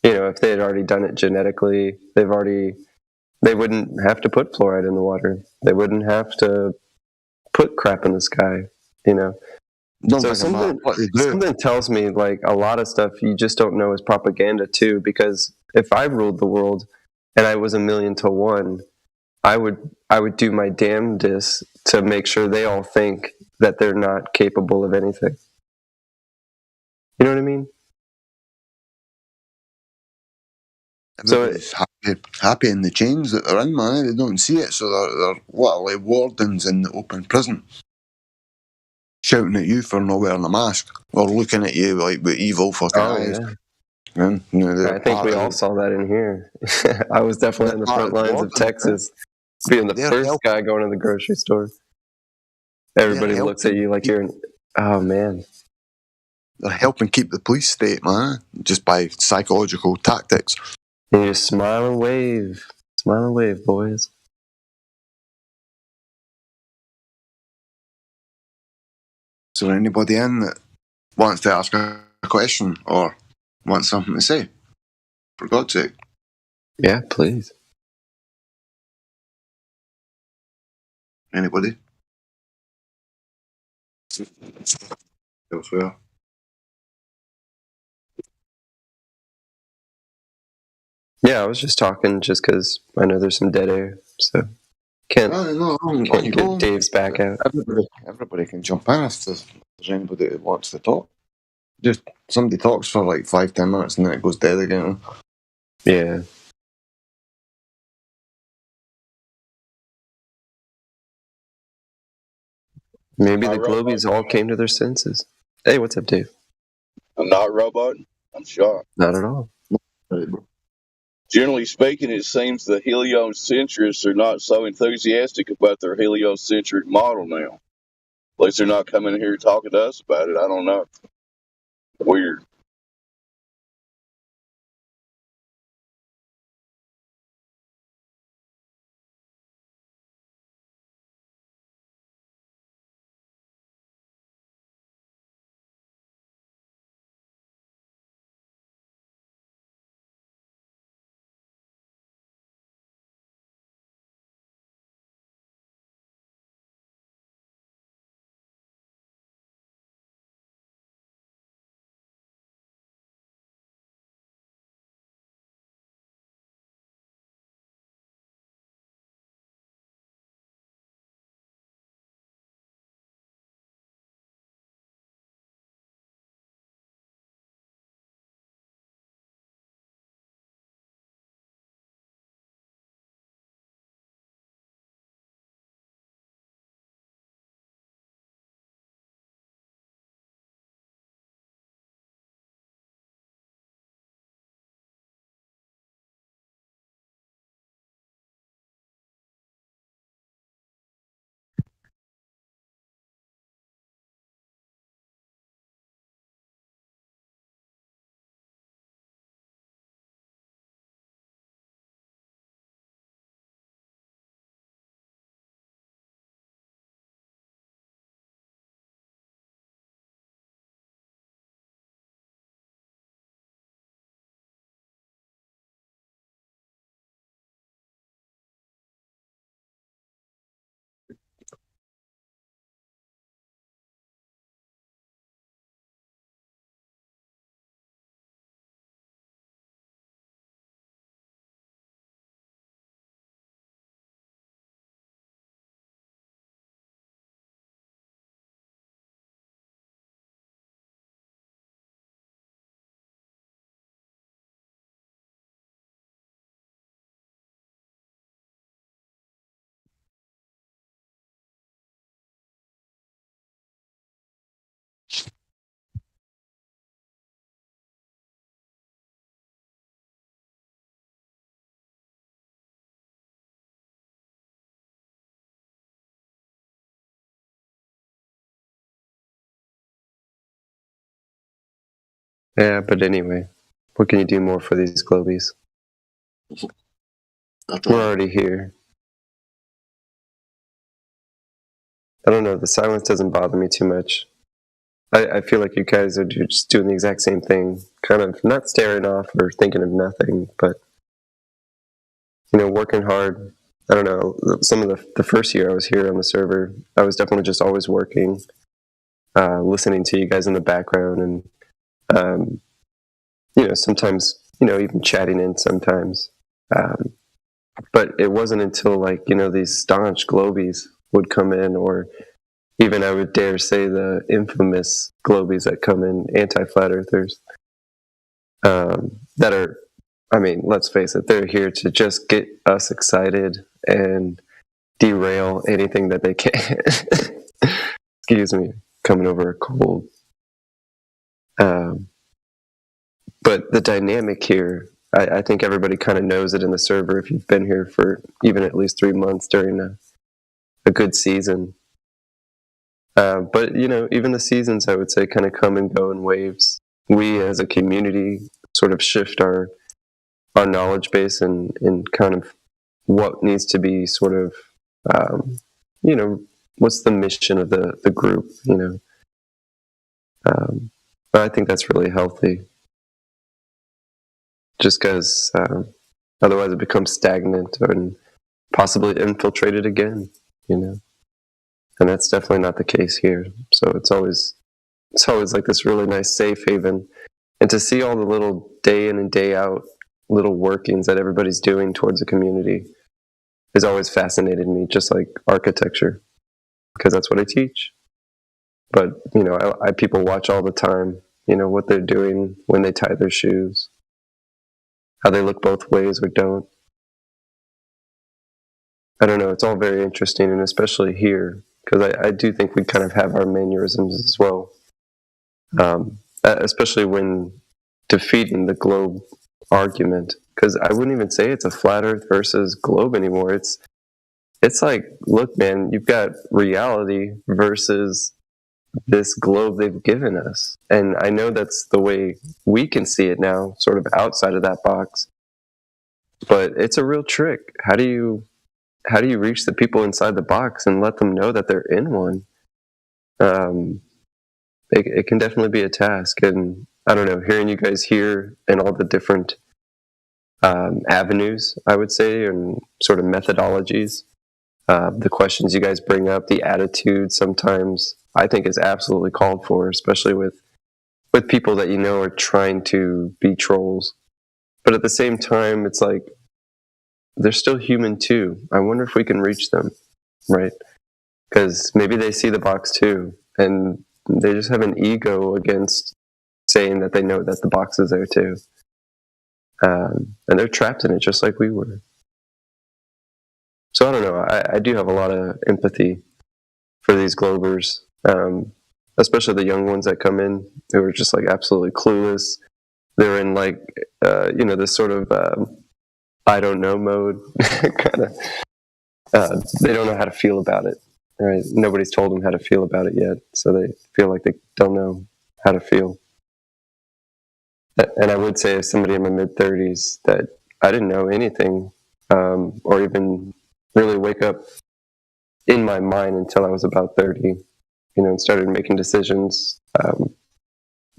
if they had already done it genetically, they wouldn't have to put fluoride in the water. They wouldn't have to put crap in the sky, So something tells me like a lot of stuff you just don't know is propaganda too, because if I ruled the world and I was 1,000,000 to 1, I would do my damnedest to make sure they all think that they're not capable of anything. You know what I mean? Everybody's happy in the chains that they're in, man. They don't see it, so they're literally wardens in the open prison, shouting at you for not wearing a mask or looking at you like with evil fucking eyes. Yeah. And, I think we all saw that in here. I was definitely in the front lines of Texas, being the first guy going to the grocery store. Everybody looks at you like you're oh man. They're helping keep the police state, man, just by psychological tactics. And you just smile and wave. Smile and wave, boys. Is there anybody in that wants to ask a question or wants something to say? For God's sake. Yeah, please. Anybody? Elsewhere. Yeah, I was just talking just because I know there's some dead air, so can't get Dave's back out. Everybody can jump in if there's anybody that wants to talk. Just somebody talks for like 5-10 minutes and then it goes dead again. Yeah. Maybe the Globies all came to their senses. Hey, what's up, Dave? I'm not a robot. I'm shocked. Not at all. Generally speaking, it seems the heliocentrists are not so enthusiastic about their heliocentric model now. At least they're not coming here talking to us about it. I don't know. Weird. Yeah, but anyway, what can you do more for these Globies? We're already here. I don't know, the silence doesn't bother me too much. I feel like you guys are just doing the exact same thing, kind of not staring off or thinking of nothing, but working hard. I don't know. Some of the first year I was here on the server, I was definitely just always working, listening to you guys in the background, and sometimes even chatting in sometimes. But it wasn't until these staunch globies would come in, or even I would dare say the infamous globies that come in, anti-flat earthers, that are, let's face it, they're here to just get us excited and derail anything that they can. Excuse me, coming over a cold. But the dynamic here, I think everybody kind of knows it in the server if you've been here for even at least 3 months during a good season. But even the seasons, I would say, kind of come and go in waves. We as a community sort of shift our knowledge base and kind of what needs to be sort of, what's the mission of the group, but I think that's really healthy. Just because otherwise it becomes stagnant and possibly infiltrated again, and that's definitely not the case here. So it's always like this really nice safe haven, and to see all the little day in and day out little workings that everybody's doing towards the community has always fascinated me, just like architecture, because that's what I teach. But I people watch all the time, what they're doing when they tie their shoes, how they look both ways or don't. I don't know, it's all very interesting, and especially here, because I do think we kind of have our mannerisms as well, especially when defeating the globe argument, because I wouldn't even say it's a flat earth versus globe anymore. It's like, look, man, you've got reality versus this globe they've given us. And I know that's the way we can see it now, sort of outside of that box. But it's a real trick. How do you reach the people inside the box and let them know that they're in one? It can definitely be a task. And I don't know, hearing you guys here and all the different avenues, I would say, and sort of methodologies, the questions you guys bring up, the attitude sometimes, I think is absolutely called for, especially with people that are trying to be trolls. But at the same time, it's like, they're still human too. I wonder if we can reach them, right? Because maybe they see the box too, and they just have an ego against saying that they know that the box is there too. And they're trapped in it just like we were. So I don't know, I do have a lot of empathy for these Globers, especially the young ones that come in who are just like absolutely clueless. They're in like, this sort of I don't know mode, kind of. They don't know how to feel about it, right? Nobody's told them how to feel about it yet, so they feel like they don't know how to feel. And I would say, as somebody in my mid-30s, that I didn't know anything, or even really wake up in my mind until I was about 30, and started making decisions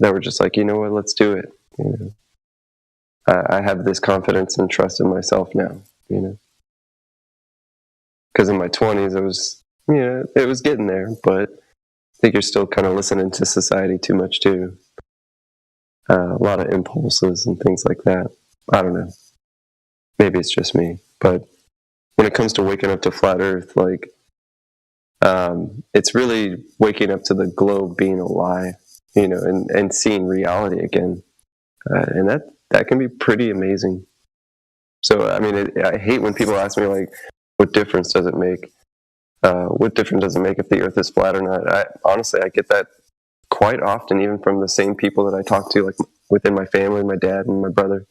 that were just like, you know what, let's do it. I have this confidence and trust in myself now, because in my 20s, it was getting there, but I think you're still kind of listening to society too much too. A lot of impulses and things like that. I don't know. Maybe it's just me, but when it comes to waking up to flat Earth, like, it's really waking up to the globe being a lie, and seeing reality again, and that can be pretty amazing. So, I hate when people ask me, like, what difference does it make? What difference does it make if the Earth is flat or not? Honestly, I get that quite often, even from the same people that I talk to, like within my family, my dad and my brother.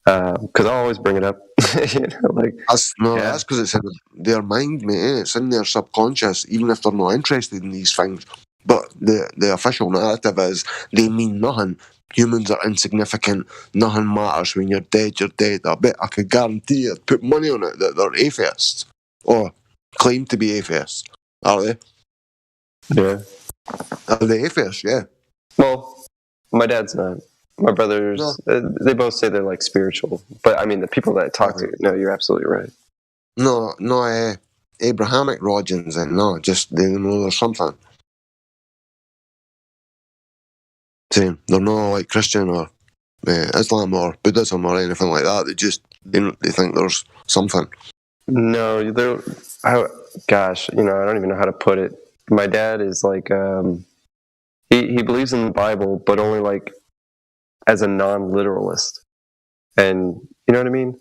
Because I always bring it up, That's because it's in their mind, mate. It's in their subconscious, even if they're not interested in these things. But the official narrative is they mean nothing. Humans are insignificant. Nothing matters. When you're dead, you're dead. I could guarantee it, put money on it, that they're atheists or claim to be atheists. Are they? Yeah. The atheists, yeah. Well, my dad's not. My brothers, they both say they're like spiritual. But I mean, the people that I talk to, no, you're absolutely right. No, Abrahamic religions, and no, just they know there's something. Same. They're not like Christian or Islam or Buddhism or anything like that. They think there's something. No, gosh, I don't even know how to put it. My dad is like, he believes in the Bible, but only like as a non-literalist. And you know what I mean?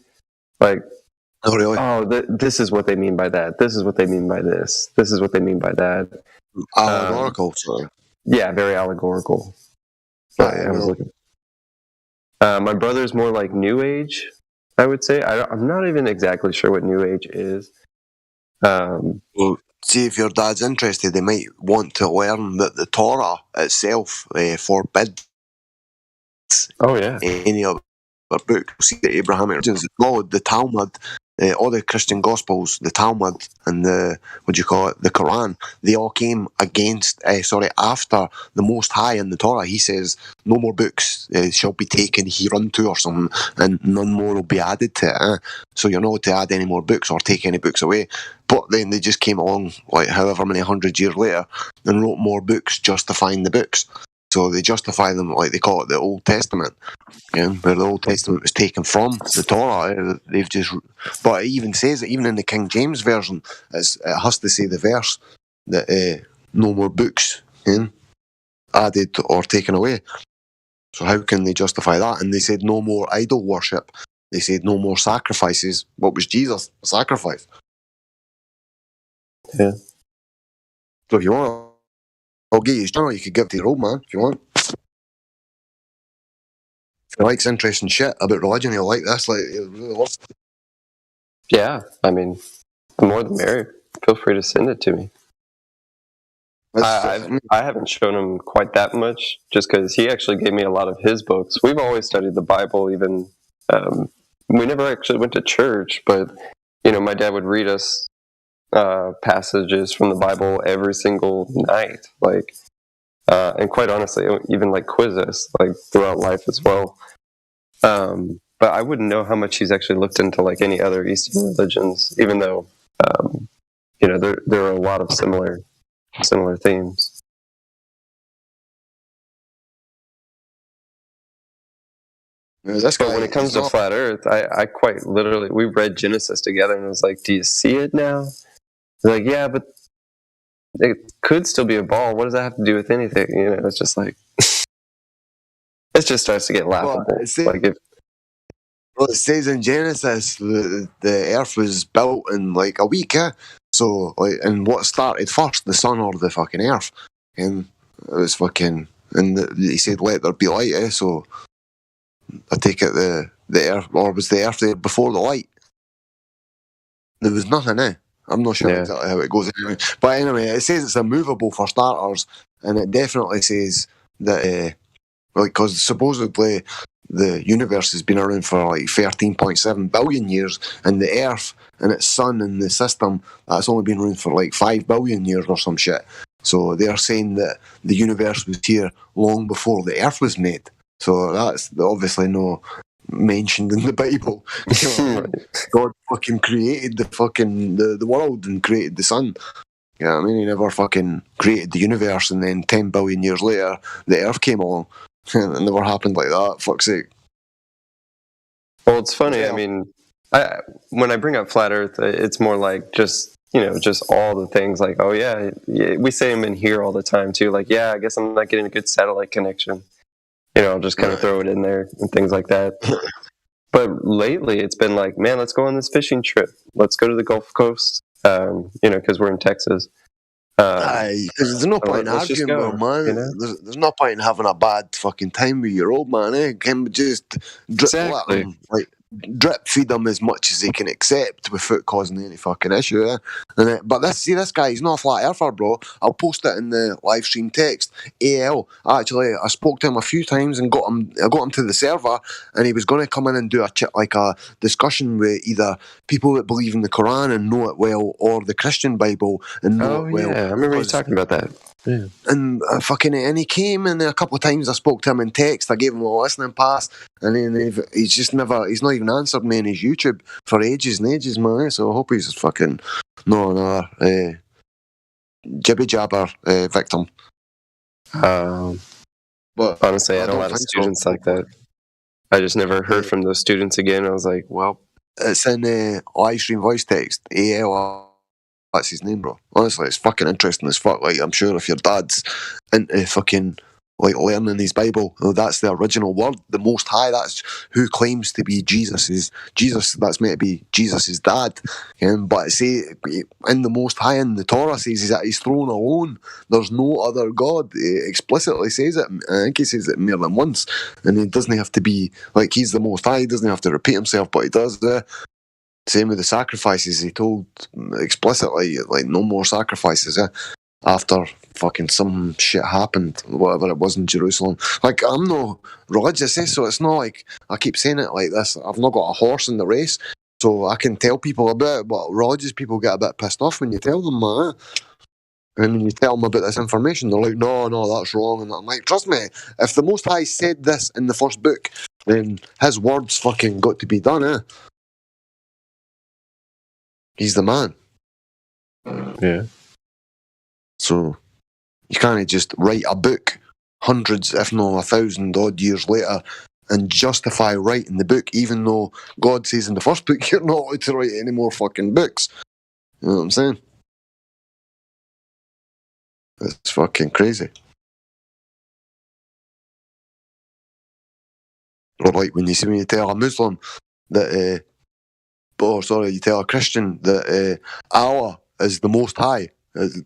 Like, oh, really? Oh, this is what they mean by that. This is what they mean by this. This is what they mean by that. Allegorical, sorry. Yeah, very allegorical. I was looking. My brother's more like New Age, I would say. I'm not even exactly sure what New Age is. Well, see, if your dad's interested, they might want to learn that the Torah itself forbids any other book. See, the Abrahamic religions, the Talmud, all the Christian Gospels, the Talmud, and the Quran, they all came after the Most High in the Torah. He says, no more books shall be taken hereunto or something, and none more will be added to it. So you're not allowed to add any more books or take any books away. But then they just came along, like however many 100 years later, and wrote more books justifying the books. So they justify them, like they call it the Old Testament, where the Old Testament was taken from the Torah. But it even says it, even in the King James Version, it has to say the verse that no more books added or taken away. So how can they justify that? And they said no more idol worship. They said no more sacrifices. What was Jesus? A sacrifice. Yeah. So if you want, I'll get you his channel. You could give it to your old man if you want. If he likes interesting shit about religion, he'll like this. Like, he'll really love it. Yeah, I mean, the more the merrier. Feel free to send it to me. I haven't shown him quite that much, just because he actually gave me a lot of his books. We've always studied the Bible, even we never actually went to church, but my dad would read us passages from the Bible every single night, and quite honestly, even like quiz us like throughout life as well. But I wouldn't know how much he's actually looked into like any other Eastern religions, even though there are a lot of similar themes. But when it comes to flat Earth, I quite literally, we read Genesis together, and I was like, "Do you see it now?" They're like, "Yeah, but it could still be a ball. What does that have to do with anything?" It's just like it just starts to get laughable. Well, it says in Genesis the Earth was built in like a week, So, and what started first, the sun or the fucking Earth? And it was fucking, he said, "Let there be light." So I take it the Earth, or was the Earth there before the light? There was nothing, I'm not sure exactly how it goes anyway. But anyway, it says it's immovable for starters, and it definitely says that, because supposedly the universe has been around for like 13.7 billion years, and the Earth and its sun and the system, that's only been around for like 5 billion years or some shit. So they're saying that the universe was here long before the Earth was made. So that's obviously no mentioned in the Bible. God fucking created the world and created the sun. You know what I mean? He never fucking created the universe, and then 10 billion years later the Earth came along. It never happened like that, fuck's sake. Well, it's funny, I mean, when I bring up flat Earth, it's more like just all the things like, oh yeah, we say them in here all the time too, like, yeah, I guess I'm not getting a good satellite connection. I'll just kind of throw it in there and things like that. But lately it's been like, man, let's go on this fishing trip. Let's go to the Gulf Coast, because we're in Texas. There's no point in arguing, man. There's no point in having a bad fucking time with your old man. Can we just drip feed them as much as they can accept without causing any fucking issue. But this guy, he's not a flat earther, bro. I'll post it in the live stream text. AL, actually, I spoke to him a few times and got him to the server, and he was going to come in and do a discussion with either people that believe in the Quran and know it well, or the Christian Bible and know it well. Yeah, I remember you talking about that. Yeah. And and he came, and a couple of times I spoke to him in text. I gave him a listening pass, and then he's not even answered me on his YouTube for ages and ages, man. So I hope he's fucking no another jibby jabber victim. But honestly, I had a lot of think so. students like that. I just never heard from those students again. I was like, well, It's in live stream voice text. AL. That's his name, bro. Honestly, it's fucking interesting as fuck. Like, I'm sure if your dad's into fucking like learning his Bible, that's the original word, the Most High. That's who claims to be Jesus. Is Jesus? That's meant to be Jesus' dad. But say in the Most High in the Torah says that he's throne alone. There's no other God. He explicitly says it. I think he says it more than once, and he doesn't have to be like he's the Most High. He doesn't have to repeat himself, but he does. Same with the sacrifices. He told explicitly, like, no more sacrifices after fucking some shit happened, whatever it was in Jerusalem. Like, I'm no religious, so it's not like I keep saying it like this. I've not got a horse in the race, so I can tell people about it, but religious people get a bit pissed off when you tell them, man. And when you tell them about this information, they're like, no, that's wrong. And I'm like, trust me, if the Most High said this in the first book, then his words fucking got to be done, He's the man. Yeah. So you can't just write a book hundreds, if not 1,000 odd years later and justify writing the book, even though God says in the first book you're not allowed to write any more fucking books. You know what I'm saying? It's fucking crazy. Or like when you tell a Muslim that, you tell a Christian that Allah is the Most High,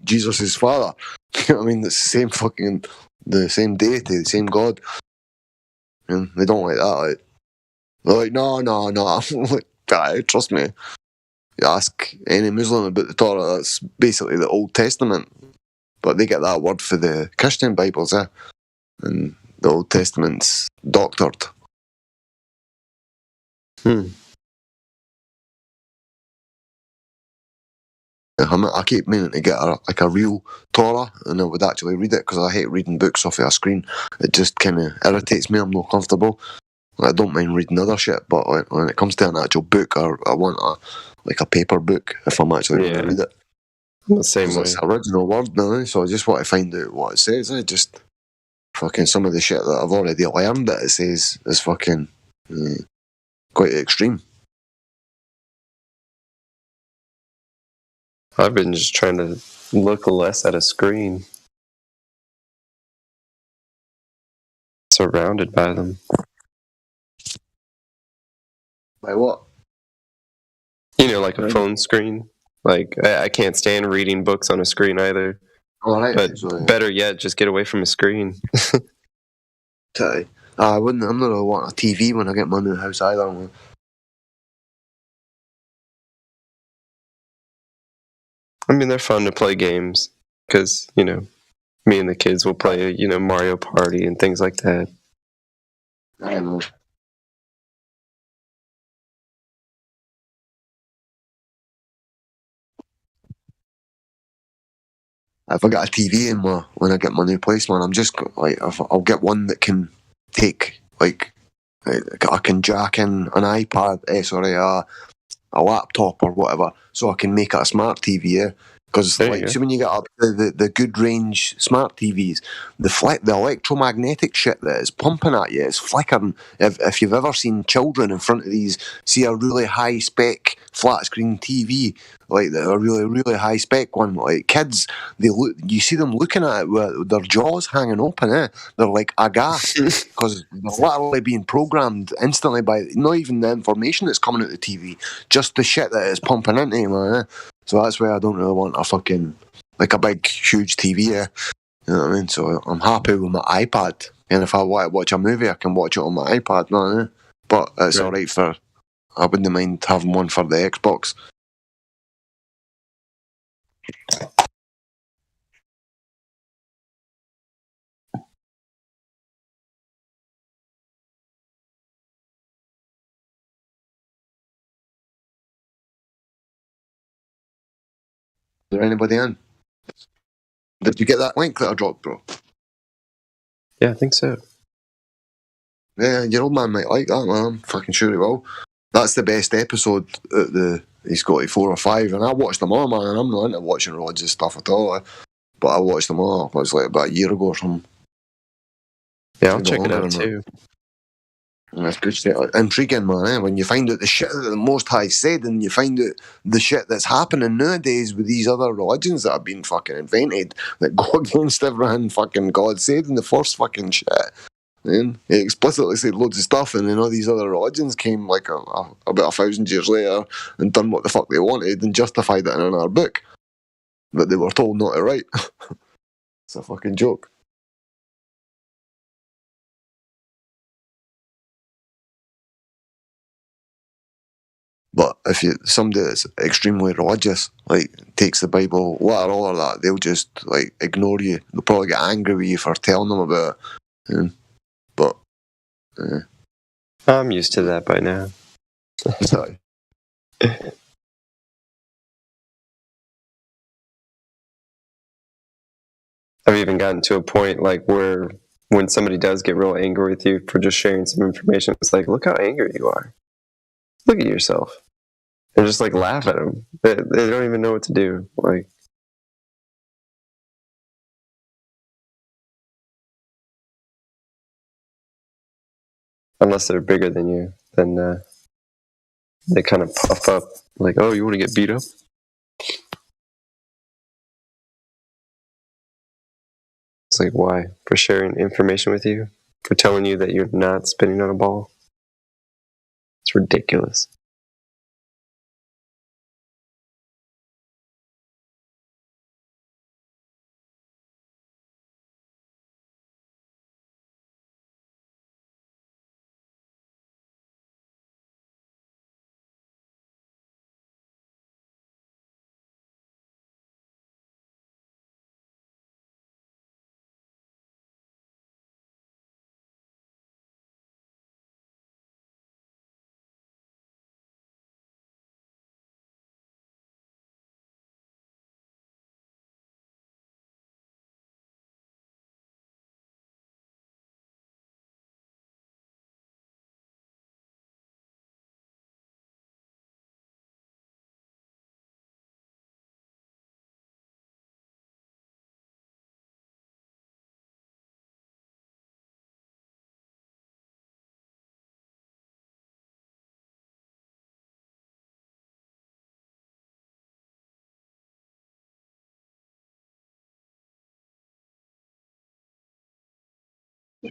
Jesus is Father. You know what I mean? It's the same deity, the same God. And they don't like that. Like, they're like, no. I'm like, guy, trust me. You ask any Muslim about the Torah, that's basically the Old Testament. But they get that word for the Christian Bibles, and the Old Testament's doctored. I keep meaning to get a real Torah, and I would actually read it, because I hate reading books off of a screen. It just kind of irritates me. I'm not comfortable. I don't mind reading other shit, but when it comes to an actual book, I want a paper book if I'm actually going to read it. The same way. It's the original word now, so I just want to find out what it says. Just fucking some of the shit that I've already learned that it says is fucking quite extreme. I've been just trying to look less at a screen. Surrounded by them. By what? You know, like a phone screen. Like, I can't stand reading books on a screen either. But better yet, just get away from a screen. I'm not going to want a TV when I get my new house either. I mean, they're fun to play games because, me and the kids will play, Mario Party and things like that. I know. If I got a TV when I get my new place, man, I'm just like, I'll get one that can take, like, I can jack in an iPad, a laptop or whatever, so I can make it a smart TV, Because see when you get up the good range smart TVs, the electromagnetic shit that is pumping at you, it's flickering. If you've ever seen children in front of these, see a really high spec flat screen TV, like a really really high spec one, like kids, you see them looking at it with their jaws hanging open. They're like aghast because they're literally being programmed instantly by not even the information that's coming out the TV, just the shit that it's pumping into you, man. So that's why I don't really want a fucking, like a big, huge TV, You know what I mean? So I'm happy with my iPad. And if I want to watch a movie, I can watch it on my iPad, But it's alright I wouldn't mind having one for the Xbox. Is there anybody in? Did you get that link that I dropped, bro? Yeah, I think so. Yeah, your old man might like that, man. I'm fucking sure he will. That's the best episode at he's got 4 or 5, and I watched them all, man, and I'm not into watching religious stuff at all, but I watched them all. It was like about a year ago or something. Yeah, I'll check it out too. That's good shit. Intriguing, man, eh? When you find out the shit that the Most High said, and you find out the shit that's happening nowadays with these other religions that have been fucking invented that go against everything fucking God said in the first fucking shit. Man, he explicitly said loads of stuff, and then all these other religions came like about 1,000 years later and done what the fuck they wanted and justified it in another book that they were told not to write. It's a fucking joke. But if somebody that's extremely religious, like, takes the Bible, letter all of that, they'll just, like, ignore you. They'll probably get angry with you for telling them about it. But, I'm used to that by now. Sorry. I've even gotten to a point, like, where when somebody does get real angry with you for just sharing some information, it's like, look how angry you are. Look at yourself. And just, like, laugh at them. They don't even know what to do. Like, unless they're bigger than you, then they kind of puff up. Like, oh, you want to get beat up? It's like, why? For sharing information with you? For telling you that you're not spinning on a ball? It's ridiculous.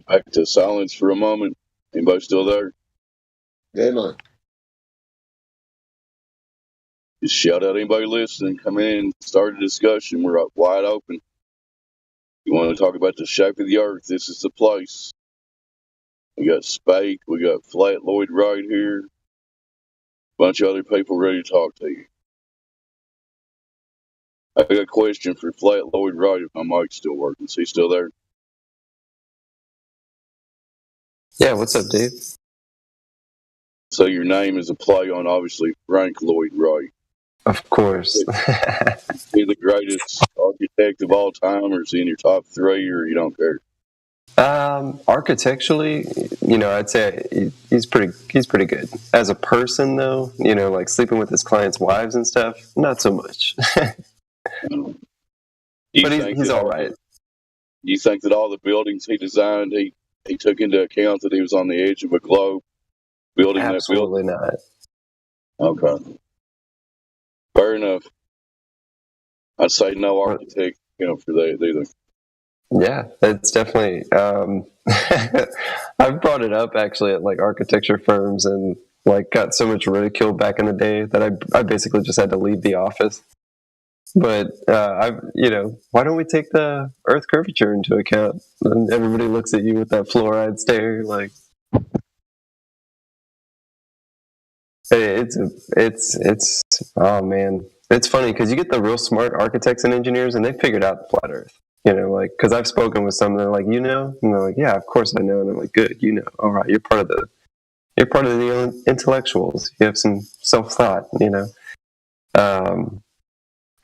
Back to silence for a moment. Anybody still there? Yeah, man. Just shout out anybody listening. Come in, start a discussion. We're up wide open. You want to talk about the shape of the earth? This is the place. We got Spake. We got Flat Lloyd right here. Bunch of other people ready to talk to you. I got a question for Flat Lloyd Wright if my mic's still working. Is he still there? Yeah, what's up, Dave? So your name is a play on, obviously, Frank Lloyd Wright. Of course. Is he the greatest architect of all time, or is he in your top 3, or you don't care? Architecturally, I'd say he's pretty good. As a person, though, like sleeping with his clients' wives and stuff, not so much. But he's all right. Do you think that all the buildings he designed, he took into account that he was on the edge of a globe building Absolutely that building? Not. Okay. Fair enough. I'd say no architect, for that either. Yeah, it's definitely. I've brought it up actually at like architecture firms and like got so much ridicule back in the day that I basically just had to leave the office. But why don't we take the Earth curvature into account? And everybody looks at you with that fluoride stare, like. It's oh man, it's funny because you get the real smart architects and engineers and they figured out the flat Earth. Like because I've spoken with some, they're like, and they're like, yeah, of course I know, and I'm like, good, all right, you're part of the intellectuals. You have some self thought, because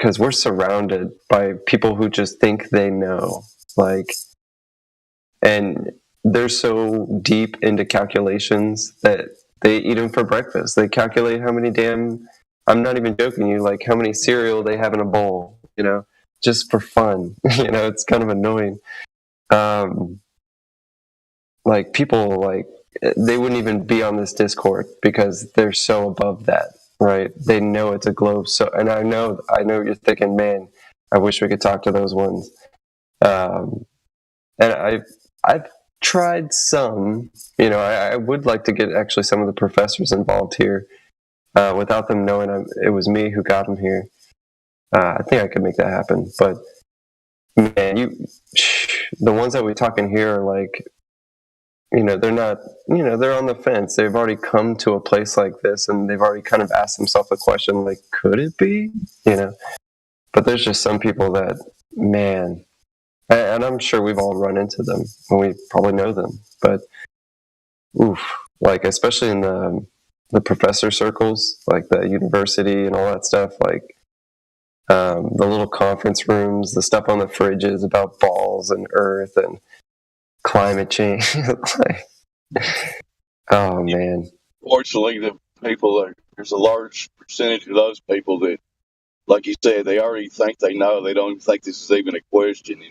because we're surrounded by people who just think they know, like, and they're so deep into calculations that they eat them for breakfast. They calculate how many I'm not even joking you, like how many cereal they have in a bowl, just for fun. It's kind of annoying. Like people, like, they wouldn't even be on this Discord because they're so above that, right? They know it's a globe. So, and I know you're thinking, man, I wish we could talk to those ones. And I've tried some, I would like to get actually some of the professors involved here, without them knowing it was me who got them here. I think I could make that happen. But man, the ones that we talk in here are like, they're not, they're on the fence. They've already come to a place like this and they've already kind of asked themselves a question like, could it be? But there's just some people that, man, and I'm sure we've all run into them and we probably know them, but like, especially in the professor circles, like the university and all that stuff, like the little conference rooms, the stuff on the fridges about balls and earth and climate change. Oh man. Fortunately, the people there's a large percentage of those people that, like you said, they already think they know. They don't even think this is even a question.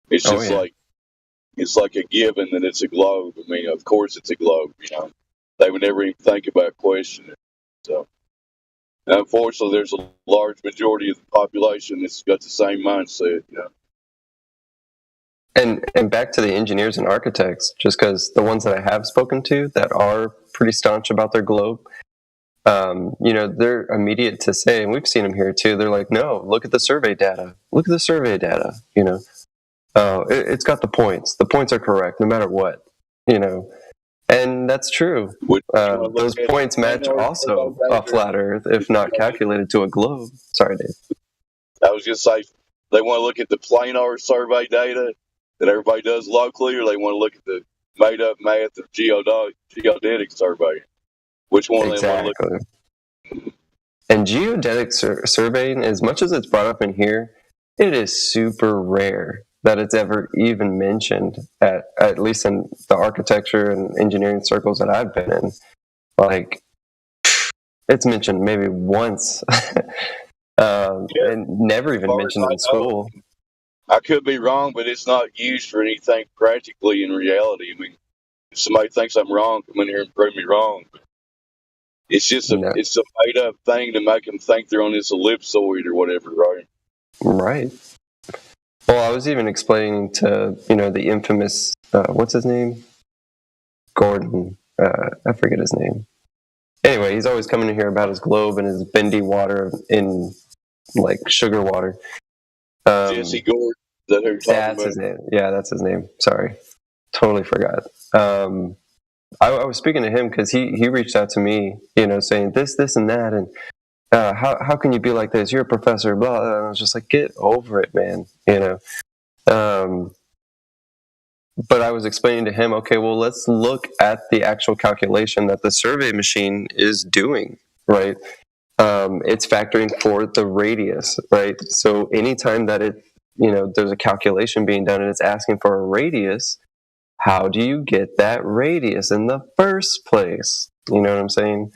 It's just like it's like a given that it's a globe. I mean, of course it's a globe. They would never even think about questioning it. So, unfortunately, there's a large majority of the population that's got the same mindset. And back to the engineers and architects, just because the ones that I have spoken to that are pretty staunch about their globe, they're immediate to say, and we've seen them here too, they're like, no, look at the survey data. Look at the survey data, it's got the points. The points are correct no matter what, and that's true. Those points match also a flat Earth, if not calculated to a globe. Sorry, Dave. I was just saying, they want to look at the planar survey data that everybody does locally, or they want to look at the made-up math of geodetic survey. Which one exactly. They want to look at? And geodetic surveying, as much as it's brought up in here, it is super rare that it's ever even mentioned, at least in the architecture and engineering circles that I've been in. Like, it's mentioned maybe once, and never even mentioned in school. I could be wrong, but it's not used for anything practically in reality. I mean, if somebody thinks I'm wrong, come in here and prove me wrong. But it's just it's a made up thing to make them think they're on this ellipsoid or whatever, right? Right. Well, I was even explaining to, the infamous, what's his name? Gordon. I forget his name. Anyway, he's always coming in here about his globe and his bendy water in, like, sugar water. Jesse Gordon. Is that who you're talking that's about? his name. Yeah, that's his name. Sorry. Totally forgot. I was speaking to him because he reached out to me, saying this, and that, and how can you be like this? You're a professor, blah, blah. And I was just like, get over it, man. But I was explaining to him, okay, well, let's look at the actual calculation that the survey machine is doing, right? It's factoring for the radius, right? So anytime that there's a calculation being done and it's asking for a radius, how do you get that radius in the first place? You know what I'm saying?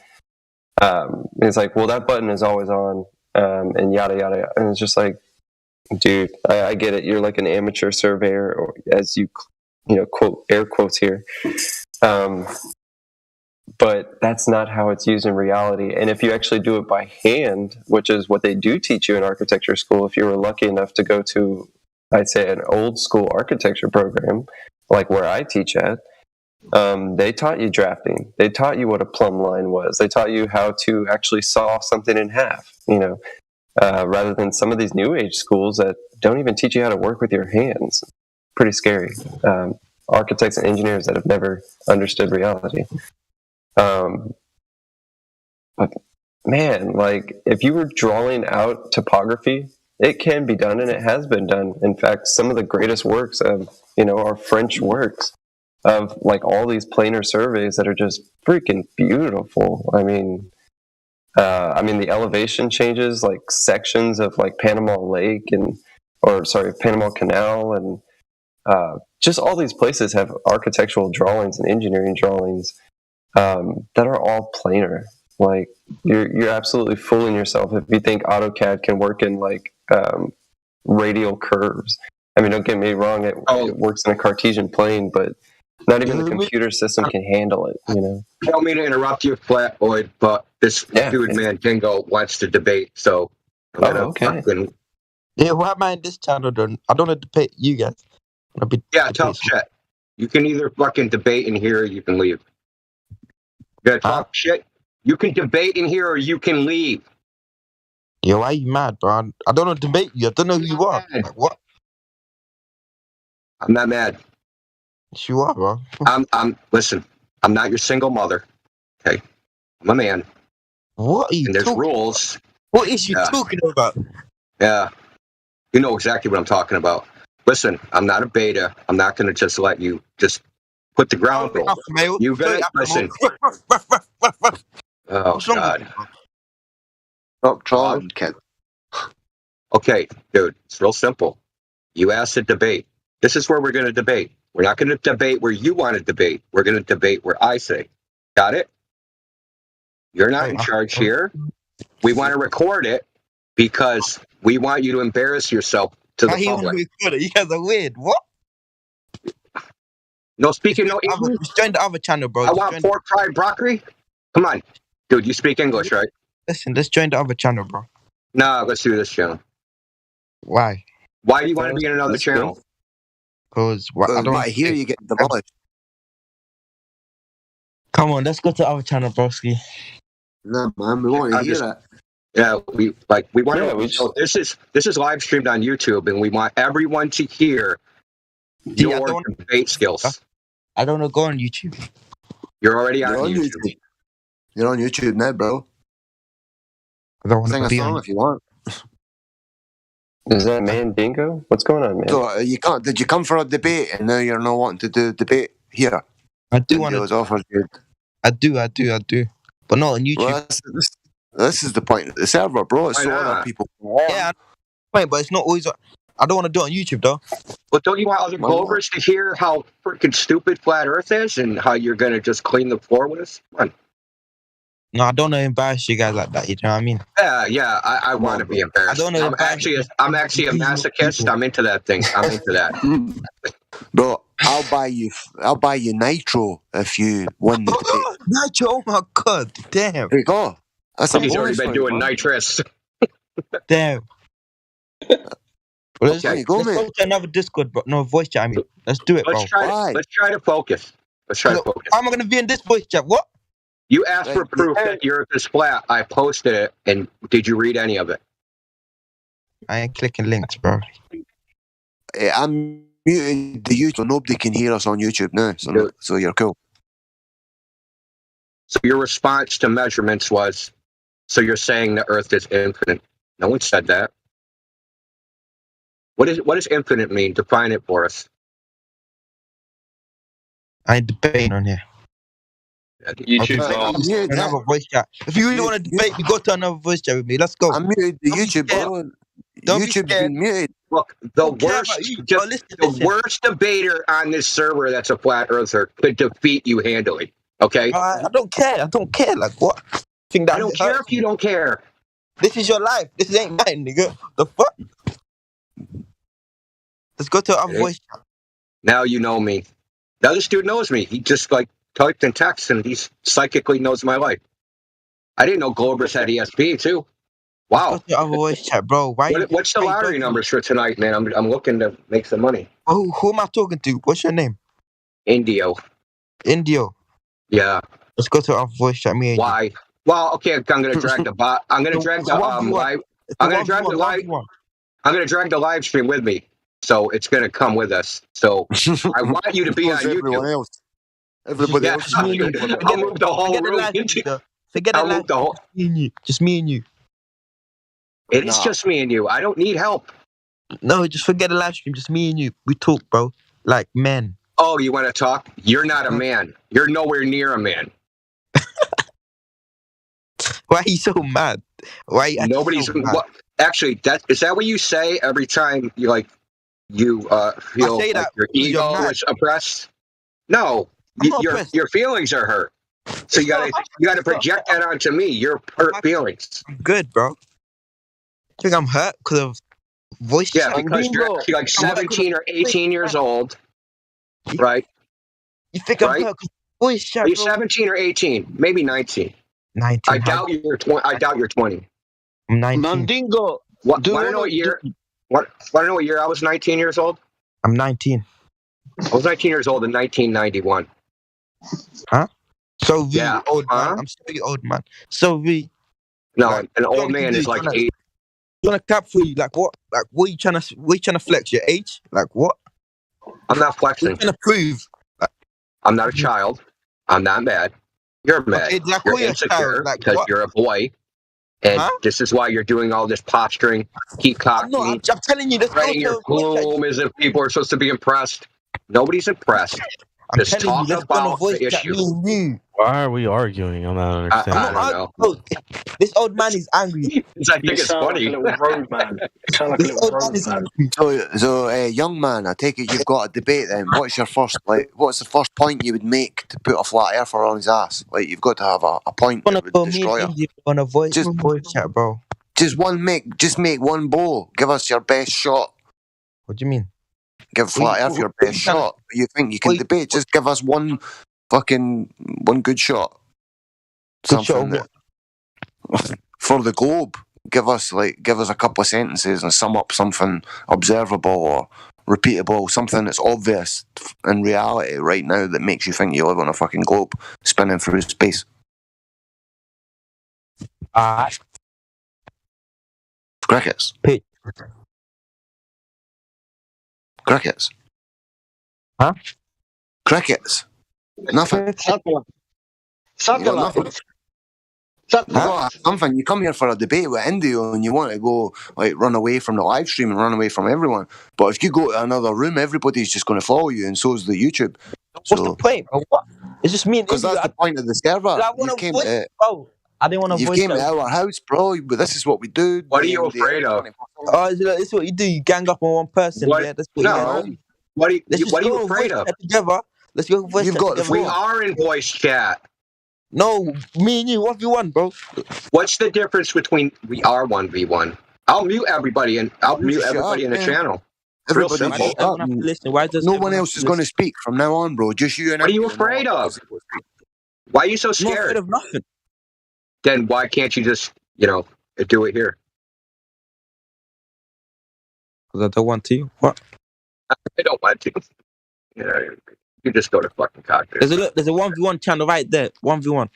It's like, well, that button is always on, and yada, yada. And it's just like, dude, I get it. You're like an amateur surveyor, or as you quote, air quotes here. But that's not how it's used in reality. And if you actually do it by hand, which is what they do teach you in architecture school, if you were lucky enough to go to, I'd say, an old school architecture program, like where I teach at, they taught you drafting. They taught you what a plumb line was. They taught you how to actually saw something in half, rather than some of these new age schools that don't even teach you how to work with your hands. Pretty scary. Architects and engineers that have never understood reality. But man, like, if you were drawing out topography, it can be done, and it has been done. In fact, some of the greatest works of, are French works of, like, all these planar surveys that are just freaking beautiful. I mean, I mean, the elevation changes, like sections of like Panama Lake Panama Canal, and just all these places have architectural drawings and engineering drawings that are all planar. Like you're absolutely fooling yourself if you think AutoCAD can work in like radial curves. I mean, don't get me wrong; it works in a Cartesian plane, but not even the computer system can handle it. You know. I don't mean to interrupt you, Flatoid, but this dude, man, Dingo, wants to debate, so I'm gonna fucking... Yeah, why am I in this channel, then? I don't want to debate you guys. Tough shit. You can either fucking debate in here or you can leave. You gotta talk shit? You can debate in here or you can leave. Yo, why are you mad, bro? I don't want to debate you. I don't know who you are. Like, what? I'm not mad. Yes, you are, bro. Listen, I'm not your single mother. Okay? I'm a man. What are you and there's rules. What is you talking about? Yeah. You know exactly what I'm talking about. Listen, I'm not a beta. I'm not going to just let you just put the ground rule. You better listen. Oh, God. Stop trying, kid. Okay, dude, it's real simple. You asked to debate. This is where we're going to debate. We're not going to debate where you want to debate. We're going to debate where I say. Got it? You're not in charge here. We want to record it because we want you to embarrass yourself to the public. You guys are weird. What? No speaking, no English. Just join the other channel, bro. I want pork fried broccoli. Come on. Dude, you speak English, right? Listen, let's join the other channel, bro. Nah, let's do this channel. Why? Why do you want to be in another channel? Because I don't hear you get demolished. Come on, let's go to our channel, broski. No, man, we want to hear that. Yeah, we want to. So this is live streamed on YouTube, and we want everyone to hear your debate skills. I don't want to go on YouTube. You're already on YouTube. You're on YouTube now, bro. I don't want Sing to a be song on. if you want. Is that man Dingo? What's going on, man? So you can't. Did you come for a debate and now you're not wanting to do debate here? I do want to. I do, but not on YouTube. Well, this is the point of the server, bro. It's so other people. Yeah, but it's not always. I don't want to do it on YouTube, though. But don't you want other Glovers to hear how freaking stupid Flat Earth is and how you're going to just clean the floor with us? Come on. No, I don't want to embarrass you guys like that. You know what I mean? Yeah. I want to be embarrassed. I'm actually a masochist. I'm into that thing. I'm into that. Bro, I'll buy you Nitro if you win the debate. Nitro? Oh my god! Damn. There you go. That's He's already been doing nitrous. Damn. Well, let's Okay. go to another Discord, but no voice chat. I mean, let's do it, bro. Let's try to focus. How am I going to be in this voice chat? What? You asked for proof that the Earth is flat. I posted it, and did you read any of it? I ain't clicking links, bro. I'm muted the YouTube, so nobody can hear us on YouTube now. So you're cool. So your response to measurements was, so you're saying the Earth is infinite. No one said that. What does infinite mean? Define it for us. I ain't debating on here. YouTube. Another voice chat. If you really want to debate, you go to another voice chat with me. Let's go. I'm muted the YouTube, bro. YouTube's been muted. Look, the worst debater on this server that's a flat earther could defeat you handily. Okay? I don't care. I don't care. Like what? I don't care if you don't care. This is your life. This ain't mine, nigga. The fuck? Let's go to our voice chat. Now you know me. Now this dude knows me. He just typed in text and he psychically knows my life. I didn't know Globers had ESP too. Wow. Let's go to our voice chat, bro. What's the lottery numbers for tonight, man? I'm looking to make some money. Who am I talking to? What's your name? Indio. Yeah. Let's go to our voice chat. Me and Why? You. Well, okay. I'm gonna drag the bot. I'm gonna drag the live. I'm gonna drag the live. I'm gonna drag the live stream with me, so it's gonna come with us. So I want you to be on YouTube. Everybody else. I'll move the whole room. Forget that. Just me and you. It is just me and you. I don't need help. No, just forget the live stream. Just me and you. We talk, bro. Like men. Oh, you want to talk? You're not a man. You're nowhere near a man. Why are you so mad? Why are you acting Nobody's so mad? what actually is that what you say every time you feel say like that your because you're ego mad. is oppressed? No, I'm not oppressed. your feelings are hurt. So It's not- you gotta it's not project hurt. that onto me. Your hurt feelings. I'm good, bro. I think I'm hurt because of voice Yeah, chat. because you're actually like 17 or 18 years old, right? You think I'm Right? hurt because voice chat, Are you bro? 17 or 18? Maybe 19. 19. I doubt you're 20. I doubt you're 20. I'm 19. Mandingo, What? do you Want to know wanna what year? Want to know what year I was 19 years old? I'm 19. I was 19 years old in 1991. Huh? So we Yeah. old man. Huh? I'm sorry, old man. So we. No, Like, an what you old want me to man do? is like Tryna- 8. You want to cap for you? Like what? Like what you trying to flex your age? Like what? I'm not What you flexing. trying to prove? Like, I'm not a child. I'm not mad. You're mad. okay, like You're who you a insecure child? Like because what? you're a boy. And Huh? this is why you're doing all this posturing, I'm peacocking, telling you, there's no spreading your tone voice chat. plume as if people are supposed to be impressed. Nobody's impressed. I'm Just telling you, talk let's go on a about voice the chat. issue. Me and you. Why are we arguing? I'm not I understanding. I'm not. don't know. Bro, this old man is angry. I think it's funny. This old man is angry. So, young man, I take it you've got a debate then. What's your first, what's the first point you would make to put a flat earther on his ass? Like, you've got to have a point that would destroy her. On a voice chat, bro. Just make one bowl. Give us your best shot. What do you mean? Give flat earth your best shot. You think you can debate? Just give us one good shot. Good Something shot that, for the globe. Give us a couple of sentences and sum up something observable or repeatable, something that's obvious in reality right now that makes you think you live on a fucking globe spinning through space. Crickets. Crickets. Huh? Crickets. Nothing. You got nothing. You got something. You come here for a debate with Indio and you want to go run away from the live stream and run away from everyone. But if you go to another room, everybody's just going to follow you, and so is the YouTube. What's the point, bro? What? It's just me and Because that's the point of the server. I You came to I didn't want to you voice came to chat. our house, bro. But this is what we do. What are you afraid of? Oh, this is what you do. You gang up on one person. What? Yeah, that's what No. you do. What are you go afraid voice of? chat together. Let's go voice chat together. We are in voice chat. No, me and you, 1v1, bro. What's the difference between we are 1v1? I'll mute everybody in the channel. It's real Everybody simple. shut up. Listen, why does No one else is going to speak from now on, bro. Just you and What are you Indio. afraid of? Why are you so I'm not scared? afraid of nothing. Then why can't you just, do it here? Because I don't want to. What? I don't want to. You just go to fucking cockpit. There's a 1v1 channel right there. 1v1.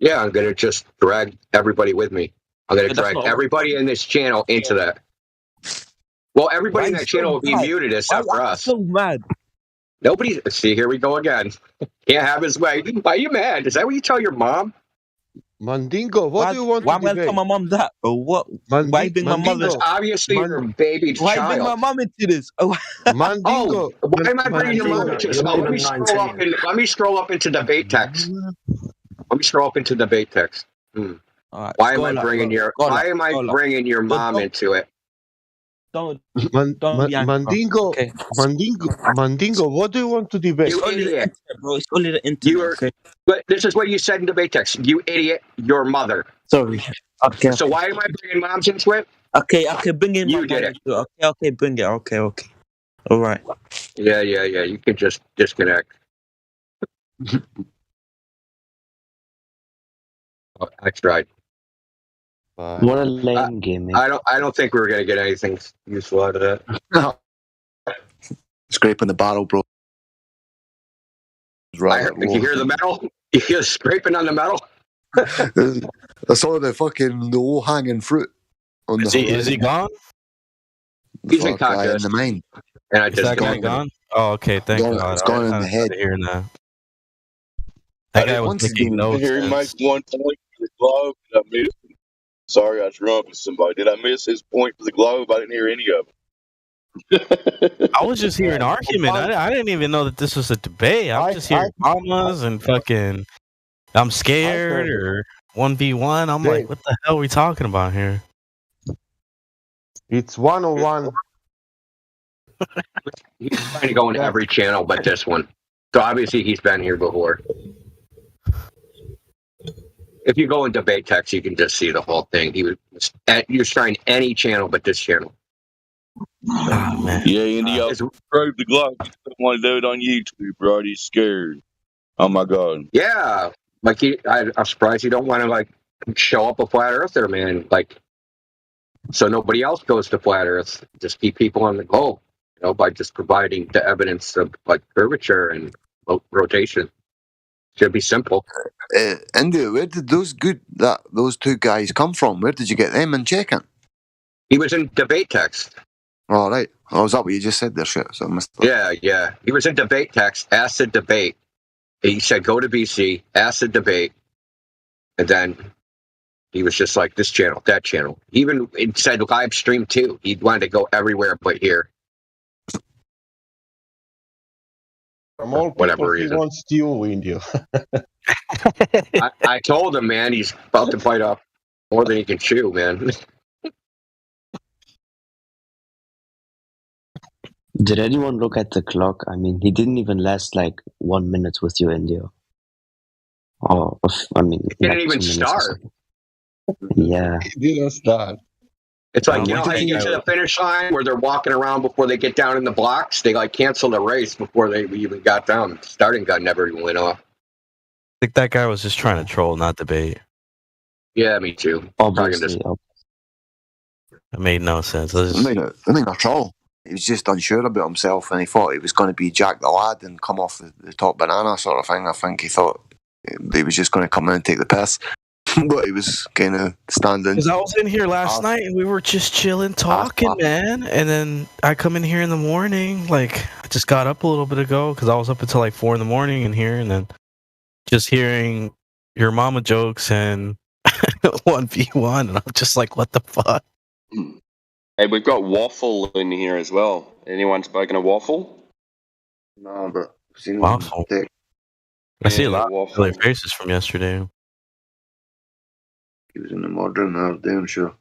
Yeah, I'm gonna just drag everybody with me. I'm gonna But that's drag not- everybody in this channel into that. Well, everybody in Why that you so channel will be mad? muted except for us. So mad. Nobody. See, here we go again. Can't have his way. Why are you mad? Is that what you tell your mom? Mandingo, what do you want Why to am I debate? tell my mom that? Or what? Why you bring my mother? Because obviously you're a baby Why you bring my child. mom into this? Oh, Mandingo. Why am I bringing your mom into this? Let me scroll up into debate text. Let me scroll up into debate text. Right, Why am I bringing your mom don't- into it? Don't be angry, Mandingo, okay. Mandingo, what do you want to debate? You idiot. Bro, it's only the internet. Okay. But this is what you said in debate text. You idiot, your mother. Sorry. Okay. So why am I bringing moms into it? Okay, bring in You my did mom it. into it. Okay, bring it. Okay. All right. Yeah. You can just disconnect. I tried. What a lame game, man. I don't think we were gonna get anything useful out of that. No. Scraping the bottle, bro. You hear the metal? You hear scraping on the metal? I saw the low hanging fruit. On Is he gone? He's in contest. In the mine. And I Is just that guy gone? Oh, okay. Thank God. It's gone in the head. Hearing that. That guy was making Did notes. you hear him make one point for the globe? Did I miss it? Sorry, I was wrong with somebody. Did I miss his point for the globe? I didn't hear any of it. I was just hearing argument. I didn't even know that this was a debate. I was just hearing mamas and fucking I'm scared or 1v1. I'm like, what the hell are we talking about here? It's 1-on-1. He's trying to go into every channel but this one. So obviously he's been here before. If you go in debate text, you can just see the whole thing. He was trying any channel but this channel. Oh, man. Yeah, Indy, I proved the Glock. He don't want to do it on YouTube, right? He's scared. Oh my God. Yeah, like I'm surprised you don't want to like show up a flat earther, man. Like, so nobody else goes to flat Earth. Just keep people on the globe, by just providing the evidence of like curvature and rotation. Should be simple. India, where did those two guys come from? Where did you get them in checking? He was in debate text. All right. Oh, is that what you just said there? Shit. So I missed that. Yeah. He was in debate text. Asked the debate. He said, "Go to BC." Asked the debate, and then he was just like, "This channel, that channel." Even it said live stream too. He wanted to go everywhere but here. From all whatever people, reason. he wants you, India. I told him, man, he's about to bite off more than he can chew, man. Did anyone look at the clock? I mean, he didn't even last like 1 minute with you, India. It didn't even start. Yeah. It didn't start. It's like, they get to the finish line where they're walking around before they get down in the blocks. They like cancel the race before they even got down. The starting gun never even went off. I think that guy was just trying to troll, not debate. Yeah, me too. Obviously. It made no sense. I think a troll. He was just unsure about himself, and he thought he was going to be Jack the Lad and come off the top banana sort of thing. I think he thought he was just going to come in and take the piss. But he was kind of standing. Because I was in here last night and we were just chilling, talking, man. And then I come in here in the morning. Like, I just got up a little bit ago because I was up until like 4 in the morning in here. And then just hearing your mama jokes and 1v1. And I'm just like, what the fuck? Hey, we've got Waffle in here as well. Anyone spoken of Waffle? No, but I've seen Waffle. I see a lot Waffle. of familiar faces from yesterday. He was in the modern the other day, I'm sure.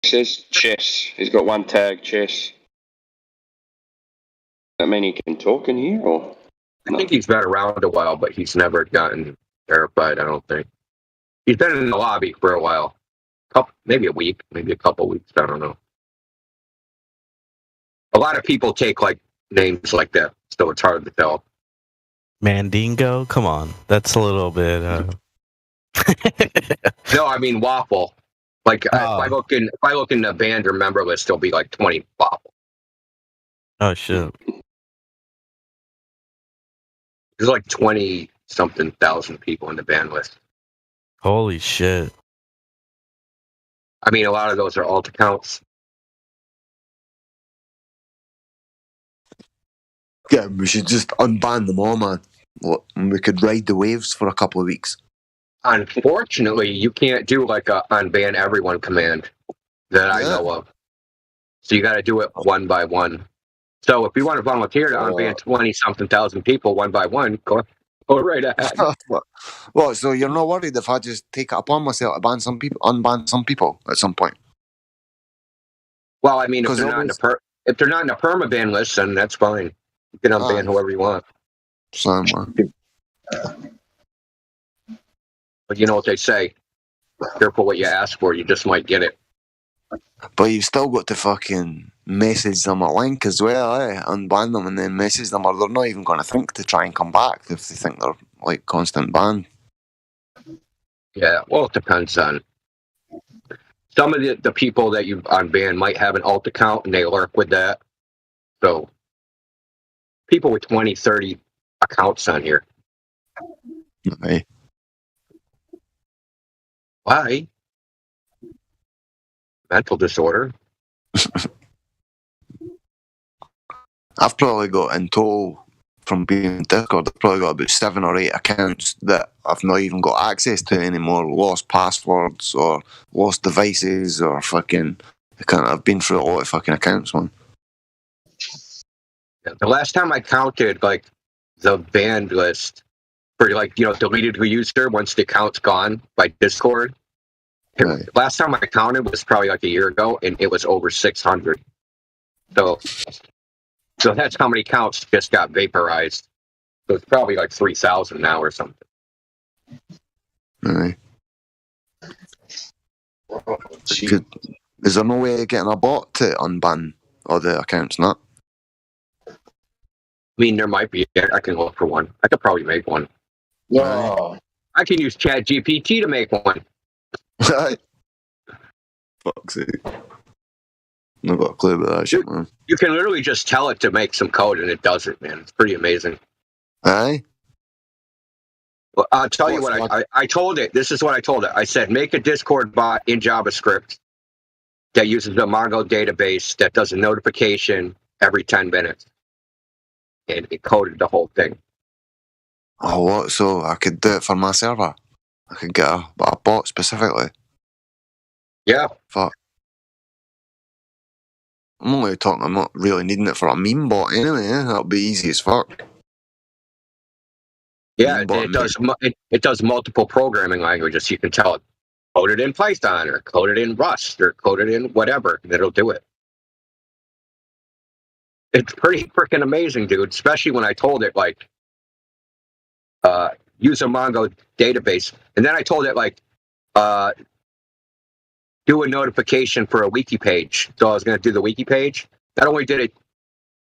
Says chess. He's got one tag, chess. Does that mean he can talk in here, or? I think he's been around a while, but he's never gotten verified, I don't think. He's been in the lobby for a while. Maybe a week, maybe a couple weeks, I don't know. A lot of people take like names like that, so it's hard to tell. Mandingo? Come on. That's a little bit... No, I mean Waffle. Like if I look in the band or member list, there'll be like 20 Waffle. Oh shit. There's like 20-something thousand people in the band list. Holy shit. I mean, a lot of those are alt accounts. Yeah, we should just unban them all, man. We could ride the waves for a couple of weeks. Unfortunately, you can't do like a unban everyone command that I know of. So you got to do it one by one. So if you want to volunteer to unban 20-something thousand people one by one, go right ahead. What? So you're not worried if I just take it upon myself to ban some people, unban some people at some point? Well, I mean, if they're not in the permaban list, then that's fine. You can unban whoever you want. But you know what they say. Careful what you ask for, you just might get it. But you've still got to fucking message them a link as well, unban them and then message them, or they're not even going to think to try and come back if they think they're like constant ban. Yeah, well, it depends on some of the people that you unban might have an alt account and they lurk with that. So people with 20, 30 accounts on here. Hey. Why? Mental disorder. I've probably got in total from being in Discord, I've probably got about 7 or 8 accounts that I've not even got access to anymore. Lost passwords or lost devices or fucking... I've been through a lot of fucking accounts, man. The last time I counted like the band list for like, deleted the user once the account's gone by Discord. Right. Last time I counted was probably like a year ago, and it was over 600. So that's how many accounts just got vaporized. So it's probably like 3,000 now or something. Aye. Is there no way of getting a bot to unban all the accounts? Not. I mean, there might be. I can look for one. I could probably make one. No. I can use ChatGPT to make one. Fuck's sake. Not got a clue about that shit, man. You can literally just tell it to make some code, and it does it, man. It's pretty amazing. Aye. Well, I'll tell you what I told it. This is what I told it. I said, make a Discord bot in JavaScript that uses the Mongo database that does a notification every 10 minutes. And it coded the whole thing. Oh, what? So I could do it for my server? I could get a bot specifically? Yeah. Fuck. I'm only talking, I'm not really needing it for a meme bot anyway. That'll be easy as fuck. Yeah, it does multiple programming languages. You can tell it, code it in Python or code it in Rust or code it in whatever, and it'll do it. It's pretty freaking amazing, dude, especially when I told it, like, use a Mongo database. And then I told it, like, do a notification for a wiki page. So I was going to do the wiki page. Not only did it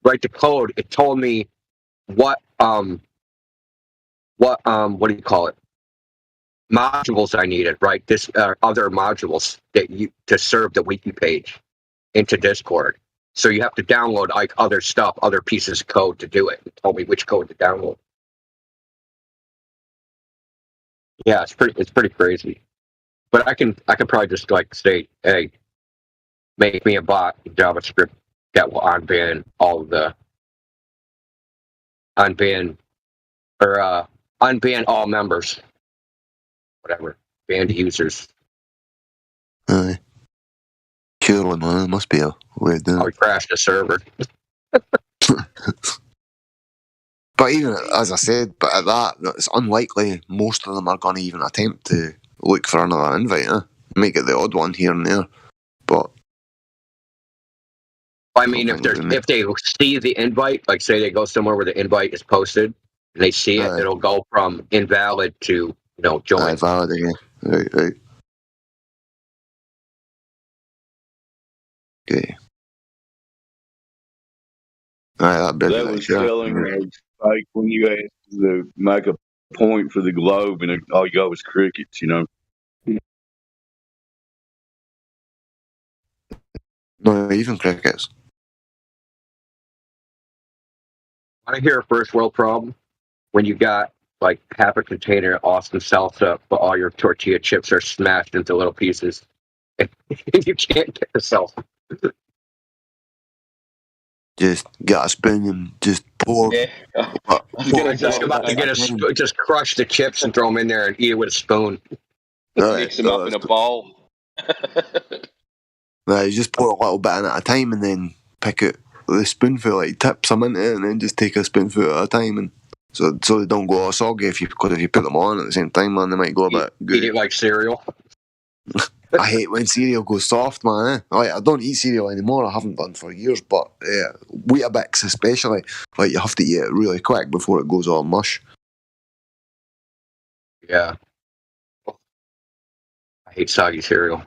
write the code, it told me what do you call it? Modules I needed, right? This other modules to serve the wiki page into Discord. So you have to download like other stuff, other pieces of code to do it. It told me which code to download. Yeah, it's pretty crazy. But I can probably just like say, hey, make me a bot in JavaScript that will unban all of the unban all members. Whatever. Banned users. Aye. Surely, man, there must be a way of doing it. We crashed the server. But even, as I said, but at that, it's unlikely most of them are going to even attempt to look for another invite. Might get the odd one here and there, but I mean, if they see the invite, like say they go somewhere where the invite is posted, and they see it, it'll go from invalid to join. Valid again. Right. Okay. That was telling like when you asked to make a point for the globe and all you got was crickets, No, even crickets. Want to hear a first world problem? When you got like half a container of Austin salsa, but all your tortilla chips are smashed into little pieces, and you can't get the salsa. Just get a spoon and just pour. Yeah. Just about to get just crush the chips and throw them in there and eat it with a spoon. Mix them up in a bowl. No, you just pour a little bit in at a time and then pick out the spoonful, like tip some into it, and then just take a spoonful at a time, and so they don't go all soggy. Because if you put them on at the same time, man, they might go a bit good. Eat it like cereal. I hate when cereal goes soft, man. Like, I don't eat cereal anymore. I haven't done for years, but Weetabix especially, like you have to eat it really quick before it goes all mush. Yeah. I hate soggy cereal.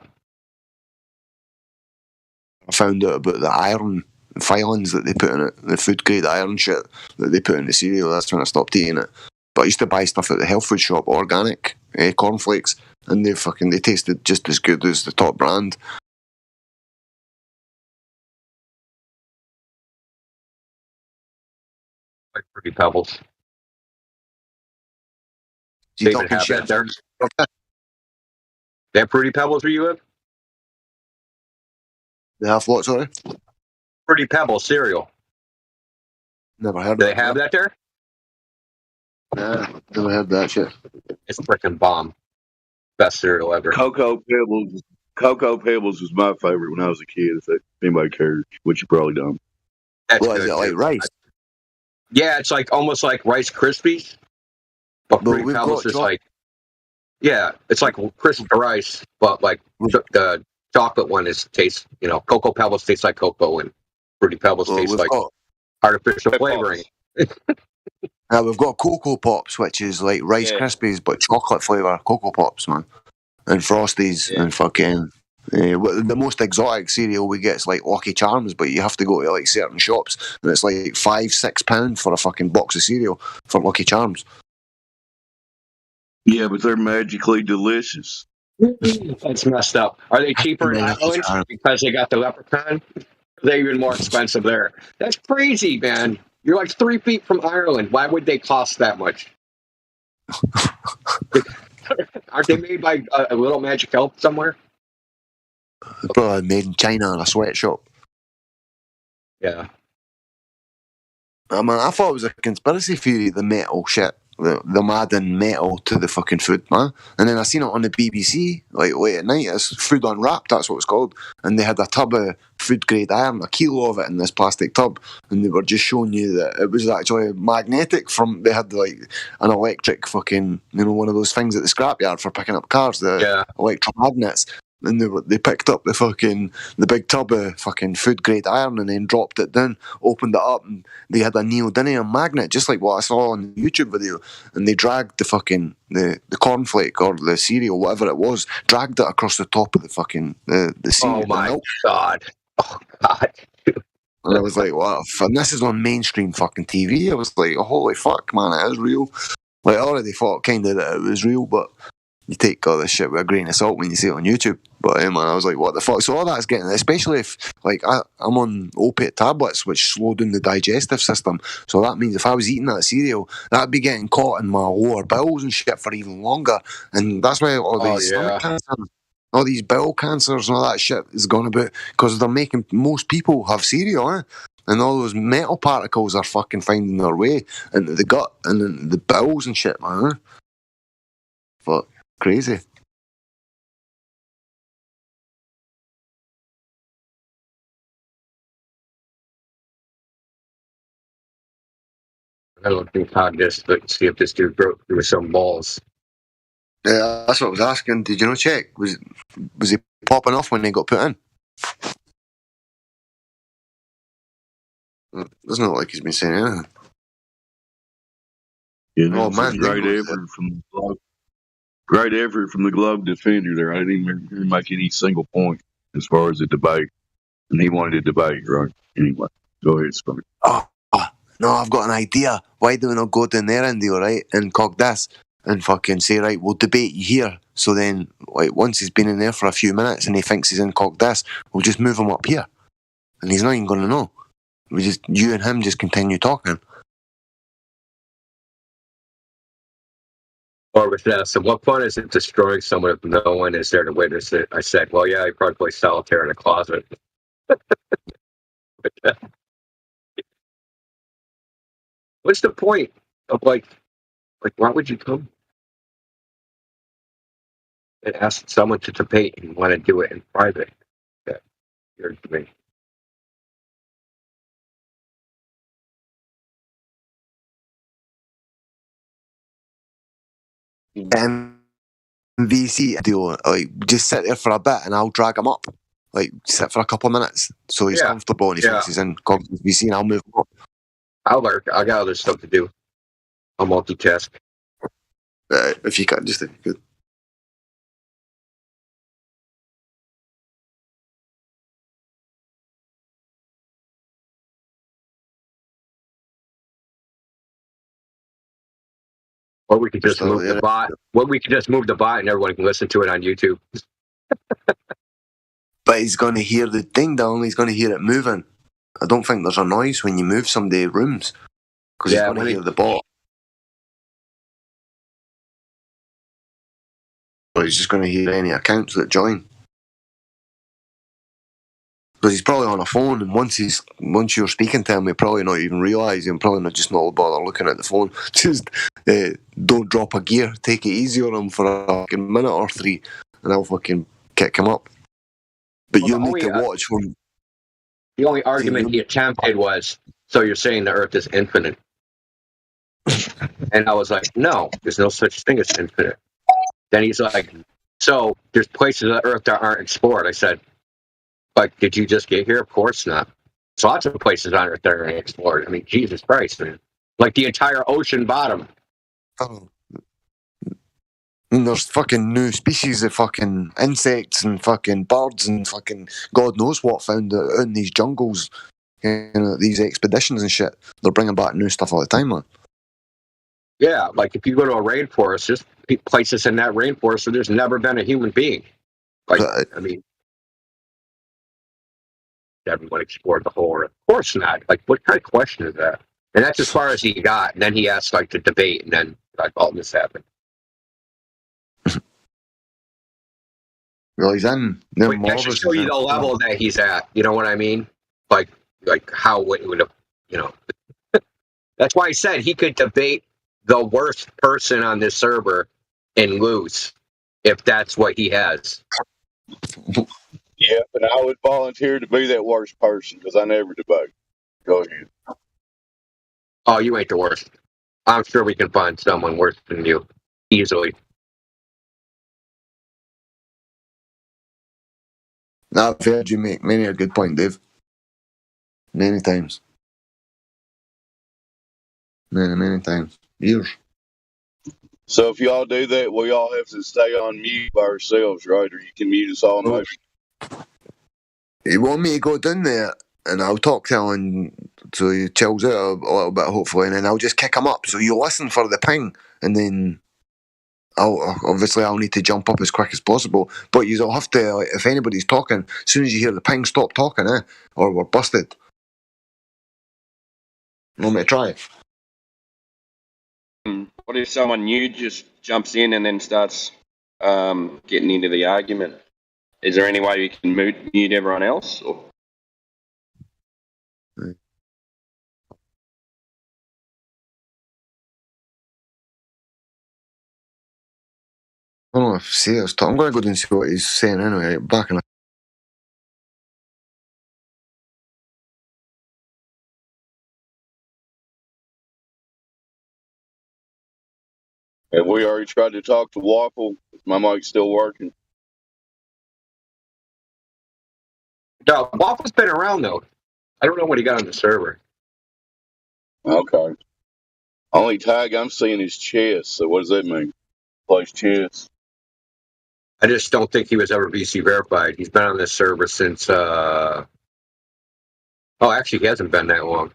I found out about the iron filings that they put in it, the food grade iron shit that they put in the cereal. That's when I stopped eating it. But I used to buy stuff at the health food shop, organic cornflakes, and they tasted just as good as the top brand. Like Fruity Pebbles. You they even have that there. They have Fruity Pebbles where you live? They have what, sorry? Fruity Pebbles cereal. Never heard of Do they have that there? Nah, never had that shit. It's freaking bomb. Best cereal ever. Cocoa Pebbles was my favorite when I was a kid, if anybody cares, which you probably don't. That's what, is it like rice? Yeah, it's like almost like Rice Krispies, But But Fruity we've Pebbles got is like, yeah, it's like Crystal Ice, but like the chocolate one tastes, Cocoa Pebbles tastes like cocoa, and Fruity Pebbles tastes we've like got artificial flavoring. we've got Cocoa Pops, which is like Rice Yeah. Krispies but chocolate flavour Cocoa Pops, man, and Frosties and fucking. The most exotic cereal we get is like Lucky Charms, but you have to go to like certain shops, and it's like £5-6 for a fucking box of cereal for Lucky Charms. Yeah, but they're magically delicious. That's messed up. Are they cheaper in Ireland because they got the leprechaun? They're even more expensive there. That's crazy, man. You're like 3 feet from Ireland. Why would they cost that much? Aren't they made by a little magic help somewhere? Probably made in China in a sweatshop. Yeah. I mean, I thought it was a conspiracy theory, the metal shit. The adding metal to the fucking food, man. And then I seen it on the BBC, like late at night. It's Food Unwrapped, that's what it's called. And they had a tub of food grade iron, a kilo of it in this plastic tub. And they were just showing you that it was actually magnetic they had like an electric fucking, one of those things at the scrapyard for picking up cars, the electromagnets. And they picked up the big tub of fucking food grade iron and then dropped it down, opened it up, and they had a neodymium magnet, just like what I saw on the YouTube video. And they dragged the fucking the cornflake or the cereal, whatever it was, dragged it across the top of the fucking the cereal. Oh my god! Oh god! And I was like, what? And this is on mainstream fucking TV. I was like, oh, holy fuck, man, it is real. Like, I already thought kind of that it was real, but you take all this shit with a grain of salt when you see it on YouTube. But man, I was like, what the fuck? So all that's getting, especially if, like, I'm on opiate tablets, which slow down the digestive system. So that means if I was eating that cereal, that'd be getting caught in my lower bowels and shit for even longer. And that's why all these stomach cancers, all these bowel cancers and all that shit is going about, because they're making most people have cereal, and all those metal particles are fucking finding their way into the gut and into the bowels and shit, man. Fuck, crazy. I don't think this, but see if this dude broke through some balls. Yeah, that's what I was asking. Did you not check? Was he popping off when they got put in? Doesn't look like he's been saying anything. Yeah, Oh, man, great effort from the Globe defender there. I didn't even hear him make any single point as far as the debate, and he wanted to debate, right? Anyway, go ahead, Spike. No, I've got an idea. Why do we not go down there, Indio, right, and cock this and fucking say, right, we'll debate you here. So then, like, once he's been in there for a few minutes and he thinks he's in cock this, we'll just move him up here, and he's not even going to know. You and him just continue talking. Or with this, and what fun is it destroying someone if no one is there to witness it? I said, well, yeah, he probably plays solitaire in a closet. What's the point of like why would you come and ask someone to debate and want to do it in private? That you're me. MVC deal, like, just sit there for a bit and I'll drag him up. Like, sit for a couple of minutes so he's comfortable and he thinks he's in MVC, and I'll move him up. I'll work. I got other stuff to do. I'll multitask. If you can, just if you could. Or we could just move the bot. Well, we could just move the bot and everyone can listen to it on YouTube. But he's going to hear the ding dong. He's going to hear it moving. I don't think there's a noise when you move somebody's rooms, because he's going to hear the bot. Or he's just going to hear any accounts that join. Because he's probably on a phone, and once you're speaking to him, he'll probably not even realise. He'll probably not bother looking at the phone. Just don't drop a gear. Take it easy on him for a fucking minute or three, and I'll fucking kick him up. But you'll need to watch when. The only argument he attempted was, so you're saying the Earth is infinite. And I was like, no, there's no such thing as infinite. Then he's like, so there's places on Earth that aren't explored. I said, but did you just get here? Of course not. There's lots of places on Earth that aren't explored. I mean, Jesus Christ, man. Like the entire ocean bottom. Oh. And there's fucking new species of fucking insects and fucking birds and fucking God knows what found out in these jungles. You know, these expeditions and shit. They're bringing back new stuff all the time, man. Yeah, like if you go to a rainforest, there's places in that rainforest where there's never been a human being. Like, I mean, everyone explored the whole Earth. Of course not. Like, what kind of question is that? And that's as far as he got. And then he asked, like, to debate, and then, like, all this happened. Well, he's in. That should show you the level that he's at. You know what I mean? Like how it would have, you know. That's why I said he could debate the worst person on this server and lose if that's what he has. Yep, and I would volunteer to be that worst person because I never debate. Go ahead. Oh, you ain't the worst. I'm sure we can find someone worse than you easily. I've heard you make many a good point, Dave. Many times. Many times. Years. So if y'all do that, we all have to stay on mute by ourselves, right? Or you can mute us all. Maybe. You want me to go down there and I'll talk to him so he chills out a little bit, hopefully, and then I'll just kick him up. So you listen for the ping, and then I'll need to jump up as quick as possible. But you'll have to, like, if anybody's talking, as soon as you hear the ping, stop talking, or we're busted. Want me to try? What if someone new just jumps in and then starts getting into the argument? Is there any way you can mute everyone else? Or? I don't know if Sears talk. I'm going to go down and see what he's saying anyway. Back in a Have we already tried to talk to Waffle? Is my mic still working? No, Waffle's been around, though. I don't know what he got on the server. Okay. Only tag I'm seeing is chess. So what does that mean? Plays chess. I just don't think he was ever VC verified. He's been on this server since, actually, he hasn't been that long.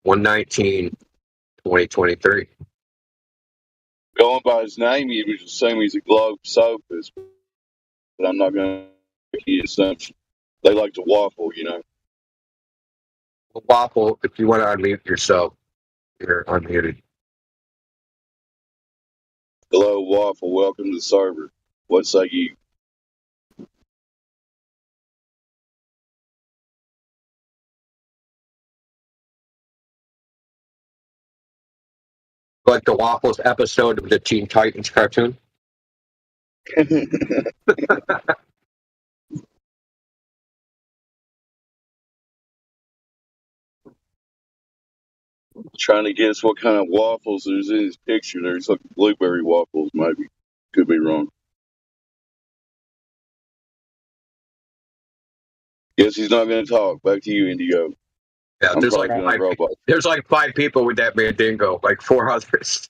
1/19/2023. Going by his name, you would assume he's a globe sophist, but I'm not going to make any assumption. They like to waffle, you know. Well, Waffle, if you want to unmute yourself, you're unmuted. Hello, Waffle. Welcome to the server. What say you? Like the Waffles episode of the Teen Titans cartoon? Trying to guess what kind of waffles there's in his picture. There's like blueberry waffles, maybe. Could be wrong. Guess he's not going to talk. Back to you, Indigo. Yeah, there's like five people with that Mandingo, like 4 others.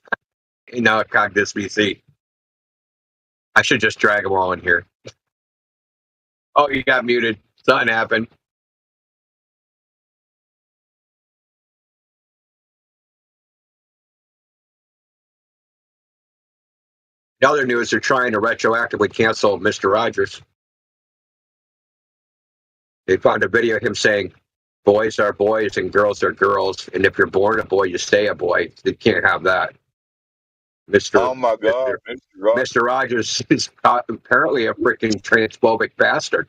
Now at Cognis VC. I should just drag them all in here. Oh, you got muted. Something happened. The other news, they're trying to retroactively cancel Mr. Rogers. They found a video of him saying, boys are boys and girls are girls, and if you're born a boy, you stay a boy. They can't have that. Oh my God, Mr. Rogers is apparently a freaking transphobic bastard.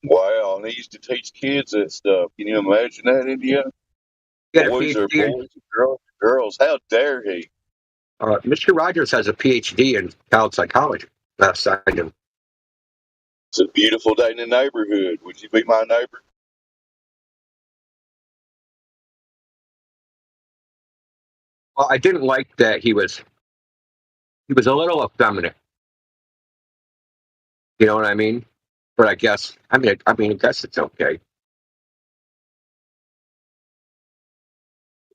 Wow, and he used to teach kids that stuff. Can you imagine that, India? Boys are boys, girls are girls. How dare he? Mr. Rogers has a PhD in child psychology. Last I knew. It's a beautiful day in the neighborhood. Would you be my neighbor? Well, I didn't like that he was a little effeminate. You know what I mean? But I guess I guess it's okay.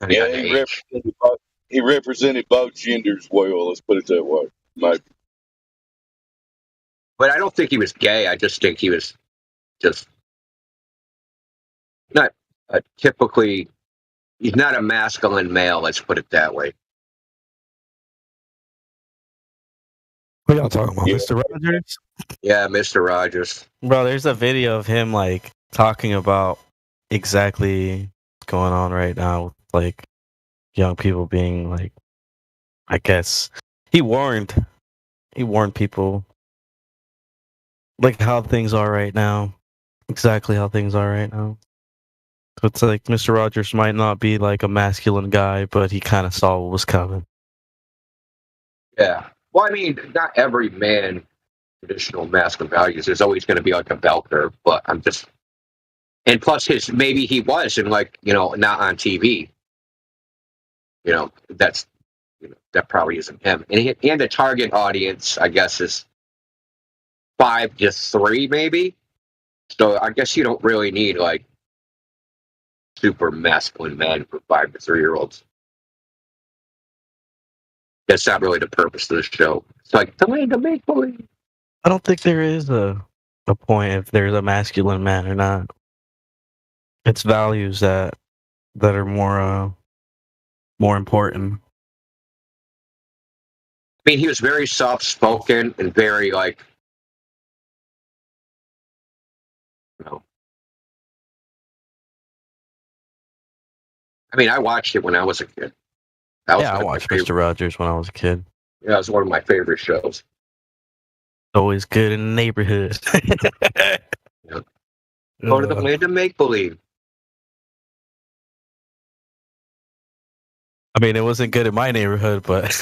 Yeah, he represented both genders well. Let's put it that way. But I don't think he was gay. I just think he was just not typically. He's not a masculine male. Let's put it that way. What y'all talking about, Mr. Rogers? Yeah, Mr. Rogers. Bro, there's a video of him like talking about exactly what's going on right now with like young people being like, I guess he warned people like how things are right now, exactly how things are right now. So it's like Mr. Rogers might not be like a masculine guy, but he kind of saw what was coming. Yeah. Well, I mean, not every man traditional masculine values. There's always going to be like a bell curve, but I'm just, and plus maybe he was, and like, not on TV. That probably isn't him. And the target audience, I guess, is 5 to 3, maybe. So I guess you don't really need like super masculine men for 5 to 3-year-olds. That's not really the purpose of the show. It's like the land of make believe. I don't think there is a point if there's a masculine man or not. It's values that are more important. I mean, he was very soft-spoken and very like, I mean, I watched it when I was a kid. I watched Mr. Rogers when I was a kid. Yeah, it was one of my favorite shows. Always good in the neighborhood. Go to the land of make believe. I mean, it wasn't good in my neighborhood, but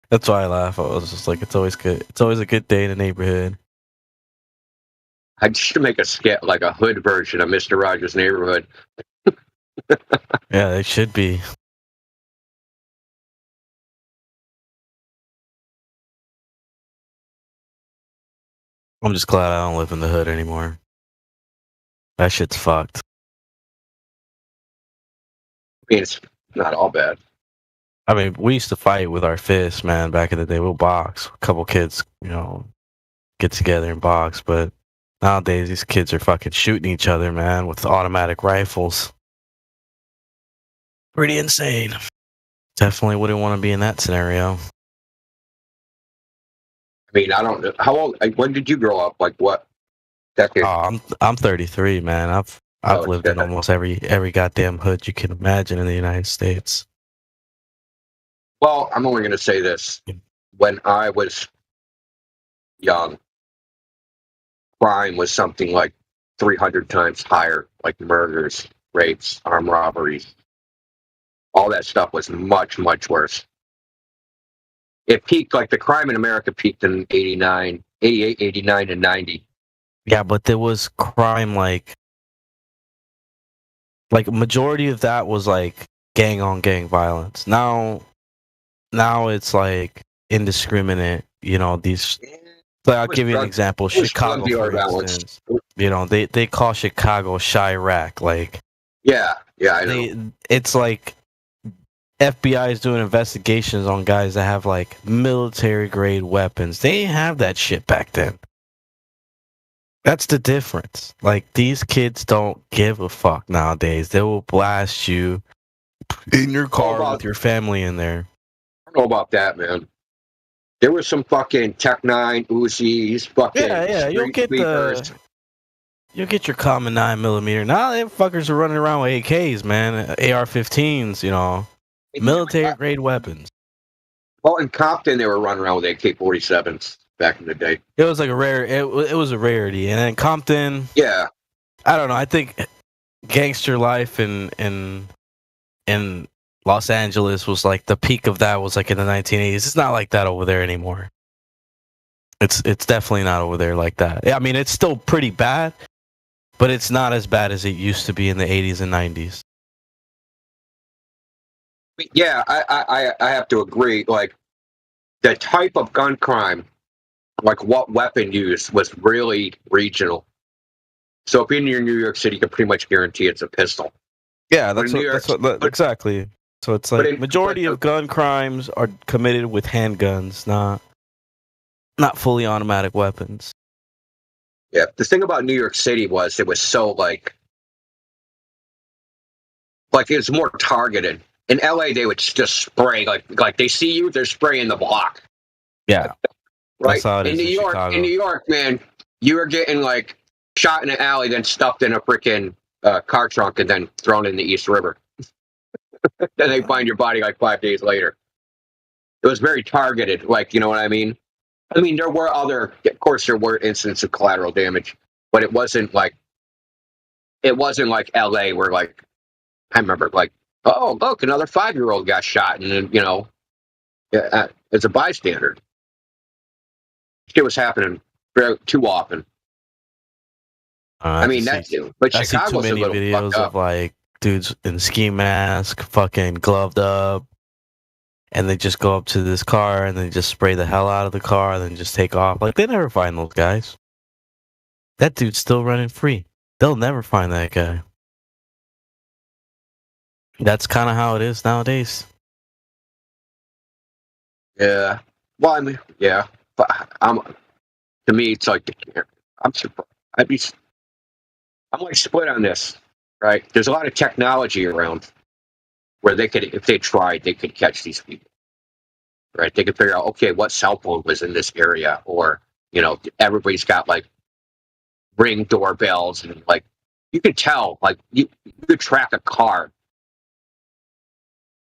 that's why I laugh. I was just like, it's always good. It's always a good day in the neighborhood. I should make a skit, like a hood version of Mr. Rogers' Neighborhood. Yeah, it should be. I'm just glad I don't live in the hood anymore. That shit's fucked. I mean, it's not all bad. I mean, we used to fight with our fists, man, back in the day. We'll box. A couple kids, get together and box. But nowadays, these kids are fucking shooting each other, man, with automatic rifles. Pretty insane. Definitely wouldn't want to be in that scenario. I mean, I don't know. How old? Like, when did you grow up? Like, what decade? Oh, I'm 33, man. I've lived in almost every goddamn hood you can imagine in the United States. Well, I'm only going to say this. When I was young, crime was something like 300 times higher, like murders, rapes, armed robberies. All that stuff was much, much worse. It peaked, like the crime in America peaked in 88, 89, and 90. Yeah, but there was crime like majority of that was like gang on gang violence. Now it's like indiscriminate, these. So I'll give you an example. Chicago, for instance. They call Chicago Chirac. Like, yeah, I know. It's like FBI is doing investigations on guys that have like military grade weapons. They didn't have that shit back then. That's the difference. Like, these kids don't give a fuck nowadays. They will blast you in your car with your family in there. I don't know about that, man. There was some fucking Tech 9 Uzis, fucking You'll get your common 9mm. Now they fuckers are running around with AKs, man, AR-15s, military grade weapons. Well, in Compton, they were running around with AK-47s back in the day. It was like a rare. It was a rarity, and then Compton. Yeah, I don't know. I think gangster life in Los Angeles was like the peak of that was like in the 1980s. It's not like that over there anymore. It's definitely not over there like that. I mean, it's still pretty bad, but it's not as bad as it used to be in the 80s and 90s. Yeah, I have to agree. Like the type of gun crime, like what weapon used, was really regional. So if you're near New York City, you can pretty much guarantee it's a pistol. Yeah, But in New York, exactly. So it's like majority of gun crimes are committed with handguns, not fully automatic weapons. yeah, the thing about New York City was it was so like it was more targeted. In LA, they would just spray like they see you, they're spraying the block. Yeah, Right. That's how it in is New in York, Chicago. in New York, man, you are getting like shot in an alley, then stuffed in a freaking car trunk, and then thrown in the East River. Then they find your body like 5 days later. It was very targeted, like, you know what I mean? I mean, there were of course, there were incidents of collateral damage, but it wasn't like LA where like, I remember like, oh, look, another 5-year-old got shot, and then, you know, as a bystander. Shit was happening too often. I mean, that's it. But I see too Chicago's a many little videos fucked up. of like dudes in ski mask, fucking gloved up, and they just go up to this car and they just spray the hell out of the car and then just take off. Like they never find those guys. That dude's still running free. They'll never find that guy. That's kind of how it is nowadays. Yeah. Well, I mean, yeah. But to me, it's like I'm surprised. I'm like split on this, right? There's a lot of technology around where they could, if they tried, they could catch these people, right? They could figure out, okay, what cell phone was in this area, or you know, everybody's got like Ring doorbells, and like you could tell, like you could track a car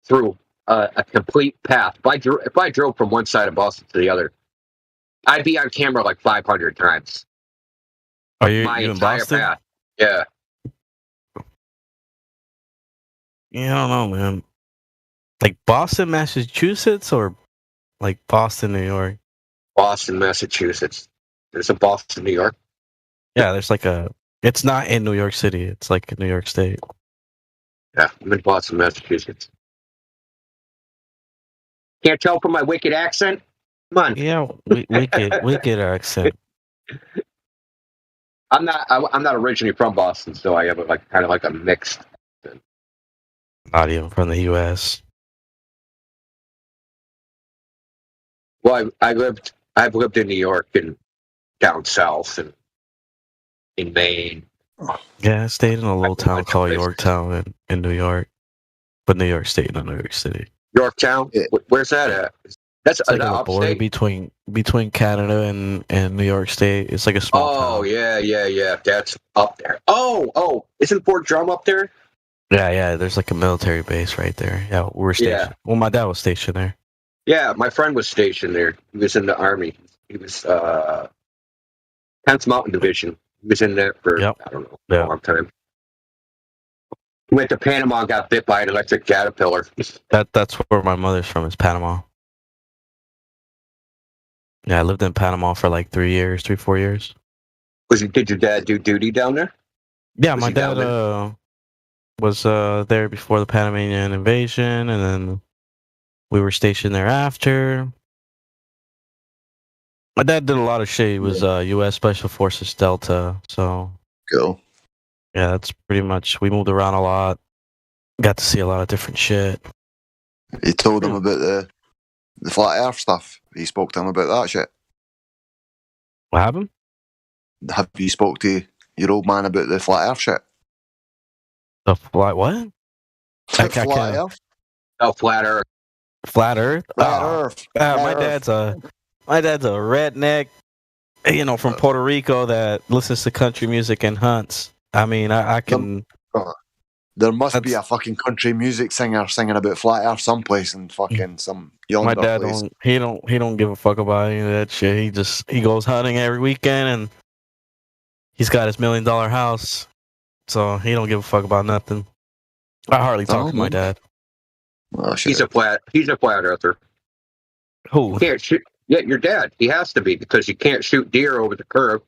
through a complete path. If I drove from one side of Boston to the other, I'd be on camera like 500 times. Are you My in entire Boston? path. Yeah. Yeah, I don't know, man. Like Boston, Massachusetts, or like Boston, New York? Boston, Massachusetts. There's a Boston, New York. Yeah, there's like a. It's not in New York City. It's like in New York State. Yeah, I'm in Boston, Massachusetts. Can't tell from my wicked accent? Come on. Yeah, wicked accent. I'm not originally from Boston, so I have like kind of like a mixed. Not even from the U.S. Well, I've lived in New York and down south and in Maine. Yeah, I stayed in a little town called Yorktown in New York, but New York State, not New York City. Yorktown? Where's that at? That's It's like an on the border upstate? between Canada and New York State. It's like a small town. Yeah. That's up there. Oh, isn't Fort Drum up there? Yeah. There's like a military base right there. Yeah, we're stationed. Yeah. Well, my dad was stationed there. Yeah, my friend was stationed there. He was in the Army. He was 10th Mountain Division. He was in there for, I don't know, a long time. He went to Panama and got bit by an electric caterpillar. That's where my mother's from, is Panama. Yeah, I lived in Panama for like 4 years. Did your dad do duty down there? Yeah, Was my he down dad was there before the Panamanian invasion, and then we were stationed there after. My dad did a lot of shit. He was U.S. Special Forces Delta, so cool. Yeah, that's pretty much. We moved around a lot. Got to see a lot of different shit. You told him about the flat Earth stuff. You spoke to him about that shit. What happened? Have you spoke to your old man about the flat Earth shit? The flat what? Flat Earth. Oh, flat Earth. Flat Earth. Flat Earth. My dad's a redneck, you know, from Puerto Rico that listens to country music and hunts. I mean, I can. There must be a fucking country music singer singing about flat Earth someplace in fucking some yonder My dad place. don't give a fuck about any of that shit. He goes hunting every weekend, and he's got his $1 million house, so he don't give a fuck about nothing. I hardly talk to my dad. Oh, He's a flat earther. Who? You can't shoot. Yeah, your dad. He has to be, because you can't shoot deer over the curb.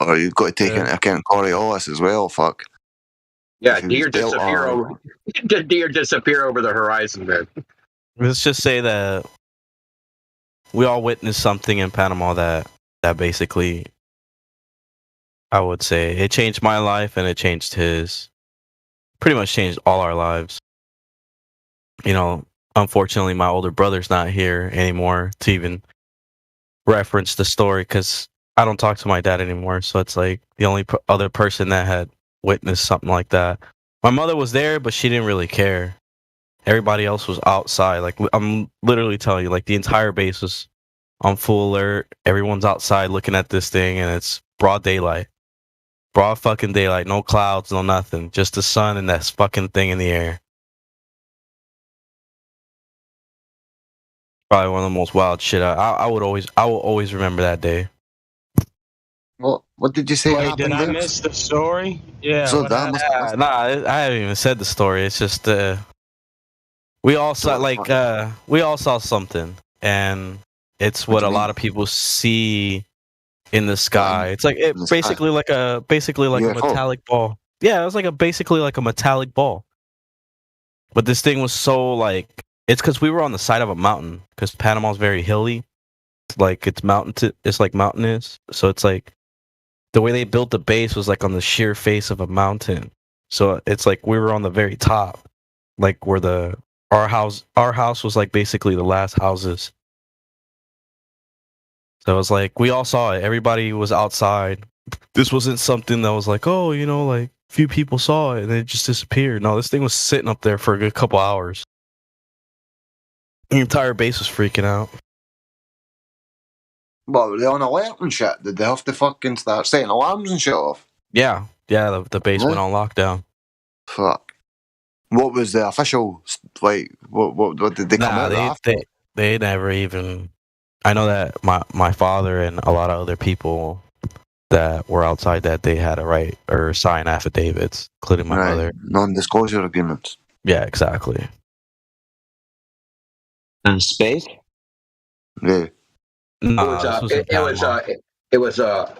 Or you've got to take into account Coriolis as well. Fuck. Yeah, If he was deer built disappear on- over deer disappear over the horizon, man. Let's just say that we all witnessed something in Panama that basically, I would say, it changed my life and it changed his. Pretty much changed all our lives. You know, unfortunately, my older brother's not here anymore to even reference the story because I don't talk to my dad anymore. So it's like the only other person that had witnessed something like that. My mother was there, but she didn't really care. Everybody else was outside. Like, I'm literally telling you, like, the entire base was on full alert. Everyone's outside looking at this thing, and it's broad daylight. Broad fucking daylight. No clouds, no nothing. Just the sun and that fucking thing in the air. Probably one of the most wild shit. I will always remember that day. What did you say? Wait, did I happened there? miss the story? Yeah. So what that happened? must- Nah, I haven't even said the story. It's just we all saw we all saw something, and it's what do a you lot mean? of people see in the sky. It's like in the sky? basically like a UFO. metallic ball. Yeah, it was like basically like a metallic ball. But this thing was so like, it's because we were on the side of a mountain because Panama's very hilly. It's like it's like mountainous, so it's like the way they built the base was like on the sheer face of a mountain. So it's like we were on the very top, like where our house was like basically the last houses. So it was like we all saw it. Everybody was outside. This wasn't something that was like, oh, you know, like few people saw it and it just disappeared. No, this thing was sitting up there for a good couple hours. The entire base was freaking out. What, were they on alert and shit? Did they have to fucking start setting alarms and shit off? Yeah, the base went on lockdown. Fuck. What was the official, like, what did they come out after? They never even. I know that my father and a lot of other people that were outside that they had to write or sign affidavits, including my mother. Non-disclosure agreements. Yeah, exactly. Space? Yeah. Nah, It was a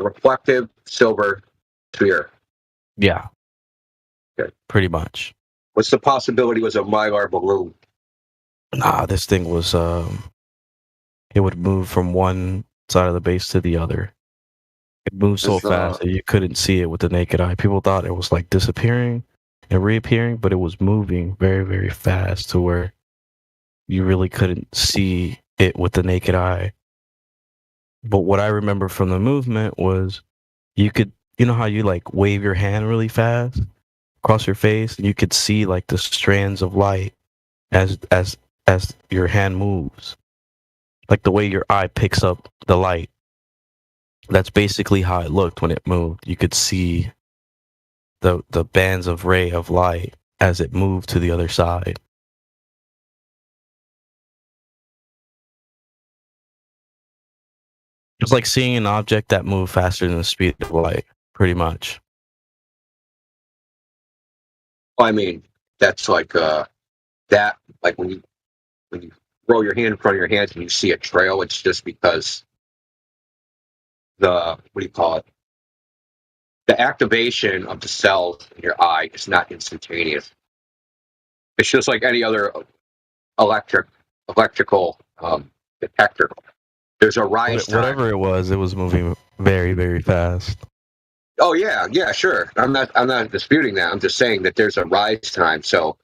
reflective silver sphere. Yeah. Okay. Pretty much. What's the possibility? It was a Mylar balloon. Nah, this thing was it would move from one side of the base to the other. It moved so It's, fast that you couldn't see it with the naked eye. People thought it was like disappearing and reappearing, but it was moving very, very fast to where you really couldn't see it with the naked eye. But what I remember from the movement was you know how you like wave your hand really fast across your face and you could see like the strands of light as your hand moves. Like the way your eye picks up the light. That's basically how it looked when it moved. You could see the bands of ray of light as it moved to the other side. It's like seeing an object that moved faster than the speed of light, pretty much. I mean, that's like that. Like when you roll your hand in front of your hands and you see a trail, it's just because the activation of the cells in your eye is not instantaneous. It's just like any other electrical detector. There's a rise time. Whatever it was moving very, very fast. Oh yeah, sure. I'm not disputing that. I'm just saying that there's a rise time. So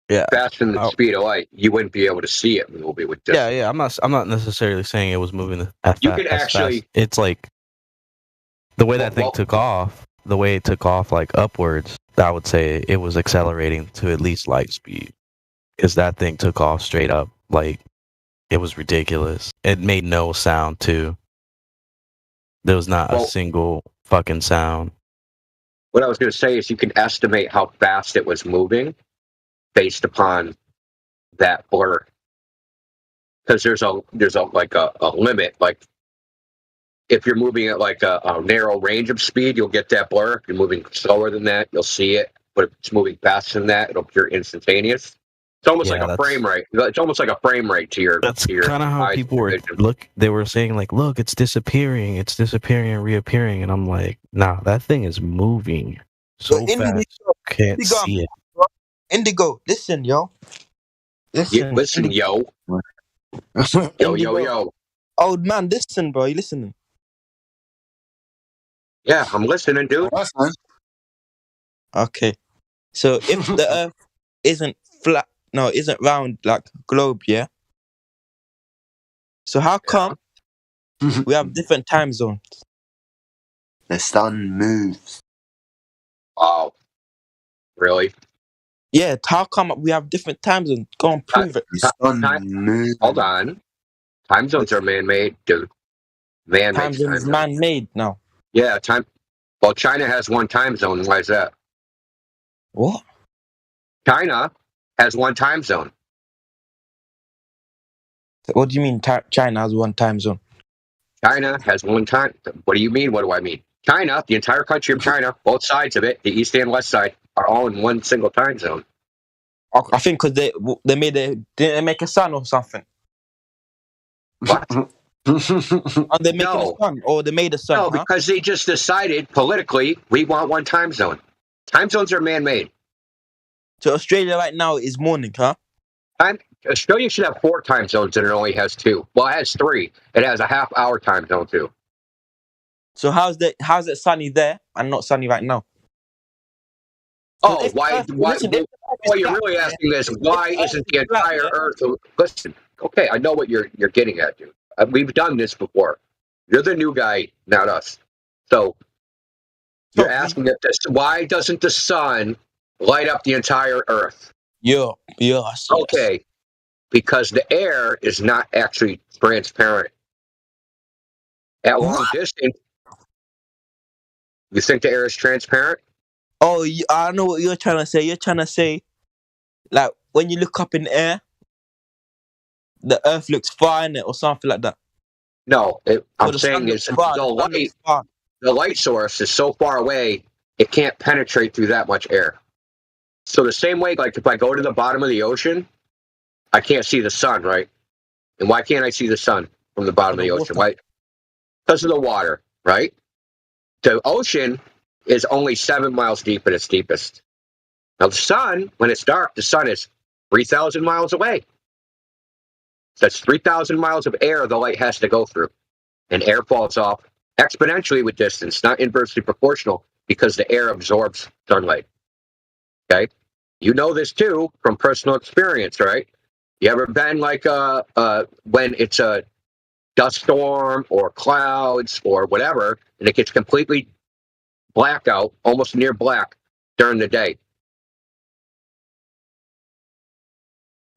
yeah, faster than the speed of light, you wouldn't be able to see it move. It would just, yeah. I'm not necessarily saying it was moving as You fast. could actually- fast. It's like the way that thing took off. The way it took off, like upwards, I would say it was accelerating to at least light speed, because that thing took off straight up. Like it was ridiculous. It made no sound too. There was not a single fucking sound. What I was going to say is you can estimate how fast it was moving based upon that blur. Because there's a limit. Like if you're moving at like a narrow range of speed, you'll get that blur. If you're moving slower than that, you'll see it. But if it's moving faster than that, it'll appear instantaneous. It's almost Yeah, like a that's- frame rate. It's almost like a frame rate to your. That's to your kind of how eyes people were vision. They were saying like, "Look, it's disappearing and reappearing," and I'm like, "Nah, that thing is moving so But Indigo, fast, you can't Indigo, see it." Indigo, listen, yo. Listen, Listen, Indigo. yo. Yo, yo, Indigo. yo. Old man, listen, bro. You listening? Yeah, I'm listening, dude. Okay. So if the Earth isn't flat, no, isn't round like a globe, yeah. So how come we have different time zones? The sun moves. Wow. Really? Yeah, how come we have different time zones? Go and prove it. The sun moves. Hold on. Time zones are man-made, dude. Man-made Time zone is man-made now. Yeah, time. Well, China has one time zone. Why is that? What? China has one time zone. What do you mean China has one time zone? China has one time. What do you mean? What do I mean? China, the entire country of China, both sides of it, the east and west side, are all in one single time zone. I think because they made didn't they make a sun or something? What? Are they making a sun or they made a sun? No, because they just decided politically we want one time zone. Time zones are man-made. So Australia right now is morning, huh? Australia should have 4 time zones and it only has 2. Well, it has 3. It has a half-hour time zone too. So how's it sunny there and not sunny right now? Oh, why? What you're really asking is why isn't the entire Earth? Listen, okay, I know what you're getting at, dude. We've done this before. You're the new guy, not us. So you're asking if why doesn't the sun light up the entire Earth? Yes. Okay, because the air is not actually transparent. At long distance, you think the air is transparent? Oh, I know what you're trying to say. You're trying to say, like, when you look up in the air, the Earth looks far in it or something like that. No, I'm saying is the light source is so far away, it can't penetrate through that much air. So the same way, like if I go to the bottom of the ocean, I can't see the sun, right? And why can't I see the sun from the bottom of the ocean? Why? Because of the water, right? The ocean is only 7 miles deep at its deepest. Now the sun, when it's dark, the sun is 3,000 miles away. So that's 3,000 miles of air the light has to go through. And air falls off exponentially with distance, not inversely proportional, because the air absorbs sunlight. Okay? You know this too from personal experience, right? You ever been like when it's a dust storm or clouds or whatever, and it gets completely black out, almost near black during the day?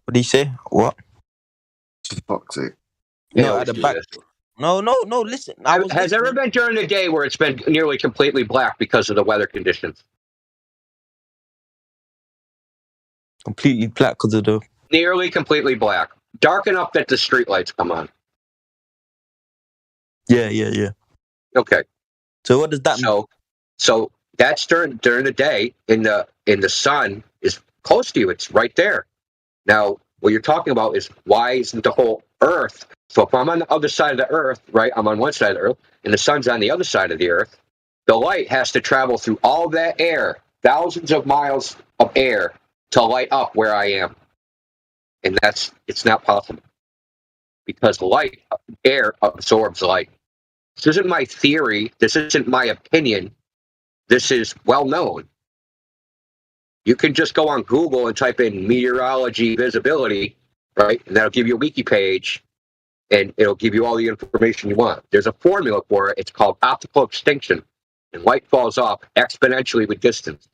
What did he say? What? For fuck's sake. No, at the back. No, listen. Has ever been during the day where it's been nearly completely black because of the weather conditions? Completely black because of the... Nearly completely black. Dark enough that the streetlights come on. Yeah. Okay. So what does that mean? So that's during the day, in the sun is close to you. It's right there. Now, what you're talking about is why isn't the whole Earth? So if I'm on the other side of the Earth, right? I'm on one side of the Earth, and the sun's on the other side of the Earth. The light has to travel through all that air, thousands of miles of air, to light up where I am. And it's not possible. Because air absorbs light. This isn't my theory. This isn't my opinion. This is well known. You can just go on Google and type in meteorology visibility, right? And that'll give you a wiki page, and it'll give you all the information you want. There's a formula for it. It's called optical extinction, and light falls off exponentially with distance.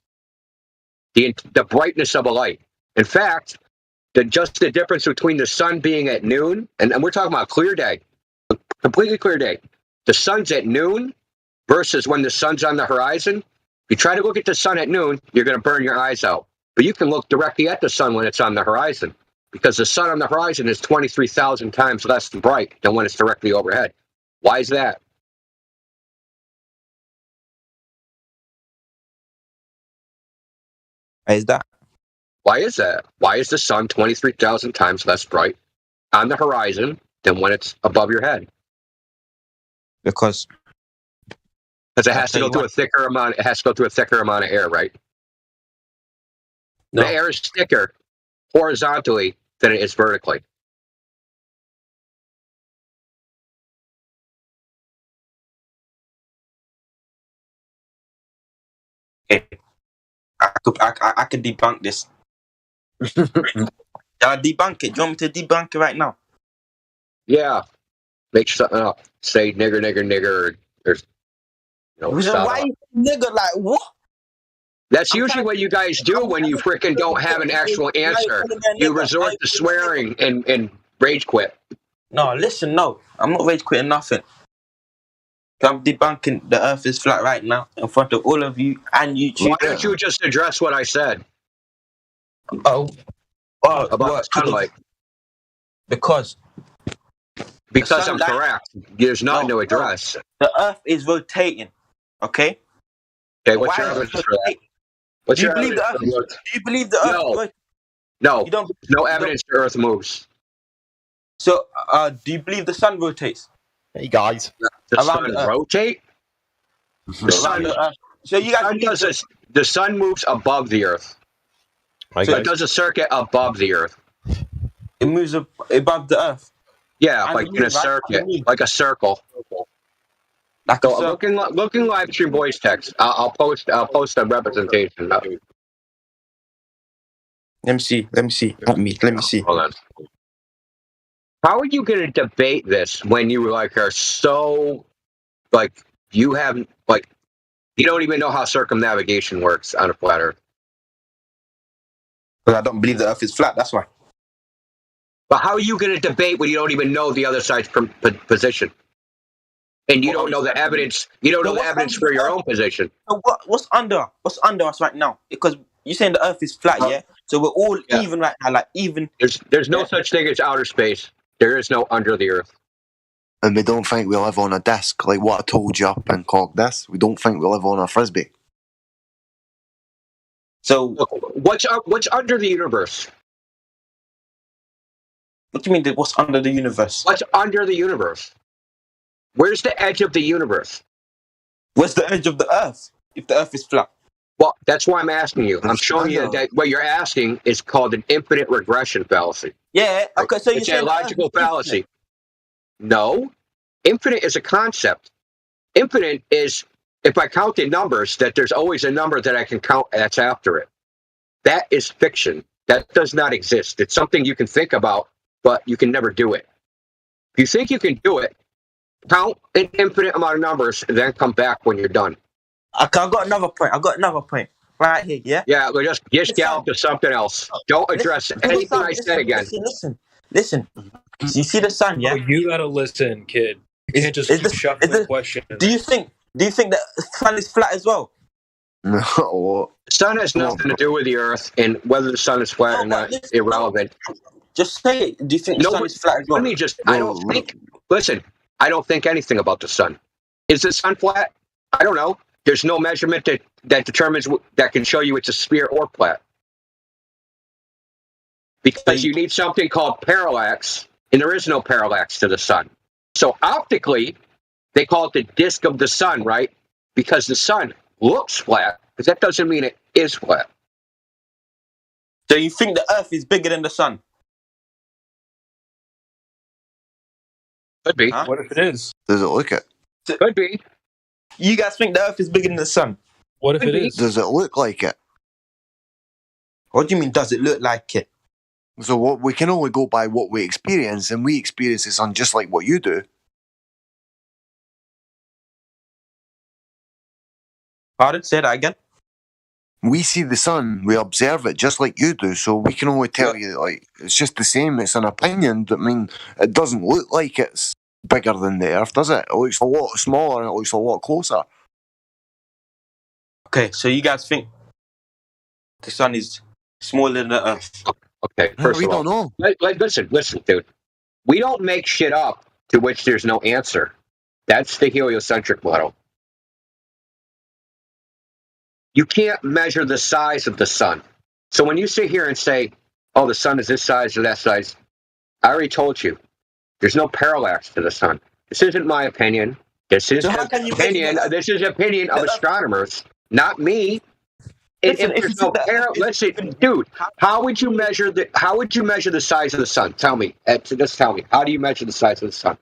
The brightness of a light. In fact, just the difference between the sun being at noon, and we're talking about a clear day, a completely clear day. The sun's at noon versus when the sun's on the horizon. If you try to look at the sun at noon, you're going to burn your eyes out. But you can look directly at the sun when it's on the horizon, because the sun on the horizon is 23,000 times less bright than when it's directly overhead. Why is that? Why is that? Why is that? Why is the sun 23,000 times less bright on the horizon than when it's above your head? Because it has to go through a thicker amount. It has to go through a thicker amount of air, right? No. The air is thicker horizontally than it is vertically. Okay. I could debunk this. Shall I debunk it? Do you want me to debunk it right now? Yeah. Make something up. Say nigger, nigger, nigger. Or Why nigger? Like what? That's usually what you guys do when you freaking don't have an actual answer. You resort to swearing and rage quit. No, listen, no. I'm not rage quitting nothing. I'm debunking the earth is flat right now in front of all of you and YouTube. Why don't you just address what I said? About the sunlight. Because I'm correct. There's nothing to address. The earth is rotating. Okay? Okay, what's your evidence for that? Do you believe the earth? No. You don't. No evidence the earth moves. So, do you believe the sun rotates? Hey guys. The sun rotate? The sun, so you guys the sun moves above the earth. So it does a circuit above the earth. It moves above the earth. Yeah, like in a circuit, like a circle. Looking live stream voice text. I'll post a representation. Let me see. Let me see. Let me see. Hold on. How are you going to debate this when you are so you haven't you don't even know how circumnavigation works on a flat earth? Because I don't believe the earth is flat. That's why. But how are you going to debate when you don't even know the other side's position? And you don't know the evidence. You don't know the evidence for your own position. So what's under us right now? Because you're saying the earth is flat, yeah? So we're all even right now, like even. There's no such thing as outer space. There is no under the earth. And we don't think we live on a disc, like what I told you up in Cock this. We don't think we live on a frisbee. So what's under the universe? What do you mean? What's under the universe? What's under the universe? Where's the edge of the universe? Where's the edge of the earth? If the earth is flat. Well, that's why I'm asking you. I'm showing you that what you're asking is called an infinite regression fallacy. Yeah. Okay. So it's a logical fallacy. No, infinite is a concept. Infinite is if I counted numbers, that there's always a number that I can count that's after it. That is fiction. That does not exist. It's something you can think about, but you can never do it. If you think you can do it, count an infinite amount of numbers and then come back when you're done. Okay, I got another point. Right here, yeah? Yeah, we just gallop to something else. Don't address anything I said again. Listen. You see the sun, yeah? Oh, you gotta listen, kid. You can't just keep shuffling the question. Do you think the sun is flat as well? No. The sun has nothing to do with the earth, and whether the sun is flat or not is irrelevant. Just say it. Do you think the sun is flat as well? I don't think anything about the sun. Is the sun flat? I don't know. There's no measurement that determines that can show you it's a sphere or flat. Because you need something called parallax, and there is no parallax to the sun. So optically, they call it the disk of the sun, right? Because the sun looks flat, but that doesn't mean it is flat. So you think the earth is bigger than the sun? Could be. What if it is? Does it look it? Could be. You guys think the earth is bigger than the sun? What if it is? Does it look like it? What do you mean, does it look like it? So what we can only go by what we experience, and we experience the sun just like what you do. Pardon? Say that again. We see the sun, we observe it just like you do, so we can only tell you like it's just the same. It's an opinion. I mean, it doesn't look like it's bigger than the Earth, does it? It looks a lot smaller and it looks a lot closer. Okay, so you guys think the sun is smaller than the Earth? Okay, first we of all, don't know. Listen, dude. We don't make shit up to which there's no answer. That's the heliocentric model. You can't measure the size of the sun. So when you sit here and say, "Oh, the sun is this size or that size," I already told you, there's no parallax to the sun. This isn't my opinion. This is So how can you measure opinion. This is opinion of astronomers, not me. Listen, If if you there's no think that listen, dude, how would you measure the size of the sun? Tell me. Just tell me. How do you measure the size of the sun?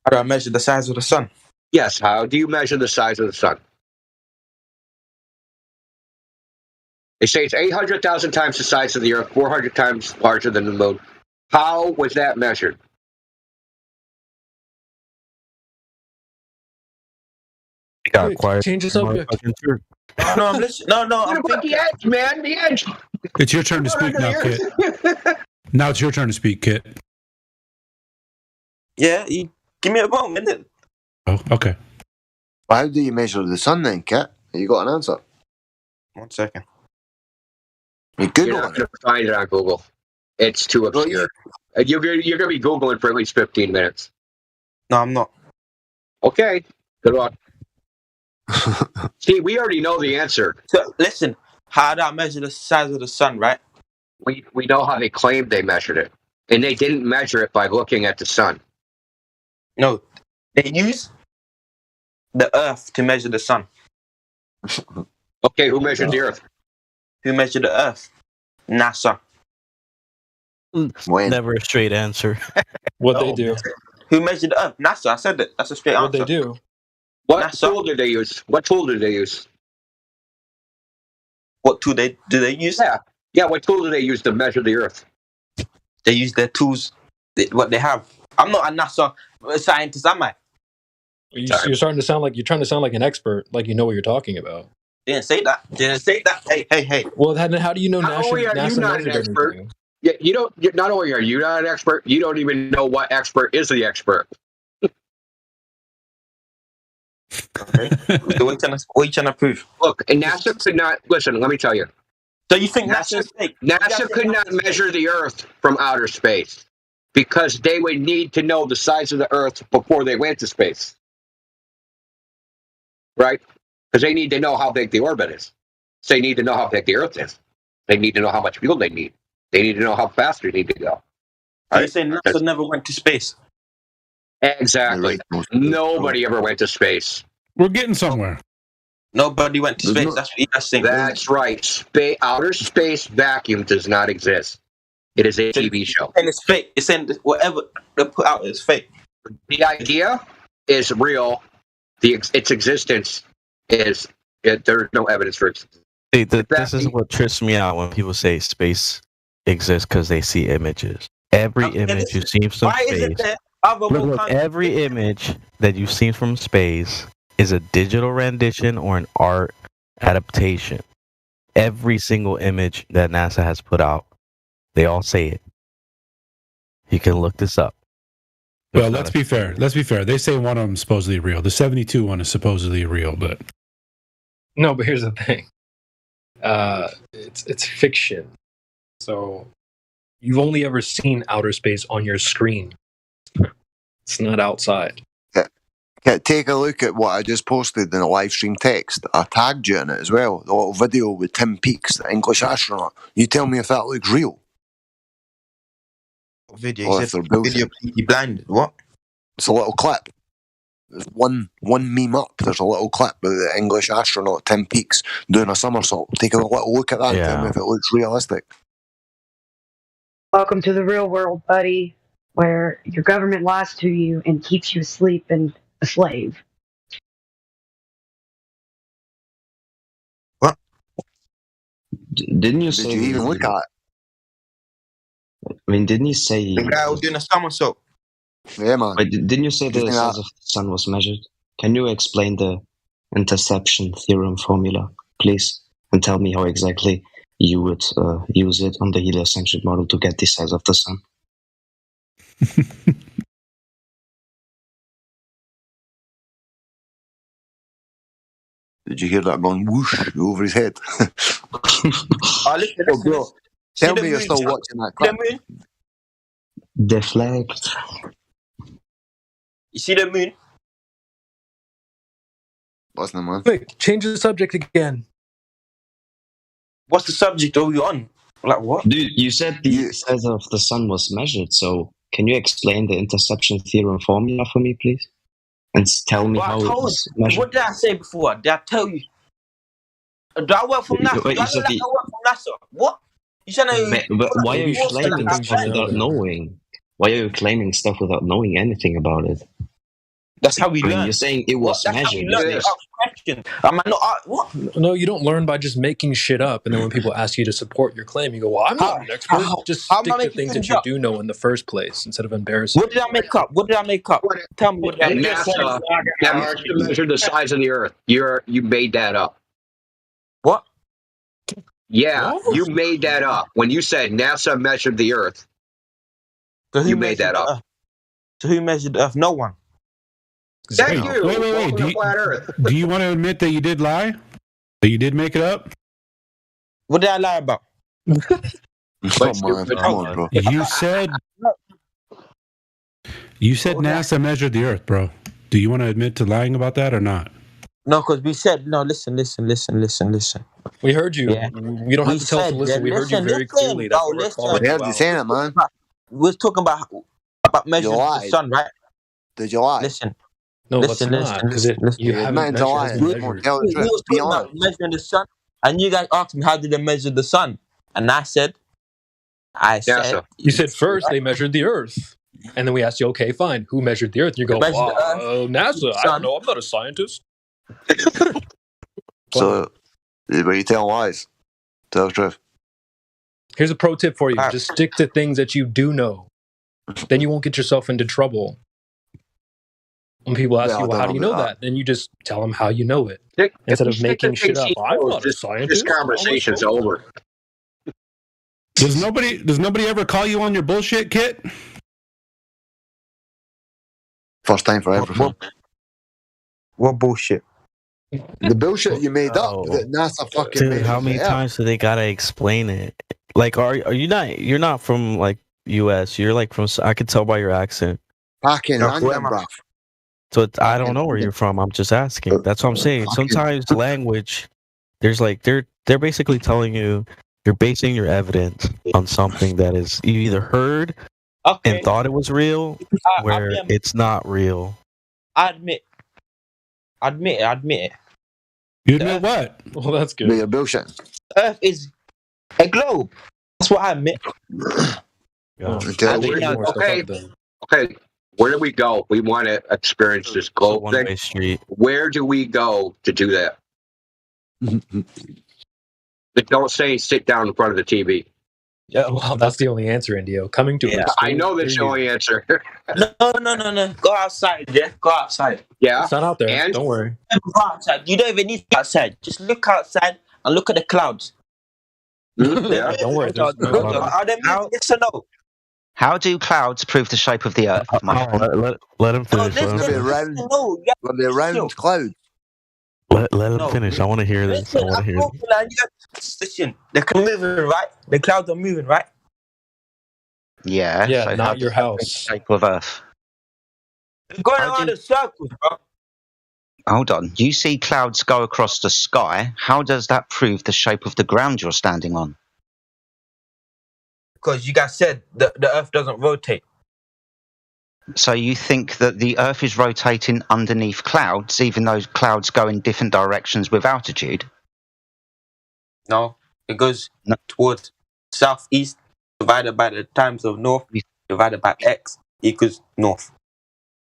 how do I measure the size of the sun? Yes. How do you measure the size of the sun? They say it's 800,000 times the size of the Earth, 400 times larger than the moon. How was that measured? Got quiet. Change the subject. No, I'm listening. No, What I'm about thinking. the edge, man? The edge. It's your turn to speak now, Kit. Now it's your turn to speak, Kit. Yeah, give me a moment. Innit? Oh, okay. Well, how do you measure the sun then, Kit? You got an answer? 1 second. You You're Google not it. going to find it on Google. It's too obscure. You're going to be Googling for at least 15 minutes. No, I'm not. Okay. Good luck. See, we already know the answer. So listen, how do I measure the size of the sun, right? We know how they claimed they measured it. And they didn't measure it by looking at the sun. No, they use the Earth to measure the sun. Okay, who measured the Earth? Who measured the Earth? NASA. When? Never a straight answer. What they do? Who measured the Earth? NASA. I said it. That's a straight What answer. they do? What tool did they use? What tool did they use? What tool do they use? Yeah. What tool do they use to measure the Earth? They use their tools. What they have. I'm not a NASA scientist, am I? You're starting to sound like you're trying to sound like an expert, like you know what you're talking about. Didn't say that. Hey. Well, then how do you know Not only are you NASA not an measured expert, anything? yeah, you don't. Not only are you not an expert, you don't even know what expert is the expert. Okay. So what are you trying to prove? Look, and NASA could not listen. Let me tell you. So you think NASA is fake? NASA could not measure the Earth from outer space because they would need to know the size of the Earth before they went to space, right? Because they need to know how big the orbit is. So they need to know how big the Earth is. They need to know how much fuel they need. They need to know how fast they need to go. Are you saying NASA never went to space? Exactly. Nobody ever went to space. We're getting somewhere. Nobody went to space. That's what you're saying. That's right. Outer space vacuum does not exist. It is a TV show. And it's fake. It's saying whatever they put out is fake. The idea is real. Its existence is. There's no evidence for it. See, this is what trips me out when people say space exists because they see images. Every image you've seen from Why isn't space. there other Look, every image that you've seen from space is a digital rendition or an art adaptation. Every single image that NASA has put out, they all say it. You can look this up. Well, let's be fair. They say one of them is supposedly real. The 72 one is supposedly real, but No, but here's the thing. It's fiction. So you've only ever seen outer space on your screen. It's not outside. Take a look at what I just posted in a live stream text. I tagged you in it as well. The little video with Tim Peaks, the English astronaut. You tell me if that looks real. Video. Or You if said they're bullshit. video completely blinded. What? It's a little clip. There's one meme up. There's a little clip with the English astronaut Tim Peaks doing a somersault. Take a little look at that and tell me if it looks realistic. Welcome to the real world, buddy, where your government lies to you and keeps you asleep and a slave. What? Didn't you say? Did you even look at it? I mean, didn't you say? The guy was doing a somersault. Yeah, man. Wait, didn't you say the size of the sun was measured? Can you explain the interception theorem formula, please, and tell me how exactly you would use it on the heliocentric model to get the size of the sun? Did you hear that going whoosh over his head? Listen, bro, tell me you're still watching that clip. Deflect. You see the moon? Listen, man. Quick, change the subject again. What's the subject are we on? Like what? Dude, you said the size of the sun was measured, so can you explain the interception theorem formula for me, please? And tell me how it was measured. What did I say before? Did I tell you? Do I work from NASA? Wait, Do I you said look like I work from NASA? What? You trying to? But why are you Like claiming I'm stuff friends? without knowing? Why are you claiming stuff without knowing anything about it? That's how we I mean, learn. you're saying it was That's how measured. we learn. They ask questions. Am I not? What? No, you don't learn by just making shit up, and then when people ask you to support your claim, you go, "Well, I'm not an expert." Just how am stick I to making things that things you up? do know in the first place, instead of embarrassing. What did I make up? What did I make up? Tell me what did I make up? NASA measured the size of the Earth. You made that up. What? Yeah, you made that up. When you said NASA measured the Earth, So you made that up. So who measured the Earth? No one. Thank you. Wait. Welcome to Flat Earth. Do you want to admit that you did lie? That you did make it up? What did I lie about? Come on, bro. You said NASA measured the Earth, bro. Do you want to admit to lying about that or not? No, because we said no. Listen. We heard you. Yeah. You don't have We to tell us to said, listen. We heard you very clearly. That's what we're calling We you heard you out. saying it, man. We was talking about measuring the lied. sun, right? Did you lie? Listen. No, listen, let's not, because listen. you You're haven't admitting to lying. measured. Come on, tell the We truth. was Be talking about honest. measuring the sun, and you guys asked me how did they measure the sun, and I said, You said first they measured the Earth, and then we asked you, okay, fine, who measured the Earth? You go, They measured the Earth, NASA. I don't sun. know. I'm not a scientist. So, but you tell lies. Tell the truth. Here's a pro tip for you: just stick to things that you do know. Then you won't get yourself into trouble. When people ask Yeah, you, well, I how don't do you know know that? Then you just tell them how you know it. Instead of making shit up. I'm not a scientist. This conversation's over. Does nobody ever call you on your bullshit, Kit? First time for everything. What bullshit? The bullshit you made up that NASA fucking Dude, made. how many times do they gotta explain it? Like, are you not? You're not from like U.S. You're like from. I could tell by your accent. Back in London, bruv. So I don't know where you're from. I'm just asking. That's what I'm saying. Sometimes language, there's like they're basically telling you you're basing your evidence on something that is you either heard and thought it was real, where it's not real. I admit it. You admit what? Well, that's good. You're bullshit. Earth is a globe. That's what I admit. Okay. Where do we go? We want to experience this globe thing. Street. Where do we go to do that? But don't say sit down in front of the TV. Yeah, well, that's the only answer, Indio. Coming to Yeah, I know that's the only answer. No. Go outside, yeah. Go outside. Yeah. It's not out there. And? Don't worry. Go outside. You don't even need to go outside. Just look outside and look at the clouds. Yeah. Don't worry. Are they moving? Yes or no? How do clouds prove the shape of the Earth? Let him finish. They're round clouds. Let him finish. I want to hear this. I want to hear this. Listen, they're moving, right? The clouds are moving, right? Yeah. Yeah, so how not your does that prove house. the shape of Earth. They're going around in circles, bro. Hold on. You see clouds go across the sky. How does that prove the shape of the ground you're standing on? Because you guys said the Earth doesn't rotate. So you think that the Earth is rotating underneath clouds, even though clouds go in different directions with altitude? No, it goes towards southeast, divided by the times of north, divided by x equals north.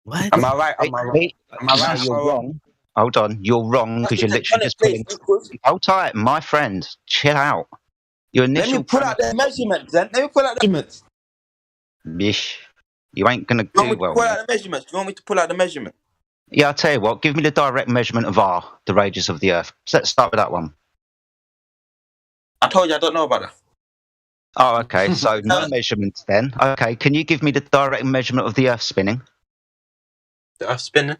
What? Am I right? Am I right? No, you're wrong. Hold on, you're wrong because you're literally just putting. Hold tight, my friend. Chill out. Your initial. Let me pull out the measurements. Then let me pull out the measurements. Bish, you ain't gonna You want do me well. to pull out the measurements? You want me to pull out the measurement? Yeah, I'll tell you what. Give me the direct measurement of R, the radius of the Earth. So let's start with that one. I told you I don't know about that. Oh, okay. So no measurements then. Okay, can you give me the direct measurement of the Earth spinning? The Earth spinning?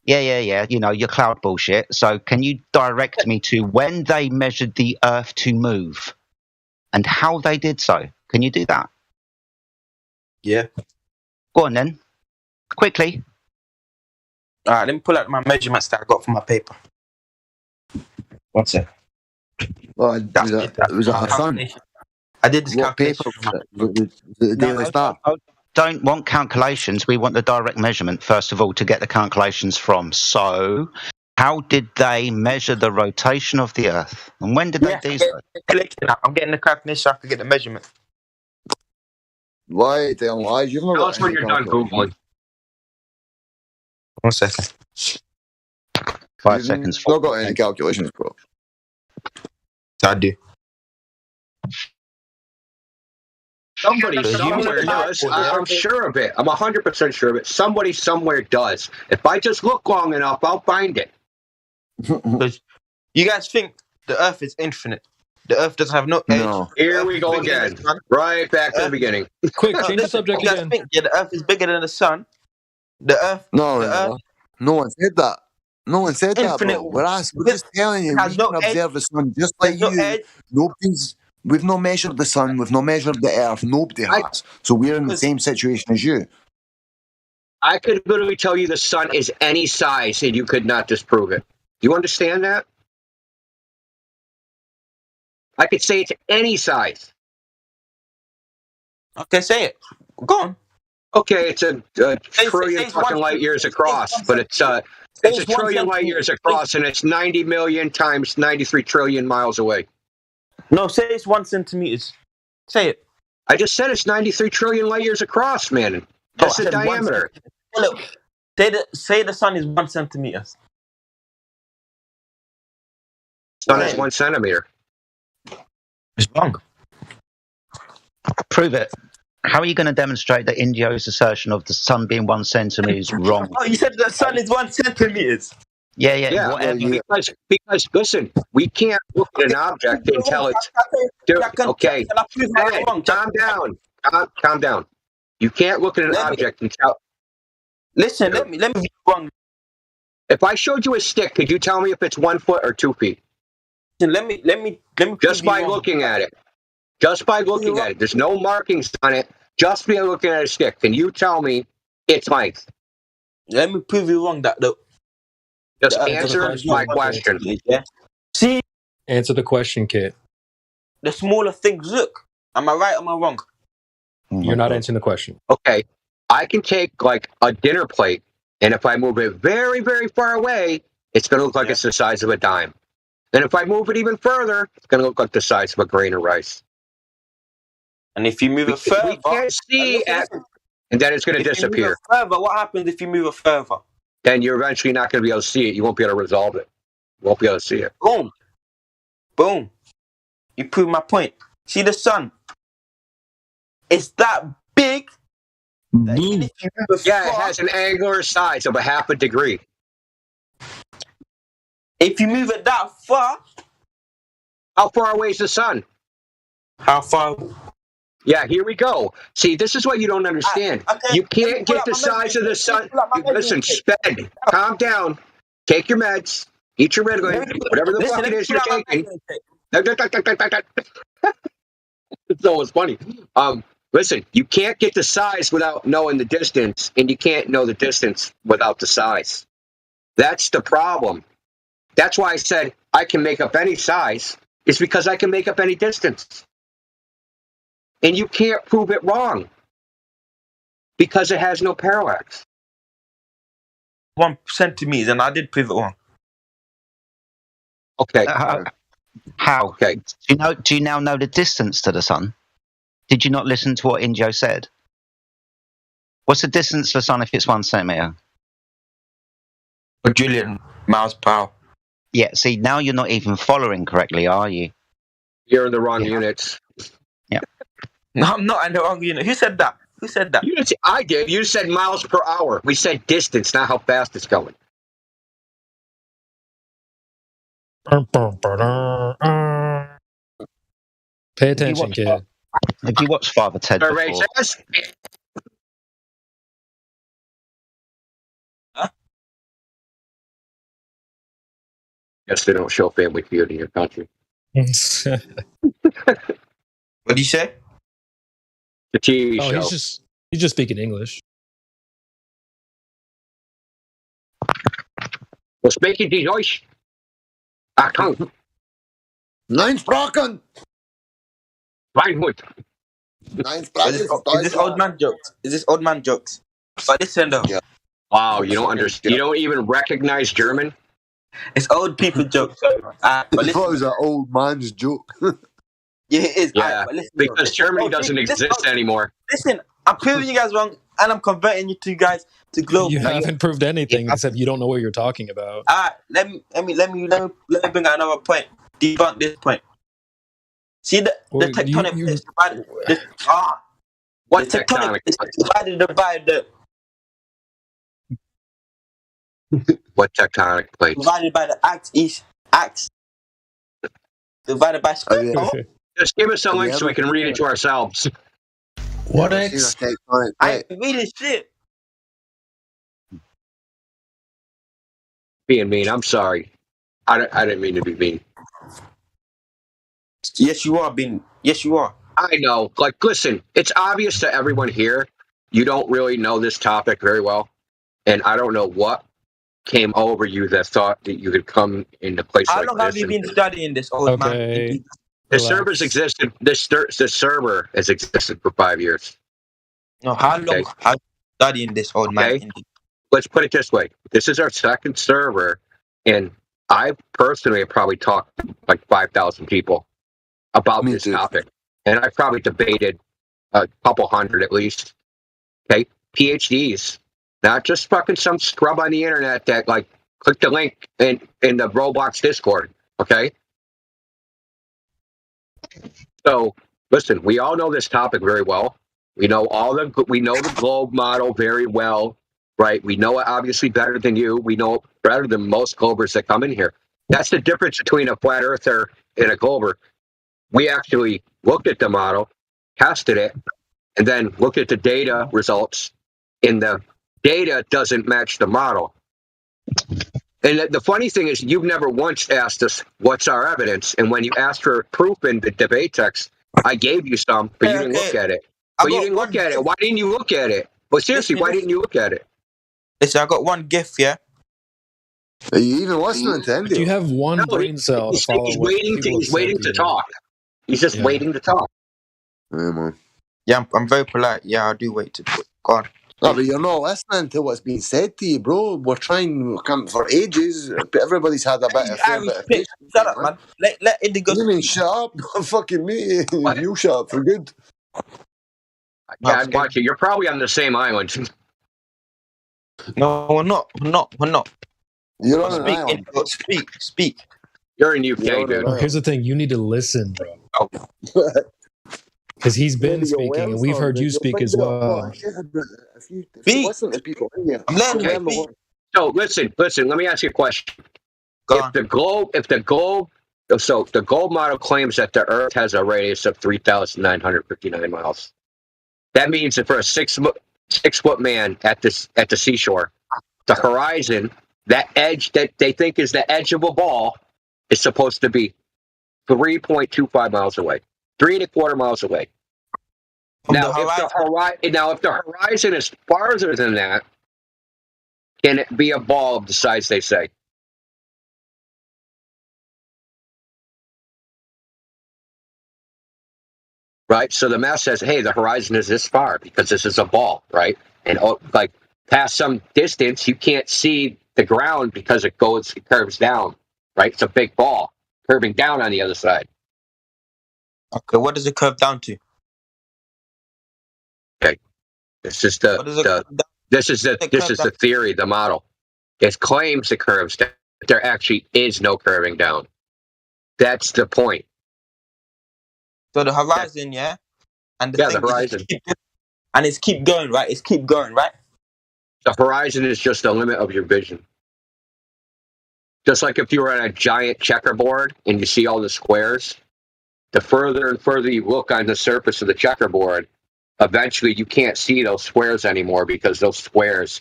Yeah. You know, your cloud bullshit. So can you direct me to when they measured the Earth to move and how they did so? Can you do that? Yeah. Go on then. Quickly. All right, let me pull out my measurements that I got from my paper. One sec. Well, was that a Sun? I did this What paper calculation. was it? Was it the Daily Star? Don't want calculations. We want the direct measurement, first of all, to get the calculations from. So, how did they measure the rotation of the Earth? And when did they do so? I'm getting the calculation so I can get the measurement. Why tell lies? You've not Tell got us when any you're done calculations. Googling. 1 second. 5 You've seconds. not got any calculations, bro. I do. Somebody somewhere does. I'm sure of it. I'm 100% sure of it. Somebody somewhere does. If I just look long enough, I'll find it. Because you guys think the Earth is infinite. The Earth doesn't have no edge. No. Here we go again. Right back to the beginning. Quick, change the subject you guys again. think the Earth is bigger than the sun. The Earth. No, the no, Earth no one said that. No one said that, Infinite. bro. We're just telling you, Has we no can edge. observe the sun just like There's no you. edge. We've not measured the sun, we've not measured the earth, nobody has. So we're in the same situation as you. I could literally tell you the sun is any size and you could not disprove it. Do you understand that? I could say it's any size. Okay, say it. Go on. Okay, it's a Say trillion fucking light years across, but it's a trillion light years across, and it's 90 million times 93 trillion miles away. No, say it's 1 centimeters. Say it. I just said it's 93 trillion light years across, man. That's the diameter. Look, say the sun is 1 centimeter. Sun is 1 centimeter. It's wrong. Prove it. How are you going to demonstrate that Indio's assertion of the sun being 1 centimeter is wrong? Oh, you said the sun is 1 centimeter. Yeah, whatever. Because listen, we can't look at an object and tell it's. Dude, okay, Ed, calm down. You can't look at an object and tell. Listen, let me be wrong. If I showed you a stick, could you tell me if it's 1 foot or 2 feet? Let me. Just by looking at it. Just by looking at it. There's no markings on it. Just by looking at a stick. Can you tell me its length? Let me prove you wrong. Just answer my question. Yeah. See, answer the question, Kit. The smaller things look. Am I right or am I wrong? You're not answering the question. Okay. I can take like a dinner plate, and if I move it very, very far away, it's going to look like it's the size of a dime. And if I move it even further, it's going to look like the size of a grain of rice. And if you move it further, we can't see and then it's going to disappear. You move it further, what happens if you move it further? Then you're eventually not going to be able to see it. You won't be able to resolve it. You won't be able to see it. Boom. Boom. You prove my point. See the sun? It's that big. That even if you move it it has an angular size of a half a degree. If you move it that far. How far away is the sun? How far? Yeah, here we go. See, this is what you don't understand. Okay. You can't get the size of the sun. Listen, spend. Calm down. Take your meds. Eat your Ritalin. Whatever the fuck it is you're taking. It's always funny. Listen, you can't get the size without knowing the distance, and you can't know the distance without the size. That's the problem. That's why I said I can make up any size. It's because I can make up any distance. And you can't prove it wrong because it has no parallax. 1 centimeter, and I did prove it wrong. Okay. How? Okay. Do you now know the distance to the sun? Did you not listen to what Indio said? What's the distance to the sun if it's 1 centimeter? A trillion miles per hour. Yeah, see, now you're not even following correctly, are you? You're in the wrong units. Yeah. No, I'm not in the wrong unit. Who said that? Who said that? I did. You said miles per hour. We said distance, not how fast it's going. Pay attention, kid. Have you watched Father Ted before? Yes, they don't show Family Feud in your country. What do you say? The TV show. He's just speaking English. Well, speaking English. Nein Sprachen! Language. Nein Is Sprachen this, ist is this old man jokes? Is this old man jokes? But listen though, Wow, you don't understand. You don't even recognize German. it's old people jokes. But I thought it listen, was an old man's joke. yeah, it is. Yeah, But listen, because Germany doesn't exist anymore. Listen, I'm proving you guys wrong, and I'm converting you two guys to global. You haven't proved anything except you don't know what you're talking about. Let me bring out another point. Debunk this point. See the Well, tectonic you- plates divided. What the tectonic plates divided by the What tectonic plates? divided by the axis divided by square. Just give us a link so we can read it to ourselves. What I X? I ain't reading shit. Being mean, I'm sorry. I didn't mean to be mean. Yes, you are being. Yes, you are. I know. Like, listen, it's obvious to everyone here you don't really know this topic very well, and I don't know what came over you that thought that you could come into a place How like long this. have you and- been studying this, old man? Okay. The Relax. servers existed. The server has existed for 5 years. No, how long Okay. have you studying this, old man? Okay. Let's put it this way. This is our second server, and I personally have probably talked to like 5,000 people about this topic. And I've probably debated a couple hundred at least. Okay. PhDs. Not just fucking some scrub on the internet that like click the link in the Roblox Discord. Okay. So listen, we all know this topic very well. We know the globe model very well, right? We know it obviously better than you. We know it better than most globers that come in here. That's the difference between a flat earther and a glober. We actually looked at the model, tested it, and then looked at the data results, and the data doesn't match the model. And the funny thing is, you've never once asked us, what's our evidence? And when you asked for proof in the debate text, I gave you some, but you didn't look at it. But you didn't look at it. Why didn't you look at it? But seriously, why didn't you look at it? Listen, I got one gift, yeah? Are you even listening to Andy? Do you have one brain cell to follow He's what waiting. people have He's said waiting to to you? talk. He's just Yeah. waiting to talk. Yeah, man. Yeah, I'm very polite. Yeah, I do wait to talk. Go on. No, but you're not listening to what's being said to you, bro. We're trying for ages. But everybody's had a bit of fair bit of Pick. patience. Shut up, man. Let Indigo. What do you mean, shut up? Fucking me. You shut up for good. Yeah, I'd watch it. You're probably on the same island. No, we're not. We're not. You're on an Speak, island. Indigo. Speak. You're in UK, dude. Oh, here's the thing: you need to listen, bro. Because he's been speaking, and we've heard you speak as well. If you listen to people, I'm letting Okay. you speak. So listen. Let me ask you a question. So the globe model claims that the Earth has a radius of 3,959 miles. That means that for a six foot man at the seashore, the horizon, that edge that they think is the edge of a ball, is supposed to be 3.25 miles away, 3.25 miles away. Now, if the horizon is farther than that, can it be a ball of the size they say? Right? So the math says, hey, the horizon is this far because this is a ball, right? And like past some distance, you can't see the ground because it curves down, right? It's a big ball curving down on the other side. Okay, what does it curve down to? Okay. This is the theory, the model. It claims it curves down. There actually is no curving down. That's the point. So the horizon, yeah? And the horizon. And it's keep going, right? It's keep going, right? The horizon is just the limit of your vision. Just like if you were on a giant checkerboard and you see all the squares, the further and further you look on the surface of the checkerboard, eventually you can't see those squares anymore because those squares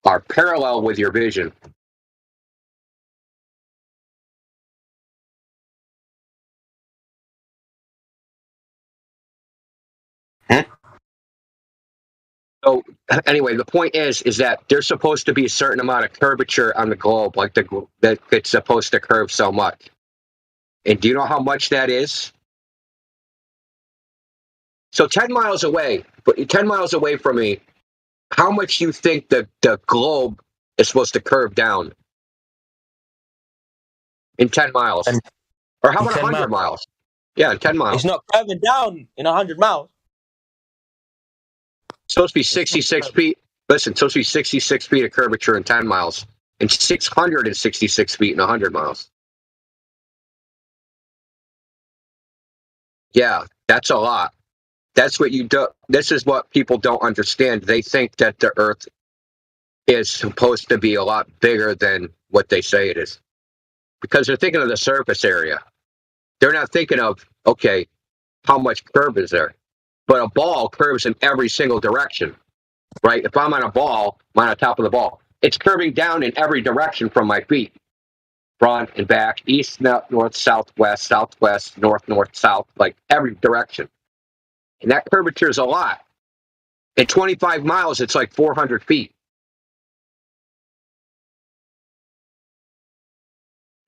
are parallel with your vision. So anyway, the point is that there's supposed to be a certain amount of curvature on the globe, like that it's supposed to curve so much. And do you know how much that is? So 10 miles away, but 10 miles away from me, how much you think the globe is supposed to curve down? In 10 miles. Or how In about 10 100 miles? Yeah, in 10 miles. It's not curving down in 100 miles. It's supposed to be 66 feet. Listen, it's supposed to be 66 feet of curvature in 10 miles and 666 feet in 100 miles. Yeah, that's a lot. That's what you do. This is what people don't understand. They think that the Earth is supposed to be a lot bigger than what they say it is. Because they're thinking of the surface area. They're not thinking of, okay, how much curve is there? But a ball curves in every single direction, right? If I'm on a ball, I'm on the top of the ball. It's curving down in every direction from my feet. Front and back, east, north, southwest, southwest, north, north, south, like every direction. And that curvature is a lot. At 25 miles, it's like 400 feet.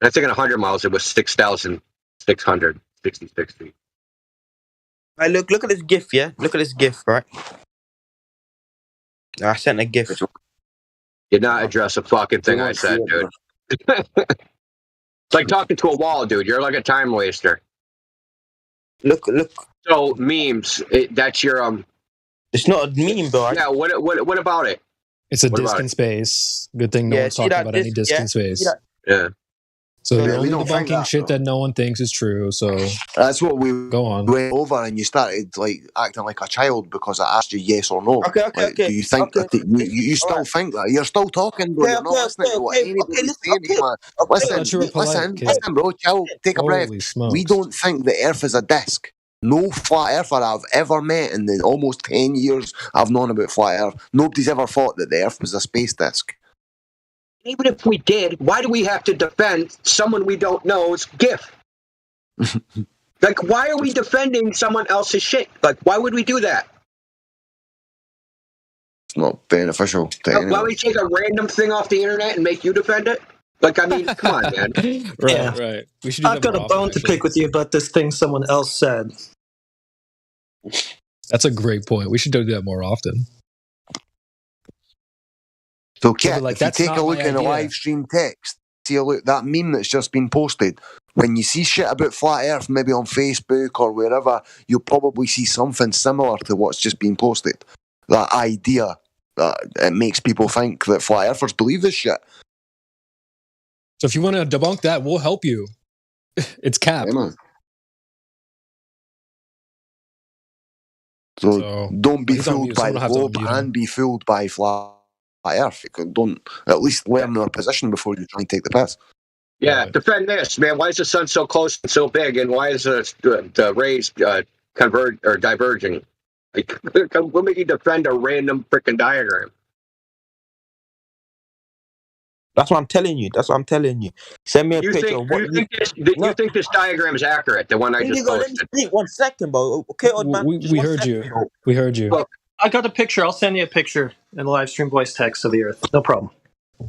I think in 100 miles, it was 6,666 feet. Right, look at this GIF, yeah? Look at this GIF, right? I sent a GIF. Did not address a fucking thing I said, dude. It's like talking to a wall, dude. You're like a time waster. Look. So memes, that's your It's not a meme, bro. Yeah. What about it? It's a What disk about in space. Good thing no Yeah, one's see talking that about any disk, disk yeah? in space. See that? Yeah. So Yeah, you're we only don't think debunking that, shit though. that no one thinks is true. So That's what we go on. went over, and you started like acting like a child because I asked you yes or no. Okay. Do you think that you still think that? You're still talking, bro. You're not listening to what anybody's saying to you, man. I thought you were polite, kid. Listen, bro. Chill, take a breath. Holy smokes. We don't think the Earth is a disc. No flat earther I've ever met in the almost 10 years I've known about flat Earth. Nobody's ever thought that the Earth was a space disc. Even if we did, why do we have to defend someone we don't know's GIF? Like, why are we defending someone else's shit? Like, why would we do that? It's not beneficial to anyone. Why would we take a random thing off the internet and make you defend it? Like, I mean, come on, man. Right. We should do I've that got more a bone often, to actually. pick with you about this thing someone else said. That's a great point. We should do that more often. So, Yeah, Kit, but, like, if you that's take not a look my in the idea. live stream text, see a look, that meme that's just been posted, when you see shit about flat Earth, maybe on Facebook or wherever, you'll probably see something similar to what's just been posted. That idea that it makes people think that flat earthers believe this shit. So if you want to debunk that, we'll help you. It's cap. Yeah, man. So don't be he's on fooled mute. by Someone the will have to globe unmute him. and be fooled by flat Earth. Don't at least learn their position before you try and take the piss. Yeah, defend this, man. Why is the sun so close and so big, and why is the rays converge or diverging? Like, what make you defend a random freaking diagram? That's what I'm telling you. Send me a You picture think of what you think this diagram is accurate? The one I just Let me posted. speak 1 second, bro. Okay, old man. We Just 1 heard second, you. bro. We heard you. I got a picture. I'll send you a picture in the live stream voice text of the Earth. No problem.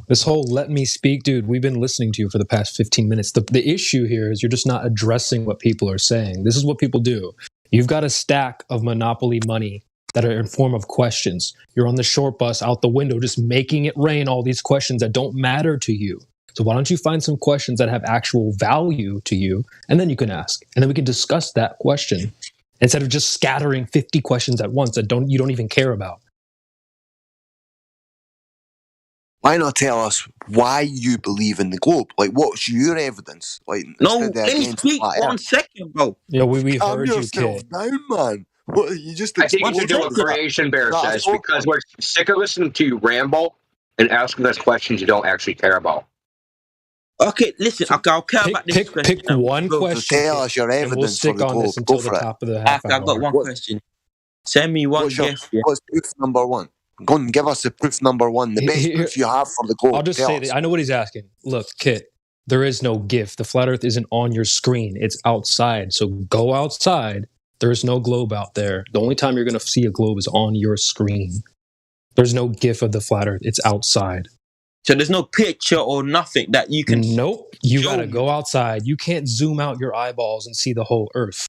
This whole let me speak, dude, we've been listening to you for the past 15 minutes. The issue here is you're just not addressing what people are saying. This is what people do. You've got a stack of Monopoly money that are in form of questions. You're on the short bus out the window just making it rain all these questions that don't matter to you. So why don't you find some questions that have actual value to you, and then you can ask. And then we can discuss that question instead of just scattering 50 questions at once that you don't even care about. Why not tell us why you believe in the globe? Like, what's your evidence? Like, No, instead of let me against speak flat 1 Earth. second, bro. Yeah, we Calm heard you, yourself kid. down, man. What, you just I think you should do what exposed Creation Bear that says, assault because we're sick of listening to you ramble and asking us questions you don't actually care about. Okay, listen. Okay, I'll care about this question. Pick one So question, tell kid, us your and we'll evidence stick for the on globe. this until Go the for it. top of the half I've got hour. one question. Send me one gift. Yeah. What's proof number one? Go and give us the proof number one, the best proof you have for the globe. I'll just Tell say us. that I know what he's asking. Look, Kit, there is no gift. The flat Earth isn't on your screen. It's outside. So go outside. There is no globe out there. The only time you're going to see a globe is on your screen. There's no GIF of the flat Earth. It's outside. So there's no picture or nothing that you can. Nope. You show gotta me. go outside. You can't zoom out your eyeballs and see the whole Earth.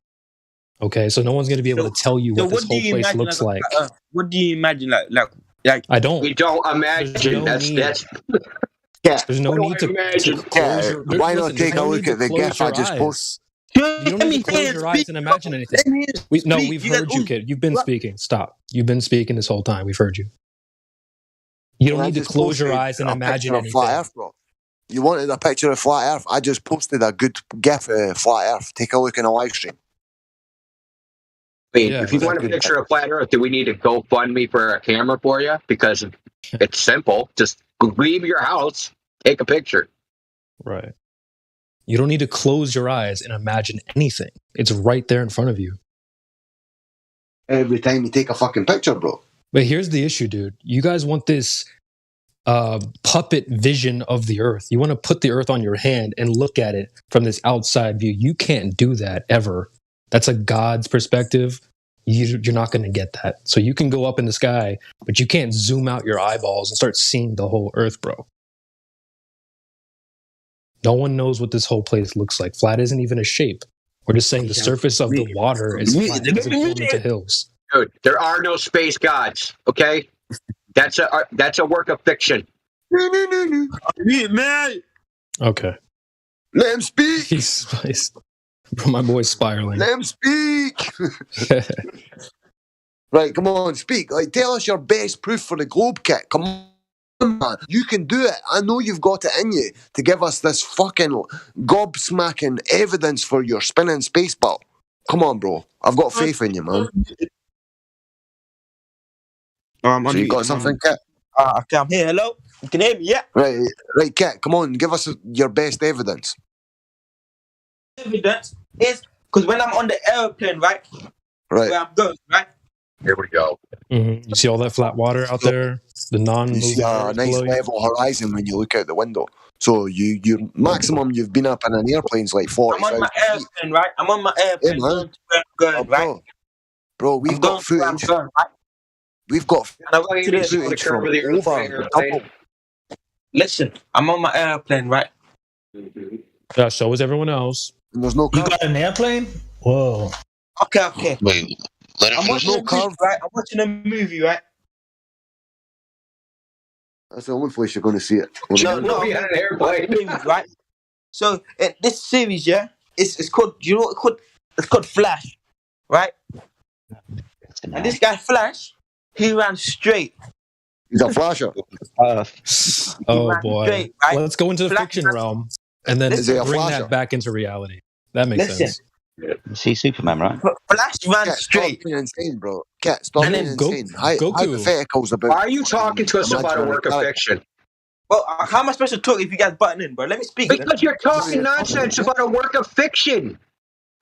Okay, so no one's gonna be able to tell you So what this what do whole you place imagine looks like? like. What do you imagine like? I don't. We don't imagine. There's no need. That's Yeah. There's no What do need I to imagine? close your. Why not Listen, there's take a no look need at the to close GIF I your just eyes. posted? You don't need to close your eyes and imagine anything. We've heard you, kid. You've been speaking. Stop. You've been speaking this whole time. We've heard you. You don't And I need to just close your posted eyes and a imagine picture of anything. Flat Earth, bro. You wanted a picture of Flat Earth? I just posted a good GIF of Flat Earth. Take a look in the live stream. I mean, Yeah, if you want a picture of flat Earth, do we need to GoFundMe for a camera for you? Because it's simple. Just leave your house, take a picture. Right. You don't need to close your eyes and imagine anything. It's right there in front of you. Every time you take a fucking picture, bro. But here's the issue, dude. You guys want this puppet vision of the Earth. You want to put the Earth on your hand and look at it from this outside view. You can't do that ever. That's a God's perspective. You're not going to get that. So you can go up in the sky, but you can't zoom out your eyeballs and start seeing the whole Earth, bro. No one knows what this whole place looks like. Flat isn't even a shape. We're just saying the surface of the water is flat because it's formed into hills. Dude, there are no space gods. Okay, that's a work of fiction. Man. Okay. Let him speak. He's bro, my boy's spiraling. Let him speak. Right, come on, speak. Like, tell us your best proof for the globe kit. Come on, man. You can do it. I know you've got it in you to give us this fucking gobsmacking evidence for your spinning space ball. Come on, bro. I've got faith in you, man. So you got something, Kit? Okay, I'm here. Hello? You can hear me? Yeah. Right, Kit, come on. Give us your best evidence. Evidence is because when I'm on the airplane, right? Right. Where I'm going, right? Here we go. Mm-hmm. You see all that flat water out there? The You see a nice level horizon when you look out the window. So you maximum you've been up in an airplane's like 40. I'm on my airplane, right? I'm on my airplane going to where I'm going, right? Bro, we've got footage. We've got footage from over double. Listen, I'm on my airplane, right? Yeah, so is everyone else. And there's no You got an airplane? Whoa. Okay. Wait, let him I'm watching a movie, right? I'm watching a movie, right? That's the only place you're going to see it. No, be on an airplane. Movies, right? So this series, yeah, it's called. You know what it's called? It's called Flash, right? And this guy Flash, he ran straight. He's a flasher. Oh boy. straight, right? Let's go into the Flash fiction realm and then Is he a bring flasher? that back into reality. That makes sense. See Superman, right? Flash ran Cat, straight. Stop being insane, bro. Cat, stop And being then insane. Goku. Hypotheticals about. Why are you talking to us about a work of fiction? Well, how am I supposed to talk if you guys button in, bro? Let me speak. Because you're talking nonsense about a work of fiction.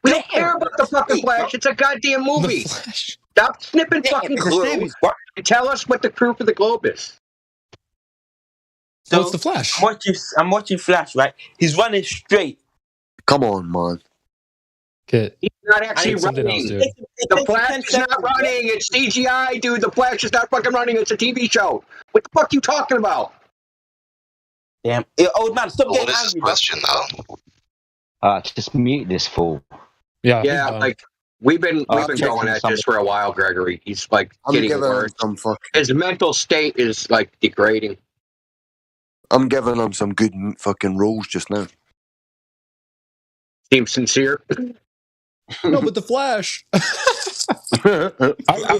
We don't care about the fucking Flash. It's a goddamn movie. Stop snipping fucking it's a glue series, and tell us what the proof of the globe is. So What's the Flash? I'm watching Flash, right? He's running straight. Come on, man. Kit. He's not actually Say something running. else, dude. The Flash is not running. It's CGI, dude. The Flash is not fucking running. It's a TV show. What the fuck are you talking about? Damn. Old man, stop What getting is his angry, bro. question, though? Just mute this fool. Yeah, like we've been going checking at somebody. this for a while, Gregory. He's like I'm getting giving him worse. some His mental state is like degrading. I'm giving him some good fucking rolls just now. Seems sincere. No, but the Flash. I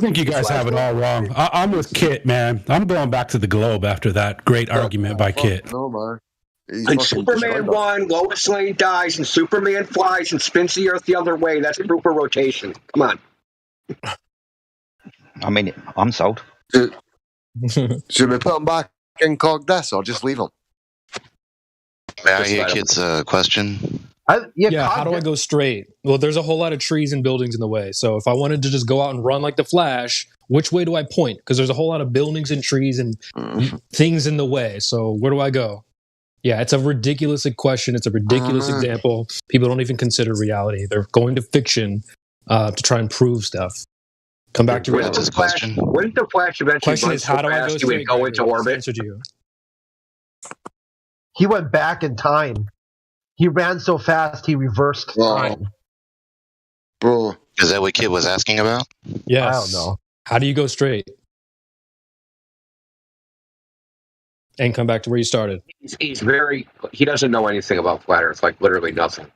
think you guys have it all wrong. I'm with Kit, man. I'm going back to the globe after that great argument by Kit. No, man. And Superman won, Lois Lane dies, and Superman flies and spins the Earth the other way. That's proof of rotation. Come on. I mean, I'm sold. Should we put him back in cog this or just leave him? May I hear Kit's question? Yeah, how do I go straight? Well, there's a whole lot of trees and buildings in the way. So if I wanted to just go out and run like the Flash, which way do I point? Because there's a whole lot of buildings and trees and things in the way. So where do I go? Yeah, it's a ridiculous question. It's a ridiculous example. People don't even consider reality. They're going to fiction to try and prove stuff. Come back to reality. Wouldn't the Flash eventually Question run is, how so do I go fast he would straight? go into Gregory? orbit? Answer to you. he went back in time. He ran so fast he reversed time. Bro. Is that what Kid was asking about? Yes. I don't know. How do you go straight and come back to where you started? He doesn't know anything about flat Earth, like literally nothing.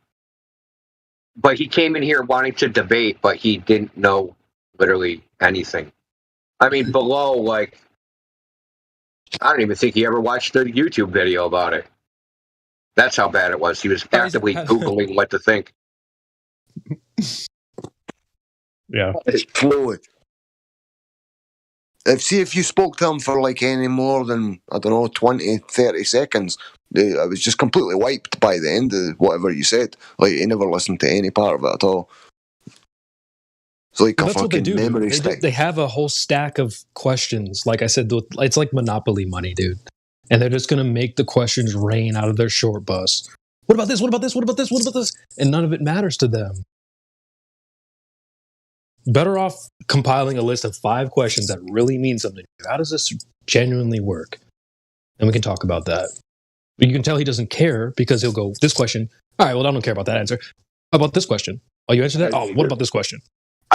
But he came in here wanting to debate, but he didn't know literally anything. I mean, below, like, I don't even think he ever watched a YouTube video about it. That's how bad it was. He was actively Googling what to think. Yeah. It's fluid. If you spoke to him for like any more than, I don't know, 20, 30 seconds, I was just completely wiped by the end of whatever you said. Like, he never listened to any part of it at all. It's like Well, a that's what they fucking do. memory Dude. stick. They have a whole stack of questions. Like I said, it's like Monopoly money, dude. And they're just going to make the questions rain out of their short bus. What about this? What about this? What about this? What about this? And none of it matters to them. Better off compiling a list of 5 questions that really mean something. How does this genuinely work? And we can talk about that. But you can tell he doesn't care because he'll go, this question. All right, well, I don't care about that answer. How about this question? Oh, you answered that? Oh, what about this question?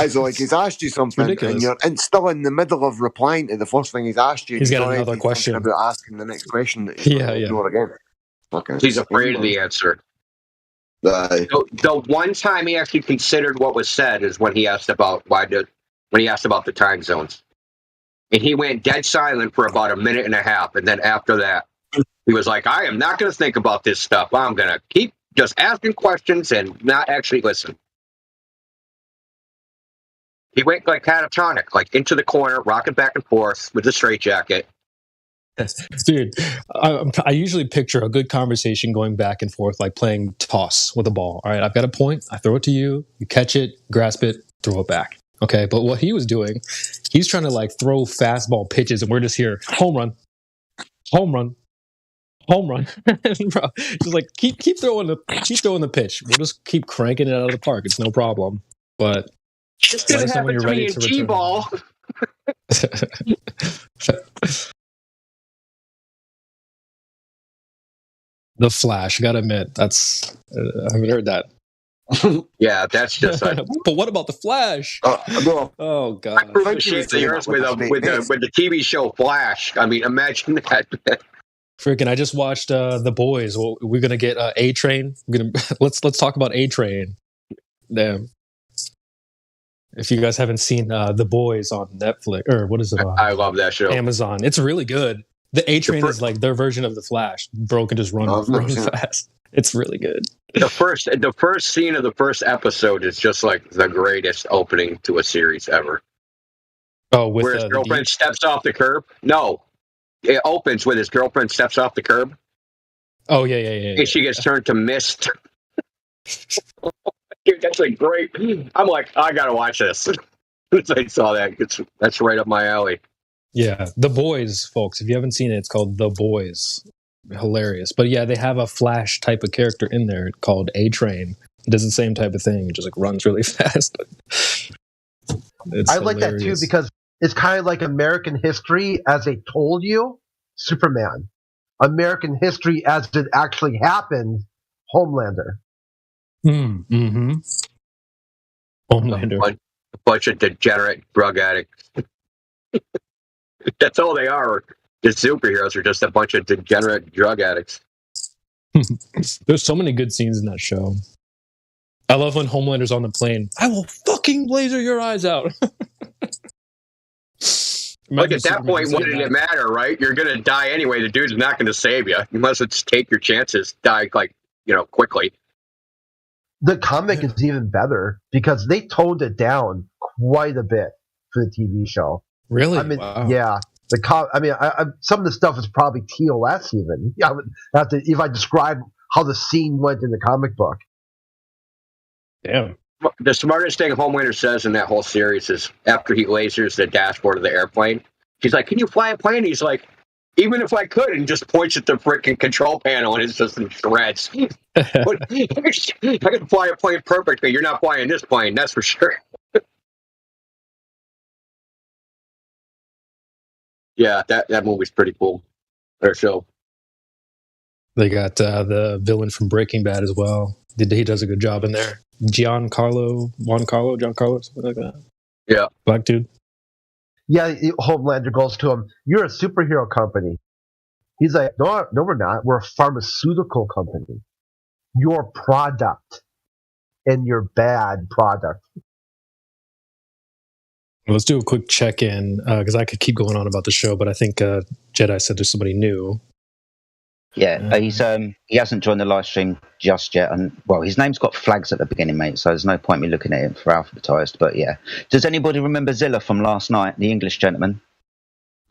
So, like, he's asked you something, Ridiculous. and you're still in the middle of replying to the first thing he's asked you. He's got already another thinking question. about asking the next question that he's going to ignore again. Okay. He's afraid of the answer. The one time he actually considered what was said is when he asked about the time zones, and he went dead silent for about a minute and a half, and then after that, he was like, "I am not going to think about this stuff. I'm going to keep just asking questions and not actually listen." He went like catatonic, like into the corner, rocking back and forth with the straitjacket. Dude, I usually picture a good conversation going back and forth like playing toss with a ball. All right, I've got a point. I throw it to you. You catch it, grasp it, throw it back. Okay, but what he was doing, he's trying to like throw fastball pitches, and we're just here, home run, home run, home run. Bro, just like keep throwing the pitch. We'll just keep cranking it out of the park. It's no problem. But Just didn't happen to me in T-ball. The Flash, gotta admit, that's I haven't heard that. Yeah, that's just like. But what about the Flash? Oh God! I proved the sheet the earth with the TV show Flash. I mean, imagine that. Freaking! I just watched The Boys. Well, we're gonna get A Train. Let's talk about A Train. Damn! If you guys haven't seen The Boys on Netflix or what is it on? I love that show. Amazon. It's really good. The A Train is like their version of the Flash. Bro can just run fast. It's really good. The first scene of the first episode is just like the greatest opening to a series ever. Oh, with where his girlfriend steps off the curb. No, it opens with his girlfriend steps off the curb. Oh yeah. And she gets turned to mist. Dude, that's like great. I'm like, I gotta watch this. I saw that. That's right up my alley. Yeah, The Boys, folks. If you haven't seen it, it's called The Boys. Hilarious. But yeah, they have a Flash type of character in there called A Train. It does the same type of thing. It just like runs really fast. I like that too because it's kind of like American history as they told you, Superman. American history as it actually happened, Homelander. Mm-hmm. Homelander. A bunch of degenerate drug addicts. That's all they are. The superheroes are just a bunch of degenerate drug addicts. There's so many good scenes in that show. I love when Homelander's on the plane. I will fucking laser your eyes out. Like at that point, what did it matter, right? You're going to die anyway. The dude's not going to save you. You must just take your chances, die quickly. The comic is even better because they toned it down quite a bit for the TV show. Really? I mean, wow. Yeah. Some of the stuff is probably TOS even. Yeah, I would have to if I describe how the scene went in the comic book. Damn. The smartest thing Homelander says in that whole series is after he lasers the dashboard of the airplane, he's like, "Can you fly a plane?" He's like, "Even if I could," and just points at the freaking control panel and it's just in shreds. But I can fly a plane perfectly. You're not flying this plane, that's for sure. Yeah, that movie's pretty cool. Or show. They got the villain from Breaking Bad as well. He does a good job in there. Giancarlo, something like that. Yeah. Black dude. Yeah, Homelander goes to him, "You're a superhero company." He's like, "No, we're not. We're a pharmaceutical company. Your product and your bad product." Well, let's do a quick check-in because I could keep going on about the show, but I think Jedi said there's somebody new. Yeah, he hasn't joined the live stream just yet, and well, his name's got flags at the beginning, mate. So there's no point me looking at it for alphabetized. But yeah, does anybody remember Zilla from last night, the English gentleman?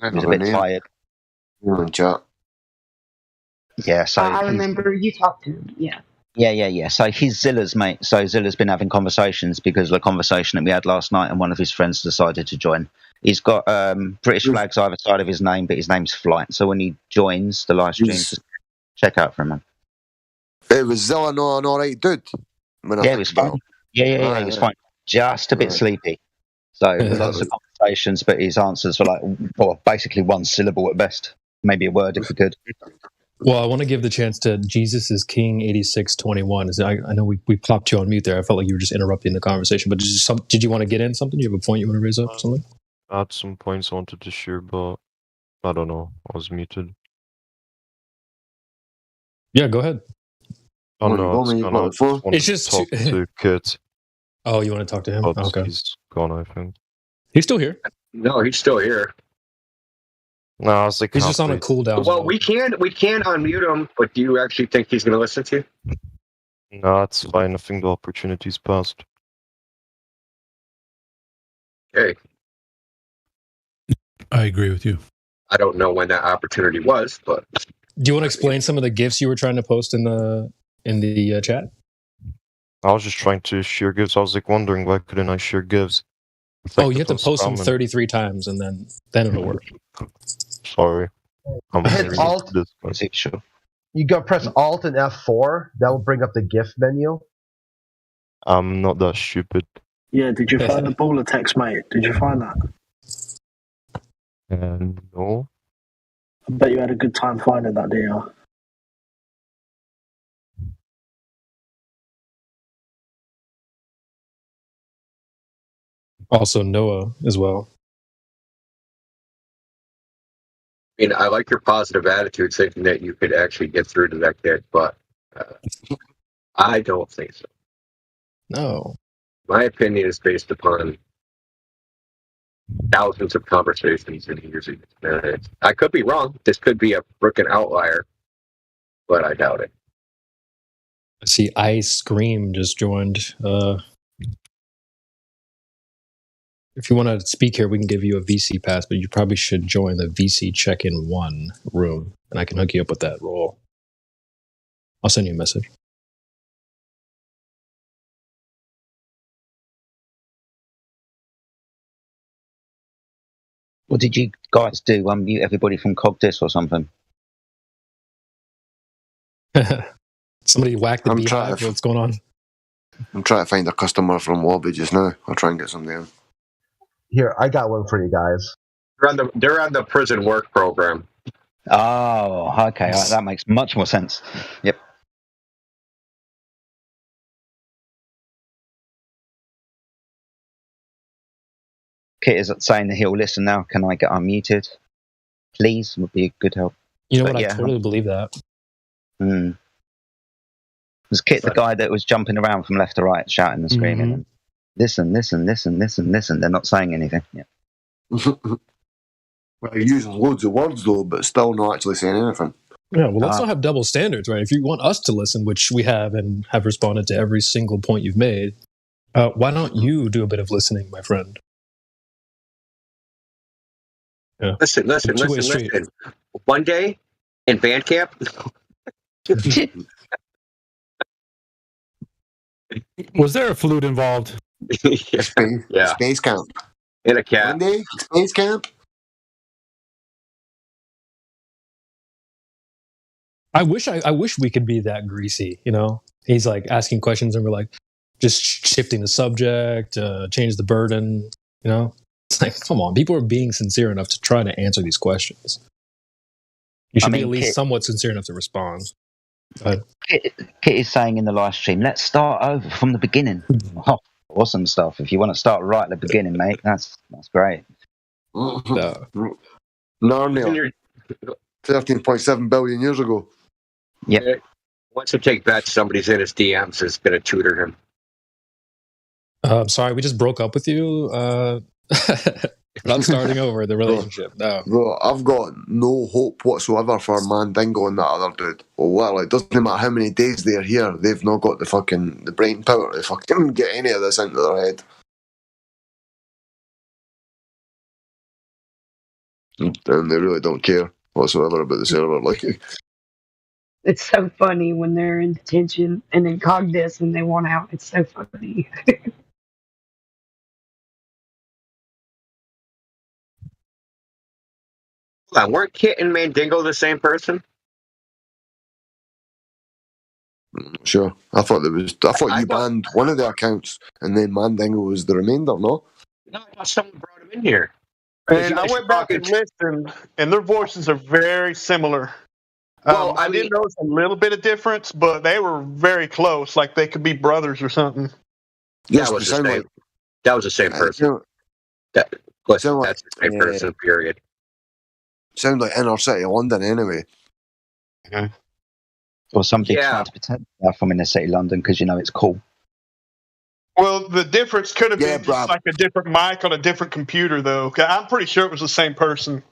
He was a bit tired. Yeah, so I remember you talked to him. Yeah. Yeah. So he's Zilla's mate. So Zilla's been having conversations because of the conversation that we had last night, and one of his friends decided to join. He's got British flags either side of his name, but his name's Flight. So when he joins the live stream, just check out for him, man. It was Zilla, no, an alright dude. Yeah, it was fine. Yeah, he was fine. Just a bit sleepy. So lots of conversations, but his answers were basically one syllable at best. Maybe a word if we could. Well, I want to give the chance to Jesus is King 8621. I know we popped you on mute there. I felt like you were just interrupting the conversation, but did you want to get in something? Do you have a point you want to raise up? Something? I had some points I wanted to share, but I don't know. I was muted. Yeah, go ahead. I don't know. It's just talk to Kit. Oh, you want to talk to him? But Okay. He's gone, I think. He's still here. No, he's still here. No, I was like, he's just on a cooldown. Well, we can unmute him, but do you actually think he's going to listen to you? No, it's fine. I think the opportunity's passed. Okay. I agree with you. I don't know when that opportunity was, but do you want to explain some of the gifs you were trying to post in the chat? I was just trying to share gifs. I was like wondering why couldn't I share gifs? Oh, you have to post them 33 times and then it'll work. Sorry. Hit Alt. Sure. You go press Alt and F4. That will bring up the GIF menu. I'm not that stupid. Yeah, did you find the baller text, mate? Did you find that? No. I bet you had a good time finding that, didn't you? Also Noah as well. I mean, I like your positive attitude, thinking that you could actually get through to that kid, but I don't think so. No. My opinion is based upon thousands of conversations and years of experience. I could be wrong. This could be a frickin' outlier, but I doubt it. I see Ice Scream just joined. If you want to speak here, we can give you a VC pass, but you probably should join the VC check-in 1 room, and I can hook you up with that role. I'll send you a message. What did you guys do? Unmute everybody from Cogdis or something? Somebody whacked the beehive? What's going on? I'm trying to find a customer from Lobby just now. I'll try and get some there. Here, I got one for you guys. They're on the prison work program. Oh, okay. That makes much more sense. Yep. Kit is saying that he'll listen now. Can I get unmuted? Please, would be a good help. You know what? I totally believe that. Was Kit the guy that was jumping around from left to right, shouting and screaming? And listen. They're not saying anything. Yeah. Well, he's using loads of words though, but still not actually saying anything. Yeah, well, let's not have double standards, right? If you want us to listen, which we have and have responded to every single point you've made, why don't you do a bit of listening, my friend? Yeah. Listen. One day in band camp. Was there a flute involved? Space camp. In a cat. One day, space camp. I wish we could be that greasy, you know? He's like asking questions and we're like just shifting the subject, change the burden, you know? It's like, come on, people are being sincere enough to try to answer these questions. You should be at least somewhat sincere enough to respond. Kit is saying in the live stream, let's start over from the beginning. Oh, awesome stuff. If you want to start right at the beginning, mate, that's great. Narnia, 13.7 billion years ago. Yeah. Once you take bets, somebody's in his DMs is going to tutor him. I'm sorry, we just broke up with you. Not starting over the relationship. No. Bro, I've got no hope whatsoever for Mandingo and that other dude. Well, it doesn't matter how many days they're here, they've not got the brain power to fucking get any of this into their head. And they really don't care whatsoever about the server. Like, It's so funny when they're in detention and then cog this and they want out. It's so funny. Weren't Kit and Mandingo the same person? sure. I thought you banned one of the accounts and then Mandingo was the remainder, no? No, I thought someone brought him in here. And I went back and listened, and their voices are very similar. Well, I did notice a little bit of difference, but they were very close. Like they could be brothers or something. That was the same. That was the same person. That's the same person. Period. Sound like inner city London, anyway. Or somebody trying to pretend they're from inner city London because you know it's cool. Well, the difference could have been just like a different mic on a different computer, though. I'm pretty sure it was the same person.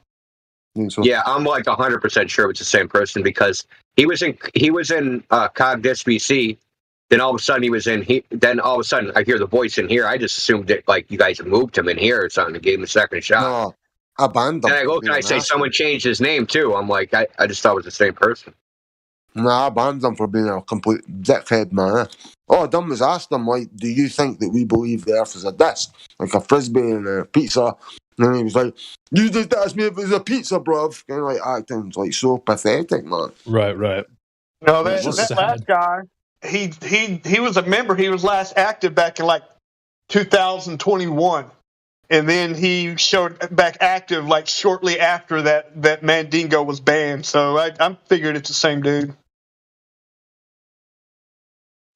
Yeah, I'm like 100% sure it's the same person because he was in Cogdis VC. Then all of a sudden then all of a sudden I hear the voice in here. I just assumed that like you guys moved him in here or something and gave him a second shot. No, I banned him. And I look and I say someone changed his name too. I'm like I just thought it was the same person. Nah, I banned him for being a complete dickhead, man. All I done was ask him, like, do you think that we believe the earth is a disc? Like a frisbee and a pizza. And then he was like, you just asked me if it was a pizza, bruv. Kind of like acting like so pathetic, man. Right. No, that last guy, he was a member. He was last active back in like 2021. And then he showed back active like shortly after that Mandingo was banned. So I'm figuring it's the same dude.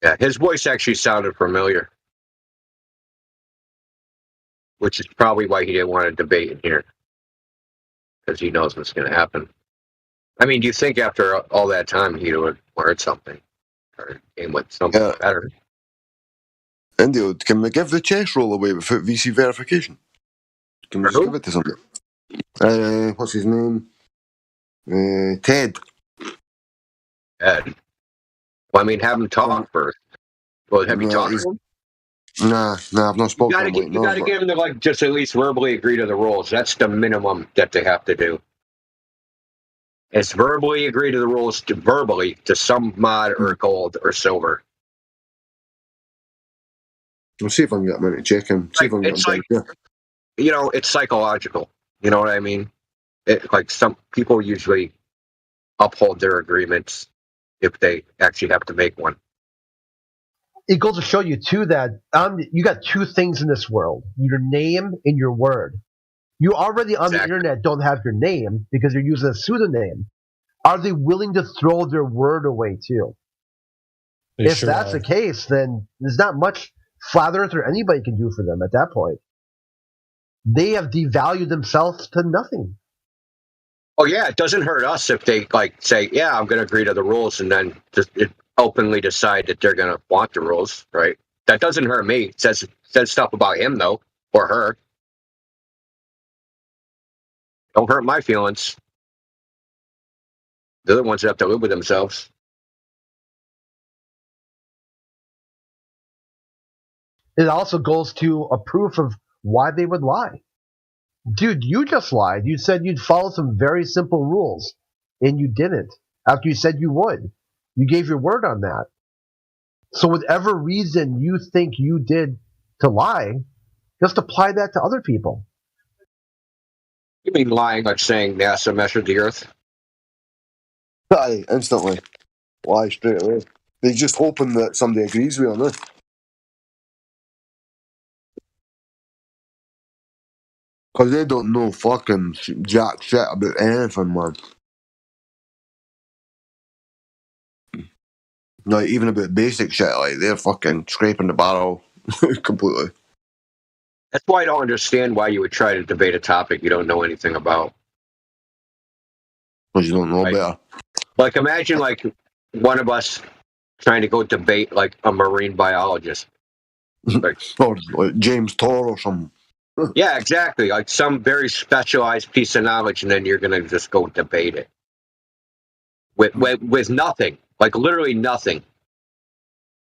Yeah, his voice actually sounded familiar, which is probably why he didn't want to debate in here, because he knows what's going to happen. I mean, do you think after all that time he would learn something or came with something better? Indio, can we give the chess roll away without VC verification? Can we just give it to somebody? What's his name? Ted. Ted. Well, I mean, have him talk first. Well, have you talked to him? Nah, I've not spoken to him. You got to give him to like just at least verbally agree to the rules. That's the minimum that they have to do. It's verbally agree to the rules to some mod or gold or silver. We'll see if I can get him in to check him. See if I can get him down. You know, it's psychological. You know what I mean? Like some people usually uphold their agreements if they actually have to make one. It goes to show you too that you got two things in this world: your name and your word. You already on the internet don't have your name because you're using a pseudonym. Are they willing to throw their word away too? If that's the case, then there's not much Flat Earth or anybody can do for them at that point. They have devalued themselves to nothing. Oh yeah, it doesn't hurt us if they like say, "Yeah, I'm going to agree to the rules," and then just openly decide that they're going to want the rules, right? That doesn't hurt me. It says stuff about him though, or her. Don't hurt my feelings. They're the ones that have to live with themselves. It also goes to a proof of why they would lie. Dude, you just lied. You said you'd follow some very simple rules, and you didn't. After you said you would. You gave your word on that. So whatever reason you think you did to lie, just apply that to other people. You mean lying like saying NASA measured the Earth? Aye, instantly. Lie straight away. They're just hoping that somebody agrees with them. Because they don't know fucking jack shit about anything, man. Like, even about basic shit, like, they're fucking scraping the barrel completely. That's why I don't understand why you would try to debate a topic you don't know anything about. Because you don't know better. Like, imagine, like, one of us trying to go debate, like, a marine biologist. Like, or like James Tour or something. Yeah, exactly. Like some very specialized piece of knowledge, and then you're going to just go debate it. With nothing. Like, literally nothing.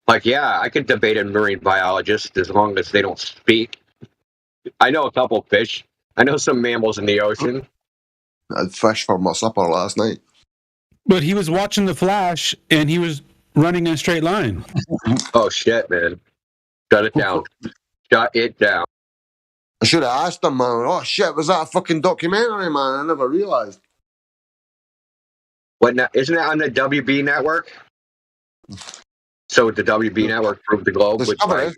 Like, yeah, I could debate a marine biologist as long as they don't speak. I know a couple fish. I know some mammals in the ocean. I had fish for my supper last night. But he was watching The Flash, and he was running in a straight line. Oh, shit, man. Shut it down. Shut it down. I should have asked him, man. Oh, shit, was that a fucking documentary, man? I never realised. Isn't it on the WB network? So the WB network proved the globe. Discovery.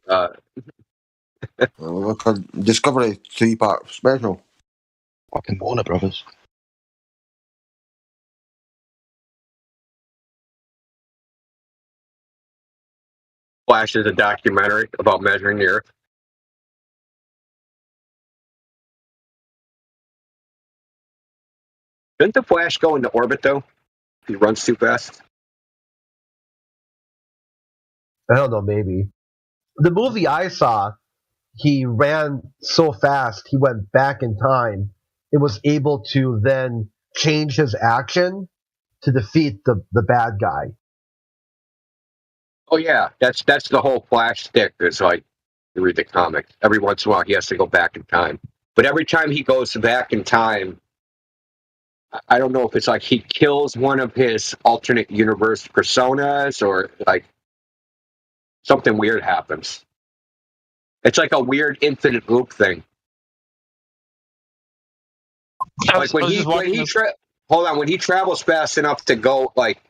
Discovery 3-part special. Fucking Warner Brothers. Flash is a documentary about measuring the Earth. Didn't the Flash go into orbit, though? He runs too fast. I don't know, maybe. The movie I saw, he ran so fast, he went back in time and was able to then change his action to defeat the bad guy. Oh, yeah. That's the whole Flash stick. It's like, you read the comics. Every once in a while, he has to go back in time. But every time he goes back in time, I don't know if it's like he kills one of his alternate universe personas or like something weird happens. It's like a weird infinite loop thing. Like when he travels fast enough to go like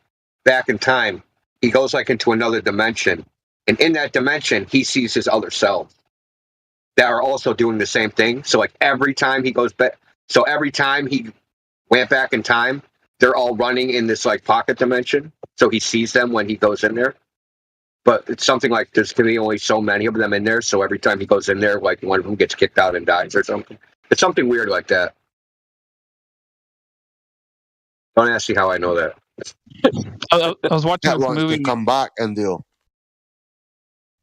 back in time, he goes like into another dimension, and in that dimension, he sees his other selves that are also doing the same thing. So like every time he goes back, so every time he went back in time, they're all running in this like pocket dimension. So he sees them when he goes in there. But it's something like there's going to be only so many of them in there. So every time he goes in there, like one of them gets kicked out and dies or something. It's something weird like that. Don't ask me how I know that. I was watching this movie. To come back and deal.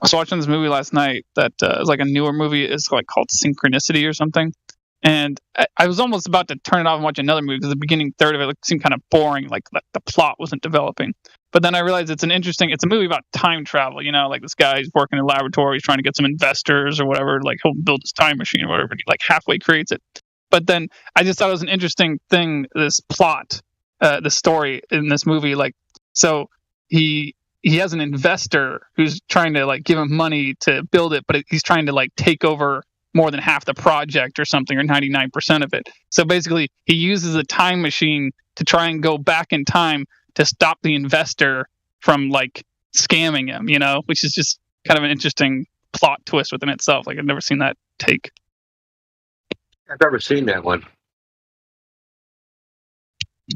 I was watching this movie last night that is like a newer movie. It's like called Synchronicity or something. And I was almost about to turn it off and watch another movie because the beginning third of it seemed kind of boring, like the plot wasn't developing. But then I realized it's a movie about time travel, you know, like this guy's working in a laboratory, he's trying to get some investors or whatever, like he'll build his time machine or whatever, and he like halfway creates it. But then I just thought it was an interesting thing, this plot, the story in this movie. Like, so he has an investor who's trying to like give him money to build it, but he's trying to like take over more than half the project or something, or 99% of it. So basically he uses a time machine to try and go back in time to stop the investor from like scamming him, you know, which is just kind of an interesting plot twist within itself. Like I've never seen that take. I've never seen that one.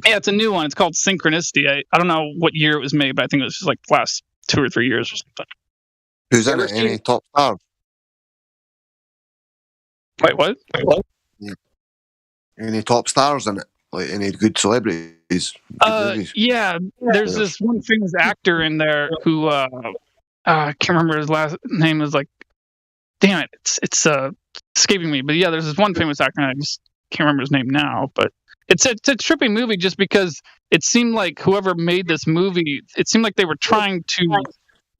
Yeah, it's a new one. It's called Synchronicity. I don't know what year it was made, but I think it was just like the last 2 or 3 years or something. Who's in it? Any top stars? Wait, what? Any top stars in it? Like any good celebrities? Yeah, there's this one famous actor in there who I can't remember his last name. Is like, damn it, it's escaping me. But yeah, there's this one famous actor, and I just can't remember his name now. But it's a trippy movie just because it seemed like whoever made this movie, it seemed like they were trying to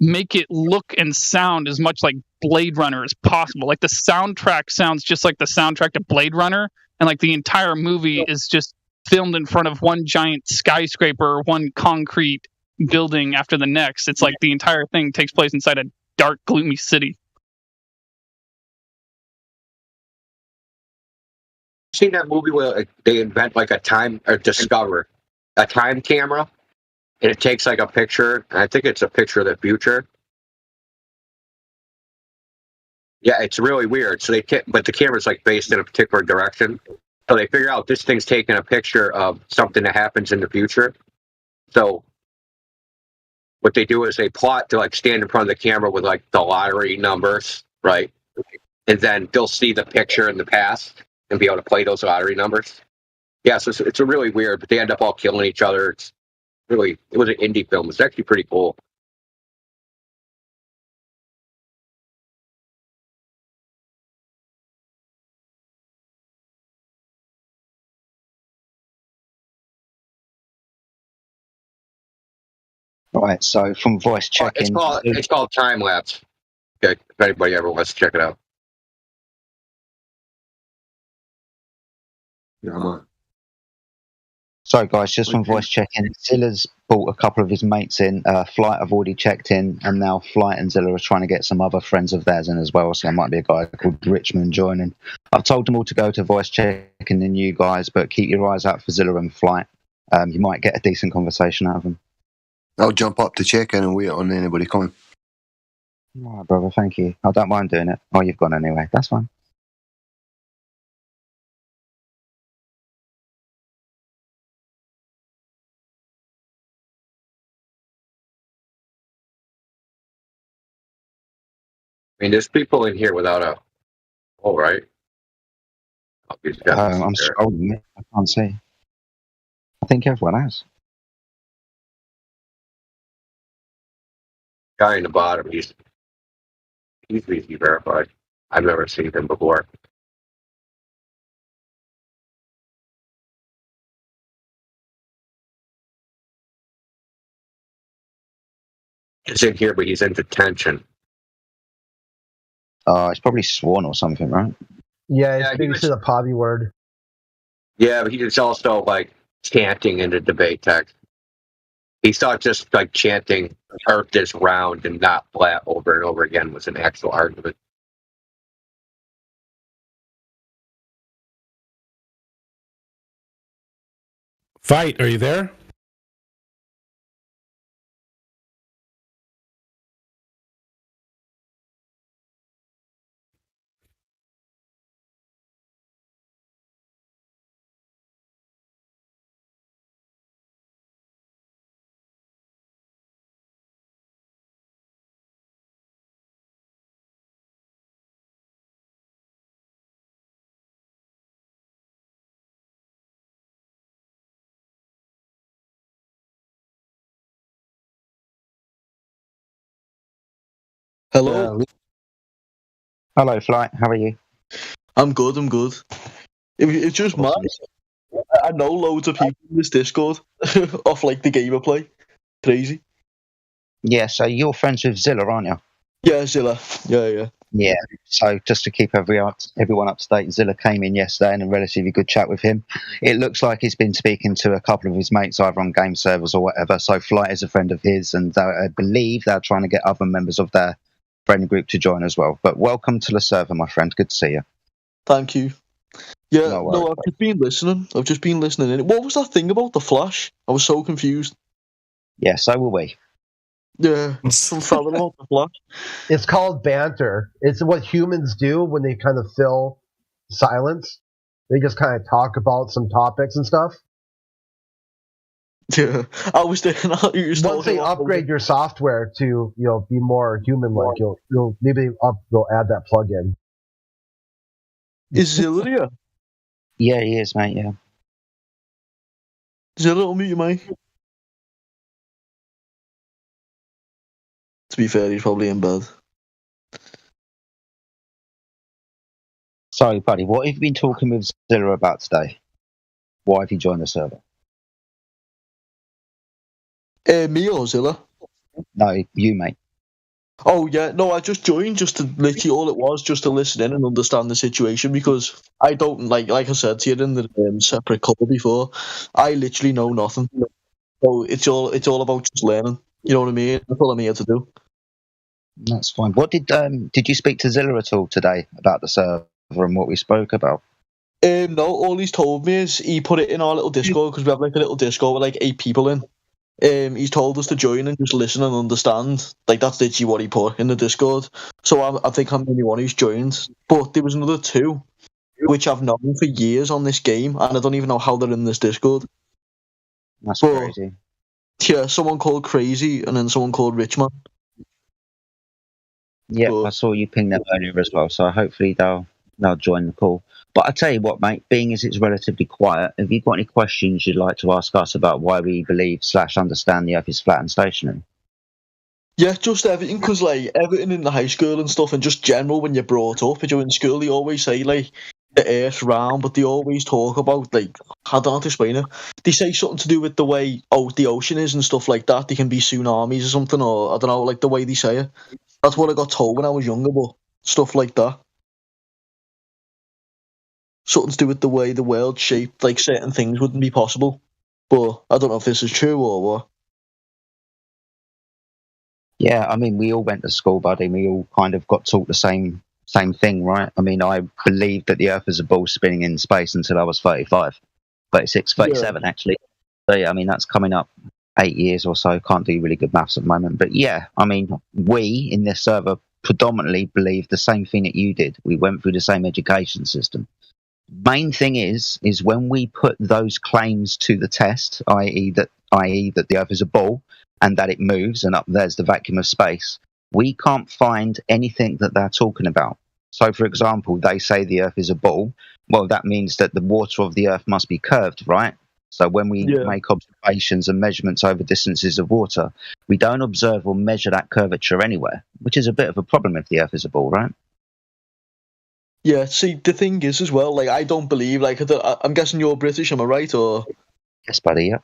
make it look and sound as much like Blade Runner as possible. Like the soundtrack sounds just like the soundtrack to Blade Runner, and like the entire movie is just filmed in front of one giant skyscraper, one concrete building after the next. It's like the entire thing takes place inside a dark, gloomy city. Seen that movie where they invent like discover a time camera, and it takes like a picture. I think it's a picture of the future. Yeah, it's really weird. So but the camera's like based in a particular direction. So they figure out this thing's taking a picture of something that happens in the future. So what they do is they plot to like stand in front of the camera with like the lottery numbers, right? And then they'll see the picture in the past and be able to play those lottery numbers. Yeah, so it's a really weird, but they end up all killing each other. It was an indie film. It's actually pretty cool. Right, so from voice checking, It's called Time Lapse. Okay, if anybody ever wants to check it out. Yeah, man. Sorry, guys, just from voice checking, Zilla's brought a couple of his mates in. Flight have already checked in, and now Flight and Zilla are trying to get some other friends of theirs in as well. So there might be a guy called Richmond joining. I've told them all to go to voice checking and you guys, but keep your eyes out for Zilla and Flight. You might get a decent conversation out of them. I'll jump up to check in and wait on anybody coming. All right, brother, thank you. I don't mind doing it. Oh, you've gone anyway. That's fine. I mean, there's people in here without a. All right. I'm scrolling. I can't see. I think everyone has. Guy in the bottom, he's VC verified. I've never seen him before. He's in here, but he's in detention. It's probably sworn or something, right? Yeah, it's basically the Pobby word. Yeah, but he's also like chanting in the debate text. He thought just like chanting "Earth is round" and not flat over and over again was an actual argument. Fight, are you there? Hello. Hello, Flight. How are you? I'm good. It's just mad. I know loads of people in this Discord off like the gamer play. Crazy. Yeah, so you're friends with Zilla, aren't you? Yeah, Zilla. Yeah. Yeah, so just to keep everyone up to date, Zilla came in yesterday and a relatively good chat with him. It looks like he's been speaking to a couple of his mates either on game servers or whatever, so Flight is a friend of his, and I believe they're trying to get other members of their friend group to join as well. But welcome to the server, my friend. Good to see you. Thank you. Yeah, no, I've just been listening. In. What was that thing about the Flash? I was so confused. Yeah, so were we. Yeah, something about the Flash. It's called banter. It's what humans do when they kind of fill silence. They just kind of talk about some topics and stuff. Yeah, I was thinking. Once they upgrade your software to be more human-like, you'll maybe they'll add that plug-in. Is Zilla here? Yeah, he is, mate. Yeah. Zilla, I'll meet you, mate. To be fair, he's probably in bed. Sorry, buddy. What have you been talking with Zilla about today? Why have you joined the server? Me or Zilla? No, you, mate. Oh yeah, no, I just joined just to literally all it was just to listen in and understand the situation because I don't like I said to you in the separate call before, I literally know nothing. So it's all about just learning. You know what I mean? That's all I'm here to do. That's fine. What did you speak to Zilla at all today about the server and what we spoke about? No, all he's told me is he put it in our little Discord because we have like a little Discord with like 8 people in. He's told us to join and just listen and understand. Like that's literally what he put in the Discord. So I think I'm the only one who's joined. But there was another 2, which I've known for years on this game, and I don't even know how they're in this Discord. That's crazy. Yeah, someone called Crazy and then someone called Richman. Yeah, I saw you ping them earlier as well, so hopefully they'll join the call. But I tell you what, mate, being as it's relatively quiet, have you got any questions you'd like to ask us about why we believe / understand the Earth is flat and stationary? Yeah, just everything, because like everything in the high school and stuff, and just general when you're brought up, you're in school, they always say like the Earth's round, but they always talk about like, I don't know how to explain it. They say something to do with the way the ocean is and stuff like that. There can be tsunamis or something, or I don't know, like the way they say it. That's what I got told when I was younger, but stuff like that. Something to do with the way the world's shaped, like certain things wouldn't be possible. But I don't know if this is true or what. Yeah, I mean, we all went to school, buddy. We all kind of got taught the same thing, right? I mean, I believed that the Earth is a ball spinning in space until I was 35, 36, 37, actually. So, yeah, I mean, that's coming up 8 years or so. Can't do really good maths at the moment. But, yeah, I mean, we in this server predominantly believe the same thing that you did. We went through the same education system. Main thing is when we put those claims to the test, i.e. that the Earth is a ball and that it moves and up there's the vacuum of space, we can't find anything that they're talking about. So, for example, they say the Earth is a ball. Well, that means that the water of the Earth must be curved, right? So when we make observations and measurements over distances of water, we don't observe or measure that curvature anywhere, which is a bit of a problem if the Earth is a ball, right? Yeah, see, the thing is as well, like, I don't believe, like, I'm guessing you're British, am I right? Or yes, buddy, yeah.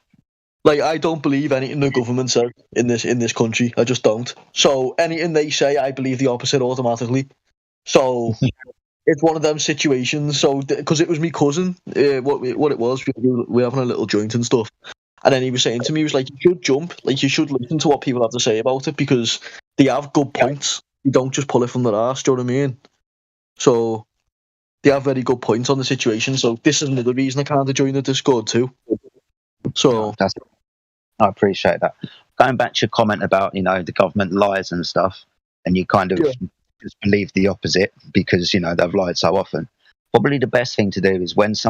Like, I don't believe anything the government says in this country. I just don't. So anything they say, I believe the opposite automatically. So it's one of them situations. So because it was my cousin, what it was, we were having a little joint and stuff, and then he was saying to me, he was like, "You should jump. Like, you should listen to what people have to say about it because they have good points. You don't just pull it from their arse." Do you know what I mean? So they have very good points on the situation. So this is another reason I kind of joined the Discord too. So I appreciate that. Going back to your comment about, the government lies and stuff, and you kind of just believe the opposite because, they've lied so often. Probably the best thing to do is when